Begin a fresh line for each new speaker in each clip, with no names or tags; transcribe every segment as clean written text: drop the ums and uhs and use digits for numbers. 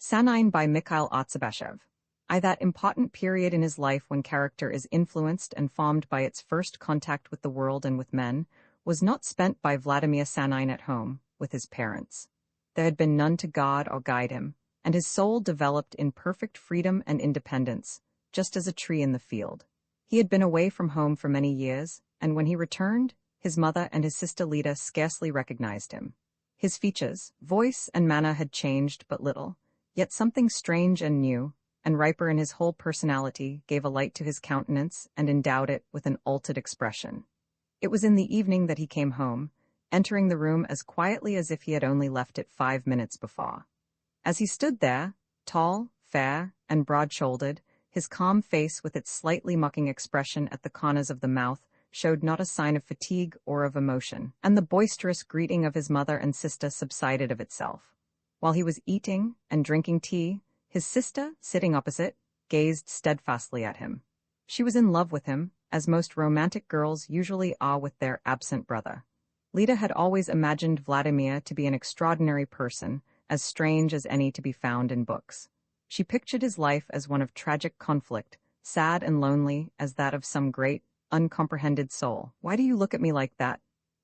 Sanine by Mikhail Artsybashev. That important period in his life when character is influenced and formed by its first contact with the world and with men, was not spent by Vladimir Sanine at home, with his parents. There had been none to guard or guide him, and his soul developed in perfect freedom and independence, just as a tree in the field. He had been away from home for many years, and when he returned, his mother and his sister Lida scarcely recognized him. His features, voice, and manner had changed but little, yet something strange and new, and riper in his whole personality, gave a light to his countenance and endowed it with an altered expression. It was in the evening that he came home, entering the room as quietly as if he had only left it 5 minutes before. As he stood there, tall, fair, and broad-shouldered, his calm face with its slightly mocking expression at the corners of the mouth showed not a sign of fatigue or of emotion, and the boisterous greeting of his mother and sister subsided of itself. While he was eating and drinking tea, his sister, sitting opposite, gazed steadfastly at him. She was in love with him, as most romantic girls usually are with their absent brother. Lida had always imagined Vladimir to be an extraordinary person, as strange as any to be found in books. She pictured his life as one of tragic conflict, sad and lonely as that of some great, uncomprehended soul. "Why do you look at me like that?"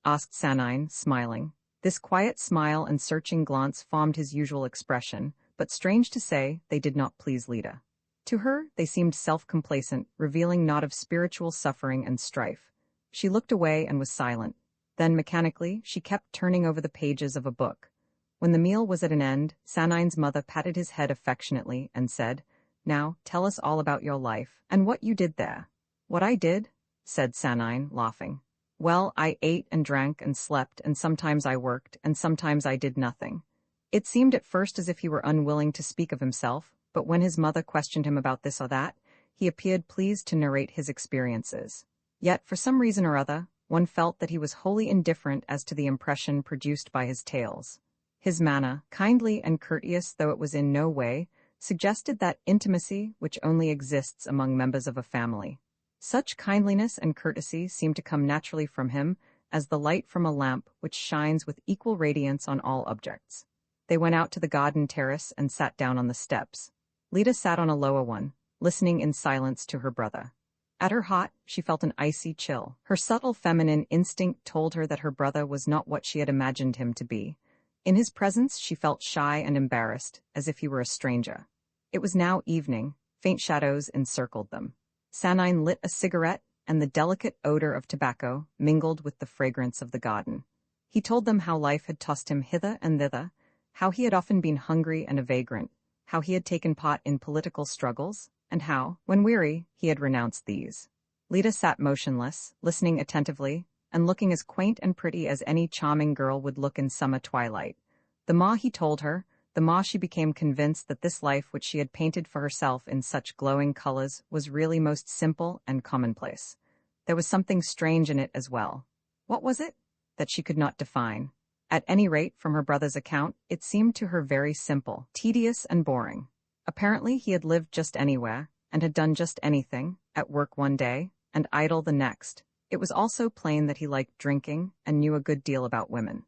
asked Sanine, smiling. This quiet smile and searching glance formed his usual expression, but strange to say, they did not please Lida. To her, they seemed self-complacent, revealing naught of spiritual suffering and strife. She looked away and was silent. Then, mechanically, she kept turning over the pages of a book. When the meal was at an end, Sanine's mother patted his head affectionately and said, "Now, tell us all about your life, and what you did there." "What I did?" said Sanine, laughing. "Well, I ate and drank and slept, and sometimes I worked, and sometimes I did nothing." It seemed at first as if he were unwilling to speak of himself, but when his mother questioned him about this or that, he appeared pleased to narrate his experiences. Yet, for some reason or other, one felt that he was wholly indifferent as to the impression produced by his tales. His manner, kindly and courteous though it was in no way, suggested that intimacy which only exists among members of a family. Such kindliness and courtesy seemed to come naturally from him, as the light from a lamp which shines with equal radiance on all objects. They went out to the garden terrace and sat down on the steps. Lida sat on a lower one, listening in silence to her brother. At her heart, she felt an icy chill. Her subtle feminine instinct told her that her brother was not what she had imagined him to be. In his presence, she felt shy and embarrassed, as if he were a stranger. It was now evening. Faint shadows encircled them. Sanine lit a cigarette, and the delicate odor of tobacco mingled with the fragrance of the garden. He told them how life had tossed him hither and thither, how he had often been hungry and a vagrant, how he had taken part in political struggles, and how, when weary, he had renounced these. Lida sat motionless, listening attentively, and looking as quaint and pretty as any charming girl would look in summer twilight. The more he told her, the more she became convinced that this life which she had painted for herself in such glowing colors was really most simple and commonplace. There was something strange in it as well. What was it? That she could not define. At any rate, from her brother's account, it seemed to her very simple, tedious, and boring. Apparently, he had lived just anywhere, and had done just anything, at work one day, and idle the next. It was also plain that he liked drinking, and knew a good deal about women.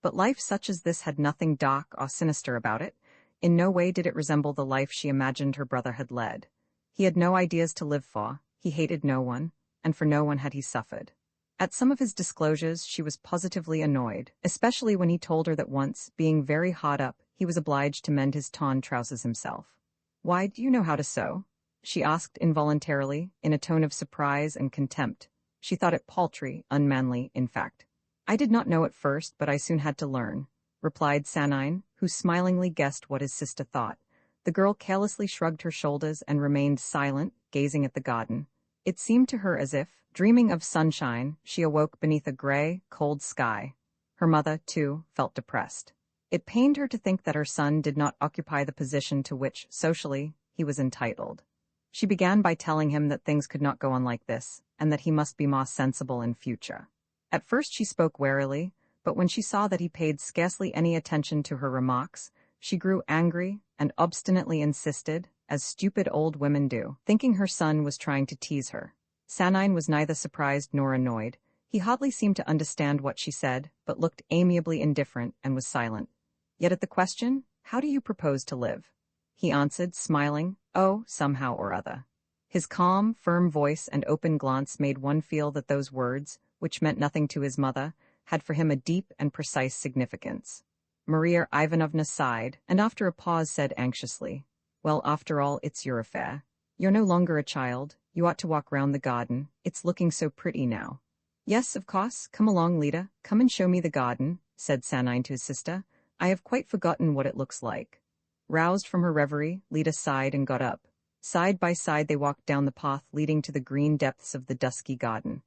But life such as this had nothing dark or sinister about it. In no way did it resemble the life she imagined her brother had led. He had no ideas to live for, he hated no one, and for no one had he suffered. At some of his disclosures she was positively annoyed, especially when he told her that once, being very hard up, he was obliged to mend his torn trousers himself. "Why, do you know how to sew?" she asked involuntarily, in a tone of surprise and contempt. She thought it paltry, unmanly, in fact. "I did not know at first, but I soon had to learn," replied Sanine, who smilingly guessed what his sister thought. The girl carelessly shrugged her shoulders and remained silent, gazing at the garden. It seemed to her as if, dreaming of sunshine, she awoke beneath a gray, cold sky. Her mother, too, felt depressed. It pained her to think that her son did not occupy the position to which, socially, he was entitled. She began by telling him that things could not go on like this, and that he must be more sensible in future. At first she spoke warily, but when she saw that he paid scarcely any attention to her remarks, she grew angry and obstinately insisted, as stupid old women do, thinking her son was trying to tease her. Sanine was neither surprised nor annoyed. He hardly seemed to understand what she said, but looked amiably indifferent and was silent. Yet at the question, "How do you propose to live?" he answered, smiling, "Oh, somehow or other." His calm, firm voice and open glance made one feel that those words, which meant nothing to his mother, had for him a deep and precise significance. Maria Ivanovna sighed, and after a pause said anxiously, "Well, after all, it's your affair. You're no longer a child, you ought to walk round the garden, it's looking so pretty now." "Yes, of course, come along, Lida, come and show me the garden," said Sanine to his sister. "I have quite forgotten what it looks like." Roused from her reverie, Lida sighed and got up. Side by side they walked down the path leading to the green depths of the dusky garden.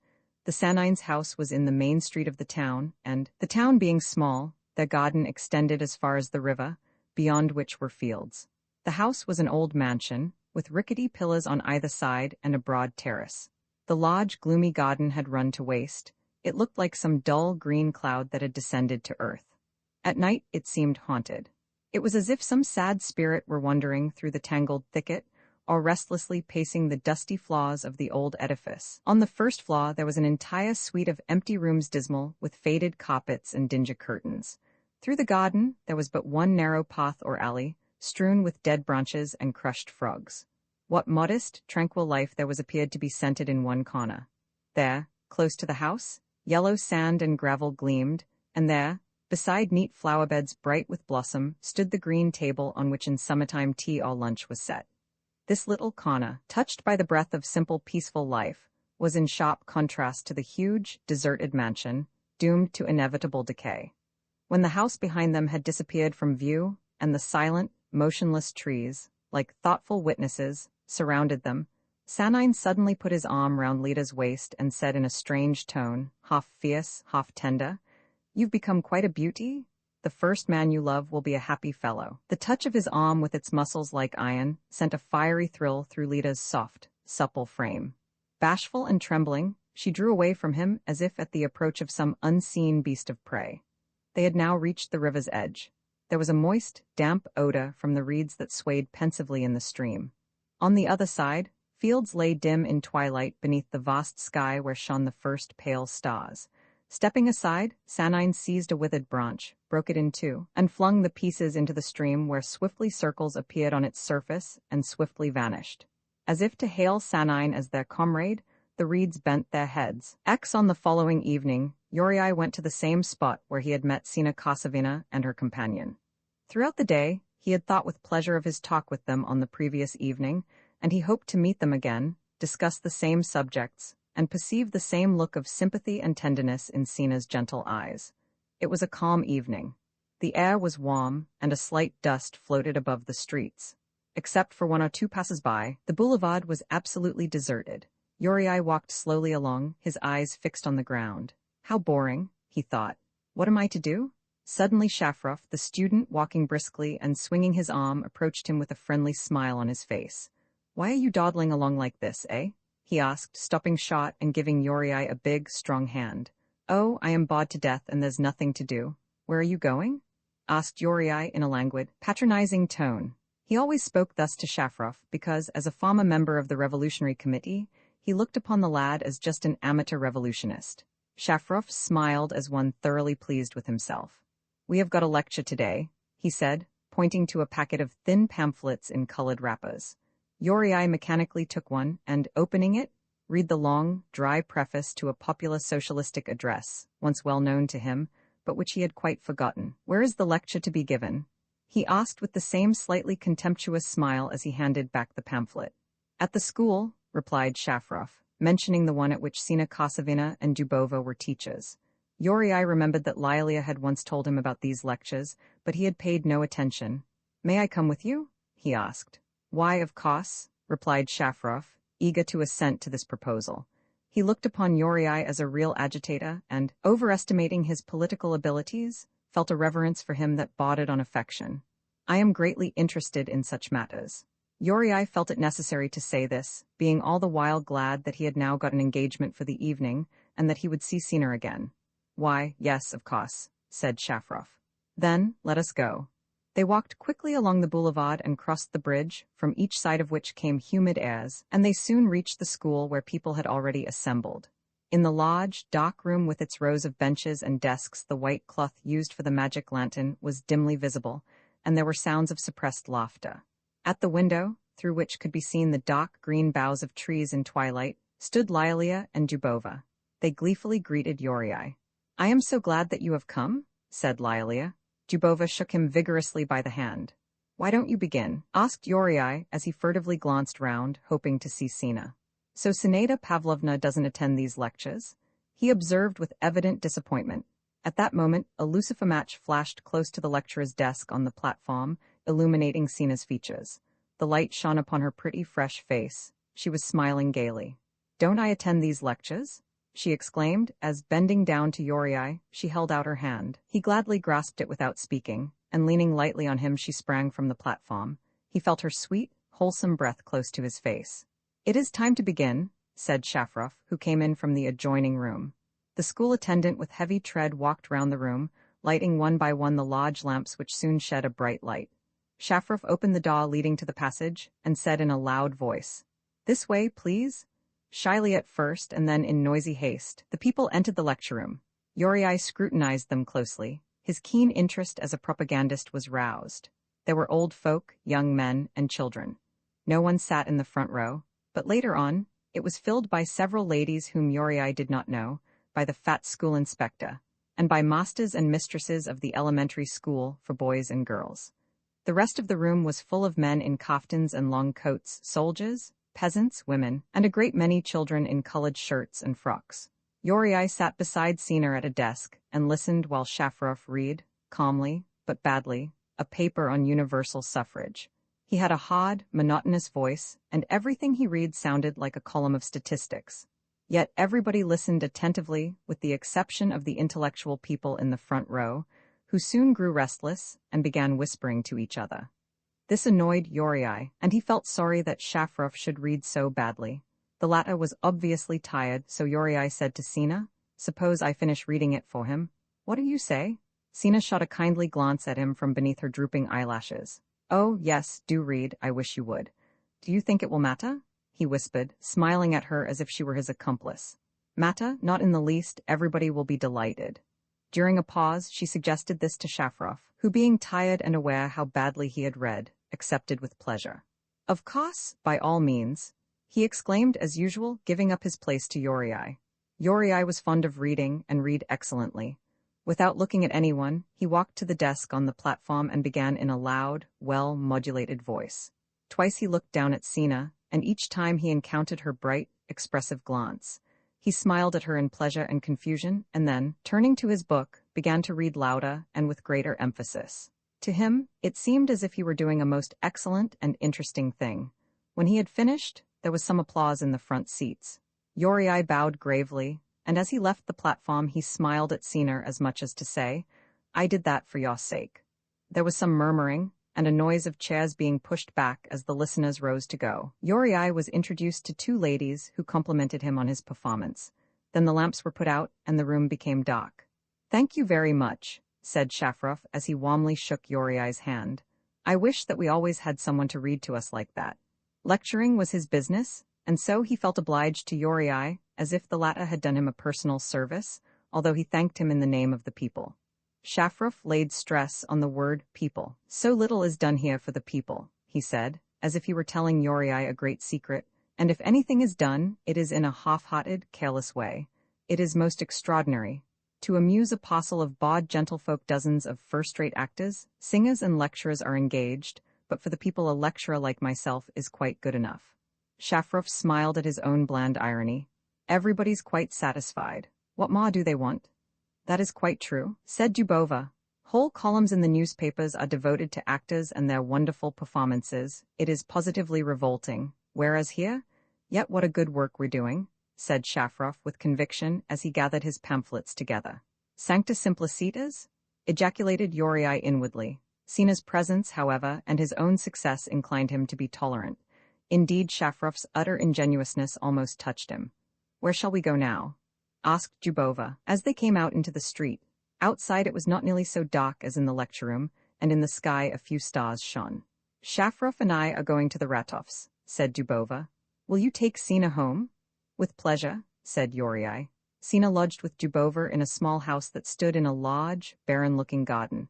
The Sanine's house was in the main street of the town, and, the town being small, their garden extended as far as the river, beyond which were fields. The house was an old mansion, with rickety pillars on either side and a broad terrace. The large, gloomy garden had run to waste. It looked like some dull green cloud that had descended to earth. At night it seemed haunted. It was as if some sad spirit were wandering through the tangled thicket, or restlessly pacing the dusty floors of the old edifice. On the first floor there was an entire suite of empty rooms dismal, with faded carpets and dingy curtains. Through the garden there was but one narrow path or alley, strewn with dead branches and crushed frogs. What modest, tranquil life there was appeared to be centered in one corner. There, close to the house, yellow sand and gravel gleamed, and there, beside neat flower beds bright with blossom, stood the green table on which in summertime tea or lunch was set. This little corner, touched by the breath of simple, peaceful life, was in sharp contrast to the huge, deserted mansion, doomed to inevitable decay. When the house behind them had disappeared from view, and the silent, motionless trees, like thoughtful witnesses, surrounded them, Sanine suddenly put his arm round Lida's waist and said in a strange tone, half fierce, half tender, "You've become quite a beauty. The first man you love will be a happy fellow." The touch of his arm with its muscles like iron sent a fiery thrill through Lida's soft, supple frame. Bashful and trembling, she drew away from him as if at the approach of some unseen beast of prey. They had now reached the river's edge. There was a moist, damp odor from the reeds that swayed pensively in the stream. On the other side, fields lay dim in twilight beneath the vast sky where shone the first pale stars. Stepping aside, Sanine seized a withered branch, broke it in two, and flung the pieces into the stream where swiftly circles appeared on its surface and swiftly vanished. As if to hail Sanine as their comrade, the reeds bent their heads. On the following evening, Yuri went to the same spot where he had met Sina Kosovina and her companion. Throughout the day, he had thought with pleasure of his talk with them on the previous evening, and he hoped to meet them again, discuss the same subjects, and perceive the same look of sympathy and tenderness in Sina's gentle eyes. It was a calm evening. The air was warm, and a slight dust floated above the streets. Except for one or two passers-by, the boulevard was absolutely deserted. Yuri walked slowly along, his eyes fixed on the ground. How boring, he thought. What am I to do? Suddenly Shafrov, the student, walking briskly and swinging his arm, approached him with a friendly smile on his face. "Why are you dawdling along like this, eh?" he asked, stopping short and giving Yuri a big, strong hand. "Oh, I am bored to death and there's nothing to do. Where are you going?" asked Yuri in a languid, patronizing tone. He always spoke thus to Shafrov because, as a former member of the Revolutionary Committee, he looked upon the lad as just an amateur revolutionist. Shafrov smiled as one thoroughly pleased with himself. "We have got a lecture today," he said, pointing to a packet of thin pamphlets in colored wrappers. Yuri mechanically took one and, opening it, read the long, dry preface to a popular socialistic address, once well known to him, but which he had quite forgotten. "Where is the lecture to be given?" he asked with the same slightly contemptuous smile as he handed back the pamphlet. "At the school," replied Shafrov, mentioning the one at which Sina Kosovina and Dubova were teachers. Yuri remembered that Lilia had once told him about these lectures, but he had paid no attention. "May I come with you?" he asked. "Why, of course," replied Shafrov, eager to assent to this proposal. He looked upon Yuri as a real agitator and, overestimating his political abilities, felt a reverence for him that bordered on affection. "I am greatly interested in such matters." Yuri felt it necessary to say this, being all the while glad that he had now got an engagement for the evening and that he would see Sina again. "Why, yes, of course," said Shafrov. "Then, let us go." They walked quickly along the boulevard and crossed the bridge, from each side of which came humid airs, and they soon reached the school where people had already assembled. In the large, dark room with its rows of benches and desks, the white cloth used for the magic lantern was dimly visible, and there were sounds of suppressed laughter. At the window, through which could be seen the dark green boughs of trees in twilight, stood Lilia and Dubova. They gleefully greeted Yuri. "I am so glad that you have come," said Lilia. Dubova shook him vigorously by the hand. "Why don't you begin?" asked Yuri as he furtively glanced round, hoping to see Sina. "So Sinada Pavlovna doesn't attend these lectures?" he observed with evident disappointment. At that moment, a lucifer match flashed close to the lecturer's desk on the platform, illuminating Sina's features. The light shone upon her pretty, fresh face. She was smiling gaily. "Don't I attend these lectures?" she exclaimed, as, bending down to Yuri, she held out her hand. He gladly grasped it without speaking, and leaning lightly on him she sprang from the platform. He felt her sweet, wholesome breath close to his face. "It is time to begin," said Shafrov, who came in from the adjoining room. The school attendant with heavy tread walked round the room, lighting one by one the large lamps which soon shed a bright light. Shafrov opened the door leading to the passage, and said in a loud voice, "This way, please." Shyly at first, and then in noisy haste, the people entered the lecture room. Yuri scrutinized them closely. His keen interest as a propagandist was roused. There were old folk, young men, and children. No one sat in the front row, but later on, it was filled by several ladies whom Yuri did not know, by the fat school inspector, and by masters and mistresses of the elementary school for boys and girls. The rest of the room was full of men in kaftans and long coats, soldiers, peasants, women, and a great many children in colored shirts and frocks. Yuri sat beside Sina at a desk and listened while Shafrov read, calmly, but badly, a paper on universal suffrage. He had a hard, monotonous voice, and everything he read sounded like a column of statistics. Yet everybody listened attentively, with the exception of the intellectual people in the front row, who soon grew restless and began whispering to each other. This annoyed Yuri, and he felt sorry that Shafrov should read so badly. The latter was obviously tired, so Yuri said to Sina, "Suppose I finish reading it for him. What do you say?" Sina shot a kindly glance at him from beneath her drooping eyelashes. "Oh, yes, do read, I wish you would. Do you think it will matter?" he whispered, smiling at her as if she were his accomplice. "Matter? Not in the least, everybody will be delighted." During a pause, she suggested this to Shafrov, who, being tired and aware how badly he had read, accepted with pleasure. "Of course, by all means," he exclaimed as usual, giving up his place to Yuri. Yuri was fond of reading and read excellently. Without looking at anyone, he walked to the desk on the platform and began in a loud, well-modulated voice. Twice he looked down at Sina, and each time he encountered her bright, expressive glance. He smiled at her in pleasure and confusion, and then, turning to his book, began to read louder and with greater emphasis. To him, it seemed as if he were doing a most excellent and interesting thing. When he had finished, there was some applause in the front seats. Yuri bowed gravely, and as he left the platform he smiled at Sina as much as to say, "I did that for your sake." There was some murmuring, and a noise of chairs being pushed back as the listeners rose to go. Yuri was introduced to two ladies who complimented him on his performance. Then the lamps were put out and the room became dark. "Thank you very much," said Shafrov as he warmly shook Yuri's hand. "I wish that we always had someone to read to us like that." Lecturing was his business, and so he felt obliged to Yuri, as if the latter had done him a personal service, although he thanked him in the name of the people. Shafrov laid stress on the word people. "So little is done here for the people," he said, as if he were telling Yuri a great secret, "and if anything is done, it is in a half-hearted, careless way. It is most extraordinary. To amuse a parcel of bawd gentlefolk dozens of first-rate actors, singers and lecturers are engaged, but for the people a lecturer like myself is quite good enough." Shafrov smiled at his own bland irony. "Everybody's quite satisfied. What more do they want?" "That is quite true," said Dubova. "Whole columns in the newspapers are devoted to actors and their wonderful performances. It is positively revolting. Whereas here, yet what a good work we're doing," said Shafrov with conviction as he gathered his pamphlets together. "Sancta simplicitas?" ejaculated Yuri inwardly. Sina's presence, however, and his own success inclined him to be tolerant. Indeed, Shafrov's utter ingenuousness almost touched him. "Where shall we go now?" asked Dubova, as they came out into the street. Outside it was not nearly so dark as in the lecture room, and in the sky a few stars shone. "Shafrov and I are going to the Ratovs," said Dubova. "Will you take Sina home?" "With pleasure," said Yuri. Sina lodged with Dubova in a small house that stood in a large, barren-looking garden.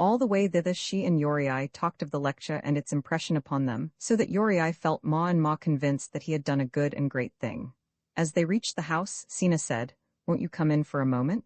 All the way thither she and Yuri talked of the lecture and its impression upon them, so that Yuri felt more and more convinced that he had done a good and great thing. As they reached the house, Sina said, "Won't you come in for a moment?"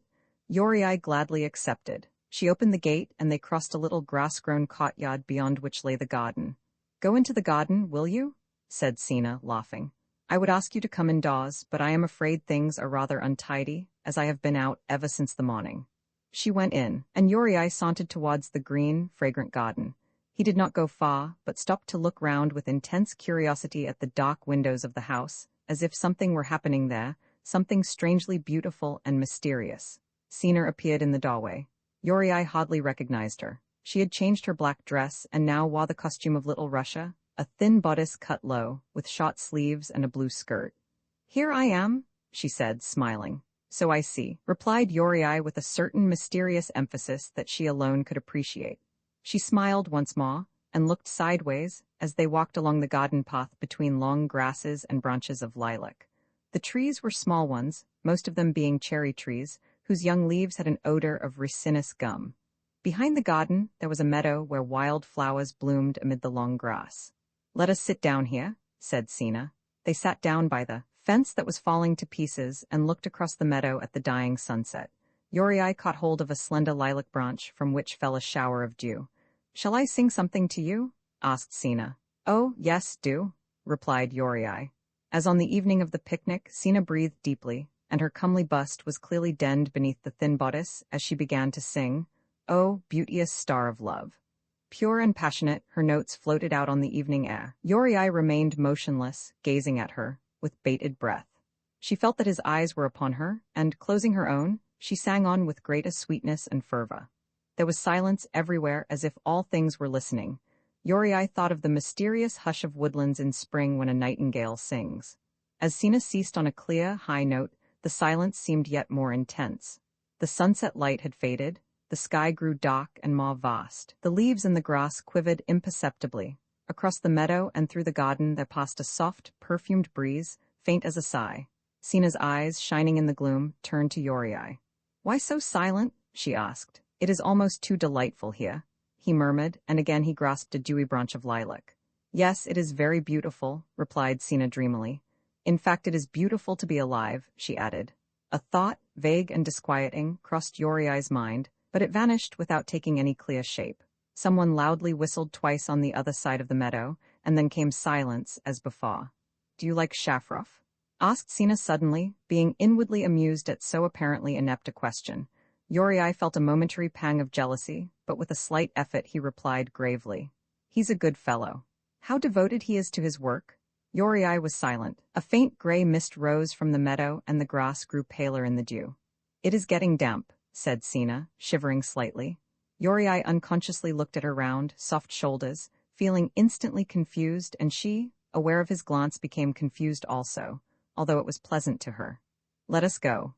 Yuri gladly accepted. She opened the gate and they crossed a little grass-grown courtyard beyond which lay the garden. "Go into the garden, will you?" said Sina, laughing. "I would ask you to come indoors, but I am afraid things are rather untidy, as I have been out ever since the morning." She went in, and Yuri sauntered towards the green, fragrant garden. He did not go far, but stopped to look round with intense curiosity at the dark windows of the house, as if something were happening there, something strangely beautiful and mysterious. Sina appeared in the doorway. Yuri hardly recognized her. She had changed her black dress and now wore the costume of Little Russia, a thin bodice cut low, with short sleeves and a blue skirt. "Here I am," she said, smiling. "So I see," replied Yuri with a certain mysterious emphasis that she alone could appreciate. She smiled once more, and looked sideways, as they walked along the garden path between long grasses and branches of lilac. The trees were small ones, most of them being cherry trees, whose young leaves had an odor of resinous gum. Behind the garden, there was a meadow where wild flowers bloomed amid the long grass. "Let us sit down here," said Sina. They sat down by the fence that was falling to pieces and looked across the meadow at the dying sunset. Yuri caught hold of a slender lilac branch from which fell a shower of dew. "Shall I sing something to you?" asked Sina. "Oh, yes, do," replied Yuri. As on the evening of the picnic, Sina breathed deeply, and her comely bust was clearly denned beneath the thin bodice as she began to sing, "Oh, beauteous star of love." Pure and passionate, her notes floated out on the evening air. Yuri remained motionless, gazing at her, with bated breath. She felt that his eyes were upon her, and, closing her own, she sang on with greatest sweetness and fervor. There was silence everywhere, as if all things were listening. Yuri thought of the mysterious hush of woodlands in spring when a nightingale sings. As Sina ceased on a clear, high note, the silence seemed yet more intense. The sunset light had faded, the sky grew dark and more vast. The leaves in the grass quivered imperceptibly. Across the meadow and through the garden there passed a soft, perfumed breeze, faint as a sigh. Sina's eyes, shining in the gloom, turned to Yuri. "Why so silent?" she asked. "It is almost too delightful here," he murmured, and again he grasped a dewy branch of lilac. "Yes, it is very beautiful," replied Sina dreamily. "In fact, it is beautiful to be alive," she added. A thought, vague and disquieting, crossed Yuri's mind, but it vanished without taking any clear shape. Someone loudly whistled twice on the other side of the meadow, and then came silence as before. "Do you like Shafrof?" asked Sina suddenly, being inwardly amused at so apparently inept a question. Yuri felt a momentary pang of jealousy, but with a slight effort he replied gravely, "He's a good fellow." "How devoted he is to his work." Yuri was silent. A faint gray mist rose from the meadow and the grass grew paler in the dew. "It is getting damp," said Sina, shivering slightly. Yuri unconsciously looked at her round, soft shoulders, feeling instantly confused, and she, aware of his glance, became confused also, although it was pleasant to her. "Let us go."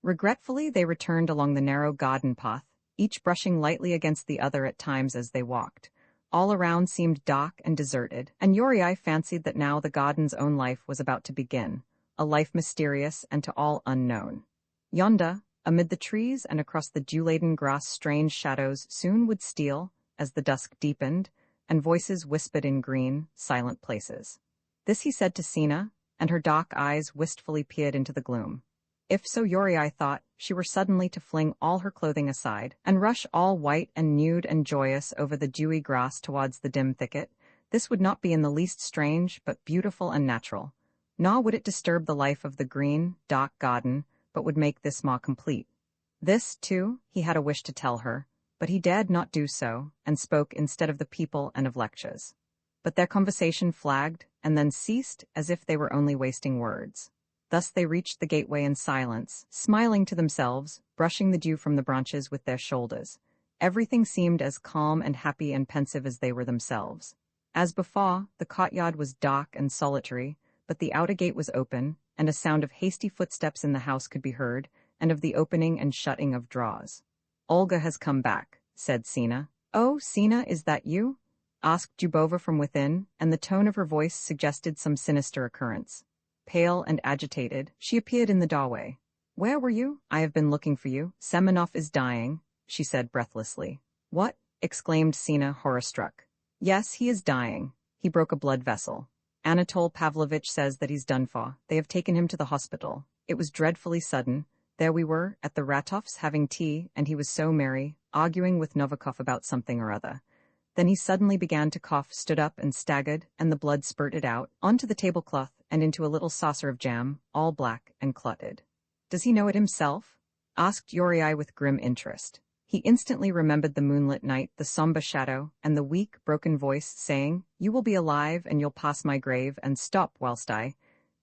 Regretfully, they returned along the narrow garden path, each brushing lightly against the other at times as they walked. All around seemed dark and deserted, and Yuri fancied that now the garden's own life was about to begin, a life mysterious and to all unknown. Yonder, amid the trees and across the dew-laden grass, strange shadows soon would steal, as the dusk deepened, and voices whispered in green, silent places. This he said to Sina, and her dark eyes wistfully peered into the gloom. If, so Yuri thought, she were suddenly to fling all her clothing aside, and rush all white and nude and joyous over the dewy grass towards the dim thicket, this would not be in the least strange, but beautiful and natural. Nor would it disturb the life of the green, dark garden, but would make this more complete. This, too, he had a wish to tell her, but he dared not do so, and spoke instead of the people and of lectures. But their conversation flagged, and then ceased, as if they were only wasting words. Thus they reached the gateway in silence, smiling to themselves, brushing the dew from the branches with their shoulders. Everything seemed as calm and happy and pensive as they were themselves. As before, the courtyard was dark and solitary, but the outer gate was open, and a sound of hasty footsteps in the house could be heard, and of the opening and shutting of drawers. "Olga has come back," said Sina. "Oh, Sina, is that you?" asked Dubova from within, and the tone of her voice suggested some sinister occurrence. Pale and agitated, she appeared in the doorway. "Where were you? I have been looking for you. Semenov is dying," she said breathlessly. "What?" exclaimed Sina, horror-struck. Yes, he is dying. He broke a blood vessel. Anatole Pavlovich says that he's done for. They have taken him to the hospital. It was dreadfully sudden. There we were, at the Ratovs, having tea, and he was so merry, arguing with Novikov about something or other. Then he suddenly began to cough, stood up and staggered, and the blood spurted out, onto the tablecloth, and into a little saucer of jam, all black and clotted. Does he know it himself? Asked Uriai with grim interest. He instantly remembered the moonlit night, the somber shadow, and the weak, broken voice saying, "You will be alive, and you'll pass my grave, and stop whilst I—"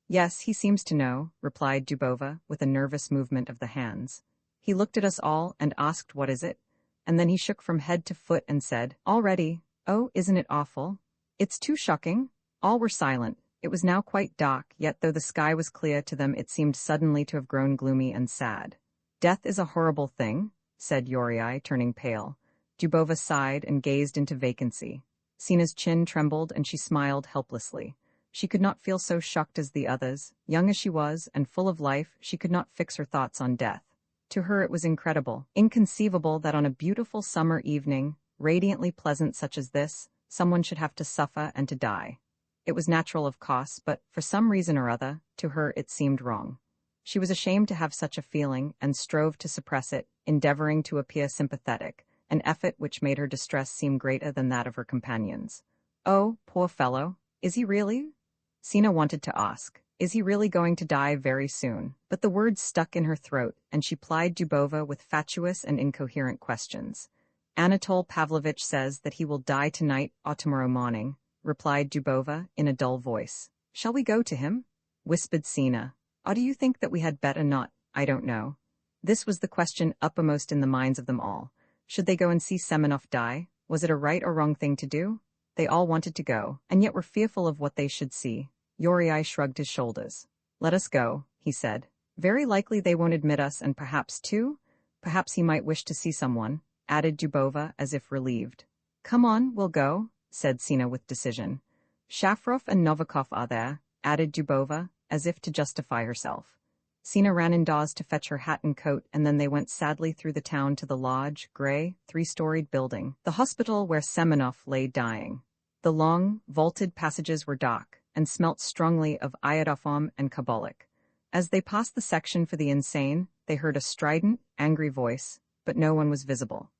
"Yes, he seems to know," replied Dubova, with a nervous movement of the hands. He looked at us all and asked, "What is it?" And then he shook from head to foot and said, "Already? Oh, isn't it awful? It's too shocking." All were silent. It was now quite dark, yet though the sky was clear to them, it seemed suddenly to have grown gloomy and sad. "Death is a horrible thing," said Uriai, turning pale. Dubova sighed and gazed into vacancy. Sina's chin trembled and she smiled helplessly. She could not feel so shocked as the others. Young as she was, and full of life, she could not fix her thoughts on death. To her it was incredible, inconceivable that on a beautiful summer evening, radiantly pleasant such as this, someone should have to suffer and to die. It was natural, of course, but, for some reason or other, to her it seemed wrong. She was ashamed to have such a feeling, and strove to suppress it, endeavoring to appear sympathetic, an effort which made her distress seem greater than that of her companions. "Oh, poor fellow, is he really?" Sina wanted to ask, "Is he really going to die very soon?" But the words stuck in her throat, and she plied Dubova with fatuous and incoherent questions. "Anatole Pavlovich says that he will die tonight or tomorrow morning," replied Dubova in a dull voice. "Shall we go to him?" whispered Sina. "Or do you think that we had better not? I don't know." This was the question uppermost in the minds of them all. Should they go and see Semenov die? Was it a right or wrong thing to do? They all wanted to go, and yet were fearful of what they should see. Uriai shrugged his shoulders. "Let us go," he said. "Very likely they won't admit us, and perhaps he might wish to see someone," added Dubova, as if relieved. "Come on, we'll go," said Sina with decision. "Shafrov and Novikov are there," added Dubova, as if to justify herself. Sina ran indoors to fetch her hat and coat, and then they went sadly through the town to the large, grey, three-storied building, the hospital where Semenov lay dying. The long, vaulted passages were dark, and smelt strongly of iodoform and carbolic. As they passed the section for the insane, they heard a strident, angry voice, but no one was visible.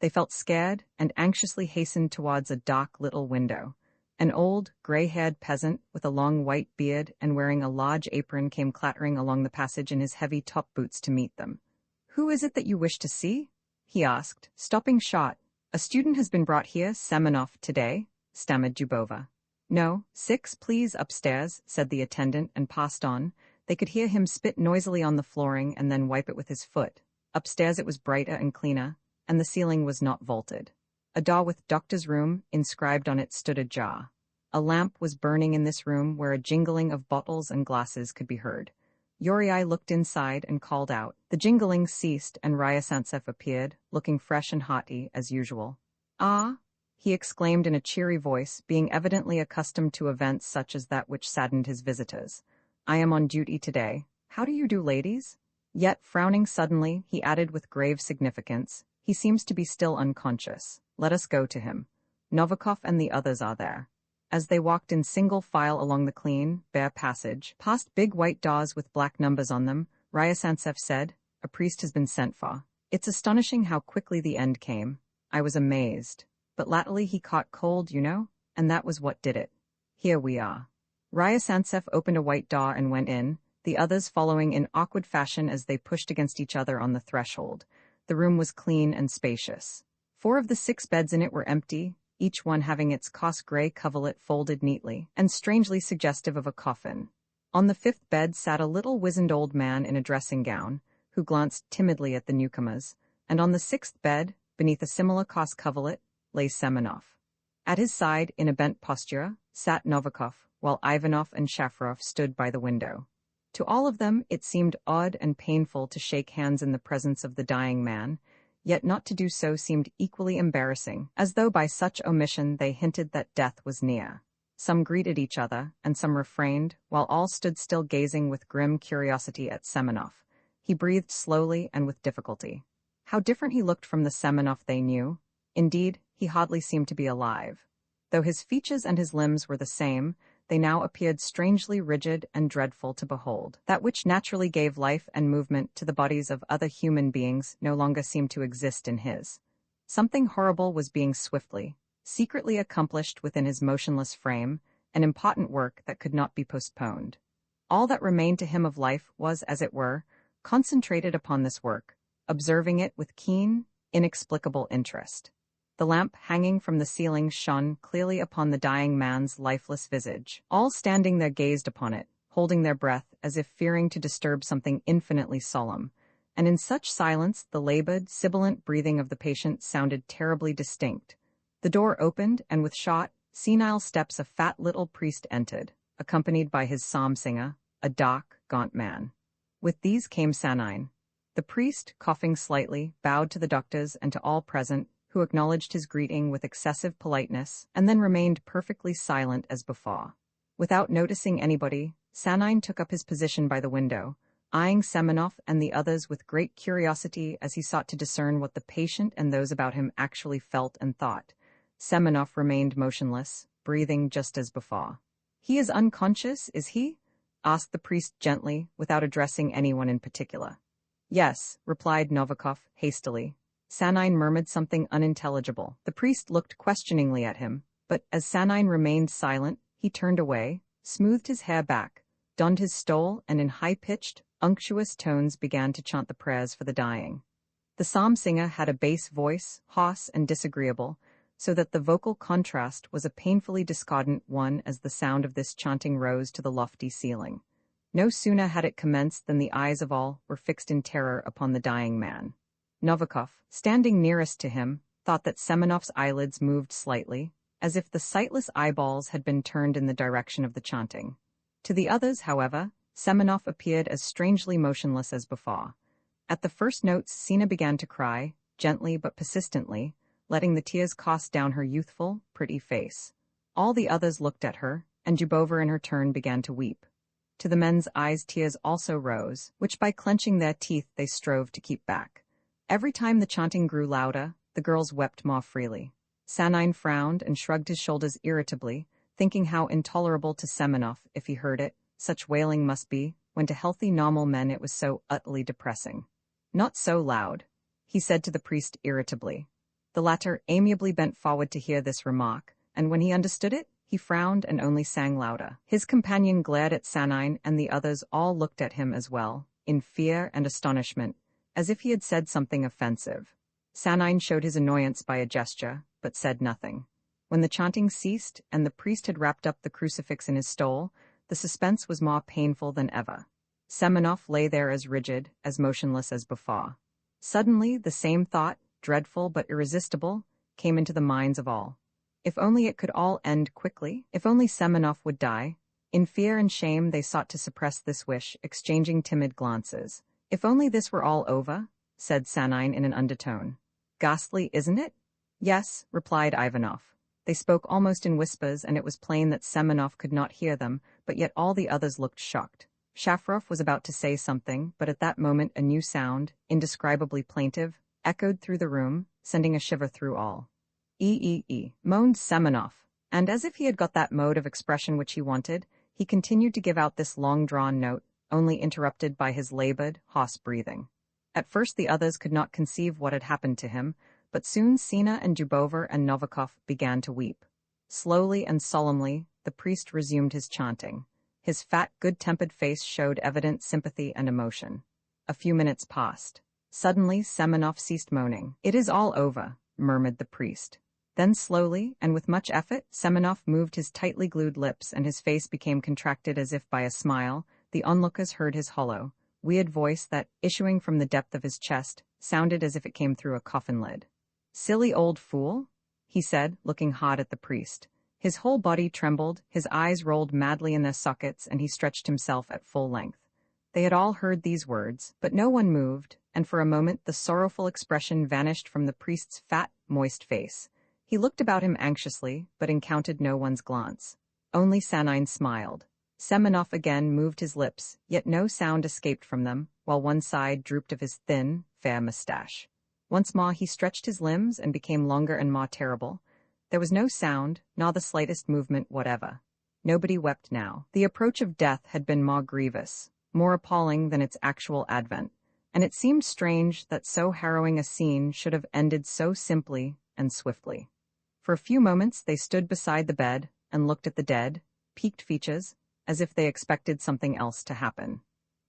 They felt scared, and anxiously hastened towards a dark little window. An old, gray-haired peasant with a long white beard and wearing a large apron came clattering along the passage in his heavy top boots to meet them. "Who is it that you wish to see?" he asked, stopping short. "A student has been brought here, Semenov, today," stammered Dubova. "No, 6, please, upstairs," said the attendant, and passed on. They could hear him spit noisily on the flooring and then wipe it with his foot. Upstairs it was brighter and cleaner, and the ceiling was not vaulted. A door with "Doctor's Room" inscribed on it stood ajar. A lamp was burning in this room where a jingling of bottles and glasses could be heard. Uriai looked inside and called out. The jingling ceased and Ryazantsev appeared, looking fresh and hearty as usual. "Ah!" he exclaimed in a cheery voice, being evidently accustomed to events such as that which saddened his visitors. "I am on duty today. How do you do, ladies?" Yet, frowning suddenly, he added with grave significance, "He seems to be still unconscious. Let us go to him. Novikov and the others are there." As they walked in single file along the clean, bare passage, past big white doors with black numbers on them, Ryazantsev said, "A priest has been sent for. It's astonishing how quickly the end came. I was amazed. But latterly he caught cold, you know, and that was what did it. Here we are." Ryazantsev opened a white door and went in, the others following in awkward fashion as they pushed against each other on the threshold. The room was clean and spacious. 4 of the 6 beds in it were empty, each one having its coarse gray coverlet folded neatly, and strangely suggestive of a coffin. On the 5th bed sat a little wizened old man in a dressing gown, who glanced timidly at the newcomers, and on the 6th bed, beneath a similar coarse coverlet, lay Semenov. At his side, in a bent posture, sat Novikov, while Ivanov and Shafrov stood by the window. To all of them it seemed odd and painful to shake hands in the presence of the dying man, yet not to do so seemed equally embarrassing, as though by such omission they hinted that death was near. Some greeted each other, and some refrained, while all stood still gazing with grim curiosity at Semenov. He breathed slowly and with difficulty. How different he looked from the Semenov they knew. Indeed, he hardly seemed to be alive. Though his features and his limbs were the same, they now appeared strangely rigid and dreadful to behold. That which naturally gave life and movement to the bodies of other human beings no longer seemed to exist in his. Something horrible was being swiftly, secretly accomplished within his motionless frame, an important work that could not be postponed. All that remained to him of life was, as it were, concentrated upon this work, observing it with keen, inexplicable interest. The lamp hanging from the ceiling shone clearly upon the dying man's lifeless visage. All standing there gazed upon it, holding their breath as if fearing to disturb something infinitely solemn, and in such silence the labored, sibilant breathing of the patient sounded terribly distinct. The door opened, and with short, senile steps a fat little priest entered, accompanied by his psalm-singer, a dark, gaunt man. With these came Sanine. The priest, coughing slightly, bowed to the doctors and to all present, who acknowledged his greeting with excessive politeness, and then remained perfectly silent as before. Without noticing anybody, Sanine took up his position by the window, eyeing Semenov and the others with great curiosity as he sought to discern what the patient and those about him actually felt and thought. Semenov remained motionless, breathing just as before. "He is unconscious, is he?" asked the priest gently, without addressing anyone in particular. "Yes," replied Novikov hastily. Sanine murmured something unintelligible. The priest looked questioningly at him, but as Sanine remained silent, he turned away, smoothed his hair back, donned his stole, and in high-pitched, unctuous tones began to chant the prayers for the dying. The psalm-singer had a bass voice, hoarse and disagreeable, so that the vocal contrast was a painfully discordant one as the sound of this chanting rose to the lofty ceiling. No sooner had it commenced than the eyes of all were fixed in terror upon the dying man. Novikov, standing nearest to him, thought that Semenov's eyelids moved slightly, as if the sightless eyeballs had been turned in the direction of the chanting. To the others, however, Semenov appeared as strangely motionless as before. At the first notes Sina began to cry, gently but persistently, letting the tears course down her youthful, pretty face. All the others looked at her, and Jubova in her turn began to weep. To the men's eyes tears also rose, which by clenching their teeth they strove to keep back. Every time the chanting grew louder, the girls wept more freely. Sanine frowned and shrugged his shoulders irritably, thinking how intolerable to Semenov, if he heard it, such wailing must be, when to healthy normal men it was so utterly depressing. "Not so loud," he said to the priest irritably. The latter amiably bent forward to hear this remark, and when he understood it, he frowned and only sang louder. His companion glared at Sanine, and the others all looked at him as well, in fear and astonishment, as if he had said something offensive. Sanine showed his annoyance by a gesture, but said nothing. When the chanting ceased and the priest had wrapped up the crucifix in his stole, the suspense was more painful than ever. Semenov lay there as rigid, as motionless as before. Suddenly, the same thought, dreadful but irresistible, came into the minds of all. If only it could all end quickly, if only Semenov would die. In fear and shame they sought to suppress this wish, exchanging timid glances. "If only this were all over," said Sanine in an undertone. "Ghastly, isn't it?" "Yes," replied Ivanov. They spoke almost in whispers, and it was plain that Semenov could not hear them, but yet all the others looked shocked. Shafrov was about to say something, but at that moment a new sound, indescribably plaintive, echoed through the room, sending a shiver through all. Moaned Semenov, and as if he had got that mode of expression which he wanted, he continued to give out this long-drawn note, only interrupted by his labored, hoarse breathing. At first the others could not conceive what had happened to him, but soon Sina and Jubova and Novikov began to weep. Slowly and solemnly, the priest resumed his chanting. His fat, good-tempered face showed evident sympathy and emotion. A few minutes passed. Suddenly Semenov ceased moaning. "It is all over," murmured the priest. Then slowly, and with much effort, Semenov moved his tightly glued lips and his face became contracted as if by a smile. The onlookers heard his hollow, weird voice that, issuing from the depth of his chest, sounded as if it came through a coffin lid. "Silly old fool," he said, looking hard at the priest. His whole body trembled, his eyes rolled madly in their sockets, and he stretched himself at full length. They had all heard these words, but no one moved, and for a moment the sorrowful expression vanished from the priest's fat, moist face. He looked about him anxiously, but encountered no one's glance. Only Sanine smiled. Semenov again moved his lips, yet no sound escaped from them, while one side drooped of his thin, fair mustache. Once more he stretched his limbs and became longer and more terrible. There was no sound, nor the slightest movement whatever. Nobody wept now. The approach of death had been more grievous, more appalling than its actual advent, and it seemed strange that so harrowing a scene should have ended so simply and swiftly. For a few moments they stood beside the bed and looked at the dead, peaked features, as if they expected something else to happen.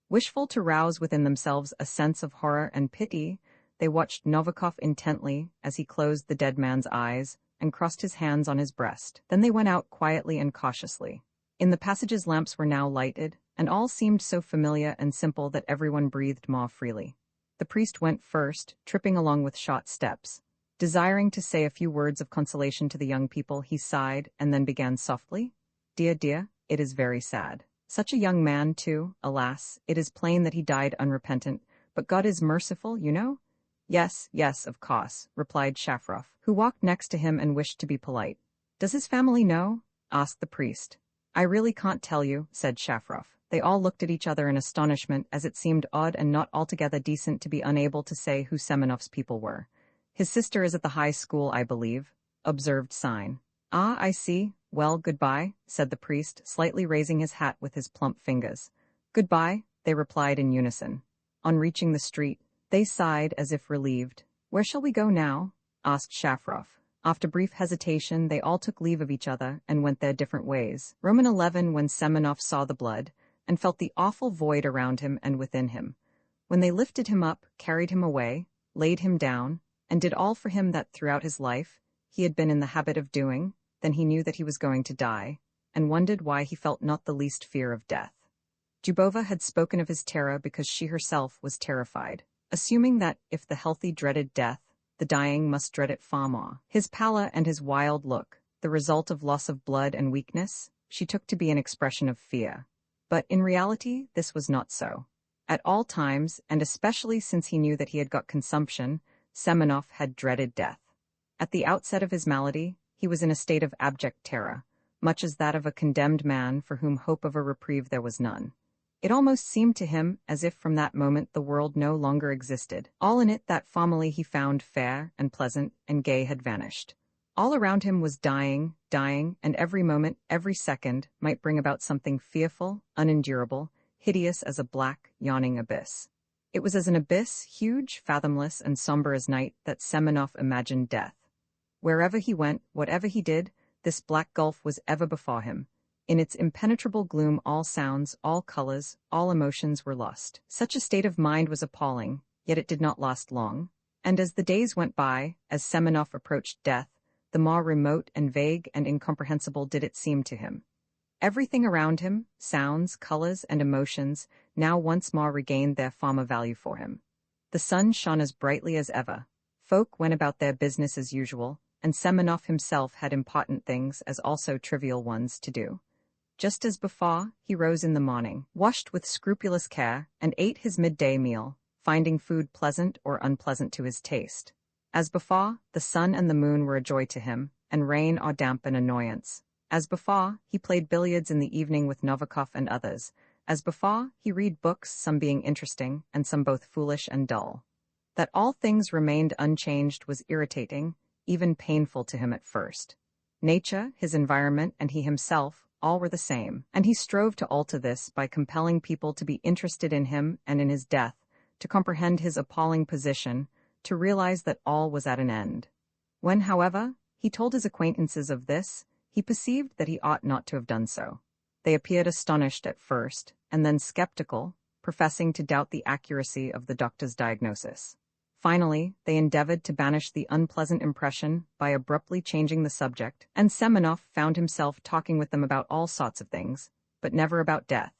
Wishful to rouse within themselves a sense of horror and pity, they watched Novikov intently as he closed the dead man's eyes and crossed his hands on his breast. Then they went out quietly and cautiously. In the passages lamps were now lighted, and all seemed so familiar and simple that everyone breathed more freely. The priest went first, tripping along with short steps. Desiring to say a few words of consolation to the young people, he sighed and then began softly, "Dear, dear, it is very sad. Such a young man, too, alas, it is plain that he died unrepentant, but God is merciful, you know?" "Yes, yes, of course," replied Shafrov, who walked next to him and wished to be polite. "Does his family know?" asked the priest. "I really can't tell you," said Shafrov. They all looked at each other in astonishment, as it seemed odd and not altogether decent to be unable to say who Semenov's people were. "His sister is at the high school, I believe," observed Sanine. "Ah, I see. Well, goodbye," said the priest, slightly raising his hat with his plump fingers. "Goodbye," they replied in unison. On reaching the street, they sighed as if relieved. "Where shall we go now?" asked Shafrov. After brief hesitation, they all took leave of each other and went their different ways. Roman 11 when Semenov saw the blood, and felt the awful void around him and within him. When they lifted him up, carried him away, laid him down, and did all for him that throughout his life he had been in the habit of doing, then he knew that he was going to die, and wondered why he felt not the least fear of death. Jubova had spoken of his terror because she herself was terrified, assuming that if the healthy dreaded death, the dying must dread it far more. His pallor and his wild look, the result of loss of blood and weakness, she took to be an expression of fear. But in reality, this was not so. At all times, and especially since he knew that he had got consumption, Semenov had dreaded death. At the outset of his malady, he was in a state of abject terror, much as that of a condemned man for whom hope of a reprieve there was none. It almost seemed to him as if from that moment the world no longer existed. All in it that family he found fair and pleasant and gay had vanished. All around him was dying, and every moment, every second, might bring about something fearful, unendurable, hideous as a black, yawning abyss. It was as an abyss, huge, fathomless, and somber as night, that Semenov imagined death. Wherever he went, whatever he did, this black gulf was ever before him. In its impenetrable gloom all sounds, all colors, all emotions were lost. Such a state of mind was appalling, yet it did not last long. And as the days went by, as Semenov approached death, the more remote and vague and incomprehensible did it seem to him. Everything around him, sounds, colors, and emotions, now once more regained their former value for him. The sun shone as brightly as ever. Folk went about their business as usual, and Semenov himself had important things, as also trivial ones, to do. Just as before, he rose in the morning, washed with scrupulous care, and ate his midday meal, finding food pleasant or unpleasant to his taste. As before, the sun and the moon were a joy to him, and rain or damp an annoyance. As before, he played billiards in the evening with Novikov and others. As before, he read books, some being interesting, and some both foolish and dull. That all things remained unchanged was irritating, even painful to him at first. Nature, his environment, and he himself, all were the same, and he strove to alter this by compelling people to be interested in him and in his death, to comprehend his appalling position, to realize that all was at an end. When, however, he told his acquaintances of this, he perceived that he ought not to have done so. They appeared astonished at first, and then skeptical, professing to doubt the accuracy of the doctor's diagnosis. Finally, they endeavored to banish the unpleasant impression by abruptly changing the subject, and Semenov found himself talking with them about all sorts of things, but never about death.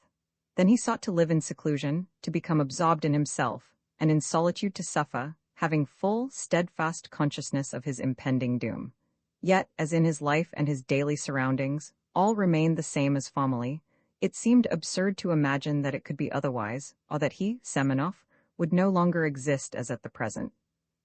Then he sought to live in seclusion, to become absorbed in himself, and in solitude to suffer, having full, steadfast consciousness of his impending doom. Yet, as in his life and his daily surroundings, all remained the same as formerly, it seemed absurd to imagine that it could be otherwise, or that he, Semenov, would no longer exist as at the present.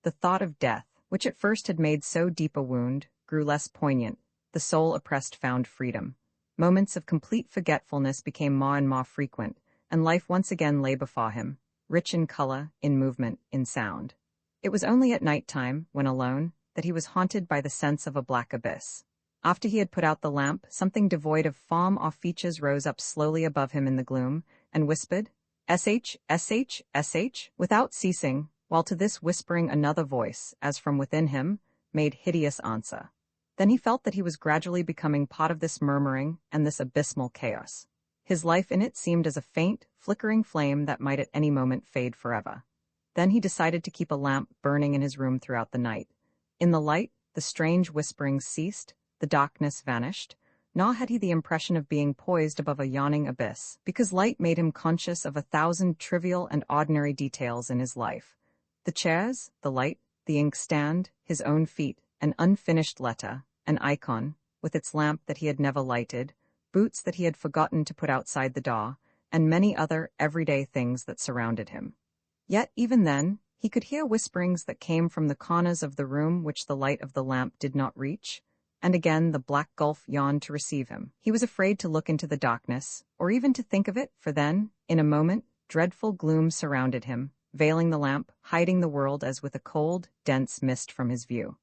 The thought of death, which at first had made so deep a wound, grew less poignant. The soul oppressed found freedom. Moments of complete forgetfulness became more and more frequent, and life once again lay before him, rich in color, in movement, in sound. It was only at night time, when alone, that he was haunted by the sense of a black abyss. After he had put out the lamp, something devoid of form or features rose up slowly above him in the gloom, and whispered, "Sh, sh, sh," without ceasing, while to this whispering another voice, as from within him, made hideous answer. Then he felt that he was gradually becoming part of this murmuring and this abysmal chaos. His life in it seemed as a faint, flickering flame that might at any moment fade forever. Then he decided to keep a lamp burning in his room throughout the night. In the light, the strange whisperings ceased, the darkness vanished, nor had he the impression of being poised above a yawning abyss, because light made him conscious of 1,000 trivial and ordinary details in his life. The chairs, the light, the inkstand, his own feet, an unfinished letter, an icon, with its lamp that he had never lighted, boots that he had forgotten to put outside the door, and many other everyday things that surrounded him. Yet, even then, he could hear whisperings that came from the corners of the room which the light of the lamp did not reach, and again the black gulf yawned to receive him. He was afraid to look into the darkness, or even to think of it, for then, in a moment, dreadful gloom surrounded him, veiling the lamp, hiding the world as with a cold, dense mist from his view.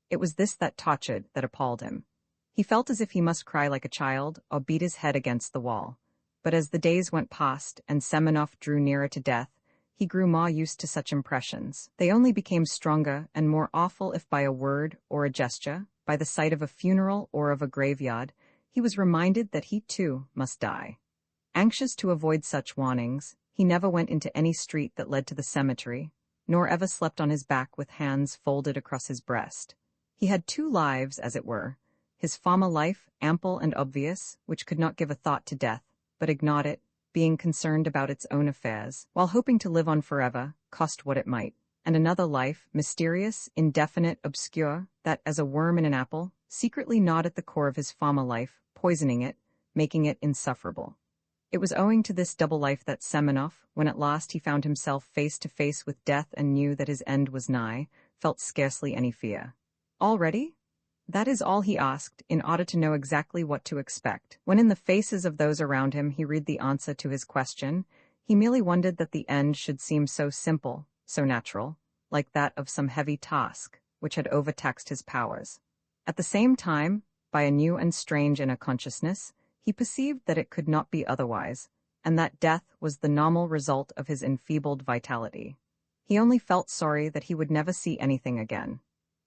It was this that tortured, that appalled him. He felt as if he must cry like a child, or beat his head against the wall. But as the days went past, and Semenov drew nearer to death, he grew more used to such impressions. They only became stronger and more awful if by a word or a gesture, by the sight of a funeral or of a graveyard, he was reminded that he too must die. Anxious to avoid such warnings, he never went into any street that led to the cemetery, nor ever slept on his back with hands folded across his breast. He had two lives, as it were, his former life, ample and obvious, which could not give a thought to death, but ignored it, being concerned about its own affairs, while hoping to live on forever, cost what it might, and another life, mysterious, indefinite, obscure, that, as a worm in an apple, secretly gnawed at the core of his former life, poisoning it, making it insufferable. It was owing to this double life that Semenov, when at last he found himself face to face with death and knew that his end was nigh, felt scarcely any fear. Already? That is all he asked, in order to know exactly what to expect. When in the faces of those around him he read the answer to his question, he merely wondered that the end should seem so simple, so natural, like that of some heavy task, which had overtaxed his powers. At the same time, by a new and strange inner consciousness, he perceived that it could not be otherwise, and that death was the normal result of his enfeebled vitality. He only felt sorry that he would never see anything again.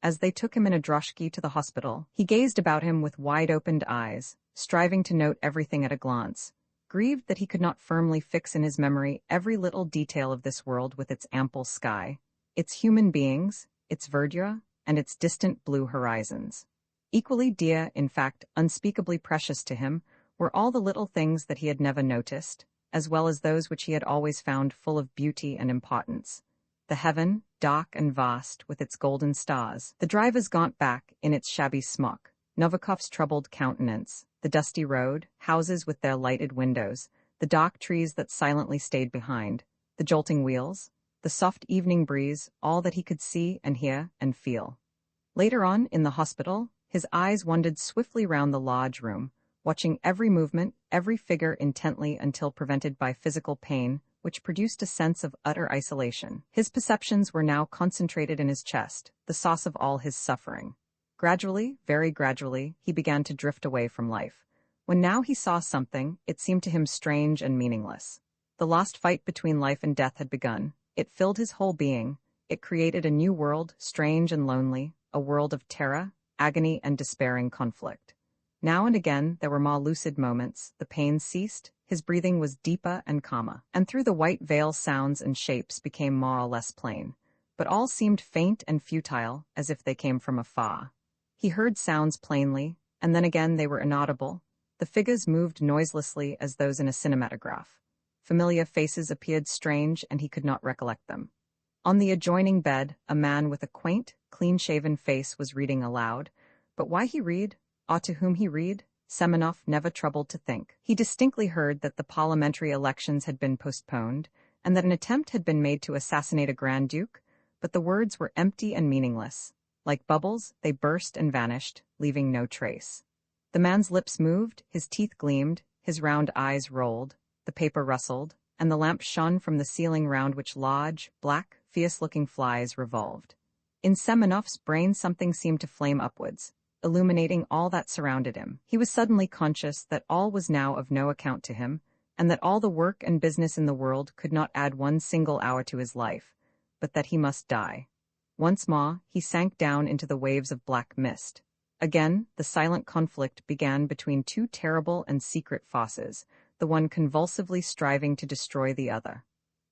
As they took him in a droshky to the hospital, he gazed about him with wide-opened eyes, striving to note everything at a glance, grieved that he could not firmly fix in his memory every little detail of this world with its ample sky, its human beings, its verdure, and its distant blue horizons. Equally dear, in fact, unspeakably precious to him, were all the little things that he had never noticed, as well as those which he had always found full of beauty and importance. The heaven, dark and vast, with its golden stars, the driver's gaunt back in its shabby smock, Novikov's troubled countenance, the dusty road, houses with their lighted windows, the dark trees that silently stayed behind, the jolting wheels, the soft evening breeze, all that he could see and hear and feel. Later on, in the hospital, his eyes wandered swiftly round the large room, watching every movement, every figure intently until prevented by physical pain, which produced a sense of utter isolation. His perceptions were now concentrated in his chest, the source of all his suffering. Gradually, very gradually, he began to drift away from life. When now he saw something, it seemed to him strange and meaningless. The lost fight between life and death had begun. It filled his whole being. It created a new world, strange and lonely, a world of terror, agony, and despairing conflict. Now and again there were more lucid moments, the pain ceased, his breathing was deeper and calmer, and through the white veil sounds and shapes became more or less plain. But all seemed faint and futile, as if they came from afar. He heard sounds plainly, and then again they were inaudible. The figures moved noiselessly as those in a cinematograph. Familiar faces appeared strange, and he could not recollect them. On the adjoining bed, a man with a quaint, clean-shaven face was reading aloud, but why he read, or to whom he read, Semenov never troubled to think. He distinctly heard that the parliamentary elections had been postponed, and that an attempt had been made to assassinate a Grand Duke, but the words were empty and meaningless. Like bubbles, they burst and vanished, leaving no trace. The man's lips moved, his teeth gleamed, his round eyes rolled, the paper rustled, and the lamp shone from the ceiling round which large, black, fierce-looking flies revolved. In Semenov's brain something seemed to flame upwards, illuminating all that surrounded him. He was suddenly conscious that all was now of no account to him, and that all the work and business in the world could not add one single hour to his life, but that he must die. Once more, he sank down into the waves of black mist. Again, the silent conflict began between two terrible and secret forces, the one convulsively striving to destroy the other.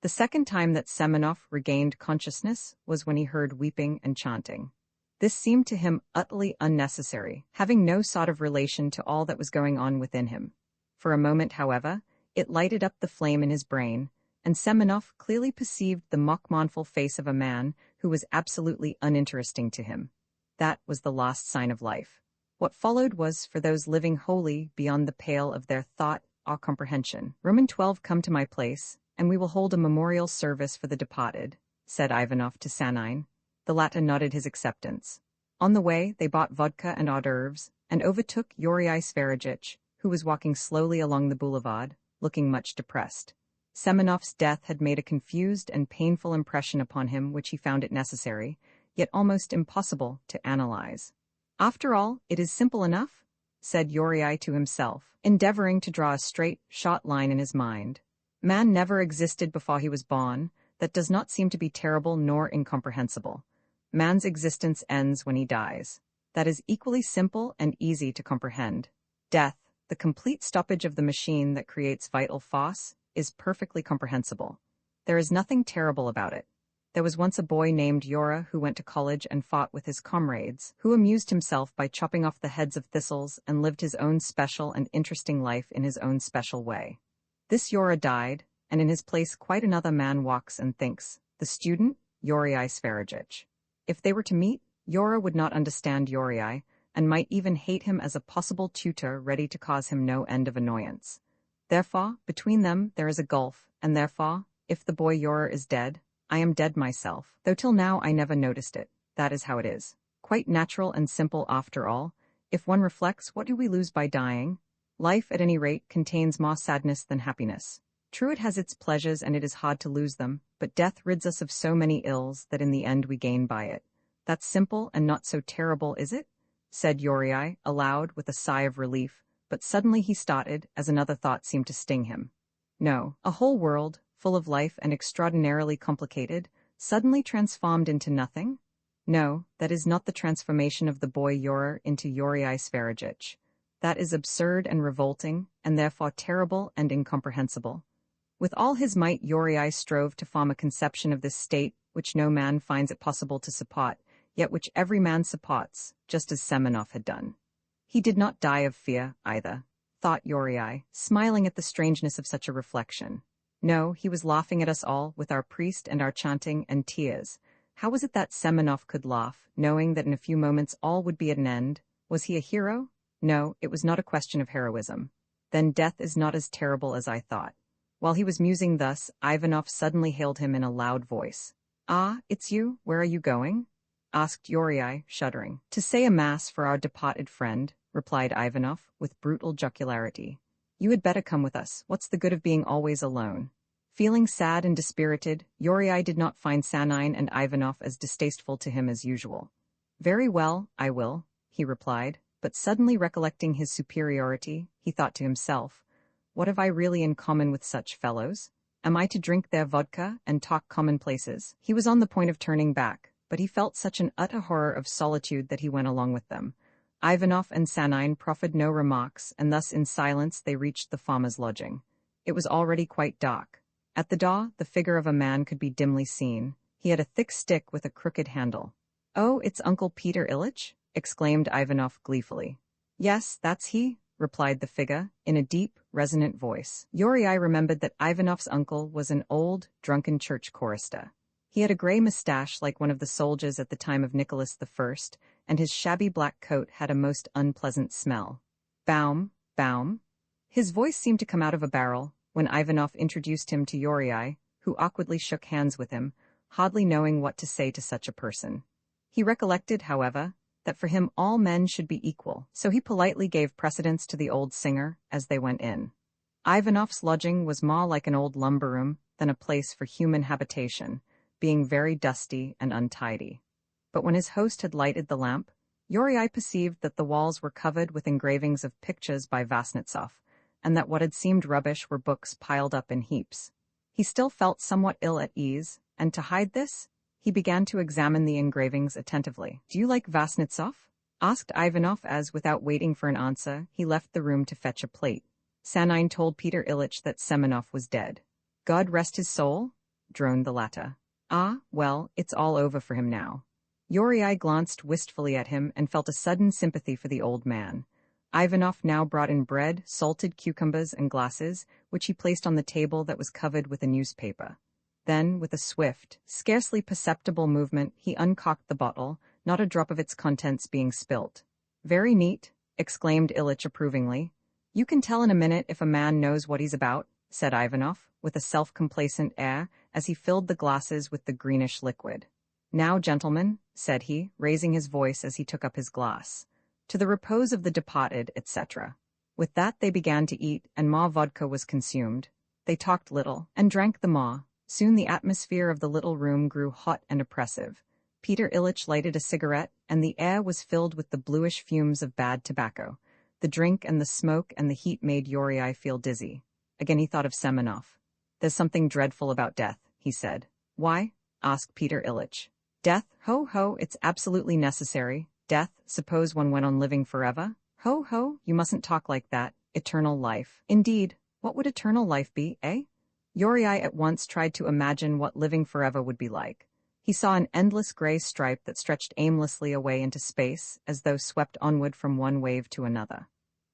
The second time that Semenov regained consciousness was when he heard weeping and chanting. This seemed to him utterly unnecessary, having no sort of relation to all that was going on within him. For a moment, however, it lighted up the flame in his brain, and Semenov clearly perceived the mock-mournful face of a man who was absolutely uninteresting to him. That was the last sign of life. What followed was for those living wholly beyond the pale of their thought or comprehension. Roman 12, come to my place, and we will hold a memorial service for the departed, said Ivanov to Sanine. The latter nodded his acceptance. On the way, they bought vodka and hors d'oeuvres, and overtook Yuri Sverigich, who was walking slowly along the boulevard, looking much depressed. Semenov's death had made a confused and painful impression upon him which he found it necessary, yet almost impossible, to analyze. After all, it is simple enough, said Yuri to himself, endeavoring to draw a straight, short line in his mind. Man never existed before he was born. That does not seem to be terrible nor incomprehensible. Man's existence ends when he dies. That is equally simple and easy to comprehend. Death, the complete stoppage of the machine that creates vital force, is perfectly comprehensible. There is nothing terrible about it. There was once a boy named Yura who went to college and fought with his comrades, who amused himself by chopping off the heads of thistles and lived his own special and interesting life in his own special way. This Yura died, and in his place quite another man walks and thinks, the student, Yuri Sverigich. If they were to meet, Yura would not understand Yuri, and might even hate him as a possible tutor ready to cause him no end of annoyance. Therefore, between them there is a gulf, and therefore, if the boy Yura is dead, I am dead myself, though till now I never noticed it. That is how it is. Quite natural and simple after all. If one reflects, what do we lose by dying? Life, at any rate, contains more sadness than happiness. True, it has its pleasures and it is hard to lose them, but death rids us of so many ills that in the end we gain by it. That's simple and not so terrible, is it? Said Yuri, aloud, with a sigh of relief, but suddenly he started, as another thought seemed to sting him. No, a whole world, full of life and extraordinarily complicated, suddenly transformed into nothing? No, that is not the transformation of the boy Yura into Yuri Sverigich. That is absurd and revolting, and therefore terrible and incomprehensible. With all his might Yuri strove to form a conception of this state which no man finds it possible to support, yet which every man supports, just as Semenov had done. He did not die of fear, either, thought Yuri, smiling at the strangeness of such a reflection. No, he was laughing at us all, with our priest and our chanting and tears. How was it that Semenov could laugh, knowing that in a few moments all would be at an end? Was he a hero? No, it was not a question of heroism. Then death is not as terrible as I thought. While he was musing thus, Ivanov suddenly hailed him in a loud voice. Ah, it's you, where are you going? Asked Yuri, shuddering. To say a mass for our departed friend, replied Ivanov, with brutal jocularity. You had better come with us. What's the good of being always alone? Feeling sad and dispirited, Yuri did not find Sanine and Ivanov as distasteful to him as usual. Very well, I will, he replied, but suddenly recollecting his superiority, he thought to himself, what have I really in common with such fellows? Am I to drink their vodka and talk commonplaces? He was on the point of turning back, but he felt such an utter horror of solitude that he went along with them. Ivanov and Sanine proffered no remarks, and thus in silence they reached the farmer's lodging. It was already quite dark. At the door, the figure of a man could be dimly seen. He had a thick stick with a crooked handle. Oh, it's Uncle Peter Ilyich? Exclaimed Ivanov gleefully. Yes, that's he, replied the figure, in a deep, resonant voice. Yuri remembered that Ivanov's uncle was an old, drunken church chorister. He had a grey moustache like one of the soldiers at the time of Nicholas I, and his shabby black coat had a most unpleasant smell. Baum, Baum. His voice seemed to come out of a barrel when Ivanov introduced him to Yuri, who awkwardly shook hands with him, hardly knowing what to say to such a person. He recollected, however, that for him all men should be equal, so he politely gave precedence to the old singer as they went in. Ivanov's lodging was more like an old lumber room than a place for human habitation. being very dusty and untidy. But when his host had lighted the lamp, Yuri perceived that the walls were covered with engravings of pictures by Vasnetsov, and that what had seemed rubbish were books piled up in heaps. He still felt somewhat ill at ease, and to hide this, he began to examine the engravings attentively. "Do you like Vasnetsov?" asked Ivanov as, without waiting for an answer, he left the room to fetch a plate. Sanine told Peter Ilyich that Semenov was dead. "God rest his soul?" droned the latter. "Ah, well, it's all over for him now." Yuri glanced wistfully at him and felt a sudden sympathy for the old man. Ivanov now brought in bread, salted cucumbers, and glasses, which he placed on the table that was covered with a newspaper. Then, with a swift, scarcely perceptible movement, he uncorked the bottle, not a drop of its contents being spilt. "Very neat," exclaimed Ilyich approvingly. "You can tell in a minute if a man knows what he's about," said Ivanov, with a self-complacent air, as he filled the glasses with the greenish liquid. "Now, gentlemen," said he, raising his voice as he took up his glass, "to the repose of the departed, etc." With that they began to eat, and more vodka was consumed. They talked little, and drank the more. Soon the atmosphere of the little room grew hot and oppressive. Peter Ilyich lighted a cigarette, and the air was filled with the bluish fumes of bad tobacco. The drink and the smoke and the heat made Yuri feel dizzy. Again he thought of Semenov. "There's something dreadful about death," he said. "Why?" asked Peter Ilyich. "Death? Ho, ho, it's absolutely necessary. Death? Suppose one went on living forever? Ho, ho, you mustn't talk like that. Eternal life. Indeed, what would eternal life be, eh?" Yuri at once tried to imagine what living forever would be like. He saw an endless gray stripe that stretched aimlessly away into space, as though swept onward from one wave to another.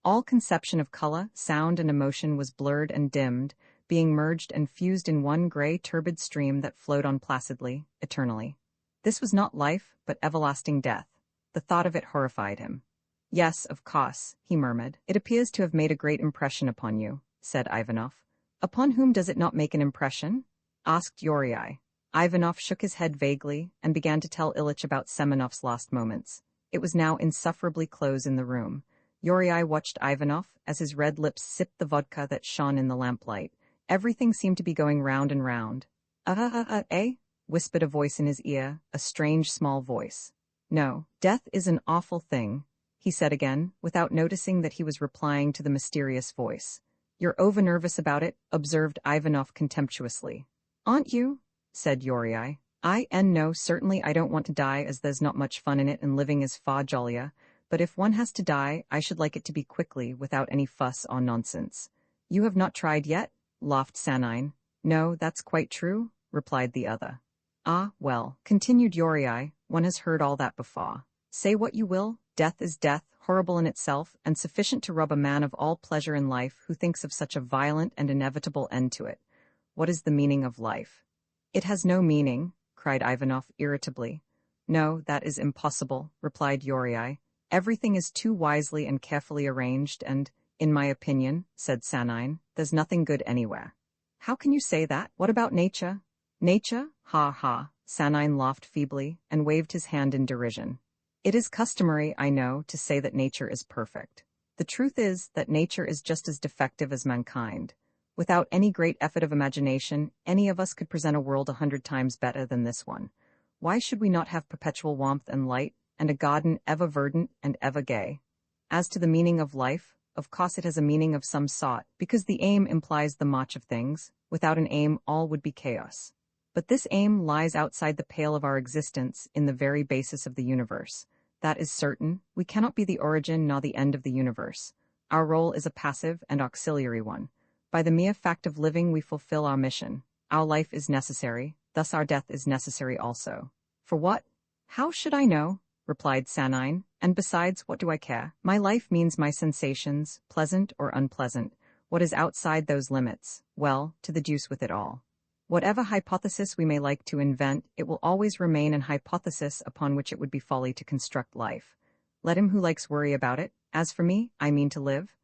All conception of color, sound, and emotion was blurred and dimmed, being merged and fused in one gray, turbid stream that flowed on placidly, eternally. This was not life, but everlasting death. The thought of it horrified him. "Yes, of course," he murmured. "It appears to have made a great impression upon you," said Ivanov. "Upon whom does it not make an impression?" asked Yuri. Ivanov shook his head vaguely and began to tell Ilyich about Semenov's last moments. It was now insufferably close in the room. Yuri watched Ivanov as his red lips sipped the vodka that shone in the lamplight. Everything seemed to be going round and round. Eh?" whispered a voice in his ear, a strange small voice. "No, death is an awful thing," he said again, without noticing that he was replying to the mysterious voice. "You're over-nervous about it," observed Ivanov contemptuously. "Aren't you?" said Yuri. No, certainly I don't want to die, as there's not much fun in it and living is far jollier, but if one has to die, I should like it to be quickly, without any fuss or nonsense." "You have not tried yet?" laughed Sanine. "No, that's quite true," replied the other. "Ah, well," continued Yuri, "one has heard all that before. Say what you will, death is death, horrible in itself, and sufficient to rob a man of all pleasure in life who thinks of such a violent and inevitable end to it. What is the meaning of life?" "It has no meaning," cried Ivanov irritably. "No, that is impossible," replied Yuri. "Everything is too wisely and carefully arranged, and, in my opinion," said Sanine, "there's nothing good anywhere." "How can you say that? What about nature?" "Nature? Ha ha," Sanine laughed feebly and waved his hand in derision. "It is customary, I know, to say that nature is perfect. The truth is that nature is just as defective as mankind. Without any great effort of imagination, any of us could present a world 100 times better than this one. Why should we not have perpetual warmth and light, and a garden ever verdant and ever gay? As to the meaning of life, of course it has a meaning of some sort, because the aim implies the march of things. Without an aim, all would be chaos. But this aim lies outside the pale of our existence, in the very basis of the universe. That is certain. We cannot be the origin nor the end of the universe. Our role is a passive and auxiliary one. By the mere fact of living we fulfill our mission. Our life is necessary, thus our death is necessary also." "For what?" "How should I know?" replied Sanine. "And besides, what do I care? My life means my sensations, pleasant or unpleasant. What is outside those limits? Well, to the deuce with it all. Whatever hypothesis we may like to invent, it will always remain an hypothesis upon which it would be folly to construct life. Let him who likes worry about it. As for me, I mean to live."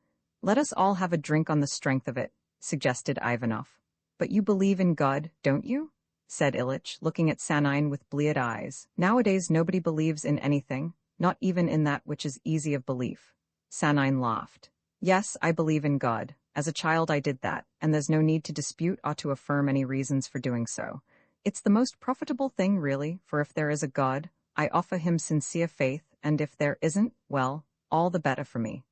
"Let us all have a drink on the strength of it," suggested Ivanov. "But you believe in God, don't you?" said Ilyich, looking at Sanine with bleared eyes. "Nowadays nobody believes in anything, not even in that which is easy of belief." Sanine laughed. "Yes, I believe in God. As a child I did that, and there's no need to dispute or to affirm any reasons for doing so. It's the most profitable thing really, for if there is a God, I offer him sincere faith, and if there isn't, well, all the better for me.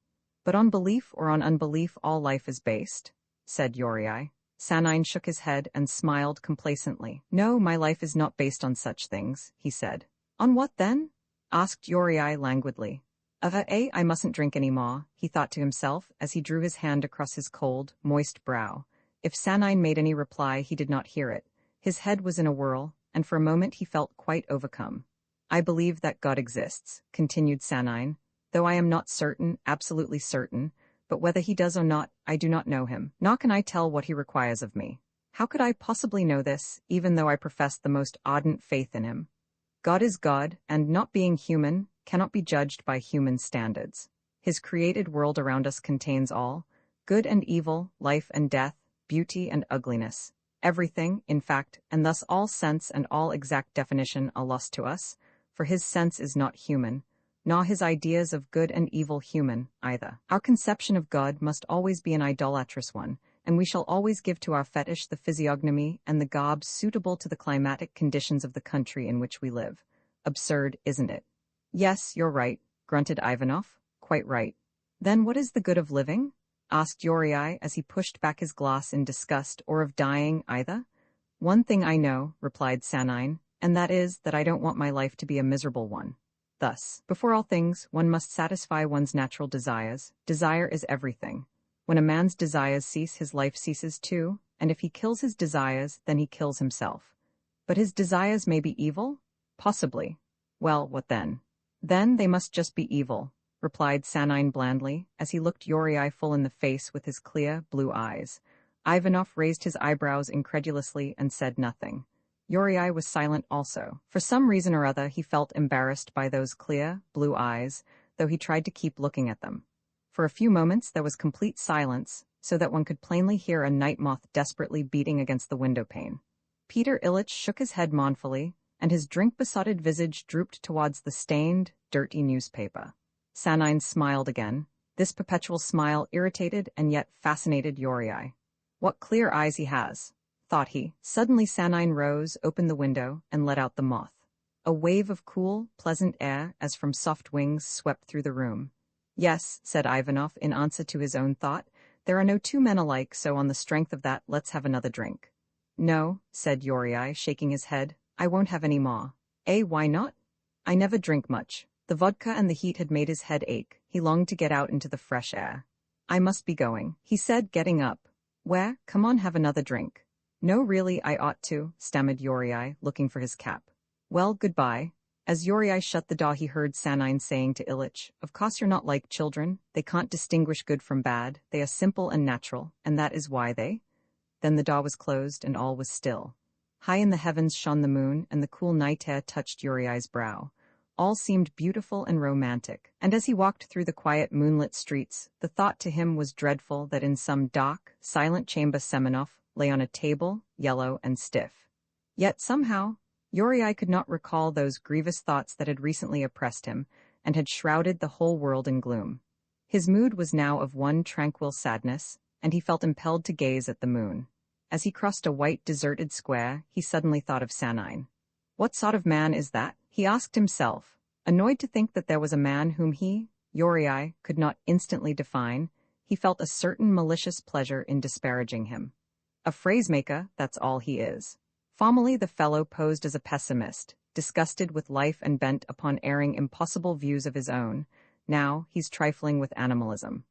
But on belief or on unbelief all life is based, said Yuri. Sanine shook his head and smiled complacently. No, my life is not based on such things, he said. On what then? Asked Yuri languidly. I mustn't drink any more, he thought to himself as he drew his hand across his cold, moist brow. If Sanine made any reply he did not hear it. His head was in a whirl, and for a moment he felt quite overcome. I believe that God exists, continued Sanine, though I am not certain, absolutely certain, but whether he does or not, I do not know him, nor can I tell what he requires of me. How could I possibly know this, even though I profess the most ardent faith in him? God is God, and not being human, cannot be judged by human standards. His created world around us contains all, good and evil, life and death, beauty and ugliness. Everything, in fact, and thus all sense and all exact definition are lost to us, for his sense is not human, nor his ideas of good and evil human, either. Our conception of God must always be an idolatrous one, and we shall always give to our fetish the physiognomy and the garb suitable to the climatic conditions of the country in which we live. Absurd, isn't it? Yes, you're right, grunted Ivanov. Quite right. Then what is the good of living? Asked Yuri as he pushed back his glass in disgust, or of dying, either? One thing I know, replied Sanine, and that is that I don't want my life to be a miserable one. Thus, before all things, one must satisfy one's natural desires. Desire is everything. When a man's desires cease, his life ceases too, and if he kills his desires, then he kills himself. But his desires may be evil? Possibly. Well, what then? Then they must just be evil, replied Sanine blandly, as he looked Yuri full in the face with his clear, blue eyes. Ivanov raised his eyebrows incredulously and said nothing. Yuri was silent also. For some reason or other he felt embarrassed by those clear, blue eyes, though he tried to keep looking at them. For a few moments there was complete silence, so that one could plainly hear a night moth desperately beating against the window pane. Peter Ilyich shook his head mournfully, and his drink-besotted visage drooped towards the stained, dirty newspaper. Sanine smiled again. This perpetual smile irritated and yet fascinated Yuri. What clear eyes he has, thought he. Suddenly Sanine rose, opened the window, and let out the moth. A wave of cool, pleasant air, as from soft wings, swept through the room. Yes, said Ivanov in answer to his own thought, there are no two men alike, so on the strength of that, let's have another drink. No, said Yuri, shaking his head, I won't have any more. Why not? I never drink much. The vodka and the heat had made his head ache. He longed to get out into the fresh air. I must be going, he said, getting up. Where? Come on, have another drink. No, really, I ought to, stammered Yuri, looking for his cap. Well, goodbye. As Yuri shut the door he heard Sanine saying to Ilyich, of course you're not like children. They can't distinguish good from bad. They are simple and natural, and that is why they... Then the door was closed and all was still. High in the heavens shone the moon, and the cool night air touched Yuri's brow. All seemed beautiful and romantic, and as he walked through the quiet moonlit streets, the thought to him was dreadful that in some dark, silent chamber Semenov lay on a table, yellow and stiff. Yet somehow, Yuri could not recall those grievous thoughts that had recently oppressed him, and had shrouded the whole world in gloom. His mood was now of one tranquil sadness, and he felt impelled to gaze at the moon. As he crossed a white, deserted square, he suddenly thought of Sanine. What sort of man is that? He asked himself, annoyed to think that there was a man whom he, Yuri, could not instantly define. He felt a certain malicious pleasure in disparaging him. A phrasemaker, that's all he is. Formerly the fellow posed as a pessimist, disgusted with life and bent upon airing impossible views of his own. Now he's trifling with animalism.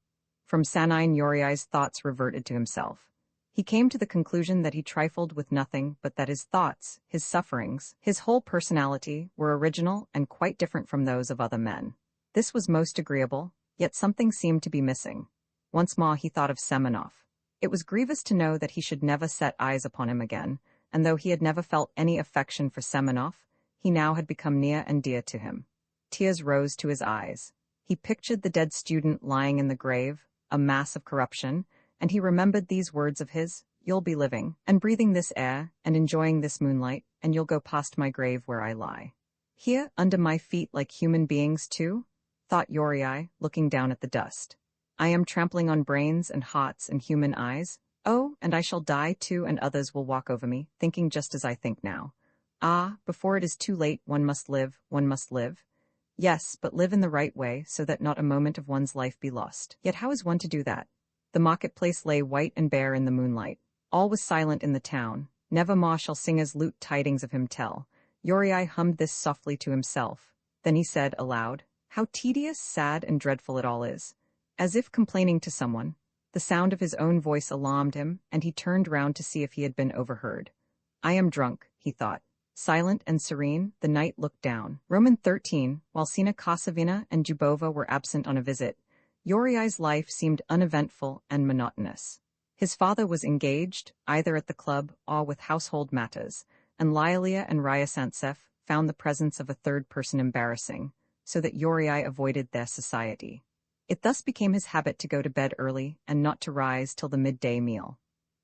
From Sanine, Yuri's thoughts reverted to himself. He came to the conclusion that he trifled with nothing, but that his thoughts, his sufferings, his whole personality were original and quite different from those of other men. This was most agreeable, yet something seemed to be missing. Once more he thought of Semenov. It was grievous to know that he should never set eyes upon him again, and though he had never felt any affection for Semenov, he now had become near and dear to him. Tears rose to his eyes. He pictured the dead student lying in the grave, a mass of corruption, and he remembered these words of his, you'll be living, and breathing this air, and enjoying this moonlight, and you'll go past my grave where I lie. Here, under my feet like human beings too? Thought Yuri, looking down at the dust. I am trampling on brains and hearts and human eyes, Oh, and I shall die too, and others will walk over me, thinking just as I think now. Ah, before it is too late, one must live, one must live. Yes, but live in the right way, so that not a moment of one's life be lost. Yet how is one to do that? The marketplace lay white and bare in the moonlight. All was silent in the town. Never more shall singers lute tidings of him tell. Uriai hummed this softly to himself. Then he said aloud, "How tedious, sad, and dreadful it all is." As if complaining to someone. The sound of his own voice alarmed him, and he turned round to see if he had been overheard. "I am drunk," he thought. Silent and serene, the knight looked down. Roman 13, while Sina Kosovina and Jubova were absent on a visit, Uriai's life seemed uneventful and monotonous. His father was engaged, either at the club or with household matters, and Lialia and Ryasantsev found the presence of a third person embarrassing, so that Uriai avoided their society. It thus became his habit to go to bed early and not to rise till the midday meal.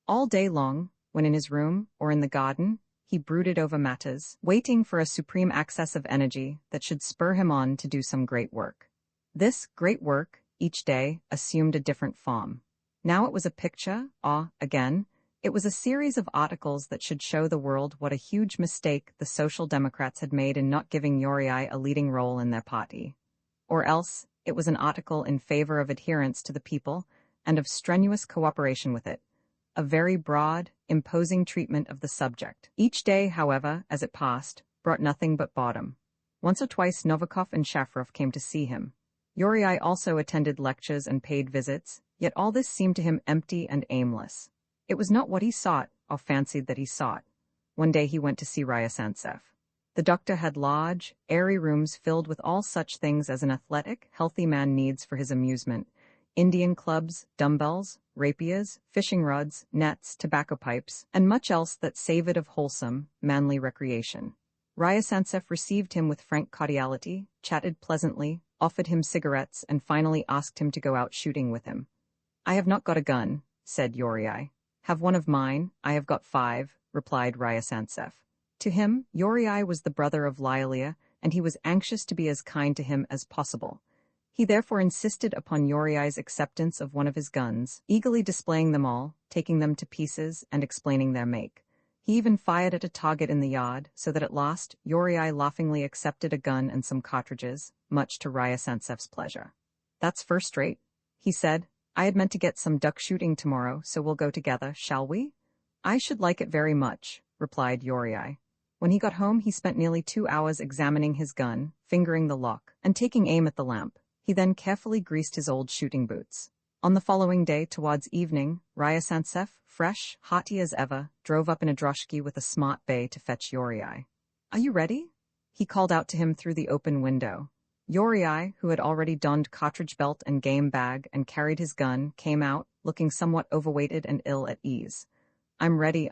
All day long, when in his room or in the garden, he brooded over matters, waiting for a supreme access of energy that should spur him on to do some great work. This great work, each day, assumed a different form. Now it was a picture, or, again, it was a series of articles that should show the world what a huge mistake the Social Democrats had made in not giving Uriai a leading role in their party. Or else, it was an article in favor of adherence to the people and of strenuous cooperation with it. A very broad, imposing treatment of the subject. Each day, however, as it passed, brought nothing but boredom. Once or twice Novikov and Shafrov came to see him. Uriai also attended lectures and paid visits, yet all this seemed to him empty and aimless. It was not what he sought, or fancied that he sought. One day he went to see Ryasantsev. The doctor had large, airy rooms filled with all such things as an athletic, healthy man needs for his amusement: Indian clubs, dumbbells, rapiers, fishing rods, nets, tobacco pipes, and much else that savored of wholesome, manly recreation. Ryasantsev received him with frank cordiality, chatted pleasantly, offered him cigarettes, and finally asked him to go out shooting with him. "I have not got a gun," said Uriai. "Have one of mine, I have got 5, replied Ryasantsev. To him, Uriai was the brother of Lialia, and he was anxious to be as kind to him as possible. He therefore insisted upon Uriai's acceptance of one of his guns, eagerly displaying them all, taking them to pieces, and explaining their make. He even fired at a target in the yard, so that at last Uriai laughingly accepted a gun and some cartridges, much to Ryasantsev's pleasure. "That's first rate," he said. "I had meant to get some duck shooting tomorrow, so we'll go together, shall we?" "I should like it very much," replied Uriai. When he got home, he spent nearly 2 hours examining his gun, fingering the lock, and taking aim at the lamp. He then carefully greased his old shooting boots. On the following day, towards evening, Ryasantsev, fresh, hearty as ever, drove up in a droshky with a smart bay to fetch Uriai. "Are you ready?" he called out to him through the open window. Uriai, who had already donned cartridge belt and game bag and carried his gun, came out, looking somewhat overweighted and ill at ease. I'm ready,"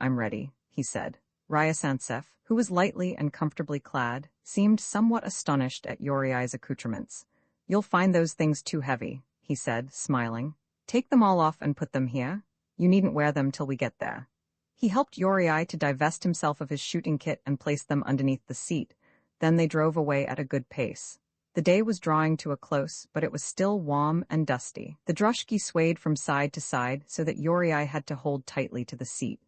he said. Ryasantsev, who was lightly and comfortably clad, seemed somewhat astonished at Uriai's accoutrements. "You'll find those things too heavy," he said, smiling. "Take them all off and put them here. You needn't wear them till we get there." He helped Uriai to divest himself of his shooting kit and placed them underneath the seat. Then they drove away at a good pace. The day was drawing to a close, but it was still warm and dusty. The droshky swayed from side to side so that Uriai had to hold tightly to the seat.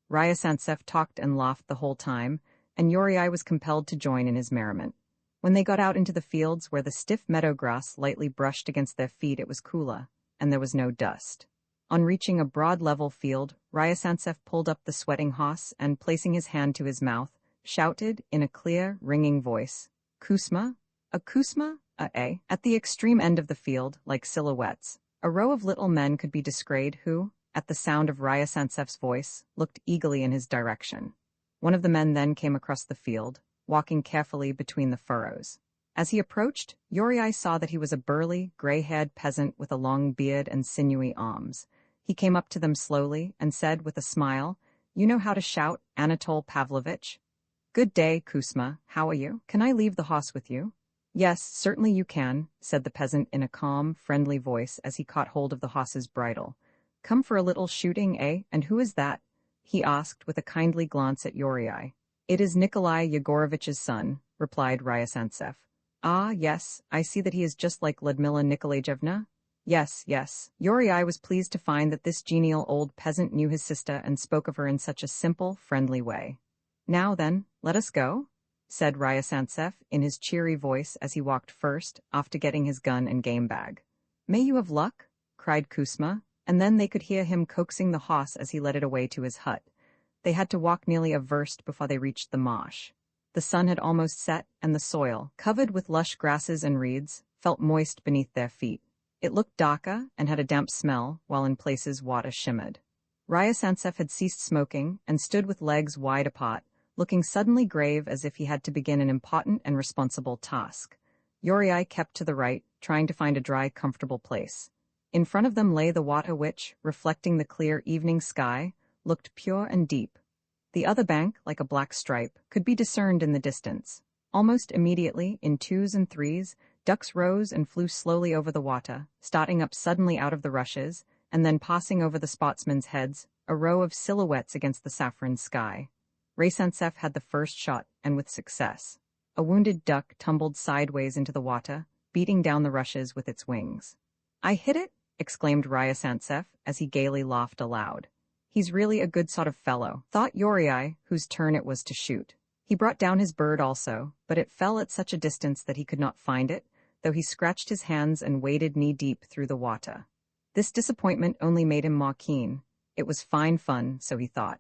Ryasantsev talked and laughed the whole time, and Uriai was compelled to join in his merriment. When they got out into the fields where the stiff meadow grass lightly brushed against their feet, it was cooler, and there was no dust. On reaching a broad level field, Ryasantsev pulled up the sweating horse and, placing his hand to his mouth, shouted in a clear, ringing voice, "Kusma? A kusma? A." At the extreme end of the field, like silhouettes, a row of little men could be descried who, at the sound of Ryasantsev's voice, looked eagerly in his direction. One of the men then came across the field, walking carefully between the furrows. As he approached, Uriai saw that he was a burly, gray-haired peasant with a long beard and sinewy arms. He came up to them slowly and said with a smile, "You know how to shout, Anatole Pavlovitch?" "Good day, Kusma, how are you? Can I leave the horse with you?" "Yes, certainly you can," said the peasant in a calm, friendly voice as he caught hold of the horse's bridle. "Come for a little shooting, eh? And who is that?" he asked with a kindly glance at Uriai. "It is Nikolai Yegorovitch's son," replied Ryasantsev. "Ah, yes, I see that he is just like Ludmila Nikolaevna." Yes, yes. Yuri was pleased to find that this genial old peasant knew his sister and spoke of her in such a simple, friendly way. Now then, let us go, said Ryasantsev in his cheery voice as he walked first, after getting his gun and game bag. May you have luck, cried Kusma, and then they could hear him coaxing the horse as he led it away to his hut. They had to walk nearly a verst before they reached the marsh. The sun had almost set, and the soil, covered with lush grasses and reeds, felt moist beneath their feet. It looked darker and had a damp smell, while in places water shimmered. Ryasantsev had ceased smoking and stood with legs wide apart, looking suddenly grave as if he had to begin an important and responsible task. Yuri kept to the right, trying to find a dry, comfortable place. In front of them lay the water which, reflecting the clear evening sky, looked pure and deep. The other bank, like a black stripe, could be discerned in the distance. Almost immediately, in twos and threes, ducks rose and flew slowly over the water, starting up suddenly out of the rushes, and then passing over the sportsmen's heads, a row of silhouettes against the saffron sky. Ryasantsev had the first shot, and with success. A wounded duck tumbled sideways into the water, beating down the rushes with its wings. "I hit it!" exclaimed Ryasantsev as he gaily laughed aloud. "He's really a good sort of fellow," thought Yuri, whose turn it was to shoot. He brought down his bird also, but it fell at such a distance that he could not find it, though he scratched his hands and waded knee-deep through the water. This disappointment only made him more keen. It was fine fun, so he thought.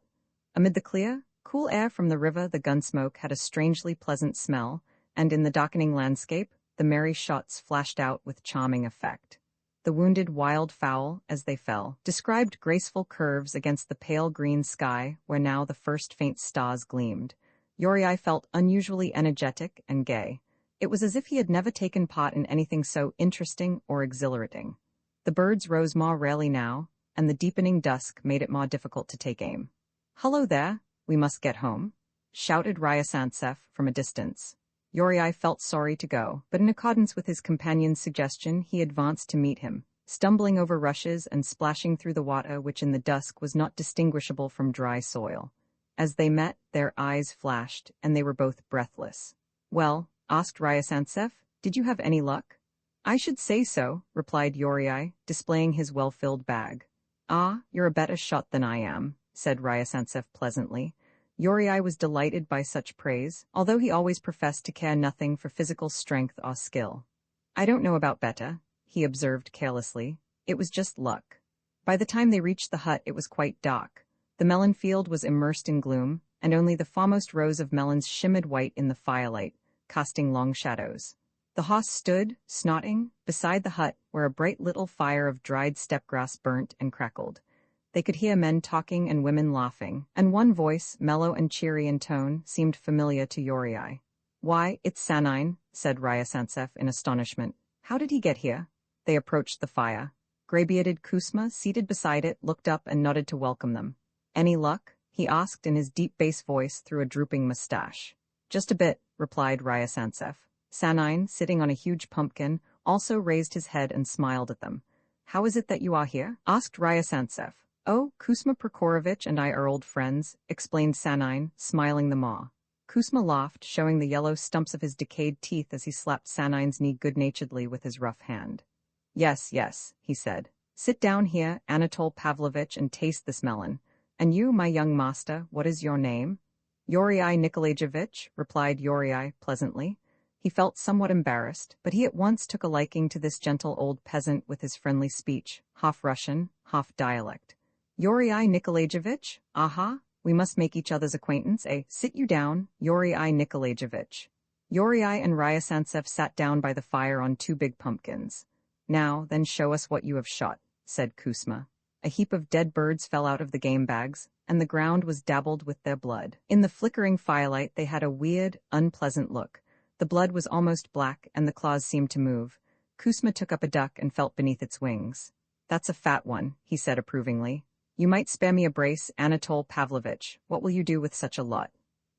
Amid the clear, cool air from the river, the gun smoke had a strangely pleasant smell, and in the darkening landscape, the merry shots flashed out with charming effect. The wounded wild fowl, as they fell, described graceful curves against the pale green sky where now the first faint stars gleamed. Yuri felt unusually energetic and gay. It was as if he had never taken part in anything so interesting or exhilarating. The birds rose more rarely now, and the deepening dusk made it more difficult to take aim. "Hullo there, we must get home," shouted Ryasantsev from a distance. Yuri felt sorry to go, but in accordance with his companion's suggestion he advanced to meet him, stumbling over rushes and splashing through the water which in the dusk was not distinguishable from dry soil. As they met, their eyes flashed, and they were both breathless. "Well," asked Ryasantsev, "did you have any luck?" "I should say so," replied Yuri, displaying his well-filled bag. "Ah, you're a better shot than I am," said Ryasantsev pleasantly. Yuri was delighted by such praise, although he always professed to care nothing for physical strength or skill. "I don't know about better," he observed carelessly. "It was just luck." By the time they reached the hut it was quite dark. The melon field was immersed in gloom, and only the foremost rows of melons shimmered white in the firelight, casting long shadows. The horse stood, snorting, beside the hut where a bright little fire of dried steppe grass burnt and crackled. They could hear men talking and women laughing, and one voice, mellow and cheery in tone, seemed familiar to Yuri. "Why, it's Sanine," said Ryasantsev in astonishment. "How did he get here?" They approached the fire. Gray-bearded Kusma, seated beside it, looked up and nodded to welcome them. "Any luck?" he asked in his deep bass voice through a drooping mustache. "Just a bit," replied Ryasantsev. Sanine, sitting on a huge pumpkin, also raised his head and smiled at them. "How is it that you are here?" asked Ryasantsev. "Oh, Kusma Prokorovich and I are old friends," explained Sanine, smiling the more. Kusma laughed, showing the yellow stumps of his decayed teeth as he slapped Sanine's knee good-naturedly with his rough hand. "Yes, yes," he said. "Sit down here, Anatole Pavlovich, and taste this melon. And you, my young master, what is your name?" "Yuri Nikolaevich," replied Yuri pleasantly. He felt somewhat embarrassed, but he at once took a liking to this gentle old peasant with his friendly speech, half Russian, half dialect. "Yuri Nikolaevich? Aha, we must make each other's acquaintance, eh? Sit you down, Yuri Nikolaevich." Yuri and Ryasantsev sat down by the fire on two big pumpkins. "Now, then show us what you have shot," said Kusma. A heap of dead birds fell out of the game bags, and the ground was dabbled with their blood. In the flickering firelight they had a weird, unpleasant look. The blood was almost black, and the claws seemed to move. Kusma took up a duck and felt beneath its wings. "That's a fat one," he said approvingly. "You might spare me a brace, Anatole Pavlovich. What will you do with such a lot?"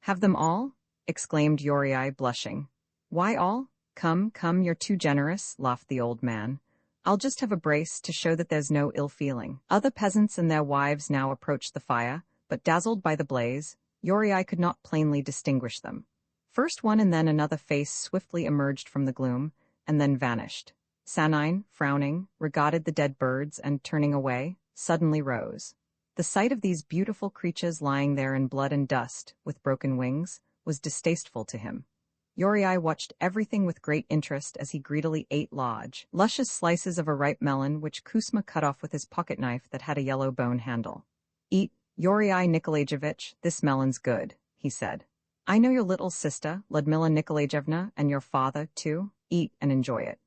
"Have them all?" exclaimed Yuri, blushing. "Why all? Come, come, you're too generous," laughed the old man. "I'll just have a brace to show that there's no ill feeling." Other peasants and their wives now approached the fire, but dazzled by the blaze, Yuri could not plainly distinguish them. First one and then another face swiftly emerged from the gloom, and then vanished. Sanine, frowning, regarded the dead birds and, turning away, suddenly rose. The sight of these beautiful creatures lying there in blood and dust, with broken wings, was distasteful to him. Yuri watched everything with great interest as he greedily ate large, luscious slices of a ripe melon which Kuzma cut off with his pocket knife that had a yellow bone handle. "Eat, Yuri Nikolaevich, this melon's good," he said. "I know your little sister, Ludmila Nikolaevna, and your father, too. Eat and enjoy it."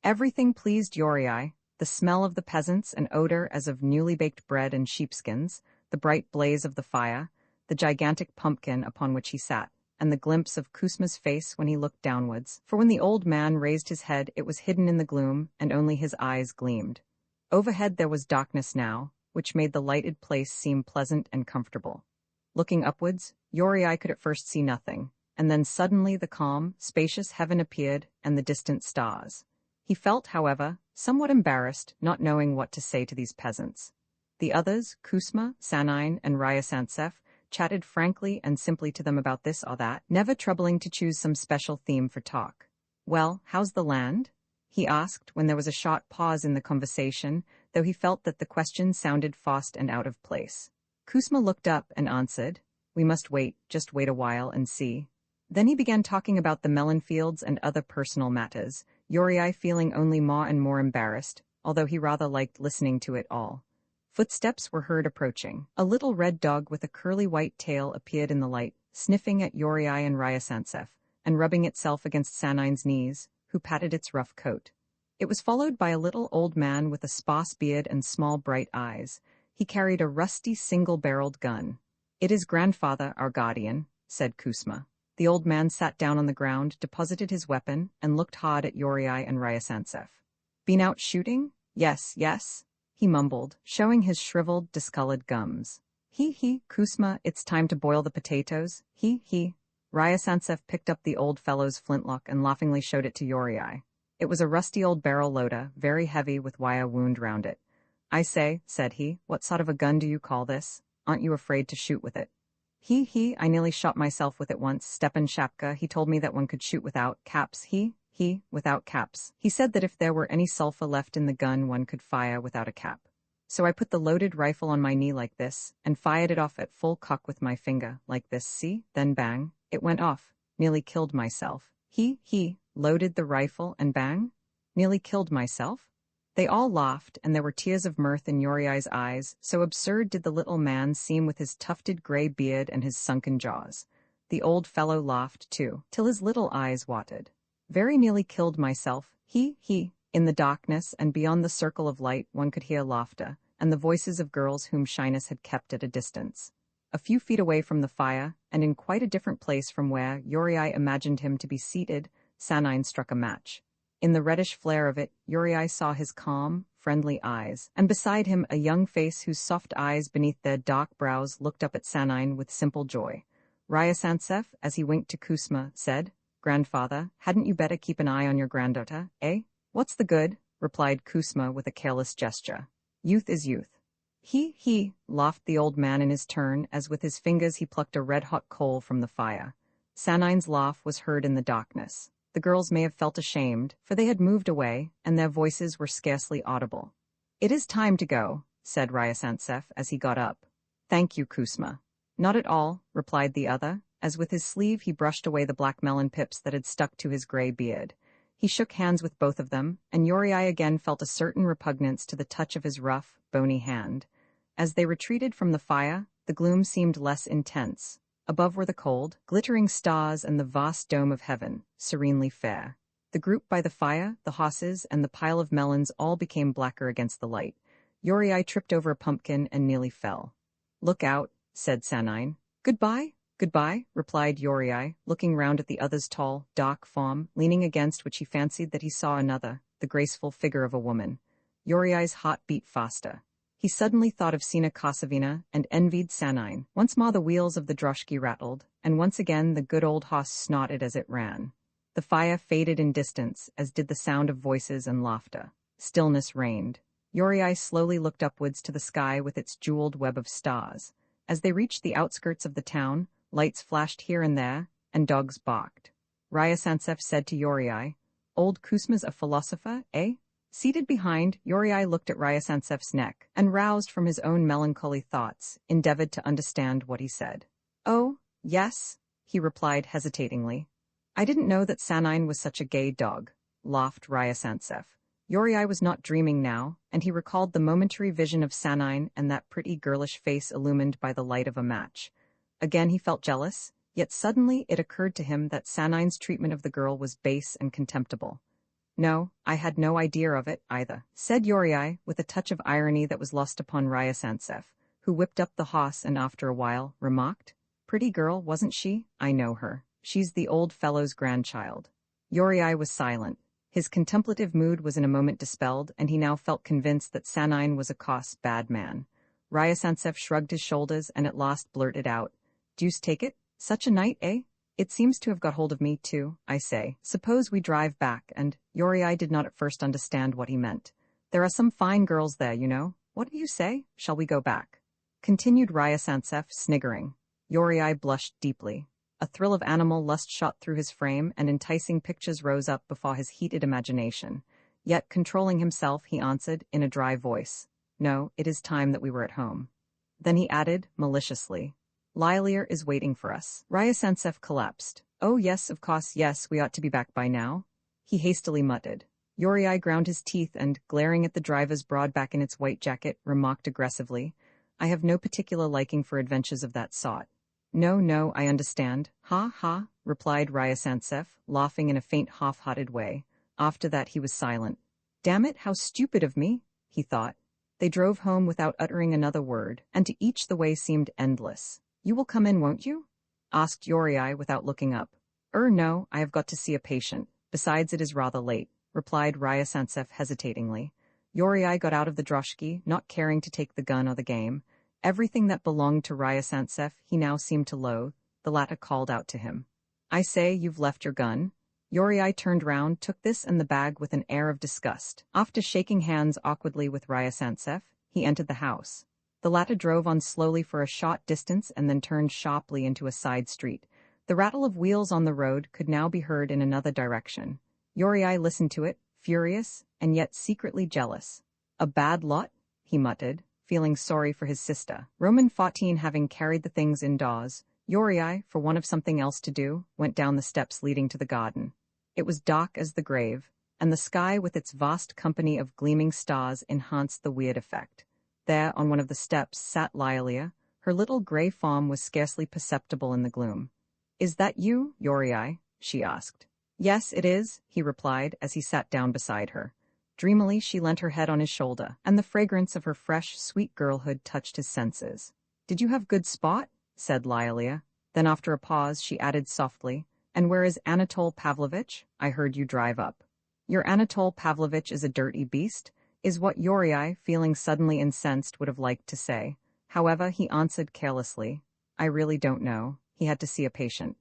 Everything pleased Yuri, the smell of the peasants, an odor as of newly baked bread and sheepskins, the bright blaze of the fire, the gigantic pumpkin upon which he sat, and the glimpse of Kuzma's face when he looked downwards, for when the old man raised his head it was hidden in the gloom, and only his eyes gleamed. Overhead there was darkness now, which made the lighted place seem pleasant and comfortable. Looking upwards, Yuri could at first see nothing, and then suddenly the calm, spacious heaven appeared, and the distant stars. He felt, however, somewhat embarrassed, not knowing what to say to these peasants. The others, Kuzma, Sanine, and Artsybashev, chatted frankly and simply to them about this or that, never troubling to choose some special theme for talk. "Well, how's the land?" he asked when there was a short pause in the conversation, though he felt that the question sounded forced and out of place. Kuzma looked up and answered, "We must wait, just wait a while and see." Then he began talking about the melon fields and other personal matters, Yuri feeling only more and more embarrassed, although he rather liked listening to it all. Footsteps were heard approaching. A little red dog with a curly white tail appeared in the light, sniffing at Yuri and Artsybashev, and rubbing itself against Sanine's knees, who patted its rough coat. It was followed by a little old man with a sparse beard and small bright eyes. He carried a rusty single-barreled gun. "It is grandfather, our guardian," said Kuzma. The old man sat down on the ground, deposited his weapon, and looked hard at Yuri and Artsybashev. "Been out shooting?" Yes, he mumbled, showing his shriveled, discolored gums. He, Kuzma, it's time to boil the potatoes. He. Artsybashev picked up the old fellow's flintlock and laughingly showed it to Yuri. It was a rusty old barrel loader, very heavy with wire wound round it. "I say," said he, "what sort of a gun do you call this? Aren't you afraid to shoot with it?" I nearly shot myself with it once. Stepan Shapka, he told me that one could shoot without caps. Without caps. He said that if there were any sulfur left in the gun one could fire without a cap. So I put the loaded rifle on my knee like this, and fired it off at full cock with my finger, like this, see? Then bang, it went off. Nearly killed myself. Loaded the rifle and bang? Nearly killed myself? They all laughed, and there were tears of mirth in Yuri's eyes, so absurd did the little man seem with his tufted gray beard and his sunken jaws. The old fellow laughed, too, till his little eyes watered. "Very nearly killed myself, he. In the darkness and beyond the circle of light one could hear laughter, and the voices of girls whom shyness had kept at a distance. A few feet away from the fire, and in quite a different place from where Yuri imagined him to be seated, Sanine struck a match. In the reddish flare of it, Yuri saw his calm, friendly eyes, and beside him a young face whose soft eyes beneath their dark brows looked up at Sanine with simple joy. Artsybashev, as he winked to Kuzma, said, "Grandfather, hadn't you better keep an eye on your granddaughter, eh?" "What's the good?" replied Kuzma with a careless gesture. "Youth is youth." He, laughed the old man in his turn, as with his fingers he plucked a red-hot coal from the fire. Sanine's laugh was heard in the darkness. The girls may have felt ashamed, for they had moved away, and their voices were scarcely audible. "It is time to go," said Artsybashev as he got up. "Thank you, Kuzma." "Not at all," replied the other, as with his sleeve he brushed away the black melon pips that had stuck to his gray beard. He shook hands with both of them, and Yuri again felt a certain repugnance to the touch of his rough, bony hand. As they retreated from the fire, the gloom seemed less intense. Above were the cold, glittering stars and the vast dome of heaven, serenely fair. The group by the fire, the horses, and the pile of melons all became blacker against the light. Yuri tripped over a pumpkin and nearly fell. "Look out," said Sanine. "Goodbye," replied Yuri, looking round at the other's tall, dark form, leaning against which he fancied that he saw another, the graceful figure of a woman. Yuri's heart beat faster. He suddenly thought of Sina Kosovina and envied Sanine. Once more the wheels of the droshky rattled, and once again the good old horse snorted as it ran. The fire faded in distance, as did the sound of voices and laughter. Stillness reigned. Yuri slowly looked upwards to the sky with its jeweled web of stars. As they reached the outskirts of the town, lights flashed here and there, and dogs barked. Artsybashev said to Yuri, "Old Kuzma's a philosopher, eh?" Seated behind, Yuri looked at Ryasantsev's neck, and roused from his own melancholy thoughts, endeavored to understand what he said. "Oh, yes," he replied hesitatingly. "I didn't know that Sanine was such a gay dog," laughed Ryasantsev. Yuri was not dreaming now, and he recalled the momentary vision of Sanine and that pretty girlish face illumined by the light of a match. Again he felt jealous, yet suddenly it occurred to him that Sanine's treatment of the girl was base and contemptible. "No, I had no idea of it, either," said Yuri, with a touch of irony that was lost upon Ryasantsev, who whipped up the hoss and after a while remarked, "Pretty girl, wasn't she? I know her. She's the old fellow's grandchild." Yuri was silent. His contemplative mood was in a moment dispelled, and he now felt convinced that Sanine was a bad man. Ryasantsev shrugged his shoulders and at last blurted out, "Deuce take it, such a night, eh? It seems to have got hold of me, too, I say. Suppose we drive back," and Yuri did not at first understand what he meant. "There are some fine girls there, you know. What do you say? Shall we go back?" Continued Ryasantsev, sniggering. Yuri blushed deeply. A thrill of animal lust shot through his frame, and enticing pictures rose up before his heated imagination. Yet, controlling himself, he answered, in a dry voice, "No, it is time that we were at home." Then he added, maliciously, "Lilia is waiting for us." Ryasantsev collapsed. "Oh yes, of course, yes, we ought to be back by now," he hastily muttered. Yuri ground his teeth and, glaring at the driver's broad back in its white jacket, remarked aggressively, "I have no particular liking for adventures of that sort." No, I understand. Ha, ha," replied Ryasantsev, laughing in a faint half-hearted way. After that he was silent. "Damn it, how stupid of me," he thought. They drove home without uttering another word, and to each the way seemed endless. "You will come in, won't you?" asked Yuri without looking up. No, I have got to see a patient. Besides, it is rather late," replied Ryasantsev hesitatingly. Yuri got out of the droshky, not caring to take the gun or the game. Everything that belonged to Ryasantsev he now seemed to loathe. The latter called out to him, "I say, you've left your gun." Yuri turned round, took this and the bag with an air of disgust. After shaking hands awkwardly with Ryasantsev, he entered the house. The latter drove on slowly for a short distance and then turned sharply into a side street. The rattle of wheels on the road could now be heard in another direction. Yuri listened to it, furious and yet secretly jealous. "A bad lot," he muttered, feeling sorry for his sister. Roman 14 having carried the things indoors, Yuri, for want of something else to do, went down the steps leading to the garden. It was dark as the grave, and the sky with its vast company of gleaming stars enhanced the weird effect. There, on one of the steps, sat Lilia. Her little gray form was scarcely perceptible in the gloom. "Is that you, Yuri?" she asked. "Yes, it is," he replied as he sat down beside her. Dreamily she leant her head on his shoulder, and the fragrance of her fresh, sweet girlhood touched his senses. "Did you have good sport?" said Lilia. Then after a pause she added softly, "And where is Anatole Pavlovitch? I heard you drive up." "Your Anatole Pavlovitch is a dirty beast," is what Yuri, feeling suddenly incensed, would have liked to say. However, he answered carelessly, "I really don't know. He had to see a patient."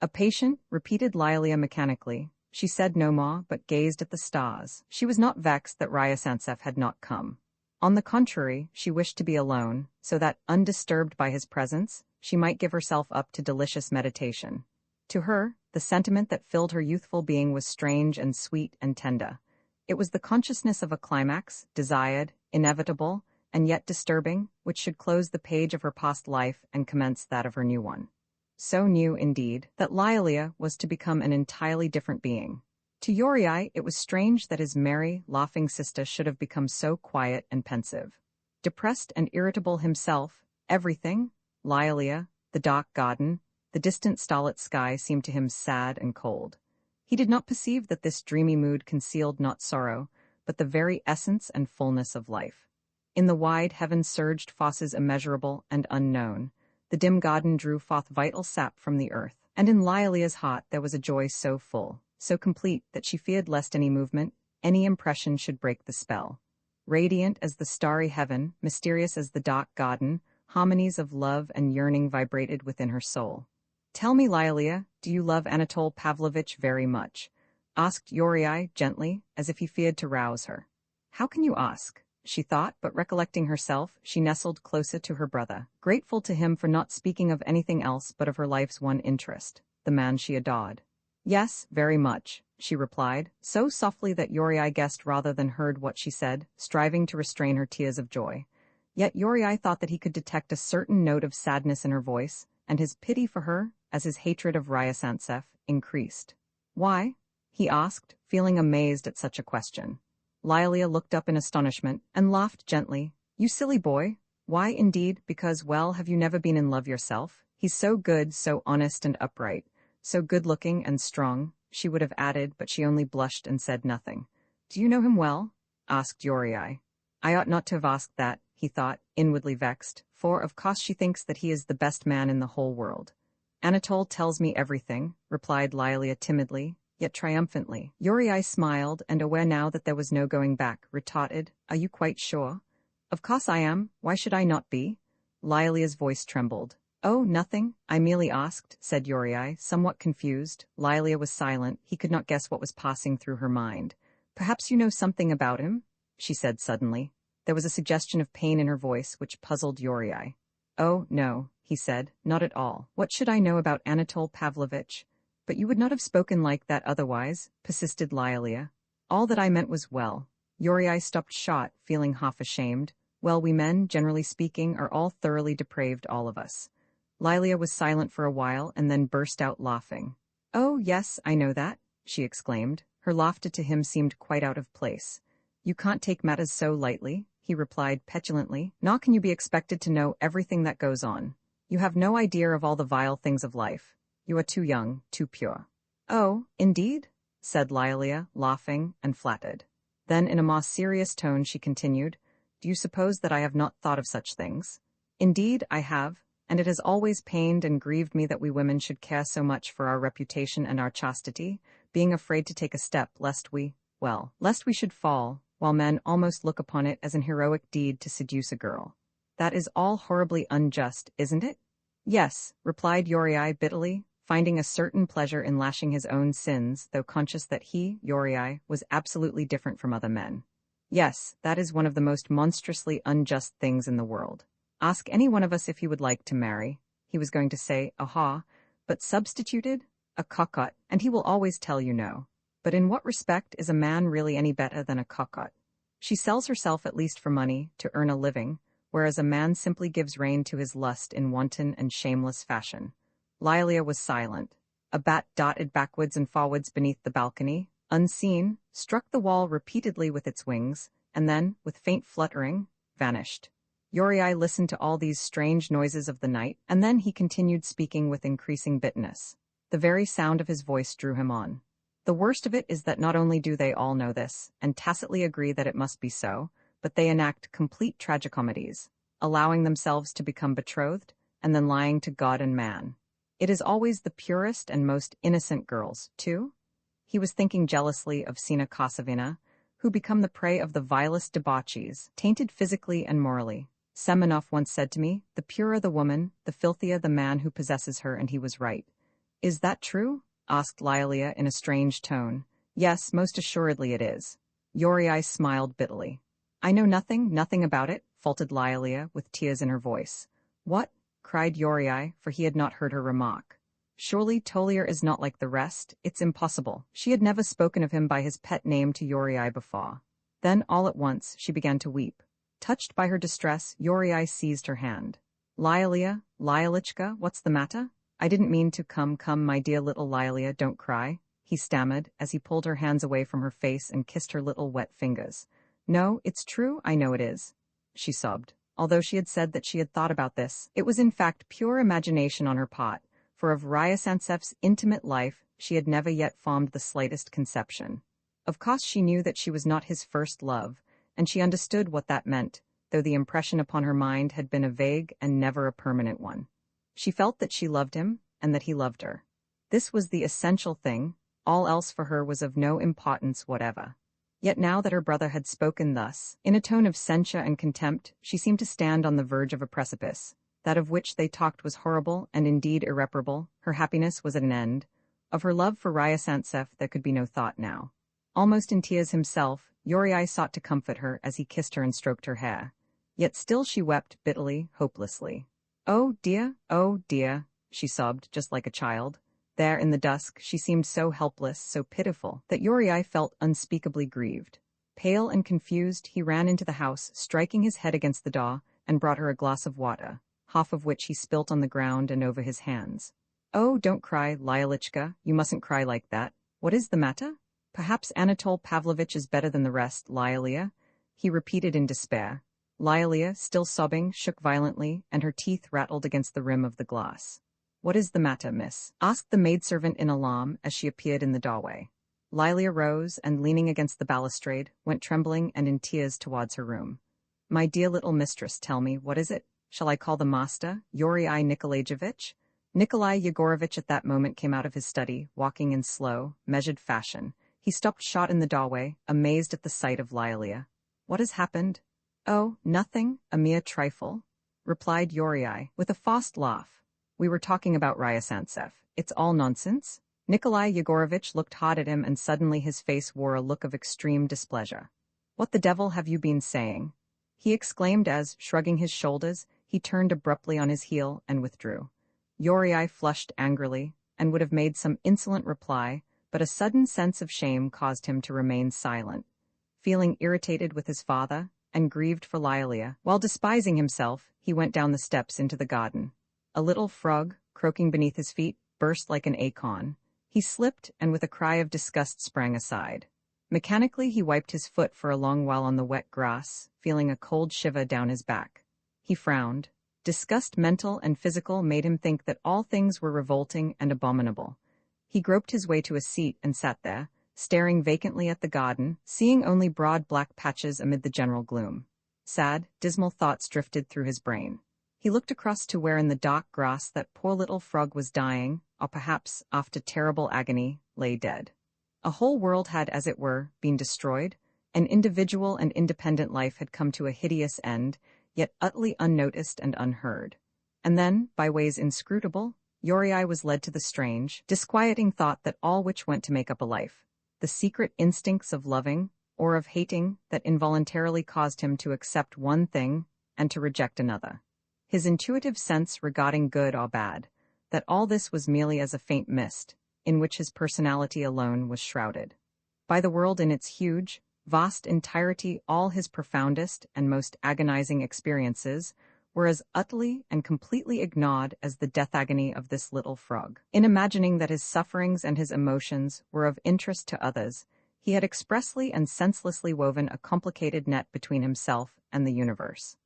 "A patient?" repeated Lilia mechanically. She said no more, but gazed at the stars. She was not vexed that Ryasantsev had not come. On the contrary, she wished to be alone, so that, undisturbed by his presence, she might give herself up to delicious meditation. To her, the sentiment that filled her youthful being was strange and sweet and tender. It was the consciousness of a climax, desired, inevitable, and yet disturbing, which should close the page of her past life and commence that of her new one. So new, indeed, that Lilia was to become an entirely different being. To Yuri, it was strange that his merry, laughing sister should have become so quiet and pensive. Depressed and irritable himself, everything, Lilia, the dark garden, the distant starlit sky seemed to him sad and cold. He did not perceive that this dreamy mood concealed not sorrow, but the very essence and fullness of life. In the wide heaven surged forces immeasurable and unknown. The dim garden drew forth vital sap from the earth, and in Lilia's heart there was a joy so full, so complete, that she feared lest any movement, any impression should break the spell. Radiant as the starry heaven, mysterious as the dark garden, harmonies of love and yearning vibrated within her soul. "Tell me, Lilia, do you love Anatole Pavlovitch very much?" asked Yuri gently, as if he feared to rouse her. "How can you ask?" she thought, but recollecting herself, she nestled closer to her brother, grateful to him for not speaking of anything else but of her life's one interest, the man she adored. Yes, very much, she replied, so softly that Yuri guessed rather than heard what she said, striving to restrain her tears of joy. Yet Yuri thought that he could detect a certain note of sadness in her voice, and his pity for her, as his hatred of Artsybashev, increased. Why? He asked, feeling amazed at such a question. Lilia looked up in astonishment and laughed gently. You silly boy. Why, indeed, because, well, have you never been in love yourself? He's so good, so honest and upright, so good-looking and strong, she would have added, but she only blushed and said nothing. Do you know him well? Asked Yuri. I ought not to have asked that, he thought, inwardly vexed, for of course she thinks that he is the best man in the whole world. Anatole tells me everything, replied Lilia timidly, yet triumphantly. Yuri smiled, and aware now that there was no going back, retorted, Are you quite sure? Of course I am, why should I not be? Lilia's voice trembled. Oh, nothing, I merely asked, said Yuri, somewhat confused. Lilia was silent, he could not guess what was passing through her mind. Perhaps you know something about him? She said suddenly. There was a suggestion of pain in her voice which puzzled Yuri. Oh, no, he said, not at all. What should I know about Anatole Pavlovitch? But you would not have spoken like that otherwise, persisted Lilia. All that I meant was well. Yuri stopped short, feeling half ashamed. Well, we men, generally speaking, are all thoroughly depraved, all of us. Lilia was silent for a while and then burst out laughing. Oh, yes, I know that, she exclaimed. Her laughter to him seemed quite out of place. You can't take matters so lightly, he replied petulantly. Nor can you be expected to know everything that goes on. You have no idea of all the vile things of life. You are too young, too pure. Oh, indeed? Said Lilia, laughing and flattered. Then in a more serious tone she continued, Do you suppose that I have not thought of such things? Indeed, I have, and it has always pained and grieved me that we women should care so much for our reputation and our chastity, being afraid to take a step lest we should fall, while men almost look upon it as an heroic deed to seduce a girl. That is all horribly unjust, isn't it? Yes, replied Yuri bitterly, finding a certain pleasure in lashing his own sins, though conscious that he, Yuri, was absolutely different from other men. Yes, that is one of the most monstrously unjust things in the world. Ask any one of us if he would like to marry. He was going to say, aha, but substituted, a cocotte, and he will always tell you no. But in what respect is a man really any better than a cocotte? She sells herself at least for money, to earn a living, whereas a man simply gives rein to his lust in wanton and shameless fashion. Lilia was silent. A bat darted backwards and forwards beneath the balcony, unseen, struck the wall repeatedly with its wings, and then, with faint fluttering, vanished. Yuri listened to all these strange noises of the night, and then he continued speaking with increasing bitterness. The very sound of his voice drew him on. The worst of it is that not only do they all know this, and tacitly agree that it must be so, but they enact complete tragicomedies, allowing themselves to become betrothed, and then lying to God and man. It is always the purest and most innocent girls, too. He was thinking jealously of Sina Kosovina, who become the prey of the vilest debauchees, tainted physically and morally. Semenov once said to me, the purer the woman, the filthier the man who possesses her, and he was right. Is that true? Asked Lilia in a strange tone. Yes, most assuredly it is. Yuri smiled bitterly. I know nothing about it, faltered Lilia with tears in her voice. What? Cried Yuri, for he had not heard her remark. Surely Tolier is not like the rest, it's impossible. She had never spoken of him by his pet name to Yuri before. Then, all at once, she began to weep. Touched by her distress, Yuri seized her hand. Lilia, Lialichka, what's the matter? I didn't mean to come, my dear little Lilia, don't cry, he stammered, as he pulled her hands away from her face and kissed her little wet fingers. No, it's true, I know it is, she sobbed. Although she had said that she had thought about this, it was in fact pure imagination on her part, for of Ryasantsev's intimate life she had never yet formed the slightest conception. Of course she knew that she was not his first love, and she understood what that meant, though the impression upon her mind had been a vague and never a permanent one. She felt that she loved him, and that he loved her. This was the essential thing, all else for her was of no importance whatever. Yet now that her brother had spoken thus, in a tone of censure and contempt, she seemed to stand on the verge of a precipice. That of which they talked was horrible and indeed irreparable, her happiness was at an end. Of her love for Ryasantsev there could be no thought now. Almost in tears himself, Yuri sought to comfort her as he kissed her and stroked her hair. Yet still she wept bitterly, hopelessly. Oh dear, she sobbed, just like a child. There in the dusk, she seemed so helpless, so pitiful, that Uriai felt unspeakably grieved. Pale and confused, he ran into the house, striking his head against the door, and brought her a glass of water, half of which he spilt on the ground and over his hands. "Oh, don't cry, Lyalichka, you mustn't cry like that. What is the matter? Perhaps Anatole Pavlovitch is better than the rest, Lyalia," he repeated in despair. Lyalia, still sobbing, shook violently, and her teeth rattled against the rim of the glass. "What is the matter, miss?" asked the maidservant in alarm as she appeared in the doorway. Lilia rose and, leaning against the balustrade, went trembling and in tears towards her room. "My dear little mistress, tell me, what is it? Shall I call the master, Uriai Nikolaevich?" Nikolai Yegorovitch at that moment came out of his study, walking in slow, measured fashion. He stopped short in the doorway, amazed at the sight of Lilia. "What has happened?" "Oh, nothing, a mere trifle," replied Uriai, with a forced laugh. "We were talking about Ryasantsev. It's all nonsense." Nikolai Yegorovitch looked hard at him, and suddenly his face wore a look of extreme displeasure. "What the devil have you been saying?" he exclaimed as, shrugging his shoulders, he turned abruptly on his heel and withdrew. Uriai flushed angrily, and would have made some insolent reply, but a sudden sense of shame caused him to remain silent. Feeling irritated with his father, and grieved for Lilia, while despising himself, he went down the steps into the garden. A little frog, croaking beneath his feet, burst like an acorn. He slipped, and with a cry of disgust sprang aside. Mechanically he wiped his foot for a long while on the wet grass, feeling a cold shiver down his back. He frowned. Disgust, mental and physical, made him think that all things were revolting and abominable. He groped his way to a seat and sat there, staring vacantly at the garden, seeing only broad black patches amid the general gloom. Sad, dismal thoughts drifted through his brain. He looked across to where in the dark grass that poor little frog was dying, or perhaps, after terrible agony, lay dead. A whole world had, as it were, been destroyed. An individual and independent life had come to a hideous end, yet utterly unnoticed and unheard. And then, by ways inscrutable, Uriai was led to the strange, disquieting thought that all which went to make up a life, the secret instincts of loving, or of hating, that involuntarily caused him to accept one thing and to reject another. His intuitive sense regarding good or bad, that all this was merely as a faint mist, in which his personality alone was shrouded. By the world in its huge, vast entirety, all his profoundest and most agonizing experiences were as utterly and completely ignored as the death agony of this little frog. In imagining that his sufferings and his emotions were of interest to others, he had expressly and senselessly woven a complicated net between himself and the universe.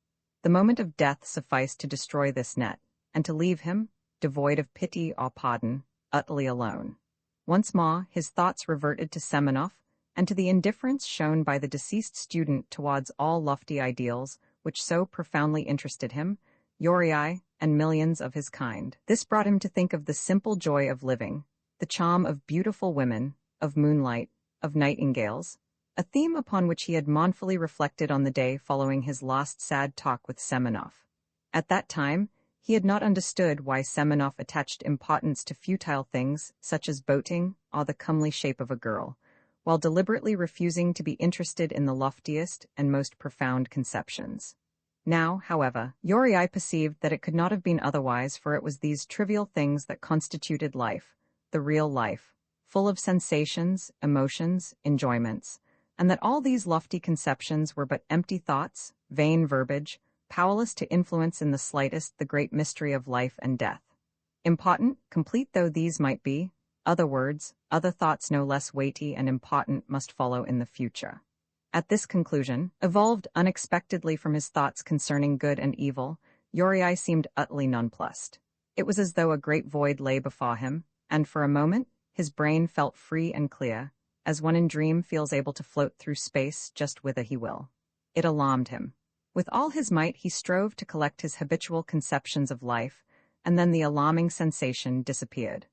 The moment of death sufficed to destroy this net, and to leave him, devoid of pity or pardon, utterly alone. Once more, his thoughts reverted to Semenov, and to the indifference shown by the deceased student towards all lofty ideals which so profoundly interested him, Uriai, and millions of his kind. This brought him to think of the simple joy of living, the charm of beautiful women, of moonlight, of nightingales, a theme upon which he had mournfully reflected on the day following his last sad talk with Semenov. At that time, he had not understood why Semenov attached importance to futile things such as boating or the comely shape of a girl, while deliberately refusing to be interested in the loftiest and most profound conceptions. Now, however, Uriai perceived that it could not have been otherwise, for it was these trivial things that constituted life, the real life, full of sensations, emotions, enjoyments, and that all these lofty conceptions were but empty thoughts, vain verbiage, powerless to influence in the slightest the great mystery of life and death. Important, complete though these might be, other words, other thoughts no less weighty and important must follow in the future. At this conclusion, evolved unexpectedly from his thoughts concerning good and evil, Uriai seemed utterly nonplussed. It was as though a great void lay before him, and for a moment, his brain felt free and clear, as one in dream feels able to float through space just whither he will. It alarmed him. With all his might he strove to collect his habitual conceptions of life, and then the alarming sensation disappeared.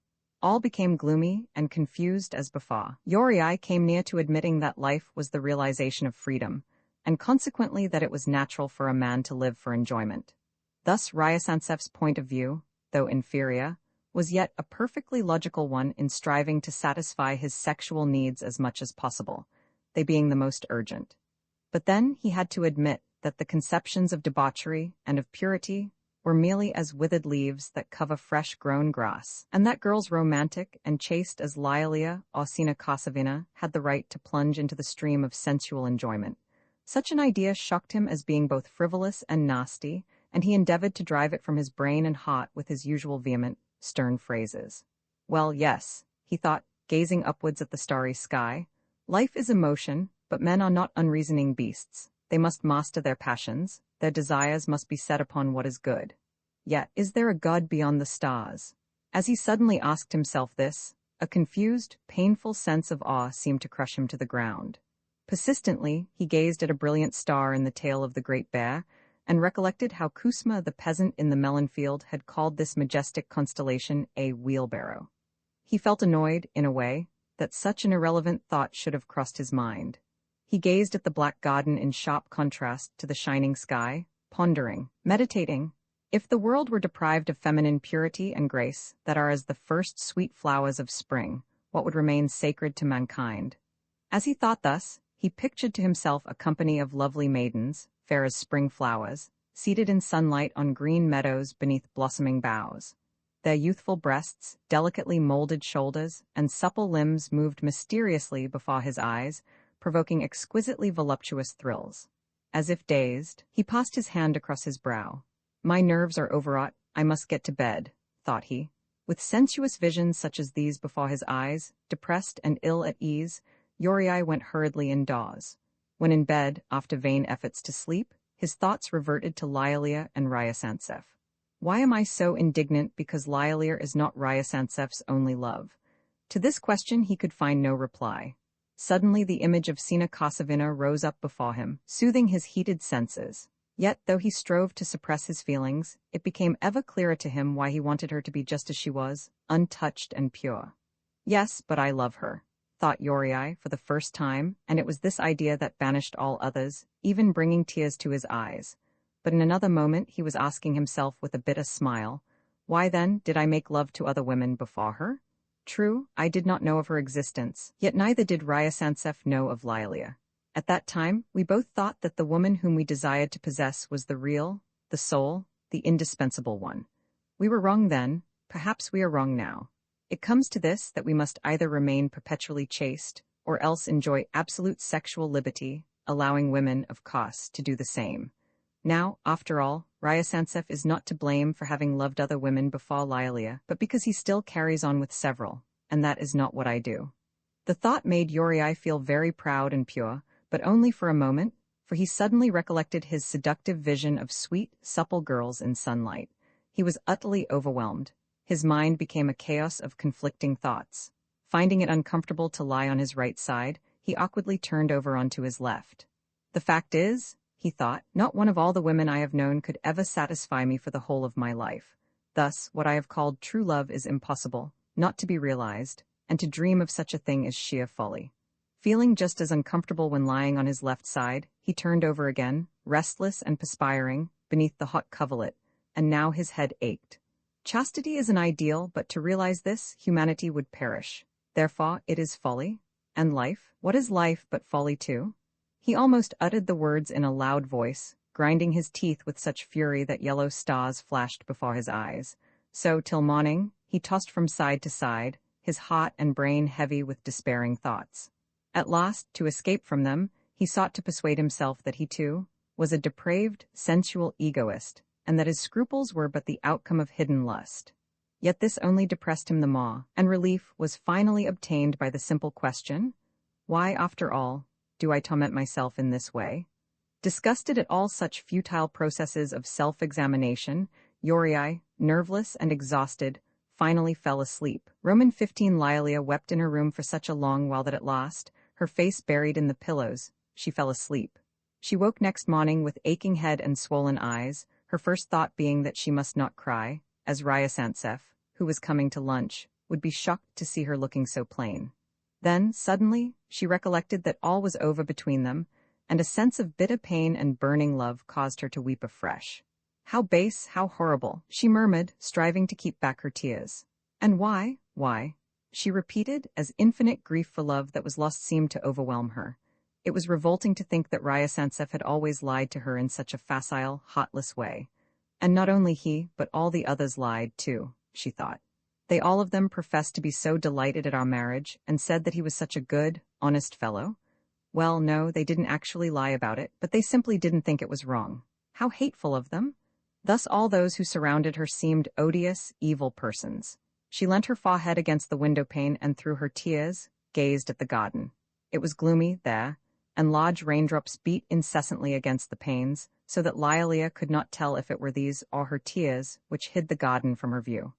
All became gloomy and confused as before. Uriai came near to admitting that life was the realization of freedom, and consequently that it was natural for a man to live for enjoyment. Thus Ryasantsev's point of view, though inferior, was yet a perfectly logical one in striving to satisfy his sexual needs as much as possible, they being the most urgent. But then he had to admit that the conceptions of debauchery and of purity were merely as withered leaves that cover fresh-grown grass, and that girls romantic and chaste as Lilia or Sina Kosovina had the right to plunge into the stream of sensual enjoyment. Such an idea shocked him as being both frivolous and nasty, and he endeavored to drive it from his brain and heart with his usual vehement, stern phrases. Well, yes, he thought, gazing upwards at the starry sky. Life is emotion, but men are not unreasoning beasts. They must master their passions. Their desires must be set upon what is good. Yet, is there a God beyond the stars? As he suddenly asked himself this, a confused, painful sense of awe seemed to crush him to the ground. Persistently, he gazed at a brilliant star in the tail of the Great Bear, and recollected how Kusma the peasant in the melon field had called this majestic constellation a wheelbarrow. He felt annoyed, in a way, that such an irrelevant thought should have crossed his mind. He gazed at the black garden in sharp contrast to the shining sky, pondering, meditating. If the world were deprived of feminine purity and grace that are as the first sweet flowers of spring, what would remain sacred to mankind? As he thought thus, he pictured to himself a company of lovely maidens, fair as spring flowers, seated in sunlight on green meadows beneath blossoming boughs. Their youthful breasts, delicately molded shoulders, and supple limbs moved mysteriously before his eyes, provoking exquisitely voluptuous thrills. As if dazed, he passed his hand across his brow. My nerves are overwrought, I must get to bed, thought he. With sensuous visions such as these before his eyes, depressed and ill at ease, Yuri went hurriedly indoors. When in bed, after vain efforts to sleep, his thoughts reverted to Lilia and Ryasansev. Why am I so indignant because Lilia is not Ryasansev's only love? To this question he could find no reply. Suddenly the image of Sina Kosovina rose up before him, soothing his heated senses. Yet, though he strove to suppress his feelings, it became ever clearer to him why he wanted her to be just as she was, untouched and pure. Yes, but I love her, thought Yuri for the first time, and it was this idea that banished all others, even bringing tears to his eyes. But in another moment he was asking himself with a bitter smile, why then did I make love to other women before her? True, I did not know of her existence, yet neither did Ryasansev know of Lilia. At that time, we both thought that the woman whom we desired to possess was the real, the sole, the indispensable one. We were wrong then, perhaps we are wrong now. It comes to this that we must either remain perpetually chaste, or else enjoy absolute sexual liberty, allowing women, of course, to do the same. Now, after all, Ryasansev is not to blame for having loved other women before Lilia, but because he still carries on with several, and that is not what I do. The thought made Yuri feel very proud and pure, but only for a moment, for he suddenly recollected his seductive vision of sweet, supple girls in sunlight. He was utterly overwhelmed. His mind became a chaos of conflicting thoughts. Finding it uncomfortable to lie on his right side, he awkwardly turned over onto his left. The fact is, he thought, not one of all the women I have known could ever satisfy me for the whole of my life. Thus, what I have called true love is impossible, not to be realized, and to dream of such a thing is sheer folly. Feeling just as uncomfortable when lying on his left side, he turned over again, restless and perspiring, beneath the hot coverlet, and now his head ached. Chastity is an ideal, but to realize this, humanity would perish. Therefore, it is folly. And life? What is life but folly too? He almost uttered the words in a loud voice, grinding his teeth with such fury that yellow stars flashed before his eyes. So, till morning, he tossed from side to side, his heart and brain heavy with despairing thoughts. At last, to escape from them, he sought to persuade himself that he, too, was a depraved, sensual egoist, and that his scruples were but the outcome of hidden lust. Yet this only depressed him the more, and relief was finally obtained by the simple question, why, after all, do I torment myself in this way? Disgusted at all such futile processes of self-examination, Yuri, nerveless and exhausted, finally fell asleep. Roman 15 Lilia wept in her room for such a long while that at last, her face buried in the pillows, she fell asleep. She woke next morning with aching head and swollen eyes, her first thought being that she must not cry, as Ryasansev, who was coming to lunch, would be shocked to see her looking so plain. Then, suddenly, she recollected that all was over between them, and a sense of bitter pain and burning love caused her to weep afresh. How base, how horrible, she murmured, striving to keep back her tears. And why? Why? She repeated, as infinite grief for love that was lost seemed to overwhelm her. It was revolting to think that Ryasansev had always lied to her in such a facile, heartless way. And not only he, but all the others lied, too, she thought. They all of them professed to be so delighted at our marriage, and said that he was such a good, honest fellow. Well, no, they didn't actually lie about it, but they simply didn't think it was wrong. How hateful of them! Thus all those who surrounded her seemed odious, evil persons. She leant her forehead against the window-pane and through her tears, gazed at the garden. It was gloomy there, and large raindrops beat incessantly against the panes, so that Lialia could not tell if it were these or her tears which hid the garden from her view.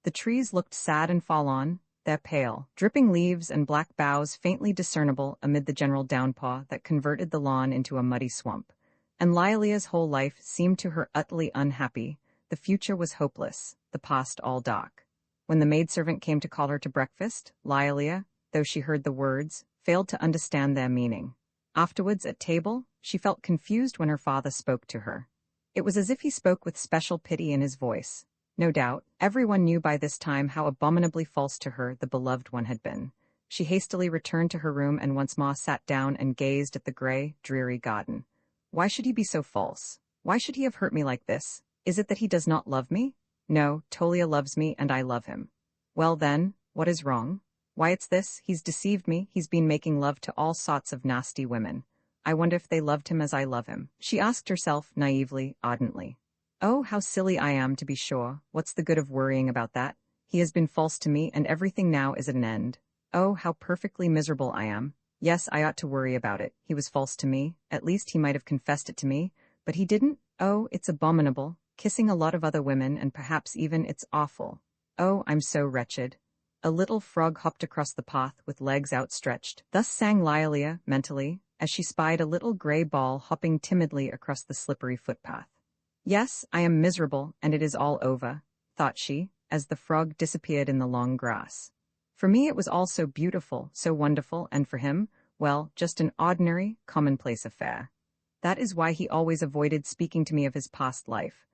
The trees looked sad and forlorn, their pale, dripping leaves and black boughs faintly discernible amid the general downpour that converted the lawn into a muddy swamp. And Lialia's whole life seemed to her utterly unhappy. The future was hopeless, the past all dark. When the maidservant came to call her to breakfast, Lialia, though she heard the words, failed to understand their meaning. Afterwards, at table, she felt confused when her father spoke to her. It was as if he spoke with special pity in his voice. No doubt, everyone knew by this time how abominably false to her the beloved one had been. She hastily returned to her room and once more sat down and gazed at the gray, dreary garden. Why should he be so false? Why should he have hurt me like this? Is it that he does not love me? No, Tolia loves me and I love him. Well then, what is wrong? Why, it's this, he's deceived me, he's been making love to all sorts of nasty women. I wonder if they loved him as I love him. She asked herself, naively, ardently. Oh, how silly I am, to be sure. What's the good of worrying about that? He has been false to me, and everything now is at an end. Oh, how perfectly miserable I am. Yes, I ought to worry about it. He was false to me. At least he might have confessed it to me. But he didn't? Oh, it's abominable. Kissing a lot of other women, and perhaps even it's awful. Oh, I'm so wretched. A little frog hopped across the path with legs outstretched. Thus sang Lialia, mentally, as she spied a little gray ball hopping timidly across the slippery footpath. Yes, I am miserable, and it is all over, thought she, as the frog disappeared in the long grass. For me it was all so beautiful, so wonderful, and for him, well, just an ordinary, commonplace affair. That is why he always avoided speaking to me of his past life.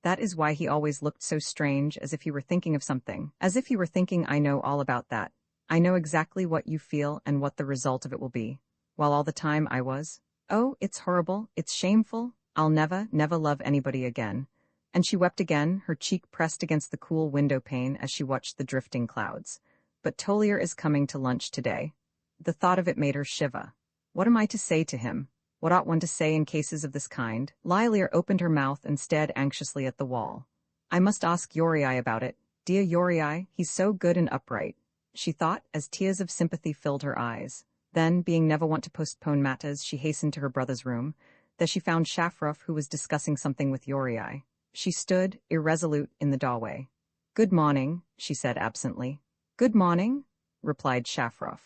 That is why he always looked so strange, as if he were thinking of something, as if he were thinking, I know all about that. I know exactly what you feel and what the result of it will be. While all the time I was, oh, it's horrible, it's shameful, I'll never, never love anybody again. And she wept again, her cheek pressed against the cool window pane as she watched the drifting clouds. But Tolier is coming to lunch today. The thought of it made her shiver. What am I to say to him? What ought one to say in cases of this kind? Lialia opened her mouth and stared anxiously at the wall. I must ask Yorii about it. Dear Yorii, he's so good and upright, she thought, as tears of sympathy filled her eyes. Then, being never want to postpone matters, she hastened to her brother's room. There she found Shafrof, who was discussing something with Yorii. She stood, irresolute, in the doorway. Good morning, she said absently. Good morning, replied Shafrof.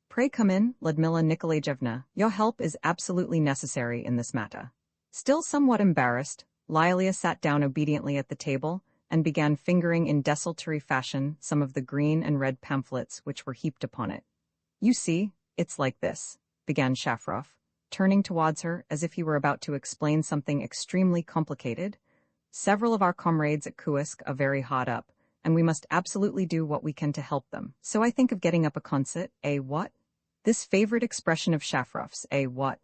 Pray come in, Ludmila Nikolaevna. Your help is absolutely necessary in this matter. Still somewhat embarrassed, Lialia sat down obediently at the table and began fingering in desultory fashion some of the green and red pamphlets which were heaped upon it. You see, it's like this, began Shafrof, turning towards her as if he were about to explain something extremely complicated. Several of our comrades at Kursk are very hard up, and we must absolutely do what we can to help them. So I think of getting up a concert, what? This favorite expression of Shafrof's, what?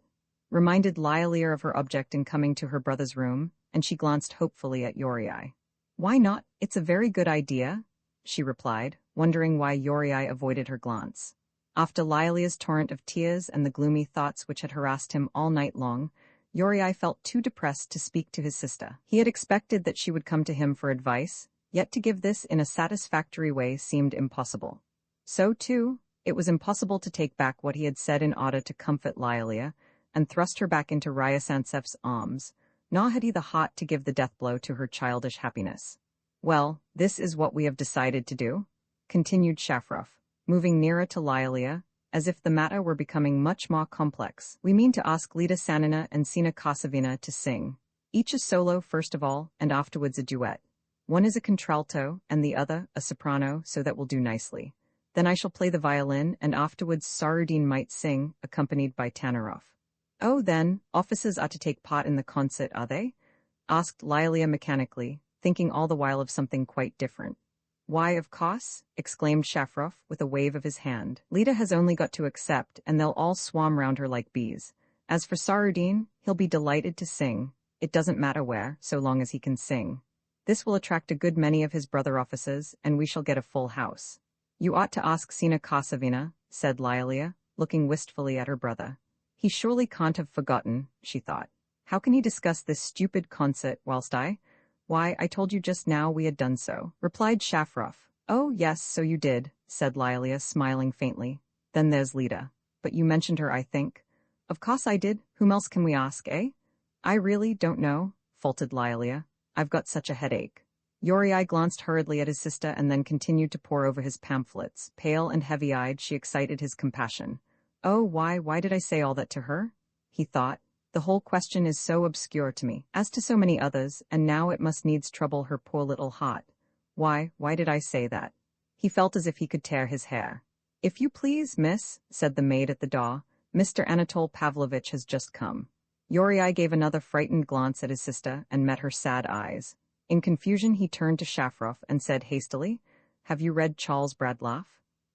Reminded Lialia of her object in coming to her brother's room, and she glanced hopefully at Yorii. Why not? It's a very good idea, she replied, wondering why Yorii avoided her glance. After Lialia's torrent of tears and the gloomy thoughts which had harassed him all night long, Yorii felt too depressed to speak to his sister. He had expected that she would come to him for advice, yet to give this in a satisfactory way seemed impossible. So, too, it was impossible to take back what he had said in order to comfort Lialia and thrust her back into Ryasantsev's arms, nor had he the heart to give the death blow to her childish happiness. Well, this is what we have decided to do, continued Shafrof, moving nearer to Lialia, as if the matter were becoming much more complex. We mean to ask Lida Sanina and Sina Kosovina to sing, each a solo first of all, and afterwards a duet. One is a contralto, and the other a soprano, so that will do nicely. Then I shall play the violin, and afterwards Sarudin might sing, accompanied by Tanarov. Oh, then, officers are to take part in the concert, are they? Asked Lialia mechanically, thinking all the while of something quite different. Why, of course, exclaimed Shafrof, with a wave of his hand. Lida has only got to accept, and they'll all swarm round her like bees. As for Sarudin, he'll be delighted to sing. It doesn't matter where, so long as he can sing. This will attract a good many of his brother officers, and we shall get a full house. You ought to ask Sina Kosovina, said Lilia, looking wistfully at her brother. He surely can't have forgotten, she thought. How can he discuss this stupid concert whilst Why, I told you just now we had done so, replied Shafrof. Oh, yes, so you did, said Lilia, smiling faintly. Then there's Lida. But you mentioned her, I think. Of course I did. Whom else can we ask, eh? I really don't know, faltered Lilia. I've got such a headache. Yuri glanced hurriedly at his sister and then continued to pore over his pamphlets. Pale and heavy-eyed, she excited his compassion. Oh, why did I say all that to her? He thought. The whole question is so obscure to me, as to so many others, and now it must needs trouble her poor little heart. Why did I say that? He felt as if he could tear his hair. If you please, miss, said the maid at the door, Mr. Anatole Pavlovitch has just come. Yuri gave another frightened glance at his sister and met her sad eyes. In confusion he turned to Shafrof and said hastily, Have you read Charles Bradlaugh?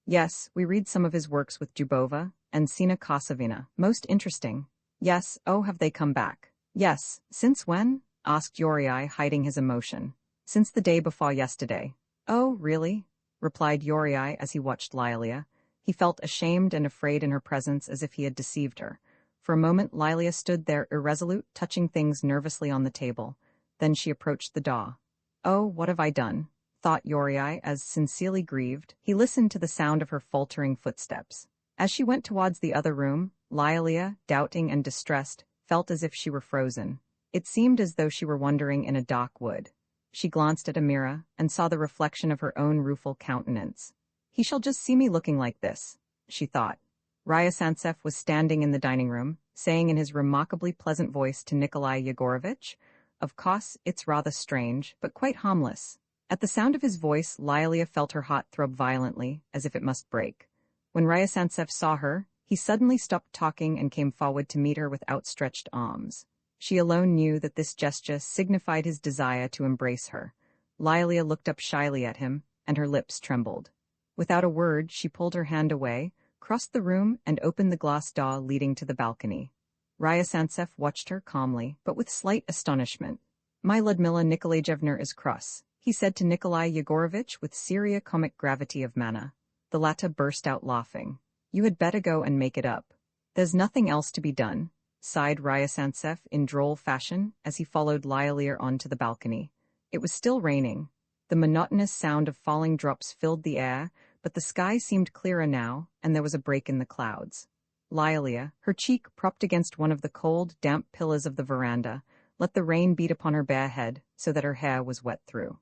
Yes, we read some of his works with Dubova and Sina Kosovina. Most interesting. Yes, oh, have they come back? Yes, since when? Asked Yuri, hiding his emotion. Since the day before yesterday. Oh, really? Replied Yuri as he watched Lilia. He felt ashamed and afraid in her presence as if he had deceived her. For a moment Lilia stood there irresolute, touching things nervously on the table. Then she approached the door. Oh, what have I done? Thought Yuri as, sincerely grieved, he listened to the sound of her faltering footsteps. As she went towards the other room, Lilia, doubting and distressed, felt as if she were frozen. It seemed as though she were wandering in a dark wood. She glanced at a mirror and saw the reflection of her own rueful countenance. He shall just see me looking like this, she thought. Ryazantsev was standing in the dining room, saying in his remarkably pleasant voice to Nikolai Yegorovitch, Of course, it's rather strange, but quite harmless. At the sound of his voice, Lilia felt her heart throb violently, as if it must break. When Ryazantsev saw her, he suddenly stopped talking and came forward to meet her with outstretched arms. She alone knew that this gesture signified his desire to embrace her. Lilia looked up shyly at him, and her lips trembled. Without a word, she pulled her hand away, crossed the room, and opened the glass door leading to the balcony. Ryazantsev watched her calmly, but with slight astonishment. My Ludmila Nikolaevna is cross, he said to Nikolai Yegorovitch with serio-comic gravity of manner. The latter burst out laughing. You had better go and make it up. There's nothing else to be done, sighed Ryazantsev in droll fashion as he followed Lilia onto the balcony. It was still raining. The monotonous sound of falling drops filled the air, but the sky seemed clearer now, and there was a break in the clouds. Lilia, her cheek propped against one of the cold, damp pillars of the veranda, let the rain beat upon her bare head so that her hair was wet through.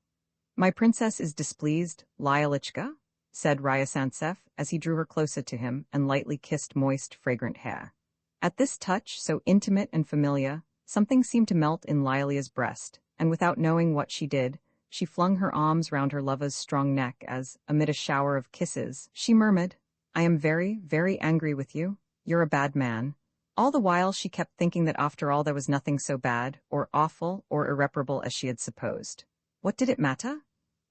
My princess is displeased, Lialichka, said Ryazantsev as he drew her closer to him and lightly kissed moist, fragrant hair. At this touch, so intimate and familiar, something seemed to melt in Lilia's breast, and without knowing what she did, she flung her arms round her lover's strong neck as, amid a shower of kisses, she murmured, I am very, very angry with you. You're a bad man. All the while she kept thinking that after all there was nothing so bad, or awful, or irreparable as she had supposed. What did it matter?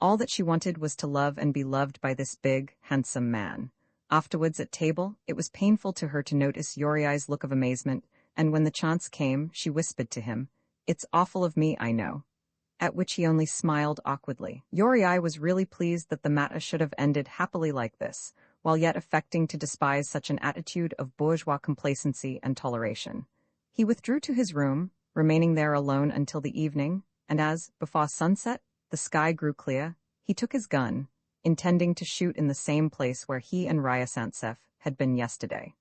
All that she wanted was to love and be loved by this big, handsome man. Afterwards at table, it was painful to her to notice Yuri's look of amazement, and when the chance came, she whispered to him, It's awful of me, I know. At which he only smiled awkwardly. Yuri was really pleased that the matter should have ended happily like this, while yet affecting to despise such an attitude of bourgeois complacency and toleration. He withdrew to his room, remaining there alone until the evening, and as, before sunset, the sky grew clear, he took his gun, intending to shoot in the same place where he and Ryazantsev had been yesterday.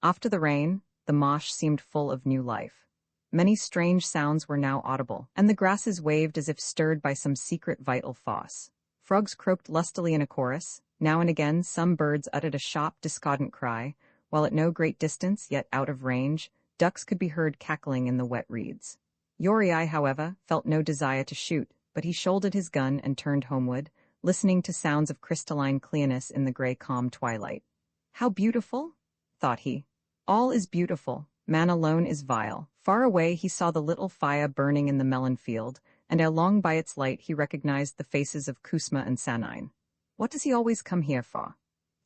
After the rain, the marsh seemed full of new life. Many strange sounds were now audible, and the grasses waved as if stirred by some secret vital force. Frogs croaked lustily in a chorus. Now and again some birds uttered a sharp, discordant cry, while at no great distance, yet out of range, ducks could be heard cackling in the wet reeds. Yuri, however, felt no desire to shoot, but he shouldered his gun and turned homeward, listening to sounds of crystalline clearness in the grey calm twilight. How beautiful, thought he. All is beautiful, man alone is vile. Far away he saw the little fire burning in the melon field, and ere long by its light he recognized the faces of Kusma and Sanine. What does he always come here for?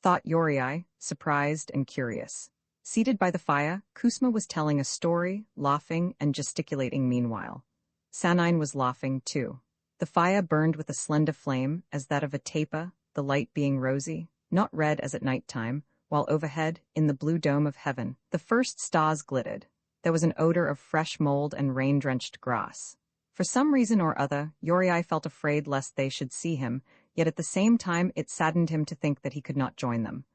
Thought Yuri, surprised and curious. Seated by the fire, Kusma was telling a story, laughing and gesticulating meanwhile. Sanine was laughing, too. The fire burned with a slender flame, as that of a taper, the light being rosy, not red as at night time, while overhead, in the blue dome of heaven, the first stars glittered. There was an odor of fresh mold and rain-drenched grass. For some reason or other, Uriai felt afraid lest they should see him, yet at the same time it saddened him to think that he could not join them.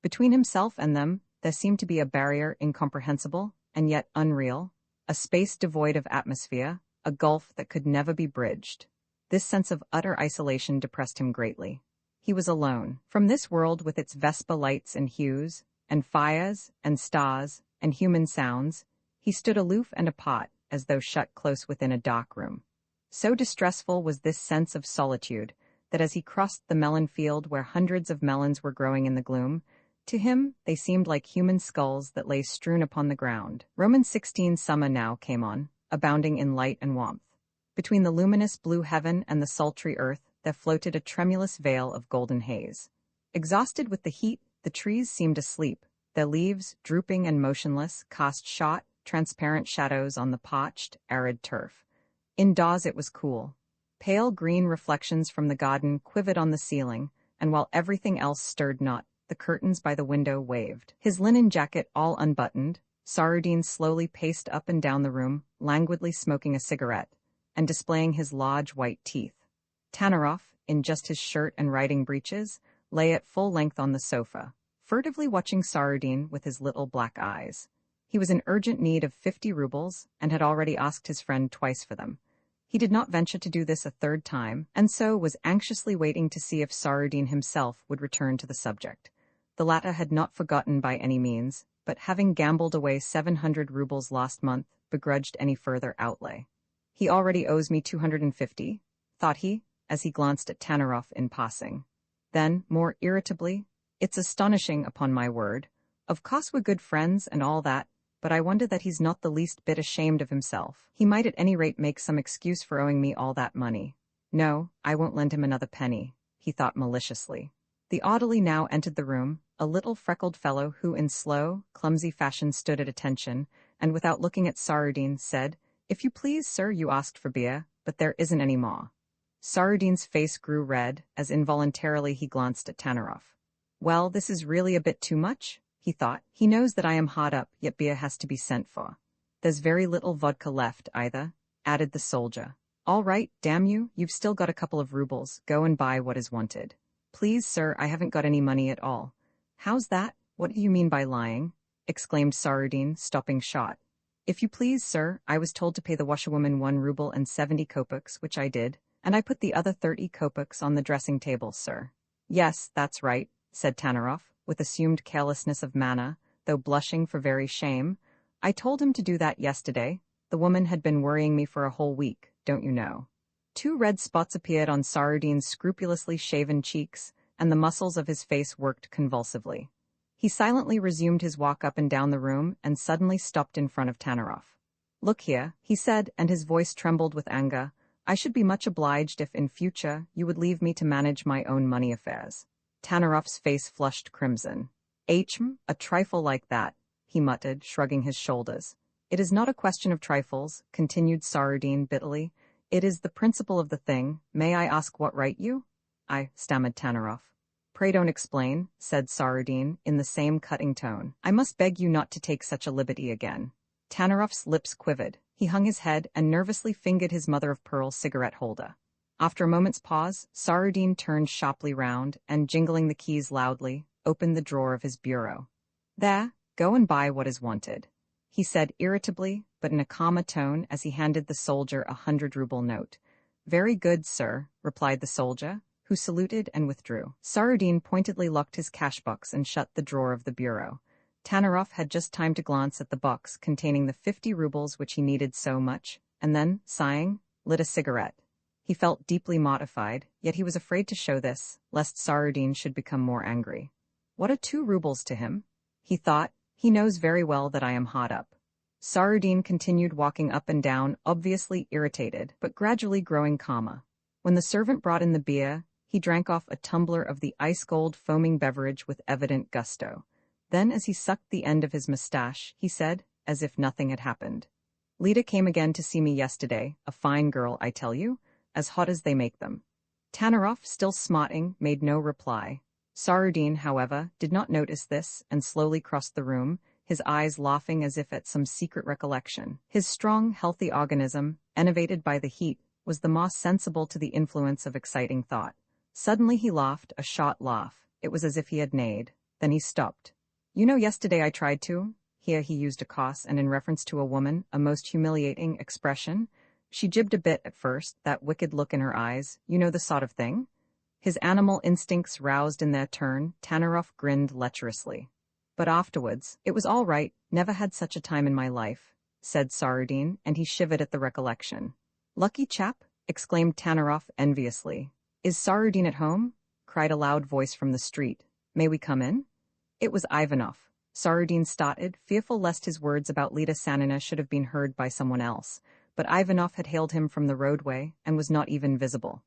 Between himself and them, there seemed to be a barrier incomprehensible, and yet unreal, a space devoid of atmosphere, a gulf that could never be bridged. This sense of utter isolation depressed him greatly. He was alone. From this world with its Vespa lights and hues, and fires, and stars, and human sounds, he stood aloof and apart, as though shut close within a dark room. So distressful was this sense of solitude, that as he crossed the melon field where hundreds of melons were growing in the gloom, to him they seemed like human skulls that lay strewn upon the ground. Roman 16 summer now came on, abounding in light and warmth. Between the luminous blue heaven and the sultry earth there floated a tremulous veil of golden haze. Exhausted with the heat, the trees seemed asleep. Their leaves, drooping and motionless, cast short, transparent shadows on the parched, arid turf. Indoors it was cool. Pale green reflections from the garden quivered on the ceiling, and while everything else stirred not, the curtains by the window waved. His linen jacket all unbuttoned, Sarudin slowly paced up and down the room, languidly smoking a cigarette, and displaying his large white teeth. Tanarov, in just his shirt and riding breeches, lay at full length on the sofa, furtively watching Sarudin with his little black eyes. He was in urgent need of 50 rubles, and had already asked his friend twice for them. He did not venture to do this a third time, and so was anxiously waiting to see if Sarudin himself would return to the subject. The latter had not forgotten by any means, but having gambled away 700 rubles last month, begrudged any further outlay. He already owes me 250, thought he, as he glanced at Tanarov in passing. Then, more irritably, "It's astonishing, upon my word. Of course we're good friends and all that, but I wonder that he's not the least bit ashamed of himself. He might at any rate make some excuse for owing me all that money. No, I won't lend him another penny," he thought maliciously. The orderly now entered the room, a little freckled fellow who in slow, clumsy fashion stood at attention, and without looking at Sarudin said, "If you please, sir, you asked for beer, but there isn't any more." Sarudin's face grew red, as involuntarily he glanced at Tanarov. "Well, this is really a bit too much," he thought. "He knows that I am hard up, yet beer has to be sent for. There's very little vodka left, either," added the soldier. "All right, damn you, you've still got a couple of rubles, go and buy what is wanted." "Please, sir, I haven't got any money at all." "How's that? What do you mean by lying?" exclaimed Sarudin, stopping short. "If you please, sir, I was told to pay the washerwoman 1 ruble and 70 kopecks, which I did, and I put the other 30 kopecks on the dressing table, sir." "Yes, that's right," said Tanarov, with assumed carelessness of manner, though blushing for very shame. "I told him to do that yesterday. The woman had been worrying me for a whole week, don't you know." 2 red spots appeared on Sarudin's scrupulously shaven cheeks, and the muscles of his face worked convulsively. He silently resumed his walk up and down the room and suddenly stopped in front of Tanarov. "Look here," he said, and his voice trembled with anger. "I should be much obliged if in future you would leave me to manage my own money affairs." Tanarov's face flushed crimson. A trifle like that," he muttered, shrugging his shoulders. "It is not a question of trifles," continued Sarudin bitterly. "It is the principle of the thing. May I ask what right you?" "I," stammered Tanarov. "Pray don't explain," said Sarudin, in the same cutting tone. "I must beg you not to take such a liberty again." Tanarov's lips quivered. He hung his head and nervously fingered his mother-of-pearl cigarette holder. After a moment's pause, Sarudin turned sharply round and, jingling the keys loudly, opened the drawer of his bureau. "There, go and buy what is wanted," he said irritably, but in a calmer tone as he handed the soldier a 100-ruble note. "Very good, sir," replied the soldier, who saluted and withdrew. Sarudin pointedly locked his cash-box and shut the drawer of the bureau. Tanarov had just time to glance at the box containing the 50 rubles which he needed so much, and then, sighing, lit a cigarette. He felt deeply mortified, yet he was afraid to show this, lest Sarudin should become more angry. "What are 2 rubles to him?" he thought. "He knows very well that I am hot up." Sarudin continued walking up and down, obviously irritated, but gradually growing calmer. When the servant brought in the beer, he drank off a tumbler of the ice-cold foaming beverage with evident gusto. Then, as he sucked the end of his moustache, he said, as if nothing had happened, Lida came again to see me yesterday, a fine girl, I tell you, as hot as they make them. Tanaroff, still smarting, made no reply. Sarudin, however, did not notice this and slowly crossed the room, his eyes laughing as if at some secret recollection. His strong, healthy organism, enervated by the heat, was the more sensible to the influence of exciting thought. Suddenly he laughed, a short laugh. It was as if he had neighed. Then he stopped. You know, yesterday I tried to. Here he used a coarse and in reference to a woman, a most humiliating expression. She jibbed a bit at first, that wicked look in her eyes, you know the sort of thing. His animal instincts roused in their turn, Tanaroff grinned lecherously. But afterwards, it was all right, never had such a time in my life, said Sarudin, and he shivered at the recollection. Lucky chap, exclaimed Tanaroff enviously. Is Sarudin at home? Cried a loud voice from the street. May we come in? It was Ivanov. Sarudin started, fearful lest his words about Lida Sanina should have been heard by someone else, but Ivanov had hailed him from the roadway and was not even visible.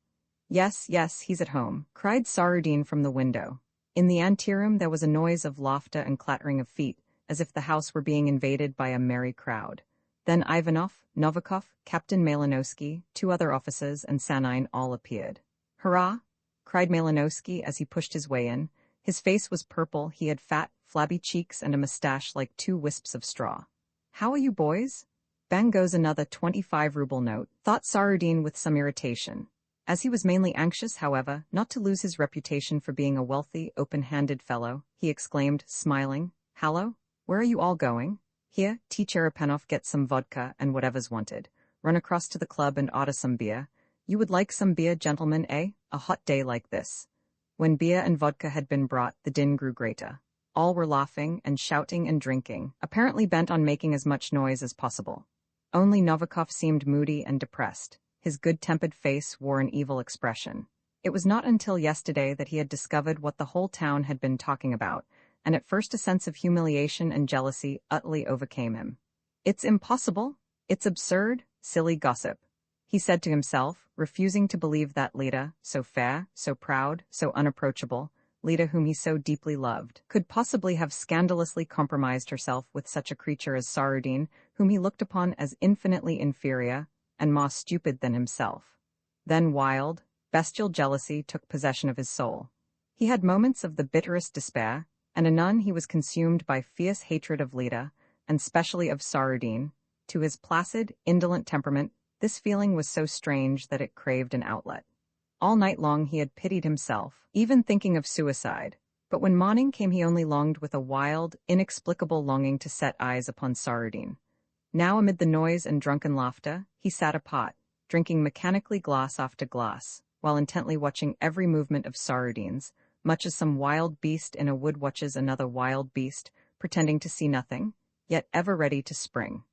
Yes, yes, he's at home, cried Sarudin from the window. In the anteroom there was a noise of laughter and clattering of feet, as if the house were being invaded by a merry crowd. Then Ivanov, Novikov, Captain Malinowski, 2 other officers, and Sanine all appeared. Hurrah! Cried Malinowski as he pushed his way in. His face was purple, he had fat, flabby cheeks and a mustache like 2 wisps of straw. How are you, boys? Bang goes another 25-ruble note, thought Sarudin with some irritation. As he was mainly anxious, however, not to lose his reputation for being a wealthy, open-handed fellow, he exclaimed, smiling, Hallo, where are you all going? Here, T. Cherepanov gets some vodka and whatever's wanted. Run across to the club and order some beer. You would like some beer, gentlemen, eh? A hot day like this. When beer and vodka had been brought, the din grew greater. All were laughing and shouting and drinking, apparently bent on making as much noise as possible. Only Novikov seemed moody and depressed. His good-tempered face wore an evil expression. It was not until yesterday that he had discovered what the whole town had been talking about, and at first a sense of humiliation and jealousy utterly overcame him. It's impossible. It's absurd, silly gossip, he said to himself, refusing to believe that Lida, so fair, so proud, so unapproachable, Lida whom he so deeply loved, could possibly have scandalously compromised herself with such a creature as Sarudin, whom he looked upon as infinitely inferior and more stupid than himself. Then wild, bestial jealousy took possession of his soul. He had moments of the bitterest despair, and anon he was consumed by fierce hatred of Lida, and specially of Sarudin. To his placid, indolent temperament, this feeling was so strange that it craved an outlet. All night long he had pitied himself, even thinking of suicide, but when morning came he only longed with a wild, inexplicable longing to set eyes upon Sarudin. Now amid the noise and drunken laughter, he sat apart, drinking mechanically glass after glass, while intently watching every movement of Sarudin's, much as some wild beast in a wood watches another wild beast, pretending to see nothing, yet ever ready to spring.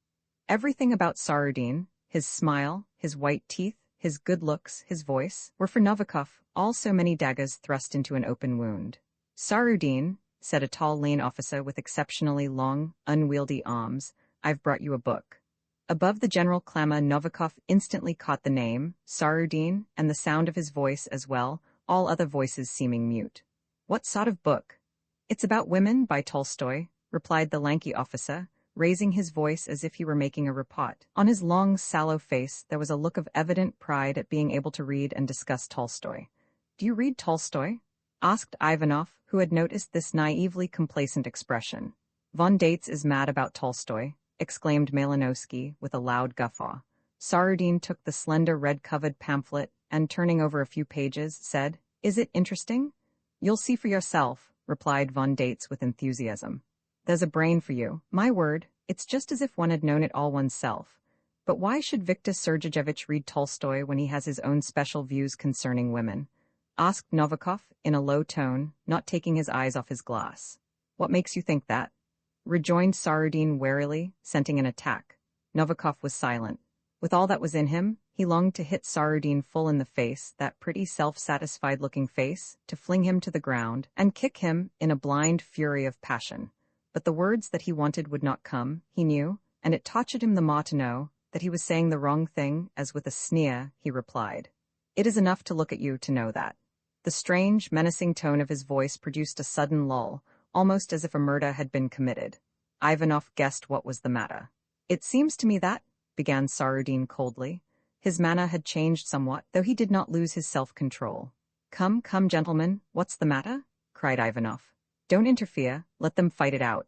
Everything about Sarudin, his smile, his white teeth, his good looks, his voice, were for Novikov all so many daggers thrust into an open wound. Sarudin, said a tall, lean officer with exceptionally long, unwieldy arms, I've brought you a book. Above the general clamor, Novikov instantly caught the name, Sarudin, and the sound of his voice as well, all other voices seeming mute. What sort of book? It's about women, by Tolstoy, replied the lanky officer, raising his voice as if he were making a report. On his long, sallow face there was a look of evident pride at being able to read and discuss Tolstoy. Do you read Tolstoy? Asked Ivanov, who had noticed this naively complacent expression. Von Dates is mad about Tolstoy, exclaimed Malinowski with a loud guffaw. Sarudin took the slender red-covered pamphlet and, turning over a few pages, said, Is it interesting? You'll see for yourself, replied Von Dates with enthusiasm. There's a brain for you. My word, it's just as if one had known it all oneself. But why should Viktor Sergeyevich read Tolstoy when he has his own special views concerning women? Asked Novikov in a low tone, not taking his eyes off his glass. What makes you think that? Rejoined Sarudin warily, scenting an attack. Novikov was silent. With all that was in him, he longed to hit Sarudin full in the face, that pretty self-satisfied-looking face, to fling him to the ground, and kick him in a blind fury of passion. But the words that he wanted would not come, he knew, and it tortured him the more to know that he was saying the wrong thing, as with a sneer, he replied, It is enough to look at you to know that. The strange, menacing tone of his voice produced a sudden lull, almost as if a murder had been committed. Ivanov guessed what was the matter. It seems to me that, began Sarudin coldly. His manner had changed somewhat, though he did not lose his self-control. Come, come, gentlemen, what's the matter? Cried Ivanov. Don't interfere, let them fight it out,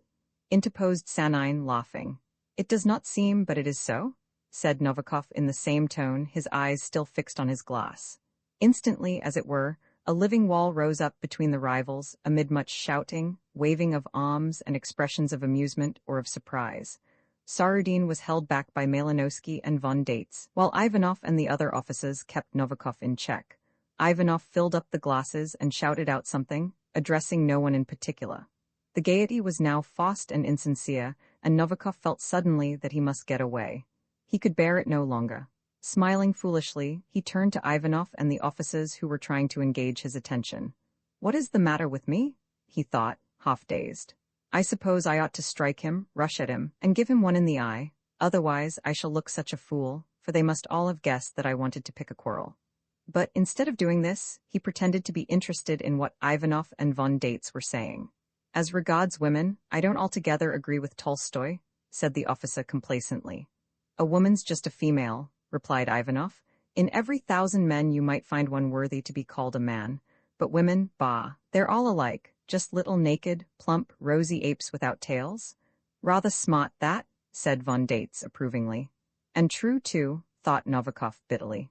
interposed Sanine, laughing. It does not seem, but it is so, said Novikov in the same tone, his eyes still fixed on his glass. Instantly, as it were, a living wall rose up between the rivals, amid much shouting, waving of arms, and expressions of amusement or of surprise. Sarudin was held back by Malinowski and von Dates, while Ivanov and the other officers kept Novikov in check. Ivanov filled up the glasses and shouted out something, addressing no one in particular. The gaiety was now forced and insincere, and Novikov felt suddenly that he must get away. He could bear it no longer. Smiling foolishly, he turned to Ivanov and the officers who were trying to engage his attention. What is the matter with me? He thought, half-dazed. I suppose I ought to strike him, rush at him, and give him one in the eye. Otherwise I shall look such a fool, for they must all have guessed that I wanted to pick a quarrel. But instead of doing this, he pretended to be interested in what Ivanov and von Dates were saying. As regards women, I don't altogether agree with Tolstoy, said the officer complacently. A woman's just a female, replied Ivanov. In every 1,000 men you might find one worthy to be called a man. But women, bah, they're all alike, just little naked, plump, rosy apes without tails. Rather smart, that, said von Dates approvingly. And true, too, thought Novikov bitterly.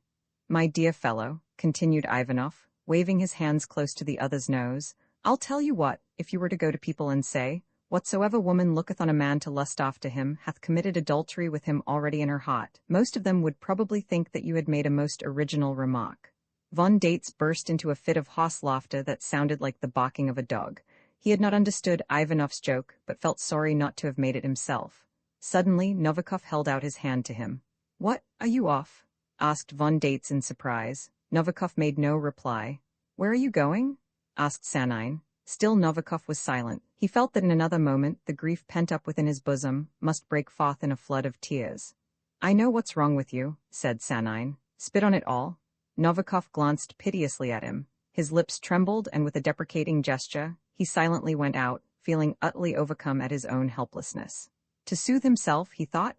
My dear fellow, continued Ivanov, waving his hands close to the other's nose, I'll tell you what, if you were to go to people and say, whatsoever woman looketh on a man to lust after him hath committed adultery with him already in her heart, most of them would probably think that you had made a most original remark. Von Dates burst into a fit of hoarse laughter that sounded like the barking of a dog. He had not understood Ivanov's joke, but felt sorry not to have made it himself. Suddenly, Novikov held out his hand to him. What, are you off? Asked von Dates in surprise. Novikov made no reply. Where are you going? Asked Sanine. Still Novikov was silent. He felt that in another moment the grief pent up within his bosom must break forth in a flood of tears. I know what's wrong with you, said Sanine. Spit on it all. Novikov glanced piteously at him. His lips trembled, and with a deprecating gesture, he silently went out, feeling utterly overcome at his own helplessness. To soothe himself, he thought,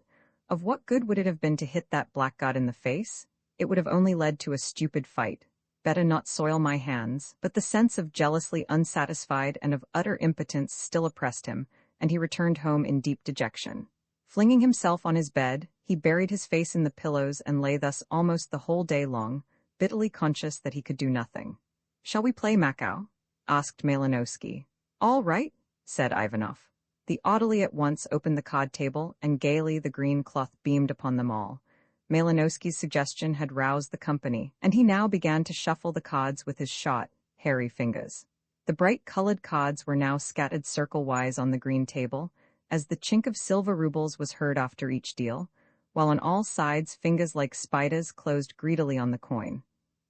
of what good would it have been to hit that blackguard in the face? It would have only led to a stupid fight. Better not soil my hands, but the sense of jealously unsatisfied and of utter impotence still oppressed him, and he returned home in deep dejection. Flinging himself on his bed, he buried his face in the pillows and lay thus almost the whole day long, bitterly conscious that he could do nothing. Shall we play Mikhail? Asked Malinowski. All right, said Ivanov. The orderly at once opened the card table, and gaily the green cloth beamed upon them all. Malinowski's suggestion had roused the company, and he now began to shuffle the cards with his short, hairy fingers. The bright-colored cards were now scattered circle-wise on the green table, as the chink of silver rubles was heard after each deal, while on all sides fingers like spiders closed greedily on the coin.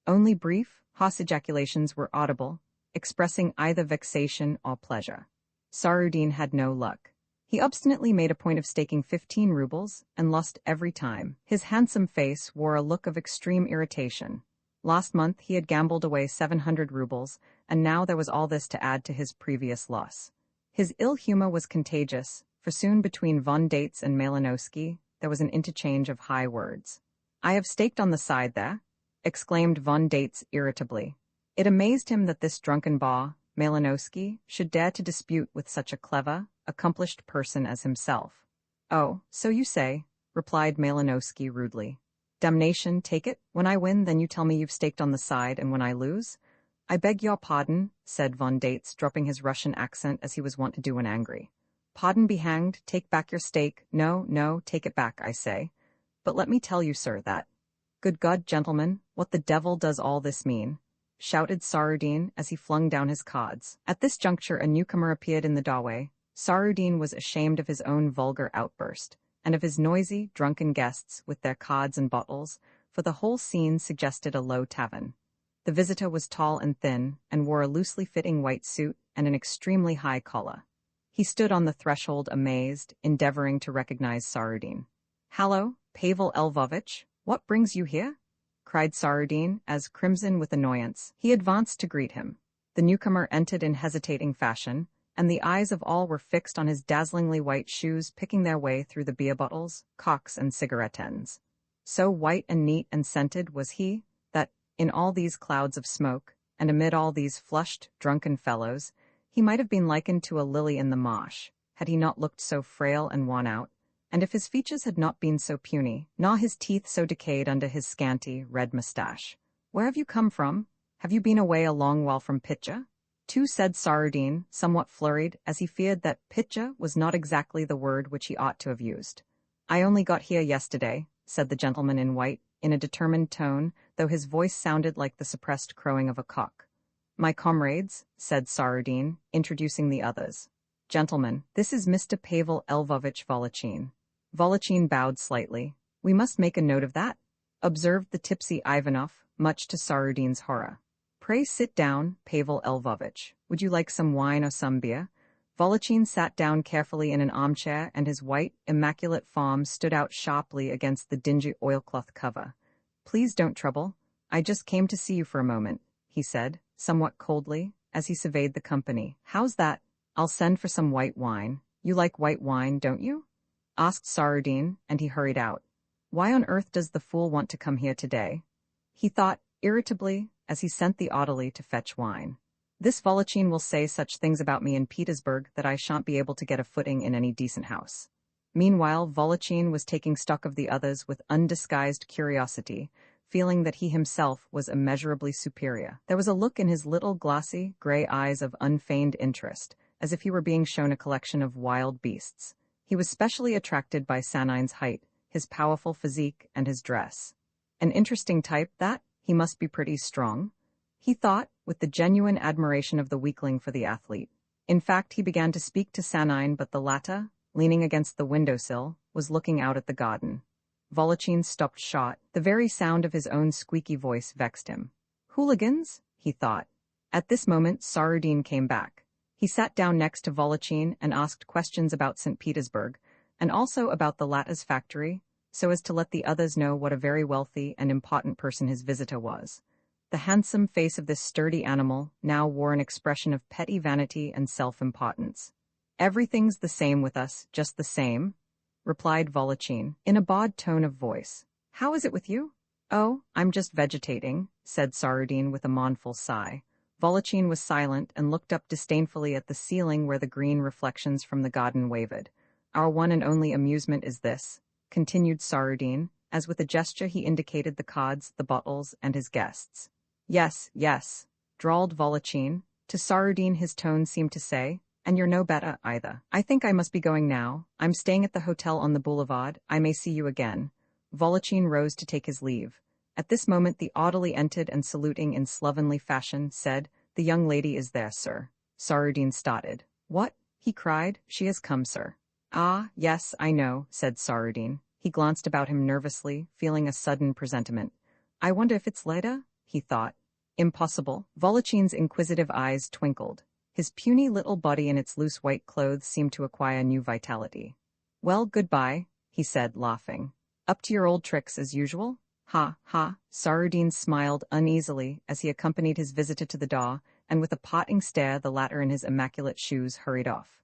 Only brief, hoarse ejaculations were audible, expressing either vexation or pleasure. Sarudin had no luck. He obstinately made a point of staking 15 rubles, and lost every time. His handsome face wore a look of extreme irritation. Last month he had gambled away 700 rubles, and now there was all this to add to his previous loss. His ill humor was contagious, for soon between von Dates and Malinowski there was an interchange of high words. I have staked on the side there, exclaimed von Dates irritably. It amazed him that this drunken boor, Malinowski, should dare to dispute with such a clever, accomplished person as himself. Oh, so you say, replied Malinowski rudely. Damnation take it, when I win then you tell me you've staked on the side, and when I lose? I beg your pardon, said von Dates, dropping his Russian accent as he was wont to do when angry. Pardon be hanged, take back your stake. No, no, take it back, I say. But let me tell you, sir, that... Good God, gentlemen, what the devil does all this mean? Shouted Sarudin as he flung down his cards. At this juncture a newcomer appeared in the doorway. Sarudin was ashamed of his own vulgar outburst, and of his noisy, drunken guests with their cards and bottles, for the whole scene suggested a low tavern. The visitor was tall and thin, and wore a loosely fitting white suit and an extremely high collar. He stood on the threshold amazed, endeavoring to recognize Sarudin. Hallo, Pavel Lvovich, what brings you here? Cried Sarudin, as, crimson with annoyance, he advanced to greet him. The newcomer entered in hesitating fashion, and the eyes of all were fixed on his dazzlingly white shoes picking their way through the beer bottles, cocks, and cigarette ends. So white and neat and scented was he, that, in all these clouds of smoke, and amid all these flushed, drunken fellows, he might have been likened to a lily in the marsh, had he not looked so frail and worn out, and if his features had not been so puny, nor his teeth so decayed under his scanty, red moustache. "Where have you come from? Have you been away a long while from Pitcha?" Too, said Saradine, somewhat flurried, as he feared that Pitcha was not exactly the word which he ought to have used. "I only got here yesterday," said the gentleman in white, in a determined tone, though his voice sounded like the suppressed crowing of a cock. "My comrades," said Saradine, introducing the others. "Gentlemen, this is Mr. Pavel Lvovich Volochin." Volochin bowed slightly. "We must make a note of that," observed the tipsy Ivanov, much to Sarudine's horror. "Pray sit down, Pavel Lvovich. Would you like some wine or some beer?" Volochin sat down carefully in an armchair, and his white, immaculate form stood out sharply against the dingy oilcloth cover. "Please don't trouble. I just came to see you for a moment," he said, somewhat coldly, as he surveyed the company. "How's that? I'll send for some white wine. You like white wine, don't you?" asked Sarudine, and he hurried out. "Why on earth does the fool want to come here today?" he thought, irritably, as he sent the orderly to fetch wine. "This Volochin will say such things about me in Petersburg that I shan't be able to get a footing in any decent house." Meanwhile, Volochin was taking stock of the others with undisguised curiosity, feeling that he himself was immeasurably superior. There was a look in his little glossy, gray eyes of unfeigned interest, as if he were being shown a collection of wild beasts. He was specially attracted by Sanine's height, his powerful physique, and his dress. An interesting type, that. He must be pretty strong, he thought, with the genuine admiration of the weakling for the athlete. In fact, he began to speak to Sanine, but the latter, leaning against the windowsill, was looking out at the garden. Volochin stopped short. The very sound of his own squeaky voice vexed him. "Hooligans?" he thought. At this moment, Sarudine came back. He sat down next to Volochin and asked questions about St. Petersburg, and also about the latter's factory, so as to let the others know what a very wealthy and important person his visitor was. The handsome face of this sturdy animal now wore an expression of petty vanity and self-importance. "Everything's the same with us, just the same," replied Volochin, in a bawd tone of voice. "How is it with you?" "Oh, I'm just vegetating," said Sarudine with a mournful sigh. Volochin was silent and looked up disdainfully at the ceiling where the green reflections from the garden wavered. "Our one and only amusement is this," continued Sarudine, as with a gesture he indicated the cards, the bottles, and his guests. "Yes, yes," drawled Volochin. To Sarudine his tone seemed to say, "And you're no better, either. I think I must be going now. I'm staying at the hotel on the boulevard. I may see you again." Volochin rose to take his leave. At this moment the orderly entered and, saluting in slovenly fashion, said, "The young lady is there, sir." Sarudine started. "What?" he cried. "She has come, sir." "Ah, yes, I know," said Sarudine. He glanced about him nervously, feeling a sudden presentiment. "I wonder if it's Leda?" he thought. Impossible. Volochin's inquisitive eyes twinkled. His puny little body in its loose white clothes seemed to acquire new vitality. "Well, goodbye," he said, laughing. "Up to your old tricks as usual?" "Ha, ha." Sarudine smiled uneasily as he accompanied his visitor to the door, and with a parting stare the latter in his immaculate shoes hurried off.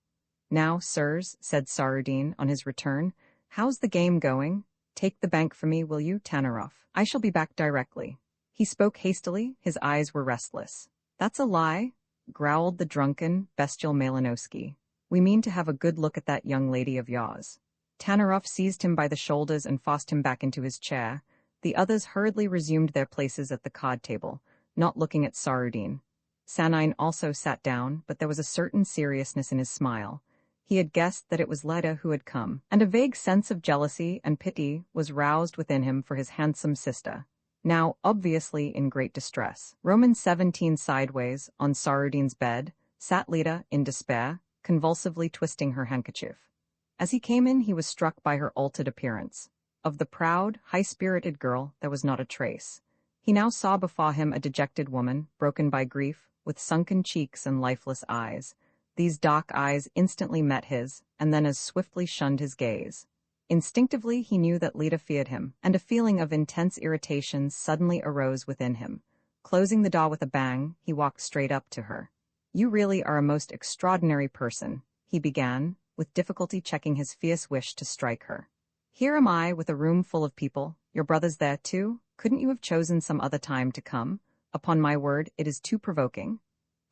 "Now, sirs," said Sarudine on his return, "how's the game going? Take the bank for me, will you, Tanaroff? I shall be back directly." He spoke hastily, his eyes were restless. "That's a lie," growled the drunken, bestial Malinowski. "We mean to have a good look at that young lady of yours." Tanaroff seized him by the shoulders and forced him back into his chair. The others hurriedly resumed their places at the card table, not looking at Sarudine. Sanine also sat down, but there was a certain seriousness in his smile. He had guessed that it was Leda who had come, and a vague sense of jealousy and pity was roused within him for his handsome sister, now obviously in great distress. Roman 17 sideways, on Sarudine's bed, sat Leda in despair, convulsively twisting her handkerchief. As he came in he was struck by her altered appearance. Of the proud, high-spirited girl there was not a trace. He now saw before him a dejected woman, broken by grief, with sunken cheeks and lifeless eyes. These dark eyes instantly met his, and then as swiftly shunned his gaze. Instinctively he knew that Leda feared him, and a feeling of intense irritation suddenly arose within him. Closing the door with a bang, he walked straight up to her. You really are a most extraordinary person, he began, with difficulty checking his fierce wish to strike her. Here am I with a room full of people, your brother's there too, couldn't you have chosen some other time to come? Upon my word, it is too provoking.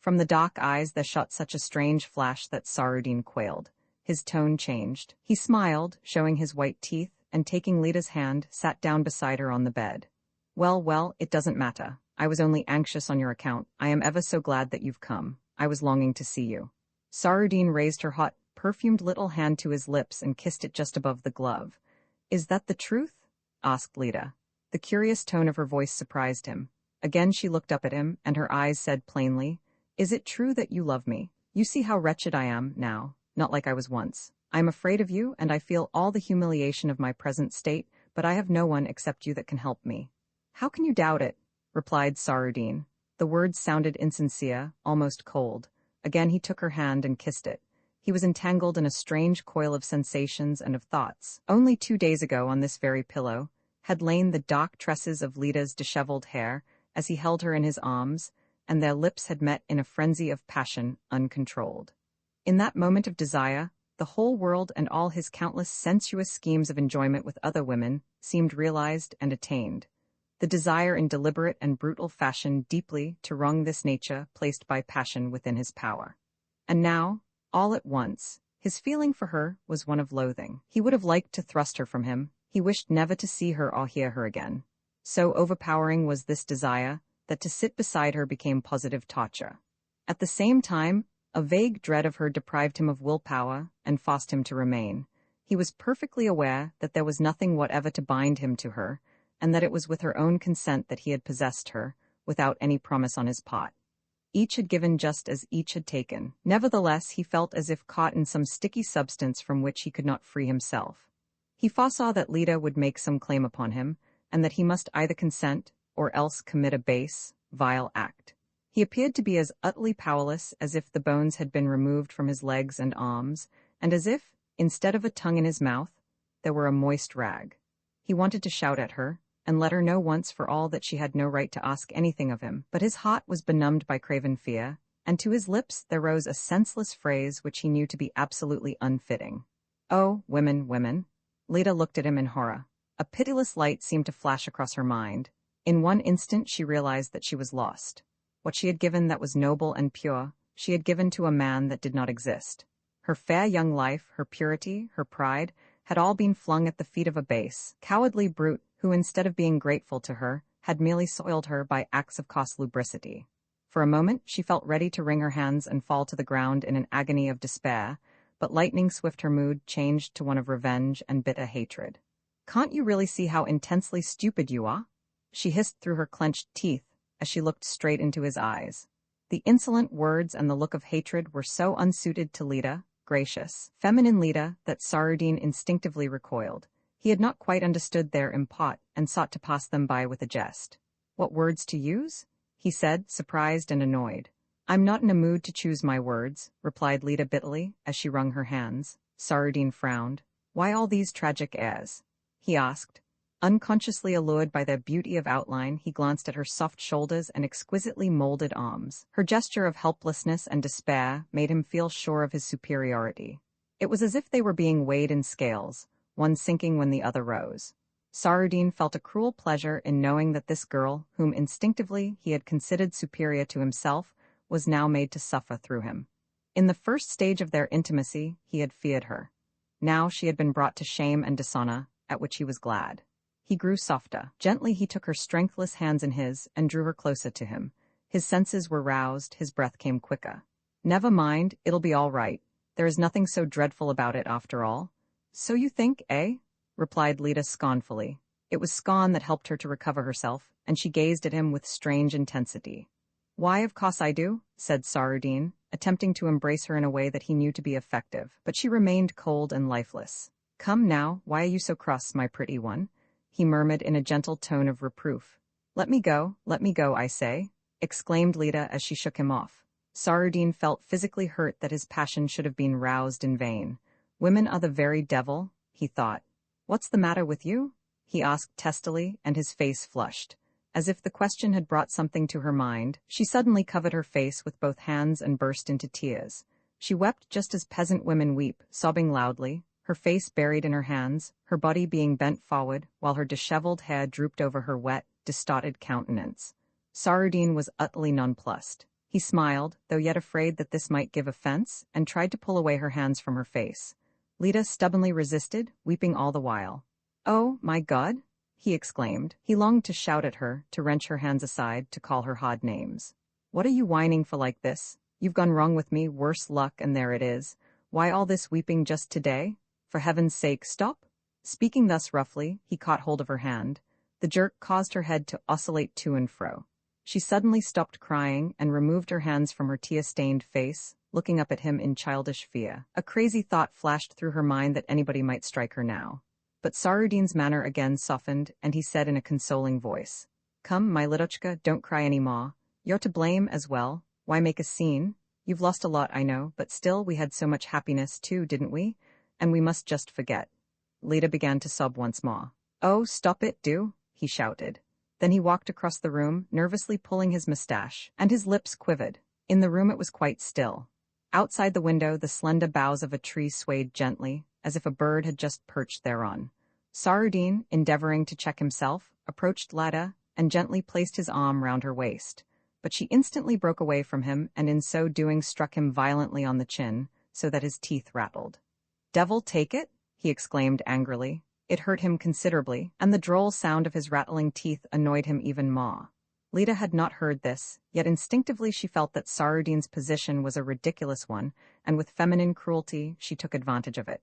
From the dark eyes there shot such a strange flash that Sarudin quailed. His tone changed. He smiled, showing his white teeth, and taking Lita's hand, sat down beside her on the bed. Well, it doesn't matter. I was only anxious on your account. I am ever so glad that you've come. I was longing to see you. Sarudin raised her hot, perfumed little hand to his lips and kissed it just above the glove. Is that the truth? Asked Lita. The curious tone of her voice surprised him. Again she looked up at him, and her eyes said plainly, Is it true that you love me? You see how wretched I am now, not like I was once. I am afraid of you, and I feel all the humiliation of my present state, but I have no one except you that can help me. How can you doubt it? Replied Sarudin. The words sounded insincere, almost cold. Again he took her hand and kissed it. He was entangled in a strange coil of sensations and of thoughts. Only 2 days ago, on this very pillow, had lain the dark tresses of Lita's disheveled hair as he held her in his arms, and their lips had met in a frenzy of passion uncontrolled. In that moment of desire, the whole world and all his countless sensuous schemes of enjoyment with other women seemed realized and attained. The desire in deliberate and brutal fashion deeply to wrong this nature placed by passion within his power. And now, all at once, his feeling for her was one of loathing. He would have liked to thrust her from him. He wished never to see her or hear her again. So overpowering was this desire that to sit beside her became positive torture. At the same time, a vague dread of her deprived him of willpower and forced him to remain. He was perfectly aware that there was nothing whatever to bind him to her, and that it was with her own consent that he had possessed her, without any promise on his part. Each had given just as each had taken. Nevertheless, he felt as if caught in some sticky substance from which he could not free himself. He foresaw that Lita would make some claim upon him, and that he must either consent or else commit a base, vile act. He appeared to be as utterly powerless as if the bones had been removed from his legs and arms, and as if, instead of a tongue in his mouth, there were a moist rag. He wanted to shout at her, and let her know once for all that she had no right to ask anything of him, but his heart was benumbed by craven fear, and to his lips there rose a senseless phrase which he knew to be absolutely unfitting. Oh, women, women. Lita looked at him in horror. A pitiless light seemed to flash across her mind. In one instant she realized that she was lost. What she had given that was noble and pure, she had given to a man that did not exist. Her fair young life, her purity, her pride, had all been flung at the feet of a base, cowardly brute who, instead of being grateful to her, had merely soiled her by acts of coarse lubricity. For a moment she felt ready to wring her hands and fall to the ground in an agony of despair, but lightning-swift her mood changed to one of revenge and bitter hatred. Can't you really see how intensely stupid you are? She hissed through her clenched teeth as she looked straight into his eyes. The insolent words and the look of hatred were so unsuited to Lita, gracious, feminine Lita, that Sarudin instinctively recoiled. He had not quite understood their import and sought to pass them by with a jest. What words to use? He said, surprised and annoyed. I'm not in a mood to choose my words, replied Lita bitterly, as she wrung her hands. Sarudin frowned. Why all these tragic airs? He asked. Unconsciously allured by their beauty of outline, he glanced at her soft shoulders and exquisitely molded arms. Her gesture of helplessness and despair made him feel sure of his superiority. It was as if they were being weighed in scales, one sinking when the other rose. Sarudin felt a cruel pleasure in knowing that this girl, whom instinctively he had considered superior to himself, was now made to suffer through him. In the first stage of their intimacy, he had feared her. Now she had been brought to shame and dishonor, at which he was glad. He grew softer. Gently he took her strengthless hands in his and drew her closer to him. His senses were roused, his breath came quicker. Never mind, it'll be all right. There is nothing so dreadful about it after all. So you think, eh? Replied Lita scornfully. It was scorn that helped her to recover herself, and she gazed at him with strange intensity. Why, of course I do, said Sarudin, attempting to embrace her in a way that he knew to be effective, but she remained cold and lifeless. Come now, why are you so cross, my pretty one? He murmured in a gentle tone of reproof. Let me go, I say, exclaimed Lita as she shook him off. Sarudin felt physically hurt that his passion should have been roused in vain. Women are the very devil, he thought. What's the matter with you? He asked testily, and his face flushed. As if the question had brought something to her mind, she suddenly covered her face with both hands and burst into tears. She wept just as peasant women weep, sobbing loudly, her face buried in her hands, her body being bent forward, while her disheveled hair drooped over her wet, distorted countenance. Saradin was utterly nonplussed. He smiled, though yet afraid that this might give offense, and tried to pull away her hands from her face. Lida stubbornly resisted, weeping all the while. "Oh, my God!" he exclaimed. He longed to shout at her, to wrench her hands aside, to call her hard names. "What are you whining for like this? You've gone wrong with me, worse luck, and there it is. Why all this weeping just today? For heaven's sake, stop!" Speaking thus roughly, he caught hold of her hand. The jerk caused her head to oscillate to and fro. She suddenly stopped crying and removed her hands from her tear-stained face, looking up at him in childish fear. A crazy thought flashed through her mind that anybody might strike her now. But Sarudin's manner again softened, and he said in a consoling voice, "Come, my Lidochka, don't cry any more. You're to blame as well. Why make a scene? You've lost a lot, I know, but still we had so much happiness too, didn't we? And we must just forget." Lida began to sob once more. "Oh, stop it, do," he shouted. Then he walked across the room, nervously pulling his mustache, and his lips quivered. In the room it was quite still. Outside the window the slender boughs of a tree swayed gently, as if a bird had just perched thereon. Sarudin, endeavoring to check himself, approached Lida and gently placed his arm round her waist. But she instantly broke away from him and in so doing struck him violently on the chin, so that his teeth rattled. "Devil take it!" he exclaimed angrily. It hurt him considerably, and the droll sound of his rattling teeth annoyed him even more. Lida had not heard this, yet instinctively she felt that Sarudin's position was a ridiculous one, and with feminine cruelty she took advantage of it.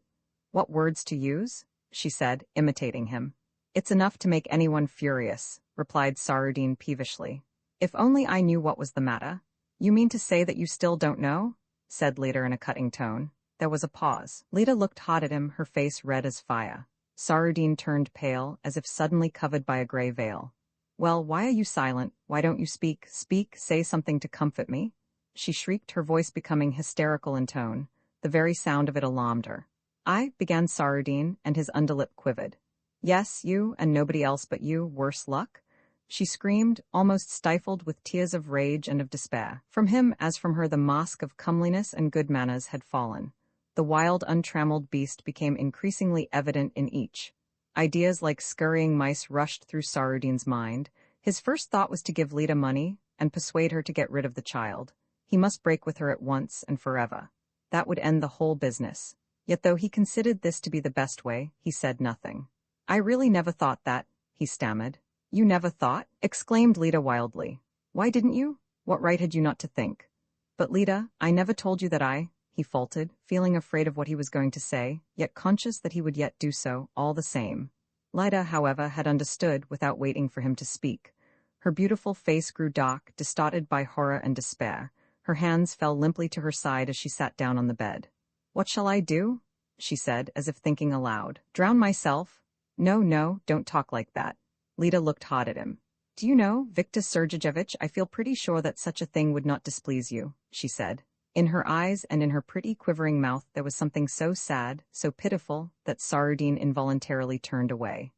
"What words to use?" she said, imitating him. "It's enough to make anyone furious," replied Sarudin peevishly. "If only I knew what was the matter." "You mean to say that you still don't know?" said Lida in a cutting tone. There was a pause. Lida looked hard at him, her face red as fire. Sarudin turned pale, as if suddenly covered by a gray veil. "Well, why are you silent? Why don't you speak? Speak, say something to comfort me," she shrieked, her voice becoming hysterical in tone. The very sound of it alarmed her. "I," began Sarudin, and his underlip quivered. "Yes, you, and nobody else but you, worse luck?" she screamed, almost stifled with tears of rage and of despair. From him, as from her, the mask of comeliness and good manners had fallen. The wild, untrammeled beast became increasingly evident in each. Ideas like scurrying mice rushed through Sarudin's mind. His first thought was to give Lida money and persuade her to get rid of the child. He must break with her at once and forever. That would end the whole business. Yet though he considered this to be the best way, he said nothing. "I really never thought that," he stammered. "You never thought?" exclaimed Lida wildly. "Why didn't you? What right had you not to think?" "But Lida, I never told you that he faltered, feeling afraid of what he was going to say, yet conscious that he would yet do so, all the same. Lida, however, had understood without waiting for him to speak. Her beautiful face grew dark, distorted by horror and despair. Her hands fell limply to her side as she sat down on the bed. "What shall I do?" she said, as if thinking aloud. "Drown myself? No, no, don't talk like that." Lida looked hard at him. "Do you know, Viktor Sergeyevich, I feel pretty sure that such a thing would not displease you," she said. In her eyes and in her pretty quivering mouth there was something so sad, so pitiful, that Sarudin involuntarily turned away.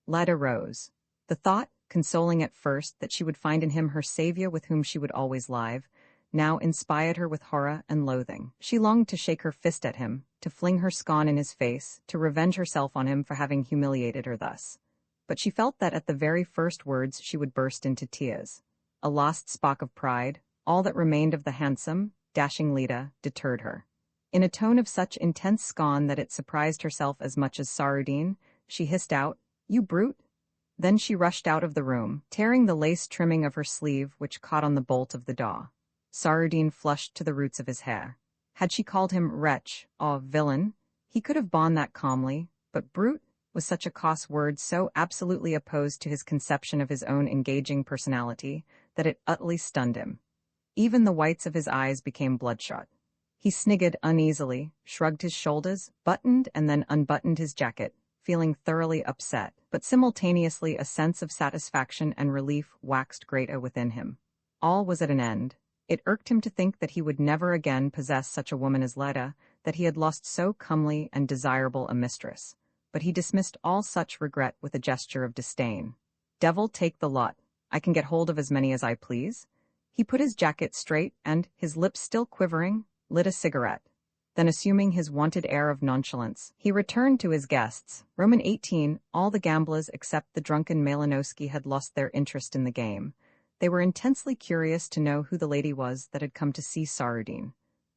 Lida rose. The thought, consoling at first that she would find in him her savior with whom she would always live, now inspired her with horror and loathing. She longed to shake her fist at him, to fling her scorn in his face, to revenge herself on him for having humiliated her thus. But she felt that at the very first words she would burst into tears. A lost spark of pride, all that remained of the handsome, dashing Lida, deterred her. In a tone of such intense scorn that it surprised herself as much as Sarudin, she hissed out, "You brute!" Then she rushed out of the room, tearing the lace trimming of her sleeve which caught on the bolt of the door. Sarudin flushed to the roots of his hair. Had she called him wretch or villain, he could have borne that calmly, but brute was such a coarse word, so absolutely opposed to his conception of his own engaging personality, that it utterly stunned him. Even the whites of his eyes became bloodshot. He sniggered uneasily, shrugged his shoulders, buttoned and then unbuttoned his jacket, feeling thoroughly upset, but simultaneously a sense of satisfaction and relief waxed greater within him. All was at an end. It irked him to think that he would never again possess such a woman as Lida, that he had lost so comely and desirable a mistress. But he dismissed all such regret with a gesture of disdain. "Devil take the lot. I can get hold of as many as I please. He put his jacket straight and, his lips still quivering, lit a cigarette. Then, assuming his wonted air of nonchalance, he returned to his guests. Roman 18, all the gamblers except the drunken Malinowski had lost their interest in the game. They were intensely curious to know who the lady was that had come to see Sanine.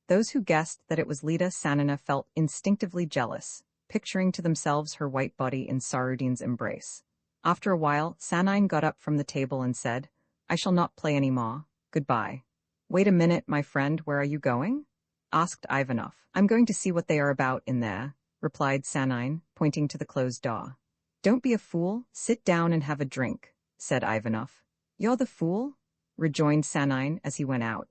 Those who guessed that it was Lida Sanina felt instinctively jealous, picturing to themselves her white body in Sanine's embrace. After a while, Sanine got up from the table and said, "I shall not play any more. Goodbye." "Wait a minute, my friend, where are you going?" asked Ivanov. "I'm going to see what they are about in there," replied Sanine, pointing to the closed door. "Don't be a fool, sit down and have a drink," said Ivanov. "You're the fool?" rejoined Sanine as he went out.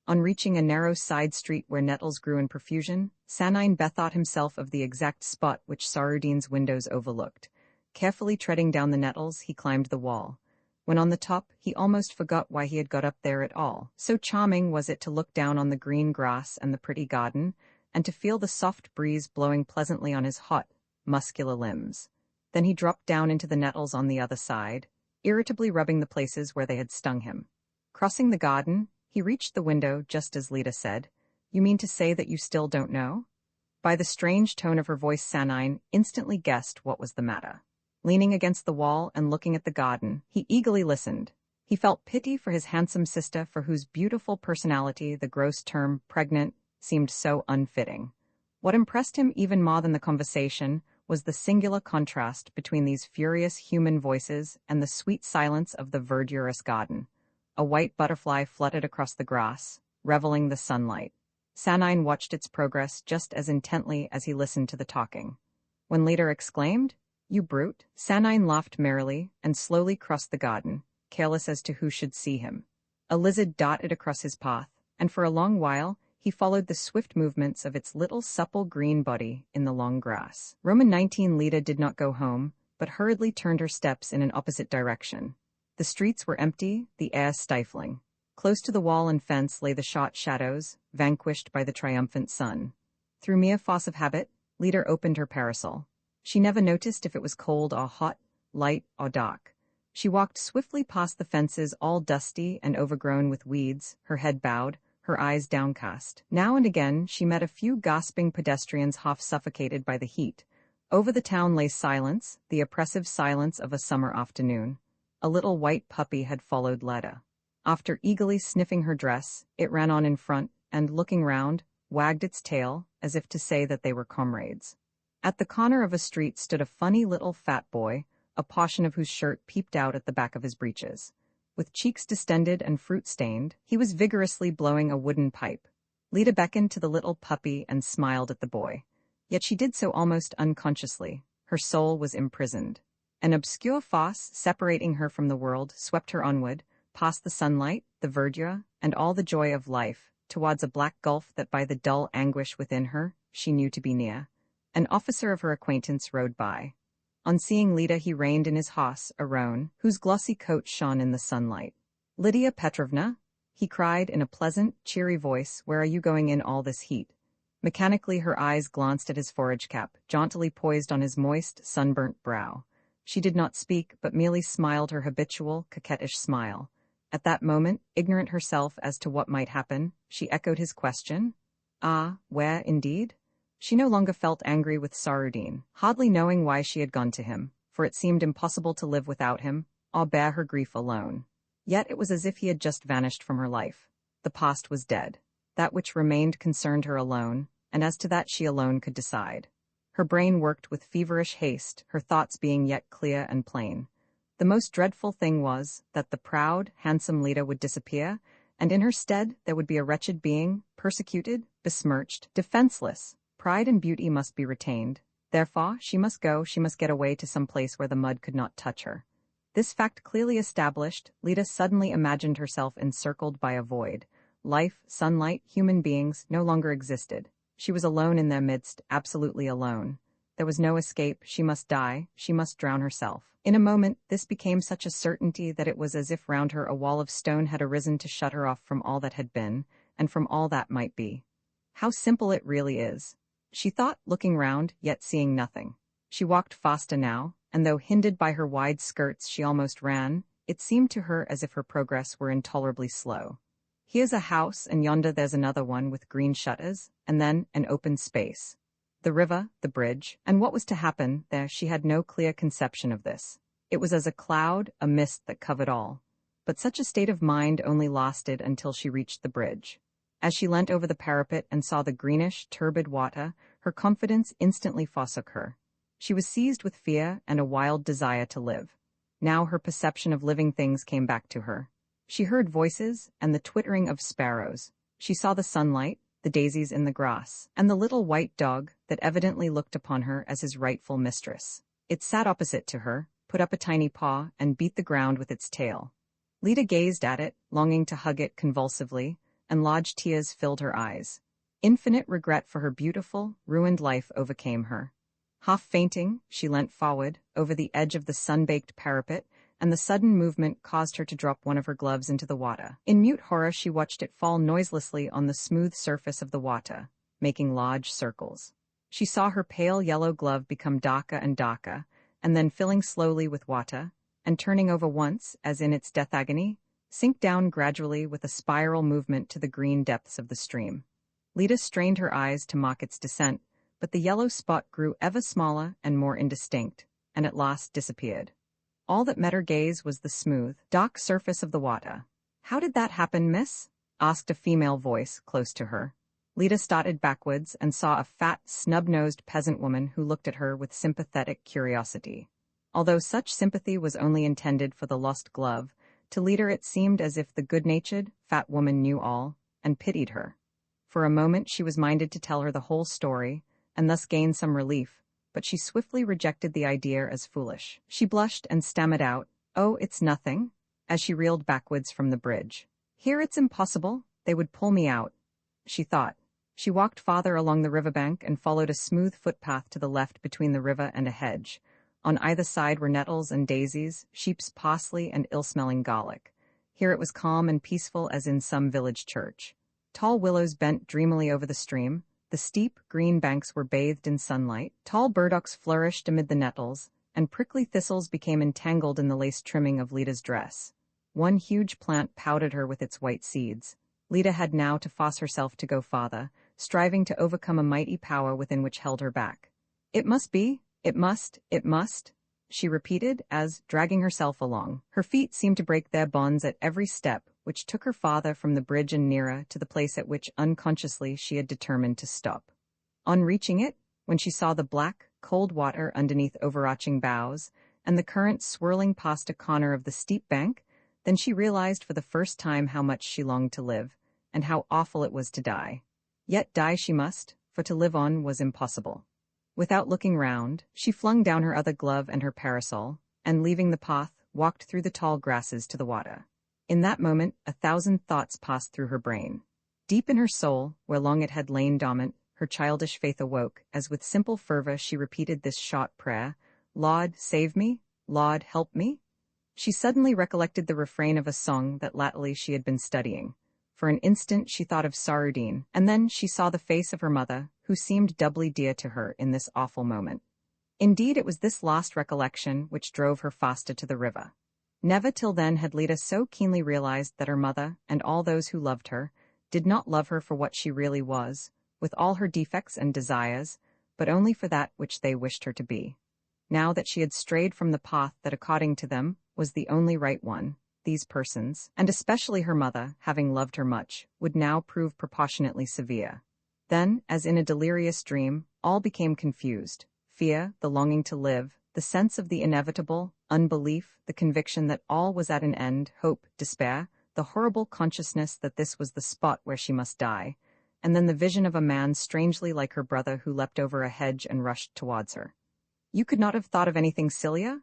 On reaching a narrow side street where nettles grew in profusion, Sanine bethought himself of the exact spot which Sanine's windows overlooked. Carefully treading down the nettles, he climbed the wall. When on the top, he almost forgot why he had got up there at all. So charming was it to look down on the green grass and the pretty garden, and to feel the soft breeze blowing pleasantly on his hot, muscular limbs. Then he dropped down into the nettles on the other side, irritably rubbing the places where they had stung him. Crossing the garden, he reached the window just as Lida said, "You mean to say that you still don't know?" By the strange tone of her voice, Sanine instantly guessed what was the matter. Leaning against the wall and looking at the garden, he eagerly listened. He felt pity for his handsome sister, for whose beautiful personality the gross term pregnant seemed so unfitting. What impressed him even more than the conversation was the singular contrast between these furious human voices and the sweet silence of the verdurous garden. A white butterfly fluttered across the grass, reveling the sunlight. Sanine watched its progress just as intently as he listened to the talking. When Lida exclaimed, "You brute," Sanine laughed merrily and slowly crossed the garden, careless as to who should see him. A lizard darted across his path, and for a long while he followed the swift movements of its little supple green body in the long grass. Roman 19 Lida did not go home, but hurriedly turned her steps in an opposite direction. The streets were empty, the air stifling. Close to the wall and fence lay the shot shadows, vanquished by the triumphant sun. Through mere force of habit, Lida opened her parasol. She never noticed if it was cold or hot, light or dark. She walked swiftly past the fences all dusty and overgrown with weeds, her head bowed, her eyes downcast. Now and again she met a few gasping pedestrians half suffocated by the heat. Over the town lay silence, the oppressive silence of a summer afternoon. A little white puppy had followed Lida. After eagerly sniffing her dress, it ran on in front and, looking round, wagged its tail, as if to say that they were comrades. At the corner of a street stood a funny little fat boy, a portion of whose shirt peeped out at the back of his breeches. With cheeks distended and fruit-stained, he was vigorously blowing a wooden pipe. Lida beckoned to the little puppy and smiled at the boy. Yet she did so almost unconsciously. Her soul was imprisoned. An obscure force, separating her from the world, swept her onward, past the sunlight, the verdure, and all the joy of life, towards a black gulf that by the dull anguish within her, she knew to be near. An officer of her acquaintance rode by. On seeing Lida, he reined in his horse, a roan, whose glossy coat shone in the sunlight. "Lydia Petrovna," he cried in a pleasant, cheery voice, "where are you going in all this heat?" Mechanically her eyes glanced at his forage cap, jauntily poised on his moist, sunburnt brow. She did not speak, but merely smiled her habitual, coquettish smile. At that moment, ignorant herself as to what might happen, she echoed his question. Ah, where, indeed? She no longer felt angry with Sanine, hardly knowing why she had gone to him, for it seemed impossible to live without him, or bear her grief alone. Yet it was as if he had just vanished from her life. The past was dead. That which remained concerned her alone, and as to that she alone could decide. Her brain worked with feverish haste, her thoughts being yet clear and plain. The most dreadful thing was that the proud, handsome Lida would disappear, and in her stead there would be a wretched being, persecuted, besmirched, defenseless. Pride and beauty must be retained. Therefore, she must go, she must get away to some place where the mud could not touch her. This fact clearly established, Lida suddenly imagined herself encircled by a void. Life, sunlight, human beings no longer existed. She was alone in their midst, absolutely alone. There was no escape, she must die, she must drown herself. In a moment, this became such a certainty that it was as if round her a wall of stone had arisen to shut her off from all that had been, and from all that might be. How simple it really is, she thought, looking round, yet seeing nothing. She walked faster now, and though hindered by her wide skirts she almost ran, it seemed to her as if her progress were intolerably slow. Here's a house, and yonder there's another one with green shutters, and then an open space. The river, the bridge, and what was to happen there, she had no clear conception of this. It was as a cloud, a mist that covered all. But such a state of mind only lasted until she reached the bridge. As she leant over the parapet and saw the greenish, turbid water, her confidence instantly forsook her. She was seized with fear and a wild desire to live. Now her perception of living things came back to her. She heard voices and the twittering of sparrows. She saw the sunlight, the daisies in the grass, and the little white dog that evidently looked upon her as his rightful mistress. It sat opposite to her, put up a tiny paw, and beat the ground with its tail. Lida gazed at it, longing to hug it convulsively, and large tears filled her eyes. Infinite regret for her beautiful, ruined life overcame her. Half fainting, she leant forward, over the edge of the sun-baked parapet, and the sudden movement caused her to drop one of her gloves into the water. In mute horror she watched it fall noiselessly on the smooth surface of the water, making large circles. She saw her pale yellow glove become darker and darker, and then filling slowly with water, and turning over once, as in its death agony, sink down gradually with a spiral movement to the green depths of the stream. Lida strained her eyes to mark its descent, but the yellow spot grew ever smaller and more indistinct, and at last disappeared. All that met her gaze was the smooth, dark surface of the water. "How did that happen, miss?" asked a female voice close to her. Lida started backwards and saw a fat, snub-nosed peasant woman who looked at her with sympathetic curiosity. Although such sympathy was only intended for the lost glove, to Lida it seemed as if the good-natured, fat woman knew all, and pitied her. For a moment she was minded to tell her the whole story, and thus gain some relief, but she swiftly rejected the idea as foolish. She blushed and stammered out, "Oh, it's nothing," as she reeled backwards from the bridge. "Here it's impossible, they would pull me out," she thought. She walked farther along the riverbank and followed a smooth footpath to the left between the river and a hedge. On either side were nettles and daisies, sheep's parsley and ill-smelling garlic. Here it was calm and peaceful as in some village church. Tall willows bent dreamily over the stream. The steep, green banks were bathed in sunlight, tall burdocks flourished amid the nettles, and prickly thistles became entangled in the lace trimming of Lida's dress. One huge plant pouted her with its white seeds. Lida had now to force herself to go farther, striving to overcome a mighty power within which held her back. "It must be, it must, she repeated as, dragging herself along. Her feet seemed to break their bonds at every step, which took her farther from the bridge and nearer to the place at which unconsciously she had determined to stop. On reaching it, when she saw the black, cold water underneath overarching boughs, and the current swirling past a corner of the steep bank, then she realized for the first time how much she longed to live, and how awful it was to die. Yet die she must, for to live on was impossible. Without looking round, she flung down her other glove and her parasol, and leaving the path, walked through the tall grasses to the water. In that moment, 1,000 thoughts passed through her brain. Deep in her soul, where long it had lain dormant, her childish faith awoke, as with simple fervor she repeated this short prayer, "Lord, save me, Lord, help me." She suddenly recollected the refrain of a song that latterly she had been studying. For an instant she thought of Sanine, and then she saw the face of her mother, who seemed doubly dear to her in this awful moment. Indeed, it was this last recollection which drove her faster to the river. Never till then had Lida so keenly realized that her mother, and all those who loved her, did not love her for what she really was, with all her defects and desires, but only for that which they wished her to be. Now that she had strayed from the path that, according to them, was the only right one, these persons, and especially her mother, having loved her much, would now prove proportionately severe. Then, as in a delirious dream, all became confused. Fear, the longing to live, the sense of the inevitable, unbelief, the conviction that all was at an end, hope, despair, the horrible consciousness that this was the spot where she must die, and then the vision of a man strangely like her brother who leapt over a hedge and rushed towards her. "You could not have thought of anything sillier?"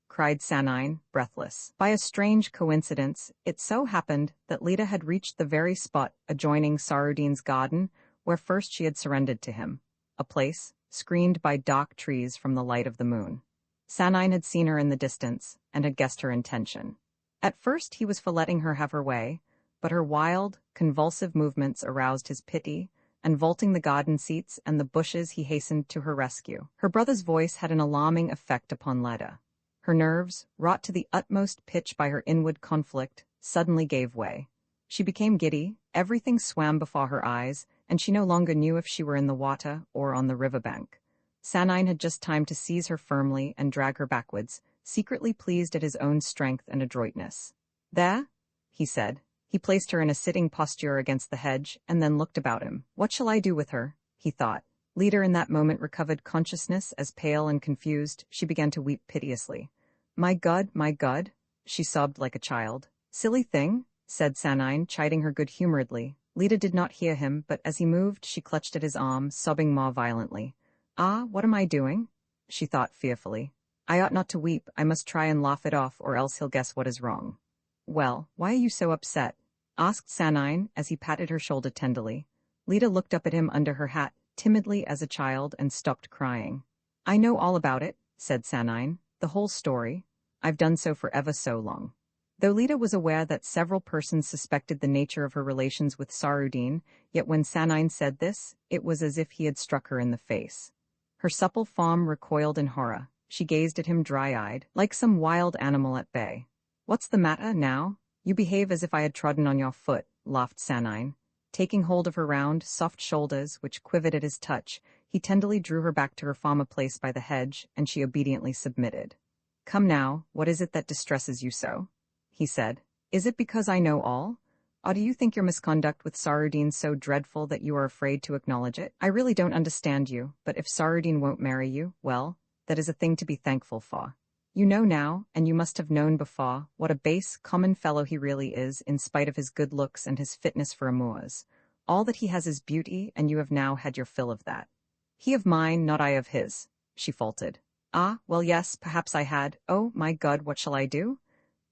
cried Sanine, breathless. By a strange coincidence, it so happened that Lida had reached the very spot adjoining Sarudine's garden where first she had surrendered to him, a place screened by dark trees from the light of the moon. Sanine had seen her in the distance, and had guessed her intention. At first he was for letting her have her way, but her wild, convulsive movements aroused his pity, and vaulting the garden seats and the bushes he hastened to her rescue. Her brother's voice had an alarming effect upon Lida. Her nerves, wrought to the utmost pitch by her inward conflict, suddenly gave way. She became giddy, everything swam before her eyes, and she no longer knew if she were in the water or on the riverbank. Sanine had just time to seize her firmly and drag her backwards, secretly pleased at his own strength and adroitness. "There," he said. He placed her in a sitting posture against the hedge, and then looked about him. "What shall I do with her?" he thought. Lida in that moment recovered consciousness as pale and confused, she began to weep piteously. My God," she sobbed like a child. "Silly thing," said Sanine, chiding her good-humoredly. Lida did not hear him, but as he moved, she clutched at his arm, sobbing more violently. "Ah, what am I doing?" she thought fearfully. "I ought not to weep, I must try and laugh it off, or else he'll guess what is wrong." "Well, why are you so upset?" asked Sanine, as he patted her shoulder tenderly. Lida looked up at him under her hat, timidly as a child, and stopped crying. "I know all about it," said Sanine. "The whole story. I've done so for ever so long." Though Lida was aware that several persons suspected the nature of her relations with Sarudin, yet when Sanine said this, it was as if he had struck her in the face. Her supple form recoiled in horror. She gazed at him dry-eyed, like some wild animal at bay. "What's the matter, now? You behave as if I had trodden on your foot," laughed Sanine. Taking hold of her round, soft shoulders, which quivered at his touch, he tenderly drew her back to her former place by the hedge, and she obediently submitted. "Come now, what is it that distresses you so?" he said. "Is it because I know all? Or do you think your misconduct with Sarudin so dreadful that you are afraid to acknowledge it? I really don't understand you, but if Sarudin won't marry you, well, that is a thing to be thankful for. You know now, and you must have known before, what a base, common fellow he really is, in spite of his good looks and his fitness for amours. All that he has is beauty, and you have now had your fill of that." "He of mine, not I of his," she faltered. "Ah, well yes, perhaps I had. Oh, my God, what shall I do?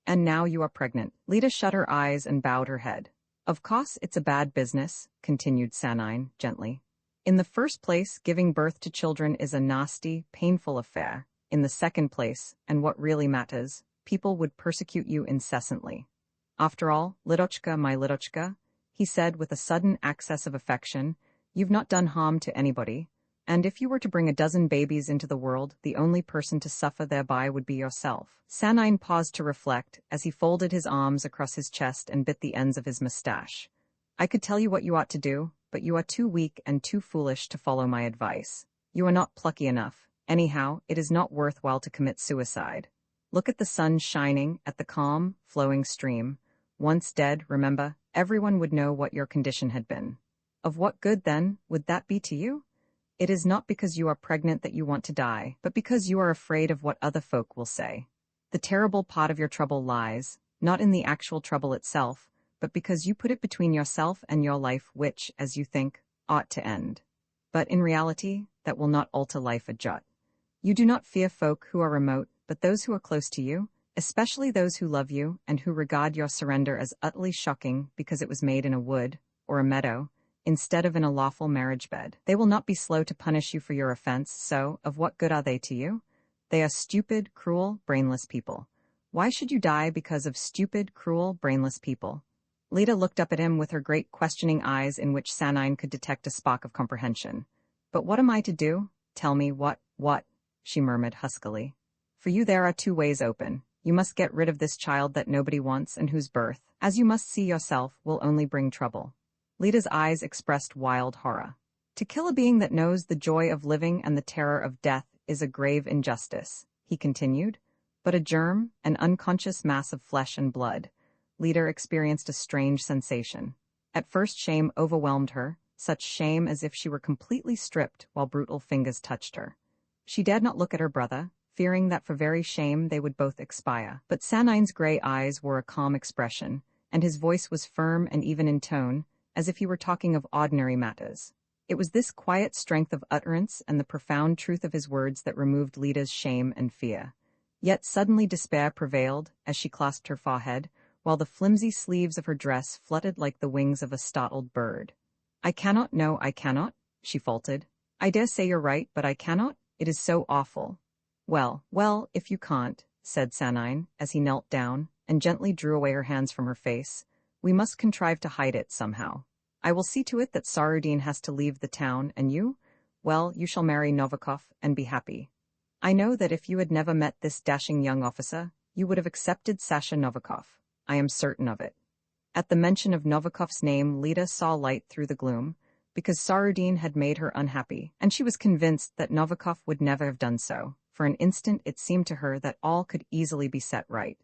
And now you are pregnant." Lida shut her eyes and bowed her head. "Of course it's a bad business," continued Sanine, gently. "In the first place, giving birth to children is a nasty, painful affair. In the second place, and what really matters, people would persecute you incessantly. After all, Lidochka, my Lidochka," he said with a sudden access of affection, "you've not done harm to anybody, and if you were to bring a dozen babies into the world, the only person to suffer thereby would be yourself." Sanine paused to reflect, as he folded his arms across his chest and bit the ends of his mustache. "I could tell you what you ought to do, but you are too weak and too foolish to follow my advice. You are not plucky enough. Anyhow, it is not worthwhile to commit suicide. Look at the sun shining, at the calm, flowing stream. Once dead, remember, everyone would know what your condition had been. Of what good, then, would that be to you? It is not because you are pregnant that you want to die, but because you are afraid of what other folk will say. The terrible part of your trouble lies, not in the actual trouble itself, but because you put it between yourself and your life which, as you think, ought to end. But in reality, that will not alter life a jot. You do not fear folk who are remote, but those who are close to you, especially those who love you and who regard your surrender as utterly shocking because it was made in a wood or a meadow, instead of in a lawful marriage bed. They will not be slow to punish you for your offense, so of what good are they to you? They are stupid, cruel, brainless people. Why should you die because of stupid, cruel, brainless people?" Lida looked up at him with her great questioning eyes in which Sanine could detect a spark of comprehension. "But what am I to do? Tell me what?" she murmured huskily. "For you there are two ways open. You must get rid of this child that nobody wants and whose birth, as you must see yourself, will only bring trouble." Lida's eyes expressed wild horror. "To kill a being that knows the joy of living and the terror of death is a grave injustice," he continued. "But a germ, an unconscious mass of flesh and blood." Lida experienced a strange sensation. At first shame overwhelmed her, such shame as if she were completely stripped while brutal fingers touched her. She dared not look at her brother, fearing that for very shame they would both expire. But Sanine's gray eyes wore a calm expression, and his voice was firm and even in tone, as if he were talking of ordinary matters. It was this quiet strength of utterance and the profound truth of his words that removed Lida's shame and fear. Yet suddenly despair prevailed as she clasped her forehead, while the flimsy sleeves of her dress fluttered like the wings of a startled bird. "I cannot, no, I cannot," she faltered. "I dare say you're right, but I cannot. It is so awful." Well, if you can't," said Sanine, as he knelt down and gently drew away her hands from her face, "we must contrive to hide it somehow. I will see to it that Sarudin has to leave the town, and you? Well, you shall marry Novikov and be happy." I know that if you had never met this dashing young officer, you would have accepted Sasha Novikov. I am certain of it. At the mention of Novikov's name, Lida saw light through the gloom, because Sarudin had made her unhappy, and she was convinced that Novikov would never have done so. For an instant it seemed to her that all could easily be set right.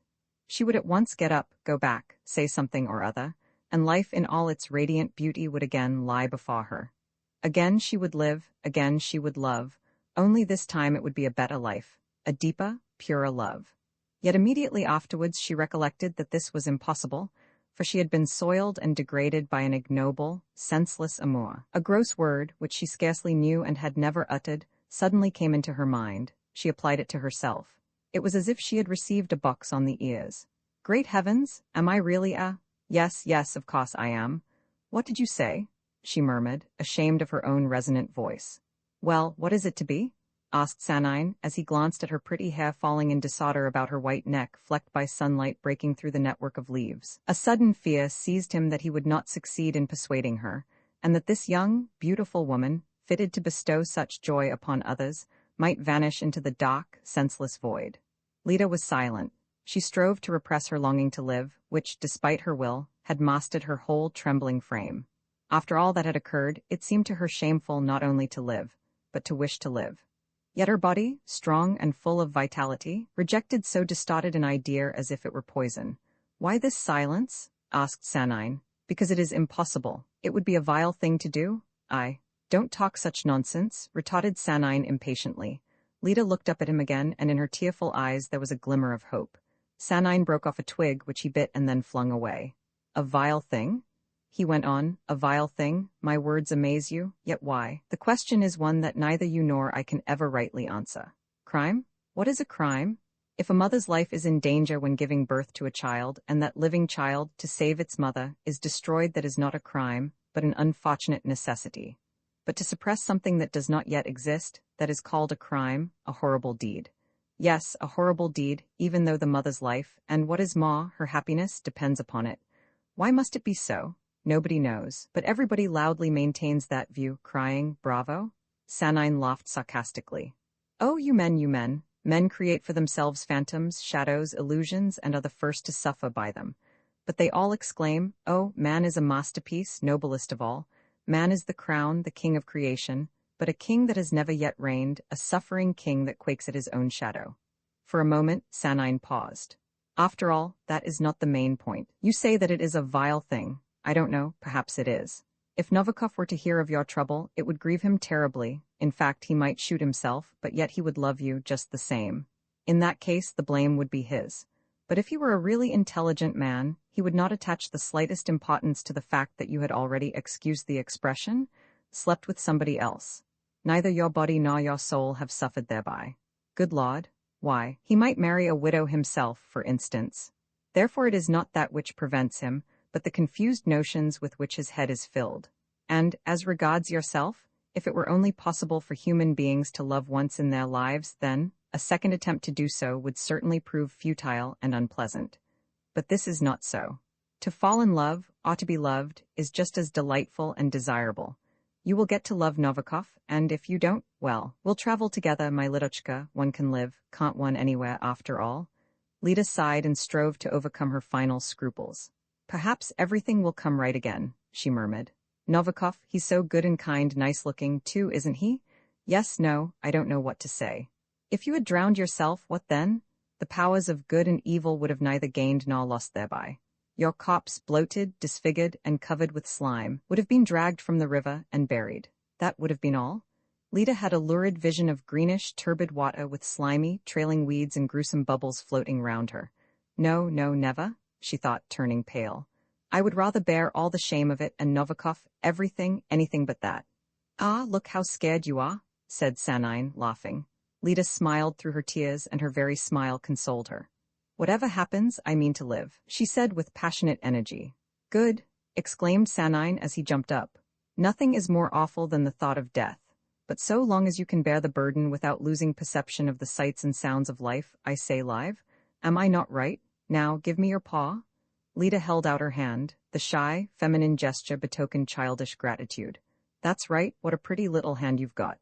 She would at once get up, go back, say something or other, and life in all its radiant beauty would again lie before her. Again she would live, again she would love, only this time it would be a better life, a deeper, purer love. Yet immediately afterwards she recollected that this was impossible, for she had been soiled and degraded by an ignoble, senseless amour. A gross word, which she scarcely knew and had never uttered, suddenly came into her mind. She applied it to herself. It was as if she had received a box on the ears. Great heavens, am I really a— Yes, yes, of course I am. What did you say? She murmured, ashamed of her own resonant voice. Well, what is it to be? Asked Sanine, as he glanced at her pretty hair falling in disorder about her white neck, flecked by sunlight breaking through the network of leaves. A sudden fear seized him that he would not succeed in persuading her, and that this young, beautiful woman, fitted to bestow such joy upon others, might vanish into the dark, senseless void. Lida was silent. She strove to repress her longing to live, which, despite her will, had mastered her whole trembling frame. After all that had occurred, it seemed to her shameful not only to live, but to wish to live. Yet her body, strong and full of vitality, rejected so distorted an idea as if it were poison. Why this silence? Asked Sanine. Because it is impossible. It would be a vile thing to do. Don't talk such nonsense, retorted Sanine impatiently. Lida looked up at him again, and in her tearful eyes there was a glimmer of hope. Sanine broke off a twig, which he bit and then flung away. A vile thing? He went on, a vile thing, my words amaze you, yet why? The question is one that neither you nor I can ever rightly answer. Crime? What is a crime? If a mother's life is in danger when giving birth to a child, and that living child, to save its mother, is destroyed, that is not a crime, but an unfortunate necessity. But to suppress something that does not yet exist, that is called a crime, a horrible deed. Yes, a horrible deed, even though the mother's life, and what is more, her happiness, depends upon it. Why must it be so? Nobody knows, but everybody loudly maintains that view, crying, bravo? Sanine laughed sarcastically. Oh, you men. Men create for themselves phantoms, shadows, illusions, and are the first to suffer by them. But they all exclaim, oh, man is a masterpiece, noblest of all. Man is the crown, the king of creation, but a king that has never yet reigned, a suffering king that quakes at his own shadow. For a moment, Sanine paused. After all, that is not the main point. You say that it is a vile thing. I don't know, perhaps it is. If Novikov were to hear of your trouble, it would grieve him terribly. In fact, he might shoot himself, but yet he would love you just the same. In that case, the blame would be his. But if he were a really intelligent man, he would not attach the slightest importance to the fact that you had already, excuse the expression, slept with somebody else. Neither your body nor your soul have suffered thereby. Good Lord, why, he might marry a widow himself, for instance. Therefore it is not that which prevents him, but the confused notions with which his head is filled. And, as regards yourself, if it were only possible for human beings to love once in their lives, then, a second attempt to do so would certainly prove futile and unpleasant. But this is not so. To fall in love, or to be loved, is just as delightful and desirable. You will get to love Novikov, and if you don't, well, we'll travel together, my Lidochka. One can live, can't one, anywhere after all? Lida sighed and strove to overcome her final scruples. Perhaps everything will come right again, she murmured. Novikov, he's so good and kind, nice-looking, too, isn't he? Yes, no, I don't know what to say. If you had drowned yourself, what then? The powers of good and evil would have neither gained nor lost thereby. Your corpse, bloated, disfigured, and covered with slime, would have been dragged from the river and buried. That would have been all. Lida had a lurid vision of greenish, turbid water with slimy, trailing weeds and gruesome bubbles floating round her. No, never, she thought, turning pale. I would rather bear all the shame of it, and Novikov, everything, anything but that. Ah, look how scared you are, said Sanine, laughing. Lida smiled through her tears, and her very smile consoled her. Whatever happens, I mean to live, she said with passionate energy. Good, exclaimed Sanine as he jumped up. Nothing is more awful than the thought of death. But so long as you can bear the burden without losing perception of the sights and sounds of life, I say live. Am I not right? Now, give me your paw. Lida held out her hand. The shy, feminine gesture betokened childish gratitude. That's right, what a pretty little hand you've got.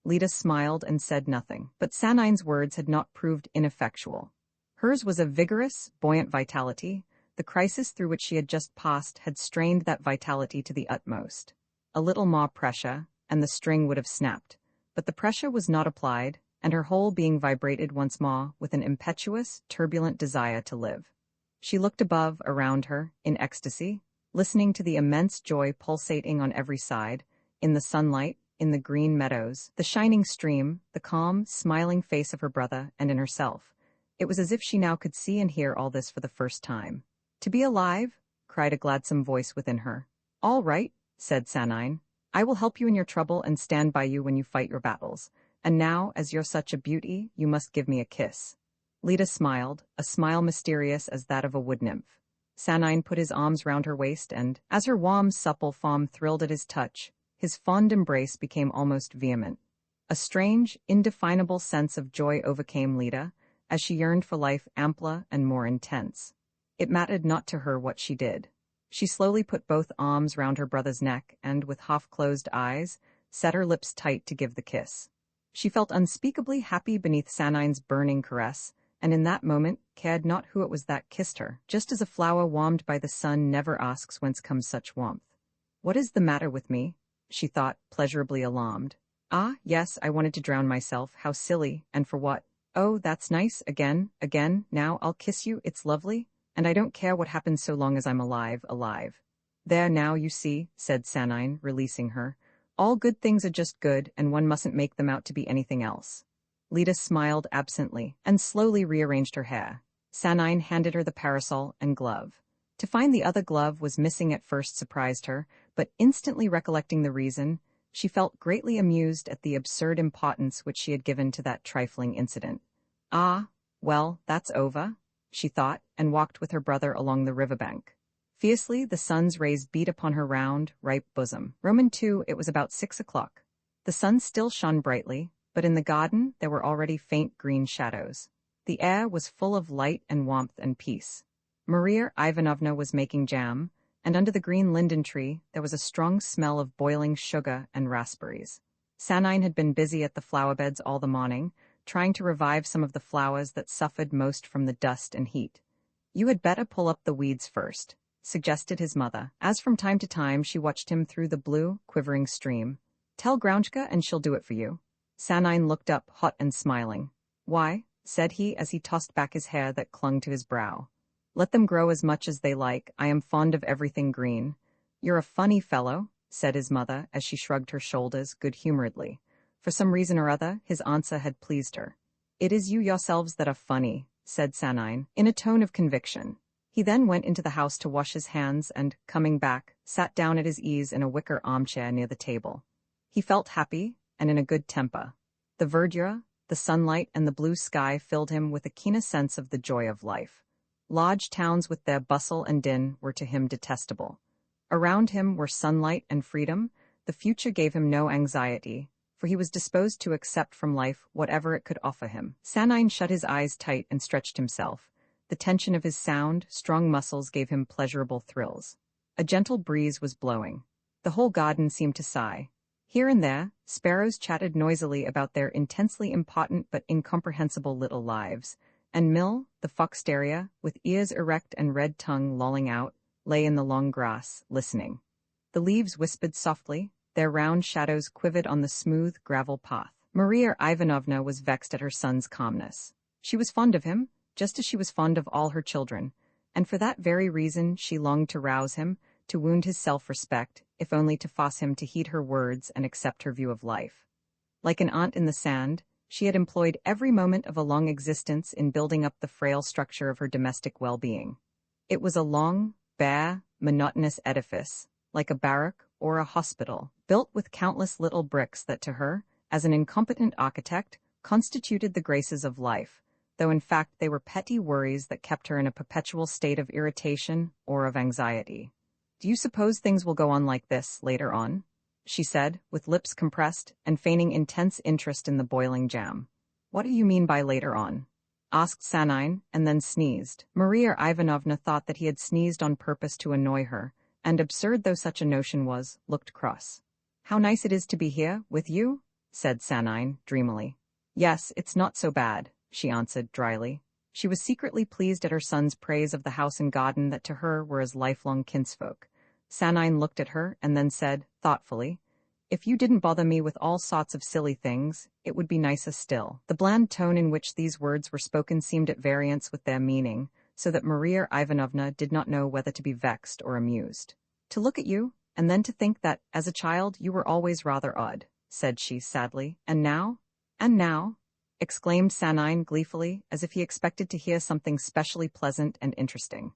Lita smiled and said nothing, but Sanine's words had not proved ineffectual. Hers was a vigorous, buoyant vitality. The crisis through which she had just passed had strained that vitality to the utmost. A little more pressure, and the string would have snapped, but the pressure was not applied, and her whole being vibrated once more with an impetuous, turbulent desire to live. She looked above, around her, in ecstasy, listening to the immense joy pulsating on every side, in the sunlight, in the green meadows, the shining stream, the calm, smiling face of her brother, and in herself. It was as if she now could see and hear all this for the first time. "To be alive?" cried a gladsome voice within her. "All right," said Sanine. "I will help you in your trouble and stand by you when you fight your battles. And now, as you're such a beauty, you must give me a kiss." Lita smiled, a smile mysterious as that of a wood nymph. Sanine put his arms round her waist and, as her warm, supple form thrilled at his touch, his fond embrace became almost vehement. A strange, indefinable sense of joy overcame Lita, as she yearned for life ampler and more intense. It mattered not to her what she did. She slowly put both arms round her brother's neck and, with half-closed eyes, set her lips tight to give the kiss. She felt unspeakably happy beneath Sanine's burning caress, and in that moment cared not who it was that kissed her, just as a flower warmed by the sun never asks whence comes such warmth. "What is the matter with me?" she thought, pleasurably alarmed. "Ah, yes, I wanted to drown myself. How silly, and for what? Oh, that's nice, again, now I'll kiss you, it's lovely, and I don't care what happens so long as I'm alive. There now, you see," said Sanine, releasing her. "All good things are just good, and one mustn't make them out to be anything else." Lita smiled absently, and slowly rearranged her hair. Sanine handed her the parasol and glove. To find the other glove was missing at first surprised her, but instantly recollecting the reason, she felt greatly amused at the absurd importance which she had given to that trifling incident. "Ah, well, that's over," she thought, and walked with her brother along the riverbank. Fiercely the sun's rays beat upon her round, ripe bosom. It was about 6 o'clock. The sun still shone brightly, but in the garden there were already faint green shadows. The air was full of light and warmth and peace. Maria Ivanovna was making jam, and under the green linden tree there was a strong smell of boiling sugar and raspberries. Sanine had been busy at the flower beds all the morning, trying to revive some of the flowers that suffered most from the dust and heat. "You had better pull up the weeds first," suggested his mother, as from time to time she watched him through the blue, quivering stream. "Tell Grounchka and she'll do it for you." Sanine looked up, hot and smiling. "Why?" said he as he tossed back his hair that clung to his brow. "Let them grow as much as they like. I am fond of everything green." "You're a funny fellow," said his mother, as she shrugged her shoulders good-humoredly. For some reason or other, his answer had pleased her. "It is you yourselves that are funny," said Sanine, in a tone of conviction. He then went into the house to wash his hands and, coming back, sat down at his ease in a wicker armchair near the table. He felt happy, and in a good temper. The verdure, the sunlight, and the blue sky filled him with a keener sense of the joy of life. Large towns with their bustle and din were to him detestable. Around him were sunlight and freedom. The future gave him no anxiety, for he was disposed to accept from life whatever it could offer him. Sanine shut his eyes tight and stretched himself. The tension of his sound, strong muscles gave him pleasurable thrills. A gentle breeze was blowing. The whole garden seemed to sigh. Here and there, sparrows chatted noisily about their intensely important but incomprehensible little lives, and Mill, the fox terrier, with ears erect and red tongue lolling out, lay in the long grass, listening. The leaves whispered softly, their round shadows quivered on the smooth gravel path. Maria Ivanovna was vexed at her son's calmness. She was fond of him, just as she was fond of all her children, and for that very reason she longed to rouse him, to wound his self-respect, if only to force him to heed her words and accept her view of life. Like an ant in the sand, she had employed every moment of a long existence in building up the frail structure of her domestic well-being. It was a long, bare, monotonous edifice, like a barrack or a hospital, built with countless little bricks that to her, as an incompetent architect, constituted the graces of life, though in fact they were petty worries that kept her in a perpetual state of irritation or of anxiety. "Do you suppose things will go on like this later on?" she said, with lips compressed and feigning intense interest in the boiling jam. "What do you mean by later on?" asked Sanine, and then sneezed. Maria Ivanovna thought that he had sneezed on purpose to annoy her, and absurd though such a notion was, looked cross. "How nice it is to be here, with you," said Sanine, dreamily. Yes, it's not so bad, she answered dryly. She was secretly pleased at her son's praise of the house and garden that to her were as lifelong kinsfolk. Sanine looked at her and then said, thoughtfully, if you didn't bother me with all sorts of silly things, it would be nicer still. The bland tone in which these words were spoken seemed at variance with their meaning, so that Maria Ivanovna did not know whether to be vexed or amused. To look at you, and then to think that, as a child, you were always rather odd, said she sadly. And now? And now? Exclaimed Sanine gleefully, as if he expected to hear something specially pleasant and interesting.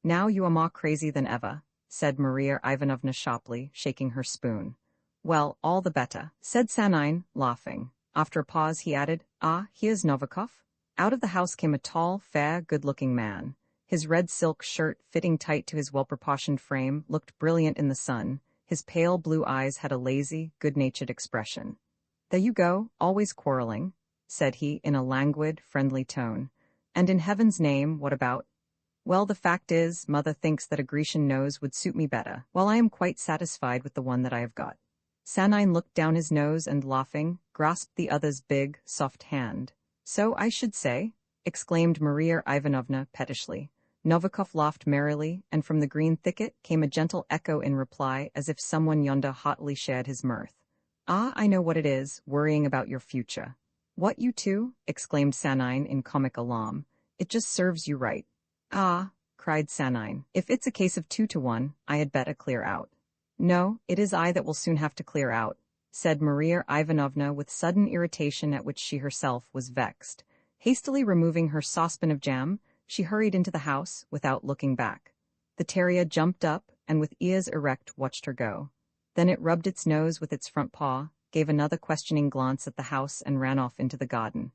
Now you are more crazy than ever, said Maria Ivanovna sharply, shaking her spoon. Well, all the better, said Sanine, laughing. After a pause he added, Ah, here's Novikov. Out of the house came a tall, fair, good-looking man. His red silk shirt, fitting tight to his well-proportioned frame, looked brilliant in the sun. His pale blue eyes had a lazy, good-natured expression. There you go, always quarreling, said he in a languid, friendly tone. And in heaven's name, what about? Well, the fact is, mother thinks that a Grecian nose would suit me better, while I am quite satisfied with the one that I have got. Sanine looked down his nose and, laughing, grasped the other's big, soft hand. So I should say, exclaimed Maria Ivanovna pettishly. Novikov laughed merrily, and from the green thicket came a gentle echo in reply, as if someone yonder hotly shared his mirth. Ah, I know what it is, worrying about your future. What, you too? Exclaimed Sanine in comic alarm. It just serves you right. Ah, cried Sanine, if it's a case of 2-1, I had better clear out. No, it is I that will soon have to clear out, said Maria Ivanovna with sudden irritation at which she herself was vexed. Hastily removing her saucepan of jam, she hurried into the house without looking back. The terrier jumped up and with ears erect watched her go. Then it rubbed its nose with its front paw, gave another questioning glance at the house and ran off into the garden.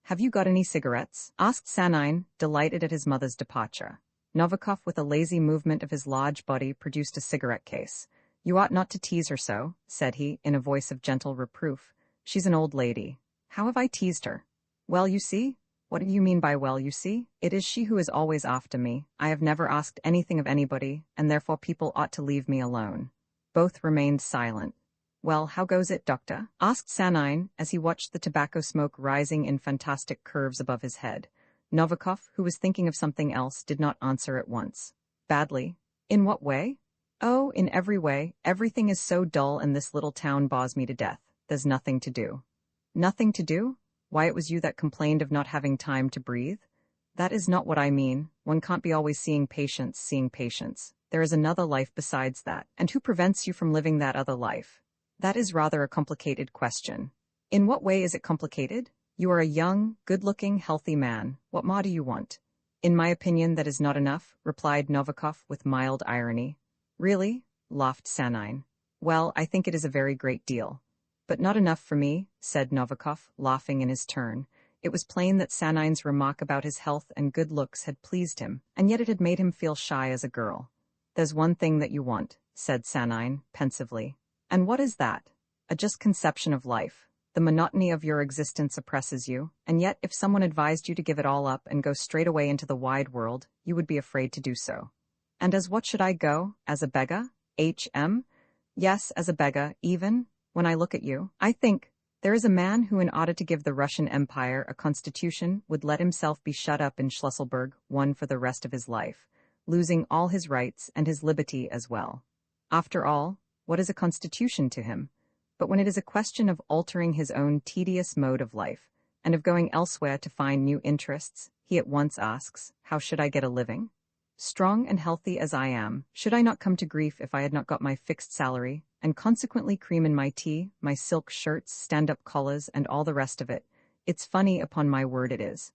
Have you got any cigarettes? Asked Sanine, delighted at his mother's departure. Novikov, with a lazy movement of his large body, produced a cigarette case. You ought not to tease her so, said he, in a voice of gentle reproof. She's an old lady. How have I teased her? Well, you see? What do you mean by well, you see? It is she who is always after me. I have never asked anything of anybody, and therefore people ought to leave me alone. Both remained silent. Well, how goes it, doctor? Asked Sanine, as he watched the tobacco smoke rising in fantastic curves above his head. Novikov, who was thinking of something else, did not answer at once. Badly. In what way? Oh, in every way. Everything is so dull and this little town bores me to death. There's nothing to do. Nothing to do? Why, it was you that complained of not having time to breathe? That is not what I mean. One can't be always seeing patients. There is another life besides that. And who prevents you from living that other life? That is rather a complicated question. In what way is it complicated? You are a young, good-looking, healthy man. What more do you want? In my opinion, that is not enough, replied Novikov with mild irony. Really? Laughed Sanine. Well, I think it is a very great deal. But not enough for me, said Novikov, laughing in his turn. It was plain that Sanine's remark about his health and good looks had pleased him, and yet it had made him feel shy as a girl. There's one thing that you want, said Sanine, pensively. And what is that? A just conception of life. The monotony of your existence oppresses you, and yet if someone advised you to give it all up and go straight away into the wide world, you would be afraid to do so. And as what should I go? As a beggar? H.M.? Yes, as a beggar, even. When I look at you, I think, there is a man who, in order to give the Russian Empire a constitution, would let himself be shut up in Schlüsselburg, one for the rest of his life, losing all his rights and his liberty as well. After all, what is a constitution to him? But when it is a question of altering his own tedious mode of life, and of going elsewhere to find new interests, he at once asks, how should I get a living? Strong and healthy as I am, should I not come to grief if I had not got my fixed salary, and consequently cream in my tea, my silk shirts, stand-up collars, and all the rest of it? It's funny, upon my word it is.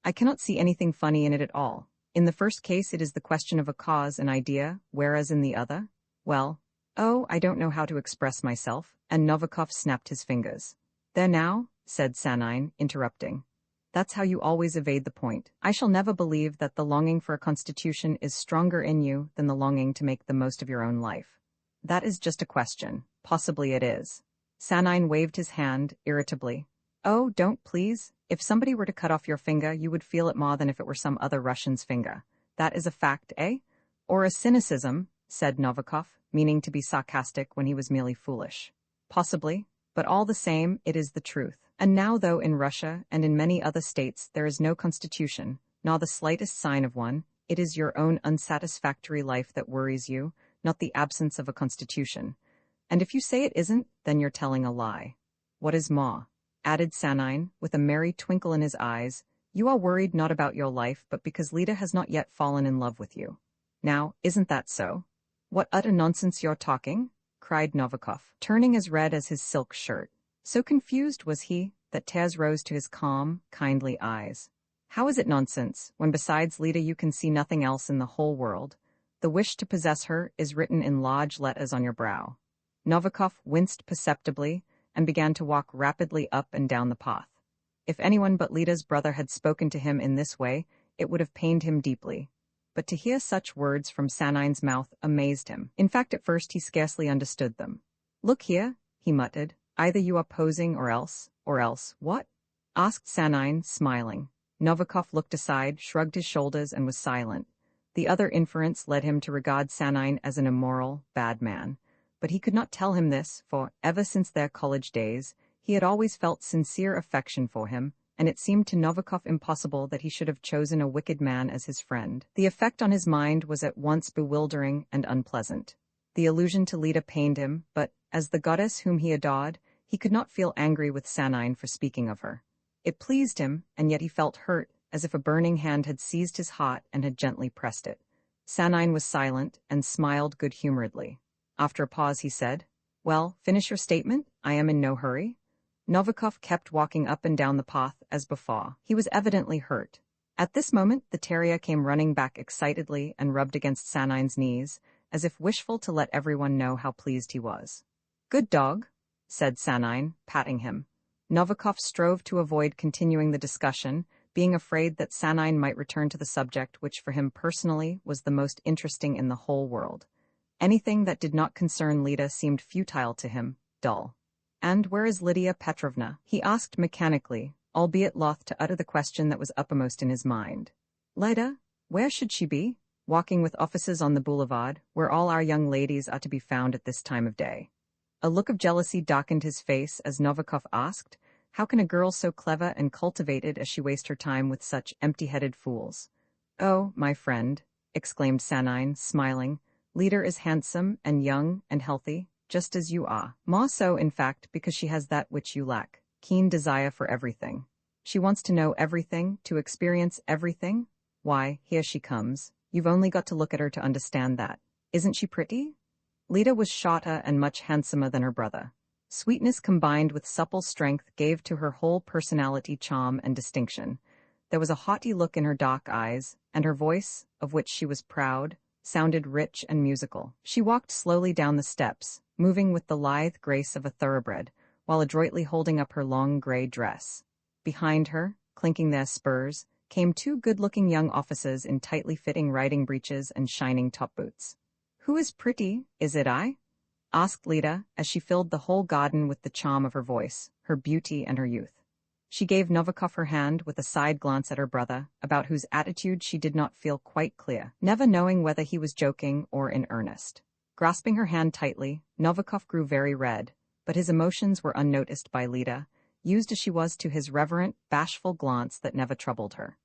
I cannot see anything funny in it at all. In the first case it is the question of a cause, an idea, whereas in the other, well, oh, I don't know how to express myself, and Novikov snapped his fingers. There now, said Sanine, interrupting. That's how you always evade the point. I shall never believe that the longing for a constitution is stronger in you than the longing to make the most of your own life. That is just a question. Possibly it is. Sanine waved his hand, irritably. Oh, don't, please. If somebody were to cut off your finger, you would feel it more than if it were some other Russian's finger. That is a fact, eh? Or a cynicism, said Novikov, meaning to be sarcastic when he was merely foolish. Possibly, But all the same, it is the truth. And now, though in Russia and in many other states there is no constitution, nor the slightest sign of one, it is your own unsatisfactory life that worries you, not the absence of a constitution. And if you say it isn't, then you're telling a lie. What is more," added Sanine, with a merry twinkle in his eyes, "you are worried not about your life but because Lida has not yet fallen in love with you. Now, isn't that so?" "What utter nonsense you're talking!" cried Novikov, turning as red as his silk shirt. So confused was he that tears rose to his calm, kindly eyes. "How is it nonsense, when besides Lida you can see nothing else in the whole world? The wish to possess her is written in large letters on your brow." Novikov winced perceptibly and began to walk rapidly up and down the path. If anyone but Lida's brother had spoken to him in this way, it would have pained him deeply. But to hear such words from Sanine's mouth amazed him. In fact, at first he scarcely understood them. "Look here," he muttered, "either you are posing or else what?" asked Sanine, smiling. Novikov looked aside, shrugged his shoulders, and was silent. The other inference led him to regard Sanine as an immoral, bad man. But he could not tell him this, for, ever since their college days, he had always felt sincere affection for him, and it seemed to Novikov impossible that he should have chosen a wicked man as his friend. The effect on his mind was at once bewildering and unpleasant. The allusion to Lida pained him, but, as the goddess whom he adored, he could not feel angry with Sanine for speaking of her. It pleased him, and yet he felt hurt, as if a burning hand had seized his heart and had gently pressed it. Sanine was silent and smiled good-humoredly. After a pause he said, "Well, finish your statement. I am in no hurry." Novikov kept walking up and down the path as before. He was evidently hurt. At this moment the terrier came running back excitedly and rubbed against Sanine's knees, as if wishful to let everyone know how pleased he was. "Good dog," said Sanine, patting him. Novikov strove to avoid continuing the discussion, being afraid that Sanine might return to the subject which for him personally was the most interesting in the whole world. Anything that did not concern Lida seemed futile to him, dull. "And where is Lydia Petrovna?" he asked mechanically, albeit loth to utter the question that was uppermost in his mind. "Lida? Where should she be? Walking with officers on the boulevard, where all our young ladies are to be found at this time of day." A look of jealousy darkened his face as Novikov asked, "How can a girl so clever and cultivated as she waste her time with such empty-headed fools?" "Oh, my friend," exclaimed Sanine, smiling, "Lida is handsome and young and healthy, just as you are. More so, in fact, because she has that which you lack, keen desire for everything. She wants to know everything, to experience everything. Why, here she comes. You've only got to look at her to understand that. Isn't she pretty?" Lida was shorter and much handsomer than her brother. Sweetness combined with supple strength gave to her whole personality charm and distinction. There was a haughty look in her dark eyes, and her voice, of which she was proud, sounded rich and musical. She walked slowly down the steps, moving with the lithe grace of a thoroughbred, while adroitly holding up her long gray dress. Behind her, clinking their spurs, came two good-looking young officers in tightly fitting riding breeches and shining top boots. "Who is pretty? Is it I?" asked Lida, as she filled the whole garden with the charm of her voice, her beauty and her youth. She gave Novikov her hand with a side glance at her brother, about whose attitude she did not feel quite clear, never knowing whether he was joking or in earnest. Grasping her hand tightly, Novikov grew very red, but his emotions were unnoticed by Lida, used as she was to his reverent, bashful glance that never troubled her.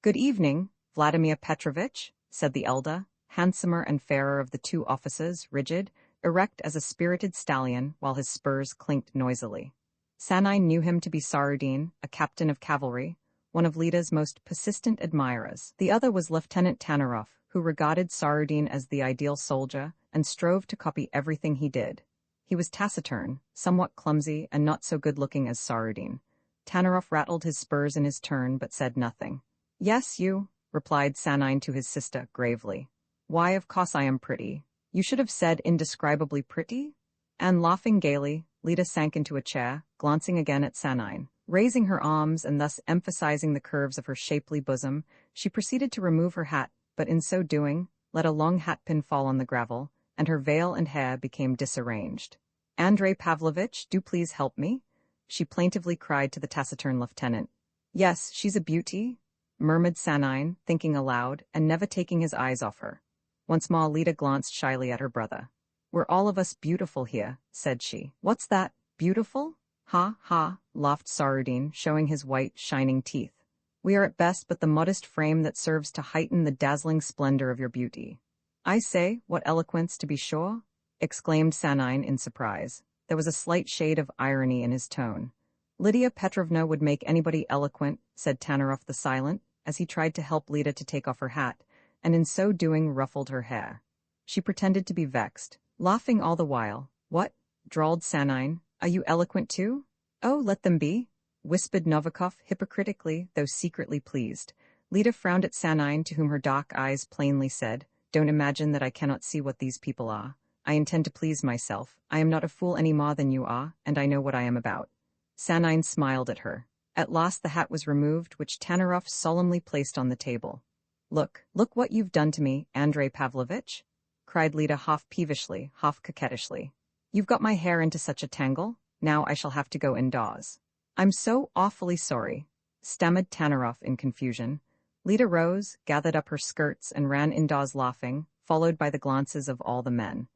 "Good evening, Vladimir Petrovitch," said the elder, handsomer and fairer of the two officers, rigid, erect as a spirited stallion, while his spurs clinked noisily. Sanine knew him to be Sarudin, a captain of cavalry, one of Lida's most persistent admirers. The other was Lieutenant Tanarov, who regarded Sarudin as the ideal soldier and strove to copy everything he did. He was taciturn, somewhat clumsy, and not so good-looking as Sarudin. Tanarov rattled his spurs in his turn, but said nothing. "Yes, you," replied Sanine to his sister, gravely. "Why, of course I am pretty. You should have said indescribably pretty." And laughing gaily, Lida sank into a chair, glancing again at Sanine. Raising her arms and thus emphasizing the curves of her shapely bosom, she proceeded to remove her hat, but in so doing, let a long hatpin fall on the gravel, and her veil and hair became disarranged. "Andrei Pavlovitch, do please help me," she plaintively cried to the taciturn lieutenant. "Yes, she's a beauty," murmured Sanine, thinking aloud, and never taking his eyes off her. Once more Lida glanced shyly at her brother. "We're all of us beautiful here," said she. "What's that?" Beautiful? Ha, ha, laughed Sarudin, showing his white, shining teeth. We are at best but the modest frame that serves to heighten the dazzling splendor of your beauty. I say, what eloquence, to be sure? Exclaimed Sanine in surprise. There was a slight shade of irony in his tone. Lydia Petrovna would make anybody eloquent, said Tanaroff the Silent, as he tried to help Lida to take off her hat, and in so doing ruffled her hair. She pretended to be vexed, laughing all the while. What? Drawled Sanine. Are you eloquent too? Oh, let them be, whispered Novikov hypocritically, though secretly pleased. Lida frowned at Sanine, to whom her dark eyes plainly said, Don't imagine that I cannot see what these people are. I intend to please myself. I am not a fool any more than you are, and I know what I am about. Sanine smiled at her. At last the hat was removed, which Tanaroff solemnly placed on the table. Look what you've done to me, Andrei Pavlovitch, cried Lida half peevishly, half coquettishly. You've got my hair into such a tangle, now I shall have to go indoors. I'm so awfully sorry, stammered Tanaroff in confusion. Lida rose, gathered up her skirts, and ran indoors laughing, followed by the glances of all the men.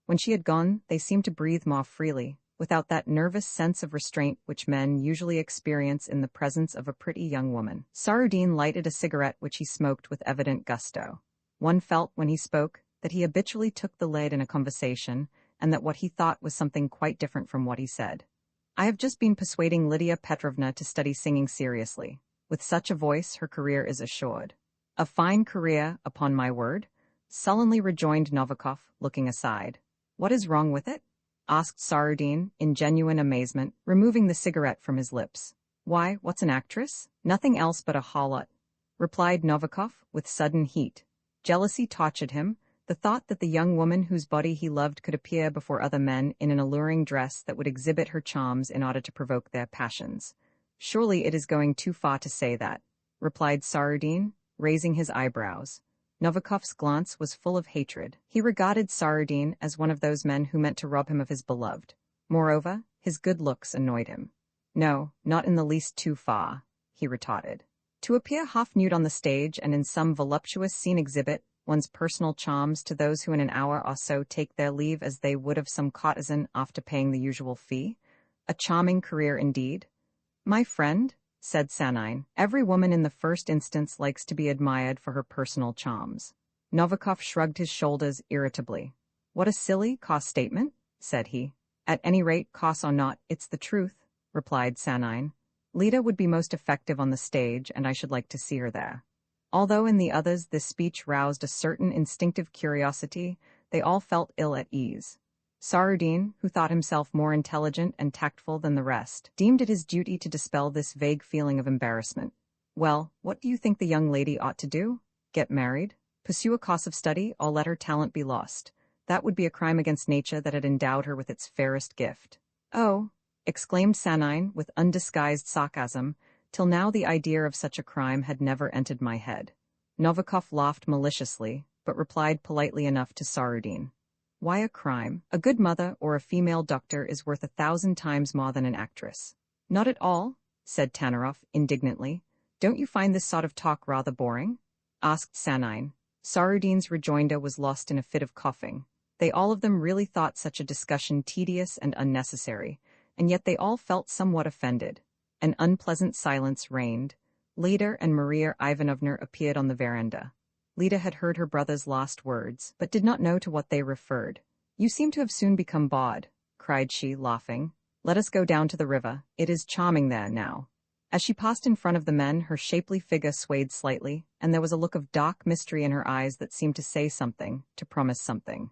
When she had gone, they seemed to breathe more freely, without that nervous sense of restraint which men usually experience in the presence of a pretty young woman. Sarudin lighted a cigarette which he smoked with evident gusto. One felt, when he spoke, that he habitually took the lead in a conversation, and that what he thought was something quite different from what he said. I have just been persuading Lydia Petrovna to study singing seriously. With such a voice, her career is assured. A fine career, upon my word, sullenly rejoined Novikov, looking aside. What is wrong with it? Asked Sarudin, in genuine amazement, removing the cigarette from his lips. Why, what's an actress? Nothing else but a harlot, replied Novikov, with sudden heat. Jealousy tortured him. The thought that the young woman whose body he loved could appear before other men in an alluring dress that would exhibit her charms in order to provoke their passions. Surely it is going too far to say that, replied Sarudin, raising his eyebrows. Novikov's glance was full of hatred. He regarded Sarudin as one of those men who meant to rob him of his beloved. Moreover, his good looks annoyed him. No, not in the least too far, he retorted. To appear half-nude on the stage and in some voluptuous scene exhibit one's personal charms to those who in an hour or so take their leave as they would of some courtesan after paying the usual fee? A charming career indeed. My friend, said Sanine, every woman in the first instance likes to be admired for her personal charms. Novikov shrugged his shoulders irritably. What a silly, coss statement, said he. At any rate, coss or not, it's the truth, replied Sanine. Lida would be most effective on the stage, and I should like to see her there. Although in the others this speech roused a certain instinctive curiosity, they all felt ill at ease. Sarudin, who thought himself more intelligent and tactful than the rest, deemed it his duty to dispel this vague feeling of embarrassment. Well, what do you think the young lady ought to do? Get married? Pursue a course of study, or let her talent be lost? That would be a crime against nature that had endowed her with its fairest gift. Oh, exclaimed Sanine with undisguised sarcasm, till now the idea of such a crime had never entered my head. Novikov laughed maliciously, but replied politely enough to Sarudin. Why a crime? A good mother or a female doctor is worth 1,000 times more than an actress. Not at all, said Tanaroff indignantly. Don't you find this sort of talk rather boring? Asked Sanine. Sarudin's rejoinder was lost in a fit of coughing. They all of them really thought such a discussion tedious and unnecessary, and yet they all felt somewhat offended. An unpleasant silence reigned. Lida and Maria Ivanovna appeared on the veranda. Lida had heard her brother's last words, but did not know to what they referred. You seem to have soon become bored, cried she, laughing. Let us go down to the river. It is charming there now. As she passed in front of the men, her shapely figure swayed slightly, and there was a look of dark mystery in her eyes that seemed to say something, to promise something.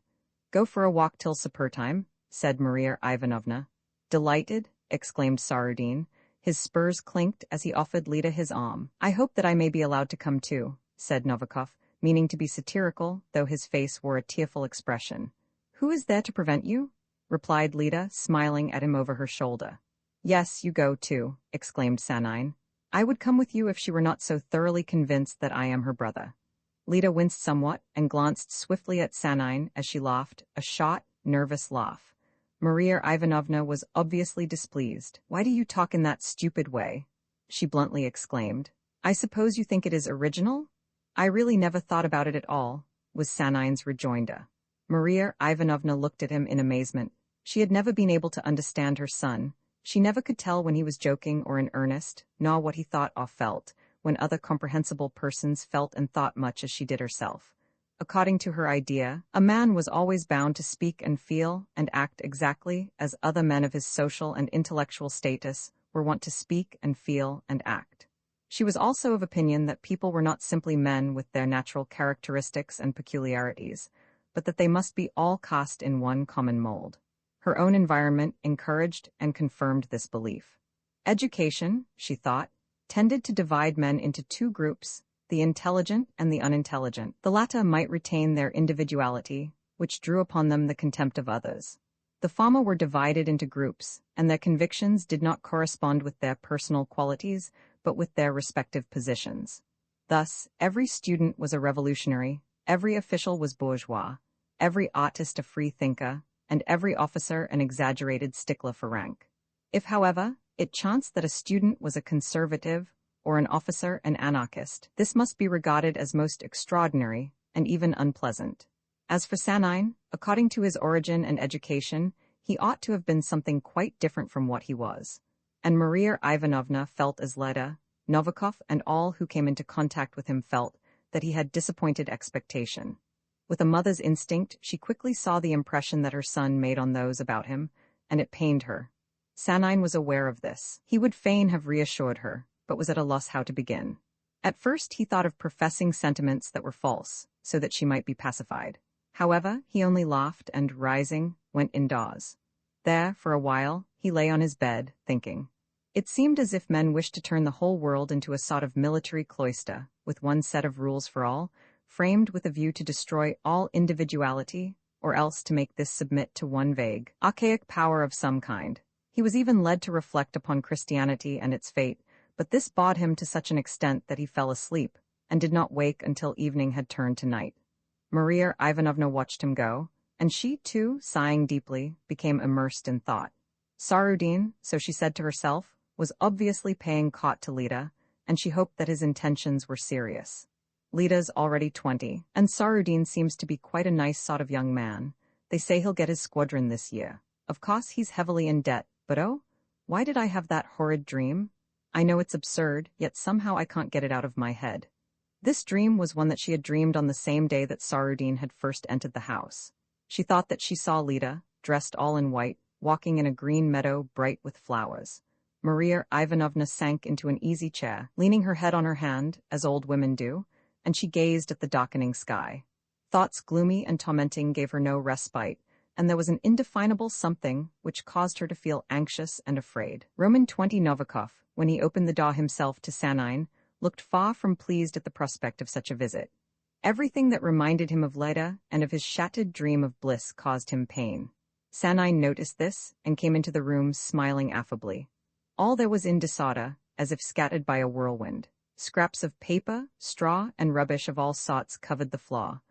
Go for a walk till supper time, said Maria Ivanovna. Delighted, exclaimed Sarudin. His spurs clinked as he offered Lida his arm. I hope that I may be allowed to come too, said Novikov, meaning to be satirical, though his face wore a tearful expression. Who is there to prevent you? Replied Lida, smiling at him over her shoulder. Yes, you go too, exclaimed Sanine. I would come with you if she were not so thoroughly convinced that I am her brother. Lida winced somewhat and glanced swiftly at Sanine as she laughed, a short, nervous laugh. Maria Ivanovna was obviously displeased. Why do you talk in that stupid way? She bluntly exclaimed. I suppose you think it is original? I really never thought about it at all, was Sanine's rejoinder. Maria Ivanovna looked at him in amazement. She had never been able to understand her son. She never could tell when he was joking or in earnest, nor what he thought or felt, when other comprehensible persons felt and thought much as she did herself. According to her idea, a man was always bound to speak and feel and act exactly as other men of his social and intellectual status were wont to speak and feel and act. She was also of opinion that people were not simply men with their natural characteristics and peculiarities, but that they must be all cast in one common mold. Her own environment encouraged and confirmed this belief. Education, she thought, tended to divide men into two groups, the intelligent and the unintelligent. The latter might retain their individuality, which drew upon them the contempt of others. The former were divided into groups, and their convictions did not correspond with their personal qualities, but with their respective positions. Thus, every student was a revolutionary, every official was bourgeois, every artist a free thinker, and every officer an exaggerated stickler for rank. If, however, it chanced that a student was a conservative, or an officer an anarchist, this must be regarded as most extraordinary and even unpleasant. As for Sanine, according to his origin and education, he ought to have been something quite different from what he was. And Maria Ivanovna felt as Leda, Novikov, and all who came into contact with him felt that he had disappointed expectation. With a mother's instinct, she quickly saw the impression that her son made on those about him, and it pained her. Sanine was aware of this. He would fain have reassured her, but was at a loss how to begin. At first he thought of professing sentiments that were false, so that she might be pacified. However, he only laughed and, rising, went indoors. There, for a while, he lay on his bed, thinking. It seemed as if men wished to turn the whole world into a sort of military cloister, with one set of rules for all, framed with a view to destroy all individuality, or else to make this submit to one vague, archaic power of some kind. He was even led to reflect upon Christianity and its fate, but this bored him to such an extent that he fell asleep, and did not wake until evening had turned to night. Maria Ivanovna watched him go, and she, too, sighing deeply, became immersed in thought. Sarudin, so she said to herself, was obviously paying court to Leda, and she hoped that his intentions were serious. Leda's already 20, and Sarudin seems to be quite a nice sort of young man. They say he'll get his squadron this year. Of course he's heavily in debt, but oh, why did I have that horrid dream? I know it's absurd, yet somehow I can't get it out of my head. This dream was one that she had dreamed on the same day that Sarudin had first entered the house. She thought that she saw Leda, dressed all in white, walking in a green meadow bright with flowers. Maria Ivanovna sank into an easy chair, leaning her head on her hand, as old women do, and she gazed at the darkening sky. Thoughts gloomy and tormenting gave her no respite, and there was an indefinable something which caused her to feel anxious and afraid. Roman 20 Novikov, when he opened the door himself to Sanine, looked far from pleased at the prospect of such a visit. Everything that reminded him of Leda and of his shattered dream of bliss caused him pain. Sanine noticed this and came into the room smiling affably. All there was in disorder, as if scattered by a whirlwind. Scraps of paper, straw, and rubbish of all sorts covered the floor.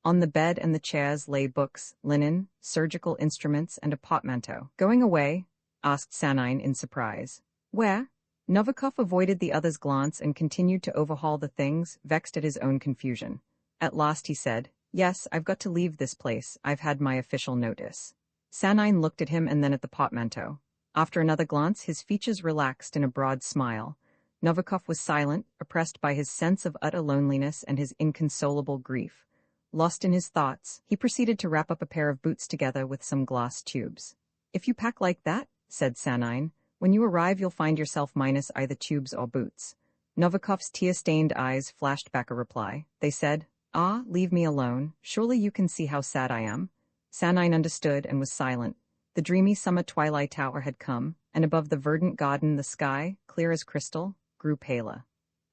On the bed and the chairs lay books, linen, surgical instruments, and a portmanteau. "Going away?" asked Sanine in surprise. "Where?" Novikov avoided the other's glance and continued to overhaul the things, vexed at his own confusion. At last he said, "Yes, I've got to leave this place. I've had my official notice." Sanine looked at him and then at the portmanteau. After another glance, his features relaxed in a broad smile. Novikov was silent, oppressed by his sense of utter loneliness and his inconsolable grief. Lost in his thoughts, he proceeded to wrap up a pair of boots together with some glass tubes. "If you pack like that," said Sanine, "when you arrive you'll find yourself minus either tubes or boots." Novikov's tear-stained eyes flashed back a reply. They said, "Ah, leave me alone. Surely you can see how sad I am." Sanine understood and was silent. The dreamy summer twilight hour had come, and above the verdant garden the sky, clear as crystal, grew paler.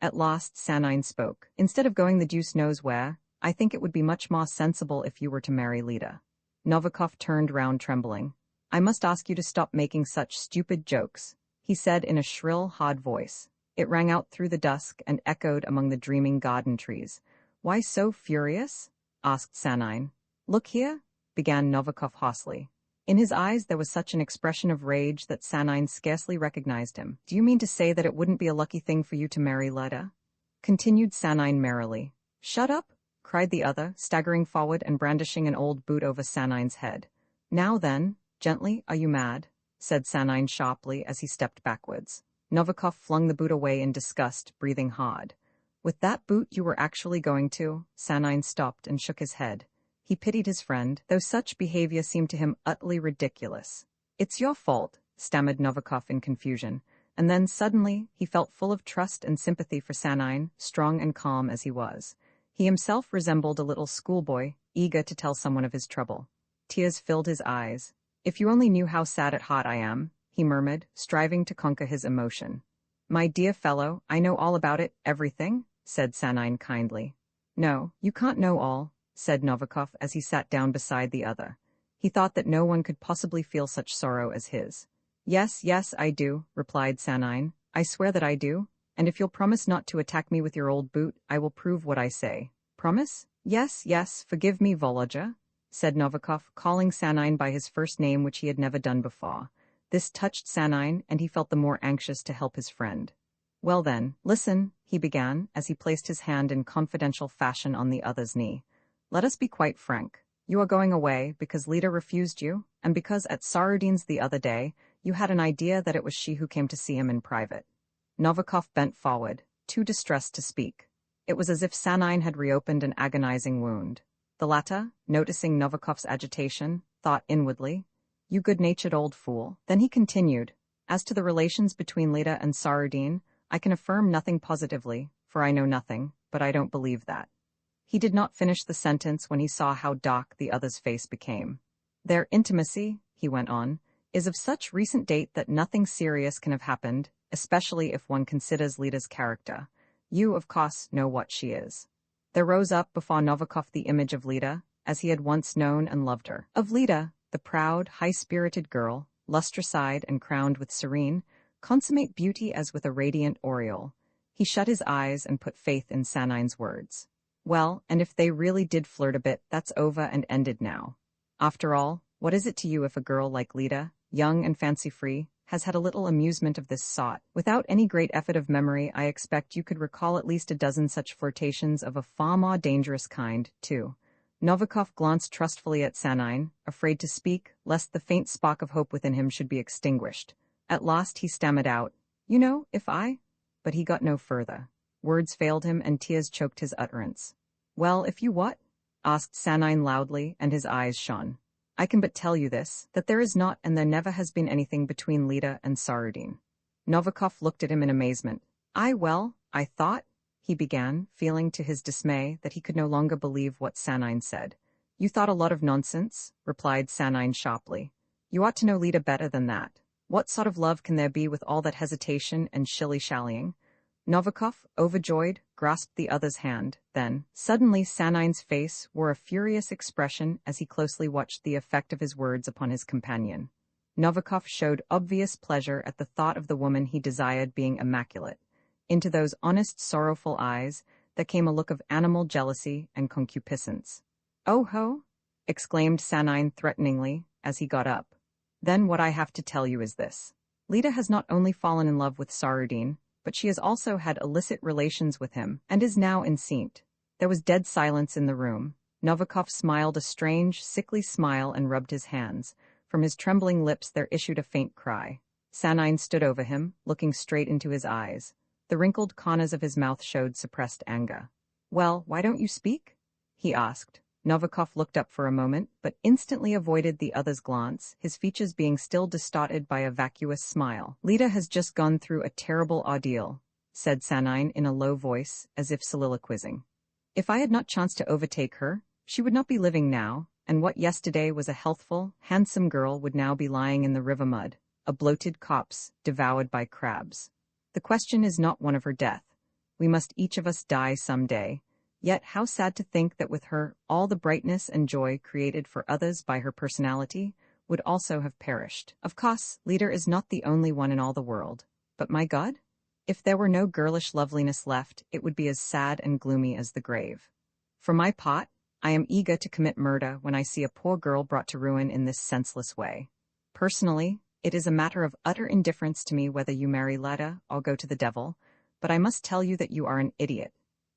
At last Sanine spoke. "Instead of going the deuce knows where, I think it would be much more sensible if you were to marry Leda." Novikov turned round trembling. "I must ask you to stop making such stupid jokes," he said in a shrill, hard voice. It rang out through the dusk and echoed among the dreaming garden trees. "Why so furious?" asked Sanine. "Look here," began Novikov hoarsely. In his eyes there was such an expression of rage that Sanine scarcely recognized him. "Do you mean to say that it wouldn't be a lucky thing for you to marry Leda?" continued Sanine merrily. "Shut up!" cried the other, staggering forward and brandishing an old boot over Sanine's head. "Now then, Gently, are you mad? Said Sanine sharply as he stepped backwards. Novikov flung the boot away in disgust, breathing hard. With that boot you were actually going to? Sanine stopped and shook his head. He pitied his friend, though such behavior seemed to him utterly ridiculous. It's your fault, stammered Novikov in confusion, and then suddenly he felt full of trust and sympathy for Sanine, strong and calm as he was. He himself resembled a little schoolboy, eager to tell someone of his trouble. Tears filled his eyes. If you only knew how sad at heart I am, he murmured, striving to conquer his emotion. My dear fellow, I know all about it, everything, said Sanine kindly. No, you can't know all, said Novikov as he sat down beside the other. He thought that no one could possibly feel such sorrow as his. Yes, yes, I do, replied Sanine. I swear that I do, and if you'll promise not to attack me with your old boot, I will prove what I say. Promise? Yes, yes, forgive me, Volodya, said Novikov, calling Sanine by his first name which he had never done before. This touched Sanine, and he felt the more anxious to help his friend. Well then, listen, he began, as he placed his hand in confidential fashion on the other's knee. Let us be quite frank. You are going away because Lida refused you, and because at Sarudin's the other day, you had an idea that it was she who came to see him in private. Novikov bent forward, too distressed to speak. It was as if Sanine had reopened an agonizing wound. The latter, noticing Novikov's agitation, thought inwardly, You good-natured old fool. Then he continued, As to the relations between Lida and Sarudin, I can affirm nothing positively, for I know nothing, but I don't believe that. He did not finish the sentence when he saw how dark the other's face became. Their intimacy, he went on, is of such recent date that nothing serious can have happened, especially if one considers Lida's character. You, of course, know what she is. There rose up before Novikov the image of Lida, as he had once known and loved her. Of Lida, the proud, high-spirited girl, lustrous-eyed and crowned with serene, consummate beauty as with a radiant aureole. He shut his eyes and put faith in Sanine's words. Well, and if they really did flirt a bit, that's over and ended now. After all, what is it to you if a girl like Lida, young and fancy-free, has had a little amusement of this sort? Without any great effort of memory, I expect you could recall at least a dozen such flirtations of a far more dangerous kind, too. Novikov glanced trustfully at Sanine, afraid to speak, lest the faint spark of hope within him should be extinguished. At last he stammered out, You know, if I... But he got no further. Words failed him and tears choked his utterance. Well, if you what? Asked Sanine loudly, and his eyes shone. I can but tell you this, that there is not and there never has been anything between Lida and Sarudin. Novikov looked at him in amazement. I thought, he began, feeling to his dismay that he could no longer believe what Sanine said. You thought a lot of nonsense, replied Sanine sharply. You ought to know Lida better than that. What sort of love can there be with all that hesitation and shilly-shallying? Novikov, overjoyed, grasped the other's hand. Then, suddenly Sanine's face wore a furious expression as he closely watched the effect of his words upon his companion. Novikov showed obvious pleasure at the thought of the woman he desired being immaculate. Into those honest, sorrowful eyes there came a look of animal jealousy and concupiscence. Oh ho! Exclaimed Sanine threateningly, as he got up. Then what I have to tell you is this. Lida has not only fallen in love with Sarudin, but she has also had illicit relations with him, and is now enceinte. There was dead silence in the room. Novikov smiled a strange, sickly smile and rubbed his hands. From his trembling lips there issued a faint cry. Sanine stood over him, looking straight into his eyes. The wrinkled corners of his mouth showed suppressed anger. Well, why don't you speak? He asked. Novikov looked up for a moment, but instantly avoided the other's glance, his features being still distorted by a vacuous smile. Lida has just gone through a terrible ordeal, said Sanine in a low voice, as if soliloquizing. If I had not chanced to overtake her, she would not be living now, and what yesterday was a healthful, handsome girl would now be lying in the river mud, a bloated corpse, devoured by crabs. The question is not one of her death. We must each of us die some day. Yet how sad to think that with her, all the brightness and joy created for others by her personality would also have perished. Of course, Lida is not the only one in all the world. But my God? If there were no girlish loveliness left, it would be as sad and gloomy as the grave. For my part, I am eager to commit murder when I see a poor girl brought to ruin in this senseless way. Personally, it is a matter of utter indifference to me whether you marry Lida or go to the devil, but I must tell you that you are an idiot.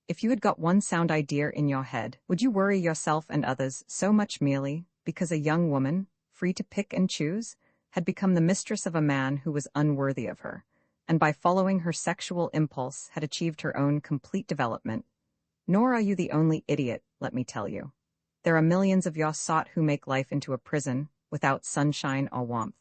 If you had got one sound idea in your head, would you worry yourself and others so much merely because a young woman, free to pick and choose, had become the mistress of a man who was unworthy of her, and by following her sexual impulse had achieved her own complete development. Nor are you the only idiot, let me tell you. There are millions of your sot who make life into a prison, without sunshine or warmth.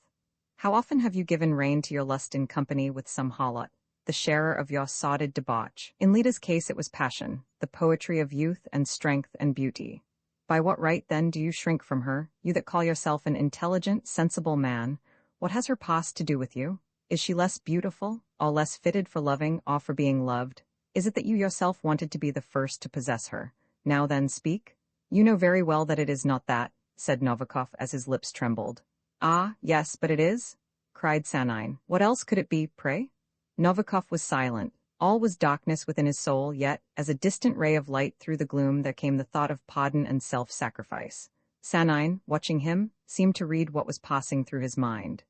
How often have you given rein to your lust in company with some harlot, the sharer of your sordid debauch? In Lita's case it was passion, the poetry of youth and strength and beauty. By what right, then, do you shrink from her, you that call yourself an intelligent, sensible man? What has her past to do with you? Is she less beautiful, or less fitted for loving or for being loved? Is it that you yourself wanted to be the first to possess her? Now then, speak. You know very well that it is not that, said Novikov as his lips trembled. Ah, yes, but it is? Cried Sanine. What else could it be, pray? Novikov was silent. All was darkness within his soul, yet, as a distant ray of light through the gloom, there came the thought of pardon and self-sacrifice. Sanine, watching him, seemed to read what was passing through his mind.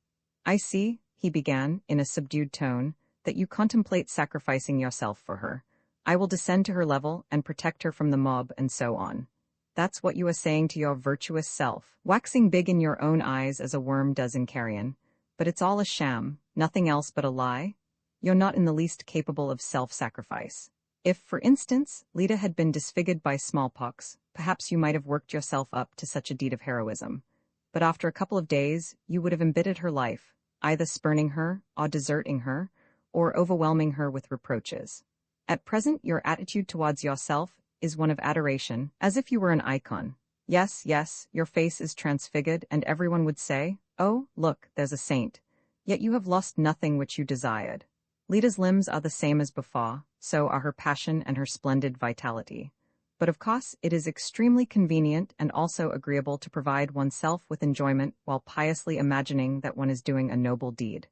I see, he began, in a subdued tone, that you contemplate sacrificing yourself for her. I will descend to her level and protect her from the mob and so on. That's what you are saying to your virtuous self, waxing big in your own eyes as a worm does in carrion. But it's all a sham, nothing else but a lie. You're not in the least capable of self-sacrifice. If, for instance, Lita had been disfigured by smallpox, perhaps you might have worked yourself up to such a deed of heroism. But after a couple of days, you would have embittered her life, either spurning her, or deserting her, or overwhelming her with reproaches. At present, your attitude towards yourself is one of adoration, as if you were an icon. Yes, yes, your face is transfigured, and everyone would say, oh, look, there's a saint. Yet you have lost nothing which you desired. Lita's limbs are the same as before, so are her passion and her splendid vitality. But of course, it is extremely convenient and also agreeable to provide oneself with enjoyment while piously imagining that one is doing a noble deed.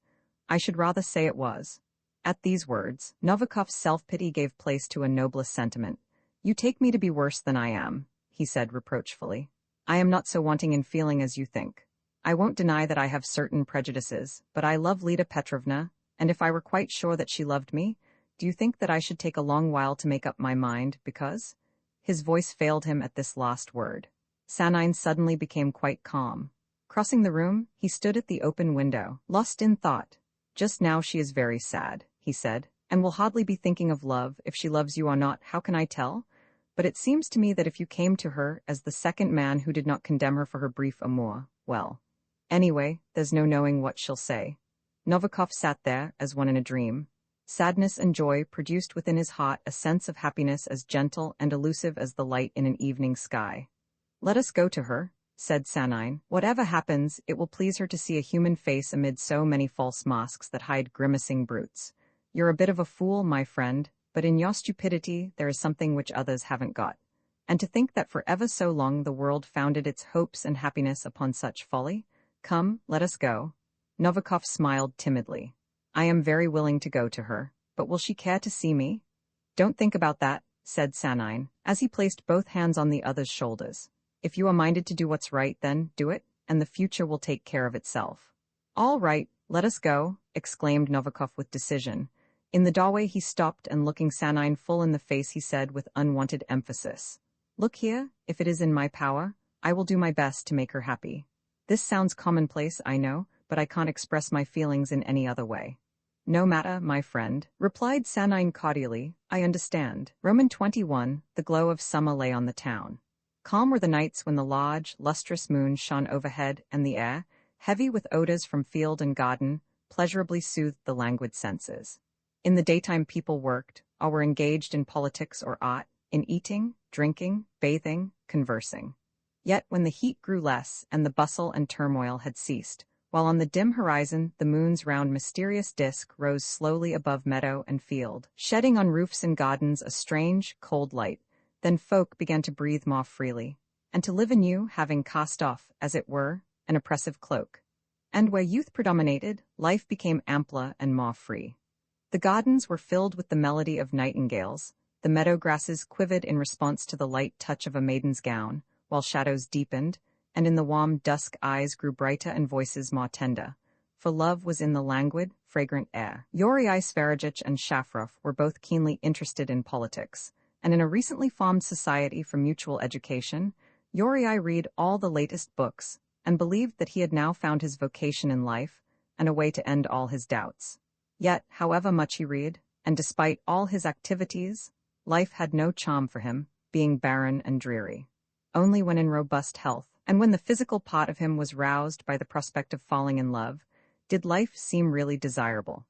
I should rather say it was. At these words, Novikov's self-pity gave place to a noblest sentiment. You take me to be worse than I am, he said reproachfully. I am not so wanting in feeling as you think. I won't deny that I have certain prejudices, but I love Lita Petrovna, and if I were quite sure that she loved me, do you think that I should take a long while to make up my mind, because? His voice failed him at this last word. Sanine suddenly became quite calm. Crossing the room, he stood at the open window, lost in thought. Just now she is very sad, he said, and will hardly be thinking of love. If she loves you or not, how can I tell? But it seems to me that if you came to her as the second man who did not condemn her for her brief amour, well, anyway, there's no knowing what she'll say. Novikov sat there as one in a dream. Sadness and joy produced within his heart a sense of happiness as gentle and elusive as the light in an evening sky. Let us go to her, said Sanine. Whatever happens, it will please her to see a human face amid so many false masks that hide grimacing brutes. You're a bit of a fool, my friend, but in your stupidity there is something which others haven't got. And to think that for ever so long the world founded its hopes and happiness upon such folly? Come, let us go. Novikov smiled timidly. I am very willing to go to her, but will she care to see me? Don't think about that, said Sanine, as he placed both hands on the other's shoulders. If you are minded to do what's right, then do it, and the future will take care of itself. All right, let us go, exclaimed Novikov with decision. In the doorway he stopped, and looking Sanine full in the face he said with unwanted emphasis, Look here, if it is in my power, I will do my best to make her happy. This sounds commonplace, I know, but I can't express my feelings in any other way. No matter, my friend, replied Sanine cordially, I understand. Roman 21, the glow of summer lay on the town. Calm were the nights when the large, lustrous moon shone overhead, and the air, heavy with odors from field and garden, pleasurably soothed the languid senses. In the daytime people worked, or were engaged in politics or art, in eating, drinking, bathing, conversing. Yet when the heat grew less and the bustle and turmoil had ceased, while on the dim horizon the moon's round mysterious disk rose slowly above meadow and field, shedding on roofs and gardens a strange, cold light, then folk began to breathe more freely, and to live anew, having cast off, as it were, an oppressive cloak. And where youth predominated, life became ampler and more free. The gardens were filled with the melody of nightingales, the meadow grasses quivered in response to the light touch of a maiden's gown, while shadows deepened, and in the warm dusk eyes grew brighter and voices more tender, for love was in the languid, fragrant air. Yuri Sverajich and Shafrov were both keenly interested in politics, and in a recently formed society for mutual education, Yuri read all the latest books, and believed that he had now found his vocation in life and a way to end all his doubts. Yet, however much he read, and despite all his activities, life had no charm for him, being barren and dreary. Only when in robust health, and when the physical part of him was roused by the prospect of falling in love, did life seem really desirable.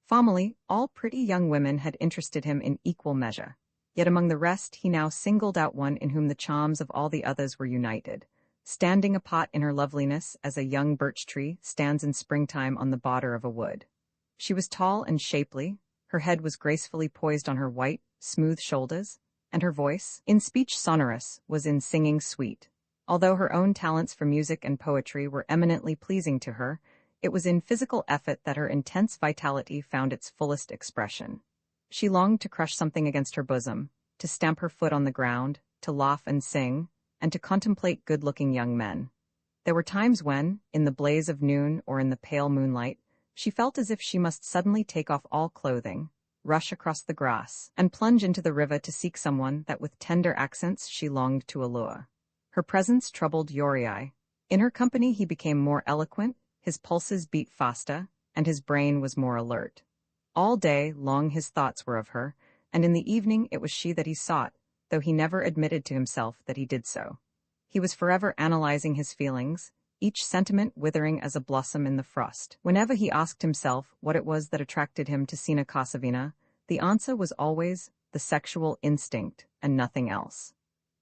Formerly, all pretty young women had interested him in equal measure. Yet among the rest he now singled out one in whom the charms of all the others were united, standing apart in her loveliness as a young birch tree stands in springtime on the border of a wood. She was tall and shapely, her head was gracefully poised on her white, smooth shoulders, and her voice, in speech sonorous, was in singing sweet. Although her own talents for music and poetry were eminently pleasing to her, it was in physical effort that her intense vitality found its fullest expression. She longed to crush something against her bosom, to stamp her foot on the ground, to laugh and sing, and to contemplate good-looking young men. There were times when, in the blaze of noon or in the pale moonlight, she felt as if she must suddenly take off all clothing, rush across the grass, and plunge into the river to seek someone that with tender accents she longed to allure. Her presence troubled Uriai. In her company he became more eloquent, his pulses beat faster, and his brain was more alert. All day long his thoughts were of her, and in the evening it was she that he sought, though he never admitted to himself that he did so. He was forever analyzing his feelings, each sentiment withering as a blossom in the frost. Whenever he asked himself what it was that attracted him to Sina Kosovina, the answer was always the sexual instinct and nothing else.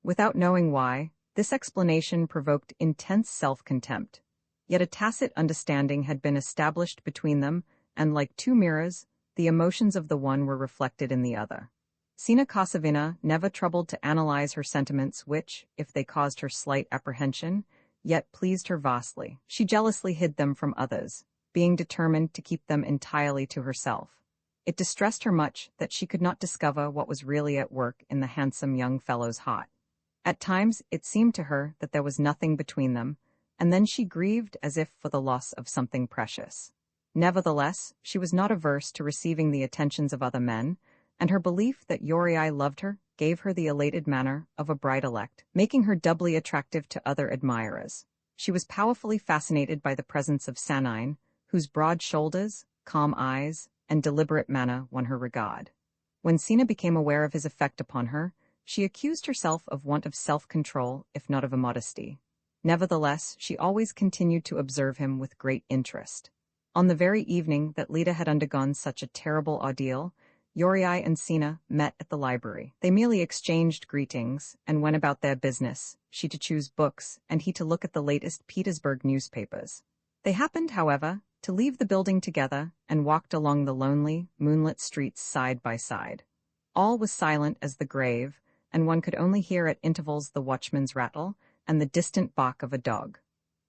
Without knowing why, this explanation provoked intense self-contempt. Yet a tacit understanding had been established between them, and like two mirrors, the emotions of the one were reflected in the other. Sina Kosovina never troubled to analyze her sentiments which, if they caused her slight apprehension, yet pleased her vastly. She jealously hid them from others, being determined to keep them entirely to herself. It distressed her much that she could not discover what was really at work in the handsome young fellow's heart. At times it seemed to her that there was nothing between them, and then she grieved as if for the loss of something precious. Nevertheless, she was not averse to receiving the attentions of other men, and her belief that Uriai loved her gave her the elated manner of a bride-elect, making her doubly attractive to other admirers. She was powerfully fascinated by the presence of Sanine, whose broad shoulders, calm eyes, and deliberate manner won her regard. When Sina became aware of his effect upon her, she accused herself of want of self-control, if not of immodesty. Nevertheless, she always continued to observe him with great interest. On the very evening that Lida had undergone such a terrible ordeal, Uriai and Sina met at the library. They merely exchanged greetings and went about their business, she to choose books and he to look at the latest Petersburg newspapers. They happened, however, to leave the building together and walked along the lonely, moonlit streets side by side. All was silent as the grave, and one could only hear at intervals the watchman's rattle and the distant bark of a dog.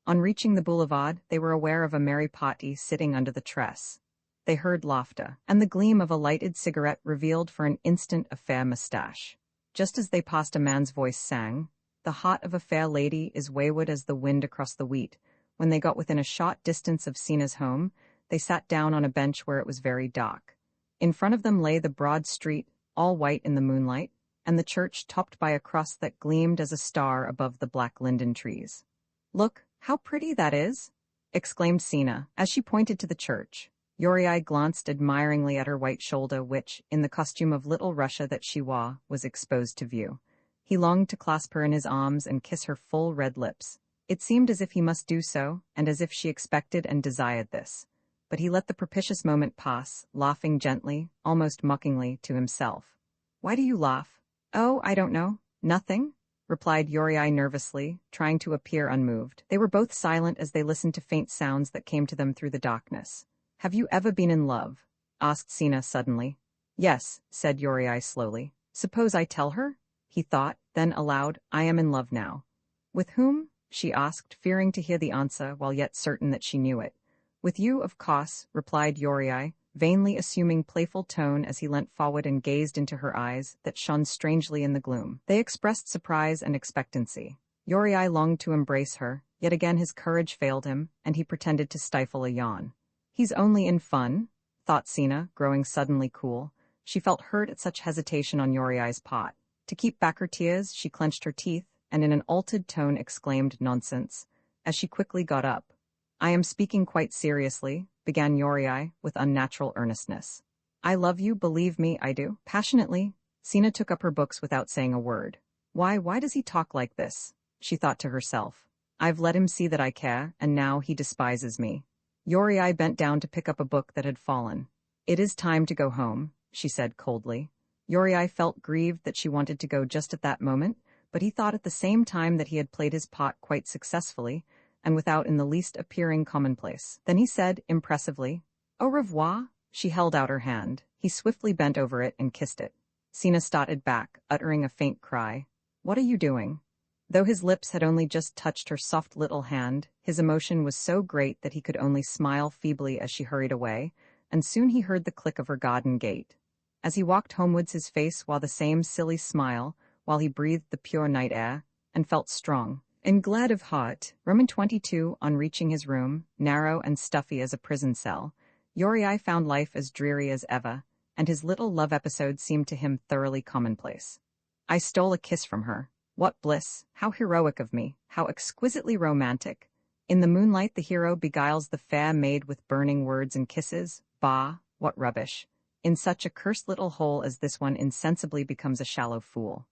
On reaching the boulevard, they were aware of a merry party sitting under the tress. They heard laughter, and the gleam of a lighted cigarette revealed for an instant a fair moustache. Just as they passed, a man's voice sang, "The heart of a fair lady is wayward as the wind across the wheat." When they got within a short distance of Sina's home, they sat down on a bench where it was very dark. In front of them lay the broad street, all white in the moonlight, and the church topped by a cross that gleamed as a star above the black linden trees. "Look, how pretty that is!" exclaimed Sina, as she pointed to the church. Uriai glanced admiringly at her white shoulder which, in the costume of Little Russia that she wore, was exposed to view. He longed to clasp her in his arms and kiss her full red lips. It seemed as if he must do so, and as if she expected and desired this. But he let the propitious moment pass, laughing gently, almost mockingly, to himself. "Why do you laugh?" "Oh, I don't know. Nothing," replied Uriai nervously, trying to appear unmoved. They were both silent as they listened to faint sounds that came to them through the darkness. "Have you ever been in love?" asked Sina suddenly. "Yes," said Uriai slowly. "Suppose I tell her?" He thought, then aloud, "I am in love now." "With whom?" she asked, fearing to hear the answer while yet certain that she knew it. "With you, of course," replied Uriai, vainly assuming playful tone as he leant forward and gazed into her eyes that shone strangely in the gloom. They expressed surprise and expectancy. Uriai longed to embrace her, yet again his courage failed him, and he pretended to stifle a yawn. "He's only in fun," thought Sina, growing suddenly cool. She felt hurt at such hesitation on Uriai's part. To keep back her tears, she clenched her teeth, and in an altered tone exclaimed, "Nonsense. as she quickly got up. "I am speaking quite seriously," began Yuri with unnatural earnestness. "I love you, believe me, I do." Passionately, Sina took up her books without saying a word. Why does he talk like this?" she thought to herself. "I've let him see that I care, and now he despises me." Yuri bent down to pick up a book that had fallen. "It is time to go home," she said coldly. Yuri felt grieved that she wanted to go just at that moment, but he thought at the same time that he had played his part quite successfully, and without in the least appearing commonplace. Then he said, impressively, "Au revoir." She held out her hand. He swiftly bent over it and kissed it. Sina started back, uttering a faint cry. "What are you doing?" Though his lips had only just touched her soft little hand, his emotion was so great that he could only smile feebly as she hurried away, and soon he heard the click of her garden gate. As he walked homewards, his face wore the same silly smile, while he breathed the pure night air, and felt strong and glad of heart. Roman 22, on reaching his room, narrow and stuffy as a prison cell, Yuri found life as dreary as ever, and his little love episode seemed to him thoroughly commonplace. "I stole a kiss from her. What bliss! How heroic of me! How exquisitely romantic! In the moonlight the hero beguiles the fair maid with burning words and kisses. Bah, what rubbish! In such a cursed little hole as this one insensibly becomes a shallow fool."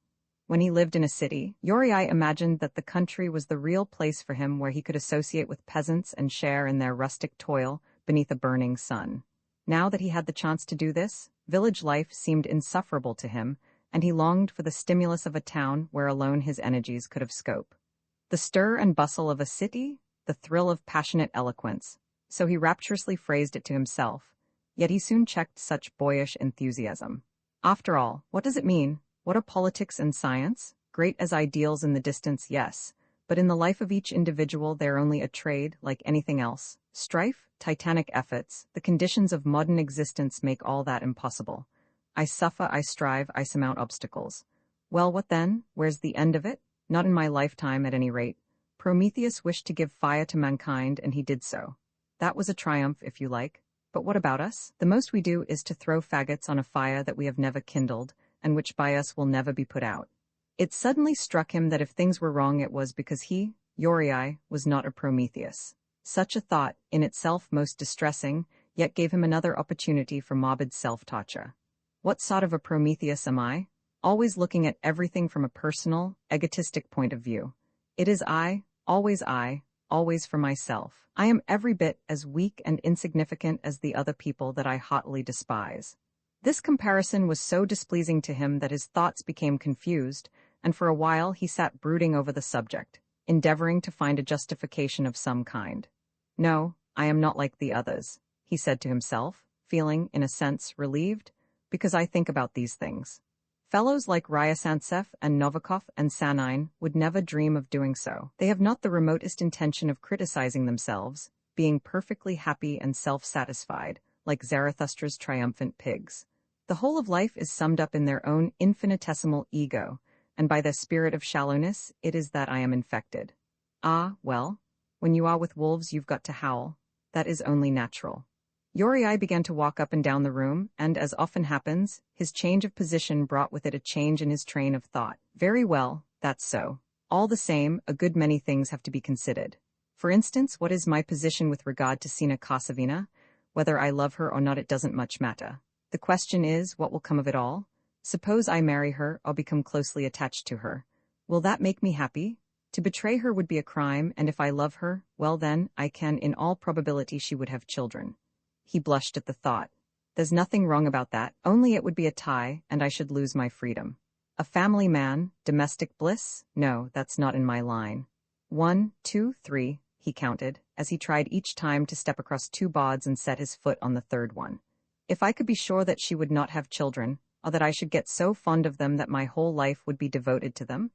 When he lived in a city, Yuri imagined that the country was the real place for him, where he could associate with peasants and share in their rustic toil beneath a burning sun. Now that he had the chance to do this, village life seemed insufferable to him, and he longed for the stimulus of a town where alone his energies could have scope. The stir and bustle of a city, the thrill of passionate eloquence, so he rapturously phrased it to himself, yet he soon checked such boyish enthusiasm. After all, what does it mean? What are politics and science? Great as ideals in the distance, yes, but in the life of each individual they are only a trade, like anything else. Strife, titanic efforts, the conditions of modern existence make all that impossible. I suffer, I strive, I surmount obstacles. Well, what then? Where's the end of it? Not in my lifetime, at any rate. Prometheus wished to give fire to mankind, and he did so. That was a triumph, if you like. But what about us? The most we do is to throw faggots on a fire that we have never kindled, and which by us will never be put out. It suddenly struck him that if things were wrong it was because he, Yuri, was not a Prometheus. Such a thought, in itself most distressing, yet gave him another opportunity for morbid self-torture. What sort of a Prometheus am I? Always looking at everything from a personal, egotistic point of view. It is I, always for myself. I am every bit as weak and insignificant as the other people that I haughtily despise. This comparison was so displeasing to him that his thoughts became confused, and for a while he sat brooding over the subject, endeavoring to find a justification of some kind. "No, I am not like the others," he said to himself, feeling, in a sense, relieved, "because I think about these things. Fellows like Artsybashev and Novikov and Sanine would never dream of doing so. They have not the remotest intention of criticizing themselves, being perfectly happy and self-satisfied, like Zarathustra's triumphant pigs. The whole of life is summed up in their own infinitesimal ego, and by their spirit of shallowness it is that I am infected. Ah, well, when you are with wolves you've got to howl. That is only natural." Yuri began to walk up and down the room, and, as often happens, his change of position brought with it a change in his train of thought. "Very well, that's so. All the same, a good many things have to be considered. For instance, what is my position with regard to Sina Kosovina? Whether I love her or not, it doesn't much matter. The question is, what will come of it all? Suppose I marry her or become closely attached to her. Will that make me happy? To betray her would be a crime, and if I love her, well then, in all probability she would have children." He blushed at the thought. "There's nothing wrong about that, only it would be a tie, and I should lose my freedom. A family man, domestic bliss? No, that's not in my line. 1, 2, 3, he counted, as he tried each time to step across 2 boards and set his foot on the 3rd one. If I could be sure that she would not have children, or that I should get so fond of them that my whole life would be devoted to them?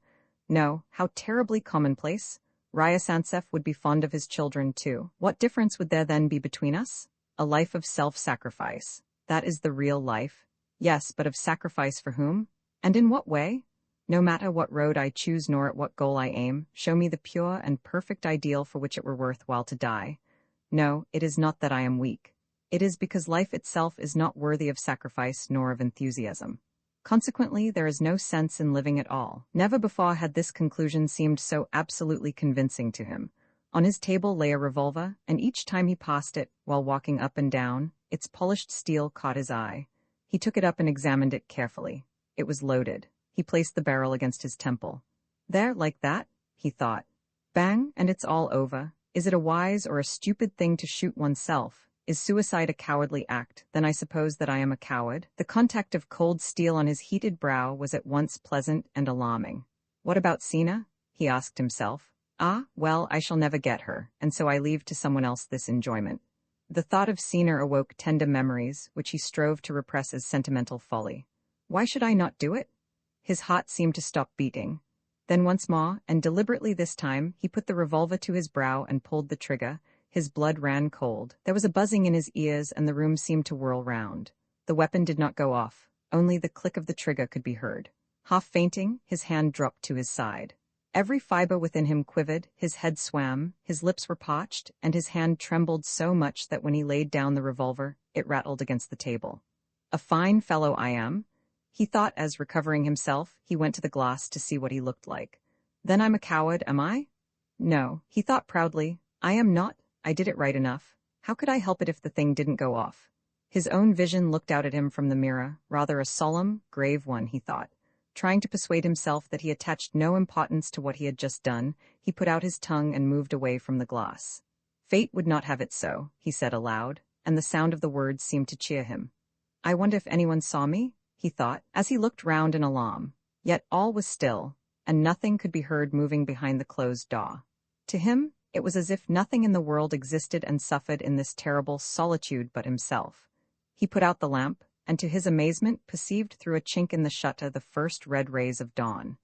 No, how terribly commonplace. Artsybashev would be fond of his children too. What difference would there then be between us? A life of self-sacrifice. That is the real life. Yes, but of sacrifice for whom? And in what way? No matter what road I choose nor at what goal I aim, show me the pure and perfect ideal for which it were worthwhile to die. No, it is not that I am weak. It is because life itself is not worthy of sacrifice nor of enthusiasm. Consequently, there is no sense in living at all. Never before had this conclusion seemed so absolutely convincing to him. On his table lay a revolver, and each time he passed it, while walking up and down, its polished steel caught his eye. He took it up and examined it carefully. It was loaded. He placed the barrel against his temple. There, like that, he thought. Bang, and it's all over. Is it a wise or a stupid thing to shoot oneself? Is suicide a cowardly act? Then I suppose that I am a coward. The contact of cold steel on his heated brow was at once pleasant and alarming. What about Sina? He asked himself. Ah, well, I shall never get her, and so I leave to someone else this enjoyment. The thought of Sina awoke tender memories, which he strove to repress as sentimental folly. Why should I not do it? His heart seemed to stop beating. Then once more, and deliberately this time, he put the revolver to his brow and pulled the trigger. His blood ran cold. There was a buzzing in his ears, and the room seemed to whirl round. The weapon did not go off. Only the click of the trigger could be heard. Half fainting, his hand dropped to his side. Every fiber within him quivered, his head swam, his lips were parched, and his hand trembled so much that when he laid down the revolver, it rattled against the table. A fine fellow I am, he thought as, recovering himself, he went to the glass to see what he looked like. Then I'm a coward, am I? No, he thought proudly, I am not. I did it right enough. How could I help it if the thing didn't go off? His own vision looked out at him from the mirror, rather a solemn, grave one, he thought. Trying to persuade himself that he attached no importance to what he had just done, he put out his tongue and moved away from the glass. Fate would not have it so, he said aloud, and the sound of the words seemed to cheer him. I wonder if anyone saw me, he thought, as he looked round in alarm. Yet all was still, and nothing could be heard moving behind the closed door. To him, it was as if nothing in the world existed and suffered in this terrible solitude but himself. He put out the lamp, and to his amazement perceived through a chink in the shutter the first red rays of dawn.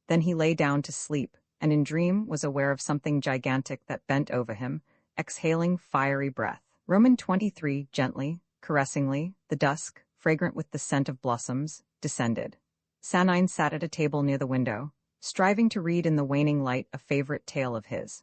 Then he lay down to sleep, and in dream was aware of something gigantic that bent over him, exhaling fiery breath. Roman 23, gently, caressingly, the dusk, fragrant with the scent of blossoms, descended. Sanine sat at a table near the window, striving to read in the waning light a favorite tale of his.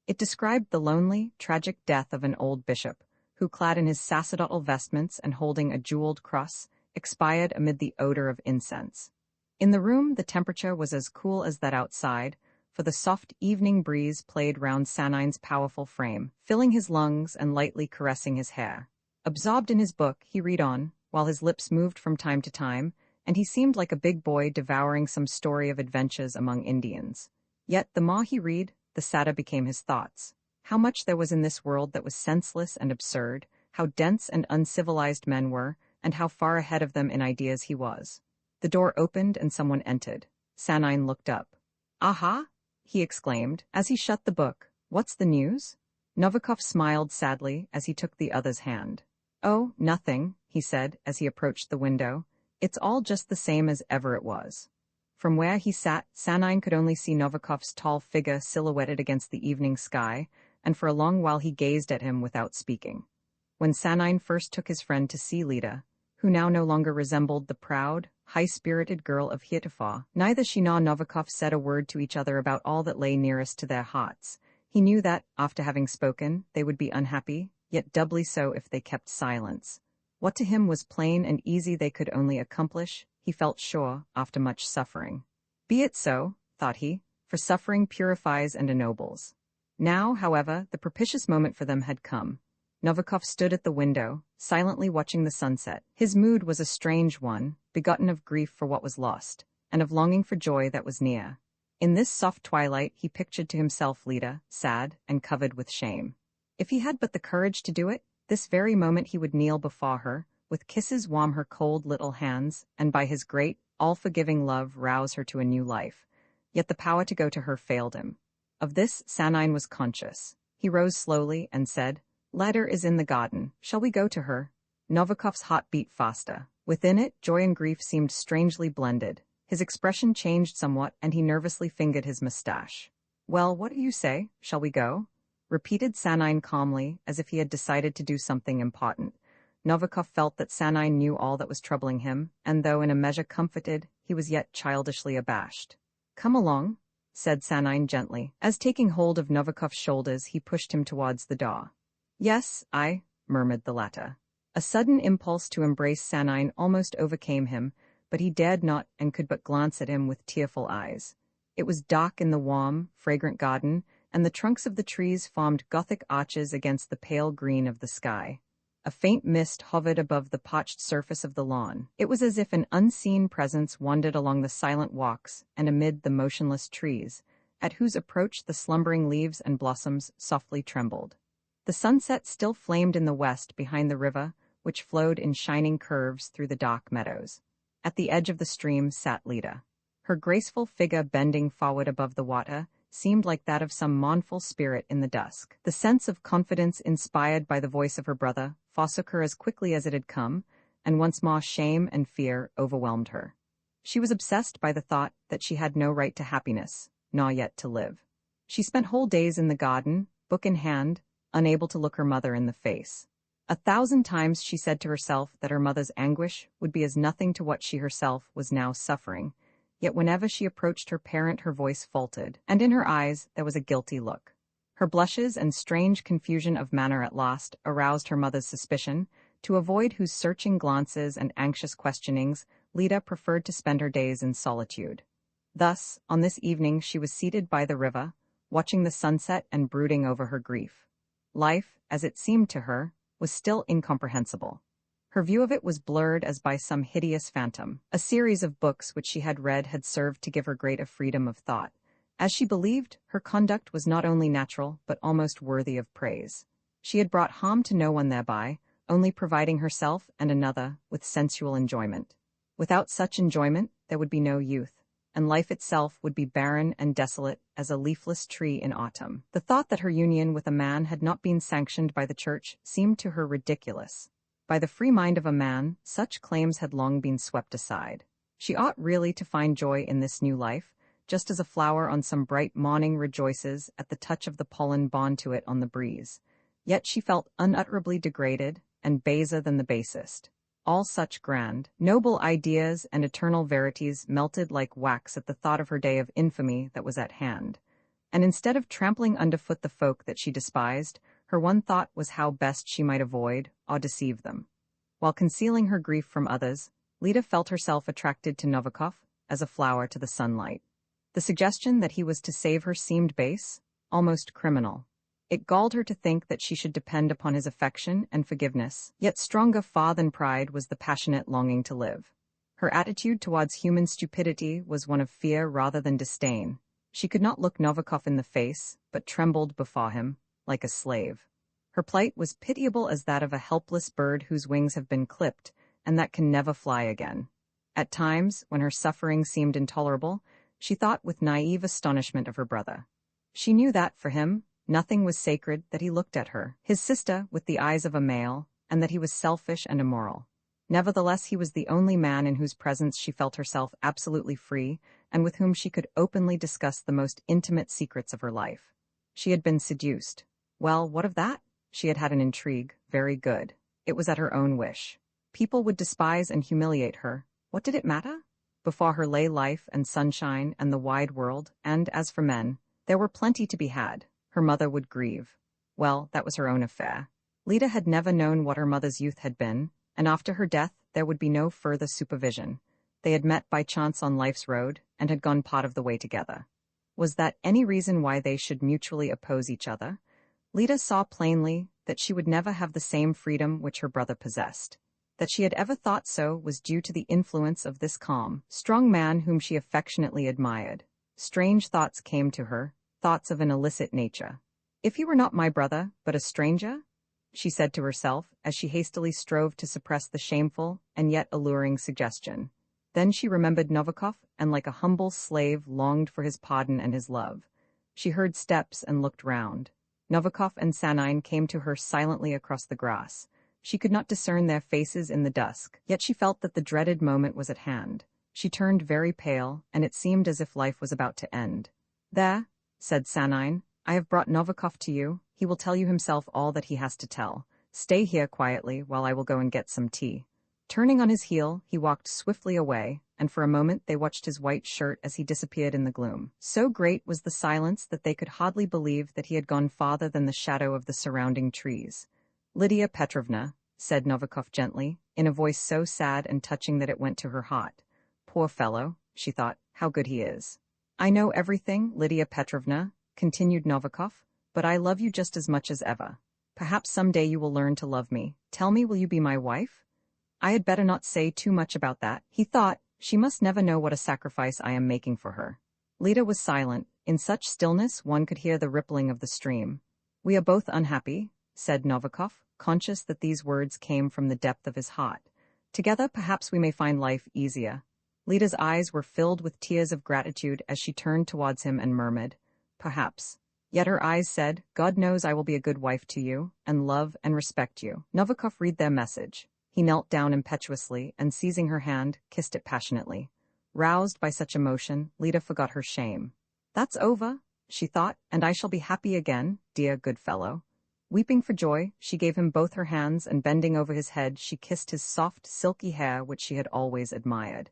It described the lonely, tragic death of an old bishop, who, clad in his sacerdotal vestments and holding a jeweled cross, expired amid the odor of incense. In the room the temperature was as cool as that outside, for the soft evening breeze played round Sanine's powerful frame, filling his lungs and lightly caressing his hair. Absorbed in his book, he read on, while his lips moved from time to time, and he seemed like a big boy devouring some story of adventures among Indians. Yet the more he read, the sadder became his thoughts. How much there was in this world that was senseless and absurd, how dense and uncivilized men were, and how far ahead of them in ideas he was. The door opened and someone entered. Sanine looked up. Aha! He exclaimed, as he shut the book. What's the news? Novikov smiled sadly as he took the other's hand. Oh, nothing, he said as he approached the window. It's all just the same as ever it was. From where he sat, Sanine could only see Novikov's tall figure silhouetted against the evening sky, and for a long while he gazed at him without speaking. When Sanine first took his friend to see Lida, who now no longer resembled the proud, high-spirited girl of heretofore, neither she nor Novikov said a word to each other about all that lay nearest to their hearts. He knew that, after having spoken, they would be unhappy, yet doubly so if they kept silence. What to him was plain and easy they could only accomplish, he felt sure, after much suffering. Be it so, thought he, for suffering purifies and ennobles. Now, however, the propitious moment for them had come. Novikov stood at the window, silently watching the sunset. His mood was a strange one, begotten of grief for what was lost, and of longing for joy that was near. In this soft twilight he pictured to himself Lida, sad and covered with shame. If he had but the courage to do it, this very moment he would kneel before her, with kisses warm her cold little hands, and by his great, all-forgiving love rouse her to a new life. Yet the power to go to her failed him. Of this Sanine was conscious. He rose slowly and said, Ladder is in the garden. Shall we go to her? Novikov's heart beat faster. Within it, joy and grief seemed strangely blended. His expression changed somewhat, and he nervously fingered his mustache. Well, what do you say? Shall we go? Repeated Sanine calmly, as if he had decided to do something important. Novikov felt that Sanine knew all that was troubling him, and though in a measure comforted, he was yet childishly abashed. Come along, said Sanine gently, as taking hold of Novikov's shoulders he pushed him towards the door. Yes, I, murmured the latter. A sudden impulse to embrace Sanine almost overcame him, but he dared not and could but glance at him with tearful eyes. It was dark in the warm, fragrant garden, and the trunks of the trees formed Gothic arches against the pale green of the sky. A faint mist hovered above the parched surface of the lawn. It was as if an unseen presence wandered along the silent walks and amid the motionless trees, at whose approach the slumbering leaves and blossoms softly trembled. The sunset still flamed in the west behind the river, which flowed in shining curves through the dark meadows. At the edge of the stream sat Lida. Her graceful figure bending forward above the water seemed like that of some mournful spirit in the dusk. The sense of confidence inspired by the voice of her brother forsook her as quickly as it had come, and once more shame and fear overwhelmed her. She was obsessed by the thought that she had no right to happiness, nor yet to live. She spent whole days in the garden, book in hand, unable to look her mother in the face. 1,000 times she said to herself that her mother's anguish would be as nothing to what she herself was now suffering, yet whenever she approached her parent her voice faltered, and in her eyes there was a guilty look. Her blushes and strange confusion of manner at last aroused her mother's suspicion, to avoid whose searching glances and anxious questionings Lida preferred to spend her days in solitude. Thus, on this evening she was seated by the river, watching the sunset and brooding over her grief. Life, as it seemed to her, was still incomprehensible. Her view of it was blurred as by some hideous phantom. A series of books which she had read had served to give her great a freedom of thought. As she believed, her conduct was not only natural but almost worthy of praise. She had brought harm to no one thereby, only providing herself and another with sensual enjoyment. Without such enjoyment, there would be no youth, and life itself would be barren and desolate as a leafless tree in autumn. The thought that her union with a man had not been sanctioned by the church seemed to her ridiculous. By the free mind of a man, such claims had long been swept aside. She ought really to find joy in this new life, just as a flower on some bright morning rejoices at the touch of the pollen borne to it on the breeze. Yet she felt unutterably degraded and baser than the basest. All such grand, noble ideas and eternal verities melted like wax at the thought of her day of infamy that was at hand. And instead of trampling underfoot the folk that she despised, her one thought was how best she might avoid or deceive them. While concealing her grief from others, Lida felt herself attracted to Novikov as a flower to the sunlight. The suggestion that he was to save her seemed base, almost criminal. It galled her to think that she should depend upon his affection and forgiveness, yet stronger far than pride was the passionate longing to live. Her attitude towards human stupidity was one of fear rather than disdain. She could not look Novikov in the face, but trembled before him, like a slave. Her plight was pitiable as that of a helpless bird whose wings have been clipped, and that can never fly again. At times, when her suffering seemed intolerable, she thought with naive astonishment of her brother. She knew that, for him, nothing was sacred that he looked at her, his sister with the eyes of a male, and that he was selfish and immoral. Nevertheless, he was the only man in whose presence she felt herself absolutely free, and with whom she could openly discuss the most intimate secrets of her life. She had been seduced. Well, what of that? She had had an intrigue, very good. It was at her own wish. People would despise and humiliate her. What did it matter? Before her lay life and sunshine and the wide world, and as for men, there were plenty to be had. Her mother would grieve. Well, that was her own affair. Lida had never known what her mother's youth had been, and after her death there would be no further supervision. They had met by chance on life's road, and had gone part of the way together. Was that any reason why they should mutually oppose each other? Lida saw plainly that she would never have the same freedom which her brother possessed. That she had ever thought so was due to the influence of this calm, strong man whom she affectionately admired. Strange thoughts came to her, thoughts of an illicit nature. If he were not my brother, but a stranger? She said to herself, as she hastily strove to suppress the shameful and yet alluring suggestion. Then she remembered Novikov, and like a humble slave longed for his pardon and his love. She heard steps and looked round. Novikov and Sanine came to her silently across the grass. She could not discern their faces in the dusk, yet she felt that the dreaded moment was at hand. She turned very pale, and it seemed as if life was about to end. "There," said Sanine, "I have brought Novikov to you. He will tell you himself all that he has to tell. Stay here quietly while I will go and get some tea." Turning on his heel, he walked swiftly away, and for a moment they watched his white shirt as he disappeared in the gloom. So great was the silence that they could hardly believe that he had gone farther than the shadow of the surrounding trees. "Lydia Petrovna," said Novikov gently, in a voice so sad and touching that it went to her heart. "Poor fellow," she thought, "how good he is." "I know everything, Lydia Petrovna," continued Novikov, but I love you just as much as ever. Perhaps someday you will learn to love me. Tell me, will you be my wife? I had better not say too much about that, he thought. She must never know what a sacrifice I am making for her. Lita was silent. In such stillness one could hear the rippling of the stream. We are both unhappy, said Novikov, conscious that these words came from the depth of his heart. Together perhaps we may find life easier. Lita's eyes were filled with tears of gratitude as she turned towards him and murmured, perhaps. Yet her eyes said, God knows I will be a good wife to you, and love and respect you. Novikov read their message. He knelt down impetuously and, seizing her hand, kissed it passionately. Roused by such emotion, Lita forgot her shame. That's over, she thought, and I shall be happy again, dear good fellow. Weeping for joy, she gave him both her hands and, bending over his head, she kissed his soft, silky hair which she had always admired.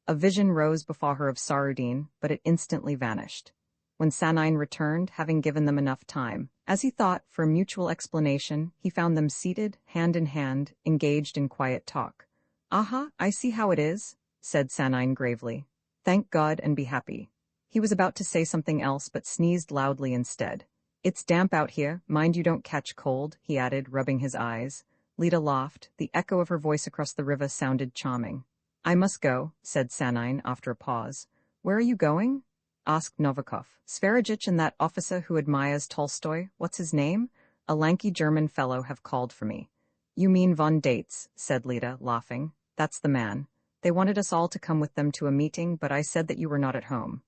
A vision rose before her of Sarudin, but it instantly vanished. When Sanine returned, having given them enough time, as he thought, for a mutual explanation, he found them seated, hand in hand, engaged in quiet talk. Aha, I see how it is, said Sanine gravely. Thank God and be happy. He was about to say something else but sneezed loudly instead. It's damp out here, mind you don't catch cold, he added, rubbing his eyes. Lita laughed. The echo of her voice across the river sounded charming. I must go, said Sanine after a pause. Where are you going? Asked Novikov. Sverajich and that officer who admires Tolstoy, what's his name? A lanky German fellow have called for me. You mean von Dates, said Lita, laughing. That's the man. They wanted us all to come with them to a meeting, but I said that you were not at home.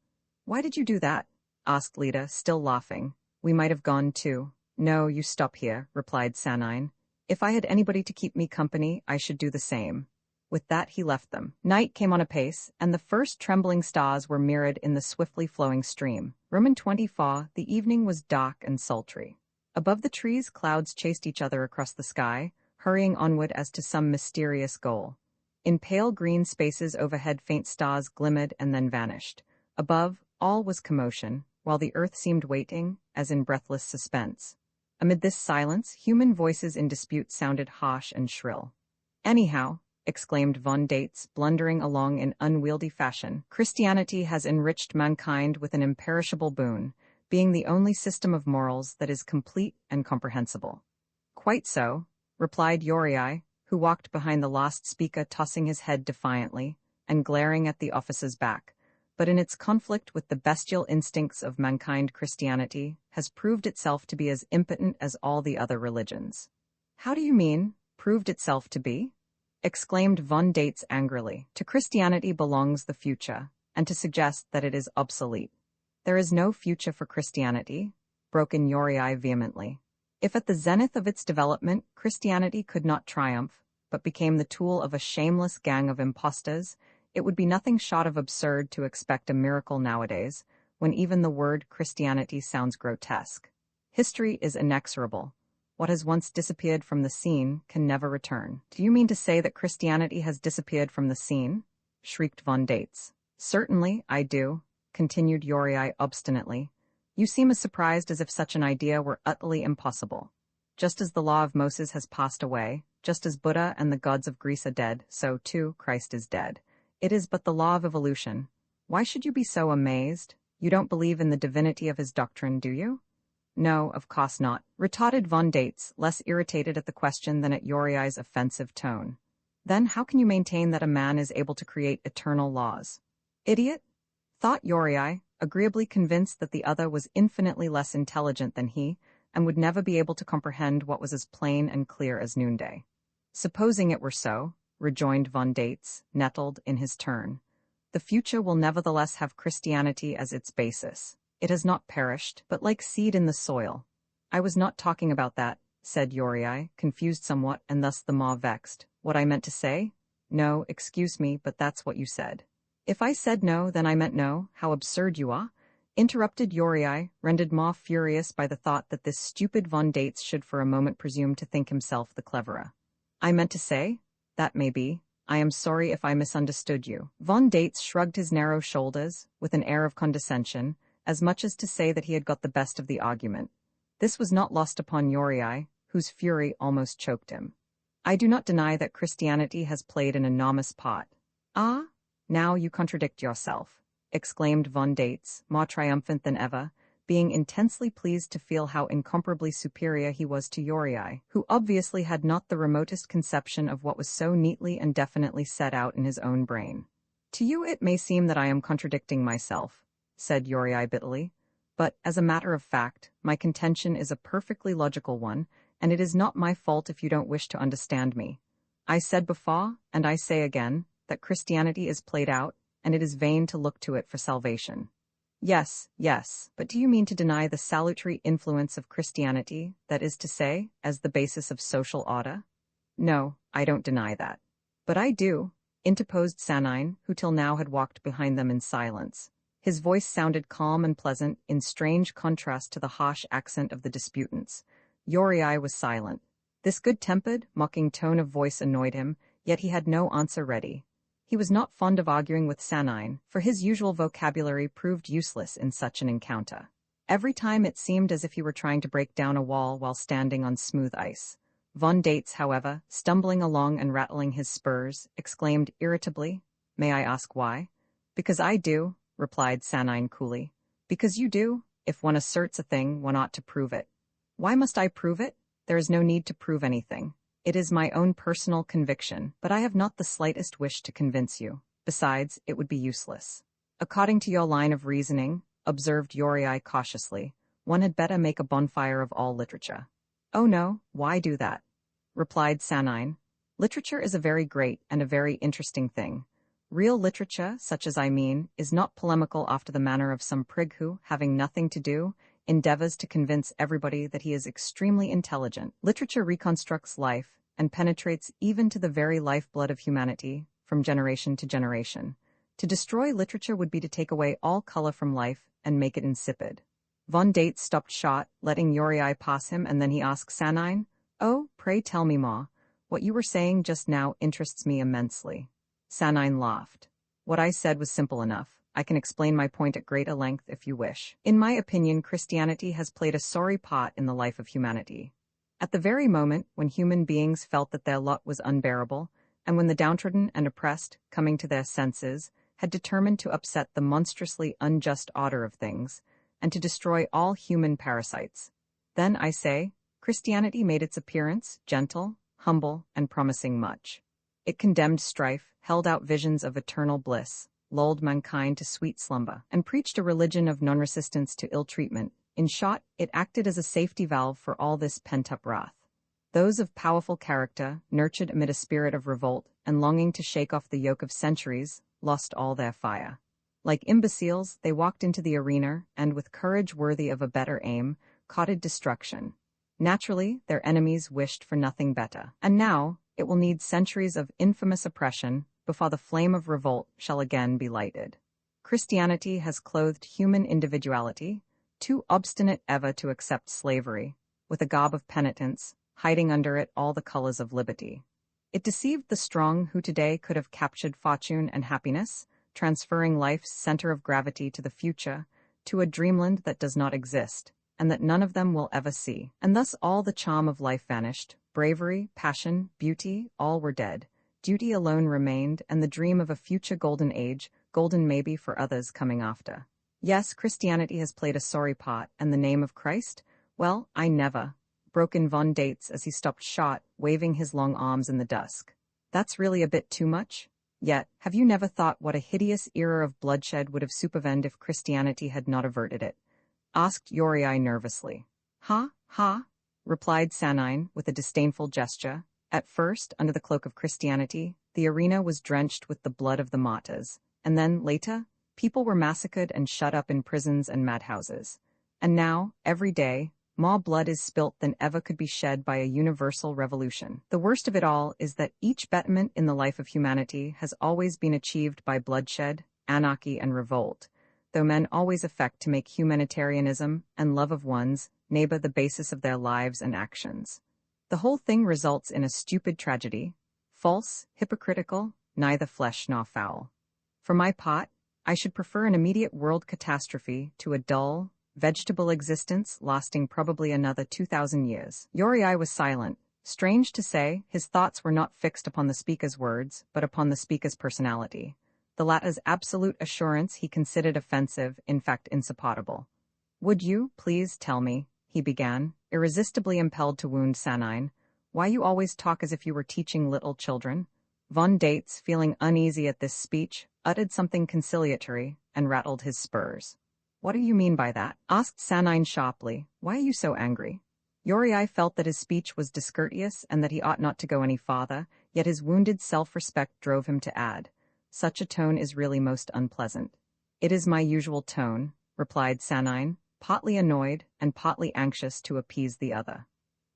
Why did you do that? Asked Lita, still laughing. We might have gone too. No, you stop here, replied Sanine. If I had anybody to keep me company, I should do the same. With that he left them. Night came on apace, and the first trembling stars were mirrored in the swiftly flowing stream. Roman 24, the evening was dark and sultry. Above the trees clouds chased each other across the sky, hurrying onward as to some mysterious goal. In pale green spaces overhead faint stars glimmered and then vanished. Above, all was commotion, while the earth seemed waiting, as in breathless suspense. Amid this silence, human voices in dispute sounded harsh and shrill. Anyhow, exclaimed von Dates, blundering along in unwieldy fashion, Christianity has enriched mankind with an imperishable boon, being the only system of morals that is complete and comprehensible. Quite so, replied Uriai, who walked behind the last speaker, tossing his head defiantly and glaring at the officer's back. But in its conflict with the bestial instincts of mankind, Christianity has proved itself to be as impotent as all the other religions. How do you mean, proved itself to be? Exclaimed von Dates angrily. To Christianity belongs the future, and to suggest that it is obsolete. There is no future for Christianity, broke in Uriai vehemently. If at the zenith of its development Christianity could not triumph, but became the tool of a shameless gang of impostors, it would be nothing short of absurd to expect a miracle nowadays, when even the word Christianity sounds grotesque. History is inexorable. What has once disappeared from the scene can never return. Do you mean to say that Christianity has disappeared from the scene? Shrieked von Dates. Certainly, I do, continued Uriai obstinately. You seem as surprised as if such an idea were utterly impossible. Just as the law of Moses has passed away, just as Buddha and the gods of Greece are dead, so too Christ is dead. It is but the law of evolution. Why should you be so amazed? You don't believe in the divinity of his doctrine, do you? No, of course not, retorted von Dates, less irritated at the question than at Uriai's offensive tone. Then how can you maintain that a man is able to create eternal laws? Idiot? Thought Uriai, agreeably convinced that the other was infinitely less intelligent than he, and would never be able to comprehend what was as plain and clear as noonday. Supposing it were so, rejoined von Dates, nettled in his turn, the future will nevertheless have Christianity as its basis. It has not perished, but like seed in the soil. I was not talking about that, said Uriai, confused somewhat and thus the more vexed. What I meant to say? No, excuse me, but that's what you said. If I said no, then I meant no. How absurd you are, interrupted Uriai, rendered more furious by the thought that this stupid von Dates should for a moment presume to think himself the cleverer. I meant to say? That may be. I am sorry if I misunderstood you. Von Dates shrugged his narrow shoulders, with an air of condescension, as much as to say that he had got the best of the argument. This was not lost upon Uriai, whose fury almost choked him. I do not deny that Christianity has played an enormous part. Ah, now you contradict yourself, exclaimed von Dates, more triumphant than ever, being intensely pleased to feel how incomparably superior he was to Yuri, who obviously had not the remotest conception of what was so neatly and definitely set out in his own brain. "To you it may seem that I am contradicting myself," said Yuri bitterly, "but, as a matter of fact, my contention is a perfectly logical one, and it is not my fault if you don't wish to understand me. I said before, and I say again, that Christianity is played out, and it is vain to look to it for salvation." "Yes, yes, but do you mean to deny the salutary influence of Christianity, that is to say, as the basis of social order?" "No, I don't deny that." "But I do," interposed Sanine, who till now had walked behind them in silence. His voice sounded calm and pleasant, in strange contrast to the harsh accent of the disputants. Yuri was silent. This good-tempered, mocking tone of voice annoyed him, yet he had no answer ready. He was not fond of arguing with Sanine, for his usual vocabulary proved useless in such an encounter. Every time it seemed as if he were trying to break down a wall while standing on smooth ice. Von Dates, however, stumbling along and rattling his spurs, exclaimed irritably, "May I ask why?" "Because I do," replied Sanine coolly. "Because you do. If one asserts a thing, one ought to prove it." "Why must I prove it? There is no need to prove anything. It is my own personal conviction, but I have not the slightest wish to convince you. Besides, it would be useless." "According to your line of reasoning," observed Yuri cautiously, "one had better make a bonfire of all literature." "Oh no, why do that?" replied Sanine. "Literature is a very great and a very interesting thing. Real literature, such as I mean, is not polemical after the manner of some prig who, having nothing to do, endeavors to convince everybody that he is extremely intelligent. Literature reconstructs life, and penetrates even to the very lifeblood of humanity, from generation to generation. To destroy literature would be to take away all color from life, and make it insipid." Von Dates stopped short, letting Yuri pass him, and then he asked Sanine, "Oh, pray tell me, Ma. What you were saying just now interests me immensely." Sanine laughed. "What I said was simple enough. I can explain my point at greater length if you wish. In my opinion, Christianity has played a sorry part in the life of humanity. At the very moment when human beings felt that their lot was unbearable, and when the downtrodden and oppressed, coming to their senses, had determined to upset the monstrously unjust order of things, and to destroy all human parasites, then, I say, Christianity made its appearance, gentle, humble, and promising much. It condemned strife, held out visions of eternal bliss, lulled mankind to sweet slumber, and preached a religion of non-resistance to ill-treatment. In short, it acted as a safety valve for all this pent-up wrath. Those of powerful character, nurtured amid a spirit of revolt, and longing to shake off the yoke of centuries, lost all their fire. Like imbeciles, they walked into the arena, and with courage worthy of a better aim, courted destruction. Naturally, their enemies wished for nothing better. And now, it will need centuries of infamous oppression before the flame of revolt shall again be lighted. Christianity has clothed human individuality, too obstinate ever to accept slavery, with a garb of penitence, hiding under it all the colors of liberty. It deceived the strong who today could have captured fortune and happiness, transferring life's center of gravity to the future, to a dreamland that does not exist, and that none of them will ever see. And thus all the charm of life vanished, bravery, passion, beauty, all were dead. Duty alone remained, and the dream of a future golden age, golden maybe for others coming after. Yes, Christianity has played a sorry part, and the name of Christ? Well, I never, broke in Von Dates as he stopped short, waving his long arms in the dusk. That's really a bit too much? Yet, have you never thought what a hideous era of bloodshed would have supervened if Christianity had not averted it? Asked Yuri nervously. Ha, ha, replied Sanine with a disdainful gesture. At first, under the cloak of Christianity, the arena was drenched with the blood of the martyrs, and then, later, people were massacred and shut up in prisons and madhouses. And now, every day, more blood is spilt than ever could be shed by a universal revolution. The worst of it all is that each betterment in the life of humanity has always been achieved by bloodshed, anarchy, and revolt, though men always affect to make humanitarianism and love of one's neighbor the basis of their lives and actions. The whole thing results in a stupid tragedy, false, hypocritical, neither flesh nor fowl. For my part, I should prefer an immediate world catastrophe to a dull, vegetable existence lasting probably another 2,000 years. Yuri was silent. Strange to say, his thoughts were not fixed upon the speaker's words, but upon the speaker's personality. The latter's absolute assurance he considered offensive, in fact insupportable. Would you, please, tell me, he began, irresistibly impelled to wound Sanine, why you always talk as if you were teaching little children? Von Dates, feeling uneasy at this speech, uttered something conciliatory and rattled his spurs. What do you mean by that? Asked Sanine sharply. Why are you so angry? Uriai felt that his speech was discourteous and that he ought not to go any farther, yet his wounded self-respect drove him to add, such a tone is really most unpleasant. It is my usual tone, replied Sanine, partly annoyed and partly anxious to appease the other.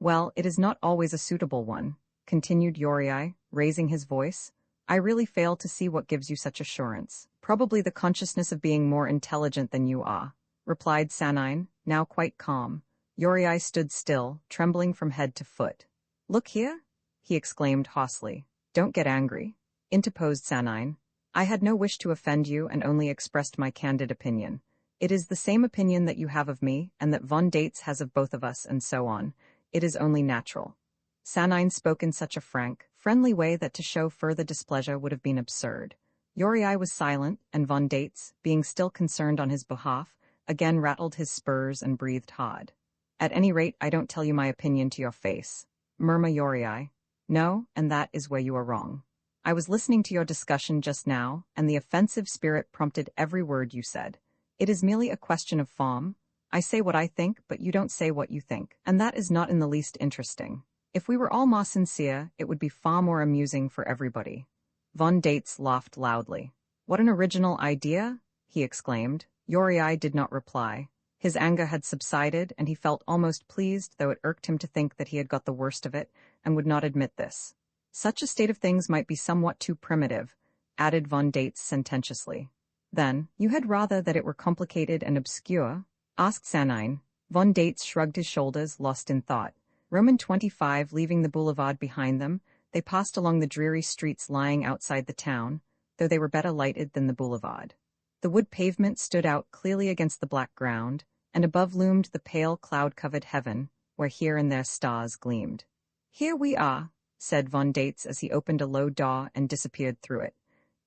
Well, it is not always a suitable one, continued Uriai, raising his voice. I really fail to see what gives you such assurance. Probably the consciousness of being more intelligent than you are, replied Sanine, now quite calm. Uriai stood still, trembling from head to foot. Look here, he exclaimed hoarsely. Don't get angry, interposed Sanine. I had no wish to offend you and only expressed my candid opinion. It is the same opinion that you have of me and that Von Dates has of both of us and so on. It is only natural. Sanine spoke in such a frank, friendly way that to show further displeasure would have been absurd. Uriai was silent, and Von Dates, being still concerned on his behalf, again rattled his spurs and breathed hard. At any rate, I don't tell you my opinion to your face, murmured Uriai. No, and that is where you are wrong. I was listening to your discussion just now, and the offensive spirit prompted every word you said. It is merely a question of form. I say what I think, but you don't say what you think, and that is not in the least interesting. If we were all more sincere, it would be far more amusing for everybody. Von Dates laughed loudly. What an original idea, he exclaimed. Uriai did not reply. His anger had subsided, and he felt almost pleased, though it irked him to think that he had got the worst of it, and would not admit this. Such a state of things might be somewhat too primitive, added Von Dates sententiously. Then, you had rather that it were complicated and obscure? Asked Sanine. Von Dates shrugged his shoulders, lost in thought. Roman 25, leaving the boulevard behind them, they passed along the dreary streets lying outside the town, though they were better lighted than the boulevard. The wood pavement stood out clearly against the black ground, and above loomed the pale cloud-covered heaven, where here and there stars gleamed. Here we are, said Von Dates as he opened a low door and disappeared through it.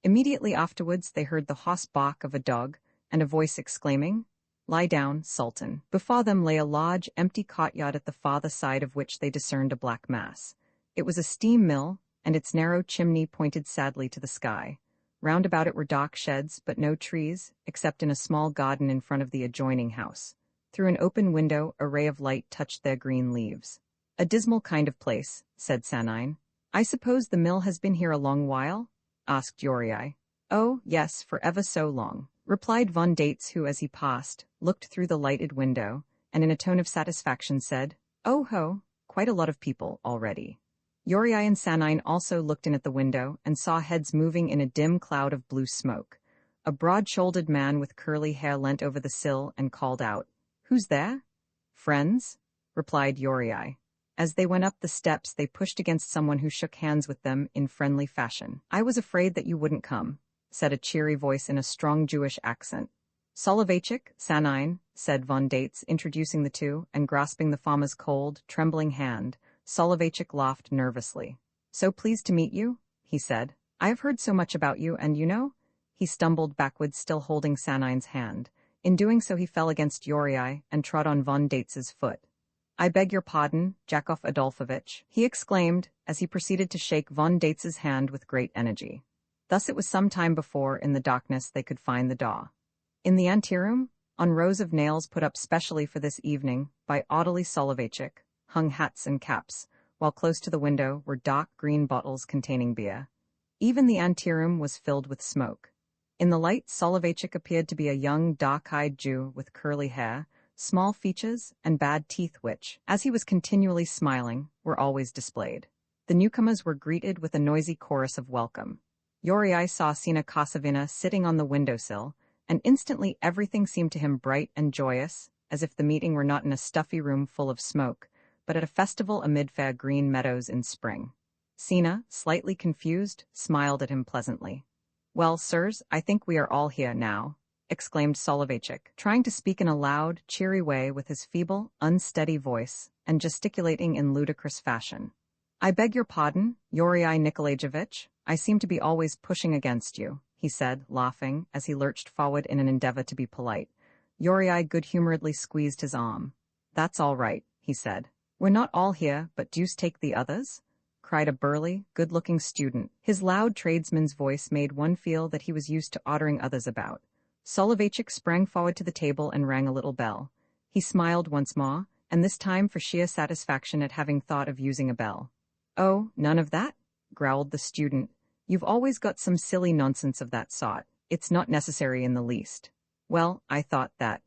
Immediately afterwards they heard the hoarse bark of a dog, and a voice exclaiming, Lie down, Sultan. Before them lay a large, empty courtyard at the farther side of which they discerned a black mass. It was a steam mill, and its narrow chimney pointed sadly to the sky. Round about it were dark sheds, but no trees, except in a small garden in front of the adjoining house. Through an open window a ray of light touched their green leaves. A dismal kind of place, said Sanine. I suppose the mill has been here a long while? Asked Uriai. Oh, yes, for ever so long, replied Von Dates, who, as he passed, looked through the lighted window, and in a tone of satisfaction said, Oh ho, quite a lot of people already. Uriai and Sanine also looked in at the window and saw heads moving in a dim cloud of blue smoke. A broad-shouldered man with curly hair leant over the sill and called out, Who's there? Friends, replied Uriai. As they went up the steps, they pushed against someone who shook hands with them in friendly fashion. I was afraid that you wouldn't come, said a cheery voice in a strong Jewish accent. Soloveichik, Sanine, said Von Dates, introducing the two, and grasping the farmer's cold, trembling hand. Soloveichik laughed nervously. So pleased to meet you, he said. I have heard so much about you, and you know? He stumbled backwards, still holding Sanine's hand. In doing so he fell against Uriai and trod on Von Dates's foot. I beg your pardon, Jakov Adolfovich, he exclaimed, as he proceeded to shake Von Dates's hand with great energy. Thus it was some time before, in the darkness, they could find the door. In the anteroom, on rows of nails put up specially for this evening by Ottilie Soloveichik, hung hats and caps, while close to the window were dark green bottles containing beer. Even the anteroom was filled with smoke. In the light, Soloveichik appeared to be a young, dark-eyed Jew with curly hair, small features, and bad teeth which, as he was continually smiling, were always displayed. The newcomers were greeted with a noisy chorus of welcome. Uriai saw Sina Kosovina sitting on the windowsill, and instantly everything seemed to him bright and joyous, as if the meeting were not in a stuffy room full of smoke, but at a festival amid fair green meadows in spring. Sina, slightly confused, smiled at him pleasantly. Well, sirs, I think we are all here now, exclaimed Soloveichik, trying to speak in a loud, cheery way with his feeble, unsteady voice, and gesticulating in ludicrous fashion. I beg your pardon, Uriai Nikolaevich, I seem to be always pushing against you, he said, laughing, as he lurched forward in an endeavor to be polite. Uriai good-humoredly squeezed his arm. That's all right, he said. We're not all here, but deuce take the others? Cried a burly, good-looking student. His loud tradesman's voice made one feel that he was used to ordering others about. Soloveitchik sprang forward to the table and rang a little bell. He smiled once more, and this time for sheer satisfaction at having thought of using a bell. Oh, none of that? Growled the student. You've always got some silly nonsense of that sort. It's not necessary in the least. Well, I thought that,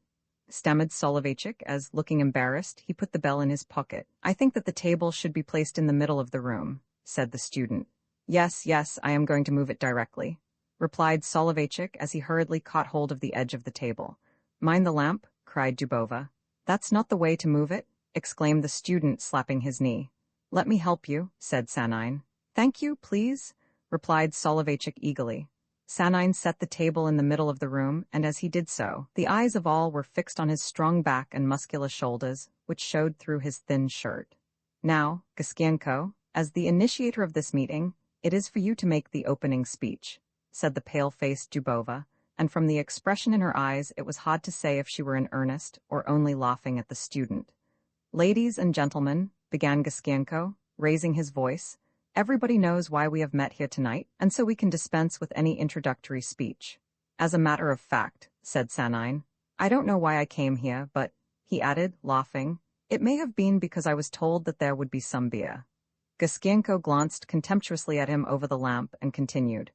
stammered Soloveitchik as, looking embarrassed, he put the bell in his pocket. I think that the table should be placed in the middle of the room, said the student. Yes, I am going to move it directly, replied Soloveitchik as he hurriedly caught hold of the edge of the table. Mind the lamp, cried Dubova. That's not the way to move it, exclaimed the student, slapping his knee. Let me help you, said Sanine. Thank you, please, replied Soloveitchik eagerly. Sanine set the table in the middle of the room, and as he did so, the eyes of all were fixed on his strong back and muscular shoulders, which showed through his thin shirt. Now, Gaskienko, as the initiator of this meeting, it is for you to make the opening speech, said the pale-faced Dubova, and from the expression in her eyes it was hard to say if she were in earnest or only laughing at the student. Ladies and gentlemen, began Gaskienko, raising his voice, everybody knows why we have met here tonight, and so we can dispense with any introductory speech. As a matter of fact, said Sanine, I don't know why I came here, but, he added, laughing, it may have been because I was told that there would be some beer. Gaskienko glanced contemptuously at him over the lamp and continued,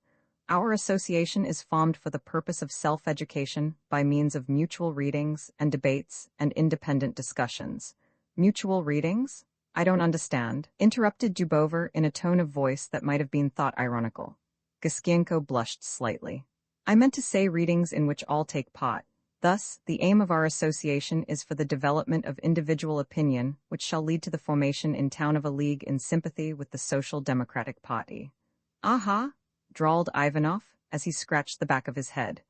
Our association is formed for the purpose of self-education by means of mutual readings and debates and independent discussions. Mutual readings? I don't understand, interrupted Dubova in a tone of voice that might have been thought ironical. Gaskienko blushed slightly. I meant to say readings in which all take part. Thus, the aim of our association is for the development of individual opinion, which shall lead to the formation in town of a league in sympathy with the Social Democratic Party. Aha, drawled Ivanov, as he scratched the back of his head.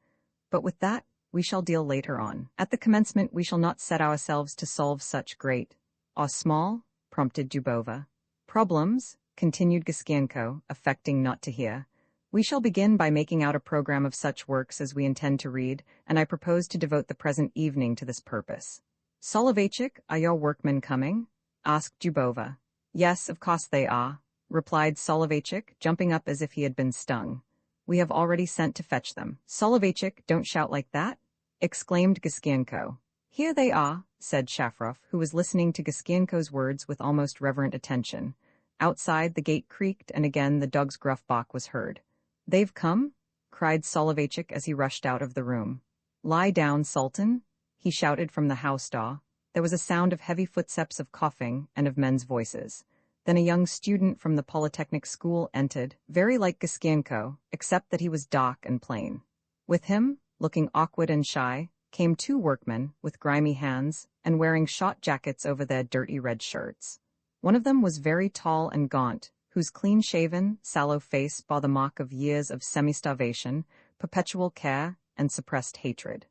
But with that, we shall deal later on. At the commencement we shall not set ourselves to solve such great, or small, prompted Dubova. Problems, continued Gaskienko, affecting not to hear. We shall begin by making out a program of such works as we intend to read, and I propose to devote the present evening to this purpose. Soloveitchik, are your workmen coming? Asked Dubova. Yes, of course they are, replied Soloveitchik, jumping up as if he had been stung. We have already sent to fetch them. Soloveitchik, don't shout like that, exclaimed Gaskienko. Here they are, said Shafrov, who was listening to Gaskienko's words with almost reverent attention. Outside, the gate creaked, and again the dog's gruff bark was heard. They've come? Cried Soloveitchik as he rushed out of the room. Lie down, Sultan, he shouted from the house door. There was a sound of heavy footsteps, of coughing, and of men's voices. Then a young student from the Polytechnic school entered, very like Gaskienko, except that he was dark and plain. With him, looking awkward and shy, came two workmen, with grimy hands, and wearing short jackets over their dirty red shirts. One of them was very tall and gaunt, whose clean-shaven, sallow face bore the mark of years of semi-starvation, perpetual care, and suppressed hatred.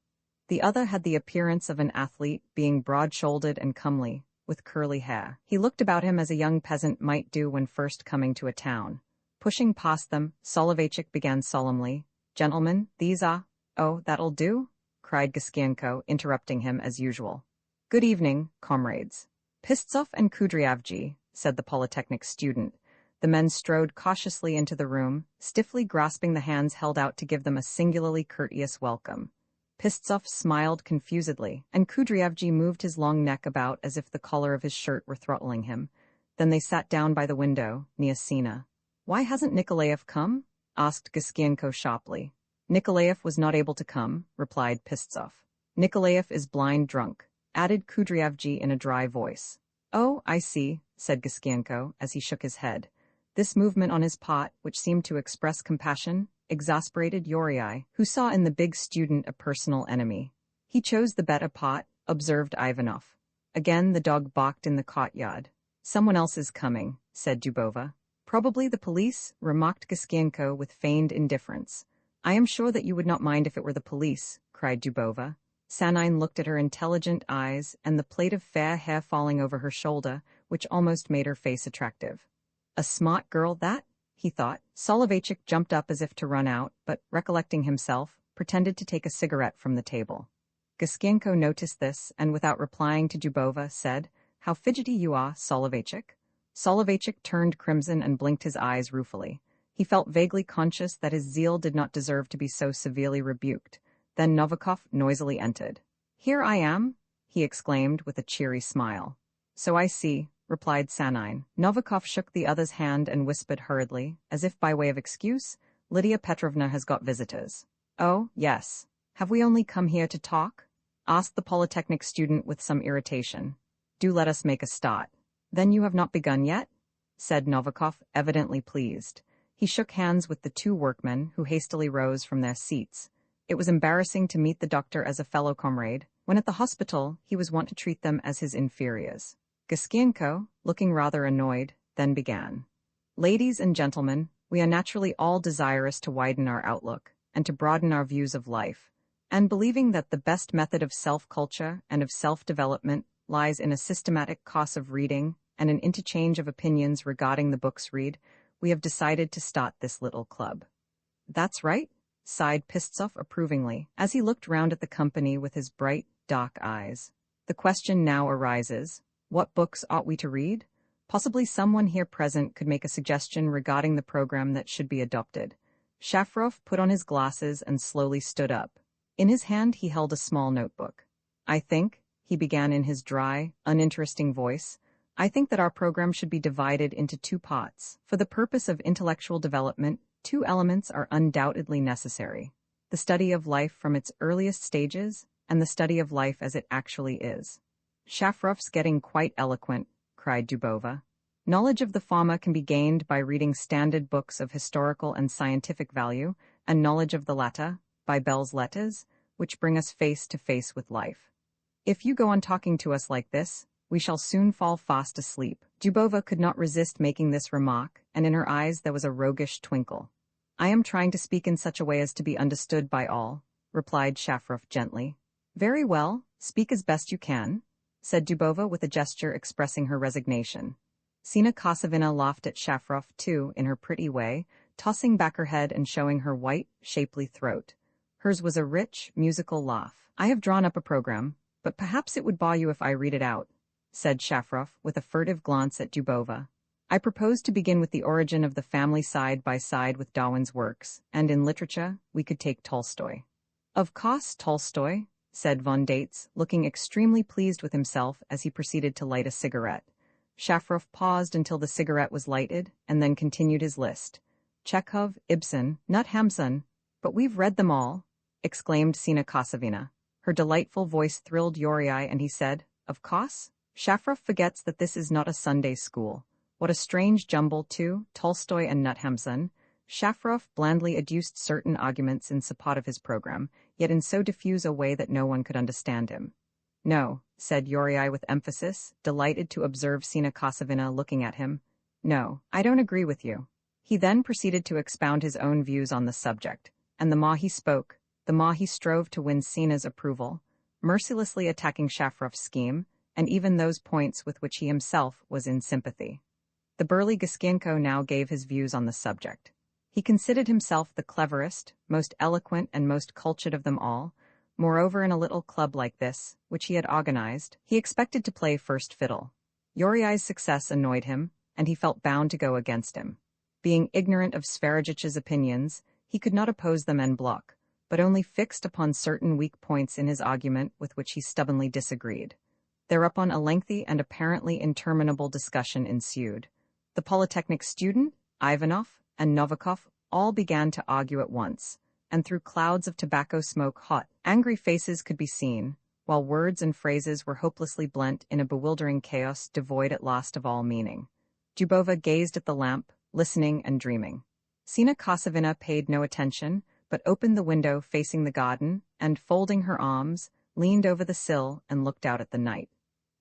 The other had the appearance of an athlete, being broad-shouldered and comely, with curly hair. He looked about him as a young peasant might do when first coming to a town. Pushing past them, Soloveitchik began solemnly, Gentlemen, these are— Oh, that'll do? Cried Gaskienko, interrupting him as usual. Good evening, comrades. Pistsov and Kudryavji, said the Polytechnic student. The men strode cautiously into the room, stiffly grasping the hands held out to give them a singularly courteous welcome. Pistsov smiled confusedly, and Kudryavji moved his long neck about as if the collar of his shirt were throttling him. Then they sat down by the window, near Sina. Why hasn't Nikolaev come? Asked Gaskienko sharply. Nikolaev was not able to come, replied Pistsov. Nikolaev is blind drunk, added Kudryavji in a dry voice. Oh, I see, said Gaskienko, as he shook his head. This movement on his part, which seemed to express compassion, exasperated Uriai, who saw in the big student a personal enemy. He chose the better part, observed Ivanov. Again the dog barked in the courtyard. Someone else is coming, said Dubova. Probably the police, remarked Gaskienko with feigned indifference. I am sure that you would not mind if it were the police, cried Dubova. Sanine looked at her intelligent eyes and the plait of fair hair falling over her shoulder, which almost made her face attractive. A smart girl, that? He thought. Soloveitchik jumped up as if to run out, but, recollecting himself, pretended to take a cigarette from the table. Gaskienko noticed this and without replying to Dubova said, "How fidgety you are, Soloveychik." Soloveychik turned crimson and blinked his eyes ruefully. He felt vaguely conscious that his zeal did not deserve to be so severely rebuked. Then Novikov noisily entered. "Here I am," he exclaimed with a cheery smile. "So I see," replied Sanine. Novikov shook the other's hand and whispered hurriedly, as if by way of excuse, "Lydia Petrovna has got visitors." "Oh, yes. Have we only come here to talk?" asked the Polytechnic student with some irritation. "Do let us make a start." "Then you have not begun yet?" said Novikov, evidently pleased. He shook hands with the two workmen, who hastily rose from their seats. It was embarrassing to meet the doctor as a fellow comrade, when at the hospital he was wont to treat them as his inferiors. Gaskienko, looking rather annoyed, then began. "Ladies and gentlemen, we are naturally all desirous to widen our outlook, and to broaden our views of life, and believing that the best method of self-culture and of self-development lies in a systematic course of reading and an interchange of opinions regarding the books read, we have decided to start this little club." "That's right," sighed Pistsov approvingly, as he looked round at the company with his bright, dark eyes. "The question now arises, what books ought we to read? Possibly someone here present could make a suggestion regarding the program that should be adopted." Shafrov put on his glasses and slowly stood up. In his hand he held a small notebook. "I think," he began in his dry, uninteresting voice, "I think that our program should be divided into two parts. For the purpose of intellectual development, two elements are undoubtedly necessary: the study of life from its earliest stages, and the study of life as it actually is." "Shafrov's getting quite eloquent," cried Dubova. "Knowledge of the former can be gained by reading standard books of historical and scientific value, and knowledge of the latter, by Bell's letters, which bring us face to face with life. If you go on talking to us like this, we shall soon fall fast asleep." Dubova could not resist making this remark, and in her eyes there was a roguish twinkle. "I am trying to speak in such a way as to be understood by all," replied Shafrov gently. "Very well, speak as best you can," said Dubova with a gesture expressing her resignation. Sina Kosovina laughed at Shafrov too, in her pretty way, tossing back her head and showing her white, shapely throat. Hers was a rich, musical laugh. "I have drawn up a program, but perhaps it would bore you if I read it out," said Shafrov with a furtive glance at Dubova. "I propose to begin with the origin of the family side by side with Darwin's works, and in literature we could take Tolstoy." "Of course, Tolstoy," said von Dates, looking extremely pleased with himself as he proceeded to light a cigarette. Shafrov paused until the cigarette was lighted, and then continued his list. "Chekhov, Ibsen, Knut Hamsun, but we've read them all," exclaimed Sina Kosovina. Her delightful voice thrilled Yuri, and he said, "Of course? Shafrov forgets that this is not a Sunday school. What a strange jumble, too, Tolstoy and Knut Hamsun." Shafrov blandly adduced certain arguments in support of his program, yet in so diffuse a way that no one could understand him. "No," said Yuri with emphasis, delighted to observe Sina Kosovina looking at him. "No, I don't agree with you." He then proceeded to expound his own views on the subject, and the more he spoke, the more he strove to win Sina's approval, mercilessly attacking Shafrov's scheme, and even those points with which he himself was in sympathy. The burly Gaskienko now gave his views on the subject. He considered himself the cleverest, most eloquent, and most cultured of them all. Moreover, in a little club like this, which he had organized, he expected to play first fiddle. Yuri's success annoyed him, and he felt bound to go against him. Being ignorant of Sverigich's opinions, he could not oppose them en bloc, but only fixed upon certain weak points in his argument with which he stubbornly disagreed. Thereupon a lengthy and apparently interminable discussion ensued. The Polytechnic student, Ivanov, and Novikov all began to argue at once, and through clouds of tobacco smoke hot, angry faces could be seen, while words and phrases were hopelessly blent in a bewildering chaos devoid at last of all meaning. Dubova gazed at the lamp, listening and dreaming. Sina Kosovina paid no attention, but opened the window facing the garden, and, folding her arms, leaned over the sill and looked out at the night.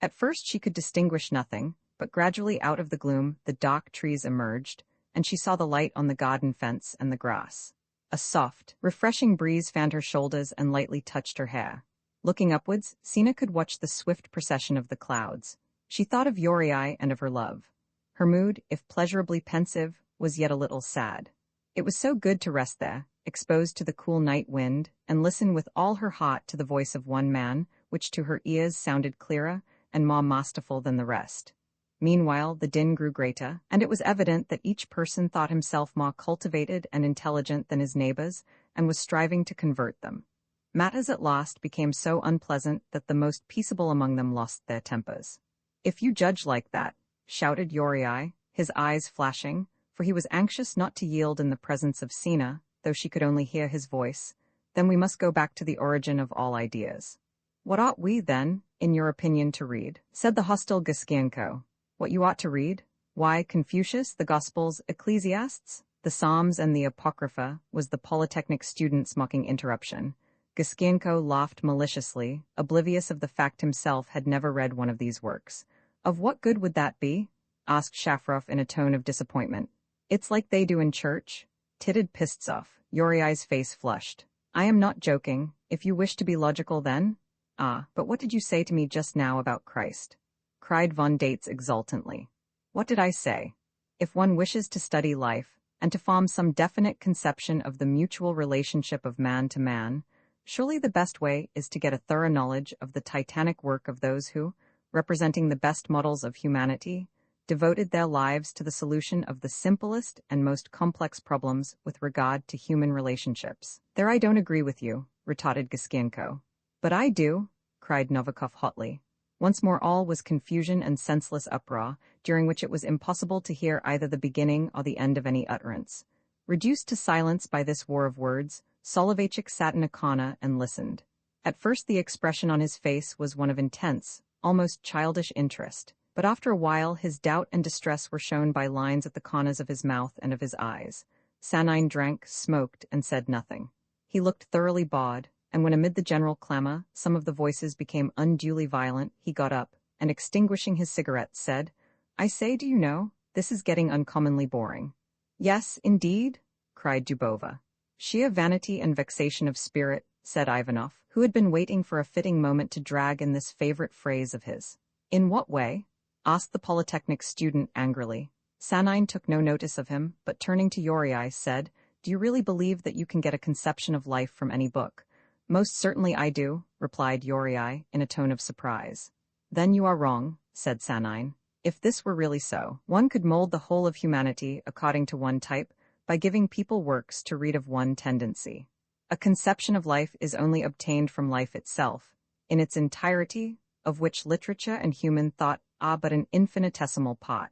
At first she could distinguish nothing, but gradually out of the gloom the dark trees emerged, and she saw the light on the garden fence and the grass. A soft, refreshing breeze fanned her shoulders and lightly touched her hair. Looking upwards, Sina could watch the swift procession of the clouds. She thought of Yuri and of her love. Her mood, if pleasurably pensive, was yet a little sad. It was so good to rest there, exposed to the cool night wind, and listen with all her heart to the voice of one man, which to her ears sounded clearer and more masterful than the rest. Meanwhile, the din grew greater, and it was evident that each person thought himself more cultivated and intelligent than his neighbors, and was striving to convert them. Matters at last became so unpleasant that the most peaceable among them lost their tempers. "If you judge like that," shouted Uriai, his eyes flashing, for he was anxious not to yield in the presence of Sina, though she could only hear his voice, "then we must go back to the origin of all ideas." "What ought we, then, in your opinion, to read?" said the hostile Giskienko. "What you ought to read? Why, Confucius, the Gospels, Ecclesiastes, the Psalms, and the Apocrypha," was the Polytechnic student's mocking interruption. Giskienko laughed maliciously, oblivious of the fact himself had never read one of these works. "Of what good would that be?" asked Shafrov in a tone of disappointment. "It's like they do in church." Titted Pistsov. Uriai's face flushed. "I am not joking. If you wish to be logical, then—" "Ah, but what did you say to me just now about Christ?" cried von Dates exultantly. "What did I say? If one wishes to study life, and to form some definite conception of the mutual relationship of man to man, surely the best way is to get a thorough knowledge of the titanic work of those who, representing the best models of humanity, devoted their lives to the solution of the simplest and most complex problems with regard to human relationships." "There I don't agree with you," retorted Giskienko. "But I do," cried Novikov hotly. Once more all was confusion and senseless uproar, during which it was impossible to hear either the beginning or the end of any utterance. Reduced to silence by this war of words, Soloveitchik sat in a corner and listened. At first the expression on his face was one of intense, almost childish interest, but after a while his doubt and distress were shown by lines at the corners of his mouth and of his eyes. Sanine drank, smoked, and said nothing. He looked thoroughly bored, and when amid the general clamor some of the voices became unduly violent, he got up, and extinguishing his cigarette, said, "I say, do you know, this is getting uncommonly boring." "Yes, indeed," cried Dubova. "Sheer vanity and vexation of spirit," said Ivanov, who had been waiting for a fitting moment to drag in this favorite phrase of his. "In what way?" asked the Polytechnic student angrily. Sanine took no notice of him, but turning to Uriai, said, "Do you really believe that you can get a conception of life from any book?" "Most certainly I do," replied Uriai, in a tone of surprise. "Then you are wrong," said Sanine. "If this were really so, one could mold the whole of humanity according to one type, by giving people works to read of one tendency. A conception of life is only obtained from life itself, in its entirety, of which literature and human thought are but an infinitesimal part.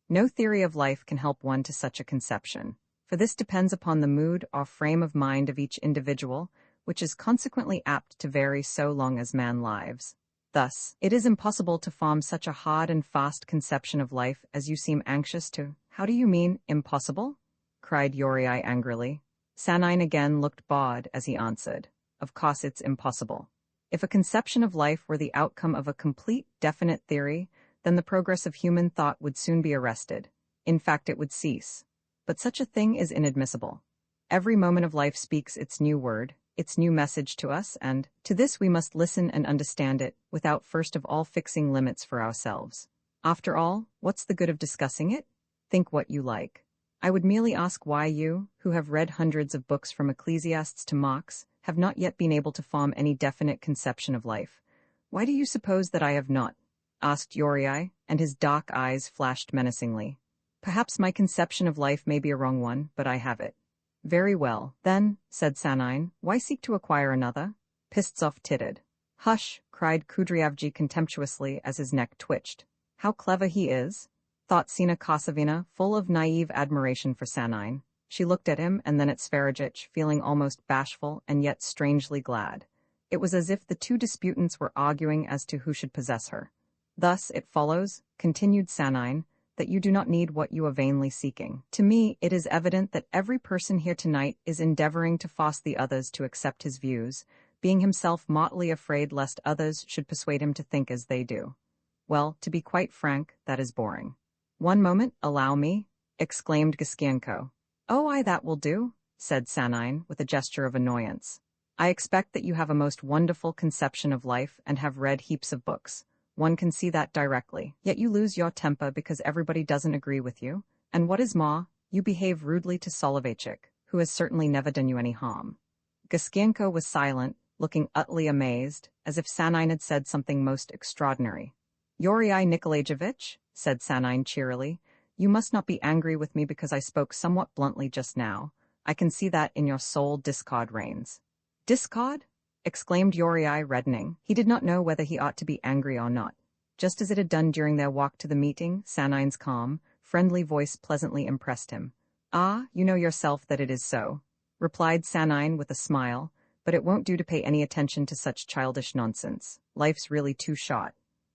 No theory of life can help one to such a conception, for this depends upon the mood or frame of mind of each individual, which is consequently apt to vary so long as man lives. Thus, it is impossible to form such a hard and fast conception of life as you seem anxious to." "How do you mean, impossible?" cried Uriai angrily. Sanine again looked bored as he answered, "Of course it's impossible. If a conception of life were the outcome of a complete, definite theory, then the progress of human thought would soon be arrested. In fact, it would cease. But such a thing is inadmissible. Every moment of life speaks its new word, its new message to us, and to this we must listen and understand it, without first of all fixing limits for ourselves. After all, what's the good of discussing it? Think what you like. I would merely ask why you, who have read hundreds of books from Ecclesiastes to Marx, have not yet been able to form any definite conception of life. Why do you suppose that I have not?" asked Uriai, and his dark eyes flashed menacingly. "Perhaps my conception of life may be a wrong one, but I have it." "Very well, then," said Sanine, "why seek to acquire another?" Pistsov tittered. "Hush," cried Kudryavji contemptuously as his neck twitched. "How clever he is," thought Sina Kosovina, full of naive admiration for Sanine. She looked at him and then at Sverajich, feeling almost bashful and yet strangely glad. It was as if the two disputants were arguing as to who should possess her. "Thus, it follows," continued Sanine, "that you do not need what you are vainly seeking. To me, it is evident that every person here tonight is endeavoring to force the others to accept his views, being himself mortally afraid lest others should persuade him to think as they do. Well, to be quite frank, that is boring." "One moment, allow me," exclaimed Giskienko. "Oh, aye, that will do," said Sanine, with a gesture of annoyance. "I expect that you have a most wonderful conception of life and have read heaps of books. One can see that directly. Yet you lose your temper because everybody doesn't agree with you, and what is more, you behave rudely to Soloveitchik, who has certainly never done you any harm. Gaskienko was silent, looking utterly amazed, as if Sanine had said something most extraordinary. "Yuri Nikolaevich," said Sanine cheerily, "you must not be angry with me because I spoke somewhat bluntly just now. I can see that in your soul discord reigns." "Discord?" exclaimed Yuri, reddening. He did not know whether he ought to be angry or not. Just as it had done during their walk to the meeting, Sanine's calm, friendly voice pleasantly impressed him. "Ah, you know yourself that it is so," replied Sanine with a smile, "but it won't do to pay any attention to such childish nonsense. Life's really too short."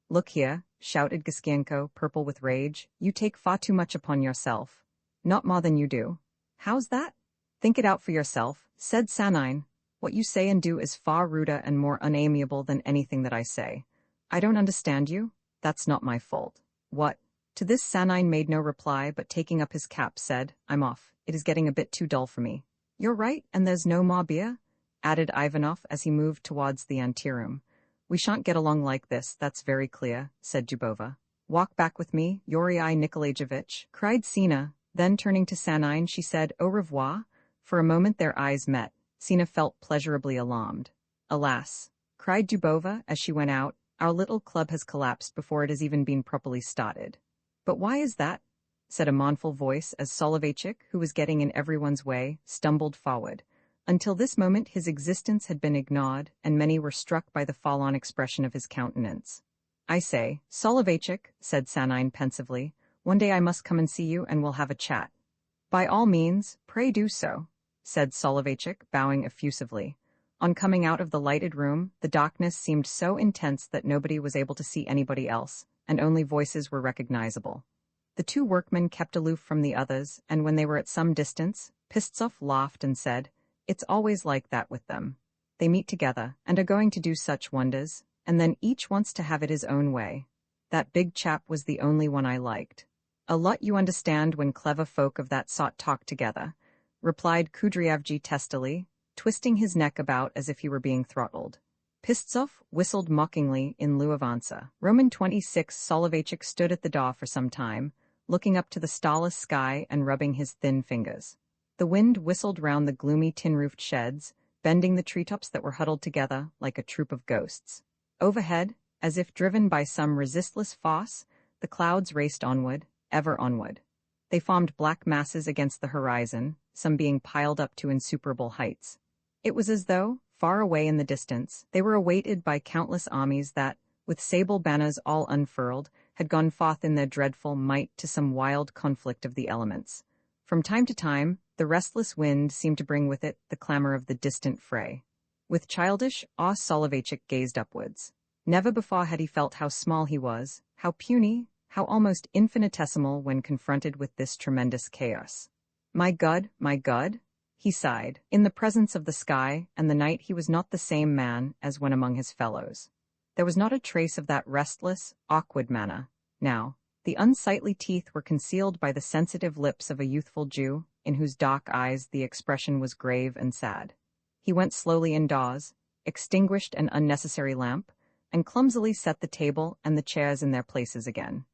"Look here," shouted Gaskienko, purple with rage, "you take far too much upon yourself." "Not more than you do." "How's that?" "Think it out for yourself," said Sanine. "What you say and do is far ruder and more unamiable than anything that I say. I don't understand you. That's not my fault." "What?" To this Sanine made no reply, but taking up his cap said, "I'm off. It is getting a bit too dull for me." "You're right, and there's no more beer?" added Ivanov as he moved towards the anteroom. "We shan't get along like this, that's very clear," said Dubova. "Walk back with me, Yuri Nikolaevich," cried Sina. Then turning to Sanine, she said, "Au revoir." For a moment their eyes met. Sina felt pleasurably alarmed. "Alas," cried Dubova as she went out, "our little club has collapsed before it has even been properly started." "But why is that?" said a mournful voice as Soloveitchik, who was getting in everyone's way, stumbled forward. Until this moment his existence had been ignored, and many were struck by the fall-on expression of his countenance. "I say, Soloveitchik," said Sanine pensively, "one day I must come and see you and we'll have a chat." "By all means, pray do so," said Soloveitchik, bowing effusively. On coming out of the lighted room, the darkness seemed so intense that nobody was able to see anybody else, and only voices were recognizable. The two workmen kept aloof from the others, and when they were at some distance, Pistsov laughed and said, "It's always like that with them. They meet together, and are going to do such wonders, and then each wants to have it his own way. That big chap was the only one I liked." "A lot you understand when clever folk of that sort talk together," replied Kudryavji testily, twisting his neck about as if he were being throttled. Pistsov whistled mockingly in lieu of answer. Roman 26 Soloveitchik stood at the door for some time, looking up to the starless sky and rubbing his thin fingers. The wind whistled round the gloomy tin-roofed sheds, bending the treetops that were huddled together like a troop of ghosts. Overhead, as if driven by some resistless force, the clouds raced onward, ever onward. They formed black masses against the horizon, some being piled up to insuperable heights. It was as though, far away in the distance, they were awaited by countless armies that, with sable banners all unfurled, had gone forth in their dreadful might to some wild conflict of the elements. From time to time, the restless wind seemed to bring with it the clamor of the distant fray. With childish awe Soloveitchik gazed upwards. Never before had he felt how small he was, how puny, how almost infinitesimal when confronted with this tremendous chaos. My God," he sighed. In the presence of the sky and the night he was not the same man as when among his fellows. There was not a trace of that restless, awkward manner. Now, the unsightly teeth were concealed by the sensitive lips of a youthful Jew, in whose dark eyes the expression was grave and sad. He went slowly indoors, extinguished an unnecessary lamp, and clumsily set the table and the chairs in their places again.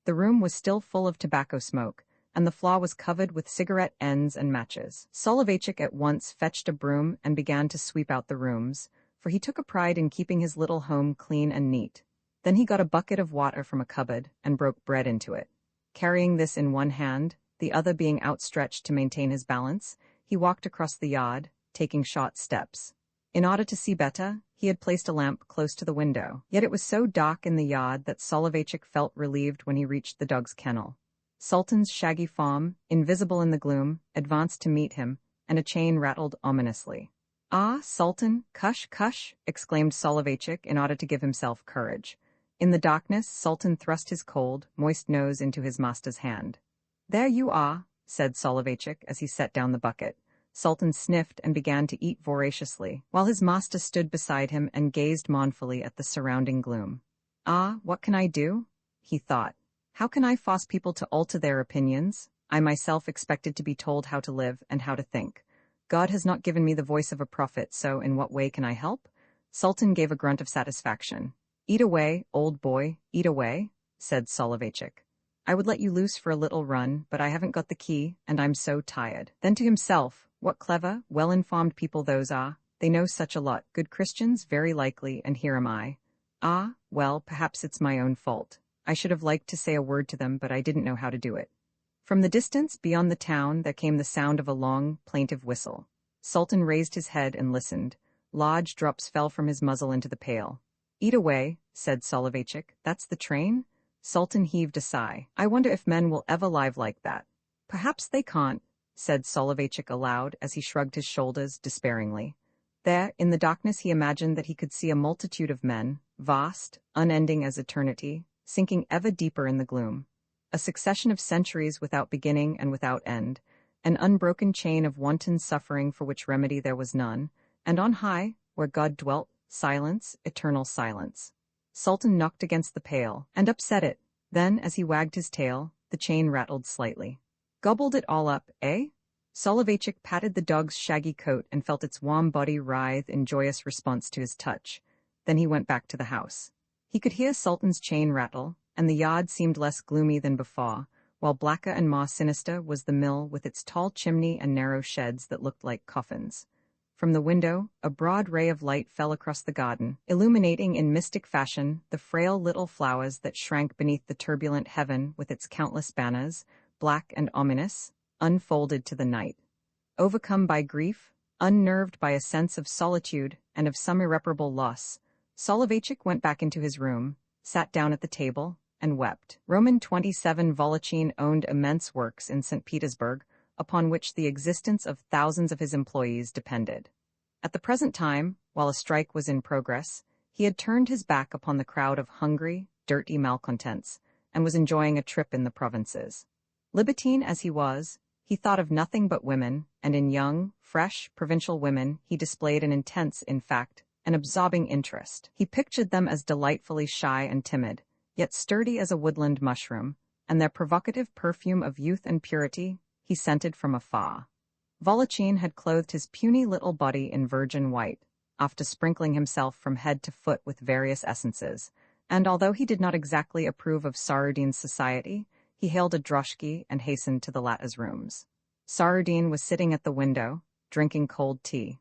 The room was still full of tobacco smoke, and the floor was covered with cigarette ends and matches. Soloveitchik at once fetched a broom and began to sweep out the rooms, for he took a pride in keeping his little home clean and neat. Then he got a bucket of water from a cupboard and broke bread into it. Carrying this in one hand, the other being outstretched to maintain his balance, he walked across the yard, taking short steps. In order to see better, he had placed a lamp close to the window. Yet it was so dark in the yard that Soloveitchik felt relieved when he reached the dog's kennel. Sultan's shaggy form, invisible in the gloom, advanced to meet him, and a chain rattled ominously. "Ah, Sultan, kush, kush!" exclaimed Soloveitchik in order to give himself courage. In the darkness, Sultan thrust his cold, moist nose into his master's hand. "There you are," said Soloveitchik as he set down the bucket. Sultan sniffed and began to eat voraciously, while his master stood beside him and gazed mournfully at the surrounding gloom. "Ah, what can I do?" he thought. "How can I force people to alter their opinions? I myself expected to be told how to live and how to think. God has not given me the voice of a prophet, so in what way can I help?" Sultan gave a grunt of satisfaction. "Eat away, old boy, eat away," said Soloveitchik. "I would let you loose for a little run, but I haven't got the key, and I'm so tired." Then to himself, What clever, well-informed people those are. They know such a lot. Good Christians, very likely, and here am I. Ah, well, perhaps it's my own fault. I should have liked to say a word to them, but I didn't know how to do it. From the distance, beyond the town, there came the sound of a long, plaintive whistle. Sultan raised his head and listened. Large drops fell from his muzzle into the pail. "Eat away," said Soloveitchik. "That's the train?" Sultan heaved a sigh. "I wonder if men will ever live like that." "Perhaps they can't," said Soloveitchik aloud as he shrugged his shoulders despairingly. There, in the darkness, he imagined that he could see a multitude of men, vast, unending as eternity, sinking ever deeper in the gloom. A succession of centuries without beginning and without end, an unbroken chain of wanton suffering for which remedy there was none, and on high, where God dwelt, silence, eternal silence. Sultan knocked against the pail, and upset it. Then, as he wagged his tail, the chain rattled slightly. "Gobbled it all up, eh?" Soloveitchik patted the dog's shaggy coat and felt its warm body writhe in joyous response to his touch. Then he went back to the house. He could hear Sultan's chain rattle, and the yard seemed less gloomy than before, while blacker and more sinister was the mill with its tall chimney and narrow sheds that looked like coffins. From the window, a broad ray of light fell across the garden, illuminating in mystic fashion the frail little flowers that shrank beneath the turbulent heaven with its countless banners, black and ominous, unfolded to the night. Overcome by grief, unnerved by a sense of solitude and of some irreparable loss, Soloveitchik went back into his room, sat down at the table, and wept. Roman 27 Volochin owned immense works in St. Petersburg, upon which the existence of thousands of his employees depended. At the present time, while a strike was in progress, he had turned his back upon the crowd of hungry, dirty malcontents, and was enjoying a trip in the provinces. Libertine as he was, he thought of nothing but women, and in young, fresh, provincial women he displayed an intense, in fact, an absorbing interest. He pictured them as delightfully shy and timid, yet sturdy as a woodland mushroom, and their provocative perfume of youth and purity he scented from afar. Volochin had clothed his puny little body in virgin white, after sprinkling himself from head to foot with various essences, and although he did not exactly approve of Sarudine's society, he hailed a droshky and hastened to the latter's rooms. Sarudine was sitting at the window, drinking cold tea.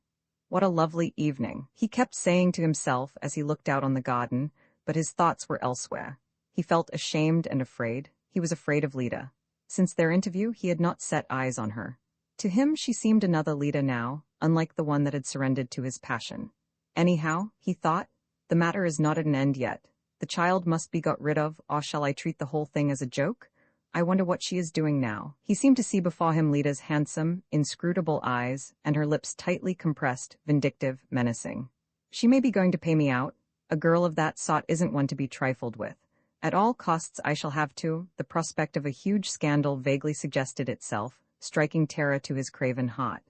What a lovely evening, he kept saying to himself as he looked out on the garden, but his thoughts were elsewhere. He felt ashamed and afraid. He was afraid of Lida. Since their interview, he had not set eyes on her. To him, she seemed another Lida now, unlike the one that had surrendered to his passion. Anyhow, he thought, the matter is not at an end yet. The child must be got rid of, or shall I treat the whole thing as a joke? I wonder what she is doing now. He seemed to see before him Lida's handsome, inscrutable eyes, and her lips tightly compressed, vindictive, menacing. She may be going to pay me out. A girl of that sort isn't one to be trifled with. At all costs I shall have to. The prospect of a huge scandal vaguely suggested itself, striking terror to his craven heart.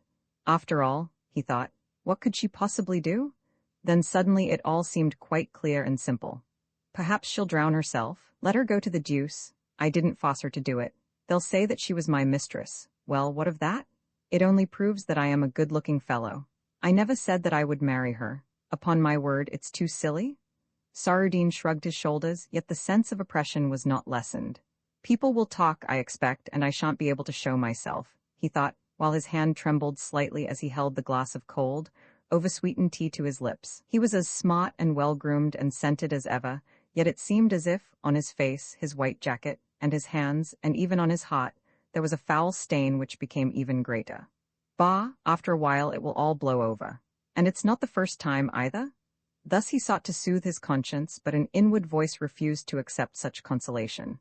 After all, he thought, what could she possibly do? Then suddenly it all seemed quite clear and simple. Perhaps she'll drown herself. Let her go to the deuce. I didn't force her to do it. They'll say that she was my mistress. Well, what of that? It only proves that I am a good-looking fellow. I never said that I would marry her. Upon my word, it's too silly. Sarudine shrugged his shoulders, yet the sense of oppression was not lessened. People will talk, I expect, and I shan't be able to show myself, he thought, while his hand trembled slightly as he held the glass of cold, oversweetened tea to his lips. He was as smart and well-groomed and scented as ever, yet it seemed as if, on his face, his white jacket, and his hands, and even on his heart, there was a foul stain which became even greater. Bah, after a while it will all blow over. And it's not the first time either? Thus he sought to soothe his conscience, but an inward voice refused to accept such consolation.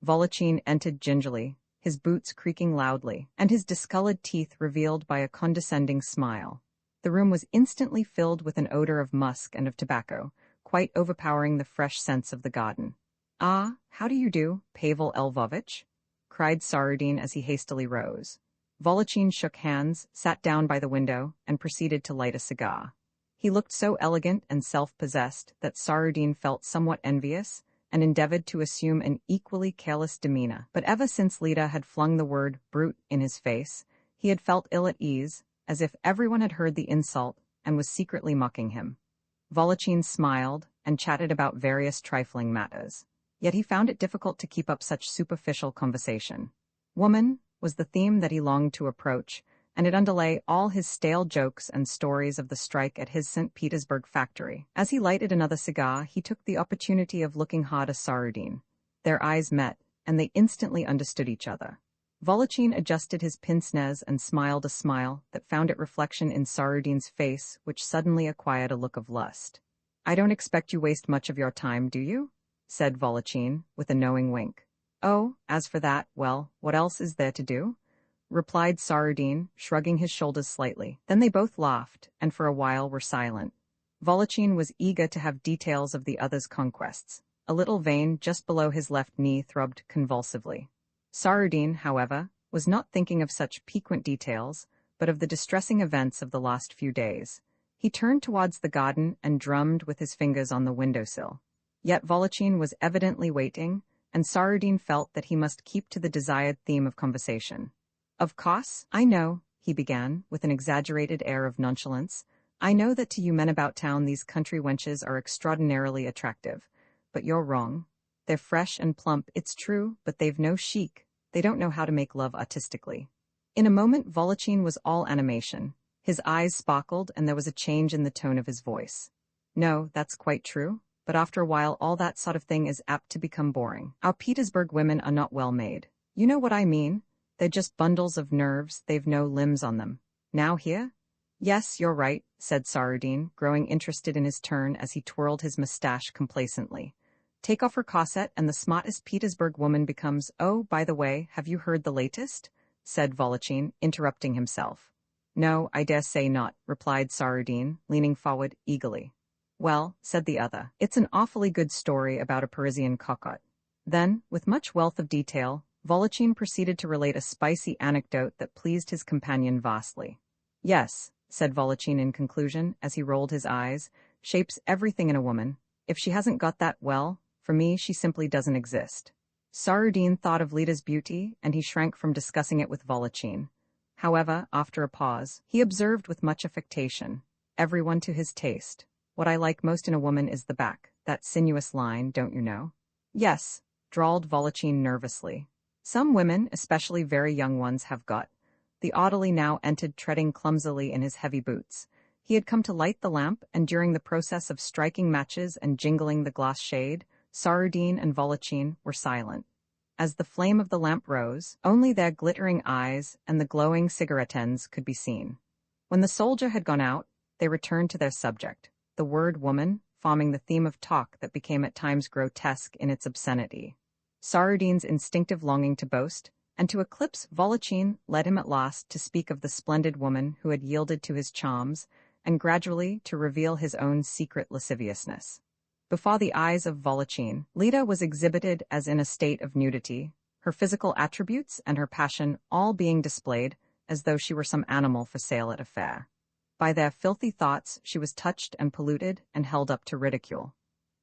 Volochin entered gingerly, his boots creaking loudly, and his discolored teeth revealed by a condescending smile. The room was instantly filled with an odor of musk and of tobacco, quite overpowering the fresh scents of the garden. "Ah, how do you do, Pavel Lvovitch?" cried Sarudine as he hastily rose. Volochin shook hands, sat down by the window, and proceeded to light a cigar. He looked so elegant and self-possessed that Sarudine felt somewhat envious, and endeavored to assume an equally careless demeanor. But ever since Lida had flung the word brute in his face, he had felt ill at ease, as if everyone had heard the insult and was secretly mocking him. Volochin smiled and chatted about various trifling matters. Yet he found it difficult to keep up such superficial conversation. Woman was the theme that he longed to approach, and it underlay all his stale jokes and stories of the strike at his St. Petersburg factory. As he lighted another cigar, he took the opportunity of looking hard at Sanine. Their eyes met, and they instantly understood each other. Volochin adjusted his pince-nez and smiled a smile that found its reflection in Sanine's face, which suddenly acquired a look of lust. "I don't expect you waste much of your time, do you?" said Volochin, with a knowing wink. "Oh, as for that, well, what else is there to do?" replied Sanine, shrugging his shoulders slightly. Then they both laughed, and for a while were silent. Volochin was eager to have details of the other's conquests. A little vein just below his left knee throbbed convulsively. Sanine, however, was not thinking of such piquant details, but of the distressing events of the last few days. He turned towards the garden and drummed with his fingers on the windowsill. Yet Volochin was evidently waiting, and Sanine felt that he must keep to the desired theme of conversation. "Of course, I know," he began, with an exaggerated air of nonchalance. "I know that to you men about town these country wenches are extraordinarily attractive. But you're wrong. They're fresh and plump, it's true, but they've no chic. They don't know how to make love artistically." In a moment Volochin was all animation. His eyes sparkled, and there was a change in the tone of his voice. "No, that's quite true. But after a while all that sort of thing is apt to become boring. Our Petersburg women are not well made. You know what I mean? They're just bundles of nerves, they've no limbs on them. Now here?" "Yes, you're right," said Sanine, growing interested in his turn as he twirled his mustache complacently. "Take off her corset and the smartest Petersburg woman becomes— Oh, by the way, have you heard the latest?" said Volochin, interrupting himself. "No, I dare say not," replied Sanine, leaning forward eagerly. "Well," said the other, "it's an awfully good story about a Parisian cocotte." Then, with much wealth of detail, Volochin proceeded to relate a spicy anecdote that pleased his companion vastly. "Yes," said Volochin in conclusion, as he rolled his eyes, "shape's everything in a woman. If she hasn't got that, well, for me she simply doesn't exist." Sanine thought of Lida's beauty, and he shrank from discussing it with Volochin. However, after a pause, he observed with much affectation, "Everyone to his taste. What I like most in a woman is the back, that sinuous line, don't you know?" "Yes," drawled Volochin nervously. "Some women, especially very young ones, have got." The orderly now entered, treading clumsily in his heavy boots. He had come to light the lamp, and during the process of striking matches and jingling the glass shade, Sanine and Volochin were silent. As the flame of the lamp rose, only their glittering eyes and the glowing cigarette ends could be seen. When the soldier had gone out, they returned to their subject, the word woman forming the theme of talk that became at times grotesque in its obscenity. Sanine's instinctive longing to boast and to eclipse Volochin led him at last to speak of the splendid woman who had yielded to his charms, and gradually to reveal his own secret lasciviousness. Before the eyes of Volochin, Lida was exhibited as in a state of nudity, her physical attributes and her passion all being displayed as though she were some animal for sale at a fair. By their filthy thoughts she was touched and polluted and held up to ridicule.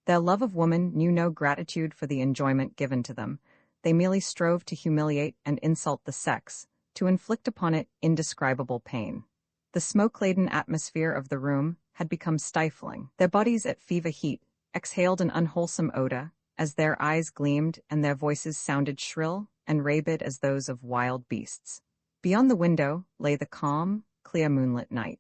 Their love of woman knew no gratitude for the enjoyment given to them. They merely strove to humiliate and insult the sex, to inflict upon it indescribable pain. The smoke-laden atmosphere of the room had become stifling. Their bodies at fever heat exhaled an unwholesome odor, as their eyes gleamed and their voices sounded shrill and rabid as those of wild beasts. Beyond the window lay the calm, clear moonlit night.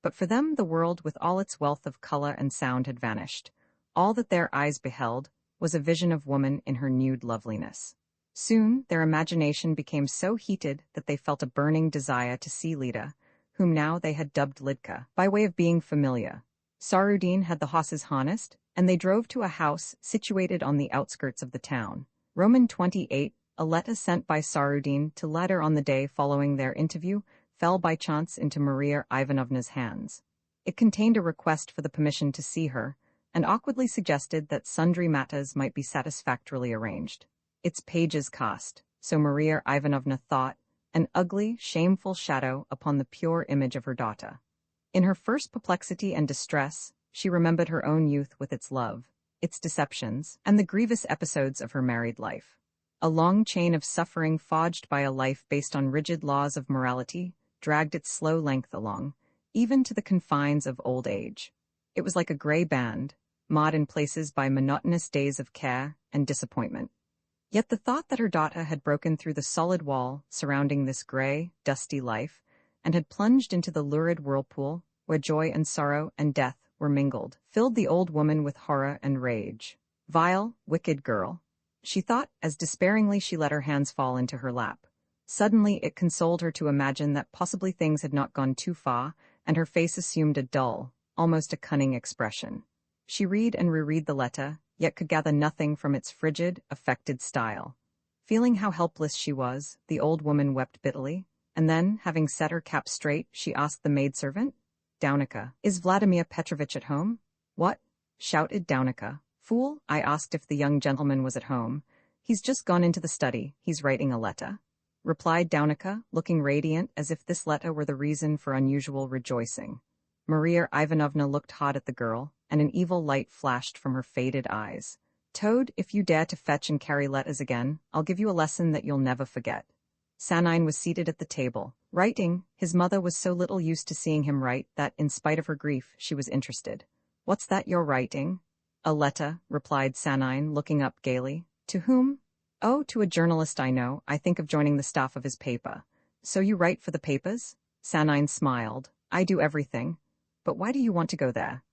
But for them the world with all its wealth of color and sound had vanished. All that their eyes beheld was a vision of woman in her nude loveliness. Soon their imagination became so heated that they felt a burning desire to see Lida, whom now they had dubbed Lidka, by way of being familiar. Sanine had the horses harnessed, and they drove to a house situated on the outskirts of the town. Roman 28, a letter sent by Sanine to Lida on the day following their interview, fell by chance into Maria Ivanovna's hands. It contained a request for the permission to see her, and awkwardly suggested that sundry matters might be satisfactorily arranged. Its pages cast, so Maria Ivanovna thought, an ugly, shameful shadow upon the pure image of her daughter. In her first perplexity and distress, she remembered her own youth with its love, its deceptions, and the grievous episodes of her married life. A long chain of suffering forged by a life based on rigid laws of morality dragged its slow length along, even to the confines of old age. It was like a gray band, marred in places by monotonous days of care and disappointment. Yet the thought that her daughter had broken through the solid wall surrounding this gray, dusty life and had plunged into the lurid whirlpool, where joy and sorrow and death were mingled, filled the old woman with horror and rage. Vile, wicked girl, she thought, as despairingly she let her hands fall into her lap. Suddenly it consoled her to imagine that possibly things had not gone too far, and her face assumed a dull, almost a cunning expression. She read and reread the letter, yet could gather nothing from its frigid, affected style. Feeling how helpless she was, the old woman wept bitterly, and then, having set her cap straight, she asked the maidservant, "Daunica, is Vladimir Petrovitch at home?" "What?" shouted Daunica. "Fool, I asked if the young gentleman was at home. He's just gone into the study, he's writing a letter," replied Daunica, looking radiant as if this letter were the reason for unusual rejoicing. Maria Ivanovna looked hard at the girl, and an evil light flashed from her faded eyes. "Toad, if you dare to fetch and carry letters again, I'll give you a lesson that you'll never forget." Sanine was seated at the table, writing. His mother was so little used to seeing him write that, in spite of her grief, she was interested. "What's that you're writing?" "A letter," replied Sanine, looking up gaily. "To whom?" "Oh, to a journalist I know. I think of joining the staff of his paper." "So you write for the papers?" Sanine smiled. "I do everything. But why do you want to go there?"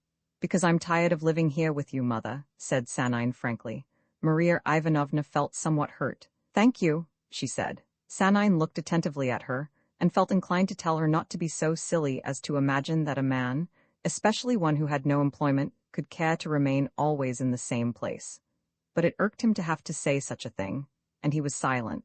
"Because I'm tired of living here with you, mother," said Sanine frankly. Maria Ivanovna felt somewhat hurt. "Thank you," she said. Sanine looked attentively at her, and felt inclined to tell her not to be so silly as to imagine that a man, especially one who had no employment, could care to remain always in the same place. But it irked him to have to say such a thing, and he was silent.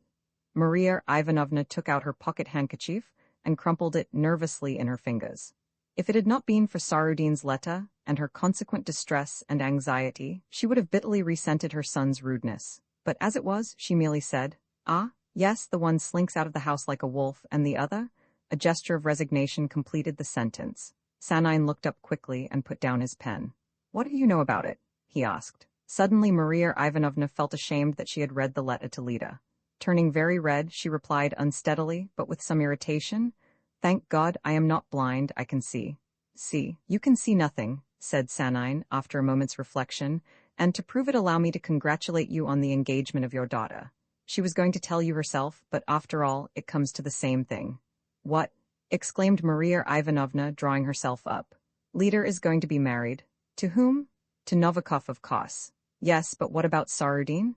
Maria Ivanovna took out her pocket handkerchief and crumpled it nervously in her fingers. If it had not been for Sarudin's letter and her consequent distress and anxiety, she would have bitterly resented her son's rudeness. But as it was, she merely said, "Ah, yes, the one slinks out of the house like a wolf, and the other?" A gesture of resignation completed the sentence. Sanine looked up quickly and put down his pen. "What do you know about it?" he asked. Suddenly Maria Ivanovna felt ashamed that she had read the letter to Lida. Turning very red, she replied unsteadily, but with some irritation, "Thank God I am not blind, I can see." "See, you can see nothing," said Sanine, after a moment's reflection, "and to prove it allow me to congratulate you on the engagement of your daughter." She was going to tell you herself, but after all, it comes to the same thing. "What?" exclaimed Maria Ivanovna, drawing herself up. "Lida is going to be married." "To whom?" "To Novikov, of course." "Yes, but what about Sarudin?"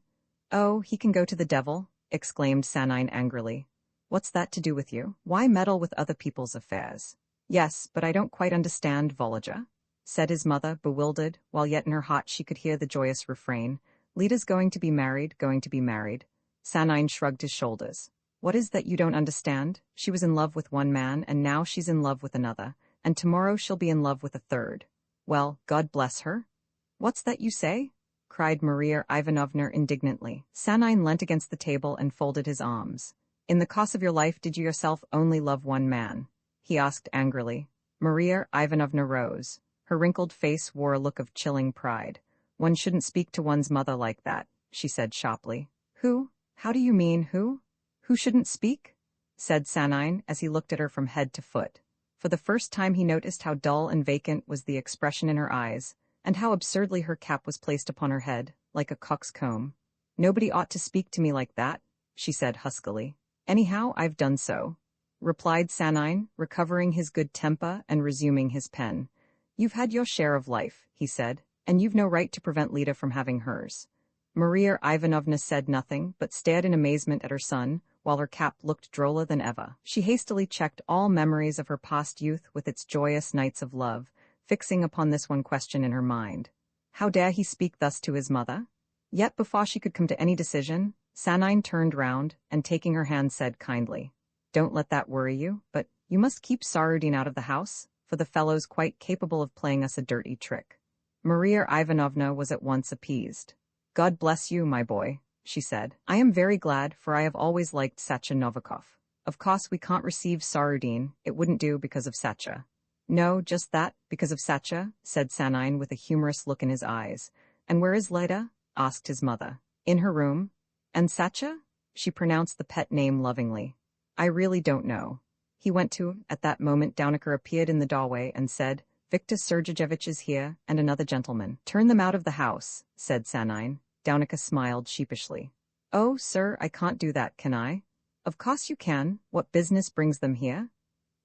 "Oh, he can go to the devil," exclaimed Sanine angrily. "What's that to do with you? Why meddle with other people's affairs?" "Yes, but I don't quite understand, Volodya," said his mother, bewildered, while yet in her heart she could hear the joyous refrain. "Lida's going to be married, going to be married." Sanine shrugged his shoulders. "What is that you don't understand? She was in love with one man, and now she's in love with another, and tomorrow she'll be in love with a third. Well, God bless her." "What's that you say?" cried Maria Ivanovna indignantly. Sanine leant against the table and folded his arms. "In the course of your life did you yourself only love one man?" he asked angrily. Maria Ivanovna rose. Her wrinkled face wore a look of chilling pride. "One shouldn't speak to one's mother like that," she said sharply. "Who? How do you mean, who? Who shouldn't speak?" said Sanine, as he looked at her from head to foot. For the first time he noticed how dull and vacant was the expression in her eyes, and how absurdly her cap was placed upon her head, like a cock's comb. "Nobody ought to speak to me like that," she said huskily. "Anyhow, I've done so," replied Sanine, recovering his good temper and resuming his pen. "You've had your share of life," he said, "and you've no right to prevent Lida from having hers." Maria Ivanovna said nothing, but stared in amazement at her son, while her cap looked droller than ever. She hastily checked all memories of her past youth with its joyous nights of love, fixing upon this one question in her mind. How dare he speak thus to his mother? Yet before she could come to any decision, Sanine turned round, and taking her hand said kindly, "Don't let that worry you, but you must keep Sarudin out of the house, for the fellow's quite capable of playing us a dirty trick." Maria Ivanovna was at once appeased. "God bless you, my boy," she said. "I am very glad, for I have always liked Satya Novikov. Of course we can't receive Sarudin, it wouldn't do because of Satya." "No, just that, because of Satya," said Sanine with a humorous look in his eyes. "And where is Lida?" asked his mother. "In her room." "And Satya?" She pronounced the pet name lovingly. "I really don't know. He went to." At that moment Daunica appeared in the doorway and said, "Viktor Sergeyevich is here, and another gentleman." "Turn them out of the house," said Sanine. Daunica smiled sheepishly. "Oh, sir, I can't do that, can I?" "Of course you can. What business brings them here?"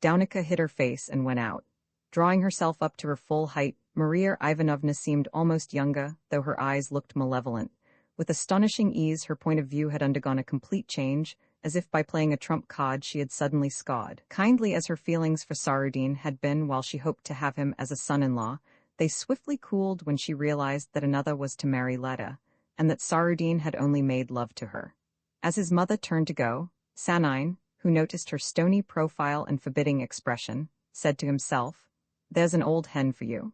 Daunica hid her face and went out. Drawing herself up to her full height, Maria Ivanovna seemed almost younger, though her eyes looked malevolent. With astonishing ease, her point of view had undergone a complete change, as if by playing a trump card she had suddenly scored. Kindly as her feelings for Sarudin had been while she hoped to have him as a son-in-law, they swiftly cooled when she realized that another was to marry Leda, and that Sarudin had only made love to her. As his mother turned to go, Sanine, who noticed her stony profile and forbidding expression, said to himself, "There's an old hen for you."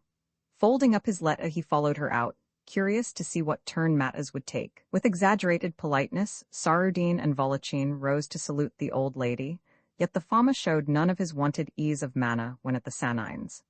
Folding up his letter, he followed her out, curious to see what turn matters would take. With exaggerated politeness, Sarudin and Volochin rose to salute the old lady, yet the farmer showed none of his wonted ease of manner when at the Sanines.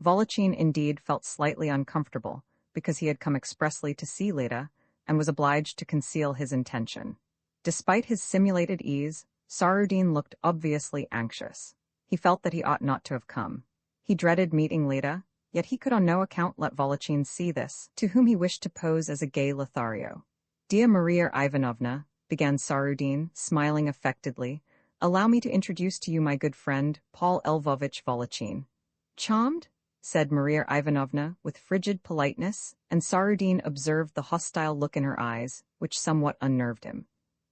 Volochin indeed felt slightly uncomfortable, because he had come expressly to see Leda, and was obliged to conceal his intention. Despite his simulated ease, Sarudin looked obviously anxious. He felt that he ought not to have come. He dreaded meeting Leda, yet he could on no account let Volochin see this, to whom he wished to pose as a gay Lothario. "Dear Maria Ivanovna," began Sarudin, smiling affectedly, "allow me to introduce to you my good friend, Paul Lvovich Volochin." "Charmed?" said Maria Ivanovna with frigid politeness, and Sarudin observed the hostile look in her eyes, which somewhat unnerved him.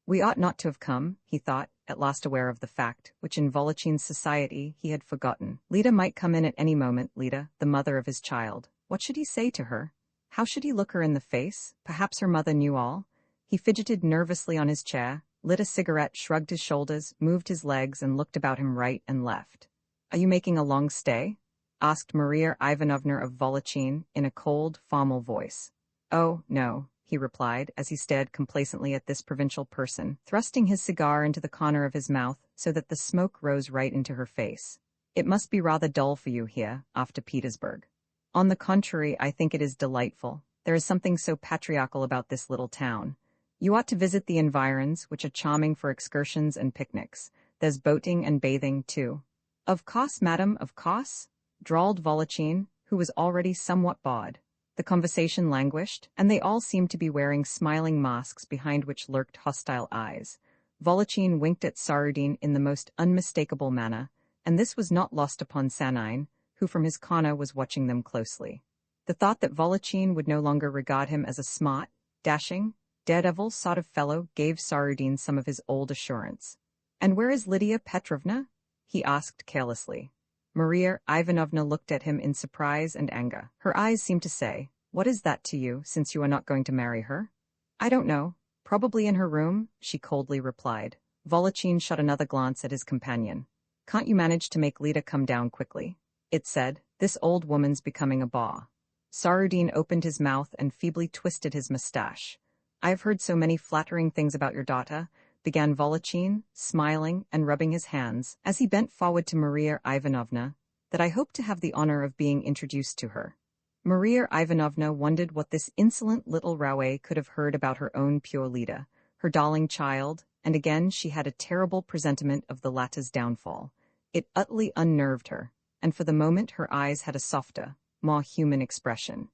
We ought not to have come, he thought, at last aware of the fact, which in Volochin's society he had forgotten. Leda might come in at any moment, Leda, the mother of his child. What should he say to her? How should he look her in the face? Perhaps her mother knew all? He fidgeted nervously on his chair, lit a cigarette, shrugged his shoulders, moved his legs, and looked about him right and left. "Are you making a long stay?" asked Maria Ivanovna of Volochin in a cold, formal voice. "Oh, no," he replied, as he stared complacently at this provincial person, thrusting his cigar into the corner of his mouth so that the smoke rose right into her face. "It must be rather dull for you here, after Petersburg." "On the contrary, I think it is delightful. There is something so patriarchal about this little town. You ought to visit the environs, which are charming for excursions and picnics. There's boating and bathing, too." "Of course, madam, of course," drawled Volochin, who was already somewhat bored. The conversation languished, and they all seemed to be wearing smiling masks behind which lurked hostile eyes. Volochin winked at Sarudin in the most unmistakable manner, and this was not lost upon Sanine, who from his corner was watching them closely. The thought that Volochin would no longer regard him as a smart, dashing, daredevil sort of fellow gave Sarudin some of his old assurance. "And where is Lydia Petrovna?" he asked carelessly. Maria Ivanovna looked at him in surprise and anger. Her eyes seemed to say, "What is that to you, since you are not going to marry her?" "I don't know. Probably in her room," she coldly replied. Volochin shot another glance at his companion. "Can't you manage to make Leda come down quickly?" it said. "This old woman's becoming a bore." Sarudin opened his mouth and feebly twisted his mustache. "I have heard so many flattering things about your daughter," began Volochin, smiling and rubbing his hands, as he bent forward to Maria Ivanovna, "that I hope to have the honor of being introduced to her." Maria Ivanovna wondered what this insolent little roué could have heard about her own pure Leda, her darling child, and again she had a terrible presentiment of the latter's downfall. It utterly unnerved her, and for the moment her eyes had a softer, more human expression.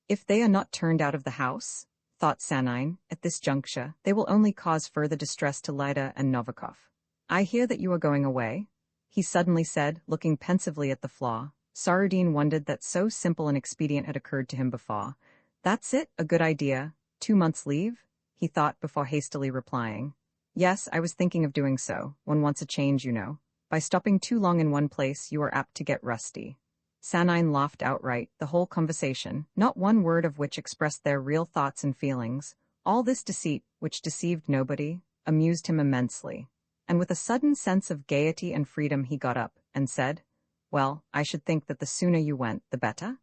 "If they are not turned out of the house," thought Sanine, "at this juncture, they will only cause further distress to Leda and Novikov. I hear that you are going away," he suddenly said, looking pensively at the floor. Sarudin wondered that so simple an expedient had occurred to him before. "That's it, a good idea. 2 months' leave?" he thought before hastily replying. "Yes, I was thinking of doing so. One wants a change, you know. By stopping too long in one place, you are apt to get rusty." Sanine laughed outright, the whole conversation, not one word of which expressed their real thoughts and feelings. All this deceit, which deceived nobody, amused him immensely. And with a sudden sense of gaiety and freedom he got up, and said, "Well, I should think that the sooner you went, the better."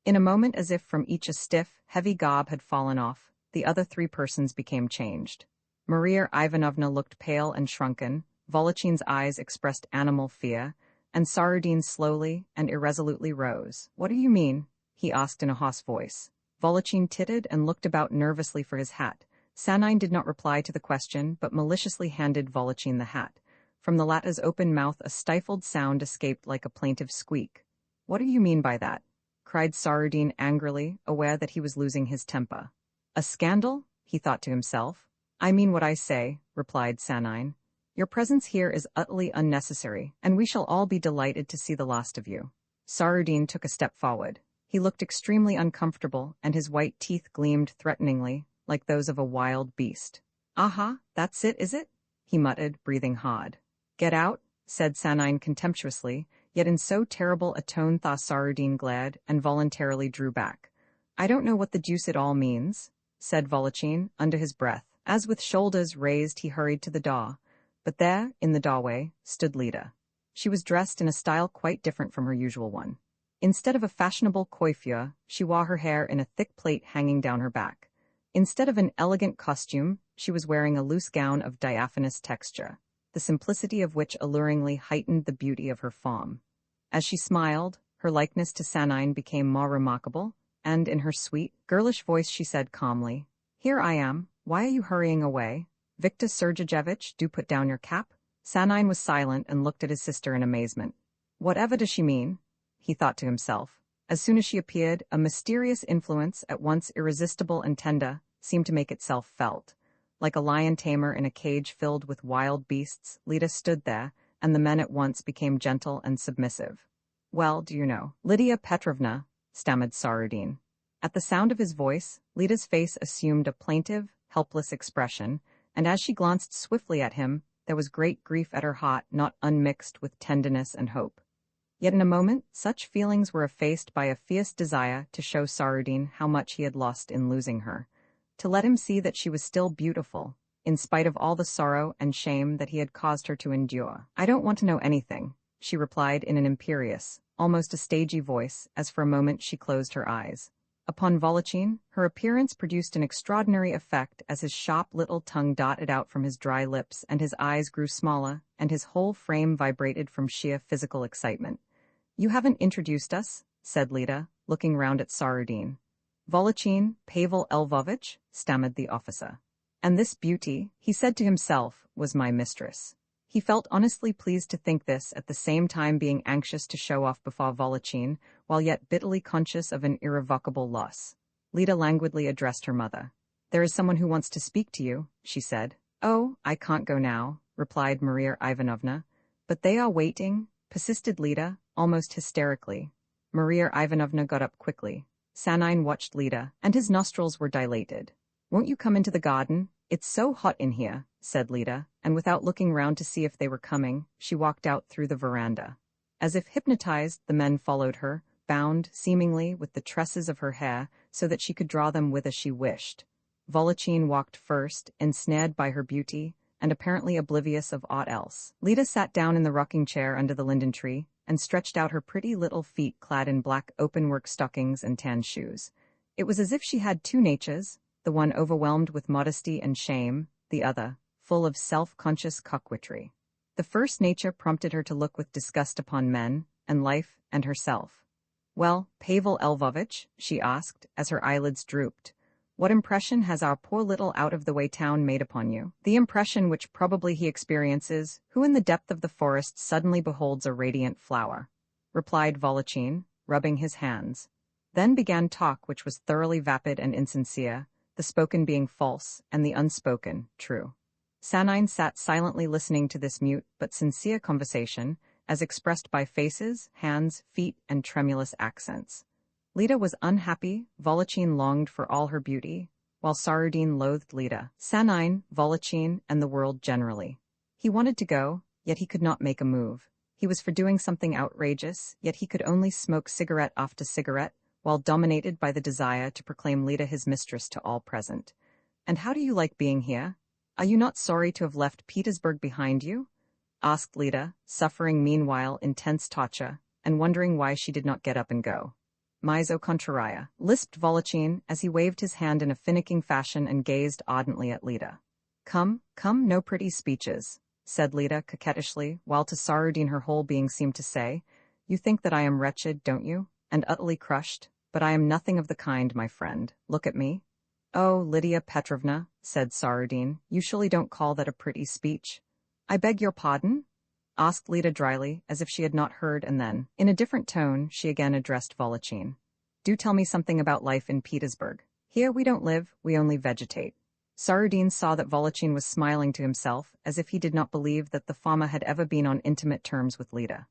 In a moment, as if from each a stiff, heavy garb had fallen off, the other 3 persons became changed. Maria Ivanovna looked pale and shrunken, Volochin's eyes expressed animal fear, and Sarudin slowly and irresolutely rose. "What do you mean?" he asked in a hoarse voice. Volochin tittered and looked about nervously for his hat. Sanine did not reply to the question, but maliciously handed Volochin the hat. From the latter's open mouth a stifled sound escaped like a plaintive squeak. "What do you mean by that?" cried Sarudin angrily, aware that he was losing his temper. "A scandal?" he thought to himself. "I mean what I say," replied Sanine. Your presence here is utterly unnecessary, and we shall all be delighted to see the last of you. Saradin took a step forward. He looked extremely uncomfortable, and his white teeth gleamed threateningly, like those of a wild beast. "Aha, that's it, is it?" he muttered, breathing hard. "Get out," said Sanine contemptuously, yet in so terrible a tone that Saradin glared and voluntarily drew back. "I don't know what the deuce it all means," said Volochin, under his breath, as with shoulders raised he hurried to the door. But there, in the doorway, stood Lida. She was dressed in a style quite different from her usual one. Instead of a fashionable coiffure, she wore her hair in a thick plait hanging down her back. Instead of an elegant costume, she was wearing a loose gown of diaphanous texture, the simplicity of which alluringly heightened the beauty of her form. As she smiled, her likeness to Sanine became more remarkable, and in her sweet, girlish voice she said calmly, "Here I am. Why are you hurrying away? Viktor Sergeyevich, do put down your cap." Sanine was silent and looked at his sister in amazement. "Whatever does she mean?" he thought to himself. As soon as she appeared, a mysterious influence, at once irresistible and tender, seemed to make itself felt. Like a lion tamer in a cage filled with wild beasts, Lida stood there, and the men at once became gentle and submissive. "Well, do you know, Lydia Petrovna," stammered Saradin. At the sound of his voice, Lida's face assumed a plaintive, helpless expression, and as she glanced swiftly at him, there was great grief at her heart not unmixed with tenderness and hope. Yet in a moment, such feelings were effaced by a fierce desire to show Saradin how much he had lost in losing her, to let him see that she was still beautiful, in spite of all the sorrow and shame that he had caused her to endure. "I don't want to know anything," she replied in an imperious, almost a stagey voice, as for a moment she closed her eyes. Upon Volochin, her appearance produced an extraordinary effect as his sharp little tongue darted out from his dry lips and his eyes grew smaller and his whole frame vibrated from sheer physical excitement. "You haven't introduced us," said Lida, looking round at Saradin. "Volochin, Pavel Lvovich," stammered the officer. "And this beauty," he said to himself, "was my mistress." He felt honestly pleased to think this, at the same time being anxious to show off before Volochin, while yet bitterly conscious of an irrevocable loss. Lida languidly addressed her mother. "There is someone who wants to speak to you," she said. "Oh, I can't go now," replied Maria Ivanovna. "But they are waiting," persisted Lida, almost hysterically. Maria Ivanovna got up quickly. Sanine watched Lida, and his nostrils were dilated. "Won't you come into the garden? It's so hot in here," said Lida, and without looking round to see if they were coming, she walked out through the veranda. As if hypnotized, the men followed her, bound, seemingly, with the tresses of her hair, so that she could draw them whither she wished. Volochin walked first, ensnared by her beauty, and apparently oblivious of aught else. Lida sat down in the rocking chair under the linden tree, and stretched out her pretty little feet clad in black open-work stockings and tan shoes. It was as if she had two natures, the one overwhelmed with modesty and shame, the other, full of self-conscious coquetry. The first nature prompted her to look with disgust upon men, and life, and herself. "Well, Pavel Lvovich," she asked, as her eyelids drooped, "what impression has our poor little out-of-the-way town made upon you?" "The impression which probably he experiences, who in the depth of the forest suddenly beholds a radiant flower," replied Volochin, rubbing his hands. Then began talk which was thoroughly vapid and insincere, the spoken being false, and the unspoken true. Sanine sat silently listening to this mute but sincere conversation, as expressed by faces, hands, feet, and tremulous accents. Lida was unhappy, Volochin longed for all her beauty, while Saradin loathed Lida, Sanine, Volochin, and the world generally. He wanted to go, yet he could not make a move. He was for doing something outrageous, yet he could only smoke cigarette after cigarette, while dominated by the desire to proclaim Lida his mistress to all present. "And how do you like being here? Are you not sorry to have left Petersburg behind you?" asked Lida, suffering meanwhile intense torture, and wondering why she did not get up and go. "Miso contraria," lisped Volochin, as he waved his hand in a finicking fashion and gazed ardently at Lida. Come, no pretty speeches," said Lida coquettishly, while to Saradin her whole being seemed to say, "You think that I am wretched, don't you, and utterly crushed? But I am nothing of the kind, my friend. Look at me." "Oh, Lydia Petrovna," said Saradin, "you surely don't call that a pretty speech?" "I beg your pardon?" asked Lida dryly, as if she had not heard, and then, in a different tone, she again addressed Volochin. "Do tell me something about life in Petersburg. Here we don't live, we only vegetate." Sarudin saw that Volochin was smiling to himself, as if he did not believe that the farmer had ever been on intimate terms with Lida.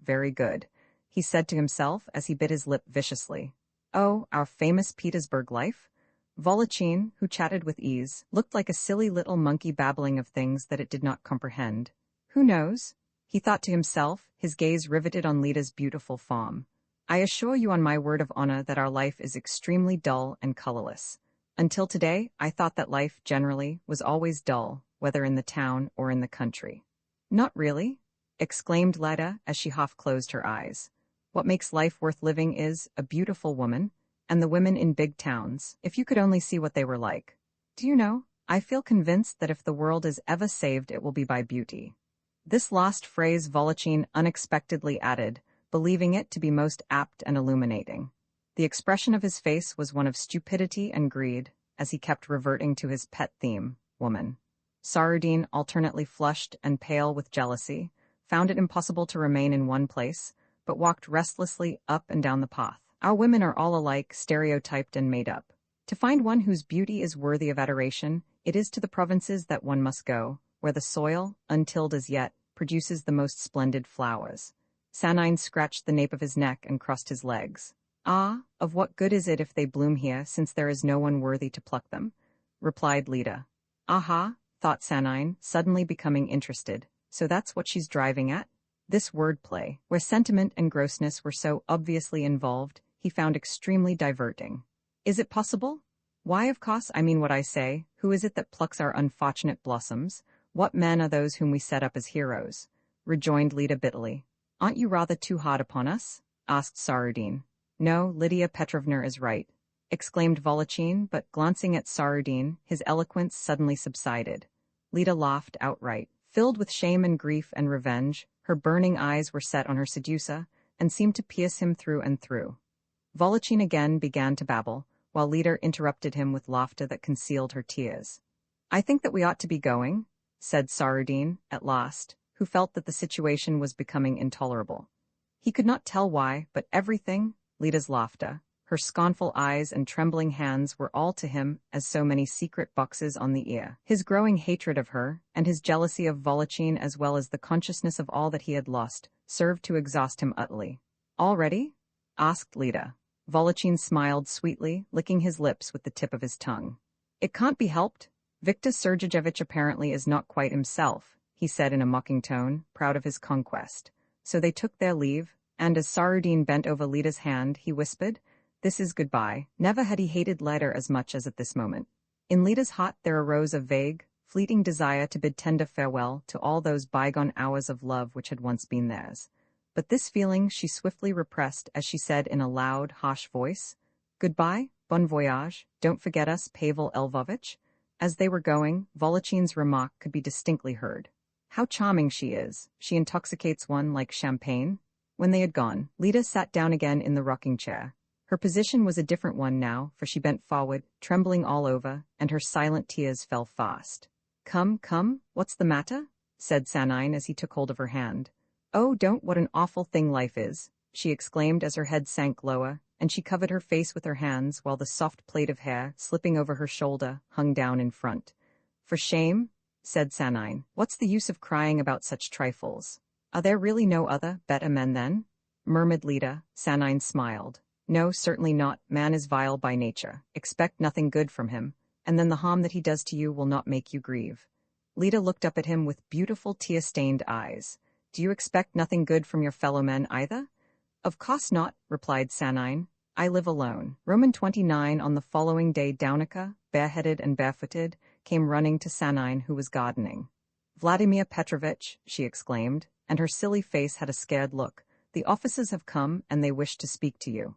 Very good, he said to himself as he bit his lip viciously. Oh, our famous Petersburg life? Volochin, who chatted with ease, looked like a silly little monkey babbling of things that it did not comprehend. Who knows? He thought to himself, his gaze riveted on Lida's beautiful farm. I assure you on my word of honor that our life is extremely dull and colorless. Until today, I thought that life, generally, was always dull, whether in the town or in the country. Not really, exclaimed Lida as she half-closed her eyes. What makes life worth living is a beautiful woman, and the women in big towns, if you could only see what they were like. Do you know, I feel convinced that if the world is ever saved it will be by beauty. This last phrase Volochin unexpectedly added, believing it to be most apt and illuminating. The expression of his face was one of stupidity and greed, as he kept reverting to his pet theme, woman. Sarudin, alternately flushed and pale with jealousy, found it impossible to remain in one place, but walked restlessly up and down the path. Our women are all alike, stereotyped and made up. To find one whose beauty is worthy of adoration, it is to the provinces that one must go, where the soil, untilled as yet, produces the most splendid flowers. Sanine scratched the nape of his neck and crossed his legs. Of what good is it if they bloom here, since there is no one worthy to pluck them? Replied Lida. Aha, thought Sanine, suddenly becoming interested. So that's what she's driving at? This wordplay, where sentiment and grossness were so obviously involved, he found extremely diverting. Is it possible? Why, of course, I mean what I say. Who is it that plucks our unfortunate blossoms? What men are those whom we set up as heroes? Rejoined Lida bitterly. Aren't you rather too hard upon us? Asked Sarudin. No, Lydia Petrovna is right, exclaimed Volochin, but glancing at Sarudin, his eloquence suddenly subsided. Lida laughed outright. Filled with shame and grief and revenge, her burning eyes were set on her seducer, and seemed to pierce him through and through. Volochin again began to babble, while Lida interrupted him with laughter that concealed her tears. I think that we ought to be going, said Sarudin, at last, who felt that the situation was becoming intolerable. He could not tell why, but everything, Lida's laughter, her scornful eyes and trembling hands were all to him as so many secret boxes on the ear. His growing hatred of her, and his jealousy of Volochin as well as the consciousness of all that he had lost, served to exhaust him utterly. All ready? Asked Lida. Volochin smiled sweetly, licking his lips with the tip of his tongue. It can't be helped. Viktor Sergeyevich apparently is not quite himself, he said in a mocking tone, proud of his conquest. So they took their leave, and as Sarudin bent over Lida's hand, he whispered, This is goodbye. Never had he hated Lida as much as at this moment. In Lida's heart there arose a vague, fleeting desire to bid tender farewell to all those bygone hours of love which had once been theirs. But this feeling she swiftly repressed as she said in a loud, harsh voice, Goodbye, bon voyage, don't forget us, Pavel Lvovich. As they were going, Volochin's remark could be distinctly heard. How charming she is. She intoxicates one like champagne. When they had gone, Lida sat down again in the rocking chair. Her position was a different one now, for she bent forward, trembling all over, and her silent tears fell fast. Come, what's the matter? Said Sanine as he took hold of her hand. Oh, don't, what an awful thing life is, she exclaimed as her head sank lower, and she covered her face with her hands while the soft plait of hair, slipping over her shoulder, hung down in front. For shame, said Sanine. What's the use of crying about such trifles? Are there really no other, better men then? Murmured Lida. Sanine smiled. No, certainly not. Man is vile by nature. Expect nothing good from him, and then the harm that he does to you will not make you grieve. Lida looked up at him with beautiful tear-stained eyes. Do you expect nothing good from your fellow men either? Of course not, replied Sanine. I live alone. Roman 29 on the following day Daunica, bareheaded and barefooted, came running to Sanine who was gardening. Vladimir Petrovich, she exclaimed, and her silly face had a scared look. The officers have come, and they wish to speak to you.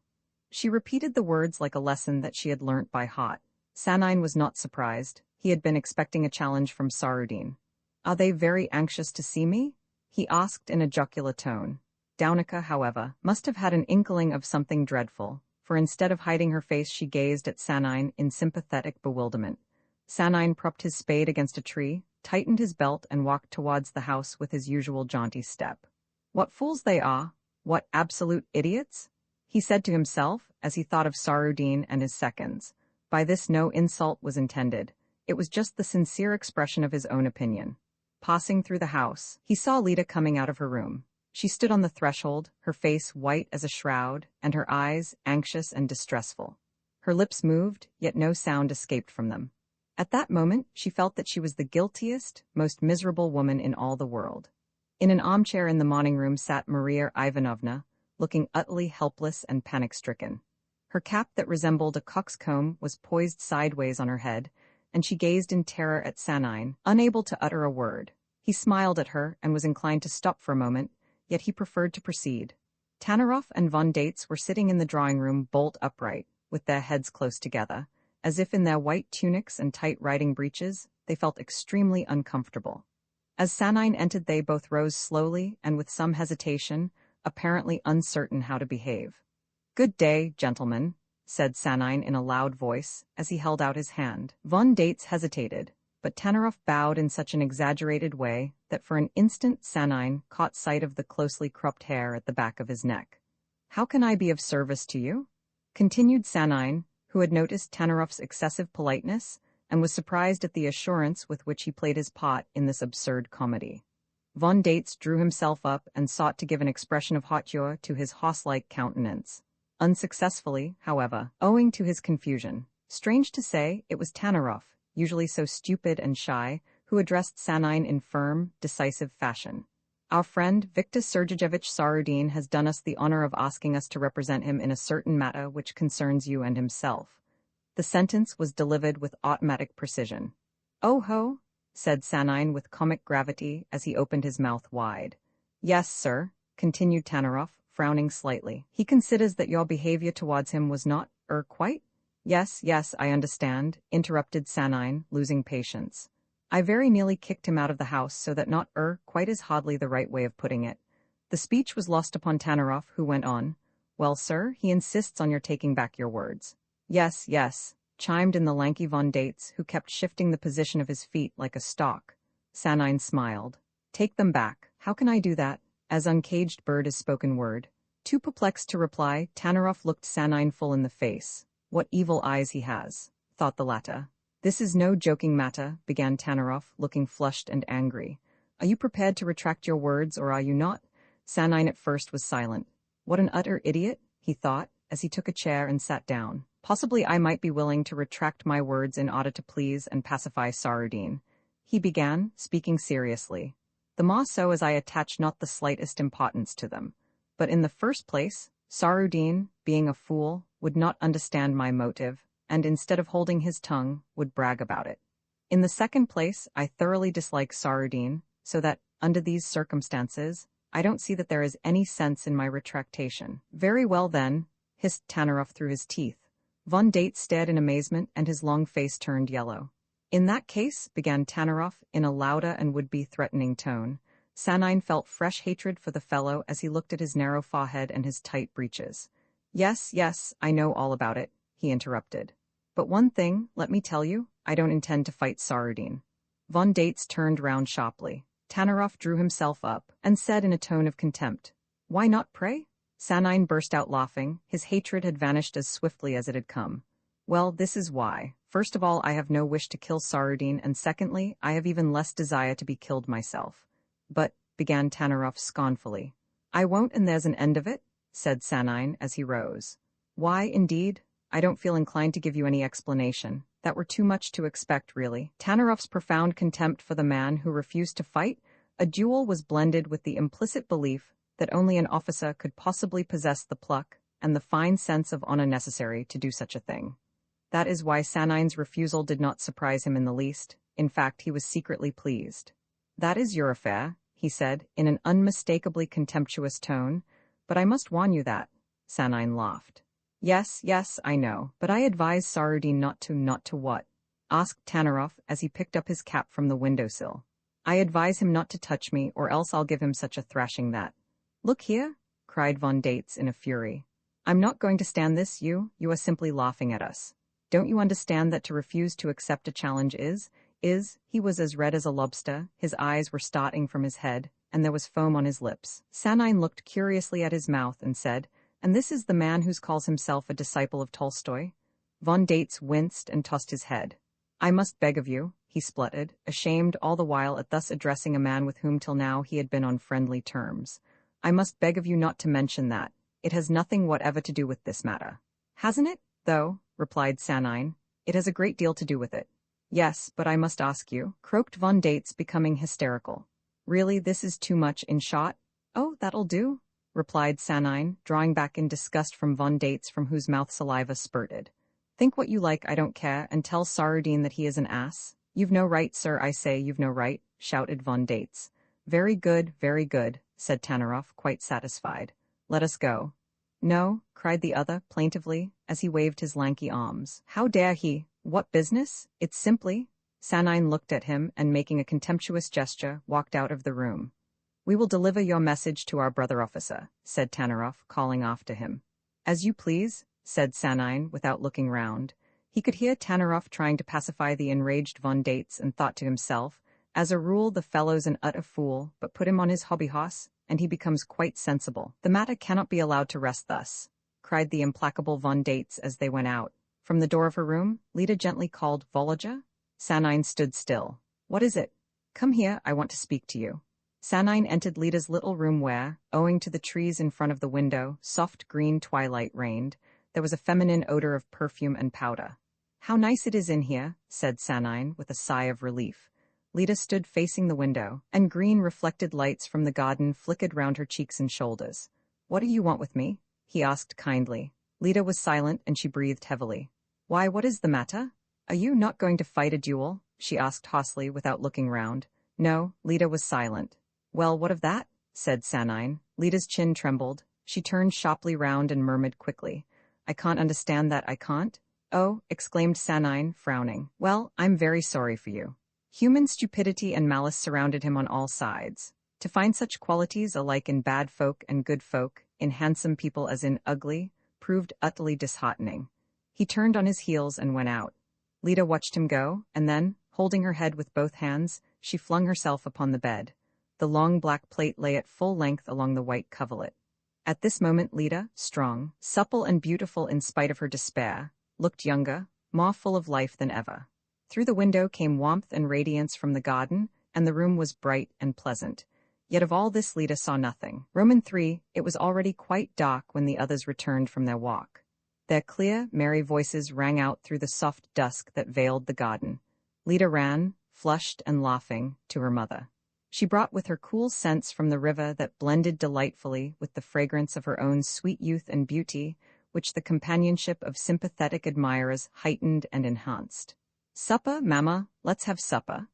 She repeated the words like a lesson that she had learnt by heart. Sanine was not surprised. He had been expecting a challenge from Sarudin. Are they very anxious to see me? He asked in a jocular tone. Daunica, however, must have had an inkling of something dreadful, for instead of hiding her face she gazed at Sanine in sympathetic bewilderment. Sanine propped his spade against a tree, tightened his belt and walked towards the house with his usual jaunty step. What fools they are! What absolute idiots! He said to himself, as he thought of Sarudin and his seconds. By this no insult was intended. It was just the sincere expression of his own opinion. Passing through the house, he saw Lita coming out of her room. She stood on the threshold, her face white as a shroud, and her eyes anxious and distressful. Her lips moved, yet no sound escaped from them. At that moment, she felt that she was the guiltiest, most miserable woman in all the world. In an armchair in the morning room sat Maria Ivanovna, looking utterly helpless and panic-stricken. Her cap that resembled a coxcomb was poised sideways on her head, and she gazed in terror at Sanine, unable to utter a word. He smiled at her and was inclined to stop for a moment, yet he preferred to proceed. Tanaroff and von Dates were sitting in the drawing-room bolt upright, with their heads close together, as if in their white tunics and tight riding breeches, they felt extremely uncomfortable. As Sanine entered, they both rose slowly and with some hesitation, apparently uncertain how to behave. "Good day, gentlemen," said Sanine in a loud voice, as he held out his hand. Von Dates hesitated, but Tanaroff bowed in such an exaggerated way that for an instant Sanine caught sight of the closely cropped hair at the back of his neck. "How can I be of service to you?" continued Sanine, who had noticed Tanaroff's excessive politeness and was surprised at the assurance with which he played his part in this absurd comedy. Von Dates drew himself up and sought to give an expression of hauteur to his horse-like countenance. Unsuccessfully, however, owing to his confusion. Strange to say, it was Tanaroff, usually so stupid and shy, who addressed Sanine in firm, decisive fashion. "Our friend Viktor Sergeyevich Sarudin has done us the honor of asking us to represent him in a certain matter which concerns you and himself." The sentence was delivered with automatic precision. "Oh ho," said Sanine with comic gravity as he opened his mouth wide. "Yes, sir," continued Tanaroff, frowning slightly. "He considers that your behavior towards him was not, quite?" "Yes, yes, I understand," interrupted Sanine, losing patience. "I very nearly kicked him out of the house, so that not, quite is hardly the right way of putting it." The speech was lost upon Tanaroff, who went on. "Well, sir, he insists on your taking back your words." "Yes, yes," chimed in the lanky von Dates, who kept shifting the position of his feet like a stalk. Sanine smiled. "Take them back. How can I do that? As uncaged bird is spoken word." Too perplexed to reply, Tanaroff looked Sanine full in the face. "What evil eyes he has," thought the latter. "This is no joking matter," began Tanaroff, looking flushed and angry. "Are you prepared to retract your words, or are you not?" Sanine at first was silent. "What an utter idiot," he thought, as he took a chair and sat down. "Possibly I might be willing to retract my words in order to please and pacify Sarudin," he began, speaking seriously. "The more so as I attach not the slightest importance to them. But in the first place, Sarudin, being a fool, would not understand my motive, and instead of holding his tongue, would brag about it. In the second place, I thoroughly dislike Sarudin, so that, under these circumstances, I don't see that there is any sense in my retractation." "Very well then," hissed Tanaroff through his teeth. Von Dates stared in amazement, and his long face turned yellow. "In that case," began Tanaroff, in a louder and would-be threatening tone. Sanine felt fresh hatred for the fellow as he looked at his narrow forehead and his tight breeches. "Yes, yes, I know all about it," he interrupted. "But one thing, let me tell you, I don't intend to fight Sarudin." Von Dates turned round sharply. Tanaroff drew himself up and said in a tone of contempt, "Why not, pray?" Sanine burst out laughing. His hatred had vanished as swiftly as it had come. "Well, this is why. First of all, I have no wish to kill Sarudin, and secondly, I have even less desire to be killed myself." "But," began Tanaroff scornfully. "I won't, and there's an end of it," said Sanine as he rose. "Why, indeed? I don't feel inclined to give you any explanation. That were too much to expect, really." Tanaroff's profound contempt for the man who refused to fight a duel was blended with the implicit belief that only an officer could possibly possess the pluck and the fine sense of honor necessary to do such a thing. That is why Sanine's refusal did not surprise him in the least. In fact, he was secretly pleased. "That is your affair," he said, in an unmistakably contemptuous tone, "but I must warn you that." Sanine laughed. "Yes, yes, I know, but I advise Sarudin not to what?" asked Tanaroff as he picked up his cap from the windowsill. "I advise him not to touch me, or else I'll give him such a thrashing that—" "Look here," cried von Dates in a fury. "I'm not going to stand this, you are simply laughing at us. Don't you understand that to refuse to accept a challenge is, he was as red as a lobster, his eyes were starting from his head, and there was foam on his lips. Sanine looked curiously at his mouth and said, "And this is the man who calls himself a disciple of Tolstoy?" Von Dates winced and tossed his head. I must beg of you, he spluttered, ashamed all the while at thus addressing a man with whom till now he had been on friendly terms. I must beg of you not to mention that. It has nothing whatever to do with this matter. Hasn't it, though? Replied Sanine. It has a great deal to do with it. Yes, but I must ask you, croaked Von Dates, becoming hysterical. Really, this is too much in shot? Oh, that'll do, replied Sanine, drawing back in disgust from Von Dates, from whose mouth saliva spurted. Think what you like, I don't care, and tell Sarudin that he is an ass. You've no right, sir, I say you've no right, shouted Von Dates. Very good, said Tanaroff, quite satisfied. Let us go. No, cried the other, plaintively, as he waved his lanky arms. How dare he? What business? It's simply— Sanine looked at him and, making a contemptuous gesture, walked out of the room. We will deliver your message to our brother officer, said Tanaroff, calling after him. As you please, said Sanine, without looking round. He could hear Tanaroff trying to pacify the enraged Von Dates, and thought to himself, as a rule the fellow's an utter fool, but put him on his hobby horse, and he becomes quite sensible. The matter cannot be allowed to rest thus, cried the implacable Von Dates as they went out. From the door of her room, Lida gently called, Volodya? Sanine stood still. What is it? Come here, I want to speak to you. Sanine entered Lida's little room where, owing to the trees in front of the window, soft green twilight reigned. There was a feminine odor of perfume and powder. How nice it is in here, said Sanine, with a sigh of relief. Lida stood facing the window, and green reflected lights from the garden flickered round her cheeks and shoulders. What do you want with me? He asked kindly. Lida was silent, and she breathed heavily. Why, what is the matter? Are you not going to fight a duel? She asked hoarsely, without looking round. No, Lida was silent. Well, what of that? Said Sanine. Lida's chin trembled. She turned sharply round and murmured quickly. I can't understand that, I can't. Oh, exclaimed Sanine, frowning. Well, I'm very sorry for you. Human stupidity and malice surrounded him on all sides. To find such qualities alike in bad folk and good folk, in handsome people as in ugly, proved utterly disheartening. He turned on his heels and went out. Lida watched him go, and then, holding her head with both hands, she flung herself upon the bed. The long black plate lay at full length along the white coverlet. At this moment Lida, strong, supple and beautiful in spite of her despair, looked younger, more full of life than ever. Through the window came warmth and radiance from the garden, and the room was bright and pleasant. Yet of all this Lida saw nothing. III. It was already quite dark when the others returned from their walk. Their clear, merry voices rang out through the soft dusk that veiled the garden. Lida ran, flushed and laughing, to her mother. She brought with her cool scents from the river that blended delightfully with the fragrance of her own sweet youth and beauty, which the companionship of sympathetic admirers heightened and enhanced. Supper, mamma, let's have supper,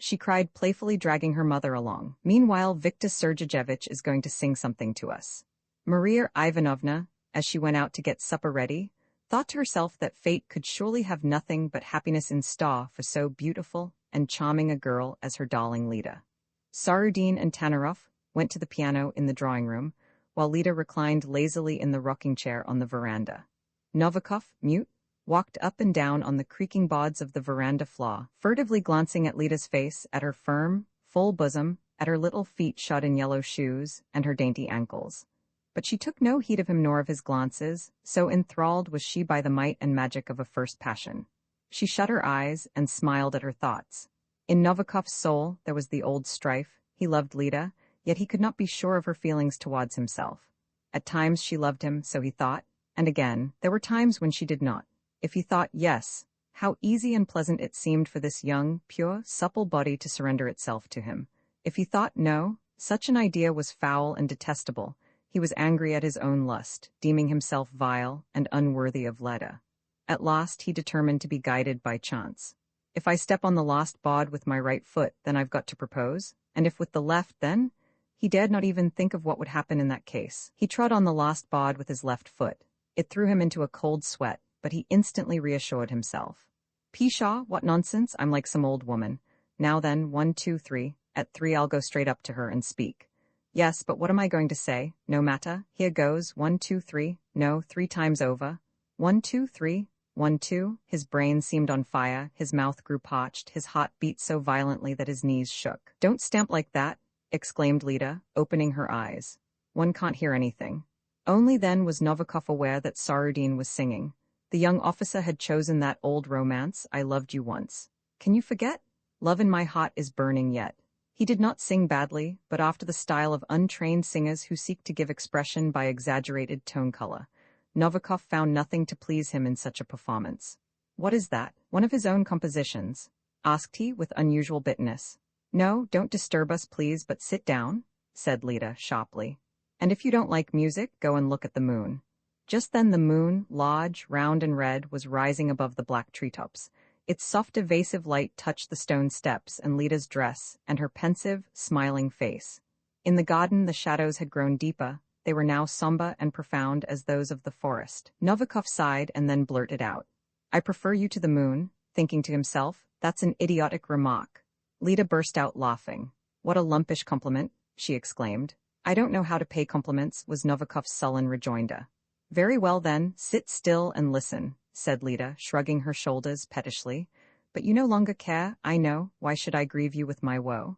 she cried, playfully dragging her mother along. Meanwhile, Viktor Sergeyevich is going to sing something to us. Maria Ivanovna, as she went out to get supper ready, thought to herself that fate could surely have nothing but happiness in store for so beautiful and charming a girl as her darling Lida. Sarudin and Tanaroff went to the piano in the drawing-room, while Lida reclined lazily in the rocking-chair on the veranda. Novikov, mute, walked up and down on the creaking boards of the veranda floor, furtively glancing at Lida's face, at her firm, full bosom, at her little feet shod in yellow shoes, and her dainty ankles. But she took no heed of him nor of his glances, so enthralled was she by the might and magic of a first passion. She shut her eyes and smiled at her thoughts. In Novikov's soul there was the old strife. He loved Lida, yet he could not be sure of her feelings towards himself. At times she loved him, so he thought, and again, there were times when she did not. If he thought yes, how easy and pleasant it seemed for this young, pure, supple body to surrender itself to him. If he thought no, such an idea was foul and detestable. He was angry at his own lust, deeming himself vile and unworthy of Leda. At last he determined to be guided by chance. If I step on the last bod with my right foot, then I've got to propose, and if with the left, then— he dared not even think of what would happen in that case. He trod on the last bod with his left foot. It threw him into a cold sweat, but he instantly reassured himself. Pshaw, what nonsense, I'm like some old woman. Now then, 1, 2, 3. At 3 I'll go straight up to her and speak. Yes, but what am I going to say? No matter. Here goes. 1, 2, 3. No, 3 times over. 1, 2, 3. 1, 2. His brain seemed on fire, his mouth grew parched, his heart beat so violently that his knees shook. Don't stamp like that, exclaimed Lida, opening her eyes. One can't hear anything. Only then was Novikov aware that Sarudin was singing. The young officer had chosen that old romance, I loved you once. Can you forget? Love in my heart is burning yet. He did not sing badly, but after the style of untrained singers who seek to give expression by exaggerated tone color. Novikov found nothing to please him in such a performance. What is that? One of his own compositions? Asked he with unusual bitterness. No, don't disturb us please, but sit down, said Lida sharply. And if you don't like music, go and look at the moon. Just then the moon, large, round and red, was rising above the black treetops. Its soft evasive light touched the stone steps and Lida's dress and her pensive, smiling face. In the garden the shadows had grown deeper. They were now somber and profound as those of the forest. Novikov sighed and then blurted out. I prefer you to the moon, thinking to himself, that's an idiotic remark. Lida burst out laughing. What a lumpish compliment, she exclaimed. I don't know how to pay compliments, was Novikov's sullen rejoinder. Very well then, sit still and listen, said Lida, shrugging her shoulders pettishly. But you no longer care, I know, why should I grieve you with my woe?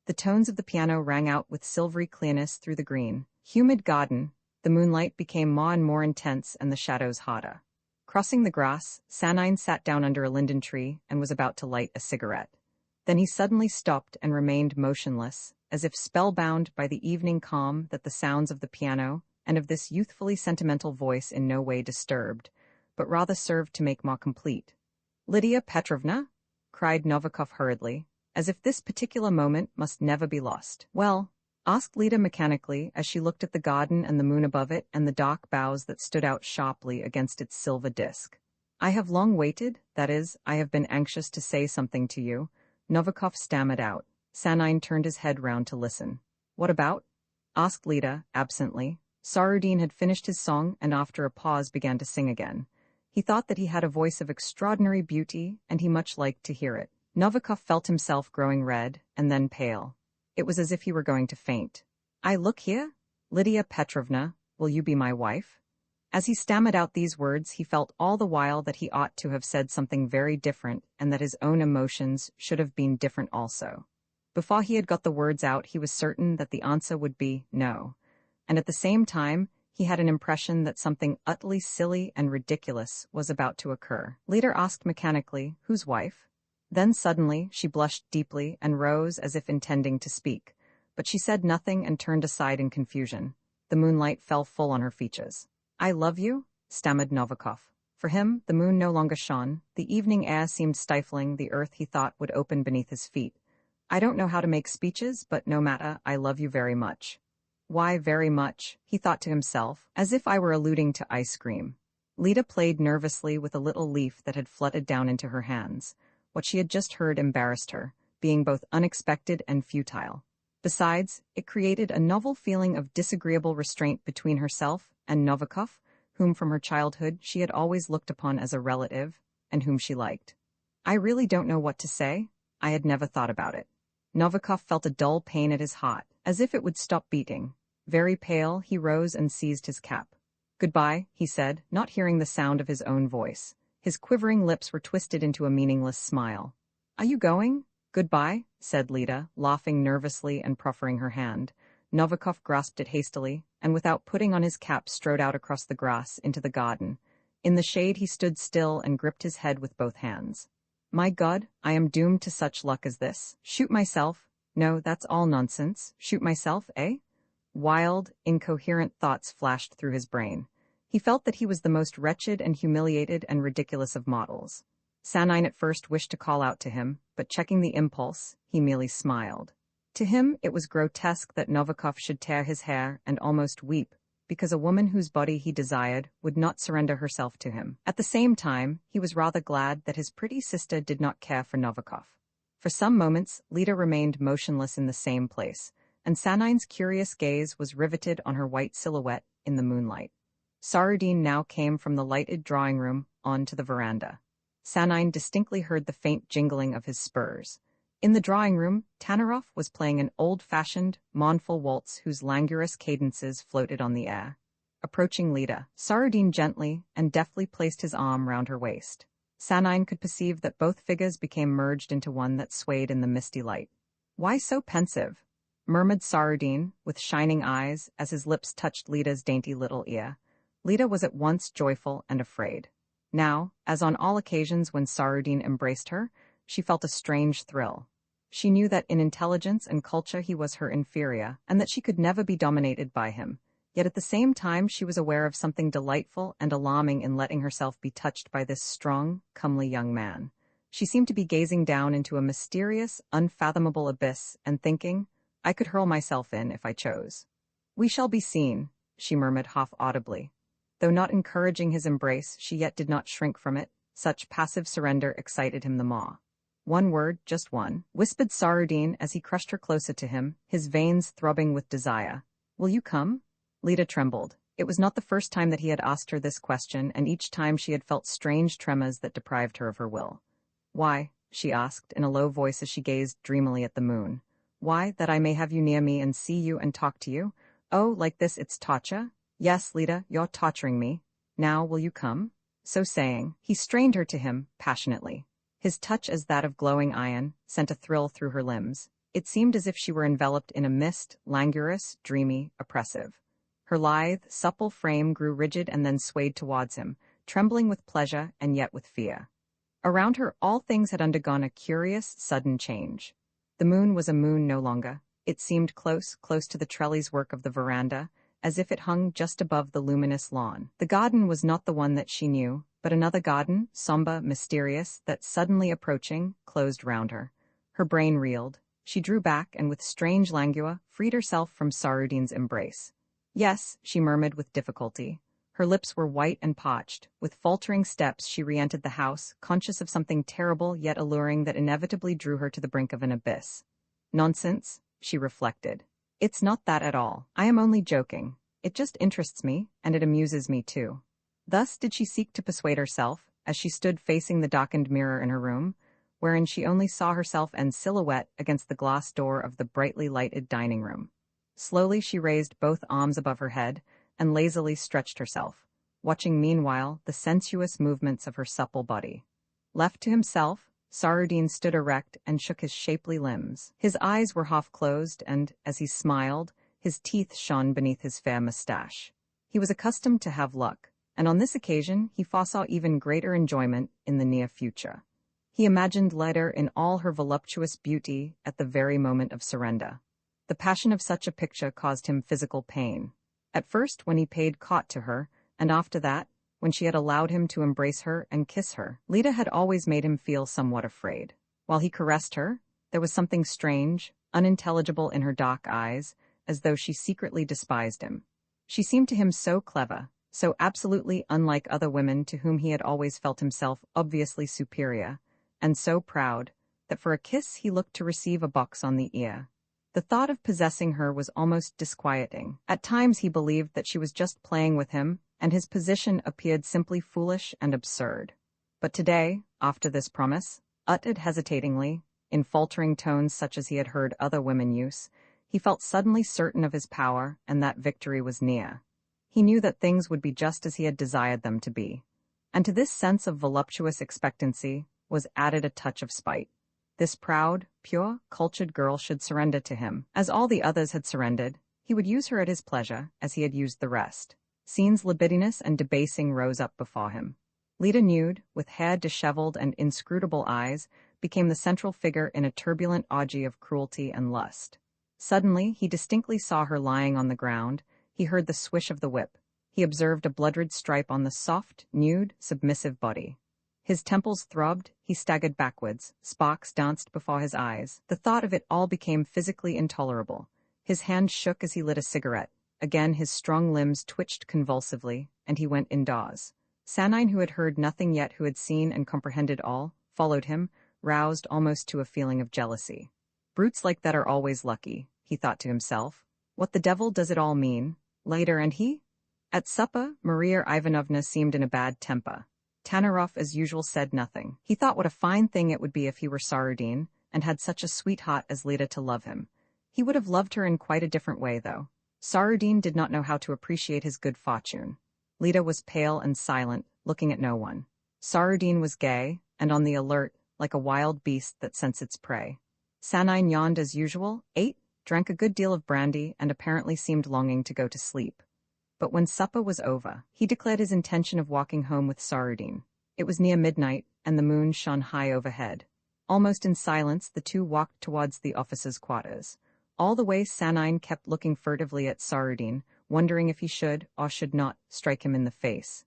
The tones of the piano rang out with silvery clearness through the green, humid garden. The moonlight became more and more intense and the shadows harder. Crossing the grass, Sanine sat down under a linden tree and was about to light a cigarette. Then he suddenly stopped and remained motionless, as if spellbound by the evening calm that the sounds of the piano and of this youthfully sentimental voice in no way disturbed, but rather served to make more complete. Lydia Petrovna? Cried Novikov hurriedly, as if this particular moment must never be lost. Well? Asked Lida mechanically as she looked at the garden and the moon above it and the dark boughs that stood out sharply against its silver disk. I have long waited, that is, I have been anxious to say something to you, Novikov stammered out. Sanine turned his head round to listen. What about? Asked Lida, absently. Sarudin had finished his song and after a pause began to sing again. He thought that he had a voice of extraordinary beauty and he much liked to hear it. Novikov felt himself growing red and then pale. It was as if he were going to faint. I look here? Lydia Petrovna, will you be my wife? As he stammered out these words, he felt all the while that he ought to have said something very different and that his own emotions should have been different also. Before he had got the words out, he was certain that the answer would be no. And at the same time, he had an impression that something utterly silly and ridiculous was about to occur. Lida asked mechanically, whose wife? Then suddenly she blushed deeply and rose as if intending to speak, but she said nothing and turned aside in confusion. The moonlight fell full on her features. I love you, stammered Novikov. For him, the moon no longer shone, the evening air seemed stifling, the earth he thought would open beneath his feet. I don't know how to make speeches, but no matter, I love you very much. Why very much, he thought to himself, as if I were alluding to ice cream. Lida played nervously with a little leaf that had fluttered down into her hands. What she had just heard embarrassed her, being both unexpected and futile. Besides, it created a novel feeling of disagreeable restraint between herself and Novikov, whom from her childhood she had always looked upon as a relative, and whom she liked. I really don't know what to say. I had never thought about it. Novikov felt a dull pain at his heart, as if it would stop beating. Very pale, he rose and seized his cap. Goodbye, he said, not hearing the sound of his own voice. His quivering lips were twisted into a meaningless smile. Are you going? Goodbye, said Lida, laughing nervously and proffering her hand. Novikov grasped it hastily, and without putting on his cap strode out across the grass into the garden. In the shade he stood still and gripped his head with both hands. My God, I am doomed to such luck as this. Shoot myself? No, that's all nonsense. Shoot myself, eh? Wild, incoherent thoughts flashed through his brain. He felt that he was the most wretched and humiliated and ridiculous of mortals. Sanine at first wished to call out to him, but checking the impulse, he merely smiled. To him it was grotesque that Novikov should tear his hair and almost weep, because a woman whose body he desired would not surrender herself to him. At the same time, he was rather glad that his pretty sister did not care for Novikov. For some moments, Lida remained motionless in the same place, and Sanine's curious gaze was riveted on her white silhouette in the moonlight. Sarudin now came from the lighted drawing room on to the veranda. Sanine distinctly heard the faint jingling of his spurs. In the drawing room, Tanarov was playing an old-fashioned, mournful waltz whose languorous cadences floated on the air. Approaching Lida, Sarudin gently and deftly placed his arm round her waist. Sanine could perceive that both figures became merged into one that swayed in the misty light. Why so pensive? Murmured Sarudin, with shining eyes, as his lips touched Lida's dainty little ear. Lida was at once joyful and afraid. Now, as on all occasions when Sarudin embraced her, she felt a strange thrill. She knew that in intelligence and culture he was her inferior, and that she could never be dominated by him. Yet at the same time she was aware of something delightful and alarming in letting herself be touched by this strong, comely young man. She seemed to be gazing down into a mysterious, unfathomable abyss and thinking, I could hurl myself in if I chose. We shall be seen, she murmured half-audibly. Though not encouraging his embrace, she yet did not shrink from it. Such passive surrender excited him the more. One word, just one, whispered Sarudin as he crushed her closer to him, his veins throbbing with desire. Will you come? Lida trembled. It was not the first time that he had asked her this question, and each time she had felt strange tremors that deprived her of her will. Why? She asked, in a low voice as she gazed dreamily at the moon. Why, that I may have you near me and see you and talk to you? Oh, like this it's torture? Yes, Lida, you're torturing me. Now will you come? So saying, he strained her to him, passionately. His touch, as that of glowing iron, sent a thrill through her limbs. It seemed as if she were enveloped in a mist, languorous, dreamy, oppressive. Her lithe, supple frame grew rigid and then swayed towards him, trembling with pleasure and yet with fear. Around her all things had undergone a curious, sudden change. The moon was a moon no longer. It seemed close to the trellis work of the veranda, as if it hung just above the luminous lawn. The garden was not the one that she knew, but another garden, somber, mysterious, that suddenly approaching, closed round her. Her brain reeled. She drew back and with strange languor freed herself from Sarudin's embrace. Yes, she murmured with difficulty. Her lips were white and parched. With faltering steps she re-entered the house, conscious of something terrible yet alluring that inevitably drew her to the brink of an abyss. Nonsense, she reflected. It's not that at all. I am only joking. It just interests me, and it amuses me too. Thus did she seek to persuade herself, as she stood facing the darkened mirror in her room, wherein she only saw herself en silhouette against the glass door of the brightly lighted dining room. Slowly she raised both arms above her head and lazily stretched herself, watching meanwhile the sensuous movements of her supple body. Left to himself, Sarudin stood erect and shook his shapely limbs. His eyes were half-closed and, as he smiled, his teeth shone beneath his fair mustache. He was accustomed to have luck, and on this occasion he foresaw even greater enjoyment in the near future. He imagined Leda in all her voluptuous beauty at the very moment of surrender. The passion of such a picture caused him physical pain. At first when he paid court to her, and after that, when she had allowed him to embrace her and kiss her, Leda had always made him feel somewhat afraid. While he caressed her, there was something strange, unintelligible in her dark eyes, as though she secretly despised him. She seemed to him so clever, so absolutely unlike other women to whom he had always felt himself obviously superior, and so proud, that for a kiss he looked to receive a box on the ear. The thought of possessing her was almost disquieting. At times he believed that she was just playing with him, and his position appeared simply foolish and absurd. But today, after this promise, uttered hesitatingly, in faltering tones such as he had heard other women use, he felt suddenly certain of his power and that victory was near. He knew that things would be just as he had desired them to be. And to this sense of voluptuous expectancy was added a touch of spite. This proud, pure, cultured girl should surrender to him. As all the others had surrendered, he would use her at his pleasure, as he had used the rest. Scenes libidinous and debasing rose up before him. Leda, nude, with hair disheveled and inscrutable eyes, became the central figure in a turbulent orgy of cruelty and lust. Suddenly, he distinctly saw her lying on the ground. He heard the swish of the whip. He observed a blood-red stripe on the soft, nude, submissive body. His temples throbbed, he staggered backwards, sparks danced before his eyes. The thought of it all became physically intolerable. His hand shook as he lit a cigarette. Again his strong limbs twitched convulsively, and he went indoors. Sanine, who had heard nothing yet, who had seen and comprehended all, followed him, roused almost to a feeling of jealousy. Brutes like that are always lucky, he thought to himself. What the devil does it all mean? Later, and he? At supper, Maria Ivanovna seemed in a bad temper. Tanarov, as usual, said nothing. He thought what a fine thing it would be if he were Sarudin, and had such a sweetheart as Leda to love him. He would have loved her in quite a different way, though. Sarudin did not know how to appreciate his good fortune. Leda was pale and silent, looking at no one. Sarudin was gay, and on the alert, like a wild beast that scents its prey. Sanine yawned as usual, ate, drank a good deal of brandy, and apparently seemed longing to go to sleep. But when supper was over, he declared his intention of walking home with Sarudin. It was near midnight, and the moon shone high overhead. Almost in silence, the two walked towards the officers' quarters. All the way Sanine kept looking furtively at Saradin, wondering if he should, or should not, strike him in the face.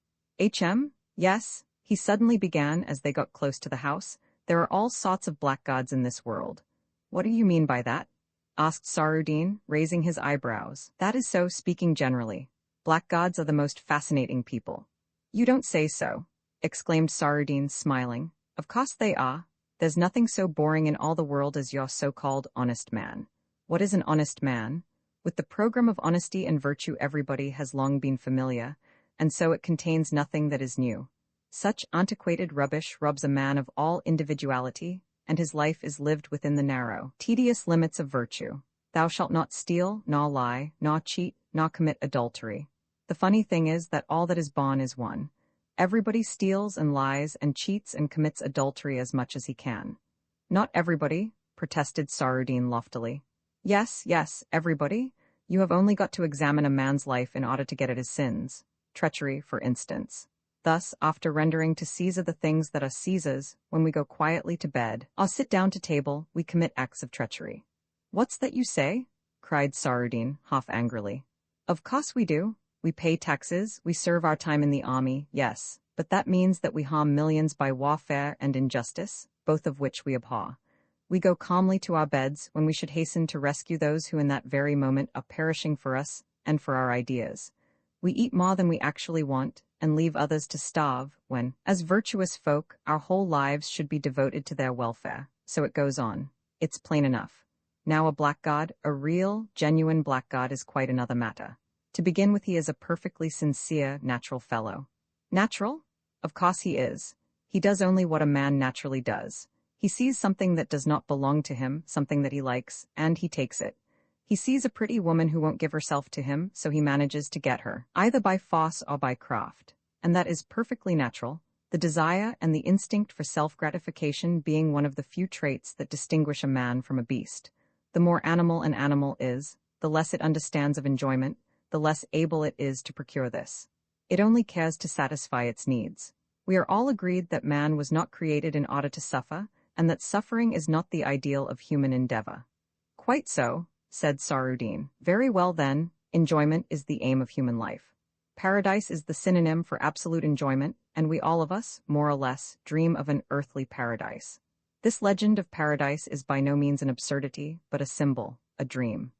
Yes, he suddenly began as they got close to the house. There are all sorts of blackguards in this world. What do you mean by that? Asked Saradin, raising his eyebrows. That is so, speaking generally. Blackguards are the most fascinating people. You don't say so, exclaimed Saradin, smiling. Of course they are. There's nothing so boring in all the world as your so-called honest man. What is an honest man? With the program of honesty and virtue everybody has long been familiar, and so it contains nothing that is new. Such antiquated rubbish robs a man of all individuality, and his life is lived within the narrow, tedious limits of virtue. Thou shalt not steal, nor lie, nor cheat, nor commit adultery. The funny thing is that all that is born is one. Everybody steals and lies and cheats and commits adultery as much as he can. Not everybody, protested Saradin loftily. Yes, everybody. You have only got to examine a man's life in order to get at his sins. Treachery, for instance. Thus, after rendering to Caesar the things that are Caesar's, when we go quietly to bed, or sit down to table, we commit acts of treachery. What's that you say? Cried Saradin, half angrily. Of course we do. We pay taxes, we serve our time in the army, yes, but that means that we harm millions by warfare and injustice, both of which we abhor. We go calmly to our beds when we should hasten to rescue those who in that very moment are perishing for us and for our ideas. We eat more than we actually want and leave others to starve when, as virtuous folk, our whole lives should be devoted to their welfare. So it goes on. It's plain enough. Now a blackguard, a real, genuine blackguard, is quite another matter. To begin with, he is a perfectly sincere, natural fellow. Natural? Of course he is. He does only what a man naturally does. He sees something that does not belong to him, something that he likes, and he takes it. He sees a pretty woman who won't give herself to him, so he manages to get her, either by force or by craft. And that is perfectly natural, the desire and the instinct for self-gratification being one of the few traits that distinguish a man from a beast. The more animal an animal is, the less it understands of enjoyment, the less able it is to procure this. It only cares to satisfy its needs. We are all agreed that man was not created in order to suffer, and that suffering is not the ideal of human endeavor. Quite so, said Saradin. Very well then, enjoyment is the aim of human life. Paradise is the synonym for absolute enjoyment, and we all of us, more or less, dream of an earthly paradise. This legend of paradise is by no means an absurdity, but a symbol, a dream.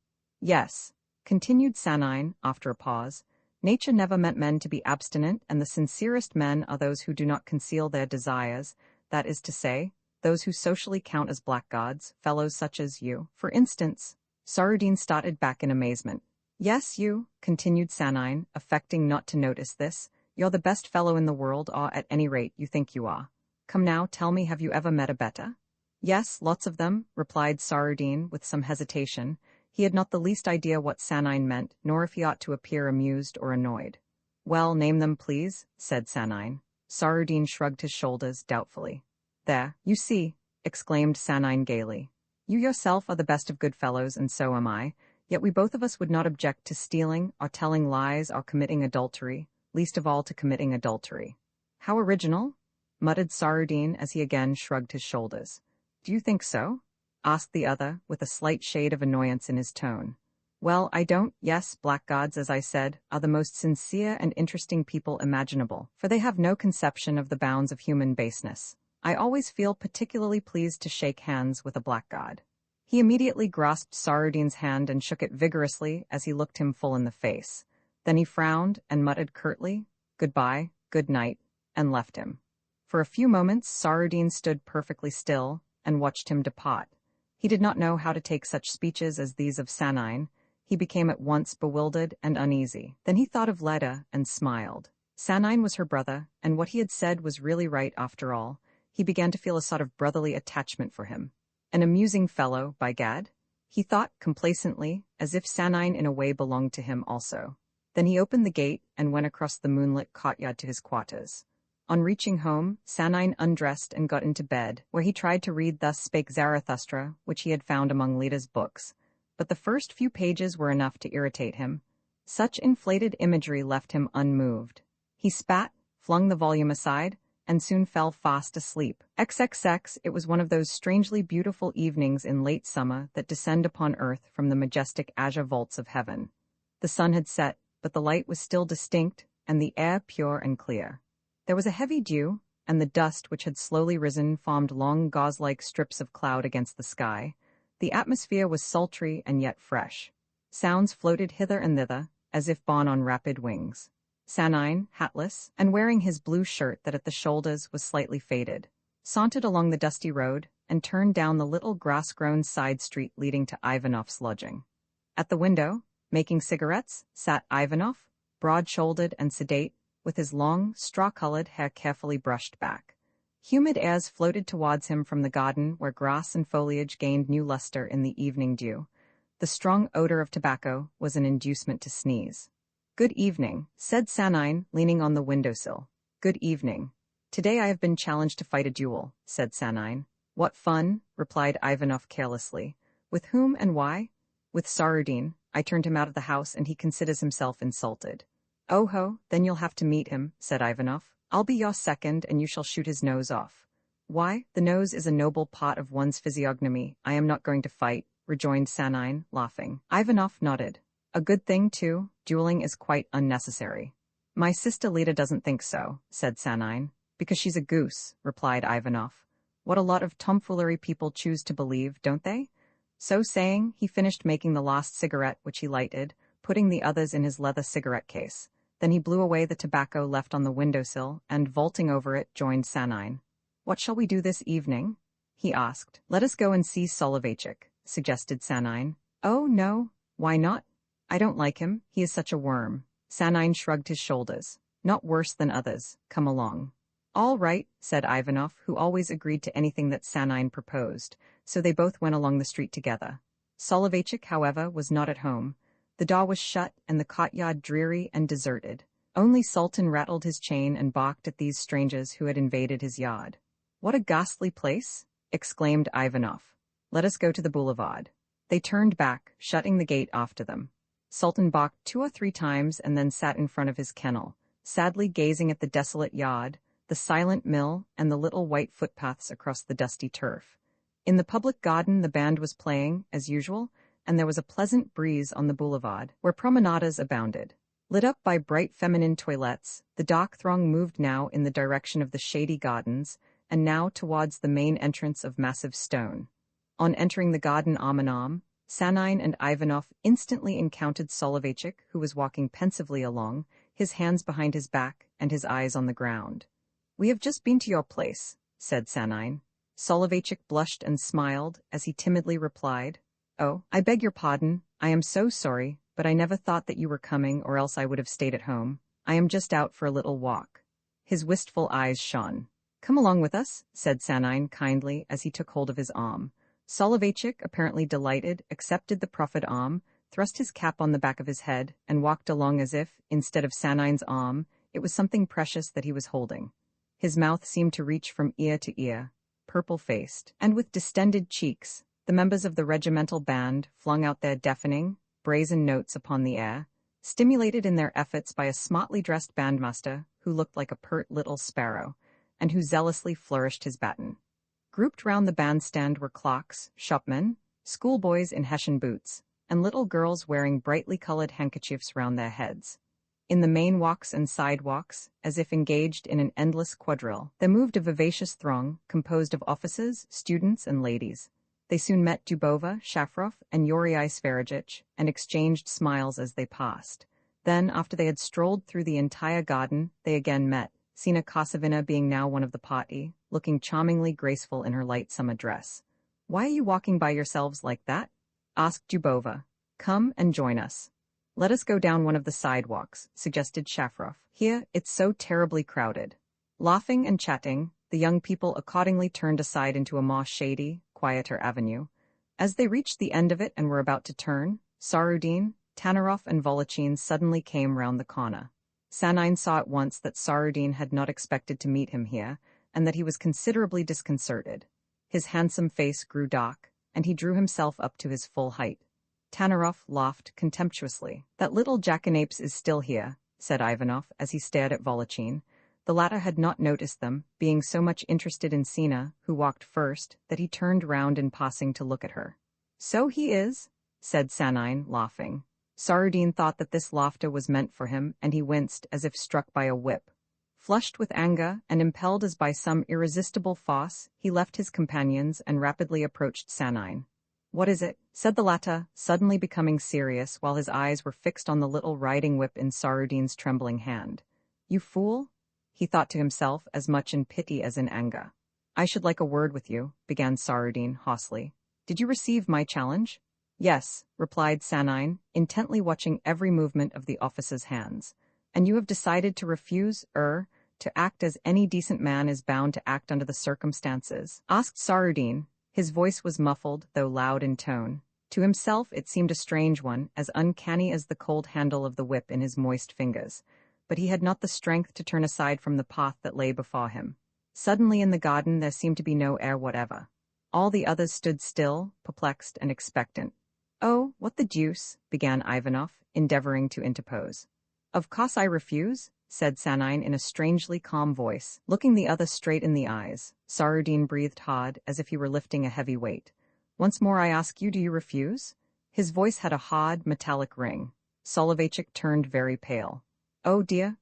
Yes, continued Sanine, after a pause, nature never meant men to be abstinent, and the sincerest men are those who do not conceal their desires, that is to say, those who socially count as blackguards, fellows such as you. For instance, Saradin started back in amazement. Yes, you, continued Sanine, affecting not to notice this, you're the best fellow in the world, or at any rate you think you are. Come now, tell me, have you ever met a better? Yes, lots of them, replied Saradin with some hesitation. He had not the least idea what Sanine meant, nor if he ought to appear amused or annoyed. Well, name them, please, said Sanine. Saradin shrugged his shoulders doubtfully. There, you see, exclaimed Sanine gaily. You yourself are the best of good fellows, and so am I, yet we both of us would not object to stealing, or telling lies, or committing adultery, least of all to committing adultery. How original, muttered Saradin as he again shrugged his shoulders. Do you think so? Asked the other, with a slight shade of annoyance in his tone. Well, I don't. Yes, blackguards, as I said, are the most sincere and interesting people imaginable, for they have no conception of the bounds of human baseness. I always feel particularly pleased to shake hands with a blackguard. He immediately grasped Saradin's hand and shook it vigorously as he looked him full in the face. Then he frowned and muttered curtly, "Goodbye, good night," and left him. For a few moments Saradin stood perfectly still and watched him depart. He did not know how to take such speeches as these of Sanine. He became at once bewildered and uneasy. Then he thought of Leda and smiled. Sanine was her brother, and what he had said was really right after all. He began to feel a sort of brotherly attachment for him. An amusing fellow, by gad, he thought complacently, as if Sanine in a way belonged to him also. Then he opened the gate and went across the moonlit courtyard to his quarters. On reaching home, Sanine undressed and got into bed, where he tried to read Thus Spake Zarathustra, which he had found among Leda's books. But the first few pages were enough to irritate him. Such inflated imagery left him unmoved. He spat, flung the volume aside, and soon fell fast asleep. XXX, it was one of those strangely beautiful evenings in late summer that descend upon earth from the majestic azure vaults of heaven. The sun had set, but the light was still distinct, and the air pure and clear. There was a heavy dew, and the dust which had slowly risen formed long gauze-like strips of cloud against the sky. The atmosphere was sultry and yet fresh. Sounds floated hither and thither, as if borne on rapid wings. Sanine, hatless, and wearing his blue shirt that at the shoulders was slightly faded, sauntered along the dusty road and turned down the little grass-grown side street leading to Ivanov's lodging. At the window, making cigarettes, sat Ivanov, broad-shouldered and sedate, with his long, straw-colored hair carefully brushed back. Humid airs floated towards him from the garden where grass and foliage gained new luster in the evening dew. The strong odor of tobacco was an inducement to sneeze. "Good evening," said Sanine, leaning on the windowsill. "Good evening. Today I have been challenged to fight a duel," said Sanine. "What fun," replied Ivanov carelessly. "With whom and why?" "With Sarudin. I turned him out of the house and he considers himself insulted." "Oh ho, then you'll have to meet him," said Ivanov. "I'll be your second and you shall shoot his nose off." "Why, the nose is a noble part of one's physiognomy. I am not going to fight," rejoined Sanine, laughing. Ivanov nodded. "A good thing, too. Dueling is quite unnecessary." "My sister Lida doesn't think so," said Sanine. "Because she's a goose," replied Ivanov. "What a lot of tomfoolery people choose to believe, don't they?" So saying, he finished making the last cigarette which he lighted, putting the others in his leather cigarette case. Then he blew away the tobacco left on the windowsill and, vaulting over it, joined Sanine. "What shall we do this evening?" he asked. "Let us go and see Soloveychik," suggested Sanine. "Oh, no. Why not?" "I don't like him. He is such a worm." Sanine shrugged his shoulders. "Not worse than others. Come along." "All right," said Ivanov, who always agreed to anything that Sanine proposed, so they both went along the street together. Soloveychik, however, was not at home. The door was shut and the courtyard dreary and deserted. Only Sultan rattled his chain and balked at these strangers who had invaded his yard. "What a ghastly place!" exclaimed Ivanov. "Let us go to the boulevard." They turned back, shutting the gate after them. Sultan balked 2 or 3 times and then sat in front of his kennel, sadly gazing at the desolate yard, the silent mill, and the little white footpaths across the dusty turf. In the public garden the band was playing, as usual, and there was a pleasant breeze on the boulevard, where promenaders abounded. Lit up by bright feminine toilettes, the dark throng moved now in the direction of the shady gardens, and now towards the main entrance of massive stone. On entering the garden arm in arm, Sanine and Ivanov instantly encountered Soloveychik, who was walking pensively along, his hands behind his back and his eyes on the ground. "We have just been to your place," said Sanine. Soloveychik blushed and smiled as he timidly replied, "Oh, I beg your pardon. I am so sorry, but I never thought that you were coming or else I would have stayed at home. I am just out for a little walk." His wistful eyes shone. "Come along with us," said Sanine kindly as he took hold of his arm. Soloveychik, apparently delighted, accepted the proffered arm, thrust his cap on the back of his head, and walked along as if, instead of Sanine's arm, it was something precious that he was holding. His mouth seemed to reach from ear to ear, purple-faced, and with distended cheeks. The members of the regimental band flung out their deafening, brazen notes upon the air, stimulated in their efforts by a smartly dressed bandmaster who looked like a pert little sparrow, and who zealously flourished his baton. Grouped round the bandstand were clocks, shopmen, schoolboys in Hessian boots, and little girls wearing brightly colored handkerchiefs round their heads. In the main walks and sidewalks, as if engaged in an endless quadrille, there moved a vivacious throng composed of officers, students, and ladies. They soon met Dubova, Shafrov, and Yuri Sverajich, and exchanged smiles as they passed. Then, after they had strolled through the entire garden, they again met, Sina Kosovina being now one of the party, looking charmingly graceful in her light summer dress. "Why are you walking by yourselves like that?" asked Dubova. "Come and join us." "Let us go down one of the sidewalks," suggested Shafrov. "Here, it's so terribly crowded." Laughing and chatting, the young people accordingly turned aside into a more shady, quieter avenue. As they reached the end of it and were about to turn, Sarudin, Tanarov, and Volochin suddenly came round the corner. Sanine saw at once that Sarudin had not expected to meet him here, and that he was considerably disconcerted. His handsome face grew dark, and he drew himself up to his full height. Tanarov laughed contemptuously. "That little jackanapes is still here," said Ivanov as he stared at Volochin. The latter had not noticed them, being so much interested in Sina, who walked first, that he turned round in passing to look at her. "So he is," said Sanine, laughing. Saradine thought that this laughter was meant for him, and he winced as if struck by a whip. Flushed with anger, and impelled as by some irresistible force, he left his companions and rapidly approached Sanine. "What is it?" said the latter, suddenly becoming serious while his eyes were fixed on the little riding whip in Saradine's trembling hand. "You fool," he thought to himself, as much in pity as in anger. "I should like a word with you," began Saradine hoarsely. "Did you receive my challenge?" "Yes," replied Sanine, intently watching every movement of the officer's hands. "And you have decided to refuse, to act as any decent man is bound to act under the circumstances?" asked Saradine. His voice was muffled, though loud in tone. To himself it seemed a strange one, as uncanny as the cold handle of the whip in his moist fingers. But he had not the strength to turn aside from the path that lay before him. Suddenly in the garden there seemed to be no air whatever. All the others stood still, perplexed and expectant. "Oh, what the deuce," began Ivanov, endeavoring to interpose. "Of course I refuse," said Sanine in a strangely calm voice, looking the other straight in the eyes. Saradine breathed hard, as if he were lifting a heavy weight. "Once more I ask you, do you refuse?" His voice had a hard, metallic ring. Soloveychik turned very pale. Oh dear,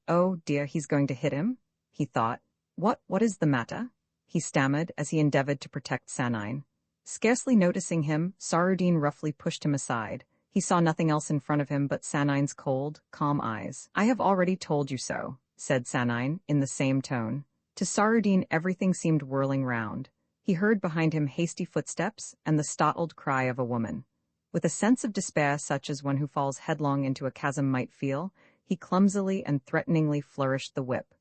he's going to hit him?" he thought. What is the matter?" he stammered as he endeavored to protect Sanine. Scarcely noticing him, Saradine roughly pushed him aside. He saw nothing else in front of him but Sanine's cold, calm eyes. "I have already told you so," said Sanine, in the same tone. To Saradine everything seemed whirling round. He heard behind him hasty footsteps and the startled cry of a woman. With a sense of despair such as one who falls headlong into a chasm might feel, he clumsily and threateningly flourished the whip.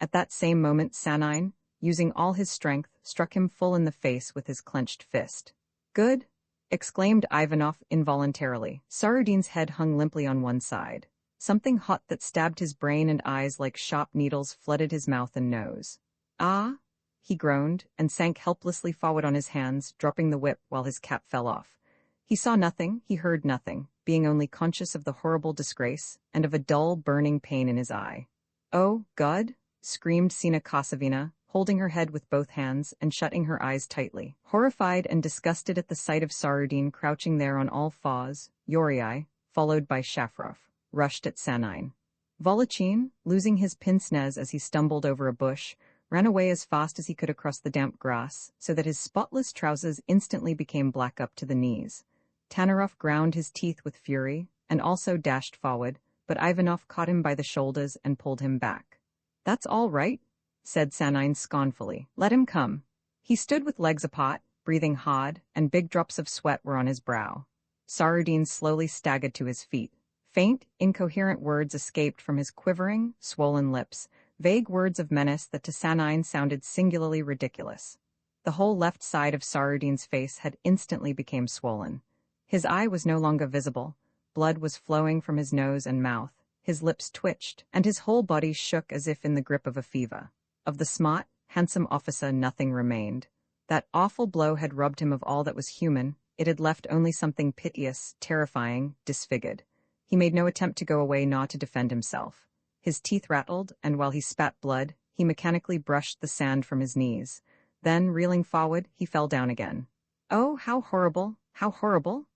At that same moment Sanine, using all his strength, struck him full in the face with his clenched fist. "Good!" exclaimed Ivanov involuntarily. Saradine's head hung limply on one side. Something hot that stabbed his brain and eyes like sharp needles flooded his mouth and nose. "Ah!" he groaned, and sank helplessly forward on his hands, dropping the whip while his cap fell off. He saw nothing, he heard nothing, being only conscious of the horrible disgrace, and of a dull, burning pain in his eye. "Oh, God!" screamed Sina Kosovina, holding her head with both hands and shutting her eyes tightly. Horrified and disgusted at the sight of Saradine crouching there on all fours, Yuriy, followed by Shafrov, rushed at Sanine. Volochin, losing his pince-nez as he stumbled over a bush, ran away as fast as he could across the damp grass, so that his spotless trousers instantly became black up to the knees. Tanarov ground his teeth with fury, and also dashed forward, but Ivanov caught him by the shoulders and pulled him back. "That's all right," said Sanine scornfully. "Let him come." He stood with legs apart, breathing hard, and big drops of sweat were on his brow. Saradine slowly staggered to his feet. Faint, incoherent words escaped from his quivering, swollen lips, vague words of menace that to Sanine sounded singularly ridiculous. The whole left side of Saradine's face had instantly become swollen. His eye was no longer visible, blood was flowing from his nose and mouth, his lips twitched, and his whole body shook as if in the grip of a fever. Of the smart, handsome officer nothing remained. That awful blow had robbed him of all that was human, it had left only something piteous, terrifying, disfigured. He made no attempt to go away nor to defend himself. His teeth rattled, and while he spat blood, he mechanically brushed the sand from his knees. Then, reeling forward, he fell down again. "Oh, how horrible, how horrible!"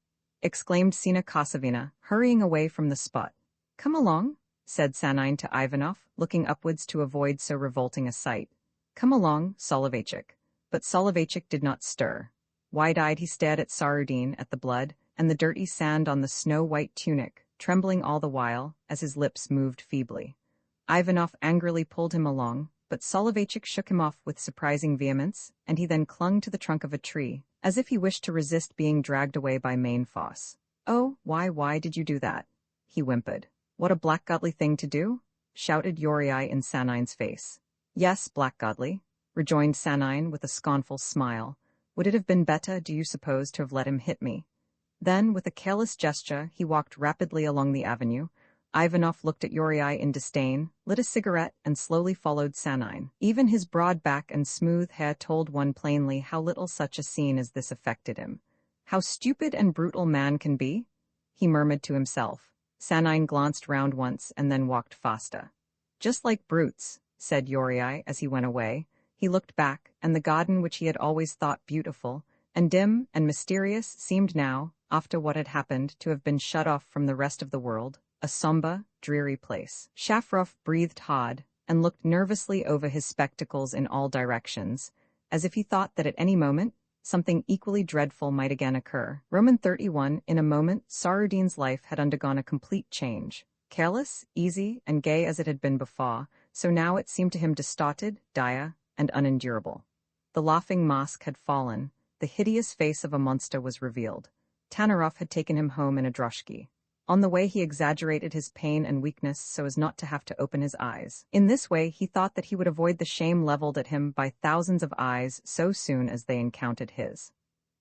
exclaimed Sina Kosovina, hurrying away from the spot. "Come along," said Sanine to Ivanov, looking upwards to avoid so revolting a sight. "Come along, Soloveychik." But Soloveychik did not stir. Wide-eyed he stared at Saradine, at the blood, and the dirty sand on the snow-white tunic, trembling all the while, as his lips moved feebly. Ivanov angrily pulled him along, but Soloveychik shook him off with surprising vehemence, and he then clung to the trunk of a tree, as if he wished to resist being dragged away by main force. "Oh, why did you do that?" he whimpered. "What a blackguardly thing to do?" shouted Yuriy in Sanine's face. "Yes, blackguardly," rejoined Sanine with a scornful smile. "Would it have been better, do you suppose, to have let him hit me?" Then, with a careless gesture, he walked rapidly along the avenue. Ivanov looked at Yuriy in disdain, lit a cigarette, and slowly followed Sanine. Even his broad back and smooth hair told one plainly how little such a scene as this affected him. "How stupid and brutal man can be," he murmured to himself. Sanine glanced round once and then walked faster. "Just like brutes," said Yorii as he went away. He looked back, and the garden which he had always thought beautiful, and dim and mysterious, seemed now, after what had happened, to have been shut off from the rest of the world, a sombre, dreary place. Shafrov breathed hard, and looked nervously over his spectacles in all directions, as if he thought that at any moment, something equally dreadful might again occur. Roman 31. In a moment, Sarudin's life had undergone a complete change. Careless, easy, and gay as it had been before, so now it seemed to him distorted, dire, and unendurable. The laughing mask had fallen, the hideous face of a monster was revealed. Tanarov had taken him home in a droshky. On the way he exaggerated his pain and weakness so as not to have to open his eyes. In this way he thought that he would avoid the shame leveled at him by thousands of eyes so soon as they encountered his.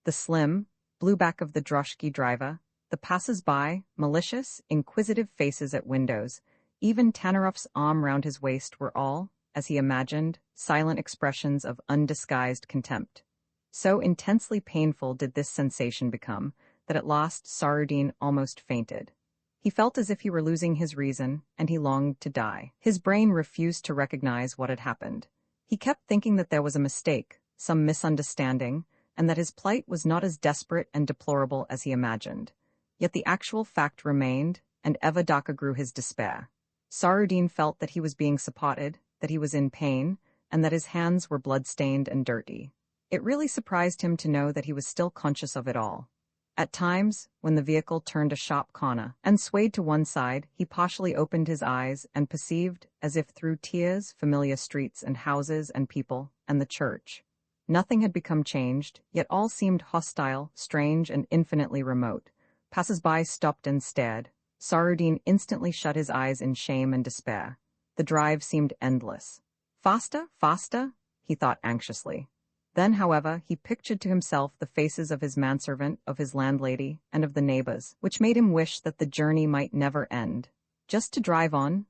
The slim, blue back of the droshky driver, the passers-by, malicious, inquisitive faces at windows, even Tanarov's arm round his waist were all, as he imagined, silent expressions of undisguised contempt. So intensely painful did this sensation become, that at last Sarudin almost fainted. He felt as if he were losing his reason, and he longed to die. His brain refused to recognize what had happened. He kept thinking that there was a mistake, some misunderstanding, and that his plight was not as desperate and deplorable as he imagined. Yet the actual fact remained, and ever darker grew his despair. Sarudin felt that he was being supported, that he was in pain, and that his hands were blood-stained and dirty. It really surprised him to know that he was still conscious of it all. At times, when the vehicle turned a sharp corner and swayed to one side, he partially opened his eyes and perceived, as if through tears, familiar streets and houses and people, and the church. Nothing had become changed, yet all seemed hostile, strange, and infinitely remote. Passers-by stopped and stared. Sarudin instantly shut his eyes in shame and despair. The drive seemed endless. Faster, faster, he thought anxiously. Then, however, he pictured to himself the faces of his manservant, of his landlady, and of the neighbors, which made him wish that the journey might never end. Just to drive on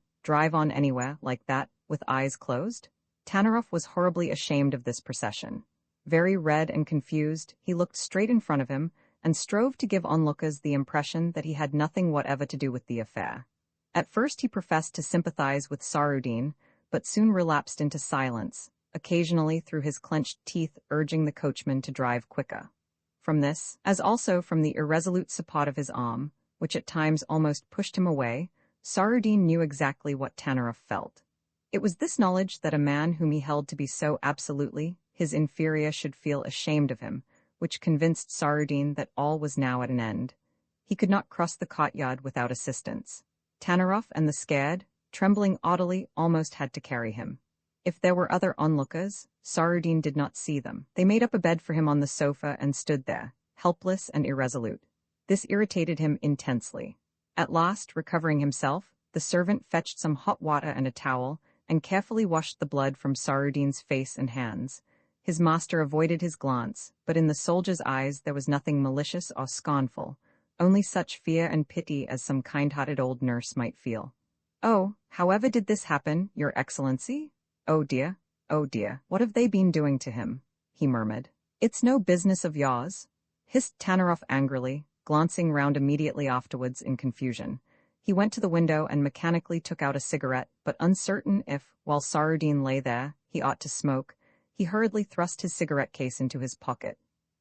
anywhere, like that, with eyes closed? Tanarov was horribly ashamed of this procession. Very red and confused, he looked straight in front of him, and strove to give onlookers the impression that he had nothing whatever to do with the affair. At first he professed to sympathize with Sarudin, but soon relapsed into silence, occasionally through his clenched teeth urging the coachman to drive quicker. From this, as also from the irresolute support of his arm, which at times almost pushed him away, Sarudin knew exactly what Tanarov felt. It was this knowledge that a man whom he held to be so absolutely his inferior should feel ashamed of him, which convinced Sarudin that all was now at an end. He could not cross the courtyard without assistance. Tanarov and the scared, trembling orderly almost had to carry him. If there were other onlookers, Sarudin did not see them. They made up a bed for him on the sofa and stood there, helpless and irresolute. This irritated him intensely. At last, recovering himself, the servant fetched some hot water and a towel, and carefully washed the blood from Sarudin's face and hands. His master avoided his glance, but in the soldier's eyes there was nothing malicious or scornful, only such fear and pity as some kind-hearted old nurse might feel. "Oh, however did this happen, Your Excellency? Oh dear, what have they been doing to him?" he murmured. "It's no business of yours," hissed Tanarov angrily, glancing round immediately afterwards in confusion. He went to the window and mechanically took out a cigarette, but uncertain if, while Sarudin lay there, he ought to smoke, he hurriedly thrust his cigarette case into his pocket.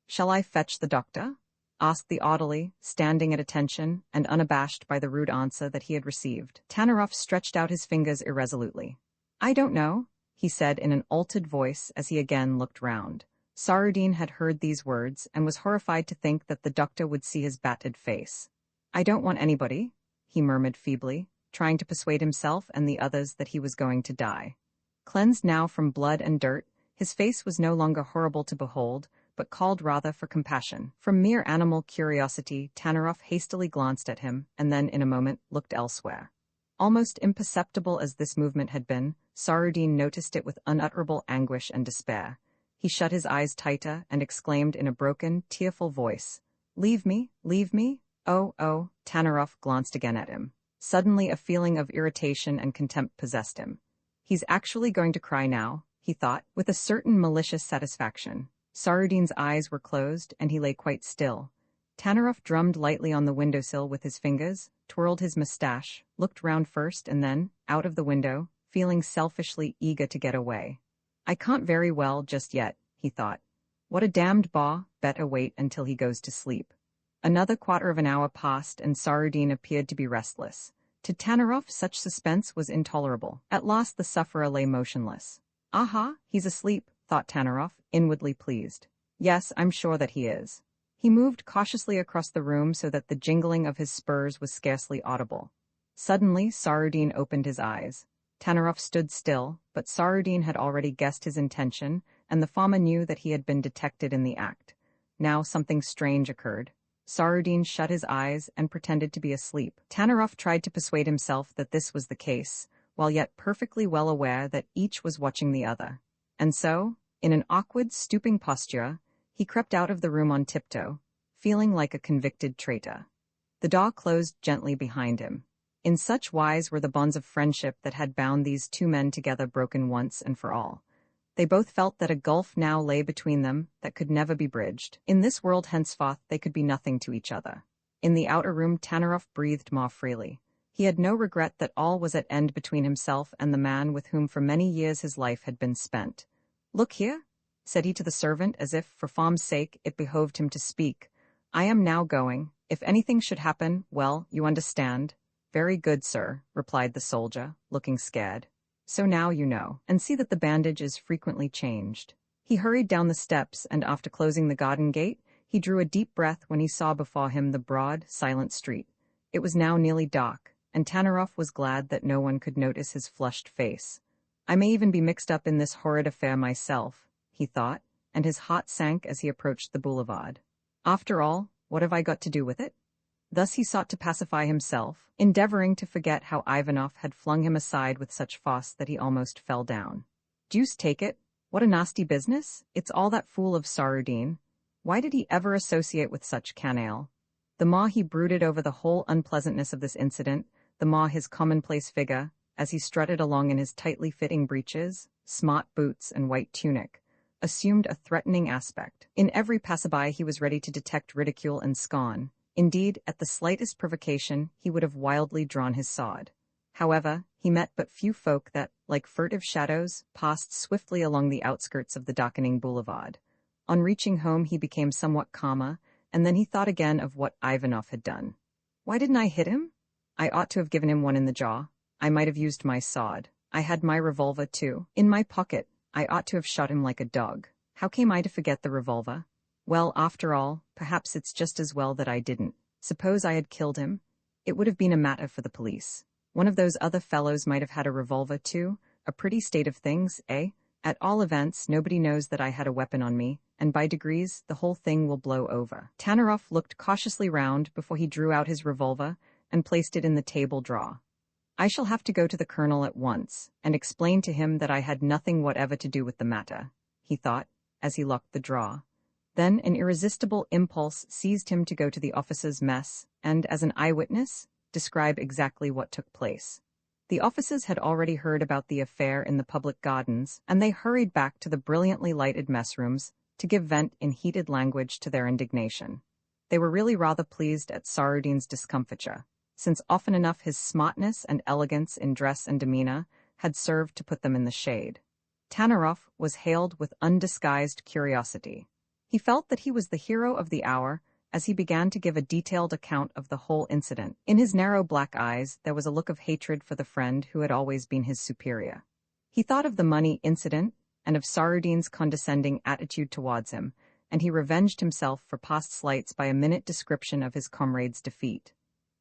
"Shall I fetch the doctor?" asked the orderly, standing at attention and unabashed by the rude answer that he had received. Tanarov stretched out his fingers irresolutely. "I don't know," he said in an altered voice as he again looked round. Sarudin had heard these words and was horrified to think that the doctor would see his battered face. "I don't want anybody," he murmured feebly, trying to persuade himself and the others that he was going to die. Cleansed now from blood and dirt, his face was no longer horrible to behold, but called rather for compassion. From mere animal curiosity, Tanarov hastily glanced at him, and then in a moment looked elsewhere. Almost imperceptible as this movement had been, Sarudin noticed it with unutterable anguish and despair. He shut his eyes tighter and exclaimed in a broken, tearful voice, "Leave me, leave me, oh." Tanarov glanced again at him. Suddenly a feeling of irritation and contempt possessed him. "He's actually going to cry now," he thought, with a certain malicious satisfaction. Sarudin's eyes were closed, and he lay quite still. Tanarov drummed lightly on the windowsill with his fingers, twirled his moustache, looked round first and then, out of the window, feeling selfishly eager to get away. I can't very well just yet, he thought. What a damned better wait until he goes to sleep. Another quarter of an hour passed and Saradin appeared to be restless. To Tanarov, such suspense was intolerable. At last the sufferer lay motionless. Aha, he's asleep, thought Tanarov, inwardly pleased. Yes, I'm sure that he is. He moved cautiously across the room so that the jingling of his spurs was scarcely audible. Suddenly, Saradin opened his eyes. Tanarov stood still, but Saradin had already guessed his intention, and the farmer knew that he had been detected in the act. Now something strange occurred. Saradin shut his eyes and pretended to be asleep. Tanarov tried to persuade himself that this was the case, while yet perfectly well aware that each was watching the other. And so, in an awkward, stooping posture, he crept out of the room on tiptoe, feeling like a convicted traitor. The door closed gently behind him. In such wise were the bonds of friendship that had bound these two men together broken once and for all. They both felt that a gulf now lay between them that could never be bridged. In this world henceforth they could be nothing to each other. In the outer room Tanarov breathed more freely. He had no regret that all was at end between himself and the man with whom for many years his life had been spent. "Look here," said he to the servant, as if, for form's sake, it behoved him to speak. "I am now going. If anything should happen, well, you understand." "Very good, sir," replied the soldier, looking scared. "So now you know, and see that the bandage is frequently changed." He hurried down the steps, and after closing the garden gate, he drew a deep breath when he saw before him the broad, silent street. It was now nearly dark, and Tanarov was glad that no one could notice his flushed face. "I may even be mixed up in this horrid affair myself," he thought, and his heart sank as he approached the boulevard. "After all, what have I got to do with it?" Thus he sought to pacify himself, endeavoring to forget how Ivanov had flung him aside with such force that he almost fell down. Deuce take it, what a nasty business! It's all that fool of Saradin. Why did he ever associate with such canaille? The more he brooded over the whole unpleasantness of this incident, the more his commonplace figure, as he strutted along in his tightly fitting breeches, smart boots, and white tunic, assumed a threatening aspect. In every passerby he was ready to detect ridicule and scorn. Indeed, at the slightest provocation, he would have wildly drawn his sword. However, he met but few folk that, like furtive shadows, passed swiftly along the outskirts of the darkening boulevard. On reaching home he became somewhat calmer, and then he thought again of what Ivanov had done. Why didn't I hit him? I ought to have given him one in the jaw. I might have used my sword. I had my revolver too, in my pocket. I ought to have shot him like a dog. How came I to forget the revolver? Well, after all, perhaps it's just as well that I didn't. Suppose I had killed him? It would have been a matter for the police. One of those other fellows might have had a revolver too. A pretty state of things, eh? At all events, nobody knows that I had a weapon on me, and by degrees the whole thing will blow over. Tanarov looked cautiously round before he drew out his revolver and placed it in the table drawer. I shall have to go to the colonel at once, and explain to him that I had nothing whatever to do with the matter, he thought, as he locked the drawer. Then an irresistible impulse seized him to go to the officers' mess and, as an eyewitness, describe exactly what took place. The officers had already heard about the affair in the public gardens, and they hurried back to the brilliantly lighted mess rooms to give vent in heated language to their indignation. They were really rather pleased at Saradin's discomfiture, since often enough his smartness and elegance in dress and demeanor had served to put them in the shade. Tanarov was hailed with undisguised curiosity. He felt that he was the hero of the hour as he began to give a detailed account of the whole incident. In his narrow black eyes there was a look of hatred for the friend who had always been his superior. He thought of the money incident and of Saradin's condescending attitude towards him, and he revenged himself for past slights by a minute description of his comrade's defeat.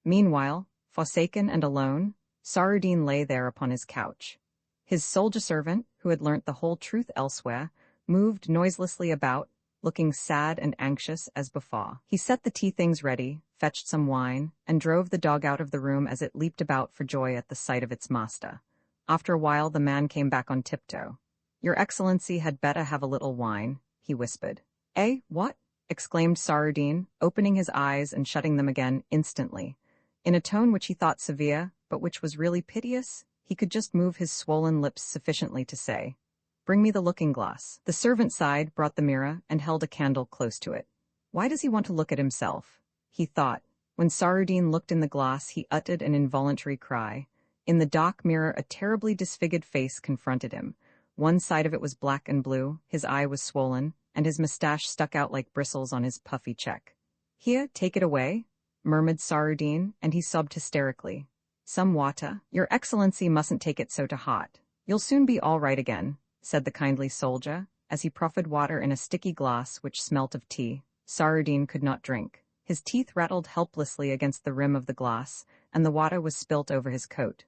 Meanwhile, forsaken and alone, Saradin lay there upon his couch. His soldier servant, who had learnt the whole truth elsewhere, moved noiselessly about, looking sad and anxious as before. He set the tea things ready, fetched some wine, and drove the dog out of the room as it leaped about for joy at the sight of its master. After a while the man came back on tiptoe. "Your Excellency had better have a little wine," he whispered. "Eh, what?" exclaimed Saradin, opening his eyes and shutting them again instantly. In a tone which he thought severe, but which was really piteous, he could just move his swollen lips sufficiently to say, "Bring me the looking-glass." The servant sighed, brought the mirror, and held a candle close to it. Why does he want to look at himself? He thought. When Saradin looked in the glass he uttered an involuntary cry. In the dark mirror, a terribly disfigured face confronted him. One side of it was black and blue, his eye was swollen, and his mustache stuck out like bristles on his puffy cheek. "Here, take it away," murmured Sanine, and he sobbed hysterically. "Some water? Your Excellency mustn't take it so to heart. You'll soon be all right again," said the kindly soldier, as he proffered water in a sticky glass which smelt of tea. Sanine could not drink. His teeth rattled helplessly against the rim of the glass, and the water was spilt over his coat.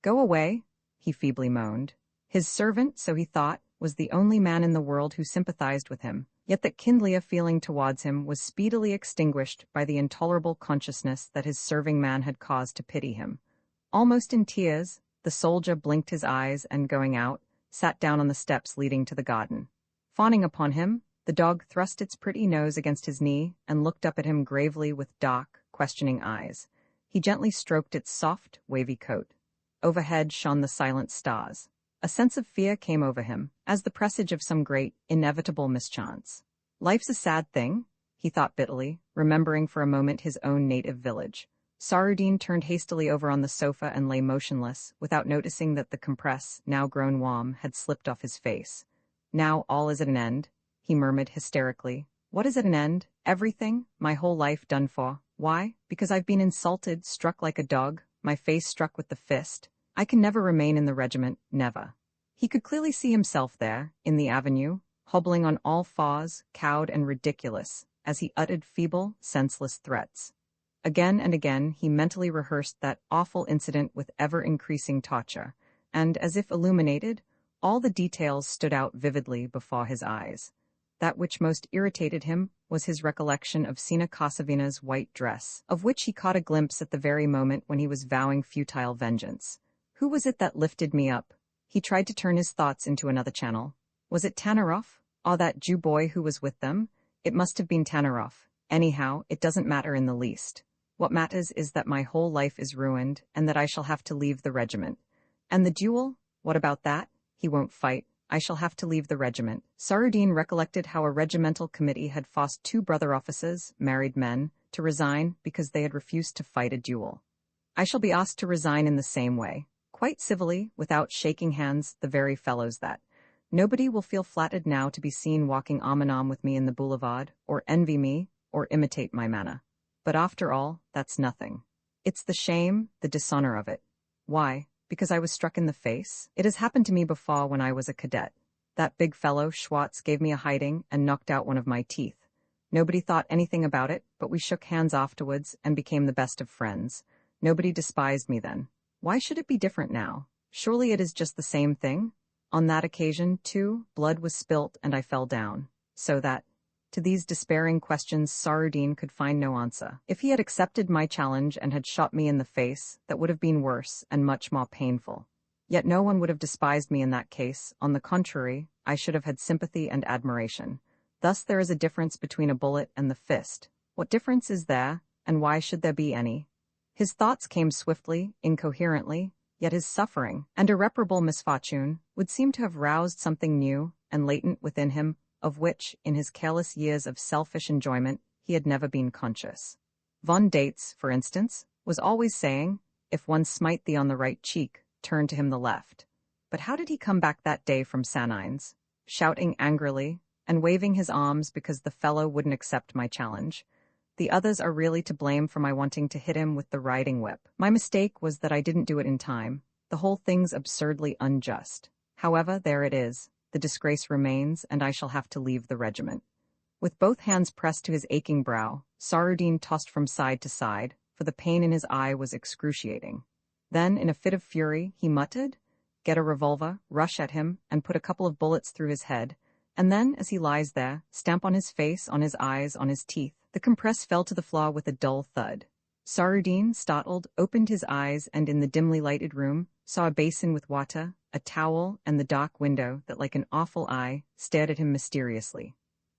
"Go away," he feebly moaned. His servant, so he thought, was the only man in the world who sympathized with him, yet that kindly a feeling towards him was speedily extinguished by the intolerable consciousness that his serving man had cause to pity him. Almost in tears, the soldier blinked his eyes and, going out, sat down on the steps leading to the garden. Fawning upon him, the dog thrust its pretty nose against his knee and looked up at him gravely with dark, questioning eyes. He gently stroked its soft, wavy coat. Overhead shone the silent stars. A sense of fear came over him, as the presage of some great, inevitable mischance. "Life's a sad thing," he thought bitterly, remembering for a moment his own native village. Sanine turned hastily over on the sofa and lay motionless, without noticing that the compress, now grown warm, had slipped off his face. "Now all is at an end," he murmured hysterically. "What is at an end? Everything? My whole life done for. Why? Because I've been insulted, struck like a dog, my face struck with the fist. I can never remain in the regiment, never." He could clearly see himself there, in the avenue, hobbling on all fours, cowed and ridiculous, as he uttered feeble, senseless threats. Again and again he mentally rehearsed that awful incident with ever-increasing torture, and, as if illuminated, all the details stood out vividly before his eyes. That which most irritated him was his recollection of Sina Kosovina's white dress, of which he caught a glimpse at the very moment when he was vowing futile vengeance. Who was it that lifted me up? He tried to turn his thoughts into another channel. Was it Tanaroff? Or that Jew boy who was with them? It must have been Tanaroff. Anyhow, it doesn't matter in the least. What matters is that my whole life is ruined, and that I shall have to leave the regiment. And the duel? What about that? He won't fight. I shall have to leave the regiment. Sanine recollected how a regimental committee had forced 2 brother officers, married men, to resign because they had refused to fight a duel. I shall be asked to resign in the same way, quite civilly, without shaking hands, the very fellows that. Nobody will feel flattered now to be seen walking arm in arm with me in the boulevard, or envy me, or imitate my manner. But after all, that's nothing. It's the shame, the dishonor of it. Why? Because I was struck in the face? It has happened to me before when I was a cadet. That big fellow, Schwartz, gave me a hiding and knocked out one of my teeth. Nobody thought anything about it, but we shook hands afterwards and became the best of friends. Nobody despised me then. Why should it be different now? Surely it is just the same thing? On that occasion, too, blood was spilt and I fell down. So that, to these despairing questions, Sanine could find no answer. If he had accepted my challenge and had shot me in the face, that would have been worse and much more painful. Yet no one would have despised me in that case. On the contrary, I should have had sympathy and admiration. Thus there is a difference between a bullet and the fist. What difference is there, and why should there be any? His thoughts came swiftly, incoherently, yet his suffering and irreparable misfortune would seem to have roused something new and latent within him, of which, in his careless years of selfish enjoyment, he had never been conscious. Von Dates, for instance, was always saying, "If one smite thee on the right cheek, turn to him the left." But how did he come back that day from Sanine's, shouting angrily and waving his arms because the fellow wouldn't accept my challenge? The others are really to blame for my wanting to hit him with the riding whip. My mistake was that I didn't do it in time. The whole thing's absurdly unjust. However, there it is. The disgrace remains, and I shall have to leave the regiment. With both hands pressed to his aching brow, Sanine tossed from side to side, for the pain in his eye was excruciating. Then, in a fit of fury, he muttered, "Get a revolver, rush at him, and put a couple of bullets through his head, and then, as he lies there, stamp on his face, on his eyes, on his teeth." The compress fell to the floor with a dull thud. Sanine, startled, opened his eyes and, in the dimly lighted room, saw a basin with water, a towel, and the dark window that, like an awful eye, stared at him mysteriously.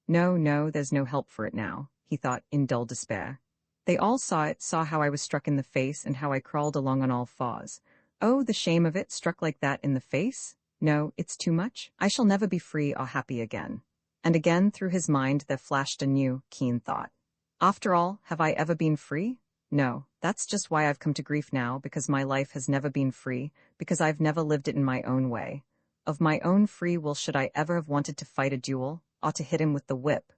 No, there's no help for it now, he thought in dull despair. They all saw it, saw how I was struck in the face and how I crawled along on all fours. Oh, the shame of it, struck like that in the face? No, it's too much. I shall never be free or happy again. And again through his mind there flashed a new, keen thought. After all, have I ever been free? No, That's just why I've come to grief now, because my life has never been free, because I've never lived it in my own way. Of my own free will should I ever have wanted to fight a duel, or to hit him with the whip.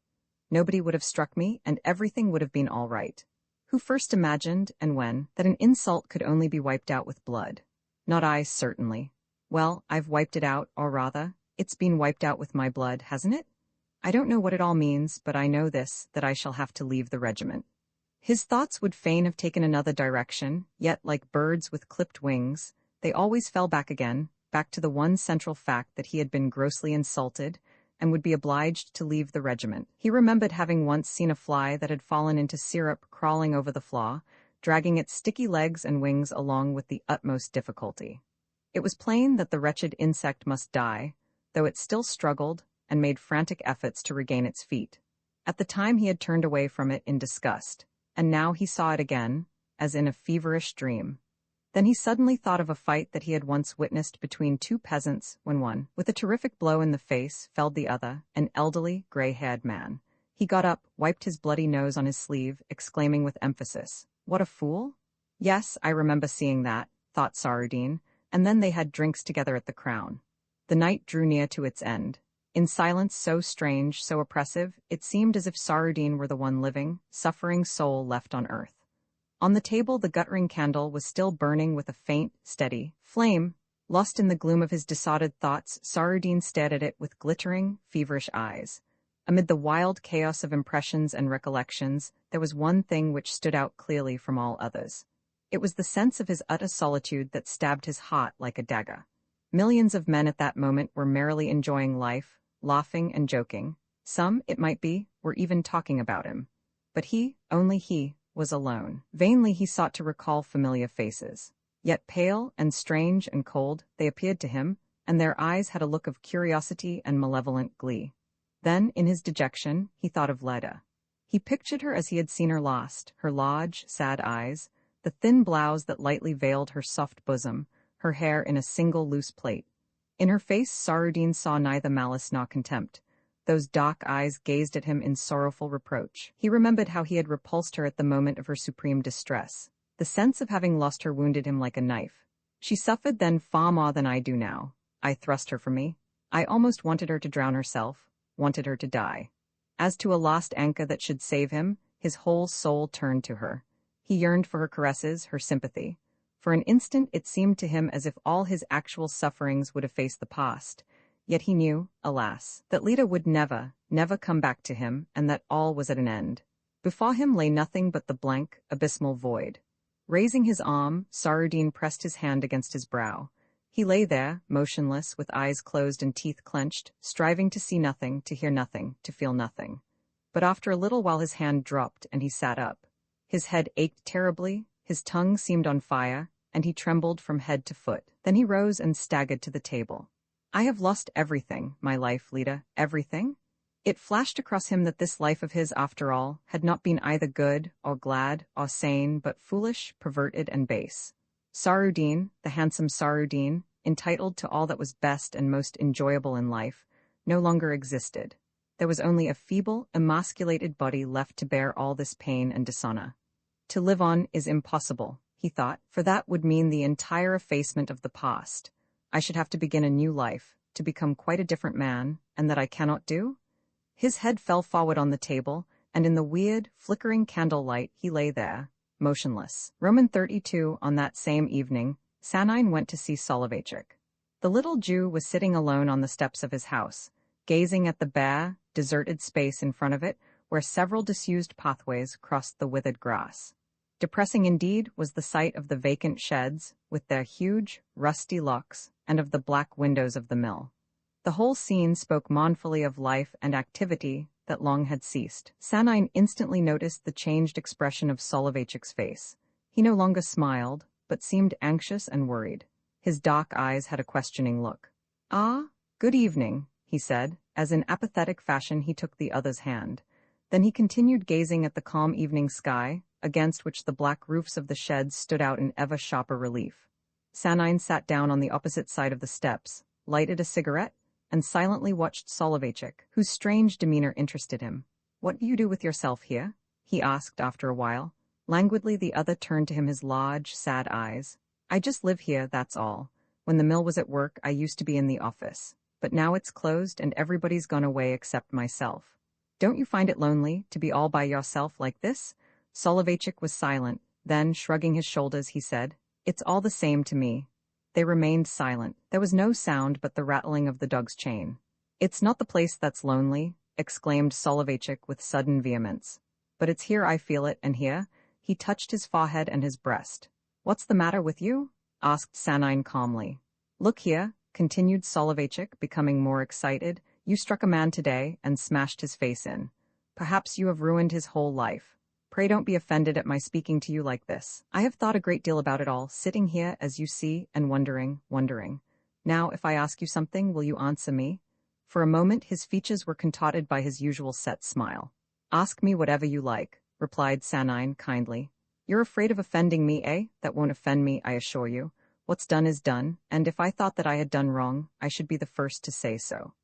Nobody would have struck me, and everything would have been all right. Who first imagined, and when, that an insult could only be wiped out with blood? Not I, certainly. Well, I've wiped it out, or rather, it's been wiped out with my blood, hasn't it? I don't know what it all means, but I know this, that I shall have to leave the regiment. His thoughts would fain have taken another direction, yet, like birds with clipped wings, they always fell back again, back to the one central fact that he had been grossly insulted, and would be obliged to leave the regiment. He remembered having once seen a fly that had fallen into syrup crawling over the floor, dragging its sticky legs and wings along with the utmost difficulty. It was plain that the wretched insect must die, though it still struggled and made frantic efforts to regain its feet. At the time he had turned away from it in disgust, and now he saw it again, as in a feverish dream. Then he suddenly thought of a fight that he had once witnessed between two peasants, when one, with a terrific blow in the face, felled the other, an elderly, gray-haired man. He got up, wiped his bloody nose on his sleeve, exclaiming with emphasis, "What a fool!" "Yes, I remember seeing that," thought Saradine, and then they had drinks together at the Crown. The night drew near to its end. In silence so strange, so oppressive, it seemed as if Saradine were the one living, suffering soul left on earth. On the table the guttering candle was still burning with a faint, steady flame. Lost in the gloom of his disordered thoughts, Saradine stared at it with glittering, feverish eyes. Amid the wild chaos of impressions and recollections, there was one thing which stood out clearly from all others. It was the sense of his utter solitude that stabbed his heart like a dagger. Millions of men at that moment were merrily enjoying life, laughing and joking. Some, it might be, were even talking about him. But he, only he, was alone. Vainly he sought to recall familiar faces. Yet pale and strange and cold they appeared to him, and their eyes had a look of curiosity and malevolent glee. Then, in his dejection, he thought of Leda. He pictured her as he had seen her last, her large, sad eyes, the thin blouse that lightly veiled her soft bosom, her hair in a single loose plait. In her face Saradine saw neither malice nor contempt. Those dark eyes gazed at him in sorrowful reproach. He remembered how he had repulsed her at the moment of her supreme distress. The sense of having lost her wounded him like a knife. She suffered then far more than I do now. I thrust her from me. I almost wanted her to drown herself, wanted her to die. As to a lost anchor that should save him, his whole soul turned to her. He yearned for her caresses, her sympathy. For an instant it seemed to him as if all his actual sufferings would efface the past. Yet he knew, alas, that Leda would never, never come back to him, and that all was at an end. Before him lay nothing but the blank, abysmal void. Raising his arm, Saradine pressed his hand against his brow. He lay there, motionless, with eyes closed and teeth clenched, striving to see nothing, to hear nothing, to feel nothing. But after a little while his hand dropped, and he sat up. His head ached terribly, his tongue seemed on fire, and he trembled from head to foot. Then he rose and staggered to the table. "I have lost everything, my life, Leda, everything?" It flashed across him that this life of his, after all, had not been either good, or glad, or sane, but foolish, perverted, and base. Saradine, the handsome Saradine, entitled to all that was best and most enjoyable in life, no longer existed. There was only a feeble, emasculated body left to bear all this pain and dishonor. To live on is impossible, he thought, for that would mean the entire effacement of the past. I should have to begin a new life, to become quite a different man, and that I cannot do? His head fell forward on the table, and in the weird, flickering candlelight he lay there, motionless. Roman 32. On that same evening, Sanine went to see Soloveitchik. The little Jew was sitting alone on the steps of his house, gazing at the bare, deserted space in front of it, where several disused pathways crossed the withered grass. Depressing indeed was the sight of the vacant sheds, with their huge, rusty locks, and of the black windows of the mill. The whole scene spoke mournfully of life and activity that long had ceased. Sanine instantly noticed the changed expression of Soloveitchik's face. He no longer smiled, but seemed anxious and worried. His dark eyes had a questioning look. "Ah, good evening," he said, as in apathetic fashion he took the other's hand. Then he continued gazing at the calm evening sky, against which the black roofs of the sheds stood out in ever sharper relief. Sanine sat down on the opposite side of the steps, lighted a cigarette, and silently watched Soloveitchik, whose strange demeanor interested him. "What do you do with yourself here?" he asked after a while. Languidly the other turned to him his large, sad eyes. I just live here, that's all. When the mill was at work, I used to be in the office. But now it's closed and everybody's gone away except myself. Don't you find it lonely to be all by yourself like this? Soloveitchik was silent. Then, shrugging his shoulders, he said, It's all the same to me. They remained silent. There was no sound but the rattling of the dog's chain. It's not the place that's lonely, exclaimed Soloveitchik with sudden vehemence. But it's here I feel it, and here. He touched his forehead and his breast. What's the matter with you? Asked Sanine calmly. Look here, continued Soloveitchik, becoming more excited. You struck a man today and smashed his face in. Perhaps you have ruined his whole life. Pray don't be offended at my speaking to you like this. I have thought a great deal about it all, sitting here as you see and wondering. Now, if I ask you something, will you answer me? For a moment his features were contorted by his usual set smile. Ask me whatever you like, replied Sanine kindly. You're afraid of offending me, eh? That won't offend me, I assure you. What's done is done, and if I thought that I had done wrong, I should be the first to say so.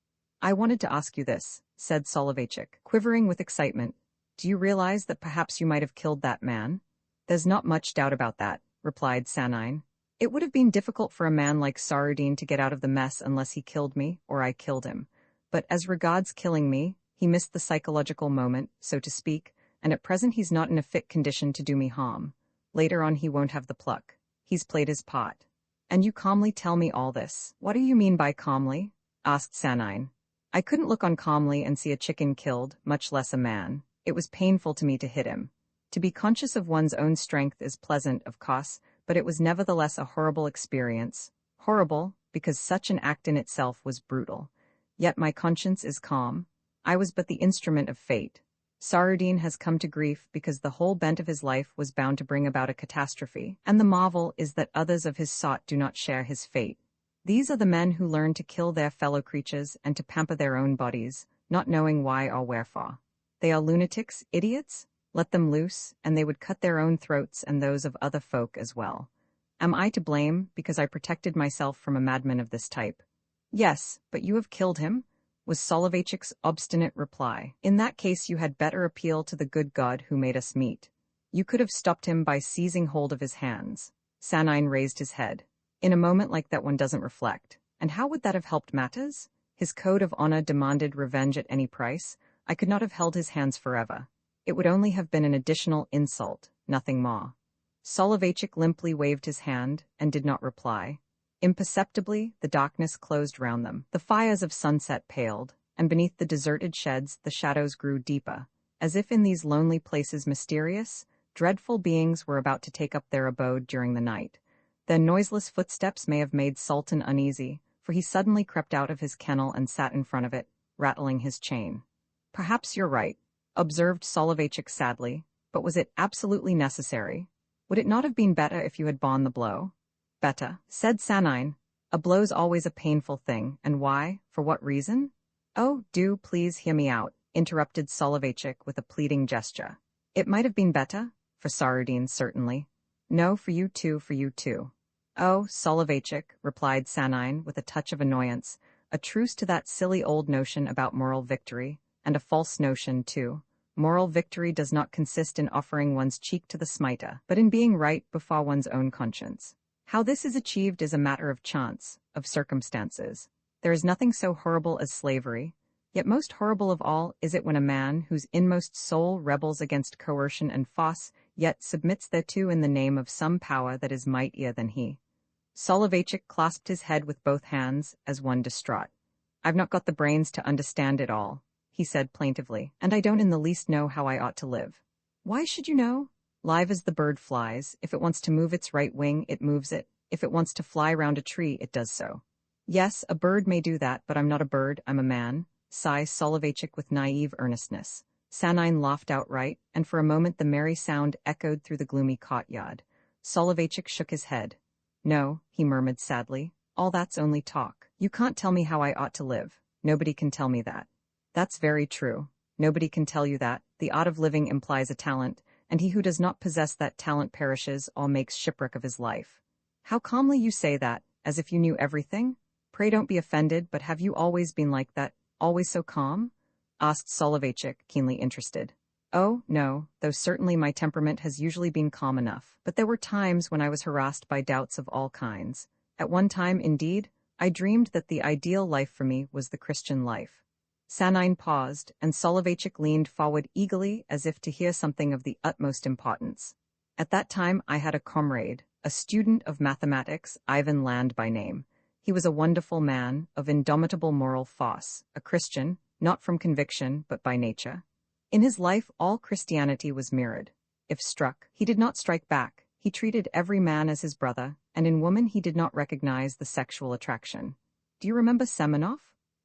I wanted to ask you this, said Soloveitchik, quivering with excitement. Do you realize that perhaps you might have killed that man? There's not much doubt about that, replied Sanine. It would have been difficult for a man like Sanine to get out of the mess unless he killed me, or I killed him. But as regards killing me, he missed the psychological moment, so to speak, and at present he's not in a fit condition to do me harm. Later on he won't have the pluck. He's played his part. And you calmly tell me all this. What do you mean by calmly? Asked Sanine. I couldn't look on calmly and see a chicken killed, much less a man. It was painful to me to hit him. To be conscious of one's own strength is pleasant, of course, but it was nevertheless a horrible experience. Horrible, because such an act in itself was brutal. Yet my conscience is calm. I was but the instrument of fate. Sanine has come to grief because the whole bent of his life was bound to bring about a catastrophe, and the marvel is that others of his sort do not share his fate. These are the men who learn to kill their fellow creatures and to pamper their own bodies, not knowing why or wherefore. They are lunatics, idiots? Let them loose, and they would cut their own throats and those of other folk as well. Am I to blame because I protected myself from a madman of this type? Yes, but you have killed him, was Soloveitchik's obstinate reply. In that case you had better appeal to the good God who made us meet. You could have stopped him by seizing hold of his hands. Sanine raised his head. In a moment like that one doesn't reflect. And how would that have helped matters? His code of honor demanded revenge at any price. I could not have held his hands forever. It would only have been an additional insult, nothing more. Soloveitchik limply waved his hand and did not reply. Imperceptibly, the darkness closed round them. The fires of sunset paled, and beneath the deserted sheds the shadows grew deeper, as if in these lonely places mysterious, dreadful beings were about to take up their abode during the night. Their noiseless footsteps may have made Sultan uneasy, for he suddenly crept out of his kennel and sat in front of it, rattling his chain. Perhaps you're right, observed Soloveitchik sadly, but was it absolutely necessary? Would it not have been better if you had borne the blow? Better, said Sanine. A blow's always a painful thing, and why? For what reason? Oh, do please hear me out, interrupted Soloveitchik with a pleading gesture. It might have been better, for Sanine certainly. No, for you too. Oh, Soloveitchik, replied Sanine with a touch of annoyance, a truce to that silly old notion about moral victory, and a false notion, too. Moral victory does not consist in offering one's cheek to the smiter, but in being right before one's own conscience. How this is achieved is a matter of chance, of circumstances. There is nothing so horrible as slavery, yet most horrible of all is it when a man whose inmost soul rebels against coercion and force, yet submits thereto in the name of some power that is mightier than he. Soloveitchik clasped his head with both hands, as one distraught. I've not got the brains to understand it all, he said plaintively, and I don't in the least know how I ought to live. Why should you know? Live as the bird flies, if it wants to move its right wing, it moves it. If it wants to fly round a tree, it does so. Yes, a bird may do that, but I'm not a bird, I'm a man, sighed Soloveitchik with naive earnestness. Sanine laughed outright, and for a moment the merry sound echoed through the gloomy courtyard. Soloveitchik shook his head. No, he murmured sadly, all that's only talk. You can't tell me how I ought to live. Nobody can tell me that. That's very true. Nobody can tell you that. The art of living implies a talent, and he who does not possess that talent perishes or makes shipwreck of his life. How calmly you say that, as if you knew everything? Pray don't be offended, but have you always been like that, always so calm? Asked Soloveitchik, keenly interested. Oh, no, though certainly my temperament has usually been calm enough. But there were times when I was harassed by doubts of all kinds. At one time, indeed, I dreamed that the ideal life for me was the Christian life. Sanine paused, and Soloveichik leaned forward eagerly as if to hear something of the utmost importance. At that time I had a comrade, a student of mathematics, Ivan Land by name. He was a wonderful man, of indomitable moral force, a Christian, not from conviction but by nature. In his life all Christianity was mirrored. If struck, he did not strike back. He treated every man as his brother, and in woman he did not recognize the sexual attraction. Do you remember Semenov?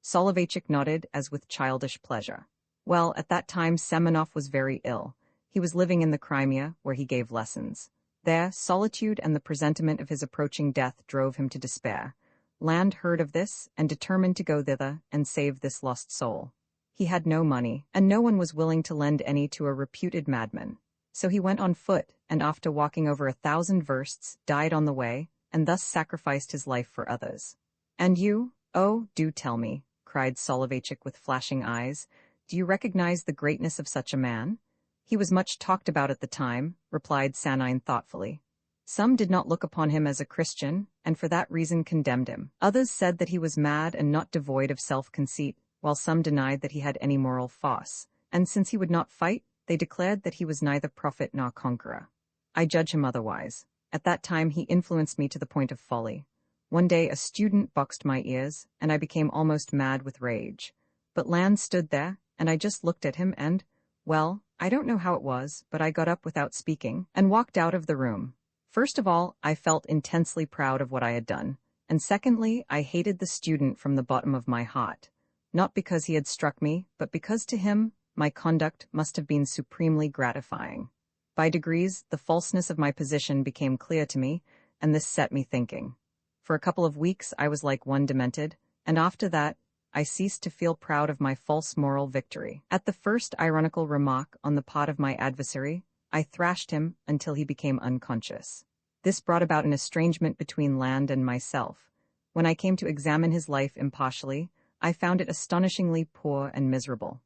Soloveichik nodded as with childish pleasure. Well, at that time Semenov was very ill. He was living in the Crimea, where he gave lessons. There, solitude and the presentiment of his approaching death drove him to despair. Land heard of this, and determined to go thither and save this lost soul. He had no money, and no one was willing to lend any to a reputed madman. So he went on foot, and after walking over 1,000 versts, died on the way, and thus sacrificed his life for others. And you? Oh, do tell me, cried Soloveichik with flashing eyes. Do you recognize the greatness of such a man? He was much talked about at the time, replied Sanine thoughtfully. Some did not look upon him as a Christian, and for that reason condemned him. Others said that he was mad and not devoid of self-conceit, while some denied that he had any moral force, and since he would not fight, they declared that he was neither prophet nor conqueror. I judge him otherwise. At that time he influenced me to the point of folly. One day a student boxed my ears, and I became almost mad with rage. But Land stood there, and I just looked at him and, well, I don't know how it was, but I got up without speaking, and walked out of the room. First of all, I felt intensely proud of what I had done, and secondly, I hated the student from the bottom of my heart. Not because he had struck me, but because to him, my conduct must have been supremely gratifying. By degrees, the falseness of my position became clear to me, and this set me thinking. For a couple of weeks I was like one demented, and after that, I ceased to feel proud of my false moral victory. At the first ironical remark on the part of my adversary, I thrashed him until he became unconscious. This brought about an estrangement between Land and myself. When I came to examine his life impartially, I found it astonishingly poor and miserable.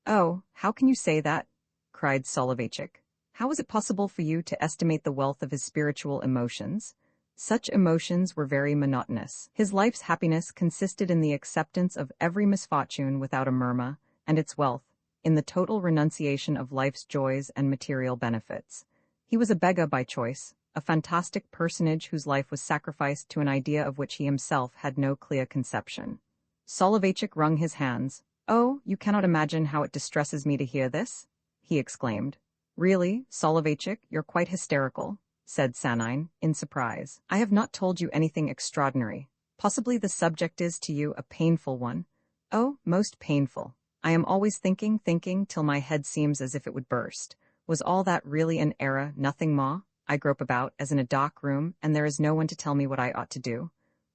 "Oh, how can you say that?" cried Soloveichik. "How is it possible for you to estimate the wealth of his spiritual emotions? Such emotions were very monotonous. His life's happiness consisted in the acceptance of every misfortune without a murmur, and its wealth, in the total renunciation of life's joys and material benefits. He was a beggar by choice, a fantastic personage whose life was sacrificed to an idea of which he himself had no clear conception." Soloveichik wrung his hands. "Oh, you cannot imagine how it distresses me to hear this," he exclaimed. "Really, Soloveichik, you're quite hysterical," said Sanine, in surprise. "I have not told you anything extraordinary. Possibly the subject is to you a painful one." "Oh, most painful. I am always thinking till my head seems as if it would burst. Was all that really an error, nothing more? I grope about as in a dark room, and there is no one to tell me what I ought to do.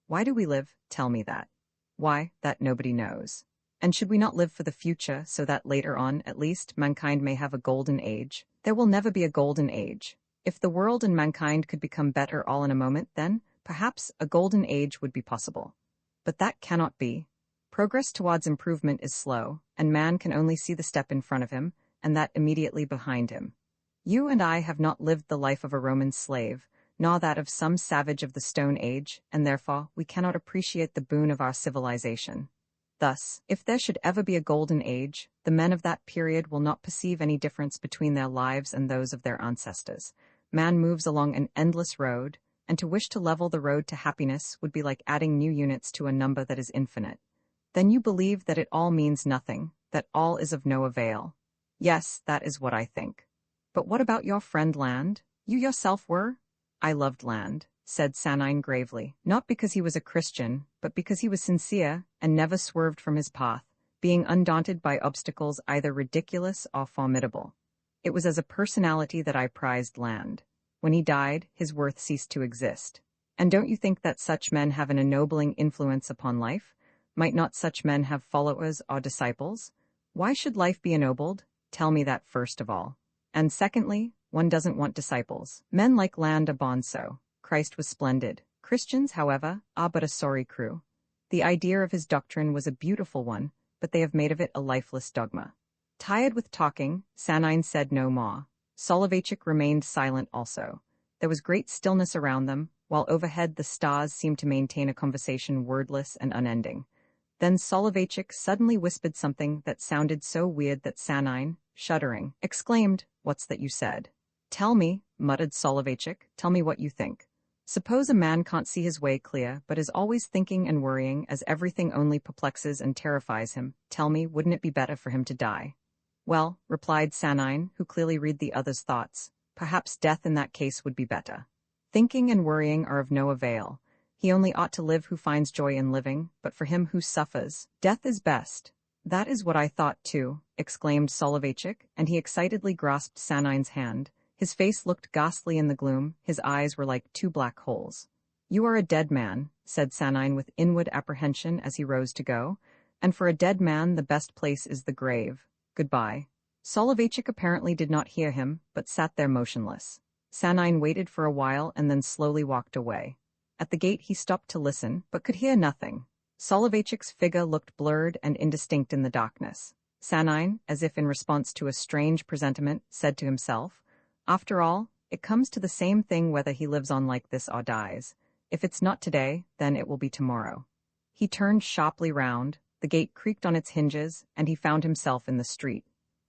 Why do we live? Tell me that. Why, that nobody knows. And should we not live for the future, so that later on, at least, mankind may have a golden age? There will never be a golden age. If the world and mankind could become better all in a moment, then, perhaps, a golden age would be possible. But that cannot be. Progress towards improvement is slow, and man can only see the step in front of him, and that immediately behind him. You and I have not lived the life of a Roman slave, nor that of some savage of the Stone Age, and therefore we cannot appreciate the boon of our civilization. Thus, if there should ever be a golden age, the men of that period will not perceive any difference between their lives and those of their ancestors. Man moves along an endless road, and to wish to level the road to happiness would be like adding new units to a number that is infinite. Then you believe that it all means nothing, that all is of no avail. Yes, that is what I think. But what about your friend Land? You yourself were? I loved Land, said Sanine gravely, not because he was a Christian, but because he was sincere and never swerved from his path, being undaunted by obstacles either ridiculous or formidable. It was as a personality that I prized Land. When he died, his worth ceased to exist. And don't you think that such men have an ennobling influence upon life? Might not such men have followers or disciples? Why should life be ennobled? Tell me that first of all. And secondly, one doesn't want disciples. Men like Land abound so. Christ was splendid. Christians, however, are but a sorry crew. The idea of his doctrine was a beautiful one, but they have made of it a lifeless dogma. Tired with talking, Sanine said no more. Soloveitchik remained silent also. There was great stillness around them, while overhead the stars seemed to maintain a conversation wordless and unending. Then Soloveitchik suddenly whispered something that sounded so weird that Sanine, shuddering, exclaimed, "What's that you said?" "Tell me," muttered Soloveitchik, "tell me what you think. Suppose a man can't see his way clear, but is always thinking and worrying as everything only perplexes and terrifies him. Tell me, wouldn't it be better for him to die?" "Well," replied Sanine, who clearly read the other's thoughts, "perhaps death in that case would be better. Thinking and worrying are of no avail. He only ought to live who finds joy in living, but for him who suffers, death is best." "That is what I thought too," exclaimed Soloveitchik, and he excitedly grasped Sanine's hand. His face looked ghastly in the gloom, his eyes were like two black holes. "You are a dead man," said Sanine with inward apprehension as he rose to go, "and for a dead man the best place is the grave. Goodbye." Soloveitchik apparently did not hear him, but sat there motionless. Sanine waited for a while and then slowly walked away. At the gate he stopped to listen, but could hear nothing. Soloveitchik's figure looked blurred and indistinct in the darkness. Sanine, as if in response to a strange presentiment, said to himself, "After all, it comes to the same thing whether he lives on like this or dies. If it's not today, then it will be tomorrow." He turned sharply round, the gate creaked on its hinges, and he found himself in the street.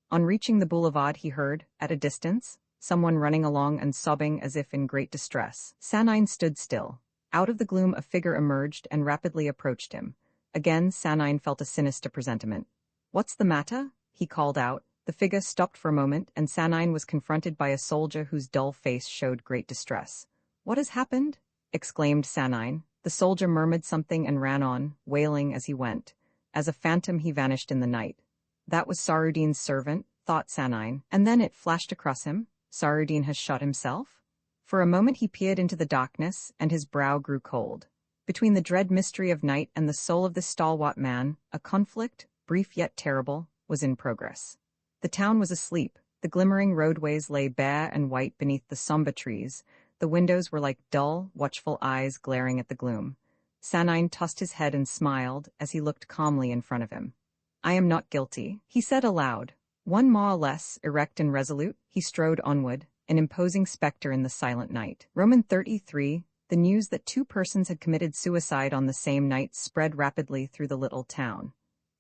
On reaching the boulevard he heard, at a distance, someone running along and sobbing as if in great distress. Sanine stood still. Out of the gloom a figure emerged and rapidly approached him. Again Sanine felt a sinister presentiment. "What's the matter?" he called out. The figure stopped for a moment, and Sanine was confronted by a soldier whose dull face showed great distress. "What has happened?" exclaimed Sanine. The soldier murmured something and ran on, wailing as he went. As a phantom he vanished in the night. That was Sarudin's servant, thought Sanine, and then it flashed across him. Sarudin has shot himself? For a moment he peered into the darkness, and his brow grew cold. Between the dread mystery of night and the soul of this stalwart man, a conflict, brief yet terrible, was in progress. The town was asleep. The glimmering roadways lay bare and white beneath the somber trees. The windows were like dull, watchful eyes glaring at the gloom. Sanine tossed his head and smiled as he looked calmly in front of him. "I am not guilty," he said aloud. One more or less, erect and resolute, he strode onward, an imposing spectre in the silent night. Roman 33, the news that two persons had committed suicide on the same night spread rapidly through the little town.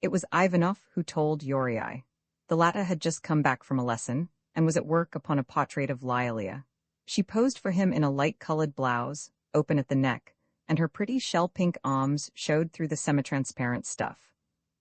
It was Ivanov who told Yorii. The latter had just come back from a lesson, and was at work upon a portrait of Lialia. She posed for him in a light-colored blouse, open at the neck, and her pretty shell-pink arms showed through the semi-transparent stuff.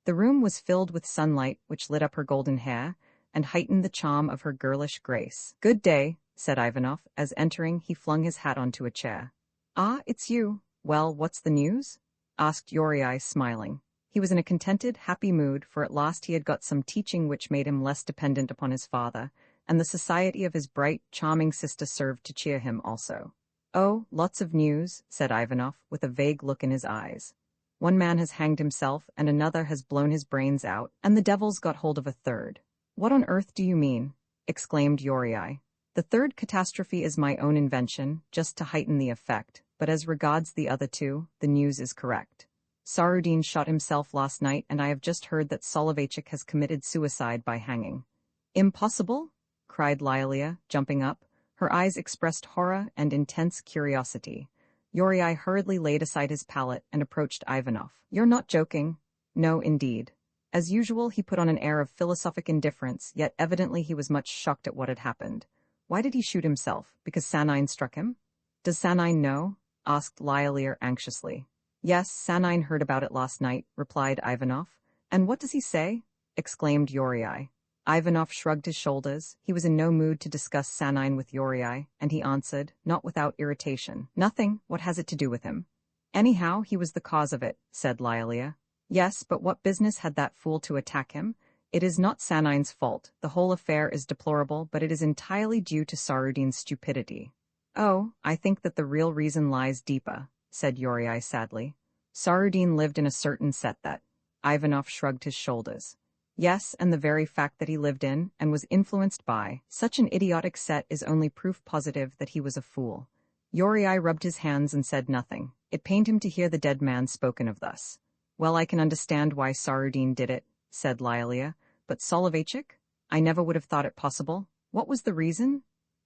The room was filled with sunlight which lit up her golden hair and heightened the charm of her girlish grace. "Good day," said Ivanov, as entering he flung his hat onto a chair. "Ah, it's you. Well, what's the news?" asked Yorii, smiling. He was in a contented, happy mood, for at last he had got some teaching which made him less dependent upon his father, and the society of his bright, charming sister served to cheer him also. "Oh, lots of news," said Ivanov, with a vague look in his eyes. "One man has hanged himself, and another has blown his brains out, and the devil's got hold of a third." "What on earth do you mean?" exclaimed Yorii. "The third catastrophe is my own invention, just to heighten the effect, but as regards the other two, the news is correct. Sarudin shot himself last night, and I have just heard that Soloveitchik has committed suicide by hanging." "Impossible?" cried Lialia, jumping up. Her eyes expressed horror and intense curiosity. Yorii hurriedly laid aside his palette and approached Ivanov. "You're not joking?" "No, indeed." As usual, he put on an air of philosophic indifference, yet evidently he was much shocked at what had happened. "Why did he shoot himself? Because Sanine struck him?" "Does Sanine know?" asked Lialia anxiously. "Yes, Sanine heard about it last night," replied Ivanov. "And what does he say?" exclaimed Yorii. Ivanov shrugged his shoulders. He was in no mood to discuss Sanine with Yorii, and he answered, not without irritation, "Nothing. What has it to do with him?" "Anyhow, he was the cause of it," said Lialia. "Yes, but what business had that fool to attack him? It is not Sanine's fault. The whole affair is deplorable, but it is entirely due to Sarudin's stupidity." "Oh, I think that the real reason lies deeper," said Yorii sadly. "Sarudin lived in a certain set that—" Ivanov shrugged his shoulders. "Yes, and the very fact that he lived in, and was influenced by, such an idiotic set is only proof positive that he was a fool." Yorii rubbed his hands and said nothing. It pained him to hear the dead man spoken of thus. "Well, I can understand why Sarudin did it," said Lialia. "But Soloveitchik?" I never would have thought it possible. What was the reason?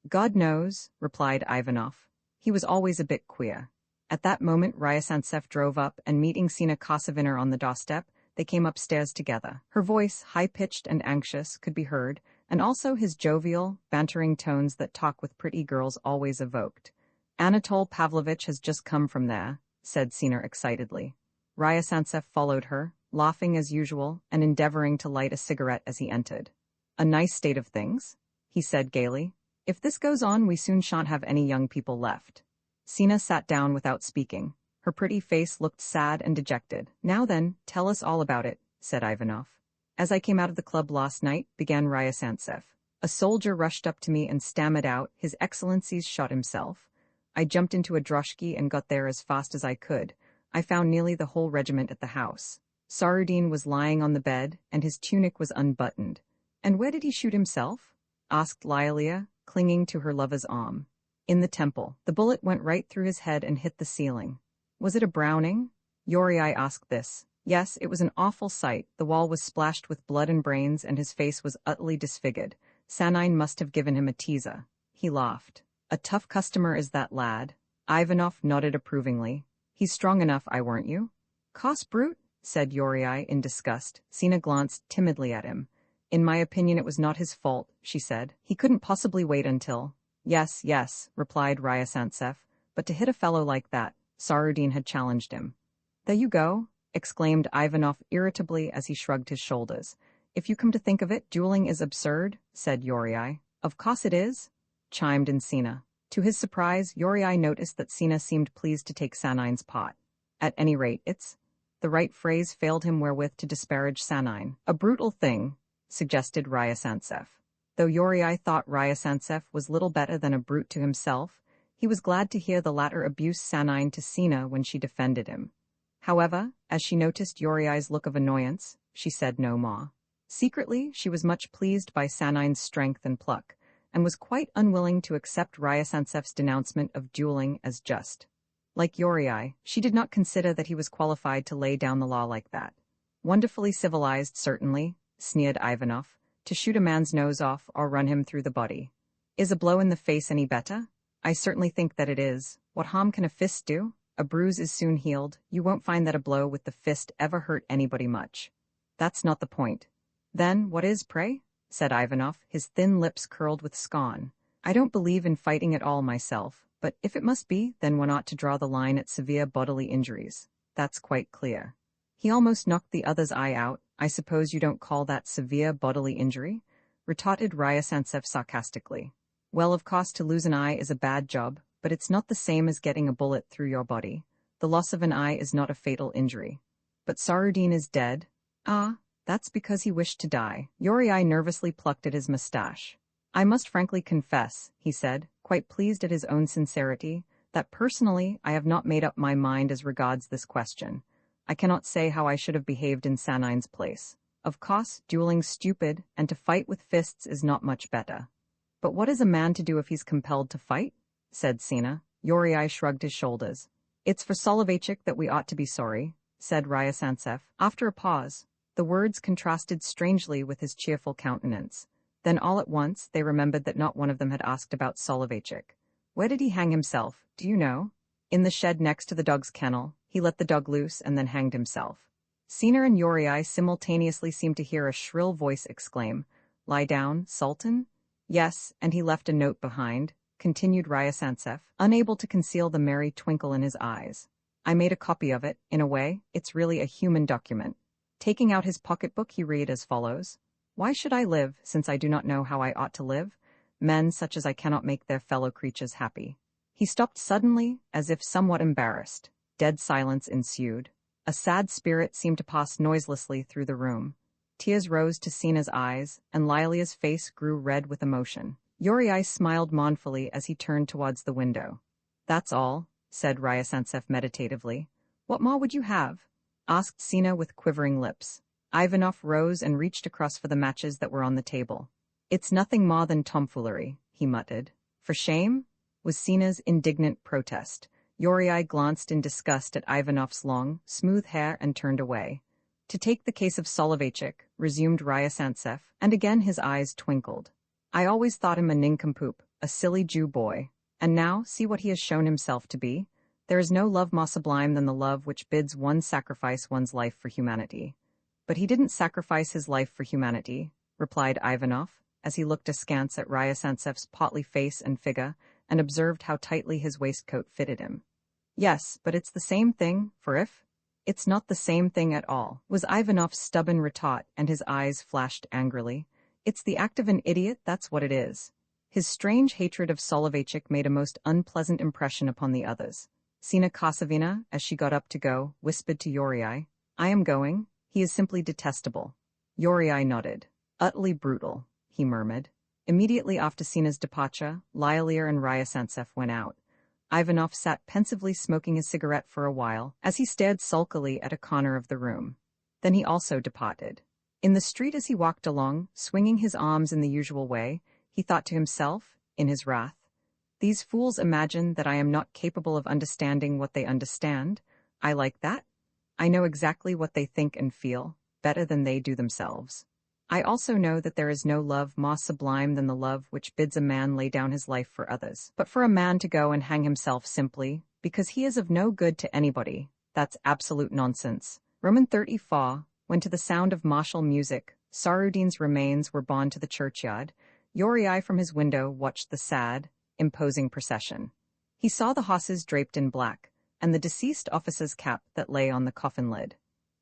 God knows, replied Ivanov. He was always a bit queer. At that moment Ryasantsev drove up, and meeting Sina Kosoviner on the doorstep, they came upstairs together. Her voice, high-pitched and anxious, could be heard, and also his jovial, bantering tones that talk with pretty girls always evoked. Anatol Pavlovich has just come from there, said Sina excitedly. Ryasantsev followed her, laughing as usual and endeavoring to light a cigarette as he entered. A nice state of things, he said gaily. If this goes on, we soon shan't have any young people left. Sina sat down without speaking. Her pretty face looked sad and dejected. Now then, tell us all about it, said Ivanov. As I came out of the club last night, began Ryasantsev, a soldier rushed up to me and stammered out, His Excellency's shot himself. I jumped into a droshky and got there as fast as I could. I found nearly the whole regiment at the house. Sarudin was lying on the bed, and his tunic was unbuttoned. And where did he shoot himself? Asked Lilia, clinging to her lover's arm. In the temple. The bullet went right through his head and hit the ceiling. Was it a Browning? Yuri asked this. Yes, it was an awful sight. The wall was splashed with blood and brains, and his face was utterly disfigured. Sanine must have given him a teaser. He laughed. A tough customer is that lad. Ivanov nodded approvingly. He's strong enough, I warrant you. Cos brute, said Yuri in disgust. Sina glanced timidly at him. In my opinion it was not his fault, she said. He couldn't possibly wait until... Yes, replied Ryasantsev, but to hit a fellow like that, Sarudin had challenged him. There you go, exclaimed Ivanov irritably as he shrugged his shoulders. If you come to think of it, dueling is absurd, said Yuri. Of course it is, chimed in Sina. To his surprise, Yuri noticed that Sina seemed pleased to take Sanine's part. At any rate, it's... The right phrase failed him wherewith to disparage Sanine. A brutal thing, suggested Ryasantsev. Though Yuri thought Ryasantsev was little better than a brute to himself, he was glad to hear the latter abuse Sanine to Sina when she defended him. However, as she noticed Yuri's look of annoyance, she said no more. Secretly, she was much pleased by Sanine's strength and pluck, and was quite unwilling to accept Ryasantsev's denouncement of dueling as just. Like Yuri, she did not consider that he was qualified to lay down the law like that. Wonderfully civilized, certainly, sneered Ivanov, to shoot a man's nose off or run him through the body. Is a blow in the face any better? I certainly think that it is. What harm can a fist do? A bruise is soon healed. You won't find that a blow with the fist ever hurt anybody much. That's not the point. Then, what is, pray? Said Ivanov, his thin lips curled with scorn. I don't believe in fighting at all myself, but if it must be, then one ought to draw the line at severe bodily injuries. That's quite clear. He almost knocked the other's eye out. I suppose you don't call that severe bodily injury? Retorted Ryasantsev sarcastically. Well, of course, to lose an eye is a bad job, but it's not the same as getting a bullet through your body. The loss of an eye is not a fatal injury. But Sarudin is dead. Ah, that's because he wished to die. Yuri nervously plucked at his mustache. I must frankly confess, he said, quite pleased at his own sincerity, that personally I have not made up my mind as regards this question. I cannot say how I should have behaved in Sanine's place. Of course, dueling's stupid, and to fight with fists is not much better. But what is a man to do if he's compelled to fight? Said Sina. Yuri shrugged his shoulders. It's for Soloveitchik that we ought to be sorry, said Ryasantsev. After a pause, the words contrasted strangely with his cheerful countenance. Then all at once they remembered that not one of them had asked about Soloveitchik. Where did he hang himself, do you know? In the shed next to the dog's kennel. He let the dog loose and then hanged himself. Sina and Yuri simultaneously seemed to hear a shrill voice exclaim, Lie down, Sultan? Yes, and he left a note behind, continued Ryasantsev, unable to conceal the merry twinkle in his eyes. I made a copy of it, in a way, it's really a human document. Taking out his pocketbook he read as follows. Why should I live, since I do not know how I ought to live? Men such as I cannot make their fellow creatures happy. He stopped suddenly, as if somewhat embarrassed. Dead silence ensued. A sad spirit seemed to pass noiselessly through the room. Tears rose to Sina's eyes, and Lilia's face grew red with emotion. Yuri smiled mournfully as he turned towards the window. That's all, said Ryasantsev meditatively. What more would you have? Asked Sina with quivering lips. Ivanov rose and reached across for the matches that were on the table. It's nothing more than tomfoolery, he muttered. For shame? Was Sina's indignant protest. Yuri glanced in disgust at Ivanov's long, smooth hair and turned away. To take the case of Soloveitchik, resumed Ryazantsev, and again his eyes twinkled. I always thought him a nincompoop, a silly Jew boy, and now see what he has shown himself to be. There is no love more sublime than the love which bids one sacrifice one's life for humanity. But he didn't sacrifice his life for humanity, replied Ivanov, as he looked askance at Ryazantsev's portly face and figure, and observed how tightly his waistcoat fitted him. Yes, but it's the same thing, for if it's not the same thing at all, was Ivanov's stubborn retort, and his eyes flashed angrily. It's the act of an idiot, that's what it is. His strange hatred of Soloveitchik made a most unpleasant impression upon the others. Sina Kosovina, as she got up to go, whispered to Yuri, I am going. He is simply detestable. Yuri nodded. Utterly brutal, he murmured. Immediately after Sina's departure, Lyalier and Ryazantsev went out. Ivanov sat pensively smoking his cigarette for a while, as he stared sulkily at a corner of the room. Then he also departed. In the street as he walked along, swinging his arms in the usual way, he thought to himself, in his wrath, these fools imagine that I am not capable of understanding what they understand. I like that. I know exactly what they think and feel, better than they do themselves. I also know that there is no love more sublime than the love which bids a man lay down his life for others. But for a man to go and hang himself simply, because he is of no good to anybody, that's absolute nonsense. Roman 34, when to the sound of martial music, Sarudin's remains were borne to the churchyard, Yuri from his window watched the sad, imposing procession. He saw the horses draped in black, and the deceased officer's cap that lay on the coffin lid.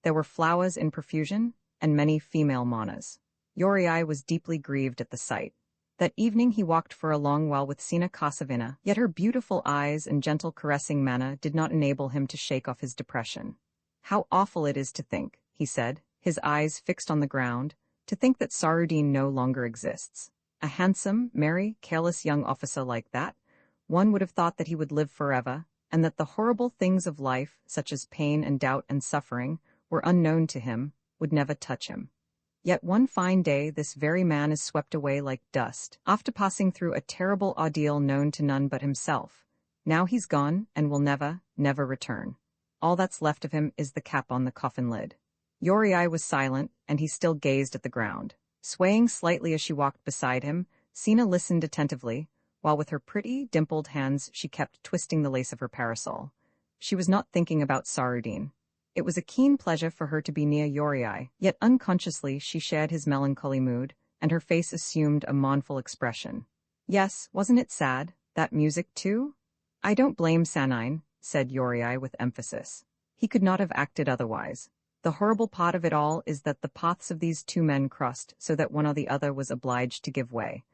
There were flowers in profusion, and many female mourners. Yuri was deeply grieved at the sight. That evening he walked for a long while with Sina Kosovina, yet her beautiful eyes and gentle caressing manner did not enable him to shake off his depression. How awful it is to think, he said, his eyes fixed on the ground, to think that Sarudin no longer exists. A handsome, merry, careless young officer like that, one would have thought that he would live forever, and that the horrible things of life, such as pain and doubt and suffering, were unknown to him, would never touch him. Yet one fine day this very man is swept away like dust, after passing through a terrible ordeal known to none but himself. Now he's gone, and will never, never return. All that's left of him is the cap on the coffin lid. Yuri was silent, and he still gazed at the ground. Swaying slightly as she walked beside him, Sina listened attentively, while with her pretty, dimpled hands she kept twisting the lace of her parasol. She was not thinking about Sarudin. It was a keen pleasure for her to be near Yuri, yet unconsciously she shared his melancholy mood, and her face assumed a mournful expression. Yes, wasn't it sad, that music too? I don't blame Sanine, said Yuri with emphasis. He could not have acted otherwise. The horrible part of it all is that the paths of these two men crossed so that one or the other was obliged to give way.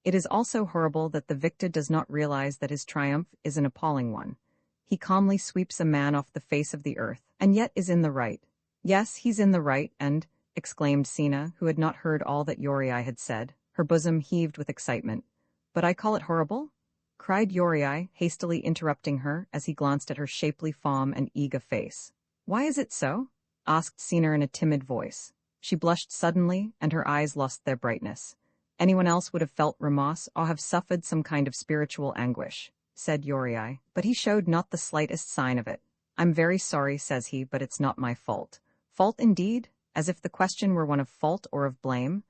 It is also horrible that the victor does not realize that his triumph is an appalling one. He calmly sweeps a man off the face of the earth, and yet is in the right. Yes, he's in the right, and, exclaimed Sina, who had not heard all that Yuri had said. Her bosom heaved with excitement. But I call it horrible? Cried Yuri, hastily interrupting her as he glanced at her shapely form and eager face. Why is it so? Asked Sina in a timid voice. She blushed suddenly, and her eyes lost their brightness. Anyone else would have felt remorse or have suffered some kind of spiritual anguish, said Yuri, but he showed not the slightest sign of it. I'm very sorry, says he, but it's not my fault. Fault indeed? As if the question were one of fault or of blame.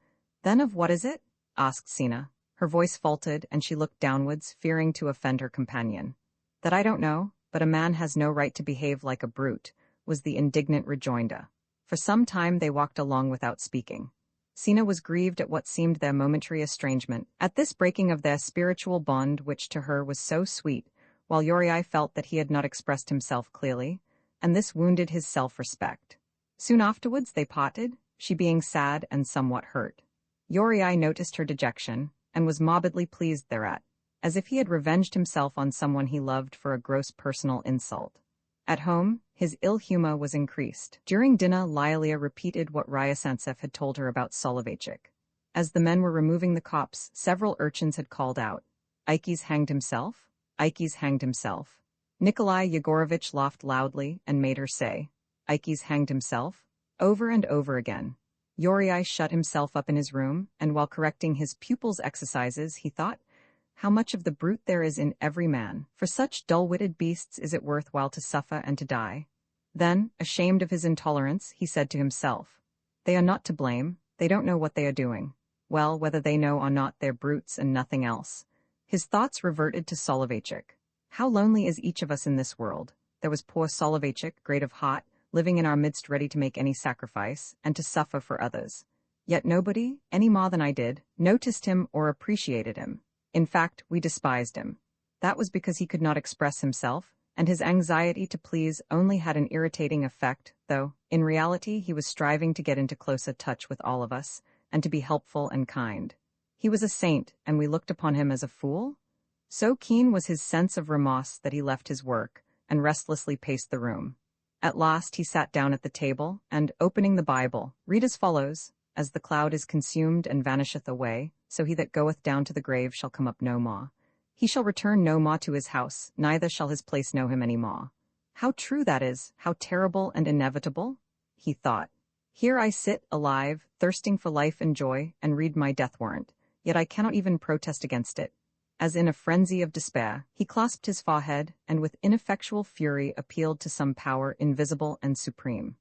Then of what is it? Asked Sina. Her voice faltered, and she looked downwards, fearing to offend her companion. That I don't know, but a man has no right to behave like a brute, was the indignant rejoinder. For some time they walked along without speaking. Sina was grieved at what seemed their momentary estrangement, at this breaking of their spiritual bond which to her was so sweet, while Yuri felt that he had not expressed himself clearly, and this wounded his self-respect. Soon afterwards they parted, she being sad and somewhat hurt. Yuri noticed her dejection, and was morbidly pleased thereat, as if he had revenged himself on someone he loved for a gross personal insult. At home, his ill humor was increased. During dinner, Lyalier repeated what Ryazantsev had told her about Soloveitchik. As the men were removing the copse, several urchins had called out, Ikey's hanged himself? Ikey's hanged himself. Nikolai Yegorovitch laughed loudly and made her say, Ikey's hanged himself? Over and over again. Yuri shut himself up in his room, and while correcting his pupils' exercises, he thought, how much of the brute there is in every man. For such dull-witted beasts is it worth while to suffer and to die. Then, ashamed of his intolerance, he said to himself, "They are not to blame, they don't know what they are doing. Well, whether they know or not, they're brutes and nothing else." His thoughts reverted to Soloveitchik. How lonely is each of us in this world? There was poor Soloveitchik, great of heart, living in our midst ready to make any sacrifice, and to suffer for others. Yet nobody, any more than I did, noticed him or appreciated him. In fact, we despised him. That was because he could not express himself, and his anxiety to please only had an irritating effect, though, in reality, he was striving to get into closer touch with all of us, and to be helpful and kind. He was a saint, and we looked upon him as a fool? So keen was his sense of remorse that he left his work, and restlessly paced the room. At last he sat down at the table, and, opening the Bible, read as follows: "As the cloud is consumed and vanisheth away, so he that goeth down to the grave shall come up no more. He shall return no more to his house, neither shall his place know him any more." How true that is, how terrible and inevitable, he thought. Here I sit, alive, thirsting for life and joy, and read my death warrant, yet I cannot even protest against it. As in a frenzy of despair, he clasped his forehead, and with ineffectual fury appealed to some power invisible and supreme.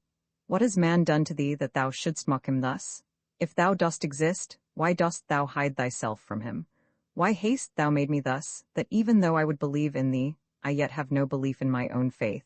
"What has man done to thee that thou shouldst mock him thus? If thou dost exist, why dost thou hide thyself from him? Why hast thou made me thus, that even though I would believe in thee, I yet have no belief in my own faith?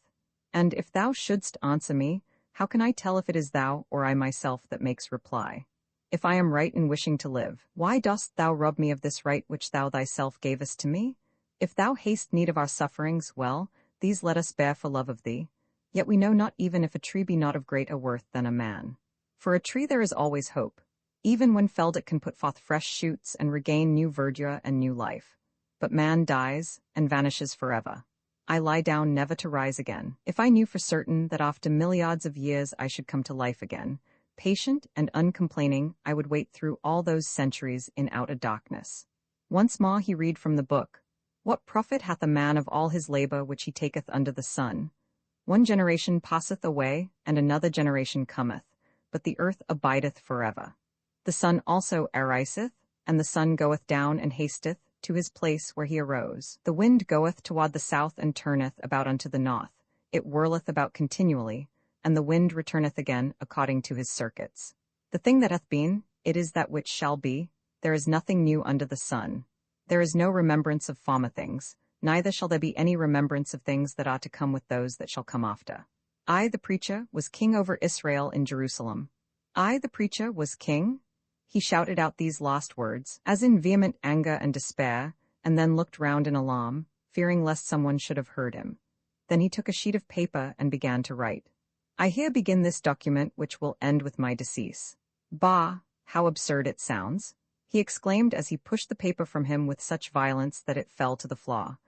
And if thou shouldst answer me, how can I tell if it is thou or I myself that makes reply? If I am right in wishing to live, why dost thou rob me of this right which thou thyself gavest to me? If thou hast need of our sufferings, well, these let us bear for love of thee. Yet we know not even if a tree be not of greater worth than a man. For a tree there is always hope. Even when felled it can put forth fresh shoots and regain new verdure and new life. But man dies and vanishes forever. I lie down never to rise again. If I knew for certain that after milliards of years I should come to life again, patient and uncomplaining, I would wait through all those centuries in outer darkness. Once more he read from the book, "What profit hath a man of all his labor which he taketh under the sun? One generation passeth away, and another generation cometh, but the earth abideth forever. The sun also ariseth, and the sun goeth down and hasteth to his place where he arose. The wind goeth toward the south and turneth about unto the north. It whirleth about continually, and the wind returneth again according to his circuits. The thing that hath been, it is that which shall be. There is nothing new under the sun. There is no remembrance of former things, neither shall there be any remembrance of things that are to come with those that shall come after. I, the preacher, was king over Israel in Jerusalem. I, the preacher, was king." He shouted out these last words, as in vehement anger and despair, and then looked round in alarm, fearing lest someone should have heard him. Then he took a sheet of paper and began to write. "I here begin this document which will end with my decease." "Bah, how absurd it sounds!" he exclaimed as he pushed the paper from him with such violence that it fell to the floor.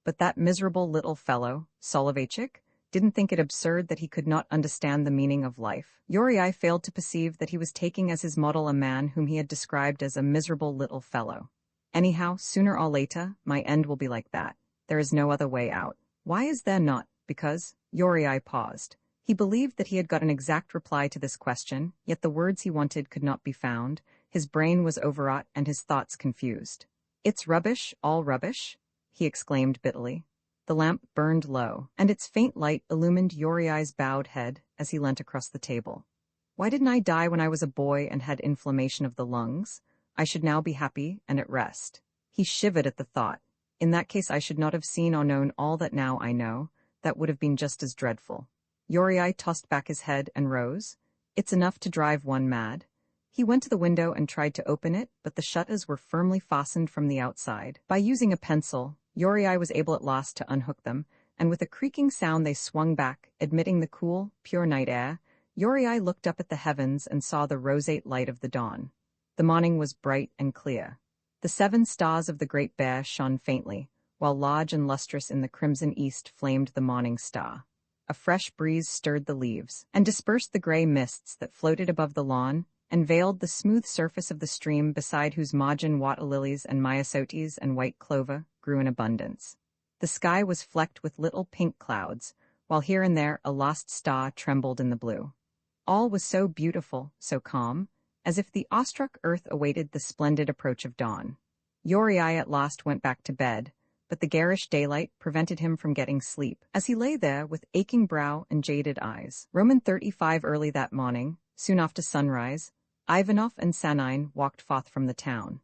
But that miserable little fellow, Soloveitchik, didn't think it absurd that he could not understand the meaning of life. Uriai failed to perceive that he was taking as his model a man whom he had described as a miserable little fellow. Anyhow, sooner or later, my end will be like that. There is no other way out. Why is there not? Because, Uriai paused. He believed that he had got an exact reply to this question, yet the words he wanted could not be found. His brain was overwrought and his thoughts confused. "It's rubbish, all rubbish?" he exclaimed bitterly. The lamp burned low, and its faint light illumined Uriai's bowed head as he leant across the table. "Why didn't I die when I was a boy and had inflammation of the lungs? I should now be happy and at rest." He shivered at the thought. In that case I should not have seen or known all that now I know. That would have been just as dreadful. Uriai tossed back his head and rose. "It's enough to drive one mad." He went to the window and tried to open it, but the shutters were firmly fastened from the outside. By using a pencil, Uriai was able at last to unhook them, and with a creaking sound they swung back, admitting the cool, pure night air. Uriai looked up at the heavens and saw the roseate light of the dawn. The morning was bright and clear. The 7 stars of the Great Bear shone faintly, while large and lustrous in the crimson east flamed the morning star. A fresh breeze stirred the leaves, and dispersed the gray mists that floated above the lawn, and veiled the smooth surface of the stream beside whose margin water lilies and myosotis and white clover grew in abundance. The sky was flecked with little pink clouds, while here and there a lost star trembled in the blue. All was so beautiful, so calm, as if the awestruck earth awaited the splendid approach of dawn. Uriai at last went back to bed, but the garish daylight prevented him from getting sleep, as he lay there with aching brow and jaded eyes. Roman 35 early that morning, soon after sunrise, Ivanov and Sanine walked forth from the town.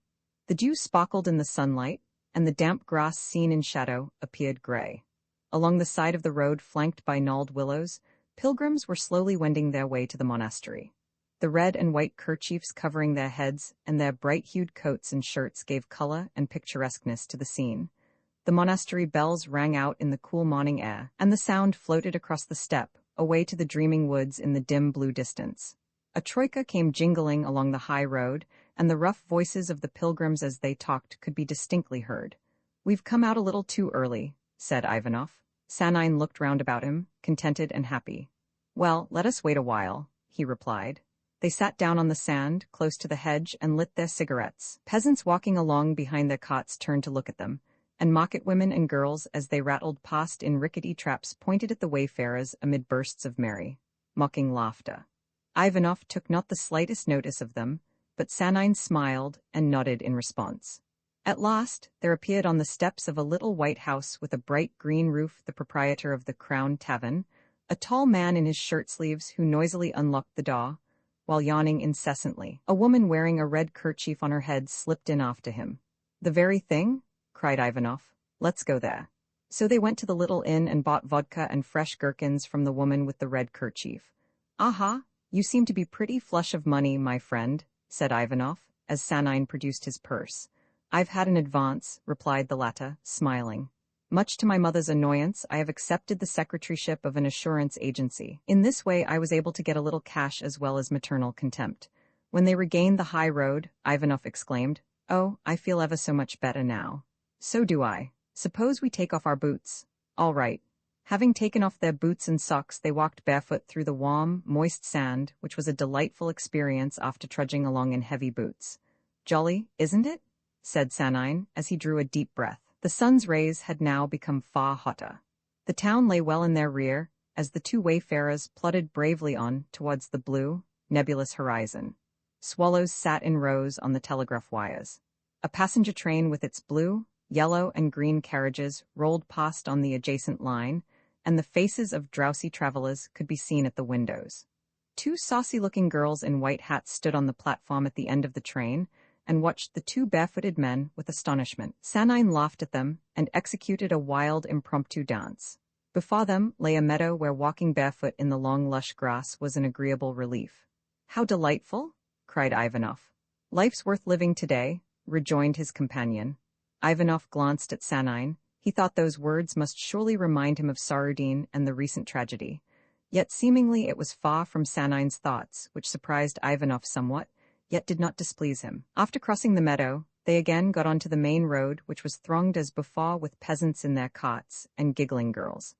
The dew sparkled in the sunlight, and the damp grass seen in shadow appeared grey. Along the side of the road flanked by gnarled willows, pilgrims were slowly wending their way to the monastery. The red and white kerchiefs covering their heads and their bright-hued coats and shirts gave color and picturesqueness to the scene. The monastery bells rang out in the cool morning air, and the sound floated across the steppe, away to the dreaming woods in the dim blue distance. A troika came jingling along the high road, and the rough voices of the pilgrims as they talked could be distinctly heard. "We've come out a little too early," said Ivanov. Sanine looked round about him, contented and happy. "Well, let us wait a while," he replied. They sat down on the sand, close to the hedge, and lit their cigarettes. Peasants walking along behind their cots turned to look at them, and market women and girls, as they rattled past in rickety traps, pointed at the wayfarers amid bursts of merry, mocking laughter. Ivanov took not the slightest notice of them, but Sanine smiled and nodded in response. At last, there appeared on the steps of a little white house with a bright green roof the proprietor of the Crown Tavern, a tall man in his shirt-sleeves who noisily unlocked the door, while yawning incessantly. A woman wearing a red kerchief on her head slipped in after him. "The very thing?" cried Ivanov. "Let's go there." So they went to the little inn and bought vodka and fresh gherkins from the woman with the red kerchief. "Aha, you seem to be pretty flush of money, my friend," said Ivanov, as Sanine produced his purse. "I've had an advance," replied the latter, smiling. "Much to my mother's annoyance, I have accepted the secretaryship of an assurance agency. In this way I was able to get a little cash as well as maternal contempt." When they regained the high road, Ivanov exclaimed, "Oh, I feel ever so much better now." "So do I. Suppose we take off our boots." "All right." Having taken off their boots and socks, they walked barefoot through the warm, moist sand, which was a delightful experience after trudging along in heavy boots. "Jolly, isn't it?" said Sanine, as he drew a deep breath. The sun's rays had now become far hotter. The town lay well in their rear, as the two wayfarers plodded bravely on towards the blue, nebulous horizon. Swallows sat in rows on the telegraph wires. A passenger train with its blue, yellow, and green carriages rolled past on the adjacent line, and the faces of drowsy travelers could be seen at the windows. Two saucy-looking girls in white hats stood on the platform at the end of the train, and watched the two barefooted men with astonishment. Sanine laughed at them and executed a wild impromptu dance. Before them lay a meadow where walking barefoot in the long lush grass was an agreeable relief. "How delightful!" cried Ivanov. "Life's worth living today," rejoined his companion. Ivanov glanced at Sanine. He thought those words must surely remind him of Sarudin and the recent tragedy. Yet seemingly it was far from Sanine's thoughts, which surprised Ivanov somewhat, yet did not displease him. After crossing the meadow, they again got onto the main road, which was thronged as before with peasants in their cots and giggling girls.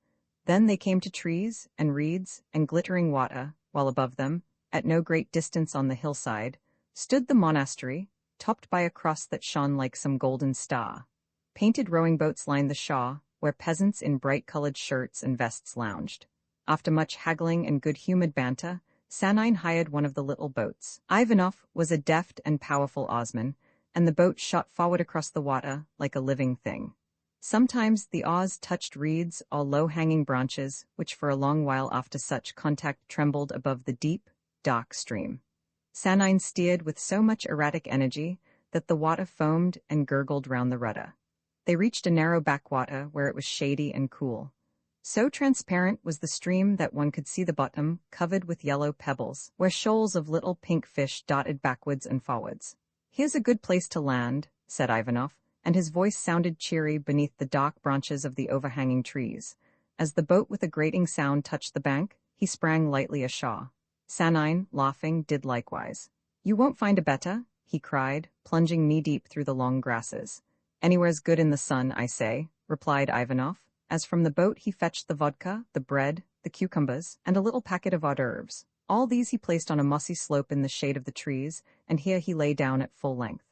Then they came to trees and reeds and glittering water, while above them, at no great distance on the hillside, stood the monastery, topped by a cross that shone like some golden star. Painted rowing boats lined the shore, where peasants in bright-colored shirts and vests lounged. After much haggling and good-humored banter, Sanine hired one of the little boats. Ivanov was a deft and powerful oarsman, and the boat shot forward across the water like a living thing. Sometimes the oars touched reeds or low-hanging branches, which for a long while after such contact trembled above the deep, dark stream. Sanine steered with so much erratic energy that the water foamed and gurgled round the rudder. They reached a narrow backwater where it was shady and cool. So transparent was the stream that one could see the bottom covered with yellow pebbles, where shoals of little pink fish dotted backwards and forwards. "Here's a good place to land," said Ivanov, and his voice sounded cheery beneath the dark branches of the overhanging trees. As the boat with a grating sound touched the bank, he sprang lightly ashore. Sanine, laughing, did likewise. "You won't find a better," he cried, plunging knee-deep through the long grasses. "Anywhere's good in the sun, I say," replied Ivanov, as from the boat he fetched the vodka, the bread, the cucumbers, and a little packet of hors d'oeuvres. All these he placed on a mossy slope in the shade of the trees, and here he lay down at full length.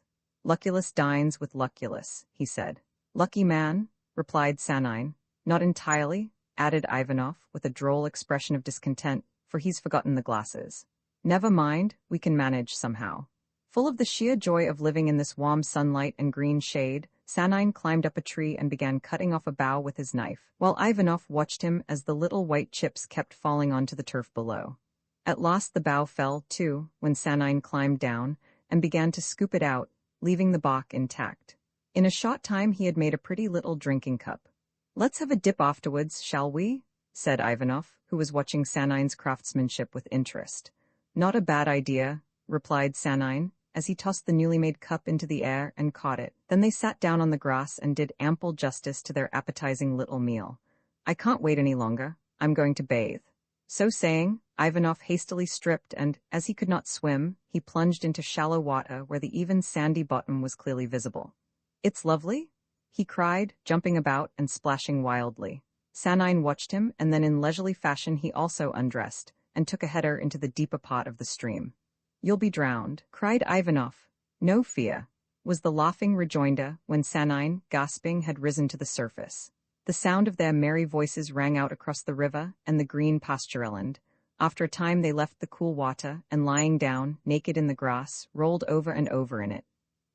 "Luculus dines with Lucullus," he said. "Lucky man," replied Sanine. "Not entirely," added Ivanov, with a droll expression of discontent, "for he's forgotten the glasses." "Never mind, we can manage somehow." Full of the sheer joy of living in this warm sunlight and green shade, Sanine climbed up a tree and began cutting off a bough with his knife, while Ivanov watched him as the little white chips kept falling onto the turf below. At last the bough fell, too, when Sanine climbed down and began to scoop it out, leaving the bark intact. In a short time he had made a pretty little drinking cup. "Let's have a dip afterwards, shall we?" said Ivanov, who was watching Sanine's craftsmanship with interest. "Not a bad idea," replied Sanine, as he tossed the newly made cup into the air and caught it. Then they sat down on the grass and did ample justice to their appetizing little meal. "I can't wait any longer. I'm going to bathe." So saying, Ivanov hastily stripped and, as he could not swim, he plunged into shallow water where the even sandy bottom was clearly visible. "It's lovely?" he cried, jumping about and splashing wildly. Sanine watched him, and then in leisurely fashion he also undressed and took a header into the deeper part of the stream. "You'll be drowned," cried Ivanov. "No fear," was the laughing rejoinder when Sanine, gasping, had risen to the surface. The sound of their merry voices rang out across the river and the green pastureland. After a time they left the cool water and, lying down, naked in the grass, rolled over and over in it.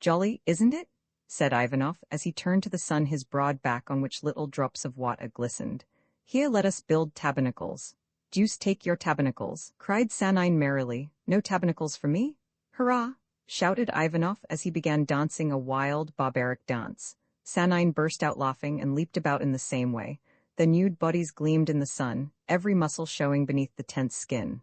"Jolly, isn't it?" said Ivanov as he turned to the sun his broad back on which little drops of water glistened. "Here let us build tabernacles." "Deuce take your tabernacles," cried Sanine merrily. "No tabernacles for me?" "Hurrah!" shouted Ivanov as he began dancing a wild, barbaric dance. Sanine burst out laughing and leaped about in the same way. Their nude bodies gleamed in the sun, every muscle showing beneath the tense skin.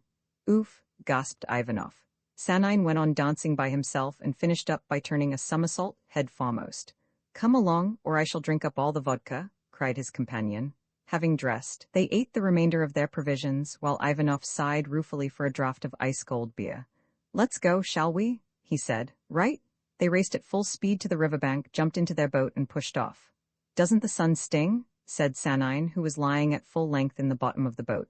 "Oof," gasped Ivanov. Sanine went on dancing by himself and finished up by turning a somersault head foremost. "Come along, or I shall drink up all the vodka," cried his companion. Having dressed, they ate the remainder of their provisions, while Ivanov sighed ruefully for a draught of ice-cold beer. "Let's go, shall we?" he said. "Right?" They raced at full speed to the riverbank, jumped into their boat, and pushed off. "Doesn't the sun sting?" said Sanine, who was lying at full length in the bottom of the boat.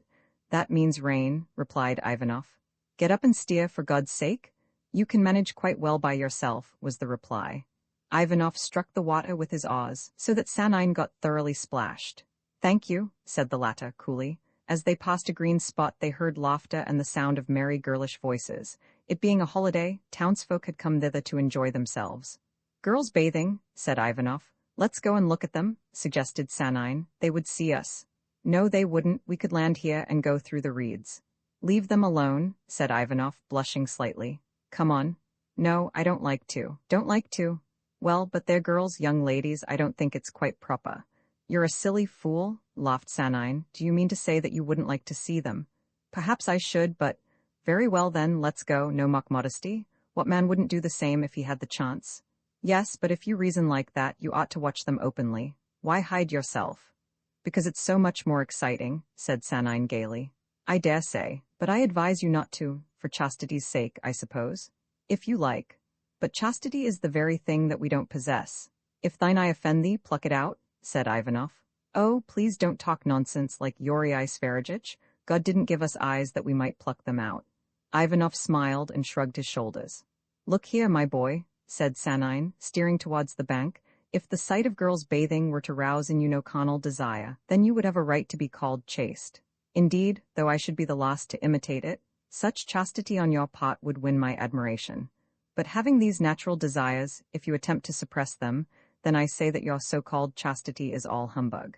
"That means rain," replied Ivanov. "Get up and steer, for God's sake. You can manage quite well by yourself," was the reply. Ivanov struck the water with his oars, so that Sanine got thoroughly splashed. "Thank you," said the latter, coolly. As they passed a green spot they heard laughter and the sound of merry girlish voices. It being a holiday, townsfolk had come thither to enjoy themselves. "Girls bathing," said Ivanov. "Let's go and look at them," suggested Sanine. "They would see us." "No, they wouldn't. We could land here and go through the reeds." "Leave them alone," said Ivanov, blushing slightly. "Come on." "No, I don't like to." "Don't like to?" "Well, but they're girls, young ladies. I don't think it's quite proper." "You're a silly fool," laughed Sanine. "Do you mean to say that you wouldn't like to see them?" "Perhaps I should, but—" "Very well then, let's go, no mock modesty. What man wouldn't do the same if he had the chance?" "Yes, but if you reason like that, you ought to watch them openly. Why hide yourself?" "Because it's so much more exciting," said Sanine gaily. "I dare say, but I advise you not to, for chastity's sake, I suppose." "If you like. But chastity is the very thing that we don't possess." "If thine eye offend thee, pluck it out," said Ivanov. "Oh, please don't talk nonsense like Yuri Sverigich. God didn't give us eyes that we might pluck them out." Ivanov smiled and shrugged his shoulders. "Look here, my boy," said Sanine, steering towards the bank. "If the sight of girls bathing were to rouse in you no carnal desire, then you would have a right to be called chaste. Indeed, though I should be the last to imitate it, such chastity on your part would win my admiration. But having these natural desires, if you attempt to suppress them, then I say that your so-called chastity is all humbug."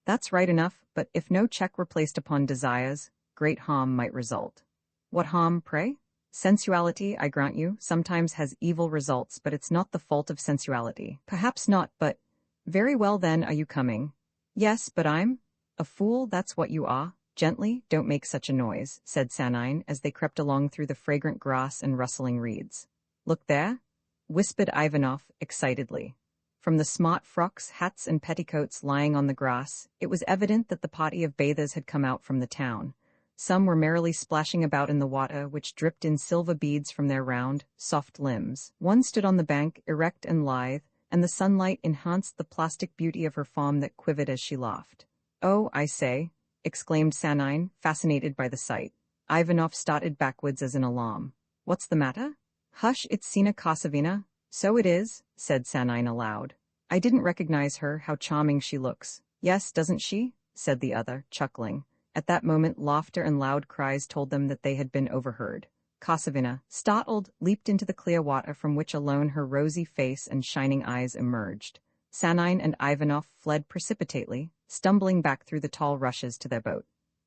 "That's right enough, but if no check were placed upon desires, great harm might result." "What harm, pray?" "Sensuality, I grant you, sometimes has evil results, but it's not the fault of sensuality." "Perhaps not, but—" "Very well then, are you coming?" "Yes, but I'm—" "A fool, that's what you are. Gently, don't make such a noise," said Sanine as they crept along through the fragrant grass and rustling reeds. "Look there," whispered Ivanov excitedly. From the smart frocks, hats, and petticoats lying on the grass, it was evident that the party of bathers had come out from the town. Some were merrily splashing about in the water, which dripped in silver beads from their round, soft limbs. One stood on the bank, erect and lithe, and the sunlight enhanced the plastic beauty of her form that quivered as she laughed. "Oh, I say," exclaimed Sanine, fascinated by the sight. Ivanov started backwards as in alarm. "What's the matter?" "Hush, it's Sina Kosovina." "So it is," said Sanine aloud. "I didn't recognize her. How charming she looks." "Yes, doesn't she?" said the other, chuckling. At that moment laughter and loud cries told them that they had been overheard. Kosovina, startled, leaped into the clear water from which alone her rosy face and shining eyes emerged. Sanine and Ivanov fled precipitately, stumbling back through the tall rushes to their boat.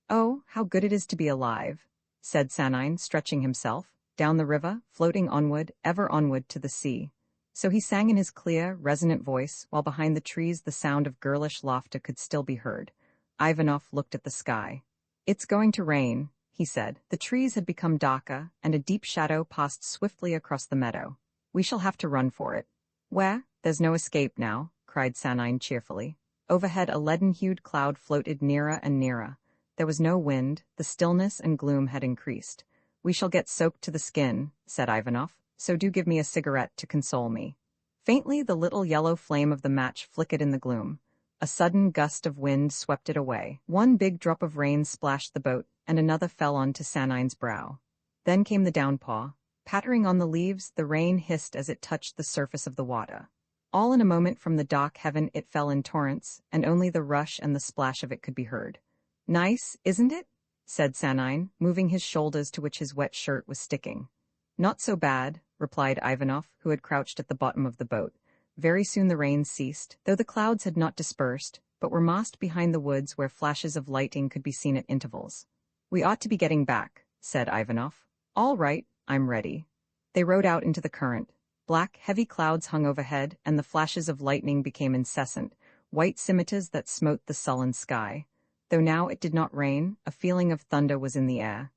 "Oh, how good it is to be alive," said Sanine, stretching himself, down the river, floating onward, ever onward to the sea. So he sang in his clear, resonant voice, while behind the trees the sound of girlish laughter could still be heard. Ivanov looked at the sky. "It's going to rain," he said. The trees had become darker, and a deep shadow passed swiftly across the meadow. "We shall have to run for it." "Where? There's no escape now," cried Sanine cheerfully. Overhead a leaden-hued cloud floated nearer and nearer. There was no wind, the stillness and gloom had increased. "We shall get soaked to the skin," said Ivanov, "so do give me a cigarette to console me." Faintly the little yellow flame of the match flickered in the gloom. A sudden gust of wind swept it away. One big drop of rain splashed the boat, and another fell onto Sanine's brow. Then came the downpour. Pattering on the leaves, the rain hissed as it touched the surface of the water. All in a moment from the dark heaven it fell in torrents, and only the rush and the splash of it could be heard. "Nice, isn't it?" said Sanine, moving his shoulders to which his wet shirt was sticking. "Not so bad," replied Ivanov, who had crouched at the bottom of the boat. Very soon the rain ceased, though the clouds had not dispersed, but were massed behind the woods where flashes of lightning could be seen at intervals. "We ought to be getting back," said Ivanov. "All right, I'm ready." They rode out into the current. Black, heavy clouds hung overhead, and the flashes of lightning became incessant, white scimitars that smote the sullen sky. Though now it did not rain, a feeling of thunder was in the air.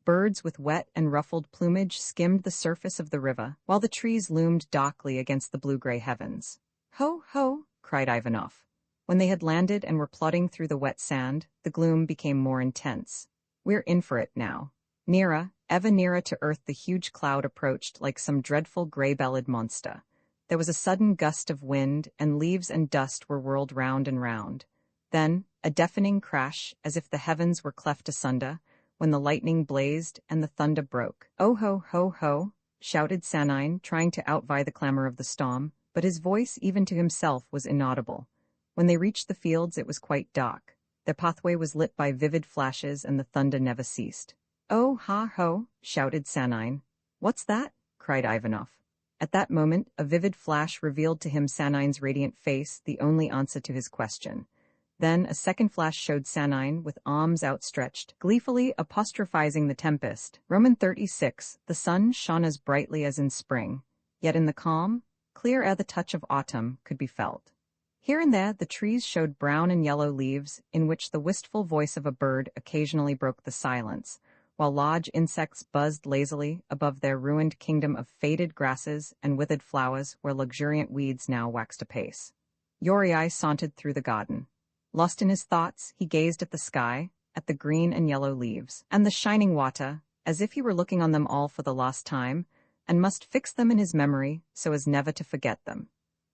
Birds with wet and ruffled plumage skimmed the surface of the river, while the trees loomed darkly against the blue-gray heavens. "Ho, ho!" cried Ivanov. When they had landed and were plodding through the wet sand, the gloom became more intense. "We're in for it now." Nearer, ever nearer to earth the huge cloud approached like some dreadful gray-bellied monster. There was a sudden gust of wind, and leaves and dust were whirled round and round. Then, a deafening crash, as if the heavens were cleft asunder, when the lightning blazed and the thunder broke. "Oh ho ho ho!" shouted Sanine, trying to outvie the clamor of the storm, but his voice, even to himself, was inaudible. When they reached the fields it was quite dark. Their pathway was lit by vivid flashes and the thunder never ceased. "Oh ha ho!" shouted Sanine. "What's that?" cried Ivanov. At that moment a vivid flash revealed to him Sanine's radiant face, the only answer to his question. Then a second flash showed Sanine, with arms outstretched, gleefully apostrophizing the tempest. Roman 36, the sun shone as brightly as in spring, yet in the calm, clear air the touch of autumn could be felt. Here and there the trees showed brown and yellow leaves, in which the wistful voice of a bird occasionally broke the silence, while large insects buzzed lazily above their ruined kingdom of faded grasses and withered flowers where luxuriant weeds now waxed apace. Yuri sauntered through the garden. Lost in his thoughts, he gazed at the sky, at the green and yellow leaves, and the shining water, as if he were looking on them all for the last time, and must fix them in his memory so as never to forget them.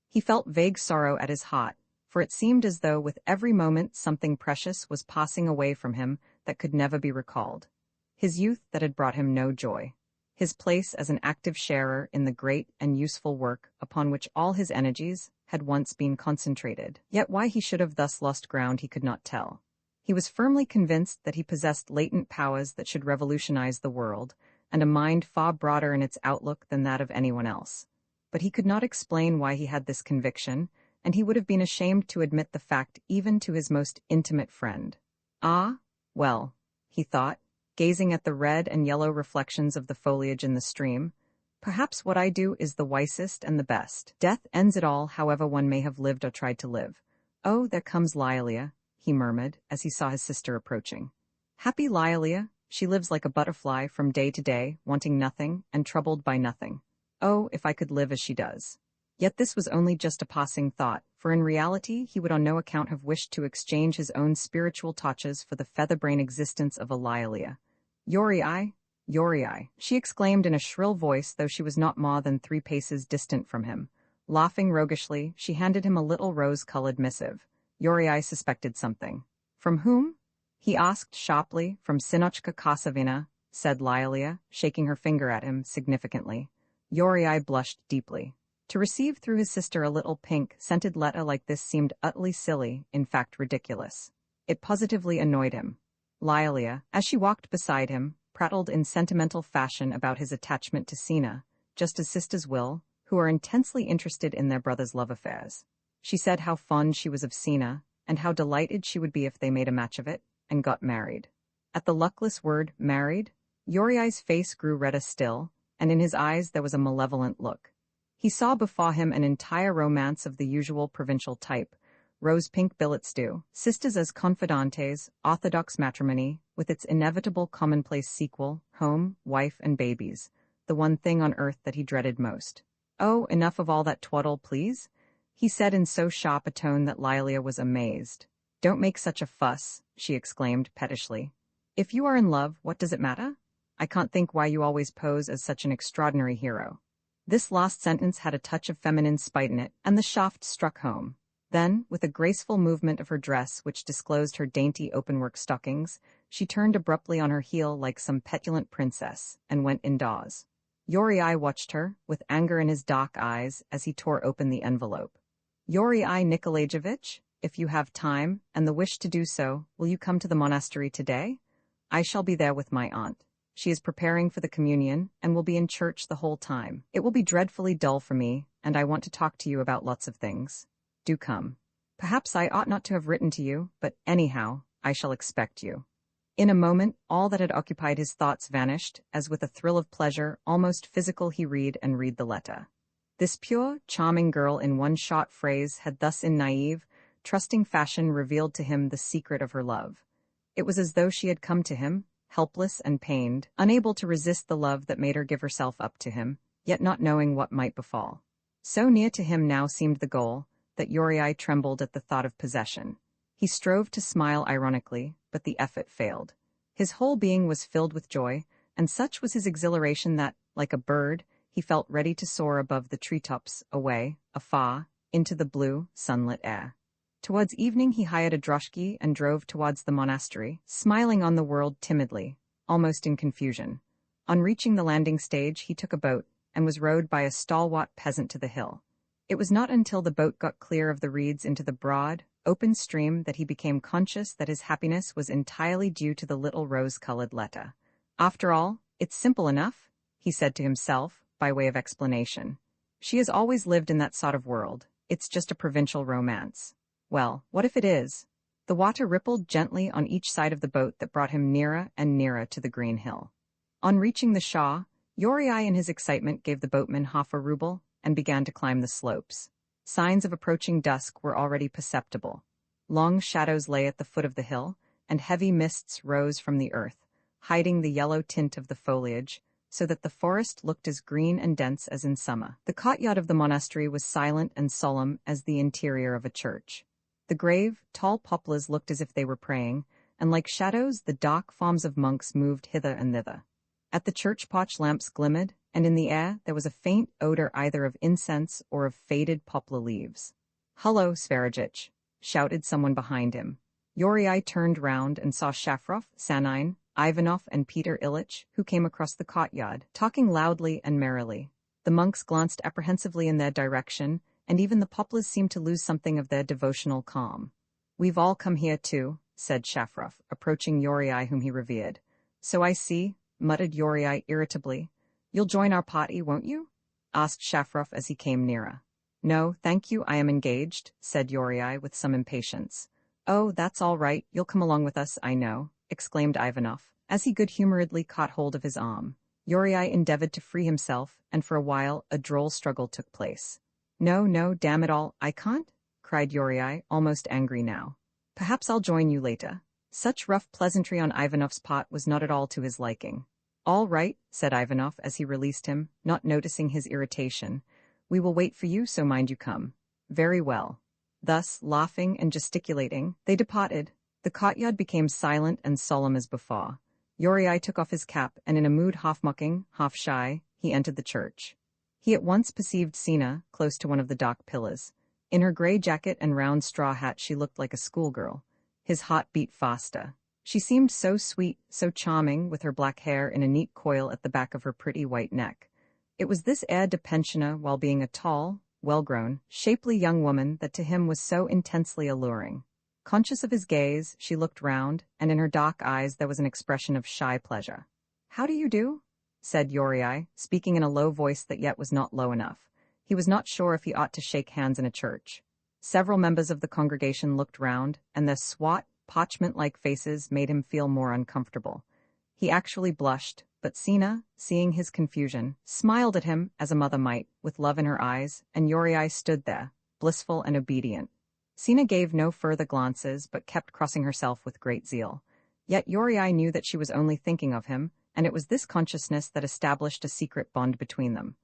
He felt vague sorrow at his heart, for it seemed as though with every moment something precious was passing away from him that could never be recalled. His youth that had brought him no joy. His place as an active sharer in the great and useful work upon which all his energies had once been concentrated. Yet why he should have thus lost ground he could not tell. He was firmly convinced that he possessed latent powers that should revolutionize the world, and a mind far broader in its outlook than that of anyone else. But he could not explain why he had this conviction, and he would have been ashamed to admit the fact even to his most intimate friend. "Ah, well," he thought, gazing at the red and yellow reflections of the foliage in the stream, "perhaps what I do is the wisest and the best. Death ends it all, however one may have lived or tried to live. Oh, there comes Lialia," he murmured, as he saw his sister approaching. "Happy Lialia, she lives like a butterfly from day to day, wanting nothing and troubled by nothing. Oh, if I could live as she does." Yet this was only just a passing thought, for in reality he would on no account have wished to exchange his own spiritual touches for the feather-brain existence of a Lialia. "Yuri, Yuri," she exclaimed in a shrill voice, though she was not more than 3 paces distant from him. Laughing roguishly, she handed him a little rose-colored missive. Yuri suspected something. "From whom?" he asked sharply. "From Sinochka Kasavina," said Lialia, shaking her finger at him significantly. Yuri blushed deeply. To receive through his sister a little pink, scented letter like this seemed utterly silly, in fact ridiculous. It positively annoyed him. Lialia, as she walked beside him, prattled in sentimental fashion about his attachment to Sina, just as sisters will, who are intensely interested in their brother's love affairs. She said how fond she was of Sina, and how delighted she would be if they made a match of it, and got married. At the luckless word, married, Yoriai's face grew redder still, and in his eyes there was a malevolent look. He saw before him an entire romance of the usual provincial type, rose-pink billets do, sisters as confidantes, orthodox matrimony, with its inevitable commonplace sequel, home, wife, and babies, the one thing on earth that he dreaded most. "Oh, enough of all that twaddle, please," he said in so sharp a tone that Lilia was amazed. "Don't make such a fuss," she exclaimed pettishly. "If you are in love, what does it matter? I can't think why you always pose as such an extraordinary hero." This last sentence had a touch of feminine spite in it, and the shaft struck home. Then, with a graceful movement of her dress which disclosed her dainty openwork stockings, she turned abruptly on her heel like some petulant princess, and went indoors. Yoriai watched her, with anger in his dark eyes, as he tore open the envelope. "Yoriai Nikolaevich, if you have time, and the wish to do so, will you come to the monastery today? I shall be there with my aunt. She is preparing for the communion, and will be in church the whole time. It will be dreadfully dull for me, and I want to talk to you about lots of things. Do come. Perhaps I ought not to have written to you, but anyhow, I shall expect you." In a moment, all that had occupied his thoughts vanished, as with a thrill of pleasure, almost physical, he read the letter. This pure, charming girl in one short phrase had thus in naive, trusting fashion revealed to him the secret of her love. It was as though she had come to him, helpless and pained, unable to resist the love that made her give herself up to him, yet not knowing what might befall. So near to him now seemed the goal, that Yoriai trembled at the thought of possession. He strove to smile ironically, but the effort failed. His whole being was filled with joy, and such was his exhilaration that, like a bird, he felt ready to soar above the treetops, away, afar, into the blue, sunlit air. Towards evening he hired a droshky and drove towards the monastery, smiling on the world timidly, almost in confusion. On reaching the landing stage he took a boat, and was rowed by a stalwart peasant to the hill. It was not until the boat got clear of the reeds into the broad, open stream that he became conscious that his happiness was entirely due to the little rose-colored letter. "After all, it's simple enough," he said to himself, by way of explanation. "She has always lived in that sort of world. It's just a provincial romance. Well, what if it is?" The water rippled gently on each side of the boat that brought him nearer and nearer to the green hill. On reaching the Shaw, Yoriai in his excitement gave the boatman half a ruble, and began to climb the slopes. Signs of approaching dusk were already perceptible. Long shadows lay at the foot of the hill, and heavy mists rose from the earth, hiding the yellow tint of the foliage, so that the forest looked as green and dense as in summer. The courtyard of the monastery was silent and solemn as the interior of a church. The grave, tall poplars looked as if they were praying, and like shadows the dark forms of monks moved hither and thither. At the church porch lamps glimmered, and in the air there was a faint odor either of incense or of faded poplar leaves. "Hullo, Sverajich!" shouted someone behind him. Yoriai turned round and saw Shafrov, Sanine, Ivanov, and Peter Ilyich, who came across the courtyard, talking loudly and merrily. The monks glanced apprehensively in their direction, and even the poplars seemed to lose something of their devotional calm. "We've all come here too," said Shafrov, approaching Yoriai whom he revered. "So I see," muttered Yoriai irritably. "You'll join our party, won't you?" asked Shafrov as he came nearer. "No, thank you, I am engaged," said Yoriai with some impatience. "Oh, that's all right, you'll come along with us, I know," exclaimed Ivanov, as he good-humoredly caught hold of his arm. Yoriai endeavored to free himself, and for a while a droll struggle took place. No, damn it all, I can't," cried Yoriai, almost angry now. "Perhaps I'll join you later." Such rough pleasantry on Ivanov's part was not at all to his liking. "All right," said Ivanov as he released him, not noticing his irritation. "We will wait for you, so mind you come." "Very well." Thus, laughing and gesticulating, they departed. The courtyard became silent and solemn as before. Yoriai took off his cap, and in a mood half-mocking, half-shy, he entered the church. He at once perceived Sina, close to one of the dark pillars. In her grey jacket and round straw hat she looked like a schoolgirl. His heart beat faster. She seemed so sweet, so charming, with her black hair in a neat coil at the back of her pretty white neck. It was this air de pensioner while being a tall, well-grown, shapely young woman that to him was so intensely alluring. Conscious of his gaze, she looked round, and in her dark eyes there was an expression of shy pleasure. "How do you do?" said Yoriai, speaking in a low voice that yet was not low enough. He was not sure if he ought to shake hands in a church. Several members of the congregation looked round, and their swart, parchment-like faces made him feel more uncomfortable. He actually blushed, but Sina, seeing his confusion, smiled at him as a mother might, with love in her eyes, and Uriai stood there, blissful and obedient. Sina gave no further glances but kept crossing herself with great zeal. Yet Uriai knew that she was only thinking of him, and it was this consciousness that established a secret bond between them.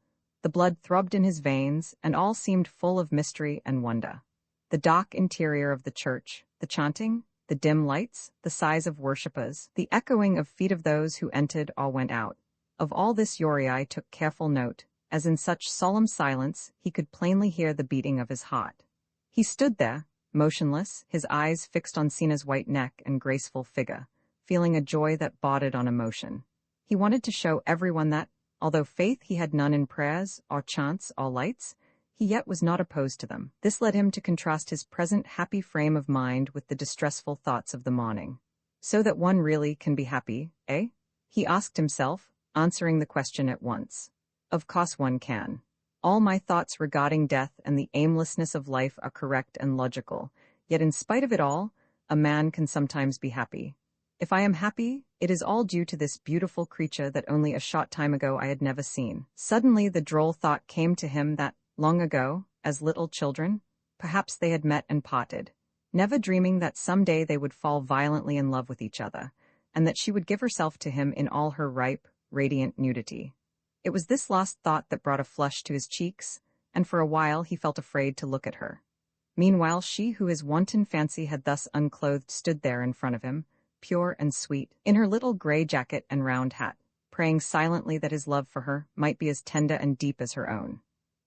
The blood throbbed in his veins, and all seemed full of mystery and wonder. The dark interior of the church, the chanting, the dim lights, the sighs of worshippers, the echoing of feet of those who entered or went out. Of all this Uriai took careful note, as in such solemn silence he could plainly hear the beating of his heart. He stood there, motionless, his eyes fixed on Sina's white neck and graceful figure, feeling a joy that bordered on emotion. He wanted to show everyone that, although faith he had none in prayers, or chants, or lights, he yet was not opposed to them. This led him to contrast his present happy frame of mind with the distressful thoughts of the morning. So that one really can be happy, eh? He asked himself, answering the question at once. Of course one can. All my thoughts regarding death and the aimlessness of life are correct and logical, yet in spite of it all, a man can sometimes be happy. If I am happy, it is all due to this beautiful creature that only a short time ago I had never seen. Suddenly the droll thought came to him that, long ago, as little children, perhaps they had met and parted, never dreaming that some day they would fall violently in love with each other, and that she would give herself to him in all her ripe, radiant nudity. It was this last thought that brought a flush to his cheeks, and for a while he felt afraid to look at her. Meanwhile she who his wanton fancy had thus unclothed stood there in front of him, pure and sweet, in her little gray jacket and round hat, praying silently that his love for her might be as tender and deep as her own.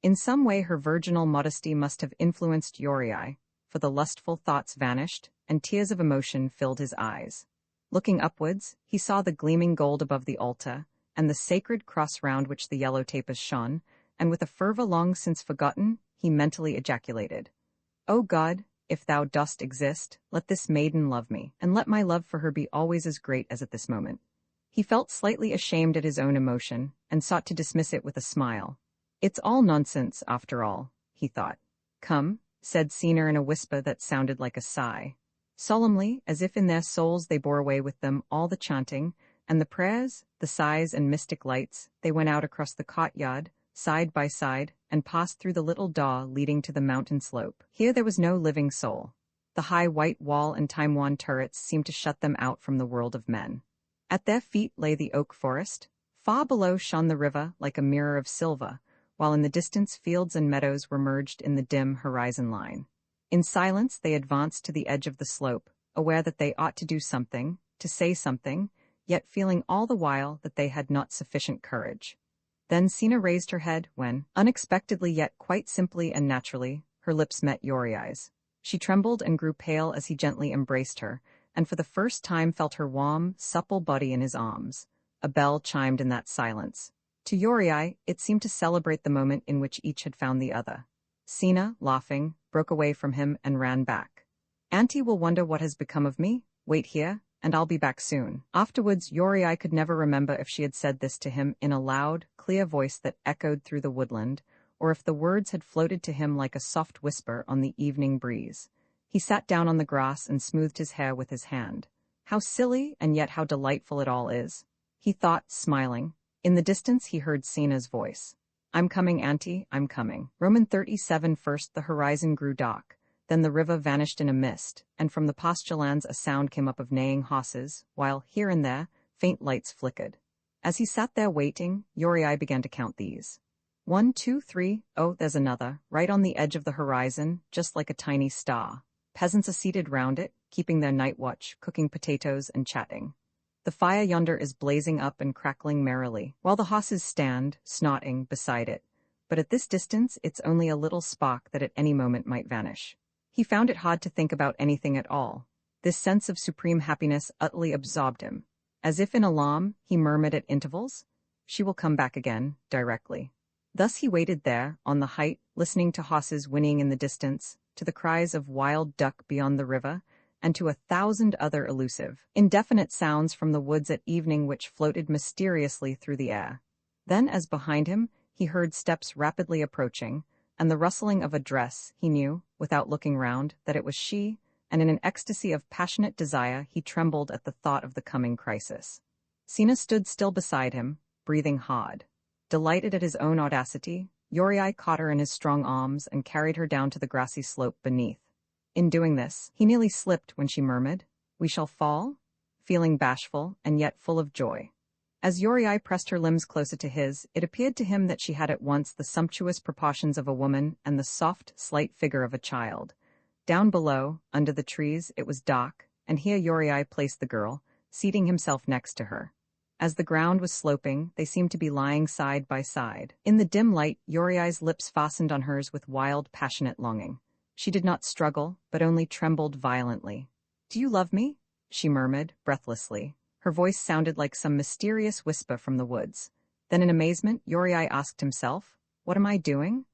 In some way her virginal modesty must have influenced Uriai, for the lustful thoughts vanished, and tears of emotion filled his eyes. Looking upwards, he saw the gleaming gold above the altar, and the sacred cross round which the yellow tapers shone, and with a fervor long since forgotten, he mentally ejaculated, "O God, if thou dost exist, let this maiden love me, and let my love for her be always as great as at this moment." He felt slightly ashamed at his own emotion, and sought to dismiss it with a smile. "It's all nonsense, after all," he thought. "Come," said Sina in a whisper that sounded like a sigh. Solemnly, as if in their souls they bore away with them all the chanting, and the prayers, the sighs and mystic lights, they went out across the courtyard, side by side, and passed through the little door leading to the mountain slope. Here there was no living soul. The high white wall and time-worn turrets seemed to shut them out from the world of men. At their feet lay the oak forest. Far below shone the river like a mirror of silver, while in the distance fields and meadows were merged in the dim horizon line. In silence they advanced to the edge of the slope, aware that they ought to do something, to say something, yet feeling all the while that they had not sufficient courage. Then Sina raised her head when, unexpectedly yet quite simply and naturally, her lips met Uriai's. She trembled and grew pale as he gently embraced her, and for the first time felt her warm, supple body in his arms. A bell chimed in that silence. To Uriai, it seemed to celebrate the moment in which each had found the other. Sina, laughing, broke away from him and ran back. "Auntie will wonder what has become of me. Wait here, and I'll be back soon." Afterwards, Uriai could never remember if she had said this to him in a loud, clear voice that echoed through the woodland, or if the words had floated to him like a soft whisper on the evening breeze. He sat down on the grass and smoothed his hair with his hand. How silly and yet how delightful it all is, he thought, smiling. In the distance he heard Sina's voice. "I'm coming, Auntie, I'm coming." Roman 37. First the horizon grew dark, then the river vanished in a mist, and from the pasturelands a sound came up of neighing horses, while, here and there, faint lights flickered. As he sat there waiting, Uriai began to count these. 1, 2, 3, oh, there's another, right on the edge of the horizon, just like a tiny star. Peasants are seated round it, keeping their night watch, cooking potatoes and chatting. The fire yonder is blazing up and crackling merrily, while the horses stand, snorting, beside it. But at this distance it's only a little spark that at any moment might vanish. He found it hard to think about anything at all. This sense of supreme happiness utterly absorbed him. As if in alarm, he murmured at intervals, "She will come back again, directly." Thus he waited there, on the height, listening to horses whinnying in the distance, to the cries of wild duck beyond the river, and to 1,000 other elusive, indefinite sounds from the woods at evening which floated mysteriously through the air. Then, as behind him, he heard steps rapidly approaching, and the rustling of a dress, he knew, without looking round, that it was she, and in an ecstasy of passionate desire he trembled at the thought of the coming crisis. Sina stood still beside him, breathing hard. Delighted at his own audacity, Yuri caught her in his strong arms and carried her down to the grassy slope beneath. In doing this, he nearly slipped when she murmured, "We shall fall?" feeling bashful and yet full of joy. As Yuri pressed her limbs closer to his, it appeared to him that she had at once the sumptuous proportions of a woman and the soft, slight figure of a child. Down below, under the trees, it was dark, and here Yuri placed the girl, seating himself next to her. As the ground was sloping, they seemed to be lying side by side. In the dim light, Yuri's lips fastened on hers with wild, passionate longing. She did not struggle, but only trembled violently. "Do you love me?" she murmured, breathlessly. Her voice sounded like some mysterious whisper from the woods. Then in amazement, Yuri asked himself, "What am I doing?"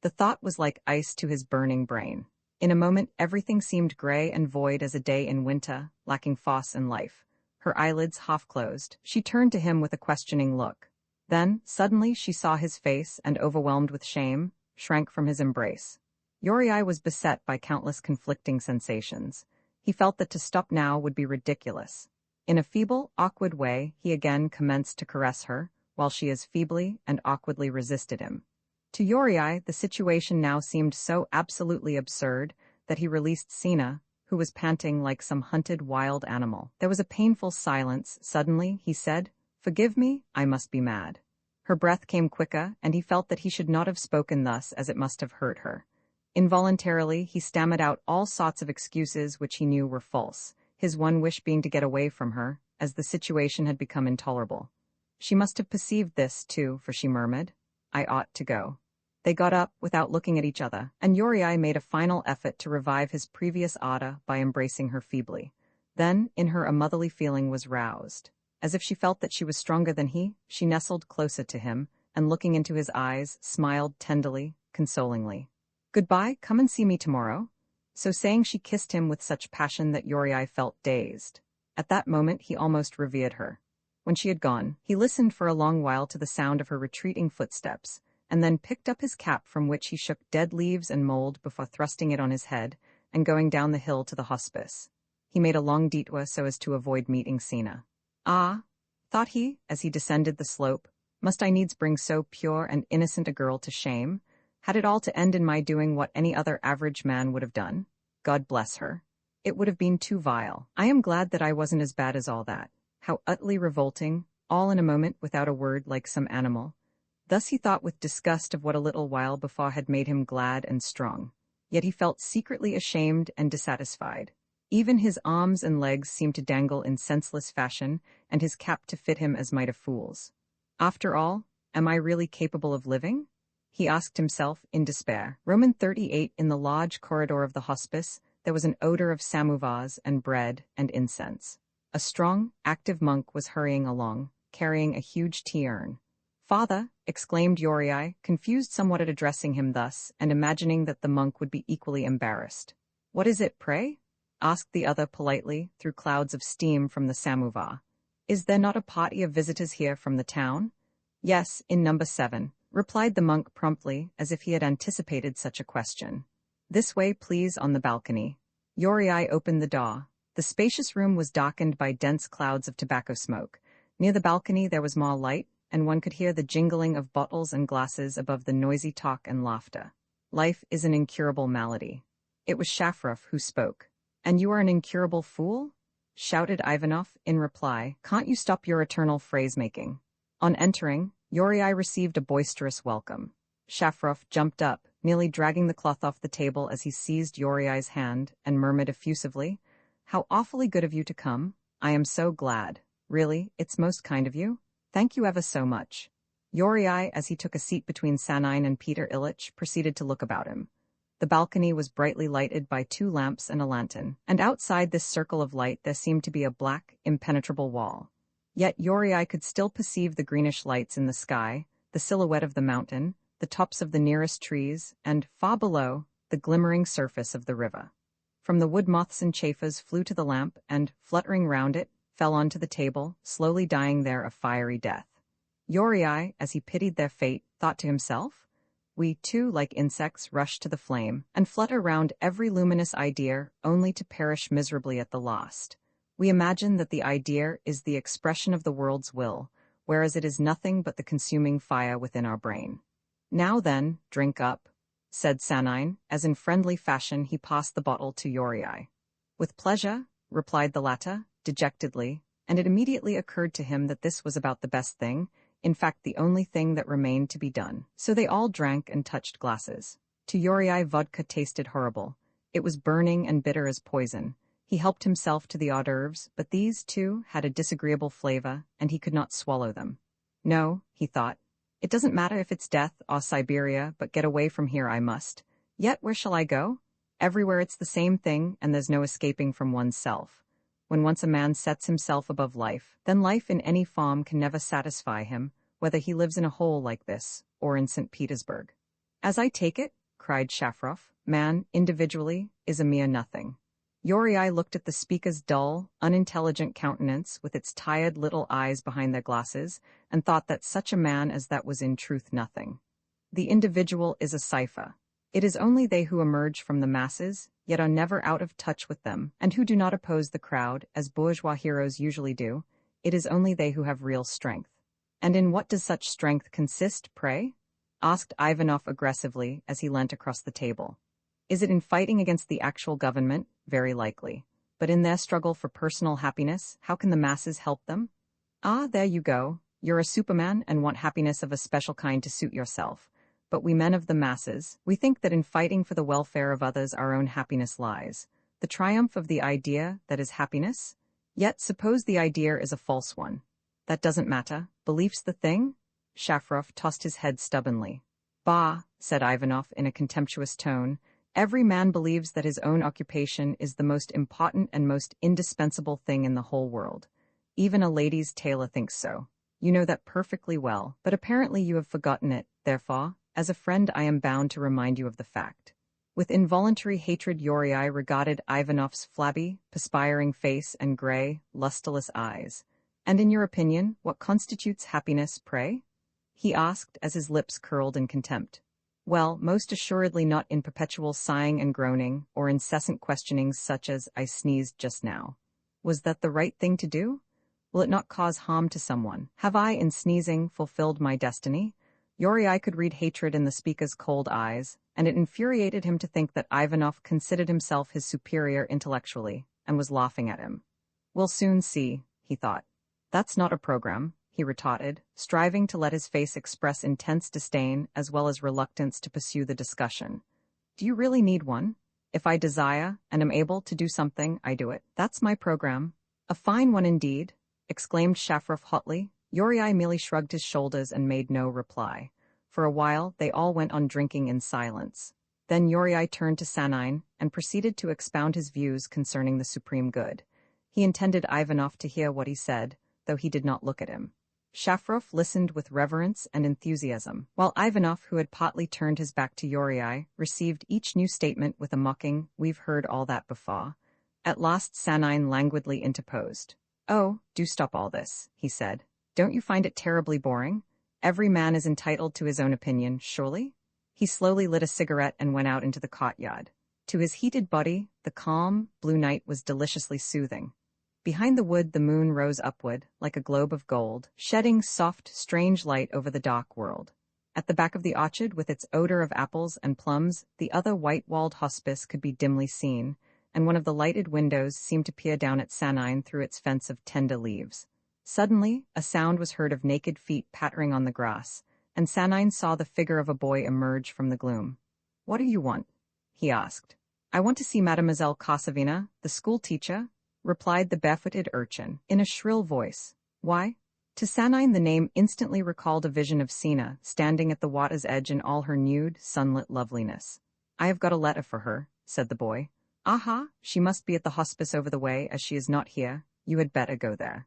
The thought was like ice to his burning brain. In a moment, everything seemed gray and void as a day in winter, lacking force and life. Her eyelids half closed. She turned to him with a questioning look. Then, suddenly, she saw his face and, overwhelmed with shame, shrank from his embrace. Yuri was beset by countless conflicting sensations. He felt that to stop now would be ridiculous. In a feeble, awkward way, he again commenced to caress her, while she as feebly and awkwardly resisted him. To Yuri, the situation now seemed so absolutely absurd that he released Sina, who was panting like some hunted wild animal. There was a painful silence. Suddenly, he said, "Forgive me, I must be mad." Her breath came quicker, and he felt that he should not have spoken thus, as it must have hurt her. Involuntarily, he stammered out all sorts of excuses which he knew were false, his one wish being to get away from her, as the situation had become intolerable. She must have perceived this, too, for she murmured, "I ought to go." They got up, without looking at each other, and Yuri made a final effort to revive his previous ardor by embracing her feebly. Then, in her, a motherly feeling was roused. As if she felt that she was stronger than he, she nestled closer to him, and looking into his eyes, smiled tenderly, consolingly. "Goodbye, come and see me tomorrow." So saying, she kissed him with such passion that Yuri felt dazed. At that moment he almost revered her. When she had gone, he listened for a long while to the sound of her retreating footsteps, and then picked up his cap from which he shook dead leaves and mold before thrusting it on his head and going down the hill to the hospice. He made a long detour so as to avoid meeting Sina. "Ah," thought he, as he descended the slope, "must I needs bring so pure and innocent a girl to shame? Had it all to end in my doing what any other average man would have done? God bless her. It would have been too vile. I am glad that I wasn't as bad as all that. How utterly revolting, all in a moment without a word like some animal." Thus he thought with disgust of what a little while before had made him glad and strong. Yet he felt secretly ashamed and dissatisfied. Even his arms and legs seemed to dangle in senseless fashion, and his cap to fit him as might a fool's. After all, am I really capable of living? He asked himself in despair. Roman 38 in the large corridor of the hospice, there was an odor of samovars and bread and incense. A strong, active monk was hurrying along, carrying a huge tea urn. "Father," exclaimed Yuri, confused somewhat at addressing him thus, and imagining that the monk would be equally embarrassed. "What is it, pray?" asked the other politely, through clouds of steam from the samovar. "Is there not a party of visitors here from the town?" "Yes, in number 7, replied the monk promptly, as if he had anticipated such a question. "This way, please, on the balcony." Yuri opened the door. The spacious room was darkened by dense clouds of tobacco smoke. Near the balcony there was more light, and one could hear the jingling of bottles and glasses above the noisy talk and laughter. "Life is an incurable malady." It was Shafrov who spoke. "And you are an incurable fool?" shouted Ivanov in reply. "Can't you stop your eternal phrase-making?" On entering, Yuri received a boisterous welcome. Shafrov jumped up, nearly dragging the cloth off the table as he seized Yuri's hand and murmured effusively, "How awfully good of you to come. I am so glad. Really, it's most kind of you. Thank you ever so much." Yuri, as he took a seat between Sanine and Peter Ilyich, proceeded to look about him. The balcony was brightly lighted by 2 lamps and a lantern, and outside this circle of light there seemed to be a black, impenetrable wall. Yet Yuri could still perceive the greenish lights in the sky, the silhouette of the mountain, the tops of the nearest trees, and, far below, the glimmering surface of the river. From the wood moths and chafers flew to the lamp and, fluttering round it, fell onto the table, slowly dying there a fiery death. Yuri, as he pitied their fate, thought to himself, We, too, like insects, rush to the flame, and flutter round every luminous idea only to perish miserably at the last. We imagine that the idea is the expression of the world's will, whereas it is nothing but the consuming fire within our brain. Now then, drink up, said Sanine, as in friendly fashion he passed the bottle to Uriai. With pleasure, replied the latter, dejectedly, and it immediately occurred to him that this was about the best thing, in fact the only thing that remained to be done. So they all drank and touched glasses. To Uriai vodka tasted horrible. It was burning and bitter as poison. He helped himself to the hors d'oeuvres, but these, too, had a disagreeable flavor, and he could not swallow them. No, he thought. It doesn't matter if it's death or Siberia, but get away from here I must. Yet where shall I go? Everywhere it's the same thing, and there's no escaping from oneself. When once a man sets himself above life, then life in any form can never satisfy him, whether he lives in a hole like this, or in St. Petersburg. As I take it, cried Shafrof, man, individually, is a mere nothing. Uriai looked at the speaker's dull, unintelligent countenance with its tired little eyes behind their glasses, and thought that such a man as that was in truth nothing. The individual is a cipher. It is only they who emerge from the masses, yet are never out of touch with them, and who do not oppose the crowd, as bourgeois heroes usually do. It is only they who have real strength. And in what does such strength consist, pray? Asked Ivanov aggressively as he leant across the table. Is it in fighting against the actual government? Very likely. But in their struggle for personal happiness, how can the masses help them? Ah, there you go. You're a superman and want happiness of a special kind to suit yourself. But we men of the masses, we think that in fighting for the welfare of others our own happiness lies. The triumph of the idea that is happiness? Yet suppose the idea is a false one. That doesn't matter. Belief's the thing? Shafrof tossed his head stubbornly. Bah, said Ivanov in a contemptuous tone. Every man believes that his own occupation is the most important and most indispensable thing in the whole world. Even a lady's tailor thinks so. You know that perfectly well, but apparently you have forgotten it, therefore, as a friend I am bound to remind you of the fact. With involuntary hatred Uriai regarded Ivanov's flabby, perspiring face and grey, lustreless eyes. And in your opinion, what constitutes happiness, pray? He asked as his lips curled in contempt. Well, most assuredly not in perpetual sighing and groaning, or incessant questionings such as, I sneezed just now. Was that the right thing to do? Will it not cause harm to someone? Have I, in sneezing, fulfilled my destiny? Uriai could read hatred in the speaker's cold eyes, and it infuriated him to think that Ivanov considered himself his superior intellectually, and was laughing at him. We'll soon see, he thought. That's not a program, he retorted, striving to let his face express intense disdain as well as reluctance to pursue the discussion. Do you really need one? If I desire, and am able to do something, I do it. That's my program. A fine one indeed, exclaimed Shafrof hotly. Uriai merely shrugged his shoulders and made no reply. For a while, they all went on drinking in silence. Then Uriai turned to Sanine and proceeded to expound his views concerning the supreme good. He intended Ivanov to hear what he said, though he did not look at him. Shafrof listened with reverence and enthusiasm, while Ivanov, who had partly turned his back to Uriai, received each new statement with a mocking, "We've heard all that before." At last Sanine languidly interposed. "Oh, do stop all this," he said. "Don't you find it terribly boring? Every man is entitled to his own opinion, surely?" He slowly lit a cigarette and went out into the courtyard. To his heated body, the calm, blue night was deliciously soothing. Behind the wood the moon rose upward, like a globe of gold, shedding soft, strange light over the dark world. At the back of the orchard, with its odor of apples and plums, the other white-walled hospice could be dimly seen, and one of the lighted windows seemed to peer down at Sanine through its fence of tender leaves. Suddenly, a sound was heard of naked feet pattering on the grass, and Sanine saw the figure of a boy emerge from the gloom. "What do you want?" he asked. "I want to see Mademoiselle Kosovina, the school-teacher," replied the barefooted urchin, in a shrill voice. "Why?" To Sanine the name instantly recalled a vision of Sina, standing at the water's edge in all her nude, sunlit loveliness. "I have got a letter for her," said the boy. "Aha, she must be at the hospice over the way, as she is not here. You had better go there."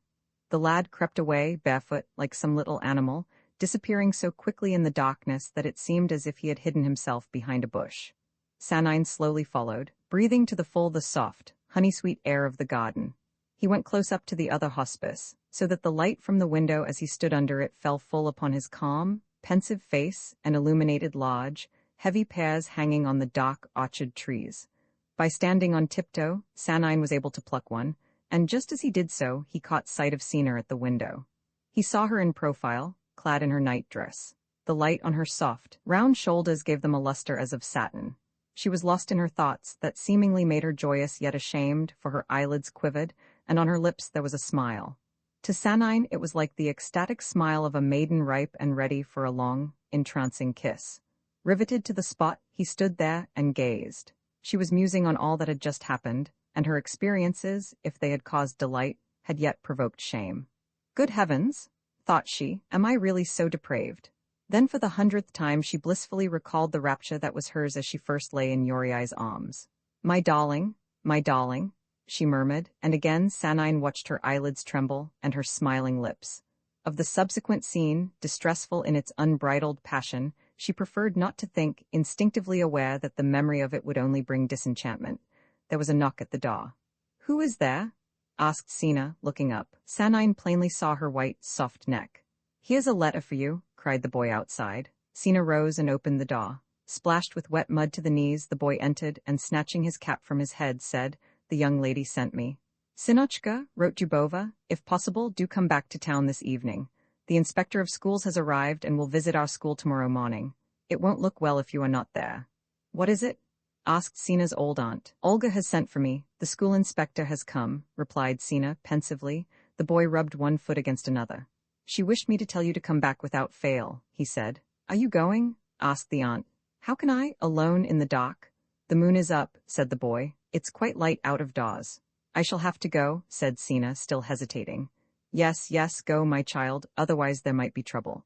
The lad crept away, barefoot, like some little animal, disappearing so quickly in the darkness that it seemed as if he had hidden himself behind a bush. Sanine slowly followed, breathing to the full the soft, honey-sweet air of the garden. He went close up to the other hospice, so that the light from the window as he stood under it fell full upon his calm, pensive face, an illuminated lodge, heavy pears hanging on the dark orchard trees. By standing on tiptoe, Sanine was able to pluck one, and just as he did so, he caught sight of Sina at the window. He saw her in profile, clad in her nightdress. The light on her soft, round shoulders gave them a luster as of satin. She was lost in her thoughts that seemingly made her joyous yet ashamed, for her eyelids quivered, and on her lips there was a smile. To Sanine it was like the ecstatic smile of a maiden ripe and ready for a long, entrancing kiss. Riveted to the spot, he stood there and gazed. She was musing on all that had just happened, and her experiences, if they had caused delight, had yet provoked shame. Good heavens, thought she, am I really so depraved? Then for the 100th time she blissfully recalled the rapture that was hers as she first lay in Yoriai's arms. My darling, she murmured, and again Sanine watched her eyelids tremble and her smiling lips. Of the subsequent scene, distressful in its unbridled passion, she preferred not to think, instinctively aware that the memory of it would only bring disenchantment. There was a knock at the door. Who is there? Asked Sina, looking up. Sanine plainly saw her white, soft neck. Here's a letter for you, cried the boy outside. Sina rose and opened the door. Splashed with wet mud to the knees, the boy entered and, snatching his cap from his head, said, The young lady sent me. Sinochka, wrote Dubova, if possible, do come back to town this evening. The inspector of schools has arrived and will visit our school tomorrow morning. It won't look well if you are not there. What is it? Asked Sina's old aunt. Olga has sent for me. The school inspector has come, replied Sina, pensively. The boy rubbed one foot against another. She wished me to tell you to come back without fail, he said. Are you going? Asked the aunt. How can I, alone in the dock? The moon is up, said the boy. It's quite light out of doors. I shall have to go, said Sina, still hesitating. Yes, go, my child, otherwise there might be trouble.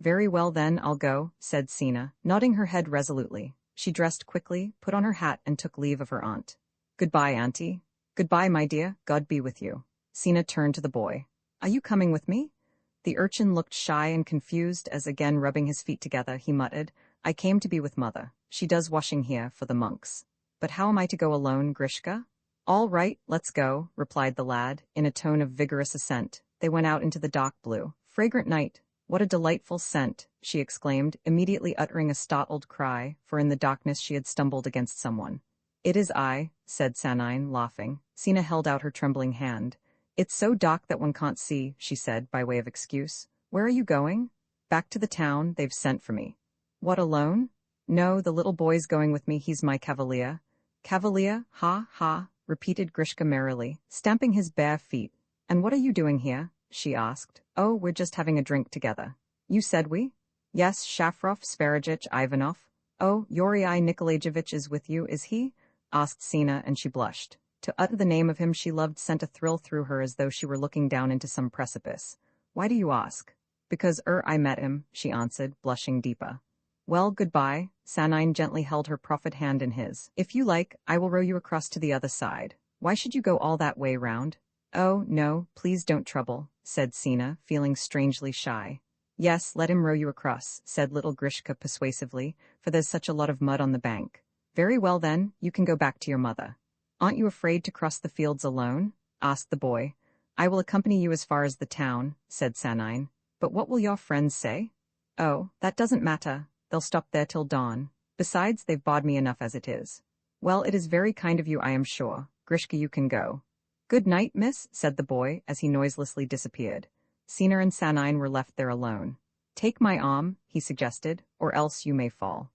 Very well then, I'll go, said Sina, nodding her head resolutely. She dressed quickly, put on her hat and took leave of her aunt. Goodbye, auntie. Goodbye, my dear, God be with you. Sina turned to the boy. Are you coming with me? The urchin looked shy and confused as, again rubbing his feet together, he muttered, I came to be with mother. She does washing here for the monks. But how am I to go alone, Grishka? All right, let's go, replied the lad, in a tone of vigorous assent. They went out into the dark blue. Fragrant night. What a delightful scent, she exclaimed, immediately uttering a startled cry, for in the darkness she had stumbled against someone. It is I, said Sanine, laughing. Sina held out her trembling hand. It's so dark that one can't see, she said, by way of excuse. Where are you going? Back to the town, they've sent for me. What, alone? No, the little boy's going with me, he's my cavalier. Cavalier, ha, repeated Grishka merrily, stamping his bare feet. And what are you doing here? She asked. Oh, we're just having a drink together. You said we? Yes, Shafrov, Sverajich, Ivanov. Oh, Yoriai Nikolaevich is with you, is he? Asked Sina, and she blushed. To utter the name of him she loved sent a thrill through her as though she were looking down into some precipice. Why do you ask? Because I met him, she answered, blushing deeper. Well, goodbye. Sanine gently held her proffered hand in his. If you like, I will row you across to the other side. Why should you go all that way round? Oh, no, please don't trouble, said Sina, feeling strangely shy. Yes, let him row you across, said little Grishka persuasively, for there's such a lot of mud on the bank. Very well then, you can go back to your mother. Aren't you afraid to cross the fields alone? Asked the boy. I will accompany you as far as the town, said Sanine. But what will your friends say? Oh, that doesn't matter. They'll stop there till dawn. Besides, they've bawed me enough as it is. Well, it is very kind of you, I am sure. Grishka, you can go. Good night, miss, said the boy, as he noiselessly disappeared. Sina and Sanine were left there alone. Take my arm, he suggested, or else you may fall.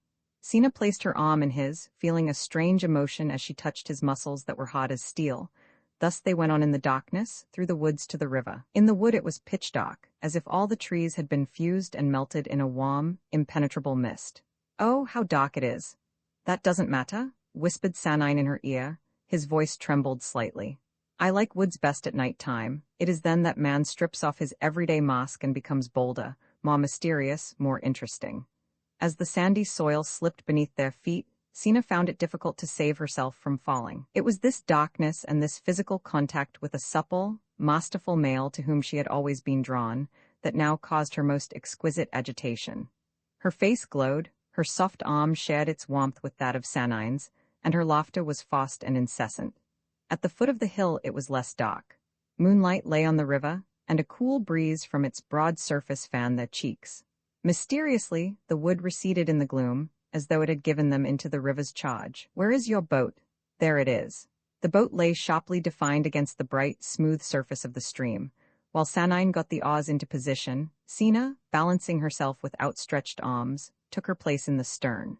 Sina placed her arm in his, feeling a strange emotion as she touched his muscles that were hot as steel. Thus they went on in the darkness, through the woods to the river. In the wood it was pitch dark, as if all the trees had been fused and melted in a warm, impenetrable mist. Oh, how dark it is. That doesn't matter, whispered Sanine in her ear. His voice trembled slightly. I like woods best at night time. It is then that man strips off his everyday mask and becomes bolder, more mysterious, more interesting. As the sandy soil slipped beneath their feet, Sina found it difficult to save herself from falling. It was this darkness and this physical contact with a supple, masterful male to whom she had always been drawn, that now caused her most exquisite agitation. Her face glowed, her soft arm shared its warmth with that of Sanine's, and her laughter was fast and incessant. At the foot of the hill it was less dark. Moonlight lay on the river, and a cool breeze from its broad surface fanned their cheeks. Mysteriously, the wood receded in the gloom, as though it had given them into the river's charge. "Where is your boat?" "There it is." The boat lay sharply defined against the bright, smooth surface of the stream. While Sanine got the oars into position, Sina, balancing herself with outstretched arms, took her place in the stern.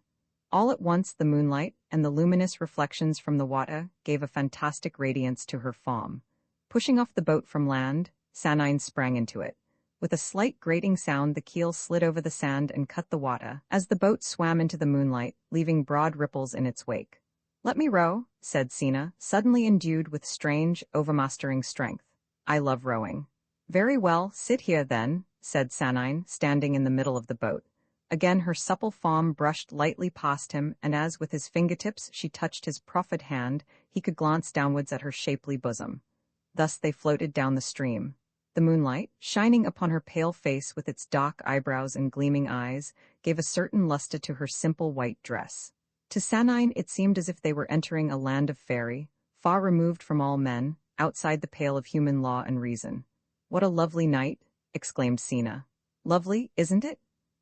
All at once the moonlight and the luminous reflections from the water gave a fantastic radiance to her form. Pushing off the boat from land, Sanine sprang into it. With a slight grating sound, the keel slid over the sand and cut the water, as the boat swam into the moonlight, leaving broad ripples in its wake. "Let me row," said Sina, suddenly endued with strange, overmastering strength. "I love rowing." "Very well, sit here then," said Sanine, standing in the middle of the boat. Again her supple form brushed lightly past him, and as with his fingertips she touched his proffered hand, he could glance downwards at her shapely bosom. Thus they floated down the stream. The moonlight, shining upon her pale face with its dark eyebrows and gleaming eyes, gave a certain luster to her simple white dress. To Sanine it seemed as if they were entering a land of fairy, far removed from all men, outside the pale of human law and reason. "What a lovely night!" exclaimed Sina. "Lovely, isn't it?"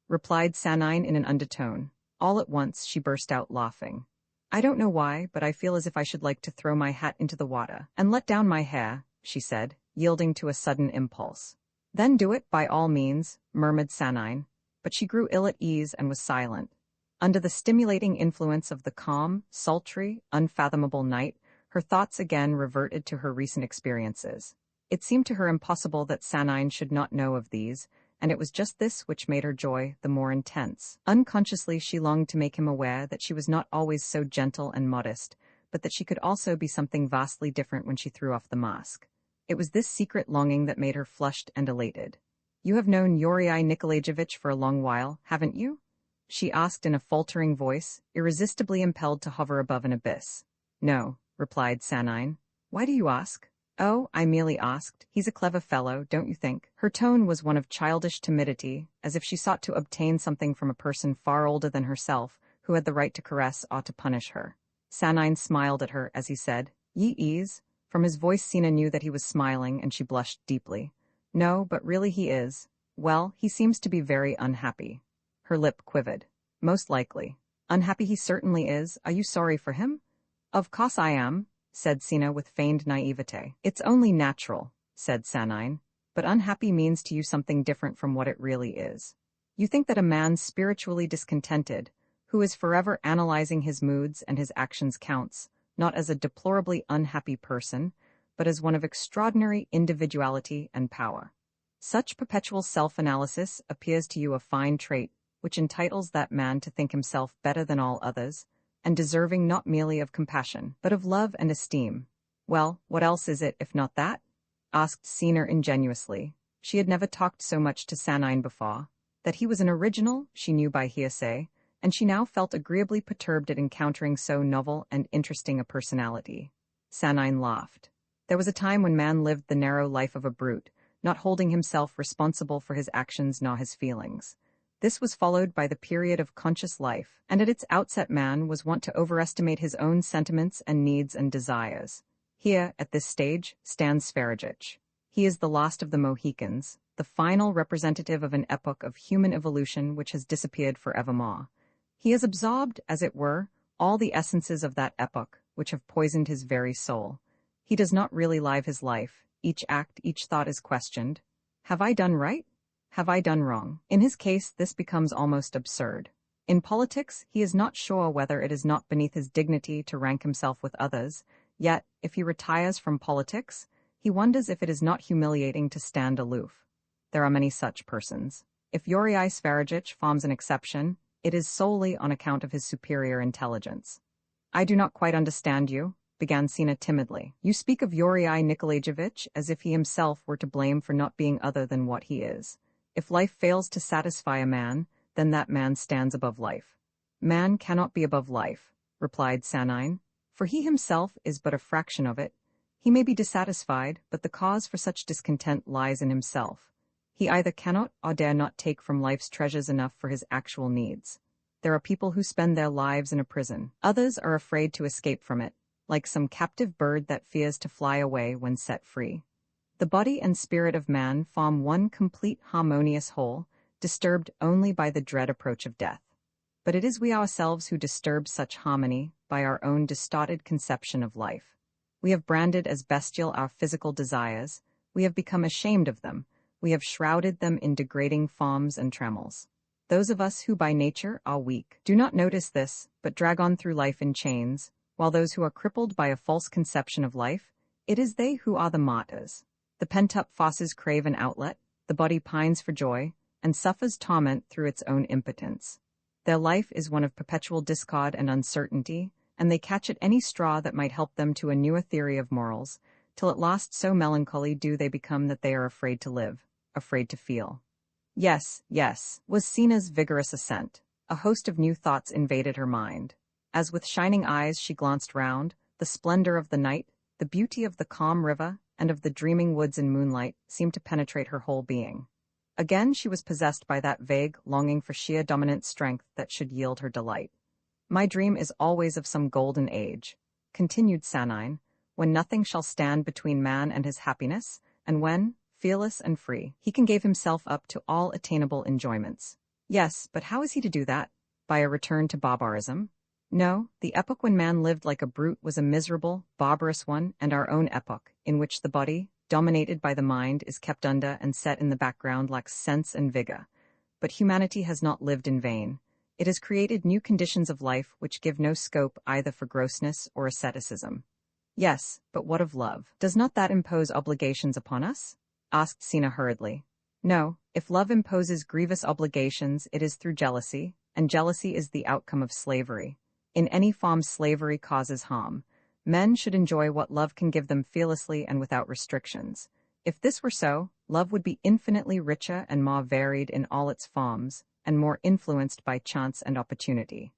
replied Sanine in an undertone. All at once she burst out laughing. "I don't know why, but I feel as if I should like to throw my hat into the water and let down my hair," she said, yielding to a sudden impulse. "Then do it, by all means," murmured Sanine, but she grew ill at ease and was silent. Under the stimulating influence of the calm, sultry, unfathomable night, her thoughts again reverted to her recent experiences. It seemed to her impossible that Sanine should not know of these, and it was just this which made her joy the more intense. Unconsciously she longed to make him aware that she was not always so gentle and modest, but that she could also be something vastly different when she threw off the mask. It was this secret longing that made her flushed and elated. "You have known Yuri Nikolaevich for a long while, haven't you?" she asked in a faltering voice, irresistibly impelled to hover above an abyss. "No," replied Sanine. "Why do you ask?" "Oh, I merely asked. He's a clever fellow, don't you think?" Her tone was one of childish timidity, as if she sought to obtain something from a person far older than herself, who had the right to caress or to punish her. Sanine smiled at her as he said, "Ye ease." From his voice Sina knew that he was smiling, and she blushed deeply. "No, but really he is. Well, he seems to be very unhappy." Her lip quivered. "Most likely. Unhappy he certainly is. Are you sorry for him?" "Of course I am," said Sina with feigned naivete. "It's only natural," said Sanine. "But unhappy means to you something different from what it really is. You think that a man spiritually discontented, who is forever analyzing his moods and his actions counts, not as a deplorably unhappy person, but as one of extraordinary individuality and power. Such perpetual self-analysis appears to you a fine trait, which entitles that man to think himself better than all others, and deserving not merely of compassion, but of love and esteem. Well, what else is it, if not that?" asked Sina ingenuously. She had never talked so much to Sanine before. That he was an original, she knew by hearsay, and she now felt agreeably perturbed at encountering so novel and interesting a personality. Sanine laughed. There was a time when man lived the narrow life of a brute, not holding himself responsible for his actions nor his feelings. This was followed by the period of conscious life, and at its outset man was wont to overestimate his own sentiments and needs and desires. Here, at this stage, stands Sverigich. He is the last of the Mohicans, the final representative of an epoch of human evolution which has disappeared forevermore. He has absorbed, as it were, all the essences of that epoch, which have poisoned his very soul. He does not really live his life. Each act, each thought is questioned. Have I done right? Have I done wrong? In his case, this becomes almost absurd. In politics, he is not sure whether it is not beneath his dignity to rank himself with others, yet, if he retires from politics, he wonders if it is not humiliating to stand aloof. There are many such persons. If Yuri Sverigich forms an exception, it is solely on account of his superior intelligence. "I do not quite understand you," began Sina timidly. "You speak of Yuri Nikolaevich as if he himself were to blame for not being other than what he is. If life fails to satisfy a man, then that man stands above life." "Man cannot be above life," replied Sanine, "for he himself is but a fraction of it. He may be dissatisfied, but the cause for such discontent lies in himself. He either cannot or dare not take from life's treasures enough for his actual needs. There are people who spend their lives in a prison. Others are afraid to escape from it, like some captive bird that fears to fly away when set free. The body and spirit of man form one complete harmonious whole, disturbed only by the dread approach of death. But it is we ourselves who disturb such harmony by our own distorted conception of life. We have branded as bestial our physical desires, we have become ashamed of them, we have shrouded them in degrading forms and trammels. Those of us who by nature are weak do not notice this, but drag on through life in chains, while those who are crippled by a false conception of life, it is they who are the martyrs. The pent-up forces crave an outlet, the body pines for joy, and suffers torment through its own impotence. Their life is one of perpetual discord and uncertainty, and they catch at any straw that might help them to a newer theory of morals, till at last so melancholy do they become that they are afraid to live, afraid to feel. Yes, yes, was Sina's vigorous assent. A host of new thoughts invaded her mind. As with shining eyes she glanced round, the splendor of the night, the beauty of the calm river, and of the dreaming woods in moonlight seemed to penetrate her whole being. Again she was possessed by that vague longing for sheer dominant strength that should yield her delight. My dream is always of some golden age, continued Sanine, when nothing shall stand between man and his happiness, and when, fearless and free, he can give himself up to all attainable enjoyments. Yes, but how is he to do that? By a return to barbarism? No, the epoch when man lived like a brute was a miserable, barbarous one, and our own epoch, in which the body, dominated by the mind, is kept under and set in the background, lacks sense and vigor. But humanity has not lived in vain. It has created new conditions of life which give no scope either for grossness or asceticism. Yes, but what of love? Does not that impose obligations upon us? Asked Sina hurriedly. No, if love imposes grievous obligations, it is through jealousy, and jealousy is the outcome of slavery. In any form slavery causes harm. Men should enjoy what love can give them fearlessly and without restrictions. If this were so, love would be infinitely richer and more varied in all its forms, and more influenced by chance and opportunity.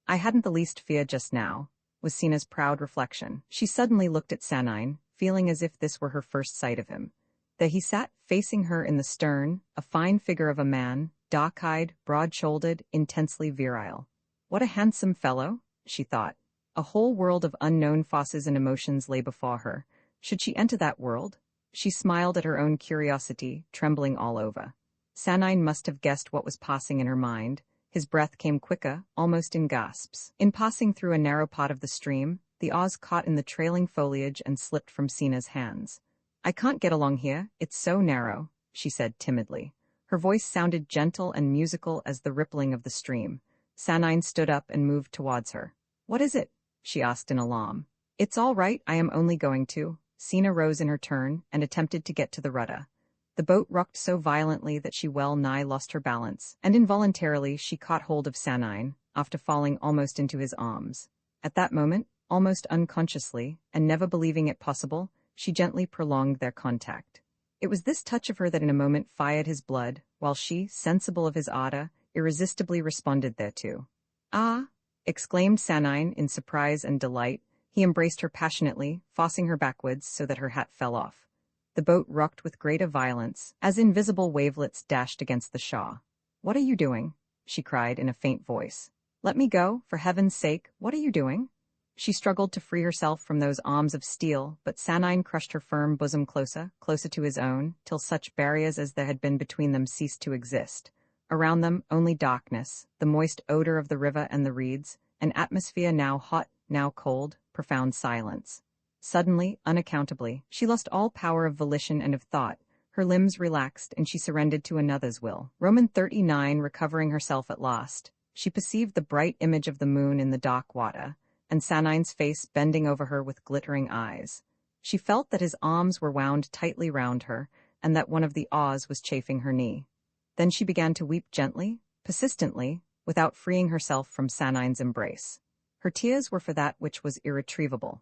I hadn't the least fear just now, was Sina's proud reflection. She suddenly looked at Sanine, feeling as if this were her first sight of him. There he sat, facing her in the stern, a fine figure of a man, dark-eyed, broad-shouldered, intensely virile. What a handsome fellow, she thought. A whole world of unknown forces and emotions lay before her. Should she enter that world? She smiled at her own curiosity, trembling all over. Sanine must have guessed what was passing in her mind. His breath came quicker, almost in gasps. In passing through a narrow part of the stream, the oars caught in the trailing foliage and slipped from Sina's hands. I can't get along here, it's so narrow, she said timidly. Her voice sounded gentle and musical as the rippling of the stream. Sanine stood up and moved towards her. What is it? She asked in alarm. It's all right, I am only going to. Sina rose in her turn and attempted to get to the rudder. The boat rocked so violently that she well nigh lost her balance, and involuntarily she caught hold of Sanine, after falling almost into his arms. At that moment, almost unconsciously, and never believing it possible, she gently prolonged their contact. It was this touch of her that in a moment fired his blood, while she, sensible of his ardor, irresistibly responded thereto. Ah! Exclaimed Sanine in surprise and delight. He embraced her passionately, forcing her backwards so that her hat fell off. The boat rocked with greater violence, as invisible wavelets dashed against the shore. What are you doing? She cried in a faint voice. Let me go, for heaven's sake, what are you doing? She struggled to free herself from those arms of steel, but Sanine crushed her firm bosom closer to his own, till such barriers as there had been between them ceased to exist. Around them only darkness, the moist odor of the river and the reeds, an atmosphere now hot, now cold, profound silence. Suddenly, unaccountably, she lost all power of volition and of thought. Her limbs relaxed, and she surrendered to another's will. Roman 39, recovering herself at last, she perceived the bright image of the moon in the dark water, and Sanine's face bending over her with glittering eyes. She felt that his arms were wound tightly round her, and that one of the oars was chafing her knee. Then she began to weep gently, persistently, without freeing herself from Sanine's embrace. Her tears were for that which was irretrievable.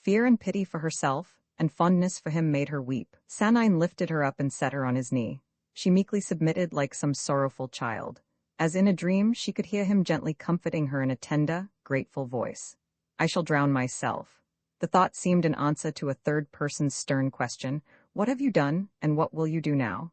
Fear and pity for herself, and fondness for him made her weep. Sanine lifted her up and set her on his knee. She meekly submitted like some sorrowful child. As in a dream, she could hear him gently comforting her in a tender, grateful voice. I shall drown myself. The thought seemed an answer to a third person's stern question. What have you done, and what will you do now?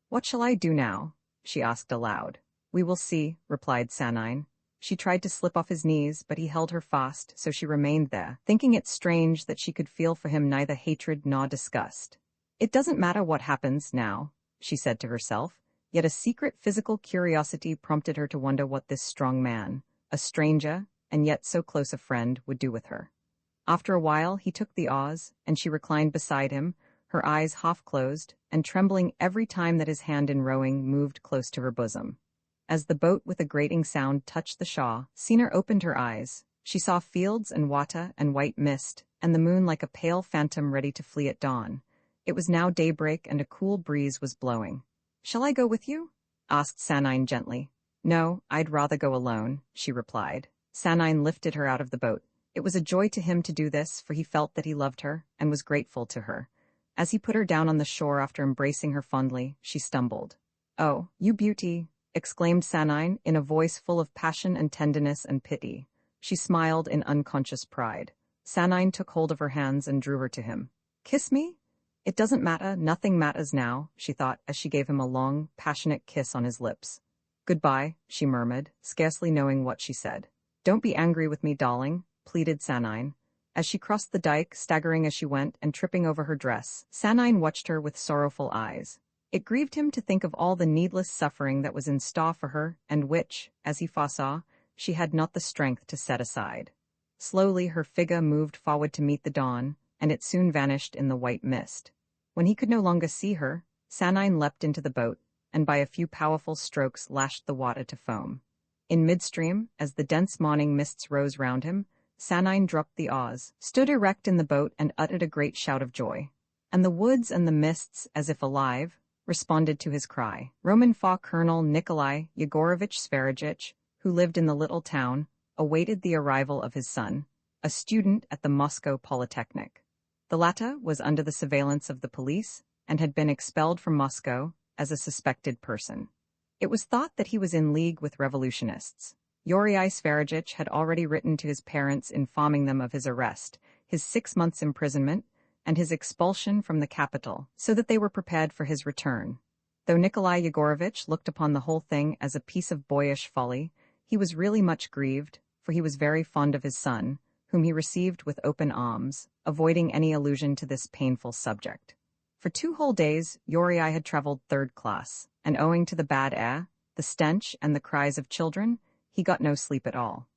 What shall I do now? She asked aloud. We will see, replied Sanine. She tried to slip off his knees, but he held her fast, so she remained there, thinking it strange that she could feel for him neither hatred nor disgust. It doesn't matter what happens now, she said to herself. Yet a secret physical curiosity prompted her to wonder what this strong man, a stranger, and yet so close a friend, would do with her. After a while he took the oars, and she reclined beside him, her eyes half closed, and trembling every time that his hand in rowing moved close to her bosom. As the boat with a grating sound touched the shore, Sina opened her eyes. She saw fields and water and white mist, and the moon like a pale phantom ready to flee at dawn. It was now daybreak and a cool breeze was blowing. "Shall I go with you?" asked Sanine gently. "No, I'd rather go alone," she replied. Sanine lifted her out of the boat. It was a joy to him to do this, for he felt that he loved her and was grateful to her. As he put her down on the shore after embracing her fondly, she stumbled. "Oh, you beauty!" exclaimed Sanine in a voice full of passion and tenderness and pity. She smiled in unconscious pride. Sanine took hold of her hands and drew her to him. "Kiss me?" "It doesn't matter, nothing matters now," she thought as she gave him a long, passionate kiss on his lips. "Goodbye," she murmured, scarcely knowing what she said. "Don't be angry with me, darling," pleaded Sanine. As she crossed the dike, staggering as she went and tripping over her dress, Sanine watched her with sorrowful eyes. It grieved him to think of all the needless suffering that was in store for her and which, as he foresaw, she had not the strength to set aside. Slowly her figure moved forward to meet the dawn, and it soon vanished in the white mist. When he could no longer see her, Sanine leapt into the boat, and by a few powerful strokes lashed the water to foam. In midstream, as the dense morning mists rose round him, Sanine dropped the oars, stood erect in the boat, and uttered a great shout of joy. And the woods and the mists, as if alive, responded to his cry. Roman Far Colonel Nikolai Yegorovitch Sverigich, who lived in the little town, awaited the arrival of his son, a student at the Moscow Polytechnic. The latter was under the surveillance of the police and had been expelled from Moscow as a suspected person. It was thought that he was in league with revolutionists. Yuri Sverigich had already written to his parents informing them of his arrest, his 6 months' imprisonment, and his expulsion from the capital, so that they were prepared for his return. Though Nikolai Yegorovitch looked upon the whole thing as a piece of boyish folly, he was really much grieved, for he was very fond of his son, whom he received with open arms, avoiding any allusion to this painful subject. For 2 whole days, Yuri had traveled 3rd class, and owing to the bad air, the stench, and the cries of children, he got no sleep at all.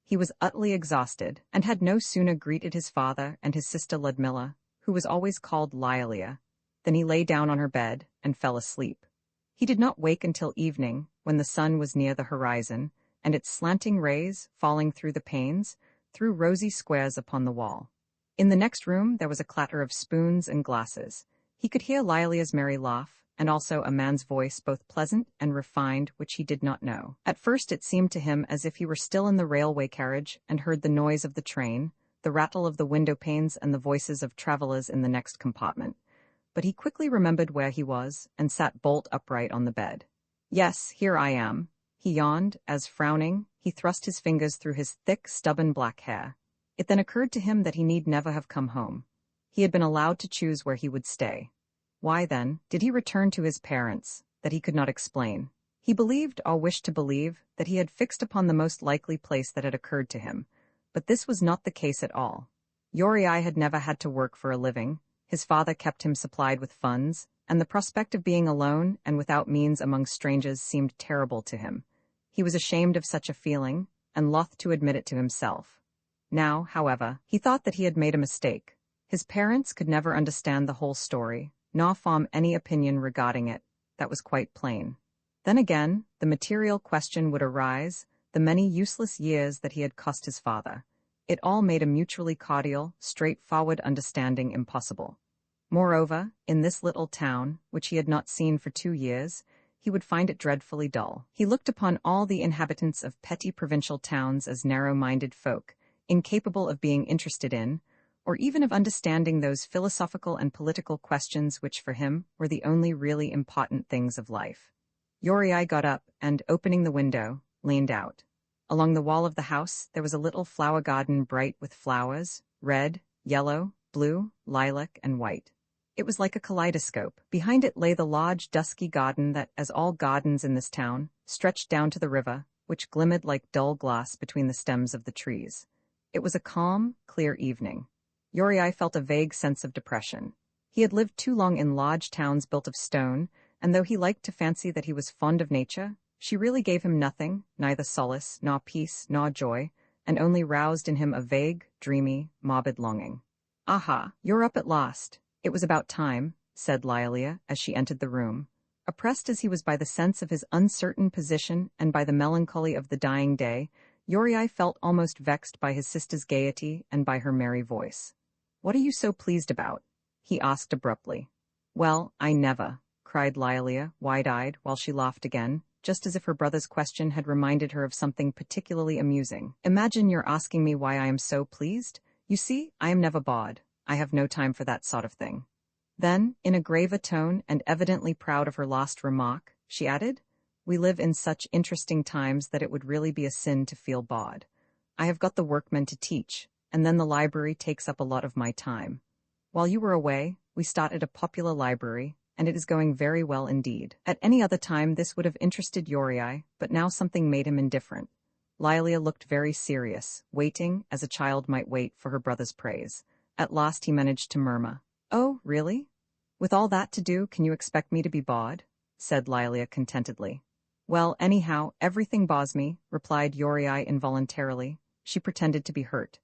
He was utterly exhausted, and had no sooner greeted his father and his sister Ludmilla, who was always called Lilia, than he lay down on her bed and fell asleep. He did not wake until evening, when the sun was near the horizon, and its slanting rays, falling through the panes, threw rosy squares upon the wall. In the next room there was a clatter of spoons and glasses. He could hear Lilia's merry laugh, and also a man's voice both pleasant and refined which he did not know. At first it seemed to him as if he were still in the railway carriage and heard the noise of the train, the rattle of the window panes and the voices of travelers in the next compartment. But he quickly remembered where he was and sat bolt upright on the bed. "Yes, here I am," he yawned as, frowning, he thrust his fingers through his thick, stubborn black hair. It then occurred to him that he need never have come home. He had been allowed to choose where he would stay. Why, then, did he return to his parents? That he could not explain. He believed, or wished to believe, that he had fixed upon the most likely place that had occurred to him. But this was not the case at all. Yuri had never had to work for a living. His father kept him supplied with funds, and the prospect of being alone and without means among strangers seemed terrible to him. He was ashamed of such a feeling, and loth to admit it to himself. Now, however, he thought that he had made a mistake. His parents could never understand the whole story, nor form any opinion regarding it. That was quite plain. Then again, the material question would arise, the many useless years that he had cost his father. It all made a mutually cordial, straightforward understanding impossible. Moreover, in this little town, which he had not seen for 2 years, he would find it dreadfully dull. He looked upon all the inhabitants of petty provincial towns as narrow-minded folk, incapable of being interested in, or even of understanding those philosophical and political questions which for him were the only really important things of life. Yuri got up and, opening the window, leaned out. Along the wall of the house there was a little flower garden bright with flowers, red, yellow, blue, lilac, and white. It was like a kaleidoscope. Behind it lay the large, dusky garden that, as all gardens in this town, stretched down to the river, which glimmered like dull glass between the stems of the trees. It was a calm, clear evening. Yuri felt a vague sense of depression. He had lived too long in large towns built of stone, and though he liked to fancy that he was fond of nature, she really gave him nothing, neither solace, nor peace, nor joy, and only roused in him a vague, dreamy, morbid longing. "Aha, you're up at last. It was about time," said Lialia as she entered the room. Oppressed as he was by the sense of his uncertain position and by the melancholy of the dying day, Uriai felt almost vexed by his sister's gaiety and by her merry voice. "What are you so pleased about?" he asked abruptly. "Well, I never," cried Lialia, wide-eyed, while she laughed again, just as if her brother's question had reminded her of something particularly amusing. "Imagine you're asking me why I am so pleased? You see, I am never bored. I have no time for that sort of thing." Then, in a graver tone and evidently proud of her last remark, she added, "We live in such interesting times that it would really be a sin to feel bored. I have got the workmen to teach, and then the library takes up a lot of my time. While you were away, we started a popular library, and it is going very well indeed." At any other time this would have interested Uriai, but now something made him indifferent. Lialia looked very serious, waiting, as a child might wait, for her brother's praise. At last he managed to murmur, "Oh, really? With all that to do, can you expect me to be bored?" said Lialia contentedly. "Well, anyhow, everything bores me," replied Uriai involuntarily. She pretended to be hurt.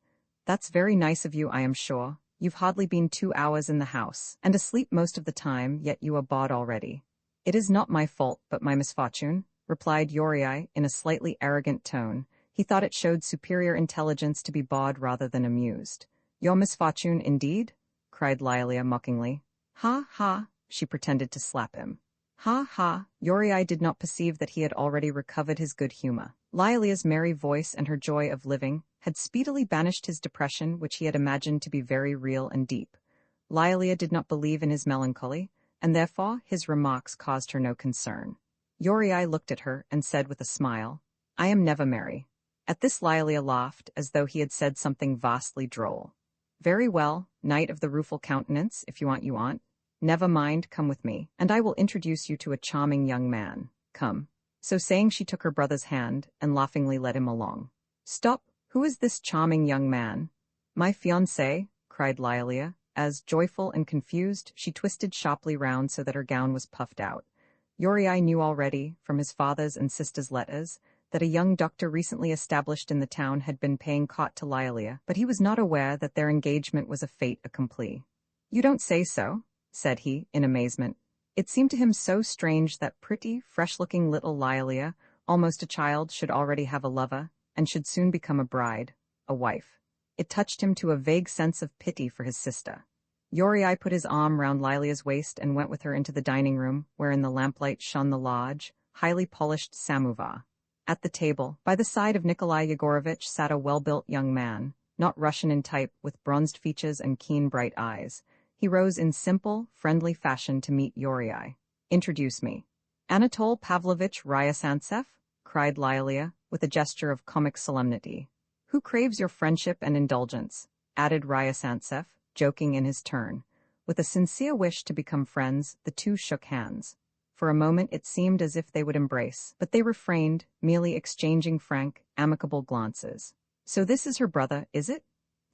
"That's very nice of you, I am sure. You've hardly been 2 hours in the house, and asleep most of the time, yet you are bored already." "It is not my fault, but my misfortune," replied Uriai in a slightly arrogant tone. He thought it showed superior intelligence to be bored rather than amused. "Your misfortune, indeed?" cried Lialia mockingly. "Ha, ha!" She pretended to slap him. "Ha, ha!" Uriai did not perceive that he had already recovered his good humor. Lialia's merry voice and her joy of living had speedily banished his depression, which he had imagined to be very real and deep. Lialia did not believe in his melancholy, and therefore his remarks caused her no concern. Uriai looked at her and said with a smile, "I am never merry." At this Lialia laughed, as though he had said something vastly droll. "Very well, knight of the rueful countenance, if you want. Never mind, come with me, and I will introduce you to a charming young man. Come." So saying, she took her brother's hand and laughingly led him along. "Stop, who is this charming young man?" "My fiancé," cried Lialia, as, joyful and confused, she twisted sharply round so that her gown was puffed out. Uriai knew already, from his father's and sister's letters, that a young doctor recently established in the town had been paying court to Lialia, but he was not aware that their engagement was a fait accompli. "You don't say so?" said he, in amazement. It seemed to him so strange that pretty, fresh-looking little Lialia, almost a child, should already have a lover, and should soon become a bride, a wife. It touched him to a vague sense of pity for his sister. Uriai put his arm round Lialia's waist and went with her into the dining room, where in the lamplight shone the large, highly polished samovar. At the table, by the side of Nikolai Yegorovitch, sat a well-built young man, not Russian in type, with bronzed features and keen bright eyes. He rose in simple, friendly fashion to meet Uriai. "Introduce me." "Anatole Pavlovitch Ryasantsev," cried Lialia, with a gesture of comic solemnity. "Who craves your friendship and indulgence?" added Ryasantsev, joking in his turn. With a sincere wish to become friends, the two shook hands. For a moment it seemed as if they would embrace, but they refrained, merely exchanging frank, amicable glances. "So this is her brother, is it?"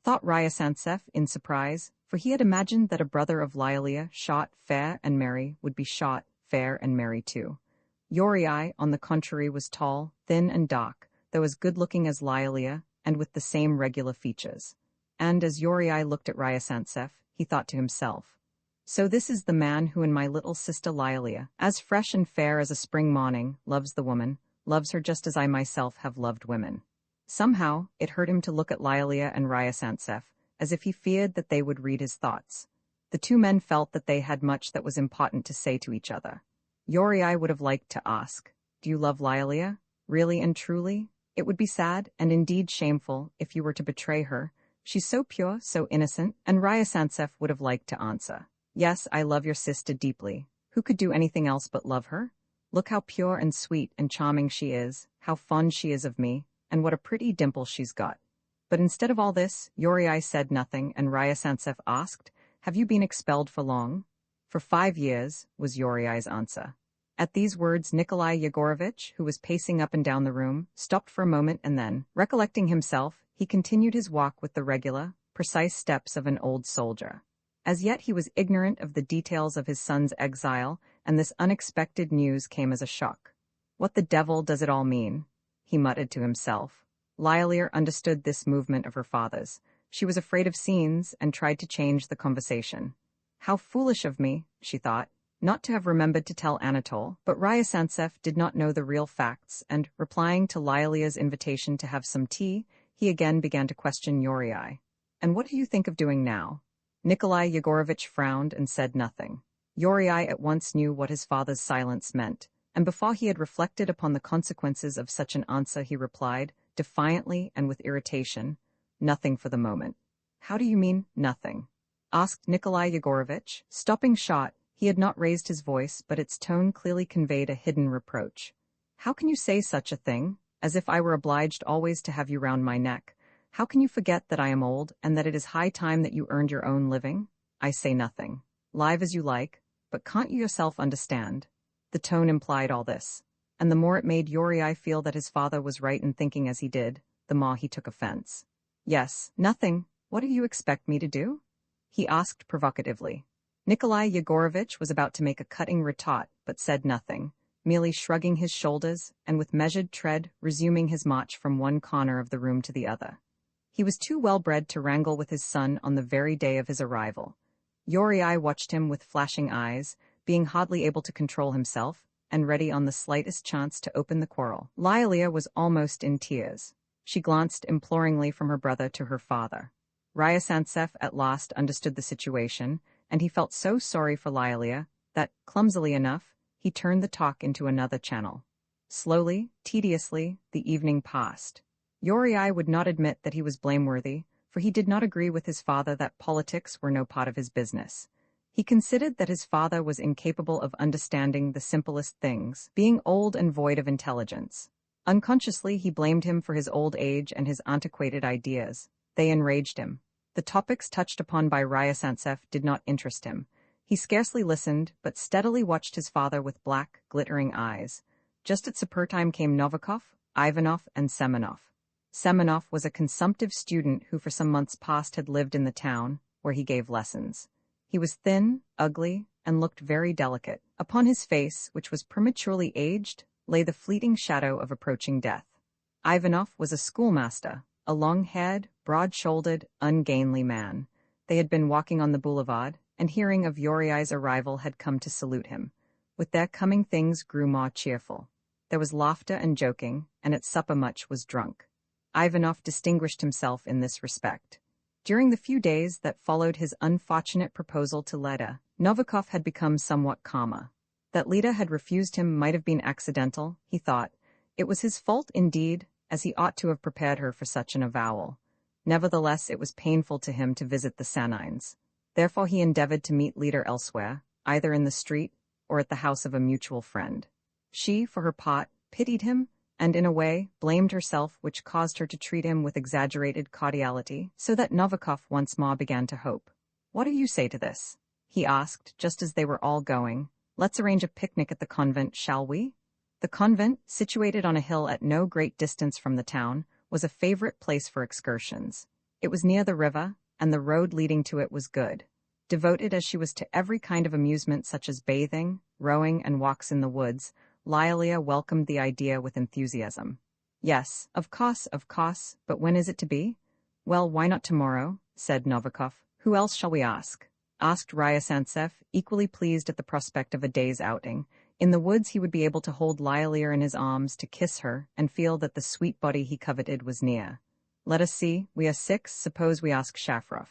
thought Ryasantsev in surprise, for he had imagined that a brother of Lialia, shot, fair, and merry, would be shot, fair, and merry too. Uriai, on the contrary, was tall, thin, and dark, though as good-looking as Lialia, and with the same regular features. And as Uriai looked at Ryasantsev, he thought to himself, "So this is the man who in my little sister Lialia, as fresh and fair as a spring morning, loves the woman, loves her just as I myself have loved women." Somehow, it hurt him to look at Lialia and Ryasantsev, as if he feared that they would read his thoughts. The two men felt that they had much that was important to say to each other. Uriai would have liked to ask, "Do you love Lialia, really and truly? It would be sad, and indeed shameful, if you were to betray her. She's so pure, so innocent." And Ryasantsev would have liked to answer, "Yes, I love your sister deeply. Who could do anything else but love her? Look how pure and sweet and charming she is, how fond she is of me, and what a pretty dimple she's got." But instead of all this, Uriai said nothing, and Ryasantsev asked, "Have you been expelled for long?" "For 5 years," was Uriai's answer. At these words Nikolai Yegorovitch, who was pacing up and down the room, stopped for a moment and then, recollecting himself, he continued his walk with the regular, precise steps of an old soldier. As yet he was ignorant of the details of his son's exile, and this unexpected news came as a shock. What the devil does it all mean? He muttered to himself. Lialier understood this movement of her father's. She was afraid of scenes and tried to change the conversation. How foolish of me, she thought, not to have remembered to tell Anatole, but Artsybashev did not know the real facts, and, replying to Lialier's invitation to have some tea, he again began to question Yuri. "And what do you think of doing now?" Nikolai Yegorovitch frowned and said nothing. Yuri at once knew what his father's silence meant, and before he had reflected upon the consequences of such an answer he replied, defiantly and with irritation, "Nothing for the moment." "How do you mean, nothing?" asked Nikolai Yegorovitch. Stopping short, he had not raised his voice, but its tone clearly conveyed a hidden reproach. "How can you say such a thing? As if I were obliged always to have you round my neck. How can you forget that I am old, and that it is high time that you earned your own living? I say nothing. Live as you like, but can't you yourself understand?" The tone implied all this, and the more it made Yuri feel that his father was right in thinking as he did, the more he took offense. "Yes, nothing. What do you expect me to do?" he asked provocatively. Nikolai Yegorovitch was about to make a cutting retort, but said nothing, merely shrugging his shoulders and with measured tread resuming his march from one corner of the room to the other. He was too well-bred to wrangle with his son on the very day of his arrival. Yuri watched him with flashing eyes, being hardly able to control himself, and ready on the slightest chance to open the quarrel. Lialia was almost in tears. She glanced imploringly from her brother to her father. Artsybashev at last understood the situation, and he felt so sorry for Lialia that, clumsily enough, he turned the talk into another channel. Slowly, tediously, the evening passed. Yuri would not admit that he was blameworthy, for he did not agree with his father that politics were no part of his business. He considered that his father was incapable of understanding the simplest things, being old and void of intelligence. Unconsciously, he blamed him for his old age and his antiquated ideas. They enraged him. The topics touched upon by Artsybashev did not interest him. He scarcely listened, but steadily watched his father with black, glittering eyes. Just at supper time came Novikov, Ivanov, and Semenov. Semenov was a consumptive student who for some months past had lived in the town, where he gave lessons. He was thin, ugly, and looked very delicate. Upon his face, which was prematurely aged, lay the fleeting shadow of approaching death. Ivanov was a schoolmaster, a long-haired, broad-shouldered, ungainly man. They had been walking on the boulevard, and hearing of Yuri's arrival had come to salute him. With their coming things grew more cheerful. There was laughter and joking, and at supper much was drunk. Ivanov distinguished himself in this respect. During the few days that followed his unfortunate proposal to Leda, Novikov had become somewhat calmer. That Leda had refused him might have been accidental, he thought. It was his fault indeed, as he ought to have prepared her for such an avowal. Nevertheless, it was painful to him to visit the Sanines. Therefore he endeavored to meet Leda elsewhere, either in the street or at the house of a mutual friend. She, for her part, pitied him, and in a way, blamed herself, which caused her to treat him with exaggerated cordiality, so that Novikov once more began to hope. "What do you say to this?" he asked, just as they were all going. "Let's arrange a picnic at the convent, shall we?" The convent, situated on a hill at no great distance from the town, was a favorite place for excursions. It was near the river, and the road leading to it was good. Devoted as she was to every kind of amusement such as bathing, rowing, and walks in the woods, Lialia welcomed the idea with enthusiasm. "Yes, of course, but when is it to be?" "Well, why not tomorrow?" said Novikov. "Who else shall we ask?" asked Artsybashev, equally pleased at the prospect of a day's outing. In the woods he would be able to hold Lialia in his arms, to kiss her, and feel that the sweet body he coveted was near. "Let us see, we are 6, suppose we ask Shafrov."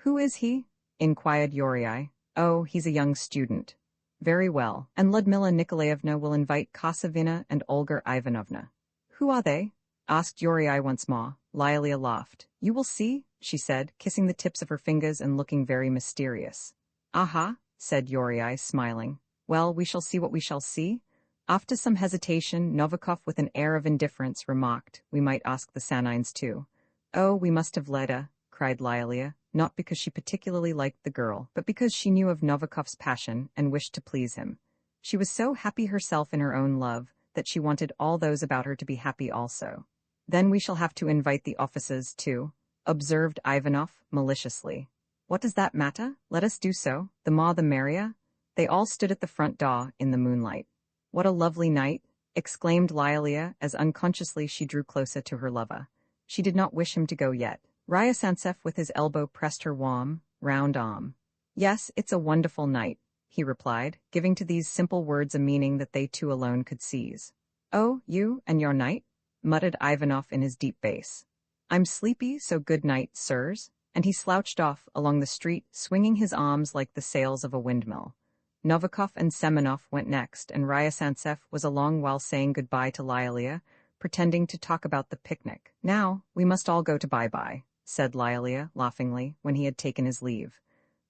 "Who is he?" inquired Yuri. "Oh, he's a young student." "Very well, and Ludmila Nikolaevna will invite Kosovina and Olga Ivanovna." "Who are they?" asked Yuri once more. Lialia laughed. "You will see," she said, kissing the tips of her fingers and looking very mysterious. "Aha," said Yuri, smiling. "Well, we shall see what we shall see." After some hesitation, Novikov, with an air of indifference, remarked, "We might ask the Sanines too." "Oh, we must have Leda," cried Lialia, not because she particularly liked the girl, but because she knew of Novikov's passion and wished to please him. She was so happy herself in her own love that she wanted all those about her to be happy also. "Then we shall have to invite the officers too," observed Ivanov maliciously. "What does that matter? Let us do so. The more the merrier." They all stood at the front door in the moonlight. "What a lovely night," exclaimed Lialia as unconsciously she drew closer to her lover. She did not wish him to go yet. Artsybashev with his elbow pressed her warm, round arm. "Yes, it's a wonderful night," he replied, giving to these simple words a meaning that they two alone could seize. "Oh, you and your night?" muttered Ivanov in his deep bass. "I'm sleepy, so good night, sirs," and he slouched off along the street, swinging his arms like the sails of a windmill. Novikov and Semenov went next, and Artsybashev was along while saying goodbye to Lialia, pretending to talk about the picnic. "Now, we must all go to bye-bye," said Lialia, laughingly, when he had taken his leave.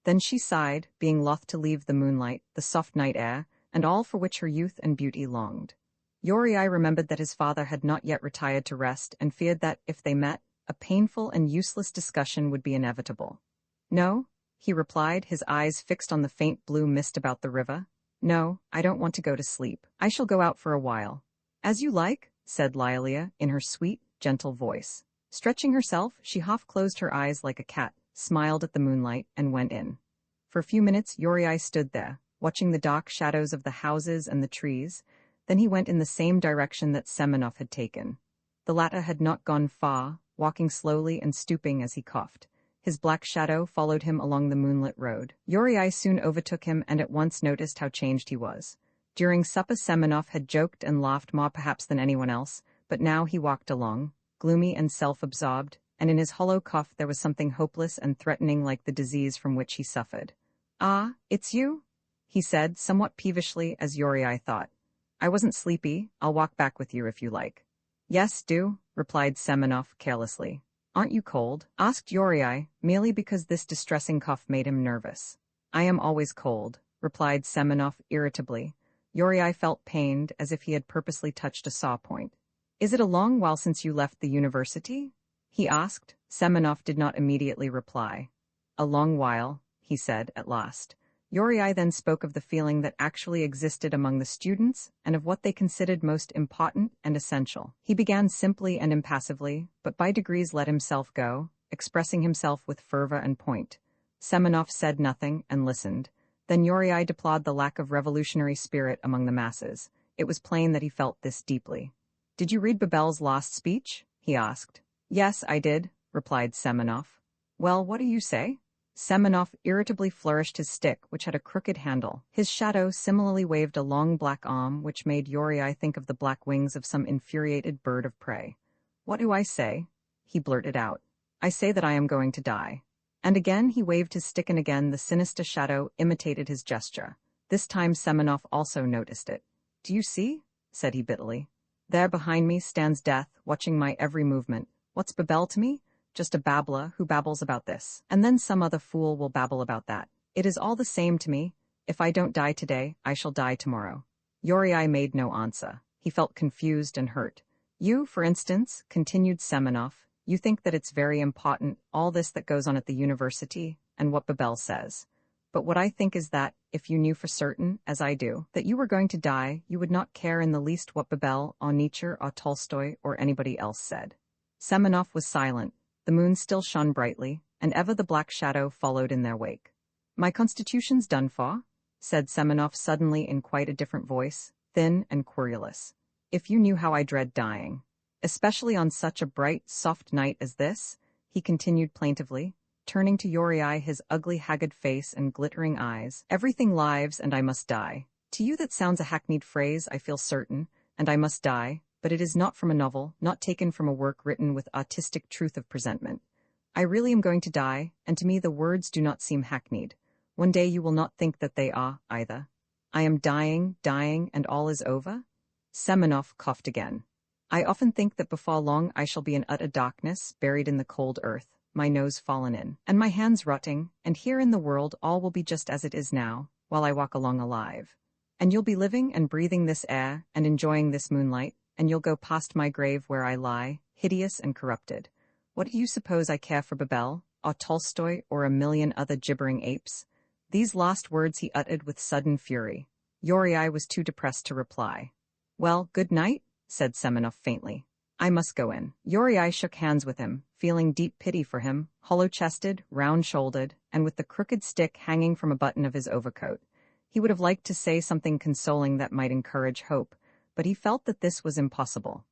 Then she sighed, being loth to leave the moonlight, the soft night air, and all for which her youth and beauty longed. Yuri remembered that his father had not yet retired to rest and feared that, if they met, a painful and useless discussion would be inevitable. "No," he replied, his eyes fixed on the faint blue mist about the river. "No, I don't want to go to sleep. I shall go out for a while." "As you like," said Lialia in her sweet, gentle voice. Stretching herself, she half closed her eyes like a cat, smiled at the moonlight, and went in. For a few minutes Yuri stood there, watching the dark shadows of the houses and the trees. Then he went in the same direction that Semenov had taken. The latter had not gone far, walking slowly and stooping as he coughed. His black shadow followed him along the moonlit road. Yuri soon overtook him and at once noticed how changed he was. During supper Semenov had joked and laughed more perhaps than anyone else, but now he walked along, gloomy and self-absorbed, and in his hollow cough there was something hopeless and threatening like the disease from which he suffered. "Ah, it's you?" he said, somewhat peevishly, as Yuri thought. "I wasn't sleepy. I'll walk back with you if you like." "Yes, do," replied Semenov carelessly. "Aren't you cold?" asked Yuri, merely because this distressing cough made him nervous. "I am always cold," replied Semenov irritably. Yuri felt pained, as if he had purposely touched a saw point. "Is it a long while since you left the university?" he asked. Semenov did not immediately reply. "A long while," he said at last. Yuri then spoke of the feeling that actually existed among the students and of what they considered most important and essential. He began simply and impassively, but by degrees let himself go, expressing himself with fervor and point. Semenov said nothing and listened. Then Yuri deplored the lack of revolutionary spirit among the masses. It was plain that he felt this deeply. "Did you read Babel's last speech?" he asked. "Yes, I did," replied Semenov. "Well, what do you say?" Semenov irritably flourished his stick, which had a crooked handle. His shadow similarly waved a long black arm, which made Yuri think of the black wings of some infuriated bird of prey. "What do I say?" he blurted out. "I say that I am going to die." And again he waved his stick and again the sinister shadow imitated his gesture. This time Semenov also noticed it. "Do you see?" said he bitterly. "There behind me stands death, watching my every movement. What's Babel to me? Just a babbler who babbles about this. And then some other fool will babble about that. It is all the same to me. If I don't die today, I shall die tomorrow." Yuri made no answer. He felt confused and hurt. "You, for instance," continued Semenov, "you think that it's very important, all this that goes on at the university, and what Babel says. But what I think is that, if you knew for certain, as I do, that you were going to die, you would not care in the least what Babel, or Nietzsche, or Tolstoy, or anybody else said." Semenov was silent. The moon still shone brightly, and ever the black shadow followed in their wake. "My constitution's done for," said Semenov suddenly in quite a different voice, thin and querulous. "If you knew how I dread dying. Especially on such a bright, soft night as this," he continued plaintively, turning to Yuri his ugly, haggard face and glittering eyes. "Everything lives, and I must die. To you that sounds a hackneyed phrase, I feel certain, and I must die, but it is not from a novel, not taken from a work written with artistic truth of presentment. I really am going to die, and to me the words do not seem hackneyed. One day you will not think that they are, either. I am dying, and all is over?" Semenov coughed again. "I often think that before long I shall be in utter darkness, buried in the cold earth, my nose fallen in, and my hands rotting, and here in the world all will be just as it is now, while I walk along alive. And you'll be living and breathing this air, and enjoying this moonlight, and you'll go past my grave where I lie, hideous and corrupted. What do you suppose I care for Babel, or Tolstoy, or a million other gibbering apes?" These last words he uttered with sudden fury. Yuri was too depressed to reply. "Well, good night," said Semenov faintly. "I must go in." Yuri shook hands with him, feeling deep pity for him, hollow-chested, round-shouldered, and with the crooked stick hanging from a button of his overcoat. He would have liked to say something consoling that might encourage hope, but he felt that this was impossible.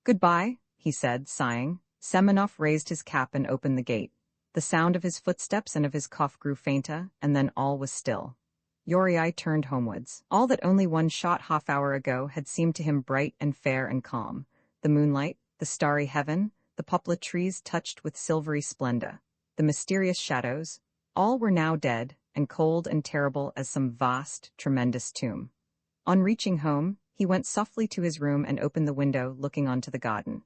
"Goodbye," he said, sighing. Semenov raised his cap and opened the gate. The sound of his footsteps and of his cough grew fainter, and then all was still. Yuri turned homewards. All that only one short half-hour ago had seemed to him bright and fair and calm. The moonlight, the starry heaven, the poplar trees touched with silvery splendor, the mysterious shadows, all were now dead, and cold and terrible as some vast, tremendous tomb. On reaching home, he went softly to his room and opened the window looking onto the garden.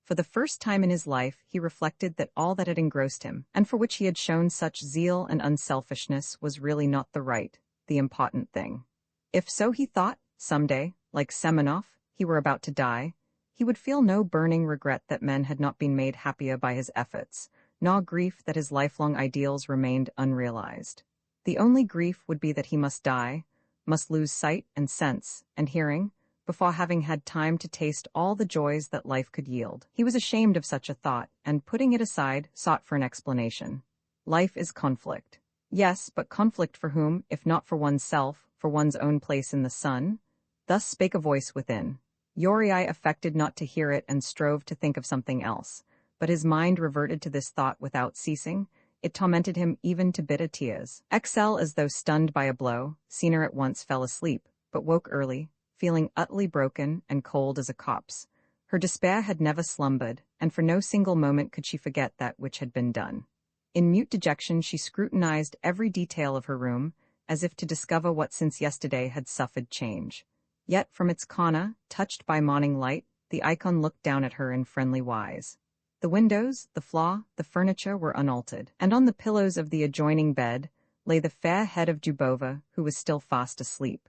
For the first time in his life, he reflected that all that had engrossed him, and for which he had shown such zeal and unselfishness, was really not the important thing. If so, he thought, someday, like Semenov, he were about to die, he would feel no burning regret that men had not been made happier by his efforts, nor grief that his lifelong ideals remained unrealized. The only grief would be that he must die, must lose sight and sense and hearing, before having had time to taste all the joys that life could yield. He was ashamed of such a thought, and putting it aside, sought for an explanation. Life is conflict. Yes, but conflict for whom, if not for oneself, for one's own place in the sun? Thus spake a voice within. Yuri affected not to hear it and strove to think of something else, but his mind reverted to this thought without ceasing. It tormented him even to bitter tears. As though stunned by a blow, Sanine at once fell asleep, but woke early, feeling utterly broken and cold as a corpse. Her despair had never slumbered, and for no single moment could she forget that which had been done. In mute dejection she scrutinized every detail of her room, as if to discover what since yesterday had suffered change. Yet from its corner, touched by morning light, the icon looked down at her in friendly wise. The windows, the floor, the furniture were unaltered, and on the pillows of the adjoining bed lay the fair head of Dubova, who was still fast asleep.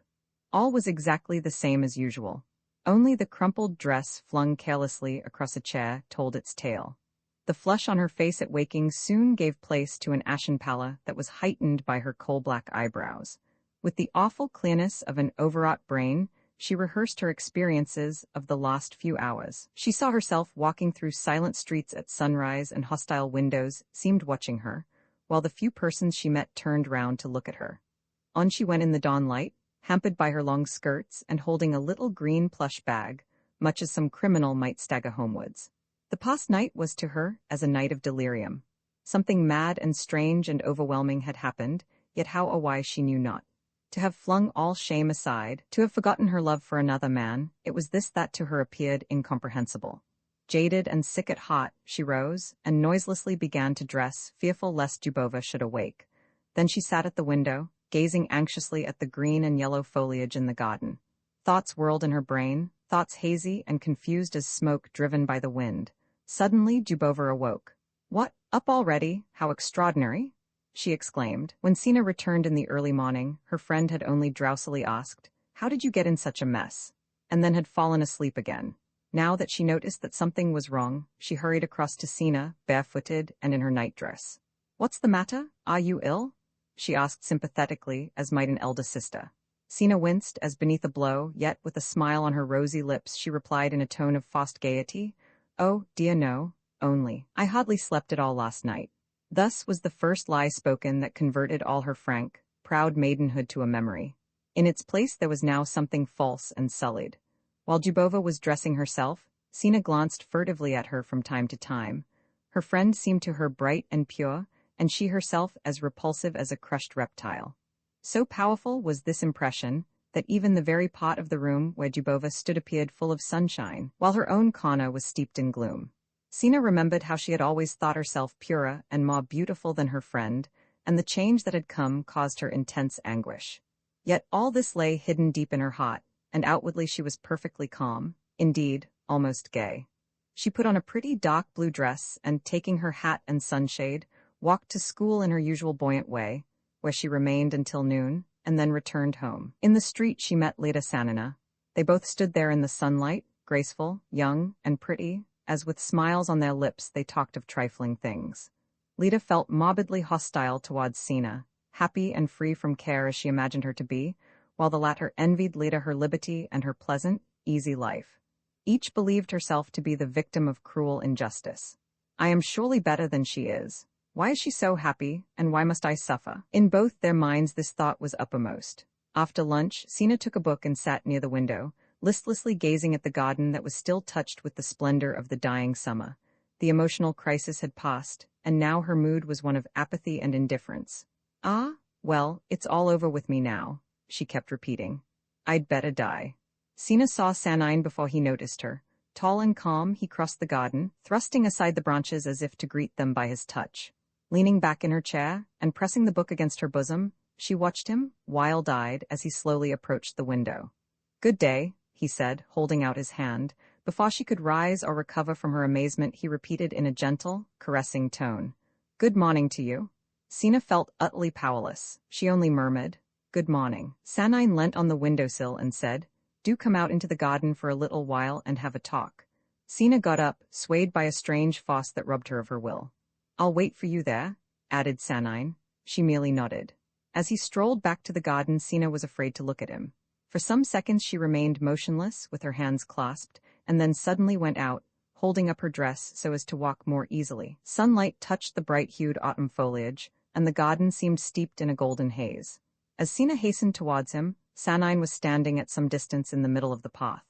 All was exactly the same as usual. Only the crumpled dress flung carelessly across a chair told its tale. The flush on her face at waking soon gave place to an ashen pallor that was heightened by her coal-black eyebrows. With the awful clearness of an overwrought brain, she rehearsed her experiences of the last few hours. She saw herself walking through silent streets at sunrise, and hostile windows seemed watching her, while the few persons she met turned round to look at her. On she went in the dawn light, hampered by her long skirts and holding a little green plush bag, much as some criminal might stagger homewards. The past night was to her as a night of delirium. Something mad and strange and overwhelming had happened, yet how or why she knew not. To have flung all shame aside, to have forgotten her love for another man, it was this that to her appeared incomprehensible. Jaded and sick at heart, she rose, and noiselessly began to dress, fearful lest Dubova should awake. Then she sat at the window, gazing anxiously at the green and yellow foliage in the garden. Thoughts whirled in her brain, thoughts hazy and confused as smoke driven by the wind. Suddenly Dubova awoke. "What, up already? How extraordinary!" she exclaimed. When Sanine returned in the early morning, her friend had only drowsily asked, "How did you get in such a mess?" and then had fallen asleep again. Now that she noticed that something was wrong, she hurried across to Sanine, barefooted and in her nightdress. "What's the matter? Are you ill?" she asked sympathetically, as might an elder sister. Sanine winced as beneath a blow, yet with a smile on her rosy lips she replied in a tone of forced gaiety, "Oh, dear no, only I hardly slept at all last night." Thus was the first lie spoken that converted all her frank, proud maidenhood to a memory. In its place there was now something false and sullied. While Dubova was dressing herself, Sanine glanced furtively at her from time to time. Her friend seemed to her bright and pure, and she herself as repulsive as a crushed reptile. So powerful was this impression that even the very part of the room where Dubova stood appeared full of sunshine, while her own corner was steeped in gloom. Sanine remembered how she had always thought herself purer and more beautiful than her friend, and the change that had come caused her intense anguish. Yet all this lay hidden deep in her heart, and outwardly she was perfectly calm, indeed, almost gay. She put on a pretty dark blue dress and, taking her hat and sunshade, walked to school in her usual buoyant way, where she remained until noon, and then returned home. In the street she met Leda Sanine. They both stood there in the sunlight, graceful, young, and pretty, as with smiles on their lips they talked of trifling things. Leda felt morbidly hostile towards Sanine, happy and free from care as she imagined her to be, while the latter envied Leda her liberty and her pleasant, easy life. Each believed herself to be the victim of cruel injustice. "I am surely better than she is. Why is she so happy, and why must I suffer?" In both their minds this thought was uppermost. After lunch, Sina took a book and sat near the window, listlessly gazing at the garden that was still touched with the splendor of the dying summer. The emotional crisis had passed, and now her mood was one of apathy and indifference. "Ah, well, it's all over with me now," she kept repeating. "I'd better die." Sina saw Sanine before he noticed her. Tall and calm, he crossed the garden, thrusting aside the branches as if to greet them by his touch. Leaning back in her chair, and pressing the book against her bosom, she watched him, wild-eyed, as he slowly approached the window. "Good day," he said, holding out his hand. Before she could rise or recover from her amazement, he repeated in a gentle, caressing tone, "Good morning to you." Sina felt utterly powerless. She only murmured, "Good morning." Sanine leant on the windowsill and said, "Do come out into the garden for a little while and have a talk." Sina got up, swayed by a strange force that robbed her of her will. "I'll wait for you there," added Sanine. She merely nodded. As he strolled back to the garden, Sina was afraid to look at him. For some seconds she remained motionless, with her hands clasped, and then suddenly went out, holding up her dress so as to walk more easily. Sunlight touched the bright-hued autumn foliage, and the garden seemed steeped in a golden haze. As Sina hastened towards him, Sanine was standing at some distance in the middle of the path.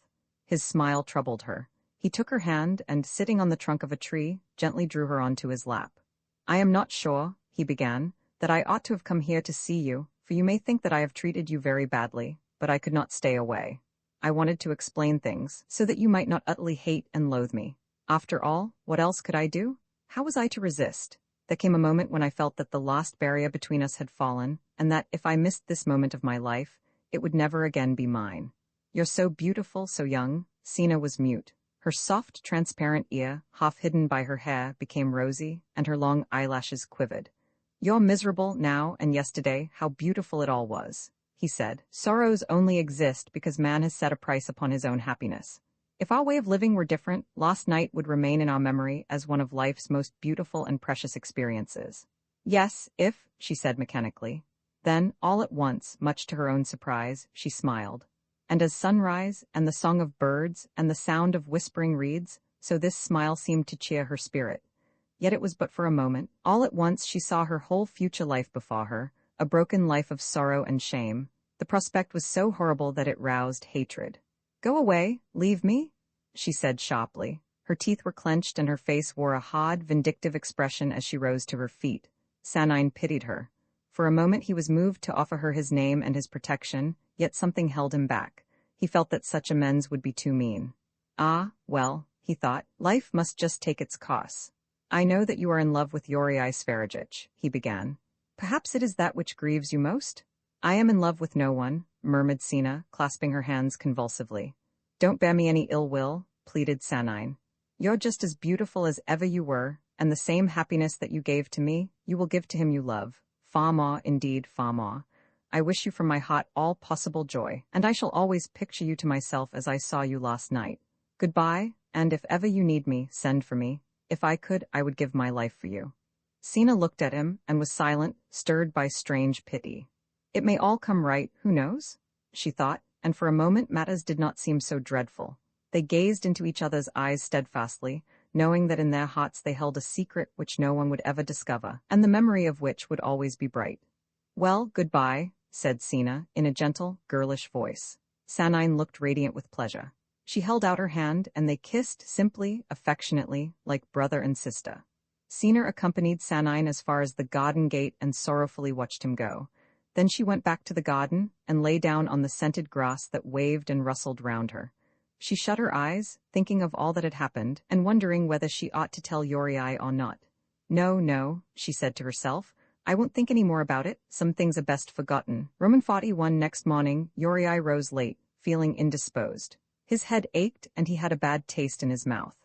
His smile troubled her. He took her hand and, sitting on the trunk of a tree, gently drew her onto his lap. "I am not sure," he began, "that I ought to have come here to see you, for you may think that I have treated you very badly, but I could not stay away. I wanted to explain things, so that you might not utterly hate and loathe me. After all, what else could I do? How was I to resist? There came a moment when I felt that the last barrier between us had fallen, and that, if I missed this moment of my life, it would never again be mine. You're so beautiful, so young." Sina was mute. Her soft, transparent ear, half hidden by her hair, became rosy, and her long eyelashes quivered. "You're miserable now, and yesterday, how beautiful it all was," he said. "Sorrows only exist because man has set a price upon his own happiness. If our way of living were different, last night would remain in our memory as one of life's most beautiful and precious experiences." "Yes, if," she said mechanically. Then, all at once, much to her own surprise, she smiled. And as sunrise, and the song of birds, and the sound of whispering reeds, so this smile seemed to cheer her spirit. Yet it was but for a moment. All at once she saw her whole future life before her, a broken life of sorrow and shame. The prospect was so horrible that it roused hatred. "Go away, leave me," she said sharply. Her teeth were clenched and her face wore a hard, vindictive expression as she rose to her feet. Sanine pitied her. For a moment he was moved to offer her his name and his protection, yet something held him back. He felt that such amends would be too mean. "Ah, well," he thought, "life must just take its course. I know that you are in love with Yuri Sverigich," he began. "Perhaps it is that which grieves you most?" "I am in love with no one," murmured Sina, clasping her hands convulsively. "Don't bear me any ill will," pleaded Sanine. "You're just as beautiful as ever you were, and the same happiness that you gave to me, you will give to him you love. Far more, indeed, far more. I wish you from my heart all possible joy, and I shall always picture you to myself as I saw you last night. Goodbye, and if ever you need me, send for me. If I could, I would give my life for you." Sina looked at him, and was silent, stirred by strange pity. It may all come right, who knows? She thought, and for a moment matters did not seem so dreadful. They gazed into each other's eyes steadfastly, knowing that in their hearts they held a secret which no one would ever discover, and the memory of which would always be bright. "Well, goodbye," said Sina, in a gentle, girlish voice. Sanine looked radiant with pleasure. She held out her hand, and they kissed simply, affectionately, like brother and sister. Sina accompanied Sanine as far as the garden gate and sorrowfully watched him go. Then she went back to the garden, and lay down on the scented grass that waved and rustled round her. She shut her eyes, thinking of all that had happened, and wondering whether she ought to tell Yuri or not. "No, no," she said to herself. "I won't think any more about it. Some things are best forgotten." Roman 41 next morning, Yuri rose late, feeling indisposed. His head ached, and he had a bad taste in his mouth.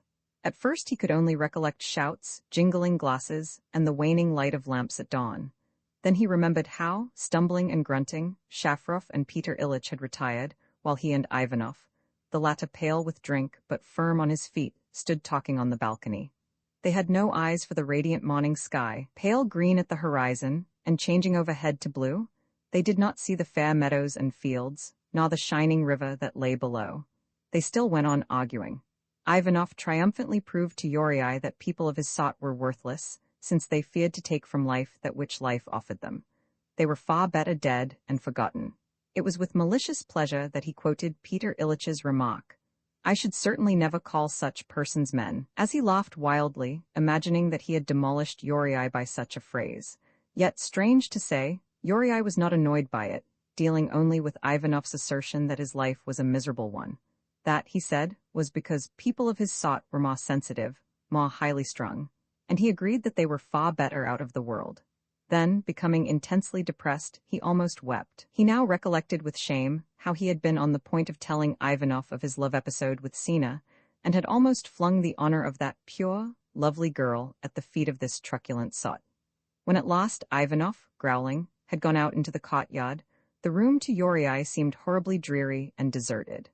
At first he could only recollect shouts, jingling glasses, and the waning light of lamps at dawn. Then he remembered how, stumbling and grunting, Shafrov and Peter Ilyich had retired, while he and Ivanov, the latter pale with drink but firm on his feet, stood talking on the balcony. They had no eyes for the radiant morning sky, pale green at the horizon, and changing overhead to blue. They did not see the fair meadows and fields, nor the shining river that lay below. They still went on arguing. Ivanov triumphantly proved to Yuri that people of his sort were worthless, since they feared to take from life that which life offered them. They were far better dead and forgotten. It was with malicious pleasure that he quoted Peter Illich's remark, "I should certainly never call such persons men," as he laughed wildly, imagining that he had demolished Yuri by such a phrase. Yet, strange to say, Yuri was not annoyed by it, dealing only with Ivanov's assertion that his life was a miserable one. That, he said, was because people of his sort were more sensitive, more highly strung, and he agreed that they were far better out of the world. Then, becoming intensely depressed, he almost wept. He now recollected with shame how he had been on the point of telling Ivanov of his love episode with Sina, and had almost flung the honor of that pure, lovely girl at the feet of this truculent sot. When at last Ivanov, growling, had gone out into the courtyard, the room to Yuri seemed horribly dreary and deserted.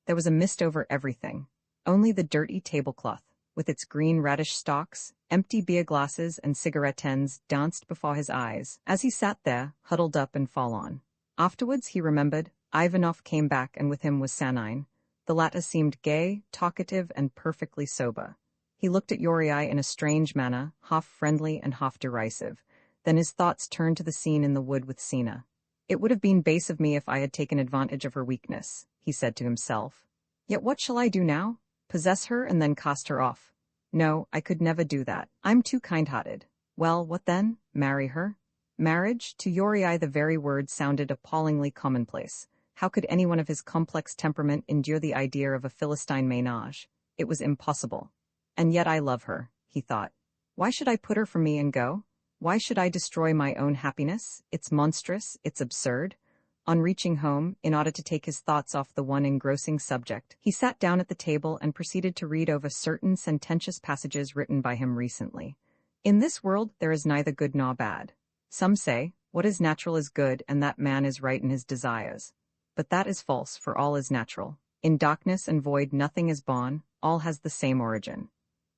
There was a mist over everything. Only the dirty tablecloth, with its green radish stalks, empty beer glasses, and cigarette tins, danced before his eyes, as he sat there, huddled up and forlorn. Afterwards, he remembered, Ivanov came back, and with him was Sanine. The latter seemed gay, talkative, and perfectly sober. He looked at Yuri in a strange manner, half friendly and half derisive. Then his thoughts turned to the scene in the wood with Sina. "It would have been base of me if I had taken advantage of her weakness," he said to himself. "Yet what shall I do now? Possess her and then cast her off? No, I could never do that. I'm too kind-hearted. Well, what then? Marry her?" Marriage, to Yuri the very word sounded appallingly commonplace. How could anyone of his complex temperament endure the idea of a Philistine ménage? It was impossible. "And yet I love her," he thought. "Why should I put her from me and go? Why should I destroy my own happiness? It's monstrous, it's absurd." On reaching home, in order to take his thoughts off the one engrossing subject, he sat down at the table and proceeded to read over certain sententious passages written by him recently. In this world there is neither good nor bad. Some say, what is natural is good, and that man is right in his desires. But that is false, for all is natural. In darkness and void nothing is born, all has the same origin.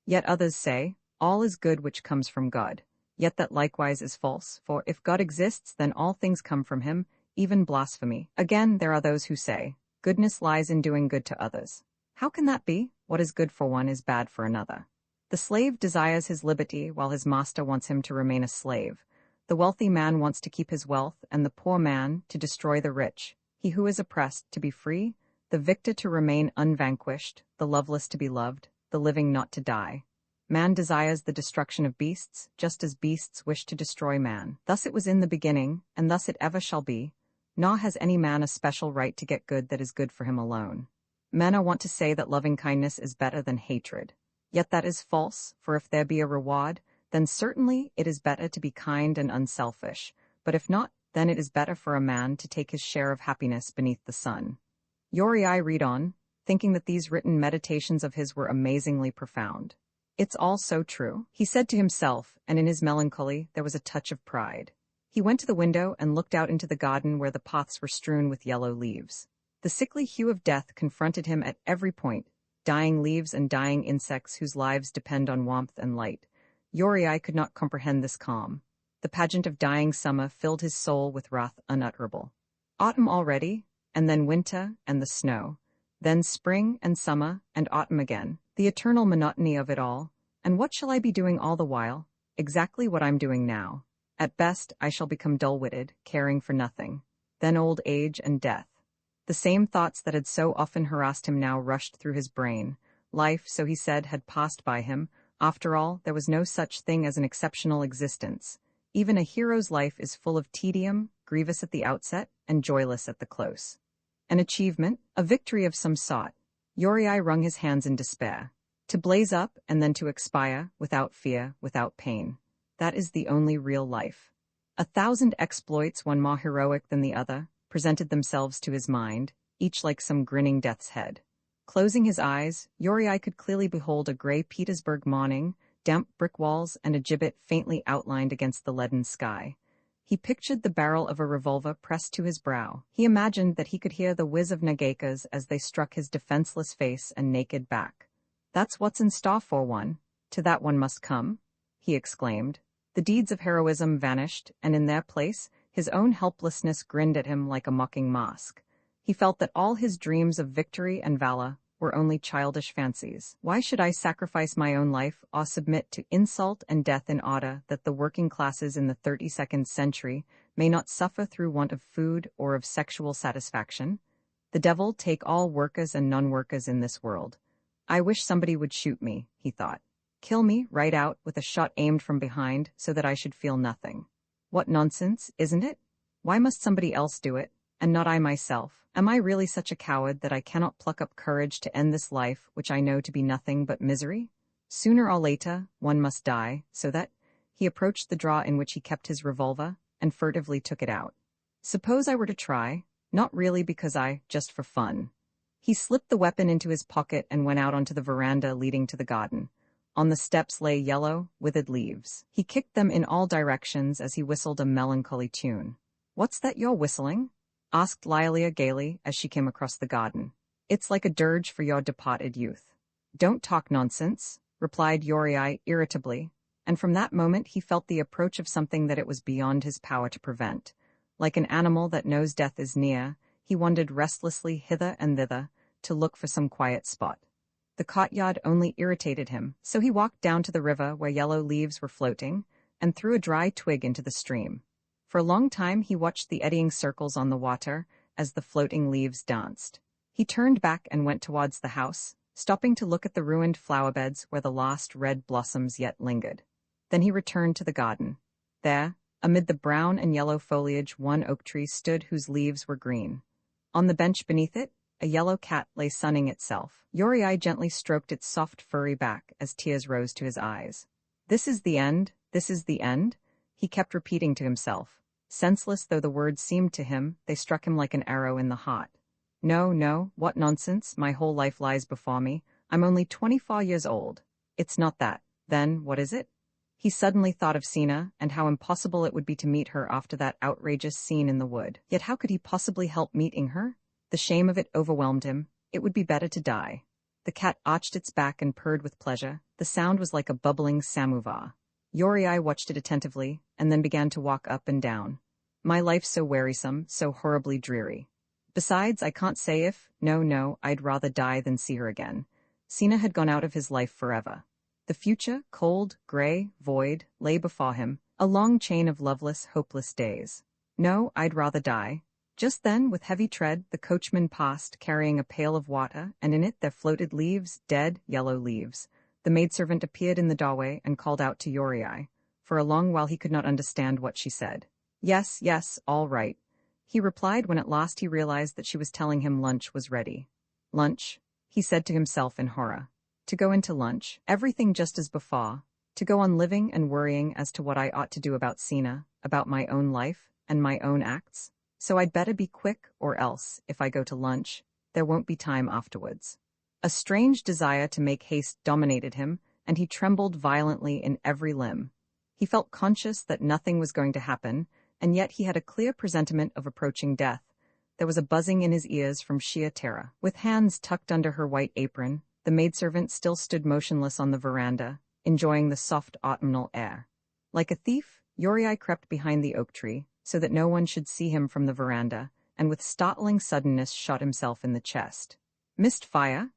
Yet others say, all is good which comes from God. Yet that likewise is false, for if God exists, then all things come from him, even blasphemy. Again, there are those who say, goodness lies in doing good to others. How can that be? What is good for one is bad for another. The slave desires his liberty while his master wants him to remain a slave. The wealthy man wants to keep his wealth, and the poor man to destroy the rich. He who is oppressed to be free, the victor to remain unvanquished, the loveless to be loved, the living not to die. Man desires the destruction of beasts, just as beasts wish to destroy man. Thus it was in the beginning, and thus it ever shall be. Nor has any man a special right to get good that is good for him alone. Men are wont to say that loving-kindness is better than hatred. Yet that is false, for if there be a reward, then certainly it is better to be kind and unselfish, but if not, then it is better for a man to take his share of happiness beneath the sun. Yuri read on, thinking that these written meditations of his were amazingly profound. It's all so true, he said to himself, and in his melancholy there was a touch of pride. He went to the window and looked out into the garden where the paths were strewn with yellow leaves. The sickly hue of death confronted him at every point, dying leaves and dying insects whose lives depend on warmth and light. Yuri could not comprehend this calm. The pageant of dying summer filled his soul with wrath unutterable. Autumn already, and then winter and the snow, then spring and summer and autumn again, the eternal monotony of it all. And what shall I be doing all the while? Exactly what I'm doing now. At best, I shall become dull-witted, caring for nothing. Then old age and death. The same thoughts that had so often harassed him now rushed through his brain. Life, so he said, had passed by him. After all, there was no such thing as an exceptional existence. Even a hero's life is full of tedium, grievous at the outset, and joyless at the close. An achievement, a victory of some sort. Yuri wrung his hands in despair. To blaze up and then to expire, without fear, without pain. That is the only real life. 1,000 exploits, one more heroic than the other, presented themselves to his mind, each like some grinning death's head. Closing his eyes, Yuri could clearly behold a gray Petersburg morning, damp brick walls, and a gibbet faintly outlined against the leaden sky. He pictured the barrel of a revolver pressed to his brow. He imagined that he could hear the whiz of nagaikas as they struck his defenseless face and naked back. That's what's in store for one. To that one must come, he exclaimed. The deeds of heroism vanished, and in their place, his own helplessness grinned at him like a mocking mask. He felt that all his dreams of victory and valor were only childish fancies. Why should I sacrifice my own life or submit to insult and death in order that the working classes in the 32nd century may not suffer through want of food or of sexual satisfaction. The devil take all workers and non-workers in this world. I wish somebody would shoot me, he thought. Kill me, right out, with a shot aimed from behind, so that I should feel nothing. What nonsense, isn't it? Why must somebody else do it, and not I myself? Am I really such a coward that I cannot pluck up courage to end this life, which I know to be nothing but misery? Sooner or later, one must die, so that— He approached the drawer in which he kept his revolver, and furtively took it out. Suppose I were to try? Not really, because just for fun. He slipped the weapon into his pocket and went out onto the veranda leading to the garden. On the steps lay yellow, withered leaves. He kicked them in all directions as he whistled a melancholy tune. "What's that you're whistling?" asked Lilia gaily as she came across the garden. "It's like a dirge for your departed youth." "Don't talk nonsense," replied Uriai irritably, and from that moment he felt the approach of something that it was beyond his power to prevent. Like an animal that knows death is near, he wandered restlessly hither and thither to look for some quiet spot. The courtyard only irritated him, so he walked down to the river where yellow leaves were floating, and threw a dry twig into the stream. For a long time he watched the eddying circles on the water as the floating leaves danced. He turned back and went towards the house, stopping to look at the ruined flower beds where the last red blossoms yet lingered. Then he returned to the garden. There, amid the brown and yellow foliage, one oak tree stood whose leaves were green. On the bench beneath it, a yellow cat lay sunning itself. Uriai gently stroked its soft furry back as tears rose to his eyes. "This is the end, this is the end," he kept repeating to himself. Senseless though the words seemed to him, they struck him like an arrow in the heart. No, no, what nonsense, my whole life lies before me. I'm only 24 years old. It's not that. Then, what is it? He suddenly thought of Sina, and how impossible it would be to meet her after that outrageous scene in the wood. Yet how could he possibly help meeting her? The shame of it overwhelmed him. It would be better to die. The cat arched its back and purred with pleasure. The sound was like a bubbling samovar. Uriai watched it attentively, and then began to walk up and down. My life's so wearisome, so horribly dreary. Besides, I can't say if— no, I'd rather die than see her again. Sina had gone out of his life forever. The future, cold, gray, void, lay before him, a long chain of loveless, hopeless days. No, I'd rather die. Just then, with heavy tread, the coachman passed, carrying a pail of water, and in it there floated leaves, dead, yellow leaves. The maidservant appeared in the doorway and called out to Uriai. For a long while he could not understand what she said. Yes, all right," he replied when at last he realized that she was telling him lunch was ready. "Lunch?" he said to himself in horror. To go into lunch, everything just as before, to go on living and worrying as to what I ought to do about Sina, about my own life, and my own acts. So I'd better be quick, or else, if I go to lunch, there won't be time afterwards. A strange desire to make haste dominated him, and he trembled violently in every limb. He felt conscious that nothing was going to happen, and yet he had a clear presentiment of approaching death. There was a buzzing in his ears from sheer terror. With hands tucked under her white apron, the maidservant still stood motionless on the veranda, enjoying the soft autumnal air. Like a thief, Uriai crept behind the oak tree, so that no one should see him from the veranda, and with startling suddenness shot himself in the chest. Missed fire?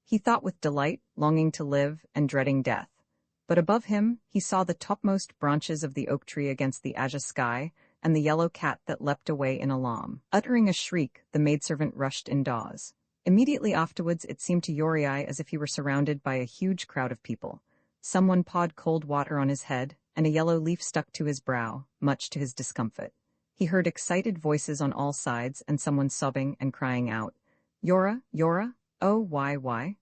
He thought with delight, longing to live and dreading death. But above him, he saw the topmost branches of the oak tree against the azure sky, and the yellow cat that leapt away in alarm. Uttering a shriek, the maidservant rushed indoors. Immediately afterwards, it seemed to Uriai as if he were surrounded by a huge crowd of people. Someone poured cold water on his head, and a yellow leaf stuck to his brow, much to his discomfort. He heard excited voices on all sides and someone sobbing and crying out, Yora, oh, why?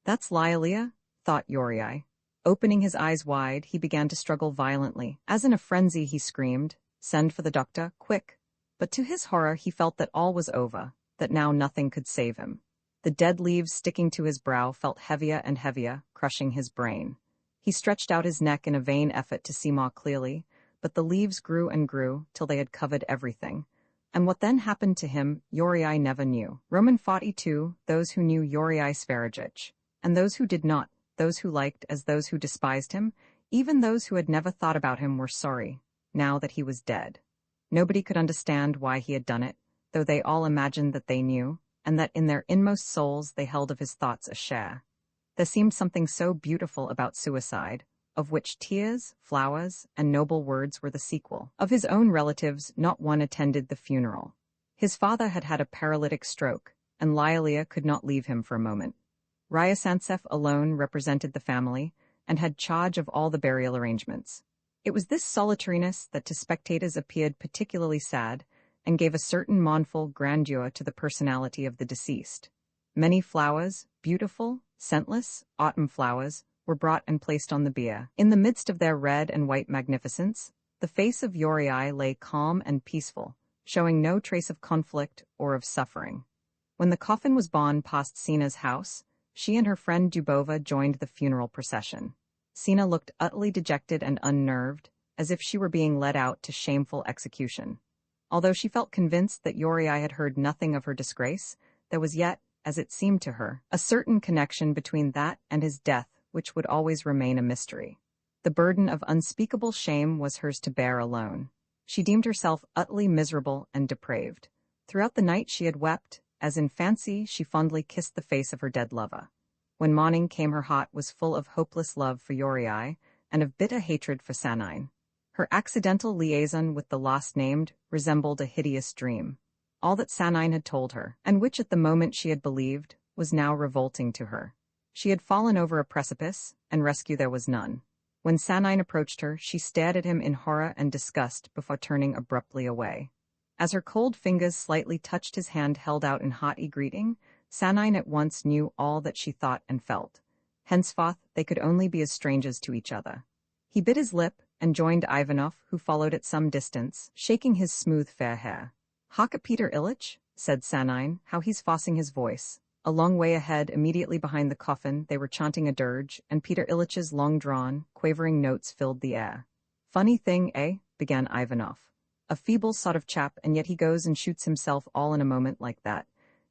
That's Lilia, thought Uriai. Opening his eyes wide, he began to struggle violently. As in a frenzy, he screamed, "Send for the doctor, quick!" But to his horror, he felt that all was over, that now nothing could save him. The dead leaves sticking to his brow felt heavier and heavier, crushing his brain. He stretched out his neck in a vain effort to see more clearly, but the leaves grew and grew till they had covered everything. And what then happened to him, Uriai never knew. Roman 42, those who knew Uriai Sparajich, and those who did not, those who liked as those who despised him, even those who had never thought about him were sorry, now that he was dead. Nobody could understand why he had done it, though they all imagined that they knew, and that in their inmost souls they held of his thoughts a share. There seemed something so beautiful about suicide, of which tears, flowers, and noble words were the sequel. Of his own relatives, not one attended the funeral. His father had had a paralytic stroke, and Lialia could not leave him for a moment. Artsybashev alone represented the family, and had charge of all the burial arrangements. It was this solitariness that to spectators appeared particularly sad, and gave a certain mournful grandeur to the personality of the deceased. Many flowers, beautiful, scentless, autumn flowers, were brought and placed on the bier. In the midst of their red and white magnificence, the face of Yuri lay calm and peaceful, showing no trace of conflict or of suffering. When the coffin was borne past Sina's house, she and her friend Dubova joined the funeral procession. Sina looked utterly dejected and unnerved, as if she were being led out to shameful execution. Although she felt convinced that Yuri had heard nothing of her disgrace, there was yet, as it seemed to her, a certain connection between that and his death which would always remain a mystery. The burden of unspeakable shame was hers to bear alone. She deemed herself utterly miserable and depraved. Throughout the night she had wept, as in fancy she fondly kissed the face of her dead lover. When morning came her heart was full of hopeless love for Yuri and of bitter hatred for Sanine. Her accidental liaison with the last-named resembled a hideous dream. All that Sanine had told her, and which at the moment she had believed, was now revolting to her. She had fallen over a precipice, and rescue there was none. When Sanine approached her, she stared at him in horror and disgust before turning abruptly away. As her cold fingers slightly touched his hand held out in haughty greeting, Sanine at once knew all that she thought and felt. Henceforth they could only be as strangers to each other. He bit his lip, and joined Ivanov, who followed at some distance, shaking his smooth fair hair. "Hark at Peter Ilyich," said Sanine, "how he's forcing his voice." A long way ahead, immediately behind the coffin, they were chanting a dirge, and Peter Ilych's long-drawn, quavering notes filled the air. "Funny thing, eh?" began Ivanov. "A feeble sort of chap, and yet he goes and shoots himself all in a moment like that."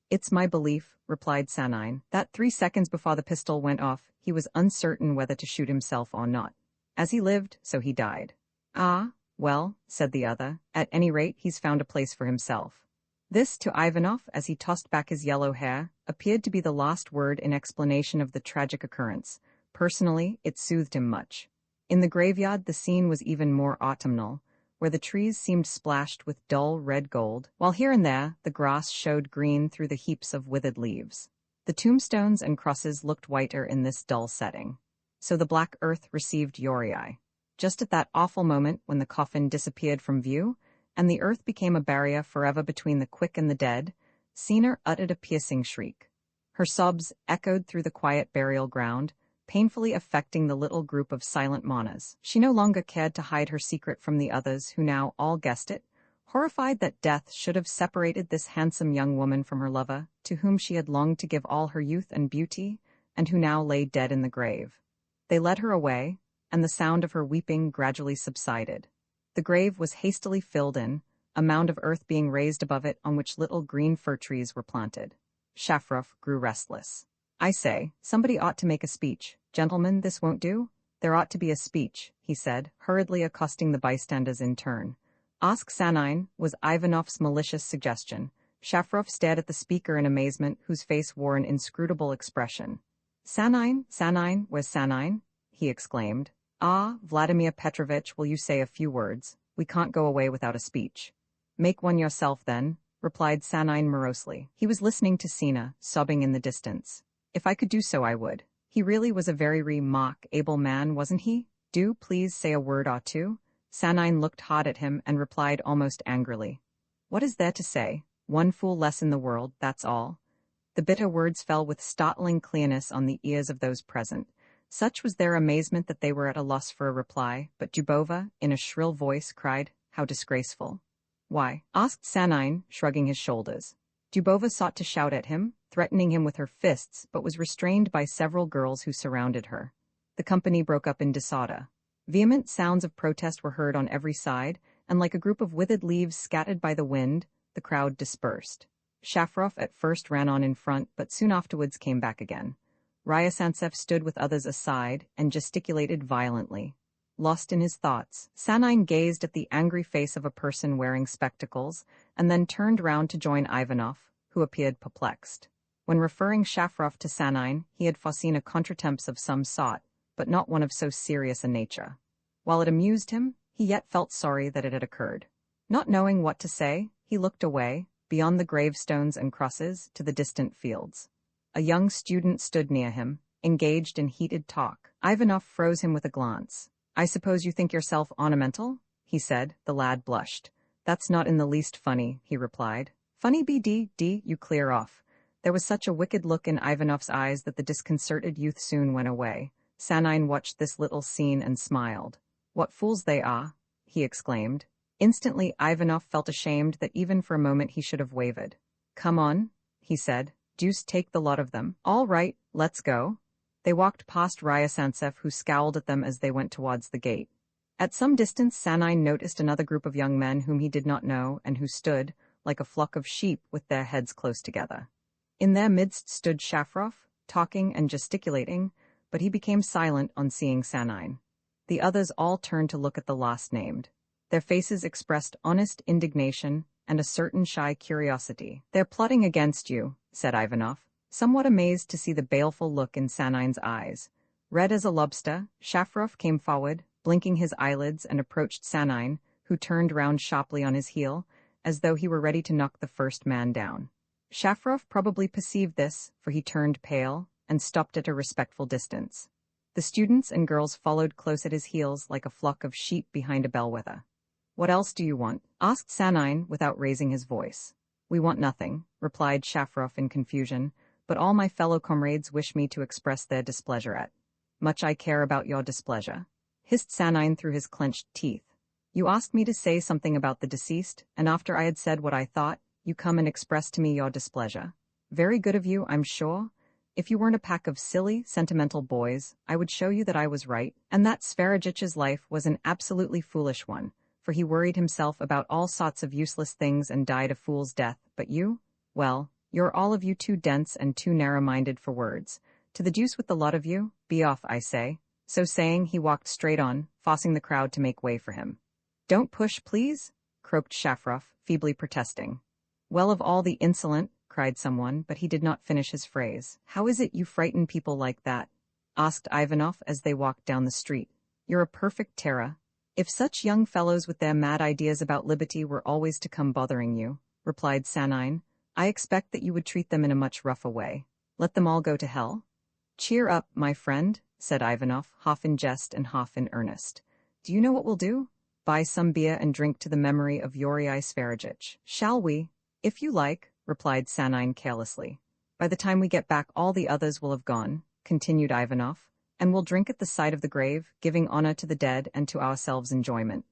"It's my belief," replied Sanine, "that 3 seconds before the pistol went off, he was uncertain whether to shoot himself or not. As he lived, so he died." "Ah, well," said the other, "at any rate he's found a place for himself." This, to Ivanov, as he tossed back his yellow hair, appeared to be the last word in explanation of the tragic occurrence. Personally, it soothed him much. In the graveyard the scene was even more autumnal, where the trees seemed splashed with dull red gold, while here and there the grass showed green through the heaps of withered leaves. The tombstones and crosses looked whiter in this dull setting. So the black earth received Yuri. Just at that awful moment when the coffin disappeared from view, and the earth became a barrier forever between the quick and the dead, Sina uttered a piercing shriek. Her sobs echoed through the quiet burial ground, painfully affecting the little group of silent mourners. She no longer cared to hide her secret from the others who now all guessed it, horrified that death should have separated this handsome young woman from her lover, to whom she had longed to give all her youth and beauty, and who now lay dead in the grave. They led her away, and the sound of her weeping gradually subsided. The grave was hastily filled in, a mound of earth being raised above it on which little green fir trees were planted. Shafrov grew restless. "I say, somebody ought to make a speech. Gentlemen, this won't do. There ought to be a speech," he said, hurriedly accosting the bystanders in turn. "Ask Sanine," was Ivanov's malicious suggestion. Shafrov stared at the speaker in amazement, whose face wore an inscrutable expression. "Sanine, Sanine, where's Sanine?" he exclaimed. "Ah, Vladimir Petrovitch, will you say a few words? We can't go away without a speech." "Make one yourself, then," replied Sanine morosely. He was listening to Sina, sobbing in the distance. "If I could do so, I would. He really was a very able man, wasn't he? Do please say a word or two." Sanine looked hard at him and replied almost angrily. "What is there to say? One fool less in the world, that's all." The bitter words fell with startling clearness on the ears of those present. Such was their amazement that they were at a loss for a reply, but Dubova, in a shrill voice, cried, "How disgraceful!" "Why?" asked Sanine, shrugging his shoulders. Dubova sought to shout at him, threatening him with her fists, but was restrained by several girls who surrounded her. The company broke up in disorder. Vehement sounds of protest were heard on every side, and like a group of withered leaves scattered by the wind, the crowd dispersed. Shafrov at first ran on in front, but soon afterwards came back again. Artsybashev stood with others aside and gesticulated violently. Lost in his thoughts, Sanine gazed at the angry face of a person wearing spectacles, and then turned round to join Ivanov, who appeared perplexed. When referring Shafrov to Sanine, he had foreseen a contretemps of some sort, but not one of so serious a nature. While it amused him, he yet felt sorry that it had occurred. Not knowing what to say, he looked away, beyond the gravestones and crosses, to the distant fields. A young student stood near him, engaged in heated talk. Ivanov froze him with a glance. "I suppose you think yourself ornamental?" he said. The lad blushed. "That's not in the least funny," he replied. "Funny BD, you clear off." There was such a wicked look in Ivanov's eyes that the disconcerted youth soon went away. Sanine watched this little scene and smiled. "What fools they are!" he exclaimed. Instantly Ivanov felt ashamed that even for a moment he should have wavered. "Come on," he said. "Deuce take the lot of them." "All right, let's go." They walked past Artsybashev, who scowled at them as they went towards the gate. At some distance Sanine noticed another group of young men whom he did not know and who stood, like a flock of sheep, with their heads close together. In their midst stood Shafrov, talking and gesticulating, but he became silent on seeing Sanine. The others all turned to look at the last named. Their faces expressed honest indignation and a certain shy curiosity. "They're plotting against you," said Ivanov, somewhat amazed to see the baleful look in Sanine's eyes. Red as a lobster, Shafrov came forward, blinking his eyelids, and approached Sanine, who turned round sharply on his heel, as though he were ready to knock the first man down. Shafrov probably perceived this, for he turned pale and stopped at a respectful distance. The students and girls followed close at his heels like a flock of sheep behind a bellwether. "What else do you want?" asked Sanine without raising his voice. "We want nothing," replied Shafrov in confusion, "but all my fellow comrades wish me to express their displeasure at." "Much I care about your displeasure," hissed Sanine through his clenched teeth. "You asked me to say something about the deceased, and after I had said what I thought, you come and express to me your displeasure. Very good of you, I'm sure. If you weren't a pack of silly, sentimental boys, I would show you that I was right, and that Sveragich's life was an absolutely foolish one, for he worried himself about all sorts of useless things and died a fool's death, but you? Well, you're all of you too dense and too narrow-minded for words. To the deuce with the lot of you, be off, I say." So saying, he walked straight on, forcing the crowd to make way for him. "Don't push, please," croaked Shafrov, feebly protesting. "Well, of all the insolent," cried someone, but he did not finish his phrase. "How is it you frighten people like that?" asked Ivanov as they walked down the street. "You're a perfect terror." "If such young fellows with their mad ideas about liberty were always to come bothering you," replied Sanine, "I expect that you would treat them in a much rougher way. Let them all go to hell." "Cheer up, my friend," said Ivanov, half in jest and half in earnest. "Do you know what we'll do? Buy some beer and drink to the memory of Yuri Sveragich. Shall we?" "If you like," replied Sanine carelessly. "By the time we get back all the others will have gone," continued Ivanov, "and we'll drink at the side of the grave, giving honor to the dead and to ourselves enjoyment."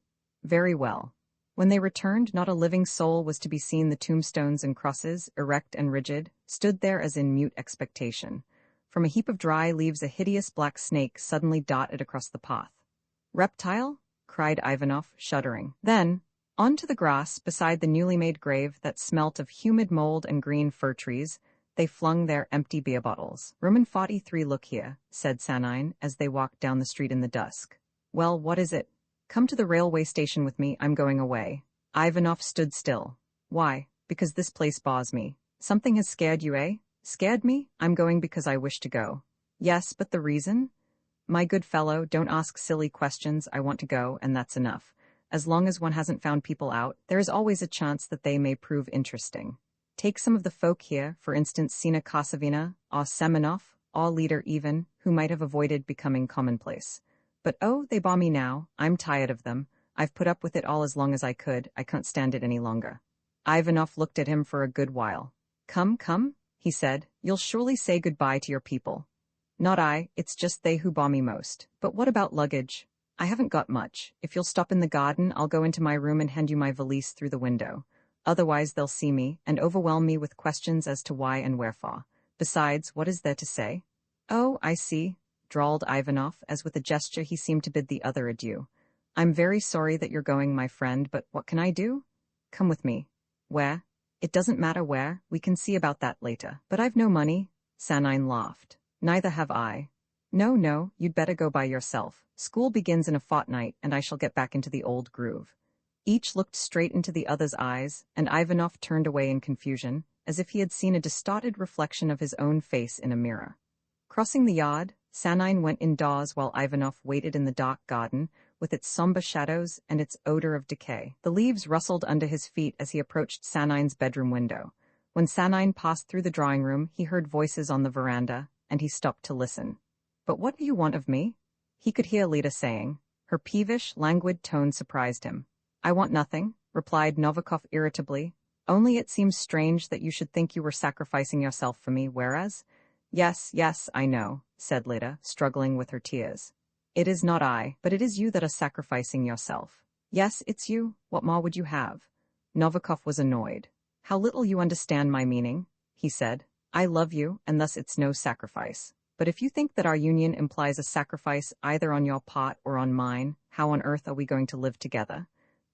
Very well. When they returned, not a living soul was to be seen. The tombstones and crosses, erect and rigid, stood there as in mute expectation. From a heap of dry leaves a hideous black snake suddenly darted across the path. "Reptile?" cried Ivanov, shuddering. Then, on to the grass beside the newly made grave that smelt of humid mold and green fir trees, they flung their empty beer bottles. "Roman 43, look here," said Sanine as they walked down the street in the dusk. "Well, what is it?" "Come to the railway station with me, I'm going away." Ivanov stood still. "Why?" "Because this place bores me." "Something has scared you, eh?" "Scared me? I'm going because I wish to go." "Yes, but the reason?" "My good fellow, don't ask silly questions. I want to go, and that's enough. As long as one hasn't found people out, there is always a chance that they may prove interesting. Take some of the folk here, for instance Sina Kosovina, or Semenov, or Leader even, who might have avoided becoming commonplace. But oh, they bore me now. I'm tired of them. I've put up with it all as long as I could. I can't stand it any longer." Ivanov looked at him for a good while. Come, he said, "you'll surely say goodbye to your people." "Not I, it's just they who bore me most. But what about luggage?" "I haven't got much. If you'll stop in the garden, I'll go into my room and hand you my valise through the window. Otherwise they'll see me and overwhelm me with questions as to why and wherefore. Besides, what is there to say?" "Oh, I see," drawled Ivanov, as with a gesture he seemed to bid the other adieu. "I'm very sorry that you're going, my friend, but what can I do?" "Come with me." "Where?" "It doesn't matter where, we can see about that later." "But I've no money." Sanine laughed. "Neither have I." No, you'd better go by yourself. School begins in a fortnight, and I shall get back into the old groove." Each looked straight into the other's eyes, and Ivanov turned away in confusion, as if he had seen a distorted reflection of his own face in a mirror. Crossing the yard, Sanine went indoors while Ivanov waited in the dark garden, with its somber shadows and its odor of decay. The leaves rustled under his feet as he approached Sanine's bedroom window. When Sanine passed through the drawing room, he heard voices on the veranda, and he stopped to listen. "But what do you want of me?" he could hear Lida saying. Her peevish, languid tone surprised him. "I want nothing," replied Novikov irritably. "Only it seems strange that you should think you were sacrificing yourself for me, whereas—" "Yes, yes, I know," said Lida, struggling with her tears. "It is not I, but it is you that are sacrificing yourself." "Yes, it's you. What more would you have?" Novikov was annoyed. "How little you understand my meaning," he said. "I love you, and thus it's no sacrifice. But if you think that our union implies a sacrifice either on your part or on mine, how on earth are we going to live together?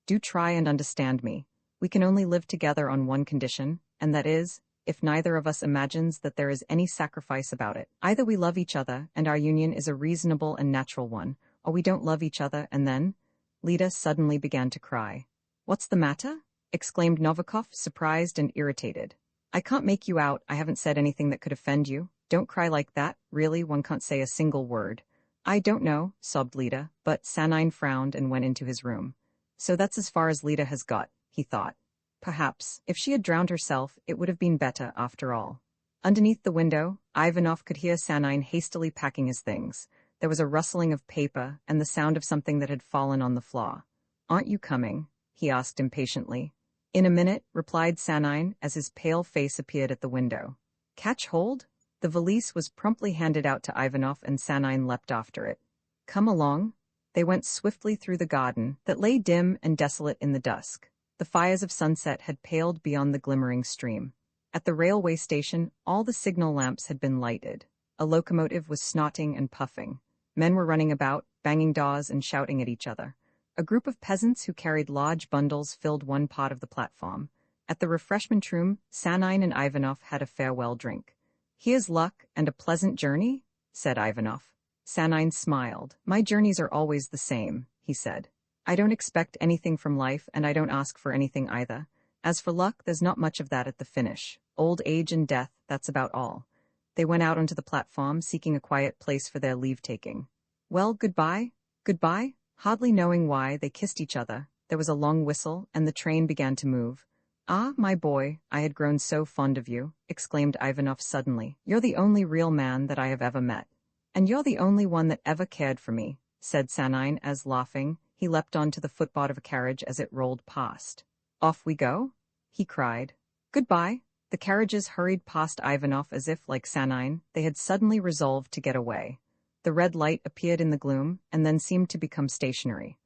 Do try and understand me. We can only live together on one condition, and that is, if neither of us imagines that there is any sacrifice about it. Either we love each other, and our union is a reasonable and natural one, or we don't love each other, and then—" Lida suddenly began to cry. "What's the matter?" exclaimed Novikov, surprised and irritated. "I can't make you out. I haven't said anything that could offend you. Don't cry like that. Really, one can't say a single word." "I don't know," sobbed Lida, but Sanine frowned and went into his room. So that's as far as Lida has got, he thought. Perhaps, if she had drowned herself, it would have been better after all. Underneath the window, Ivanov could hear Sanine hastily packing his things. There was a rustling of paper and the sound of something that had fallen on the floor. "Aren't you coming?" he asked impatiently. "In a minute," replied Sanine as his pale face appeared at the window. "Catch hold?" The valise was promptly handed out to Ivanov and Sanine leapt after it. "Come along." They went swiftly through the garden that lay dim and desolate in the dusk. The fires of sunset had paled beyond the glimmering stream. At the railway station, all the signal lamps had been lighted. A locomotive was snorting and puffing. Men were running about, banging doors and shouting at each other. A group of peasants who carried large bundles filled one part of the platform. At the refreshment room, Sanine and Ivanov had a farewell drink. "Here's luck and a pleasant journey," said Ivanov. Sanine smiled. "My journeys are always the same," he said. "I don't expect anything from life, and I don't ask for anything either. As for luck, there's not much of that at the finish. Old age and death, that's about all." They went out onto the platform, seeking a quiet place for their leave-taking. "Well, goodbye." "Goodbye?" Hardly knowing why, they kissed each other. There was a long whistle, and the train began to move. "Ah, my boy, I had grown so fond of you," exclaimed Ivanov suddenly. "You're the only real man that I have ever met." "And you're the only one that ever cared for me," said Sanine as, laughing, he leapt onto the footboard of a carriage as it rolled past. "Off we go?" he cried. "Goodbye." The carriages hurried past Ivanov as if, like Sanine, they had suddenly resolved to get away. The red light appeared in the gloom, and then seemed to become stationary.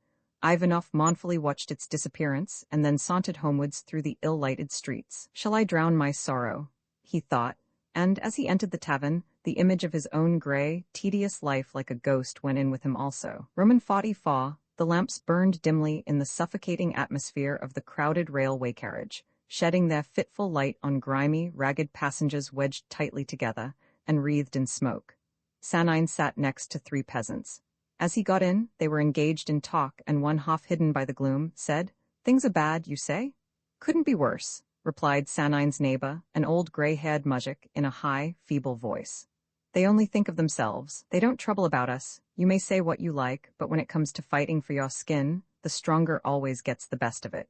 Ivanov mournfully watched its disappearance, and then sauntered homewards through the ill-lighted streets. "Shall I drown my sorrow?" he thought, and as he entered the tavern, the image of his own grey, tedious life like a ghost went in with him also. Roman 44, the lamps burned dimly in the suffocating atmosphere of the crowded railway carriage, shedding their fitful light on grimy, ragged passengers wedged tightly together and wreathed in smoke. Sanine sat next to three peasants. As he got in, they were engaged in talk, and one, half hidden by the gloom, said, "Things are bad, you say?" "Couldn't be worse," replied Sanine's neighbor, an old gray-haired muzhik, in a high, feeble voice. "They only think of themselves. They don't trouble about us. You may say what you like, but when it comes to fighting for your skin, the stronger always gets the best of it."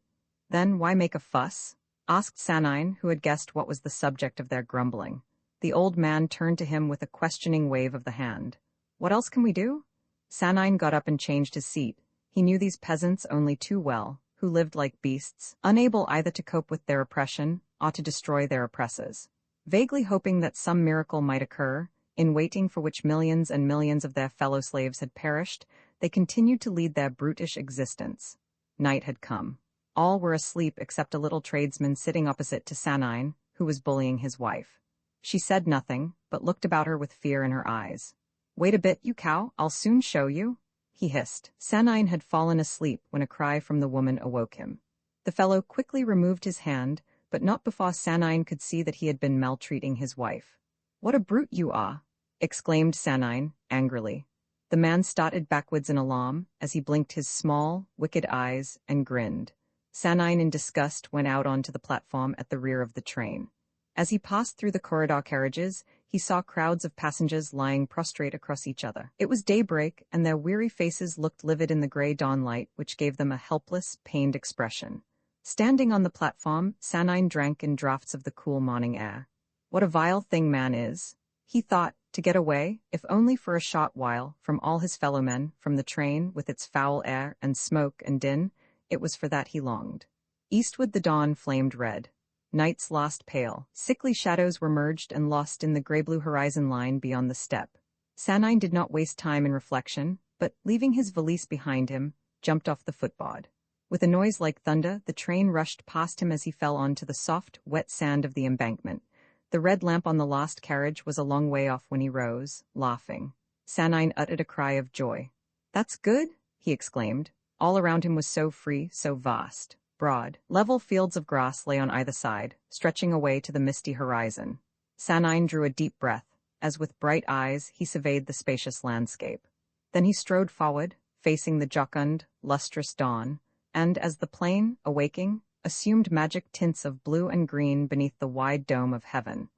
"Then why make a fuss?" asked Sanine, who had guessed what was the subject of their grumbling. The old man turned to him with a questioning wave of the hand. "What else can we do?" Sanine got up and changed his seat. He knew these peasants only too well, who lived like beasts, unable either to cope with their oppression or to destroy their oppressors. Vaguely hoping that some miracle might occur, in waiting for which millions and millions of their fellow slaves had perished, they continued to lead their brutish existence. Night had come. All were asleep except a little tradesman sitting opposite to Sanine, who was bullying his wife. She said nothing, but looked about her with fear in her eyes. "Wait a bit, you cow, I'll soon show you," he hissed. Sanine had fallen asleep when a cry from the woman awoke him. The fellow quickly removed his hand, but not before Sanine could see that he had been maltreating his wife. "What a brute you are!" exclaimed Sanine, angrily. The man started backwards in alarm, as he blinked his small, wicked eyes and grinned. Sanine in disgust went out onto the platform at the rear of the train. As he passed through the corridor carriages, he saw crowds of passengers lying prostrate across each other. It was daybreak, and their weary faces looked livid in the gray dawnlight, which gave them a helpless, pained expression. Standing on the platform, Sanine drank in draughts of the cool morning air. What a vile thing man is, he thought, to get away, if only for a short while, from all his fellowmen, from the train, with its foul air and smoke and din. It was for that he longed. Eastward the dawn flamed red. Nights lost pale. Sickly shadows were merged and lost in the gray-blue horizon line beyond the steppe. Sanine did not waste time in reflection, but, leaving his valise behind him, jumped off the footboard. With a noise like thunder, the train rushed past him as he fell onto the soft, wet sand of the embankment. The red lamp on the lost carriage was a long way off when he rose, laughing. Sanine uttered a cry of joy. "That's good," he exclaimed. All around him was so free, so vast. Broad, level fields of grass lay on either side, stretching away to the misty horizon. Sanine drew a deep breath, as with bright eyes he surveyed the spacious landscape. Then he strode forward, facing the jocund, lustrous dawn, and as the plain, awaking, assumed magic tints of blue and green beneath the wide dome of heaven.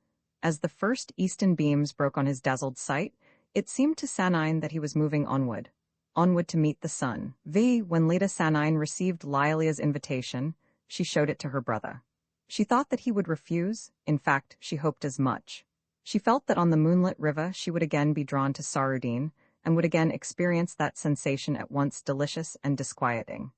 As the first eastern beams broke on his dazzled sight, it seemed to Sanine that he was moving onward to meet the sun. When Leda Sanine received Lialia's invitation, she showed it to her brother. She thought that he would refuse, in fact, she hoped as much. She felt that on the moonlit river she would again be drawn to Sarudin, and would again experience that sensation at once delicious and disquieting.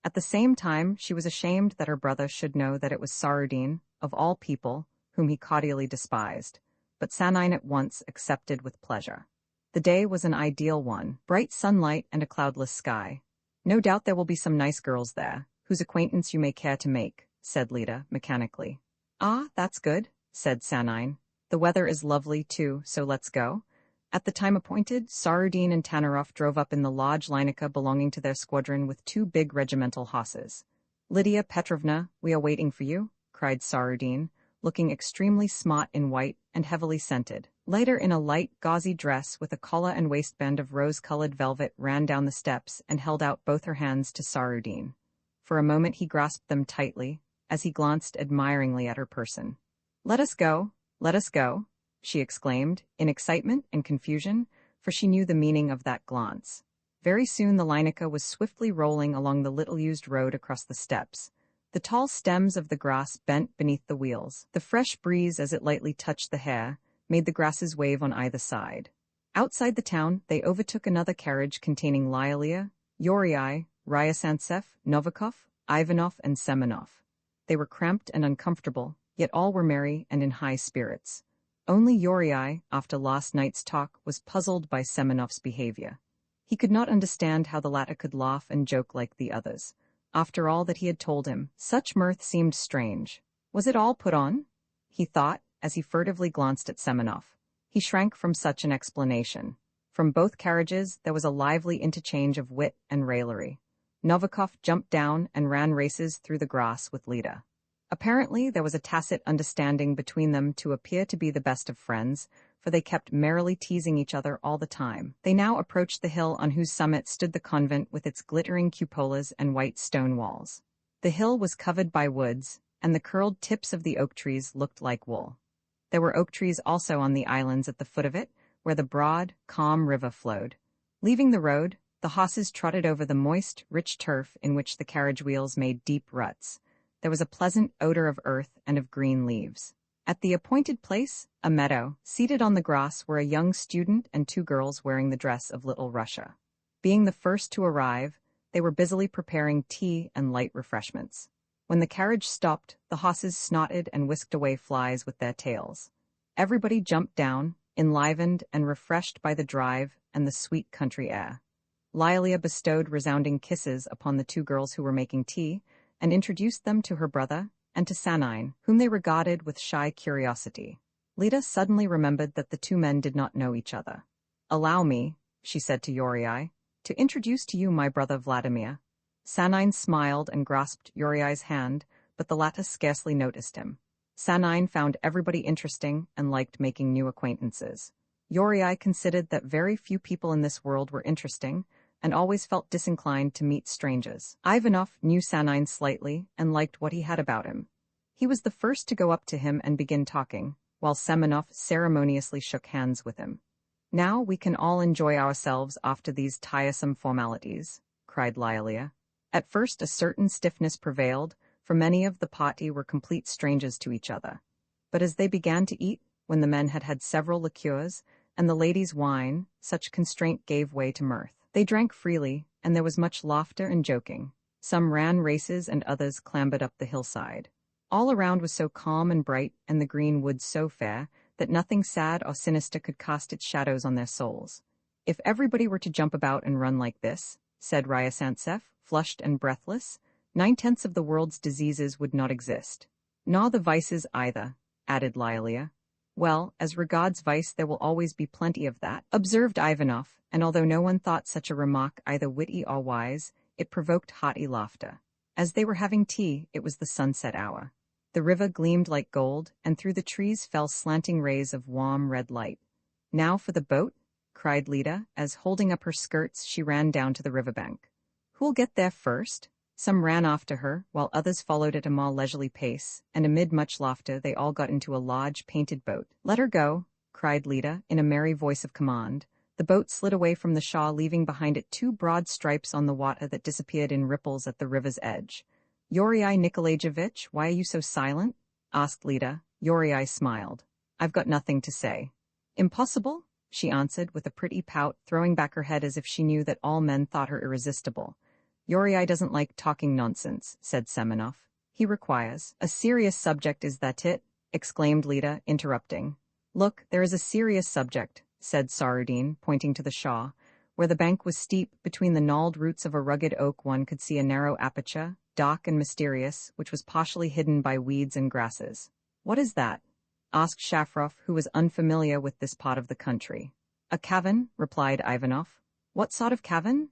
At the same time, she was ashamed that her brother should know that it was Sarudin, of all people, whom he cordially despised, but Sanine at once accepted with pleasure. The day was an ideal one, bright sunlight and a cloudless sky. "No doubt there will be some nice girls there, whose acquaintance you may care to make," said Leda, mechanically. "Ah, that's good," said Sanine. "The weather is lovely, too, so let's go." At the time appointed, Sarudin and Tanaroff drove up in the large Linica belonging to their squadron with 2 big regimental horses. "Lydia Petrovna, we are waiting for you," cried Sarudin, looking extremely smart in white and heavily scented. Later, in a light, gauzy dress with a collar and waistband of rose-colored velvet, ran down the steps and held out both her hands to Sarudin. For a moment he grasped them tightly, as he glanced admiringly at her person. Let us go," she exclaimed, in excitement and confusion, for she knew the meaning of that glance. Very soon the Linica was swiftly rolling along the little-used road across the steppes. The tall stems of the grass bent beneath the wheels. The fresh breeze, as it lightly touched the hair, made the grasses wave on either side. Outside the town, they overtook another carriage containing Lialia, Yorii, Ryazantsev, Novikov, Ivanov, and Semenov. They were cramped and uncomfortable, yet all were merry and in high spirits. Only Yorii, after last night's talk, was puzzled by Semenov's behavior. He could not understand how the latter could laugh and joke like the others. After all that he had told him, such mirth seemed strange. Was it all put on? He thought, as he furtively glanced at Semenov. He shrank from such an explanation. From both carriages there was a lively interchange of wit and raillery. Novikov jumped down and ran races through the grass with Leda. Apparently there was a tacit understanding between them to appear to be the best of friends, for they kept merrily teasing each other all the time. They now approached the hill on whose summit stood the convent with its glittering cupolas and white stone walls. The hill was covered by woods, and the curled tips of the oak trees looked like wool. There were oak trees also on the islands at the foot of it, where the broad, calm river flowed. Leaving the road, the horses trotted over the moist, rich turf in which the carriage wheels made deep ruts. There was a pleasant odor of earth and of green leaves. At the appointed place, a meadow, seated on the grass were a young student and 2 girls wearing the dress of Little Russia. Being the first to arrive, they were busily preparing tea and light refreshments. When the carriage stopped, the horses snorted and whisked away flies with their tails. Everybody jumped down, enlivened and refreshed by the drive and the sweet country air. Lialia bestowed resounding kisses upon the 2 girls who were making tea, and introduced them to her brother and to Sanine, whom they regarded with shy curiosity. Leda suddenly remembered that the 2 men did not know each other. "Allow me," she said to Yorii, "to introduce to you my brother Vladimir." Sanine smiled and grasped Yorii's hand, but the latter scarcely noticed him. Sanine found everybody interesting and liked making new acquaintances. Yorii considered that very few people in this world were interesting, and always felt disinclined to meet strangers. Ivanov knew Sanine slightly and liked what he had about him. He was the first to go up to him and begin talking, while Semenov ceremoniously shook hands with him. "Now we can all enjoy ourselves after these tiresome formalities," cried Lyalia. At first a certain stiffness prevailed, for many of the party were complete strangers to each other. But as they began to eat, when the men had had several liqueurs, and the ladies wine, such constraint gave way to mirth. They drank freely, and there was much laughter and joking. Some ran races and others clambered up the hillside. All around was so calm and bright, and the green woods so fair, that nothing sad or sinister could cast its shadows on their souls. "If everybody were to jump about and run like this," said Artsybashev, flushed and breathless, "9/10 of the world's diseases would not exist. Nor the vices either," added Lyalia. "Well, as regards vice there will always be plenty of that," observed Ivanov, and although no one thought such a remark either witty or wise, it provoked hearty laughter. As they were having tea, it was the sunset hour. The river gleamed like gold, and through the trees fell slanting rays of warm red light. "Now for the boat," cried Lida, as, holding up her skirts, she ran down to the riverbank. "Who'll get there first?" Some ran after her, while others followed at a more leisurely pace, and amid much laughter they all got into a large painted boat. "Let her go," cried Lida, in a merry voice of command. The boat slid away from the Shaw, leaving behind it two broad stripes on the water that disappeared in ripples at the river's edge. "Yuri Nikolaevich, why are you so silent?" asked Lida. Yuri smiled. "I've got nothing to say." "Impossible?" she answered with a pretty pout, throwing back her head as if she knew that all men thought her irresistible. "Yuri doesn't like talking nonsense," said Semenov. "He requires a serious subject, is that it?" exclaimed Lida, interrupting. "Look, there is a serious subject," said Sarudin, pointing to the Shaw. Where the bank was steep, between the gnarled roots of a rugged oak one could see a narrow aperture, dark and mysterious, which was partially hidden by weeds and grasses. "What is that?" asked Shafrov, who was unfamiliar with this part of the country. "A cavern," replied Ivanov. "What sort of cavern?"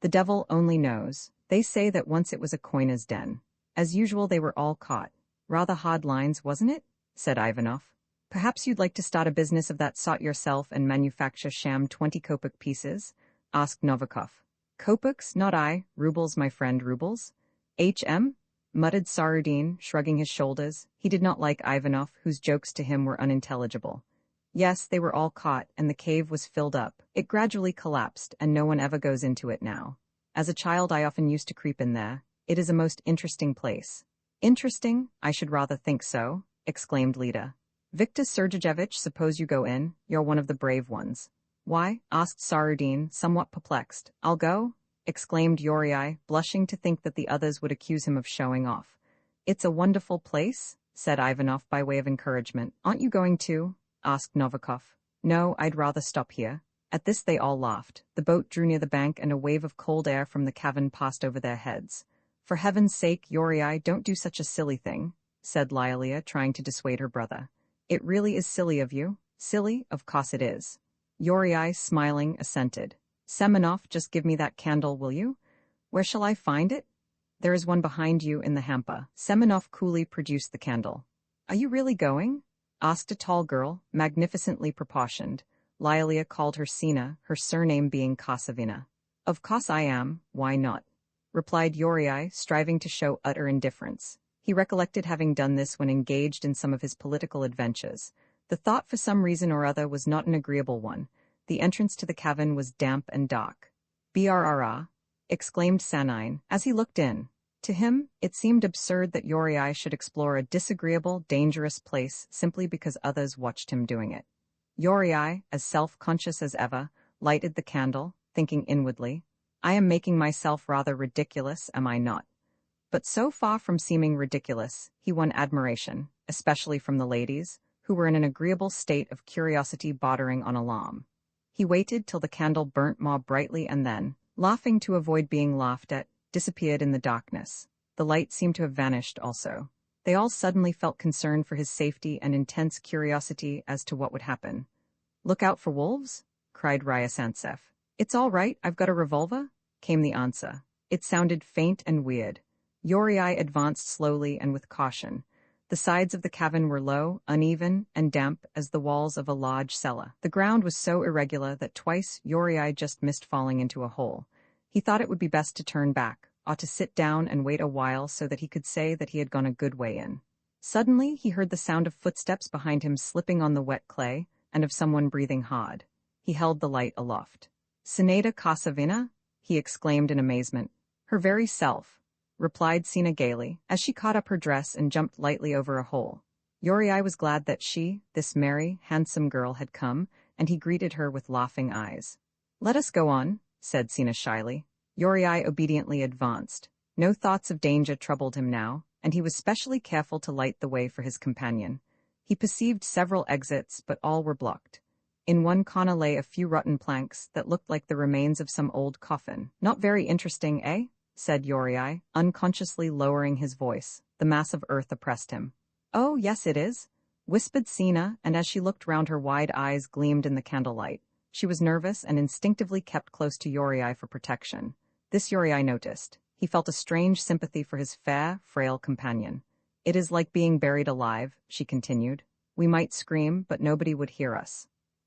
"The devil only knows. They say that once it was a coiner's den." As usual they were all caught. "Rather hard lines, wasn't it?" said Ivanov. "Perhaps you'd like to start a business of that sort yourself and manufacture sham 20-kopeck pieces?" asked Novikov. "Kopecks, not I, rubles, my friend, rubles." "H.M.?" muttered Sarudin, shrugging his shoulders. He did not like Ivanov, whose jokes to him were unintelligible. Yes, they were all caught, and the cave was filled up. It gradually collapsed, and no one ever goes into it now. As a child I often used to creep in there. It is a most interesting place. "Interesting? I should rather think so," exclaimed Lida. "Viktor Sergeyevich, suppose you go in. You're one of the brave ones." "Why?" asked Sarudin, somewhat perplexed. "I'll go?" exclaimed Yuri, blushing to think that the others would accuse him of showing off. "It's a wonderful place," said Ivanov by way of encouragement. "Aren't you going too?" asked Novikov. "No, I'd rather stop here." At this they all laughed. The boat drew near the bank, and a wave of cold air from the cavern passed over their heads. "For heaven's sake, Yuri, don't do such a silly thing," said Lyalia, trying to dissuade her brother. "It really is silly of you." "Silly? Of course it is." Yuri, smiling, assented. "Semenov, just give me that candle, will you?" "Where shall I find it?" "There is one behind you in the hamper." Semenov coolly produced the candle. "Are you really going?" asked a tall girl, magnificently proportioned. Lyalia called her Sina, her surname being Kosovina. "Of course I am, why not?" replied Yuri, striving to show utter indifference. He recollected having done this when engaged in some of his political adventures. The thought, for some reason or other, was not an agreeable one. The entrance to the cavern was damp and dark. "Brrra!" exclaimed Sanine, as he looked in. To him, it seemed absurd that Yuri should explore a disagreeable, dangerous place simply because others watched him doing it. Yuri, as self-conscious as ever, lighted the candle, thinking inwardly, "I am making myself rather ridiculous, am I not?" But so far from seeming ridiculous, he won admiration, especially from the ladies, who were in an agreeable state of curiosity bordering on alarm. He waited till the candle burnt more brightly and then, laughing to avoid being laughed at, disappeared in the darkness. The light seemed to have vanished also. They all suddenly felt concern for his safety and intense curiosity as to what would happen. "Look out for wolves?" cried Artsybashev. "It's all right, I've got a revolver," came the answer. It sounded faint and weird. Yuri advanced slowly and with caution. The sides of the cavern were low, uneven, and damp as the walls of a large cellar. The ground was so irregular that twice Yuri just missed falling into a hole. He thought it would be best to turn back, or to sit down and wait a while so that he could say that he had gone a good way in. Suddenly, he heard the sound of footsteps behind him slipping on the wet clay, and of someone breathing hard. He held the light aloft. "Sinada Kasavina?" he exclaimed in amazement. "Her very self," replied Sina gaily, as she caught up her dress and jumped lightly over a hole. Yuri was glad that she, this merry, handsome girl, had come, and he greeted her with laughing eyes. "Let us go on," said Sina shyly. Yuri obediently advanced. No thoughts of danger troubled him now, and he was specially careful to light the way for his companion. He perceived several exits, but all were blocked. In one corner lay a few rotten planks that looked like the remains of some old coffin. "Not very interesting, eh?" said Yuri, unconsciously lowering his voice. The mass of earth oppressed him. "Oh, yes it is," whispered Sina, and as she looked round her wide eyes gleamed in the candlelight. She was nervous and instinctively kept close to Yuri for protection. This Yuri noticed. He felt a strange sympathy for his fair, frail companion. "It is like being buried alive," she continued. "We might scream, but nobody would hear us."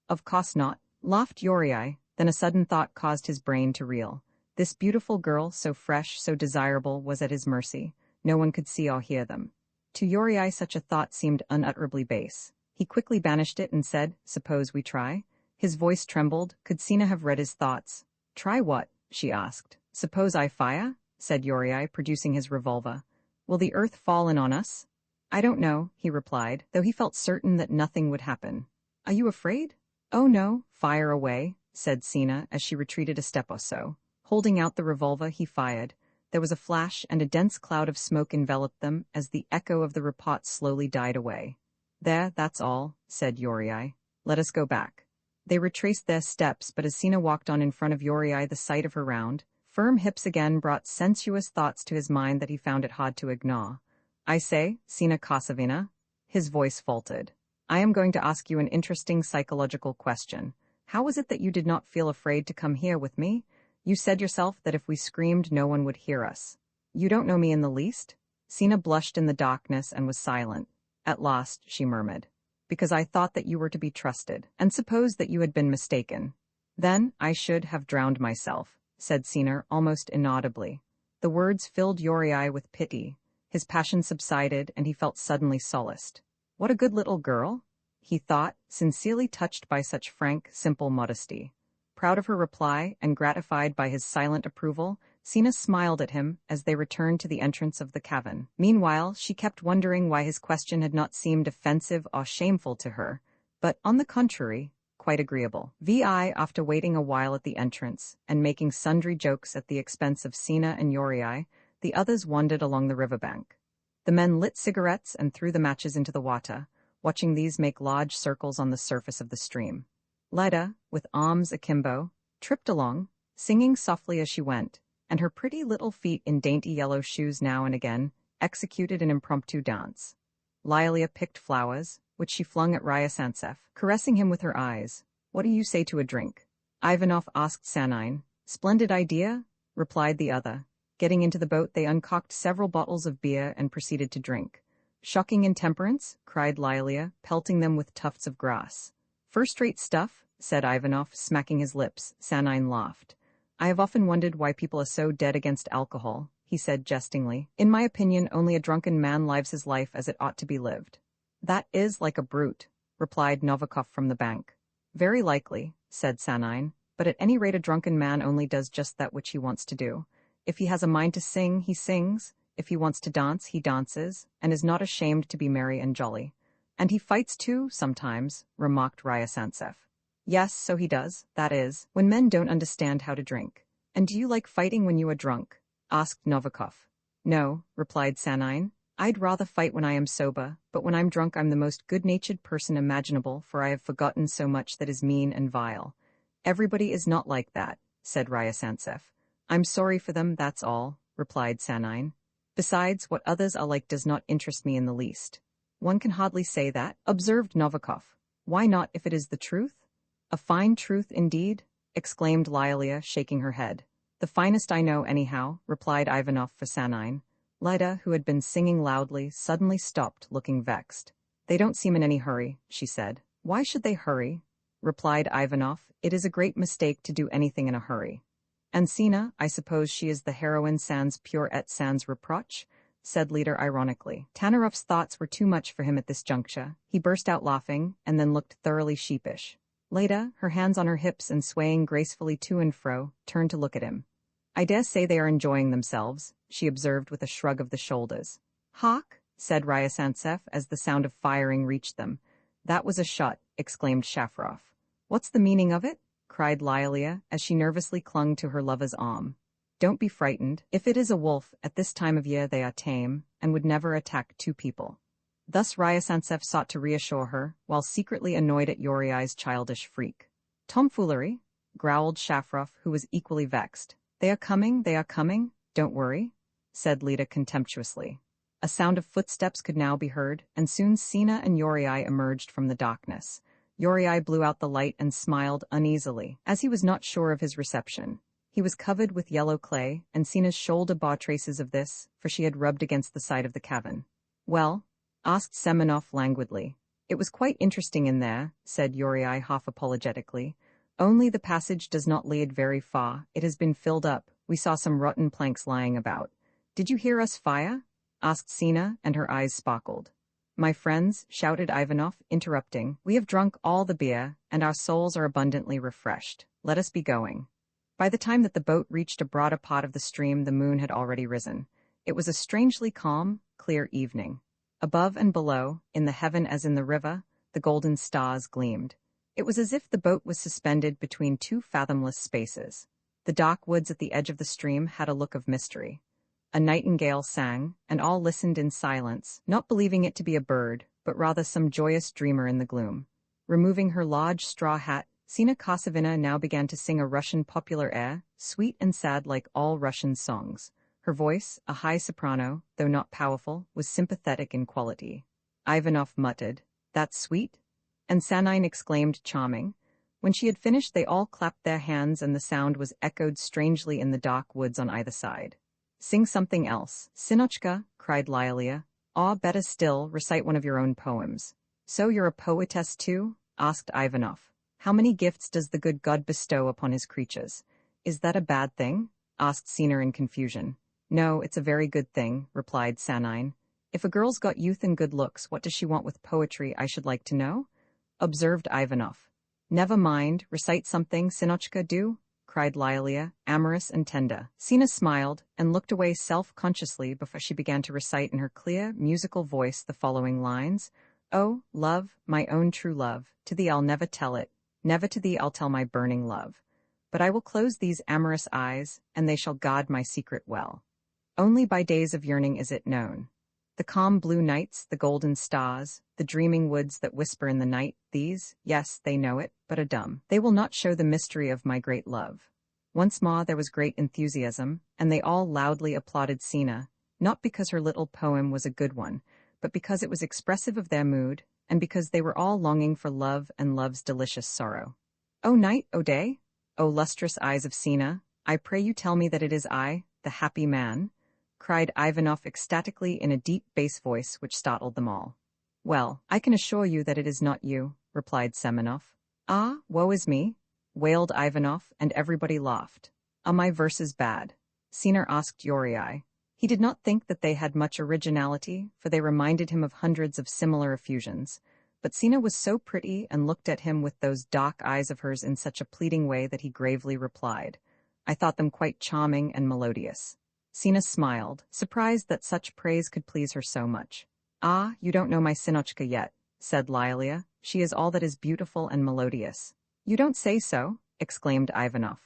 "Of course not," laughed Yuri, then a sudden thought caused his brain to reel. This beautiful girl, so fresh, so desirable, was at his mercy. No one could see or hear them. To Yuri such a thought seemed unutterably base. He quickly banished it and said, "Suppose we try?" His voice trembled. Could Sina have read his thoughts? "Try what?" she asked. "Suppose I fire?" said Yuri, producing his revolver. "Will the earth fall in on us?" "I don't know," he replied, though he felt certain that nothing would happen. "Are you afraid?" "Oh no, fire away," said Sina as she retreated a step or so. Holding out the revolver, he fired. There was a flash, and a dense cloud of smoke enveloped them as the echo of the report slowly died away. "There, that's all," said Yuri. "Let us go back." They retraced their steps, but as Sina walked on in front of Yuri, the sight of her round, firm hips again brought sensuous thoughts to his mind that he found it hard to ignore. "I say, Sina Kosovina," his voice faltered. "I am going to ask you an interesting psychological question. How was it that you did not feel afraid to come here with me? You said yourself that if we screamed no one would hear us. You don't know me in the least?" Sina blushed in the darkness and was silent. At last, she murmured, "Because I thought that you were to be trusted, and supposed that you had been mistaken." "Then I should have drowned myself," said Sina almost inaudibly. The words filled Yuri with pity. His passion subsided, and he felt suddenly solaced. What a good little girl, he thought, sincerely touched by such frank, simple modesty. Proud of her reply, and gratified by his silent approval, Sina smiled at him as they returned to the entrance of the cavern. Meanwhile, she kept wondering why his question had not seemed offensive or shameful to her, but, on the contrary, quite agreeable. After waiting a while at the entrance, and making sundry jokes at the expense of Sina and Yuri, the others wandered along the riverbank. The men lit cigarettes and threw the matches into the water, watching these make large circles on the surface of the stream. Leda, with arms akimbo, tripped along, singing softly as she went, and her pretty little feet in dainty yellow shoes now and again executed an impromptu dance. Lilia picked flowers, which she flung at Artsybashev, caressing him with her eyes. "What do you say to a drink?" Ivanov asked Sanine. "Splendid idea," replied the other. Getting into the boat, they uncorked several bottles of beer and proceeded to drink. "Shocking intemperance," cried Lilia, pelting them with tufts of grass. "First-rate stuff," said Ivanov, smacking his lips. Sanine laughed. "I have often wondered why people are so dead against alcohol," he said jestingly. "In my opinion, only a drunken man lives his life as it ought to be lived." "That is like a brute," replied Novikov from the bank. "Very likely," said Sanine, "but at any rate a drunken man only does just that which he wants to do. If he has a mind to sing, he sings. If he wants to dance, he dances, and is not ashamed to be merry and jolly." "And he fights too, sometimes," remarked Artsybashev. "Yes, so he does, that is, when men don't understand how to drink." "And do you like fighting when you are drunk?" asked Novikov. "No," replied Sanine. "I'd rather fight when I am sober, but when I'm drunk I'm the most good-natured person imaginable, for I have forgotten so much that is mean and vile." "Everybody is not like that," said Artsybashev. "I'm sorry for them, that's all," replied Sanine. "Besides, what others are like does not interest me in the least." "One can hardly say that," observed Novikov. "Why not, if it is the truth?" "A fine truth, indeed," exclaimed Lilia, shaking her head. "The finest I know, anyhow," replied Ivanov for Sanine. Leda, who had been singing loudly, suddenly stopped, looking vexed. "They don't seem in any hurry," she said. "Why should they hurry?" replied Ivanov. "It is a great mistake to do anything in a hurry." "And Sina, I suppose she is the heroine sans pure et sans reproche?" said Leader ironically. Tanarov's thoughts were too much for him at this juncture. He burst out laughing, and then looked thoroughly sheepish. Leda, her hands on her hips and swaying gracefully to and fro, turned to look at him. I dare say they are enjoying themselves, she observed with a shrug of the shoulders. Hark, said Ryasantsev as the sound of firing reached them. That was a shot, exclaimed Shafrov. What's the meaning of it? Cried Lialia as she nervously clung to her lover's arm. Don't be frightened. If it is a wolf, at this time of year they are tame, and would never attack two people. Thus Ryasantsev sought to reassure her, while secretly annoyed at Yuriai's childish freak. Tomfoolery, growled Shafrov, who was equally vexed. They are coming, don't worry, said Leda contemptuously. A sound of footsteps could now be heard, and soon Sina and Yuriai emerged from the darkness. Yuriai blew out the light and smiled uneasily, as he was not sure of his reception. He was covered with yellow clay, and Sina's shoulder bore traces of this, for she had rubbed against the side of the cavern. Well? Asked Semenov languidly. It was quite interesting in there, said Yuriai half apologetically. Only the passage does not lead very far. It has been filled up. We saw some rotten planks lying about. Did you hear us fire? Asked Sina, and her eyes sparkled. My friends, shouted Ivanov, interrupting, we have drunk all the beer, and our souls are abundantly refreshed. Let us be going. By the time that the boat reached a broader part of the stream, the moon had already risen. It was a strangely calm, clear evening. Above and below, in the heaven as in the river, the golden stars gleamed. It was as if the boat was suspended between two fathomless spaces. The dark woods at the edge of the stream had a look of mystery. A nightingale sang, and all listened in silence, not believing it to be a bird, but rather some joyous dreamer in the gloom. Removing her large straw hat, Sina Kosovina now began to sing a Russian popular air, sweet and sad like all Russian songs. Her voice, a high soprano, though not powerful, was sympathetic in quality. Ivanov muttered, "That's sweet?" And Sanine exclaimed, "Charming." When she had finished, they all clapped their hands, and the sound was echoed strangely in the dark woods on either side. Sing something else. Sinochka, cried Lialia. Better still, recite one of your own poems. So you're a poetess too? Asked Ivanov. How many gifts does the good God bestow upon his creatures? Is that a bad thing? Asked Sina in confusion. No, it's a very good thing, replied Sanine. If a girl's got youth and good looks, what does she want with poetry, I should like to know? Observed Ivanov. Never mind, recite something, Sinochka, do? Cried Lialia, amorous and tender. Sina smiled, and looked away self-consciously before she began to recite in her clear, musical voice the following lines. Oh, love, my own true love, to thee I'll never tell it, never to thee I'll tell my burning love. But I will close these amorous eyes, and they shall guard my secret well. Only by days of yearning is it known. The calm blue nights, the golden stars, the dreaming woods that whisper in the night, these, yes, they know it, but are dumb. They will not show the mystery of my great love. Once more there was great enthusiasm, and they all loudly applauded Sina, not because her little poem was a good one, but because it was expressive of their mood, and because they were all longing for love and love's delicious sorrow. O night, O day, O lustrous eyes of Sina, I pray you tell me that it is I, the happy man, cried Ivanov ecstatically in a deep bass voice which startled them all. Well, I can assure you that it is not you, replied Semenov. Ah, woe is me, wailed Ivanov, and everybody laughed. Are my verses bad? Sina asked Yuriai. He did not think that they had much originality, for they reminded him of hundreds of similar effusions. But Sina was so pretty and looked at him with those dark eyes of hers in such a pleading way that he gravely replied, I thought them quite charming and melodious. Sina smiled, surprised that such praise could please her so much. Ah, you don't know my Sinochka yet, said Lialia. She is all that is beautiful and melodious. You don't say so, exclaimed Ivanov.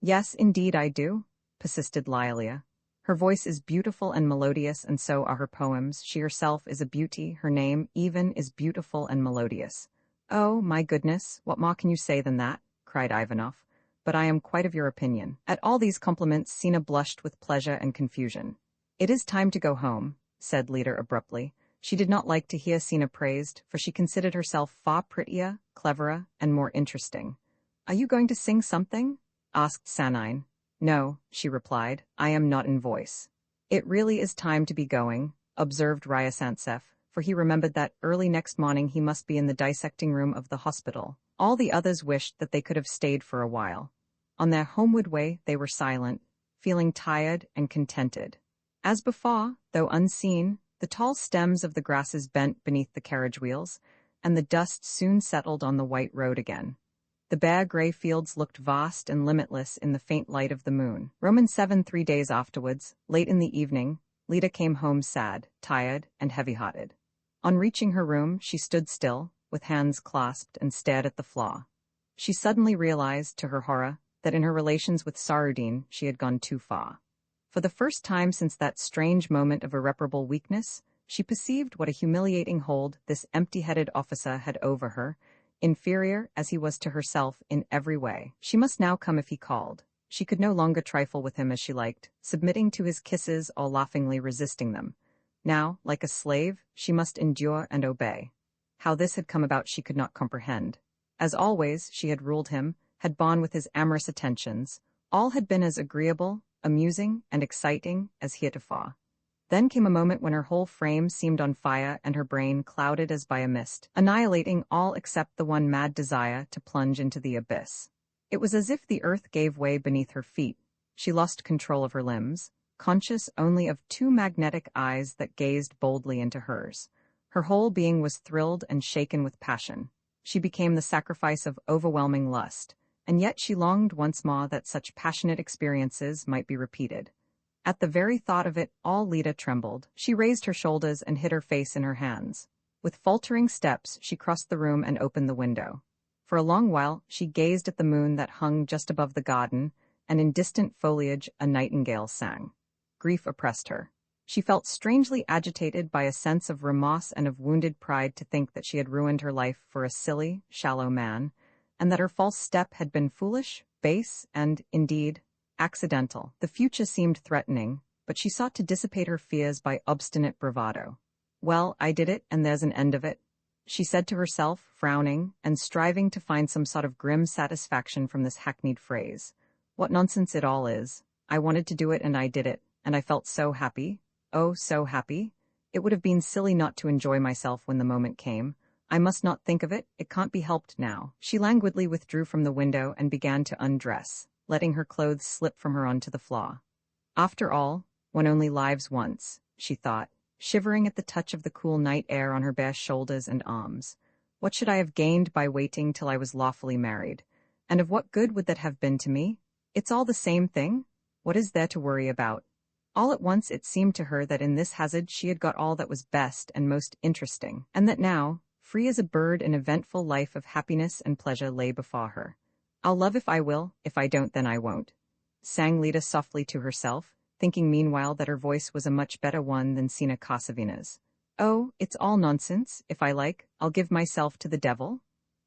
Yes, indeed I do, persisted Lialia. Her voice is beautiful and melodious, and so are her poems. She herself is a beauty, her name, even, is beautiful and melodious. Oh, my goodness, what more can you say than that? Cried Ivanov. But I am quite of your opinion. At all these compliments, Sina blushed with pleasure and confusion. It is time to go home, said Leda abruptly. She did not like to hear Sina praised, for she considered herself far prettier, cleverer, and more interesting. Are you going to sing something? Asked Sanine. No, she replied, I am not in voice. It really is time to be going, observed Ryasantsev, for he remembered that early next morning he must be in the dissecting room of the hospital. All the others wished that they could have stayed for a while. On their homeward way they were silent, feeling tired and contented. As before, though unseen, the tall stems of the grasses bent beneath the carriage wheels, and the dust soon settled on the white road again. The bare grey fields looked vast and limitless in the faint light of the moon. Roman 7 3 days afterwards, late in the evening, Lida came home sad, tired, and heavy-hearted. On reaching her room, she stood still, with hands clasped, and stared at the floor. She suddenly realized, to her horror, that in her relations with Sarudin she had gone too far. For the first time since that strange moment of irreparable weakness, she perceived what a humiliating hold this empty-headed officer had over her, inferior as he was to herself in every way. She must now come if he called. She could no longer trifle with him as she liked, submitting to his kisses or laughingly resisting them. Now, like a slave, she must endure and obey. How this had come about she could not comprehend. As always, she had ruled him, had borne with his amorous attentions. All had been as agreeable, amusing, and exciting as heretofore. Then came a moment when her whole frame seemed on fire and her brain clouded as by a mist, annihilating all except the one mad desire to plunge into the abyss. It was as if the earth gave way beneath her feet. She lost control of her limbs, conscious only of two magnetic eyes that gazed boldly into hers. Her whole being was thrilled and shaken with passion. She became the sacrifice of overwhelming lust, and yet she longed once more that such passionate experiences might be repeated. At the very thought of it all, Lida trembled. She raised her shoulders and hid her face in her hands. With faltering steps, she crossed the room and opened the window. For a long while, she gazed at the moon that hung just above the garden, and in distant foliage a nightingale sang. Grief oppressed her. She felt strangely agitated by a sense of remorse and of wounded pride to think that she had ruined her life for a silly, shallow man, and that her false step had been foolish, base, and, indeed, accidental. The future seemed threatening, but she sought to dissipate her fears by obstinate bravado. "Well, I did it, and there's an end of it," she said to herself, frowning, and striving to find some sort of grim satisfaction from this hackneyed phrase. What nonsense it all is. I wanted to do it and I did it, and I felt so happy. Oh, so happy. It would have been silly not to enjoy myself when the moment came. I must not think of it, it can't be helped now. She languidly withdrew from the window and began to undress, letting her clothes slip from her onto the floor. After all, one only lives once, she thought, shivering at the touch of the cool night air on her bare shoulders and arms. What should I have gained by waiting till I was lawfully married? And of what good would that have been to me? It's all the same thing. What is there to worry about? All at once it seemed to her that in this hazard she had got all that was best and most interesting, and that now, free as a bird, an eventful life of happiness and pleasure lay before her. "I'll love if I will, if I don't then I won't," sang Lida softly to herself, thinking meanwhile that her voice was a much better one than Sina Kosovina's. "Oh, it's all nonsense. If I like, I'll give myself to the devil."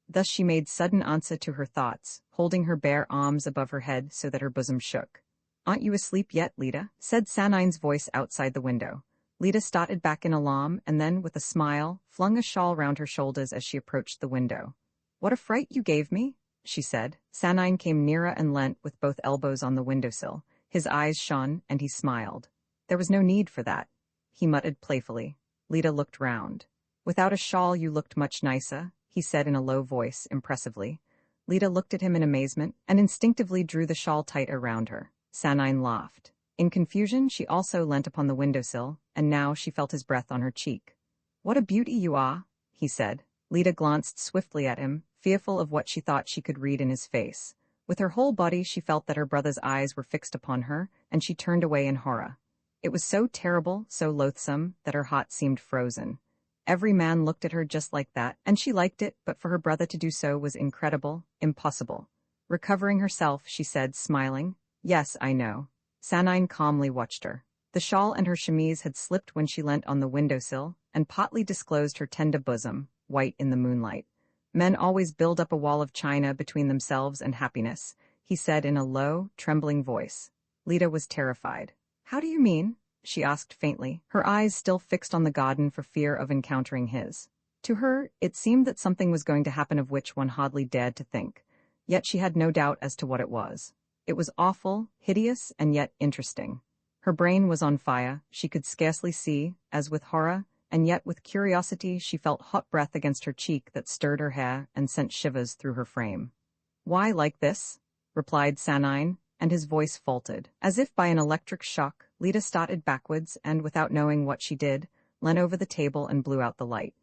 Thus she made sudden answer to her thoughts, holding her bare arms above her head so that her bosom shook. "Aren't you asleep yet, Lida?" said Sanine's voice outside the window. Lida started back in alarm and then, with a smile, flung a shawl round her shoulders as she approached the window. "What a fright you gave me," she said. Sanine came nearer and leant with both elbows on the windowsill. His eyes shone, and he smiled. "There was no need for that," he muttered playfully. Lida looked round. "Without a shawl you looked much nicer," he said in a low voice, impressively. Lida looked at him in amazement, and instinctively drew the shawl tighter round her. Sanine laughed. In confusion, she also leant upon the windowsill, and now she felt his breath on her cheek. "What a beauty you are," he said. Lida glanced swiftly at him, fearful of what she thought she could read in his face. With her whole body she felt that her brother's eyes were fixed upon her, and she turned away in horror. It was so terrible, so loathsome, that her heart seemed frozen. Every man looked at her just like that, and she liked it, but for her brother to do so was incredible, impossible. Recovering herself, she said, smiling, "Yes, I know." Sanine calmly watched her. The shawl and her chemise had slipped when she leant on the windowsill, and partly disclosed her tender bosom, white in the moonlight. "Men always build up a wall of China between themselves and happiness," he said in a low, trembling voice. Lida was terrified. "How do you mean?" she asked faintly, her eyes still fixed on the garden for fear of encountering his. To her, it seemed that something was going to happen of which one hardly dared to think, yet she had no doubt as to what it was. It was awful, hideous, and yet interesting. Her brain was on fire, she could scarcely see, as with horror, and yet with curiosity she felt hot breath against her cheek that stirred her hair and sent shivers through her frame. "Why like this?" replied Sanine, and his voice faltered. As if by an electric shock, Lita started backwards and, without knowing what she did, leaned over the table and blew out the light.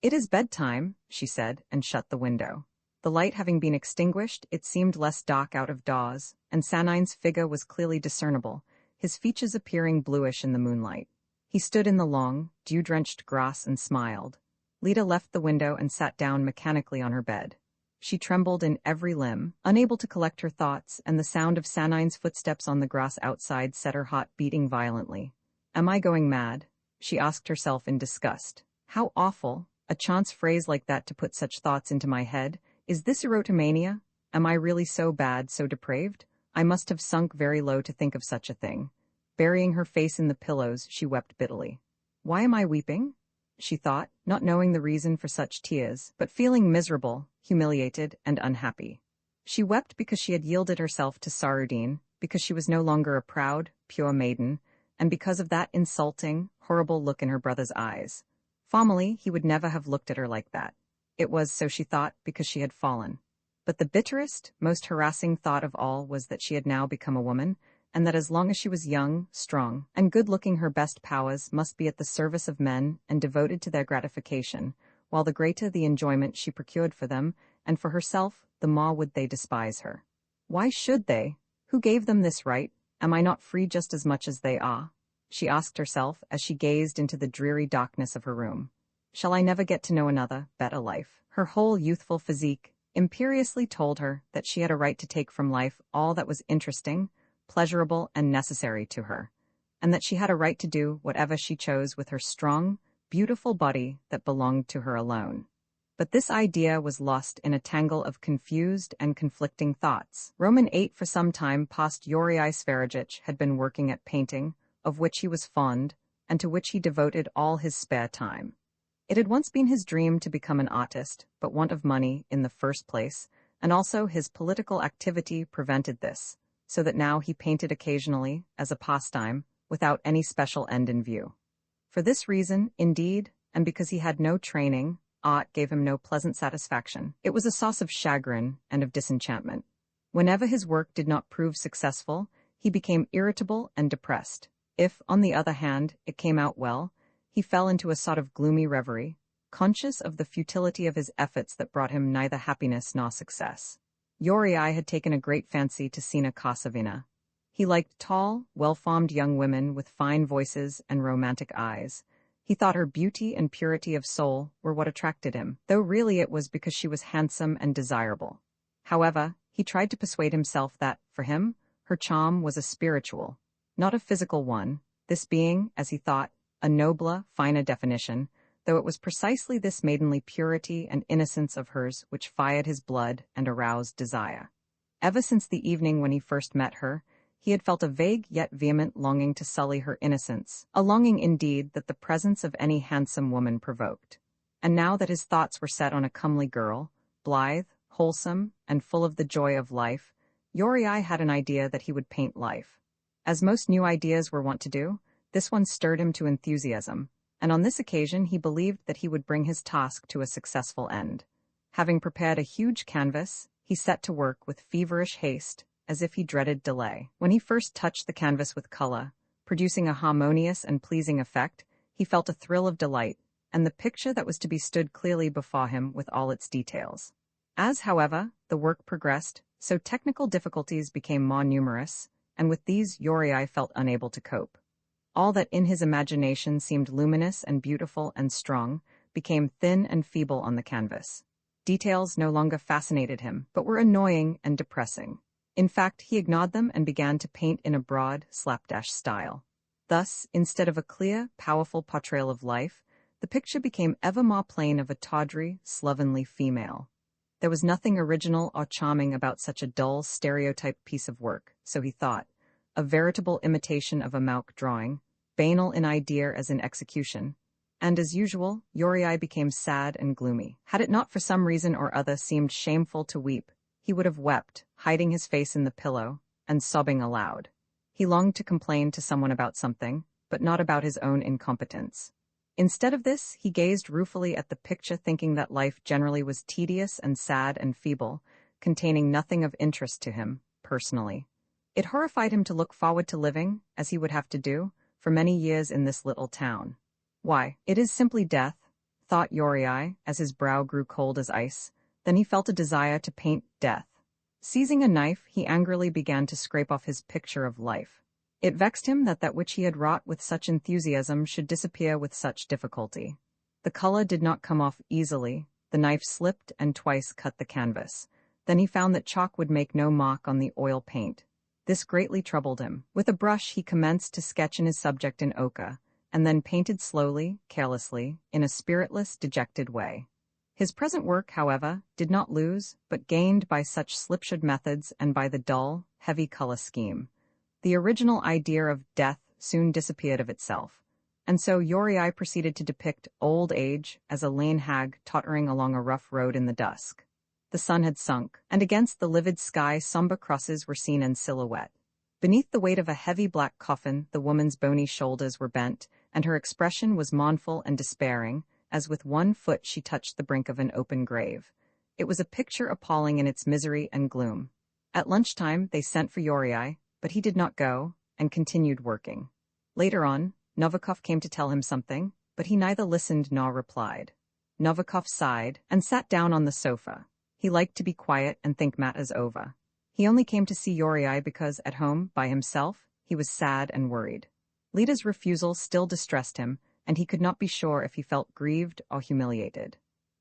"It is bedtime," she said, and shut the window. The light having been extinguished, it seemed less dark out of doors, and Sanine's figure was clearly discernible, his features appearing bluish in the moonlight. He stood in the long, dew-drenched grass and smiled. Lita left the window and sat down mechanically on her bed. She trembled in every limb, unable to collect her thoughts, and the sound of Sanine's footsteps on the grass outside set her heart beating violently. "Am I going mad?" she asked herself in disgust. "How awful, a chance phrase like that to put such thoughts into my head. Is this erotomania? Am I really so bad, so depraved? I must have sunk very low to think of such a thing." Burying her face in the pillows, she wept bitterly. "Why am I weeping?" she thought, not knowing the reason for such tears, but feeling miserable, humiliated, and unhappy. She wept because she had yielded herself to Sarudin, because she was no longer a proud, pure maiden, and because of that insulting, horrible look in her brother's eyes. Formerly, he would never have looked at her like that. It was, so she thought, because she had fallen. But the bitterest, most harassing thought of all was that she had now become a woman, and that as long as she was young, strong, and good-looking, her best powers must be at the service of men and devoted to their gratification, while the greater the enjoyment she procured for them, and for herself, the more would they despise her. Why should they? Who gave them this right? Am I not free just as much as they are? She asked herself as she gazed into the dreary darkness of her room. Shall I never get to know another, better life? Her whole youthful physique imperiously told her that she had a right to take from life all that was interesting, pleasurable, and necessary to her, and that she had a right to do whatever she chose with her strong, beautiful body that belonged to her alone. But this idea was lost in a tangle of confused and conflicting thoughts. Roman 8 for some time past Yuri Sverajich had been working at painting, of which he was fond, and to which he devoted all his spare time. It had once been his dream to become an artist, but want of money in the first place, and also his political activity prevented this, so that now he painted occasionally, as a pastime, without any special end in view. For this reason, indeed, and because he had no training, art gave him no pleasant satisfaction. It was a source of chagrin and of disenchantment. Whenever his work did not prove successful, he became irritable and depressed. If, on the other hand, it came out well, he fell into a sort of gloomy reverie, conscious of the futility of his efforts that brought him neither happiness nor success. Yuri had taken a great fancy to Sina Kosovina. He liked tall, well-formed young women with fine voices and romantic eyes. He thought her beauty and purity of soul were what attracted him, though really it was because she was handsome and desirable. However, he tried to persuade himself that, for him, her charm was a spiritual, not a physical one, this being, as he thought, a nobler, finer definition, though it was precisely this maidenly purity and innocence of hers which fired his blood and aroused desire. Ever since the evening when he first met her, he had felt a vague yet vehement longing to sully her innocence, a longing indeed that the presence of any handsome woman provoked. And now that his thoughts were set on a comely girl, blithe, wholesome, and full of the joy of life, Yuri had an idea that he would paint life. As most new ideas were wont to do, this one stirred him to enthusiasm, and on this occasion he believed that he would bring his task to a successful end. Having prepared a huge canvas, he set to work with feverish haste, as if he dreaded delay. When he first touched the canvas with color, producing a harmonious and pleasing effect, he felt a thrill of delight, and the picture that was to be stood clearly before him with all its details. As, however, the work progressed, so technical difficulties became more numerous, and with these Yuri felt unable to cope. All that in his imagination seemed luminous and beautiful and strong became thin and feeble on the canvas. Details no longer fascinated him, but were annoying and depressing. In fact, he ignored them and began to paint in a broad, slapdash style. Thus, instead of a clear, powerful portrayal of life, the picture became ever more plain of a tawdry, slovenly female. There was nothing original or charming about such a dull, stereotyped piece of work, so he thought, a veritable imitation of a Mauch drawing, banal in idea as in execution, and as usual, Yuri became sad and gloomy. Had it not for some reason or other seemed shameful to weep, he would have wept, hiding his face in the pillow, and sobbing aloud. He longed to complain to someone about something, but not about his own incompetence. Instead of this, he gazed ruefully at the picture, thinking that life generally was tedious and sad and feeble, containing nothing of interest to him, personally. It horrified him to look forward to living, as he would have to do, for many years in this little town. Why, it is simply death, thought Yuri, as his brow grew cold as ice. Then he felt a desire to paint death. Seizing a knife, he angrily began to scrape off his picture of life. It vexed him that that which he had wrought with such enthusiasm should disappear with such difficulty. The color did not come off easily. The knife slipped and twice cut the canvas. Then he found that chalk would make no mark on the oil paint. This greatly troubled him. With a brush he commenced to sketch in his subject in ochre, and then painted slowly, carelessly, in a spiritless, dejected way. His present work, however, did not lose, but gained by such slipshod methods and by the dull, heavy color scheme. The original idea of death soon disappeared of itself, and so Yuri proceeded to depict old age as a lame hag tottering along a rough road in the dusk. The sun had sunk, and against the livid sky somber crosses were seen in silhouette. Beneath the weight of a heavy black coffin, the woman's bony shoulders were bent, and her expression was mournful and despairing, as with one foot she touched the brink of an open grave. It was a picture appalling in its misery and gloom. At lunchtime they sent for Yuri, but he did not go, and continued working. Later on, Novikov came to tell him something, but he neither listened nor replied. Novikov sighed, and sat down on the sofa. He liked to be quiet and think matters over. He only came to see Yuri because, at home, by himself, he was sad and worried. Lida's refusal still distressed him, and he could not be sure if he felt grieved or humiliated.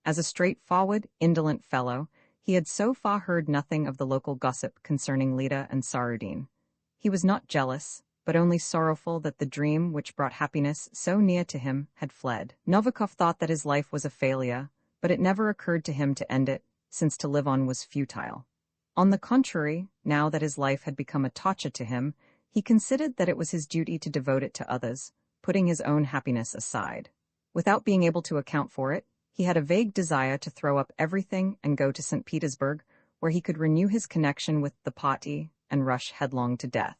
As a straightforward, indolent fellow, he had so far heard nothing of the local gossip concerning Lida and Sarudin. He was not jealous, but only sorrowful that the dream which brought happiness so near to him had fled. Novikov thought that his life was a failure, but it never occurred to him to end it, since to live on was futile. On the contrary, now that his life had become a torture to him, he considered that it was his duty to devote it to others, putting his own happiness aside. Without being able to account for it, he had a vague desire to throw up everything and go to St. Petersburg, where he could renew his connection with the party and rush headlong to death.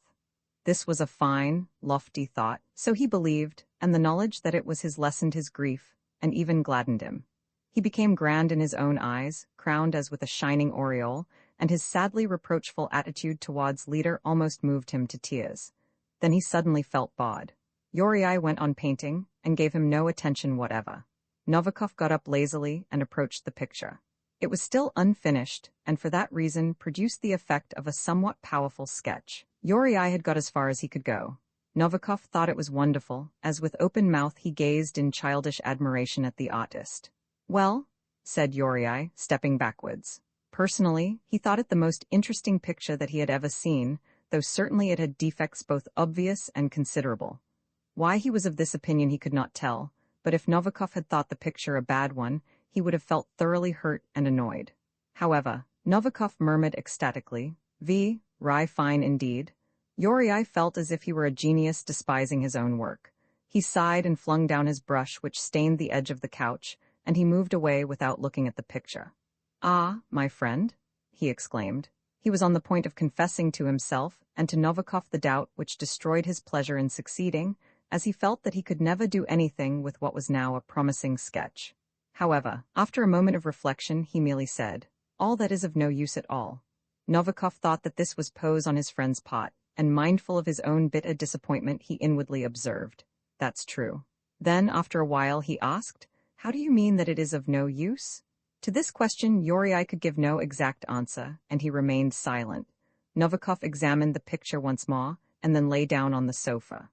This was a fine, lofty thought, so he believed, and the knowledge that it was his lessened his grief, and even gladdened him. He became grand in his own eyes, crowned as with a shining aureole, and his sadly reproachful attitude towards Lida almost moved him to tears. Then he suddenly felt bored. Yuri went on painting, and gave him no attention whatever. Novikov got up lazily and approached the picture. It was still unfinished, and for that reason produced the effect of a somewhat powerful sketch. Yuri had got as far as he could go. Novikov thought it was wonderful, as with open mouth he gazed in childish admiration at the artist. "Well," said Yuri, stepping backwards. Personally, he thought it the most interesting picture that he had ever seen, though certainly it had defects both obvious and considerable. Why he was of this opinion he could not tell, but if Novikov had thought the picture a bad one, he would have felt thoroughly hurt and annoyed. However, Novikov murmured ecstatically, "Very fine indeed." Yuri felt as if he were a genius despising his own work. He sighed and flung down his brush, which stained the edge of the couch, and he moved away without looking at the picture. "Ah, my friend," he exclaimed. He was on the point of confessing to himself and to Novikov the doubt which destroyed his pleasure in succeeding, as he felt that he could never do anything with what was now a promising sketch. However, after a moment of reflection, he merely said, "All that is of no use at all." Novikov thought that this was pose on his friend's part, and mindful of his own bitter disappointment, he inwardly observed, "That's true." Then, after a while, he asked, "How do you mean that it is of no use?" To this question Yuri could give no exact answer, and he remained silent. Novikov examined the picture once more, and then lay down on the sofa.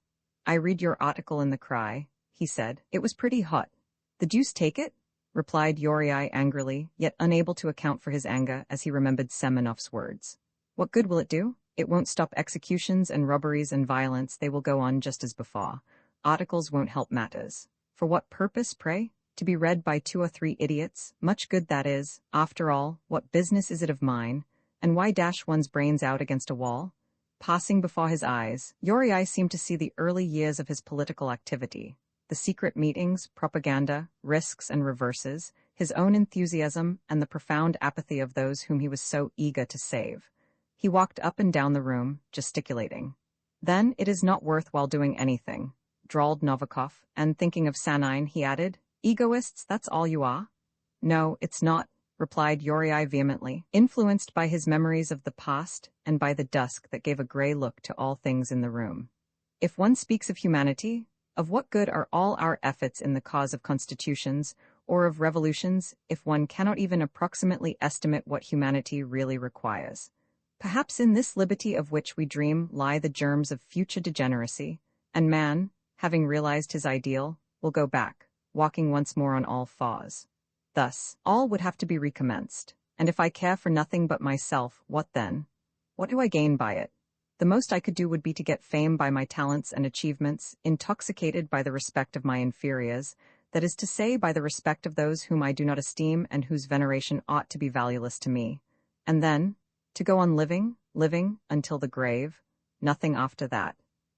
"I read your article in the Cry," he said. "It was pretty hot." "The deuce take it?" replied Yuri angrily, yet unable to account for his anger as he remembered Semenov's words. "What good will it do? It won't stop executions and robberies and violence, they will go on just as before. Articles won't help matters. For what purpose, pray? To be read by 2 or 3 idiots? Much good that is. After all, what business is it of mine? And why dash one's brains out against a wall?" Passing before his eyes, Yuri seemed to see the early years of his political activity, the secret meetings, propaganda, risks and reverses, his own enthusiasm, and the profound apathy of those whom he was so eager to save. He walked up and down the room, gesticulating. "Then it is not worth while doing anything," drawled Novikov, and thinking of Sanine, he added, "Egoists, that's all you are?" "No, it's not," replied Yuri vehemently, influenced by his memories of the past and by the dusk that gave a gray look to all things in the room. If one speaks of humanity, of what good are all our efforts in the cause of constitutions or of revolutions if one cannot even approximately estimate what humanity really requires? Perhaps in this liberty of which we dream lie the germs of future degeneracy, and man, having realized his ideal, will go back, walking once more on all fours. Thus, all would have to be recommenced, and if I care for nothing but myself, what then? What do I gain by it? The most I could do would be to get fame by my talents and achievements, intoxicated by the respect of my inferiors, that is to say, by the respect of those whom I do not esteem and whose veneration ought to be valueless to me. And then, to go on living, until the grave, nothing after that.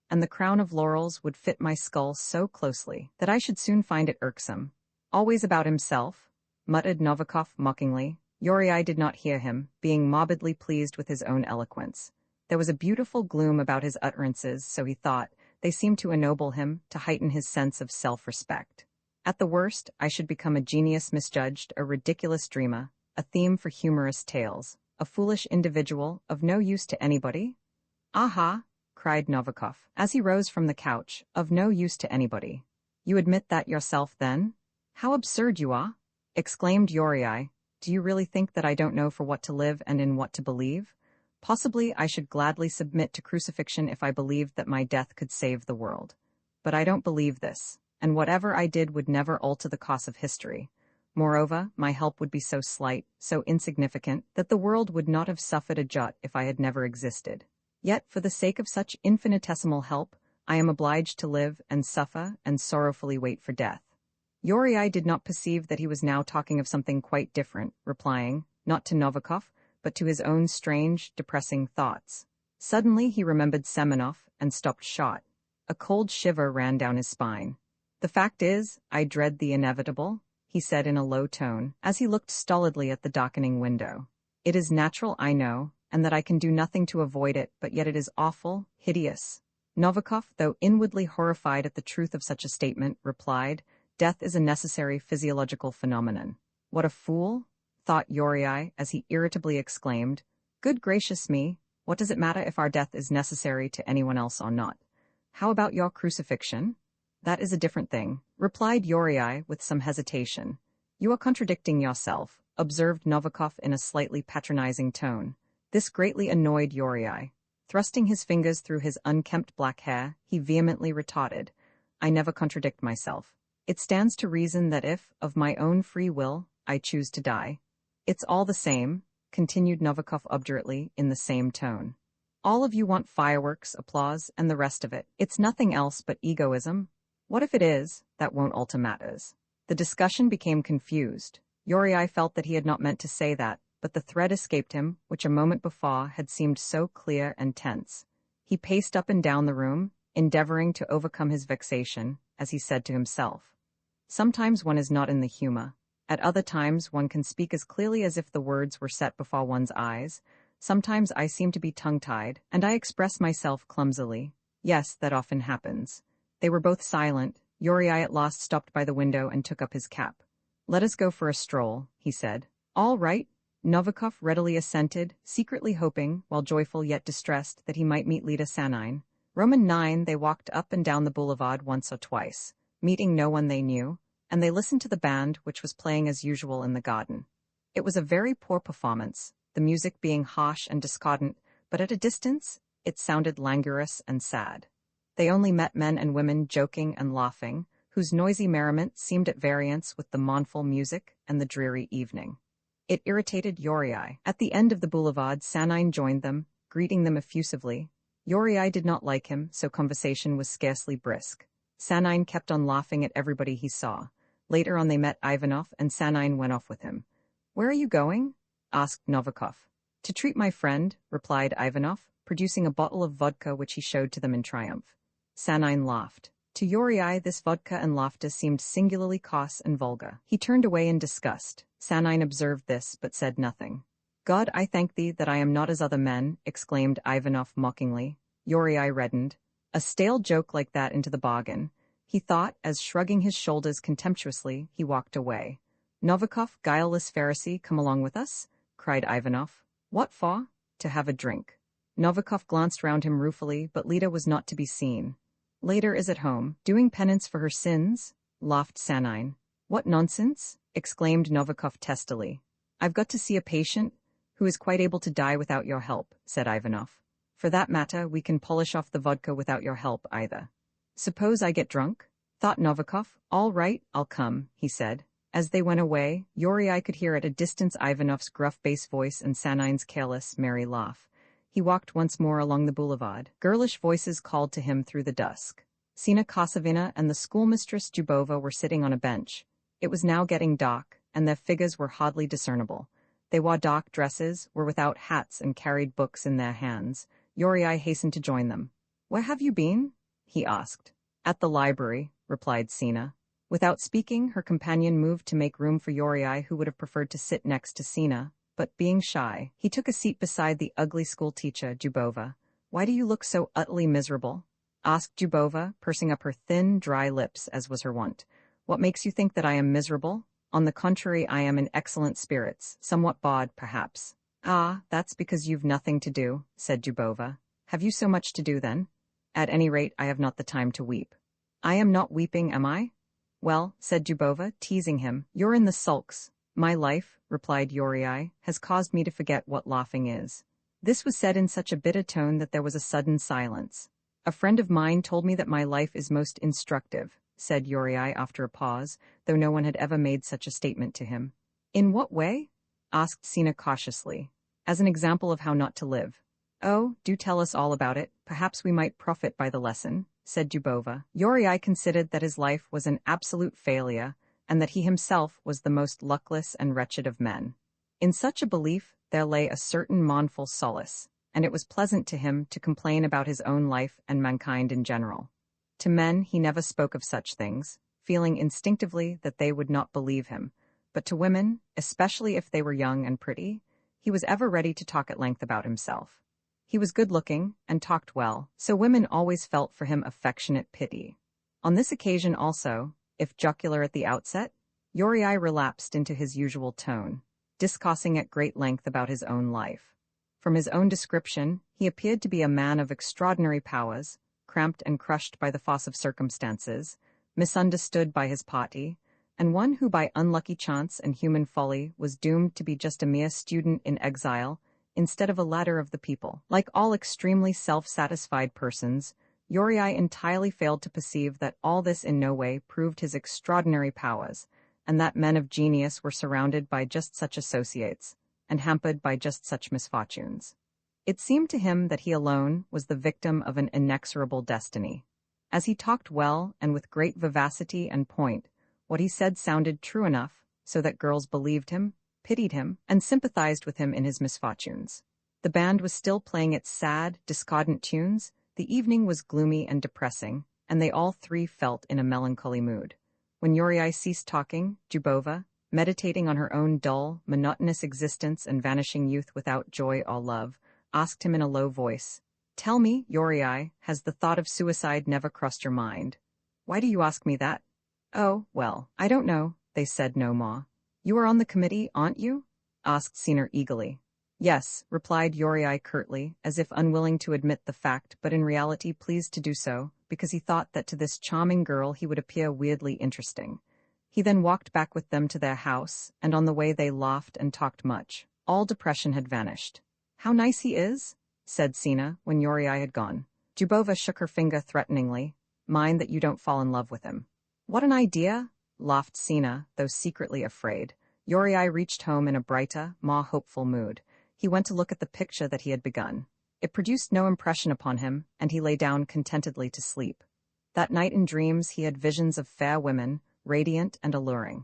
And the crown of laurels would fit my skull so closely that I should soon find it irksome. Always about himself, muttered Novikov mockingly. Yuri did not hear him, being morbidly pleased with his own eloquence. There was a beautiful gloom about his utterances, so he thought. They seemed to ennoble him, to heighten his sense of self-respect. At the worst, I should become a genius misjudged, a ridiculous dreamer, a theme for humorous tales, a foolish individual, of no use to anybody? Aha! Cried Novikov, as he rose from the couch, of no use to anybody. You admit that yourself, then? How absurd you are! Exclaimed Yuri. Do you really think that I don't know for what to live and in what to believe? Possibly I should gladly submit to crucifixion if I believed that my death could save the world. But I don't believe this, and whatever I did would never alter the course of history. Moreover, my help would be so slight, so insignificant, that the world would not have suffered a jot if I had never existed. Yet, for the sake of such infinitesimal help, I am obliged to live and suffer and sorrowfully wait for death. Yuri did not perceive that he was now talking of something quite different, replying, not to Novikov, but to his own strange, depressing thoughts. Suddenly he remembered Semenov and stopped short. A cold shiver ran down his spine. The fact is, I dread the inevitable, he said in a low tone, as he looked stolidly at the darkening window. It is natural, I know, and that I can do nothing to avoid it, but yet it is awful, hideous. Novikov, though inwardly horrified at the truth of such a statement, replied, Death is a necessary physiological phenomenon. What a fool, thought Yuri, as he irritably exclaimed, Good gracious me, what does it matter if our death is necessary to anyone else or not? How about your crucifixion? That is a different thing, replied Yuri with some hesitation. You are contradicting yourself, observed Novikov in a slightly patronizing tone. This greatly annoyed Yuri. Thrusting his fingers through his unkempt black hair, he vehemently retorted, I never contradict myself. It stands to reason that if, of my own free will, I choose to die. It's all the same, continued Novikov obdurately, in the same tone. All of you want fireworks, applause, and the rest of it. It's nothing else but egoism. What if it is? That won't alter matters. The discussion became confused. Yuri felt that he had not meant to say that, but the thread escaped him, which a moment before had seemed so clear and tense. He paced up and down the room, endeavoring to overcome his vexation, as he said to himself. Sometimes one is not in the humor. At other times one can speak as clearly as if the words were set before one's eyes. Sometimes I seem to be tongue-tied, and I express myself clumsily. Yes, that often happens. They were both silent. Yuri at last stopped by the window and took up his cap. Let us go for a stroll, he said. All right. Novikov readily assented, secretly hoping, while joyful yet distressed, that he might meet Lida Sanine. Roman 9, they walked up and down the boulevard once or twice, meeting no one they knew, and they listened to the band, which was playing as usual in the garden. It was a very poor performance, the music being harsh and discordant, but at a distance, it sounded languorous and sad. They only met men and women joking and laughing, whose noisy merriment seemed at variance with the mournful music and the dreary evening. It irritated Yuri. At the end of the boulevard, Sanine joined them, greeting them effusively. Yuri did not like him, so conversation was scarcely brisk. Sanine kept on laughing at everybody he saw. Later on they met Ivanov, and Sanine went off with him. Where are you going? Asked Novikov. To treat my friend, replied Ivanov, producing a bottle of vodka which he showed to them in triumph. Sanine laughed. To Yuri this vodka and laughter seemed singularly coarse and vulgar. He turned away in disgust. Sanine observed this, but said nothing. God, I thank thee that I am not as other men, exclaimed Ivanov mockingly. Yuri reddened. A stale joke like that into the bargain, he thought, as shrugging his shoulders contemptuously, he walked away. "Novikov, guileless Pharisee, come along with us?" cried Ivanov. "What for?" "To have a drink." Novikov glanced round him ruefully, but Lida was not to be seen. "Later is at home, doing penance for her sins?" laughed Sanine. "What nonsense!" exclaimed Novikov testily. "I've got to see a patient who is quite able to die without your help," said Ivanov. "For that matter, we can polish off the vodka without your help either." "Suppose I get drunk?" thought Novikov. "All right, I'll come," he said. As they went away, Yuri could hear at a distance Ivanov's gruff bass voice and Sanine's careless, merry laugh. He walked once more along the boulevard. Girlish voices called to him through the dusk. Sina Kosovina and the schoolmistress Dubova were sitting on a bench. It was now getting dark, and their figures were hardly discernible. They wore dark dresses, were without hats, and carried books in their hands. Yuri hastened to join them. "Where have you been?" he asked. "At the library," replied Sina. Without speaking, her companion moved to make room for Yuri, who would have preferred to sit next to Sina, but being shy, he took a seat beside the ugly schoolteacher, Dubova. "Why do you look so utterly miserable?" asked Dubova, pursing up her thin, dry lips, as was her wont. "What makes you think that I am miserable? On the contrary, I am in excellent spirits, somewhat bored, perhaps." "Ah, that's because you've nothing to do," said Dubova. "Have you so much to do, then?" "At any rate, I have not the time to weep." "I am not weeping, am I?" "Well," said Dubova, teasing him, "you're in the sulks." "My life," replied Yuri, "has caused me to forget what laughing is." This was said in such a bitter tone that there was a sudden silence. "A friend of mine told me that my life is most instructive," said Yuri after a pause, though no one had ever made such a statement to him. "In what way?" asked Sina cautiously. "As an example of how not to live." "Oh, do tell us all about it, perhaps we might profit by the lesson," said Dubova. Yuri considered that his life was an absolute failure, and that he himself was the most luckless and wretched of men. In such a belief there lay a certain mournful solace, and it was pleasant to him to complain about his own life and mankind in general. To men he never spoke of such things, feeling instinctively that they would not believe him, but to women, especially if they were young and pretty, he was ever ready to talk at length about himself. He was good-looking and talked well, so women always felt for him affectionate pity. On this occasion also, if jocular at the outset, Yuri relapsed into his usual tone, discoursing at great length about his own life. From his own description, he appeared to be a man of extraordinary powers, cramped and crushed by the force of circumstances, misunderstood by his party, and one who by unlucky chance and human folly was doomed to be just a mere student in exile, instead of a ladder of the people. Like all extremely self-satisfied persons, Yuri entirely failed to perceive that all this in no way proved his extraordinary powers, and that men of genius were surrounded by just such associates, and hampered by just such misfortunes. It seemed to him that he alone was the victim of an inexorable destiny. As he talked well and with great vivacity and point, what he said sounded true enough, so that girls believed him, pitied him, and sympathized with him in his misfortunes. The band was still playing its sad, discordant tunes, the evening was gloomy and depressing, and they all three felt in a melancholy mood. When Yuri ceased talking, Dubova, meditating on her own dull, monotonous existence and vanishing youth without joy or love, asked him in a low voice, "Tell me, Yuri, has the thought of suicide never crossed your mind?" "Why do you ask me that?" "Oh, well, I don't know," they said no more. "You are on the committee, aren't you?" asked Sina eagerly. "Yes," replied Yuri curtly, as if unwilling to admit the fact but in reality pleased to do so, because he thought that to this charming girl he would appear weirdly interesting. He then walked back with them to their house, and on the way they laughed and talked much. All depression had vanished. "How nice he is," said Sina, when Yuri had gone. Dubova shook her finger threateningly. "Mind that you don't fall in love with him." "What an idea!" laughed Sina, though secretly afraid. Yuri reached home in a brighter, more hopeful mood. He went to look at the picture that he had begun. It produced no impression upon him, and he lay down contentedly to sleep. That night in dreams he had visions of fair women, radiant and alluring.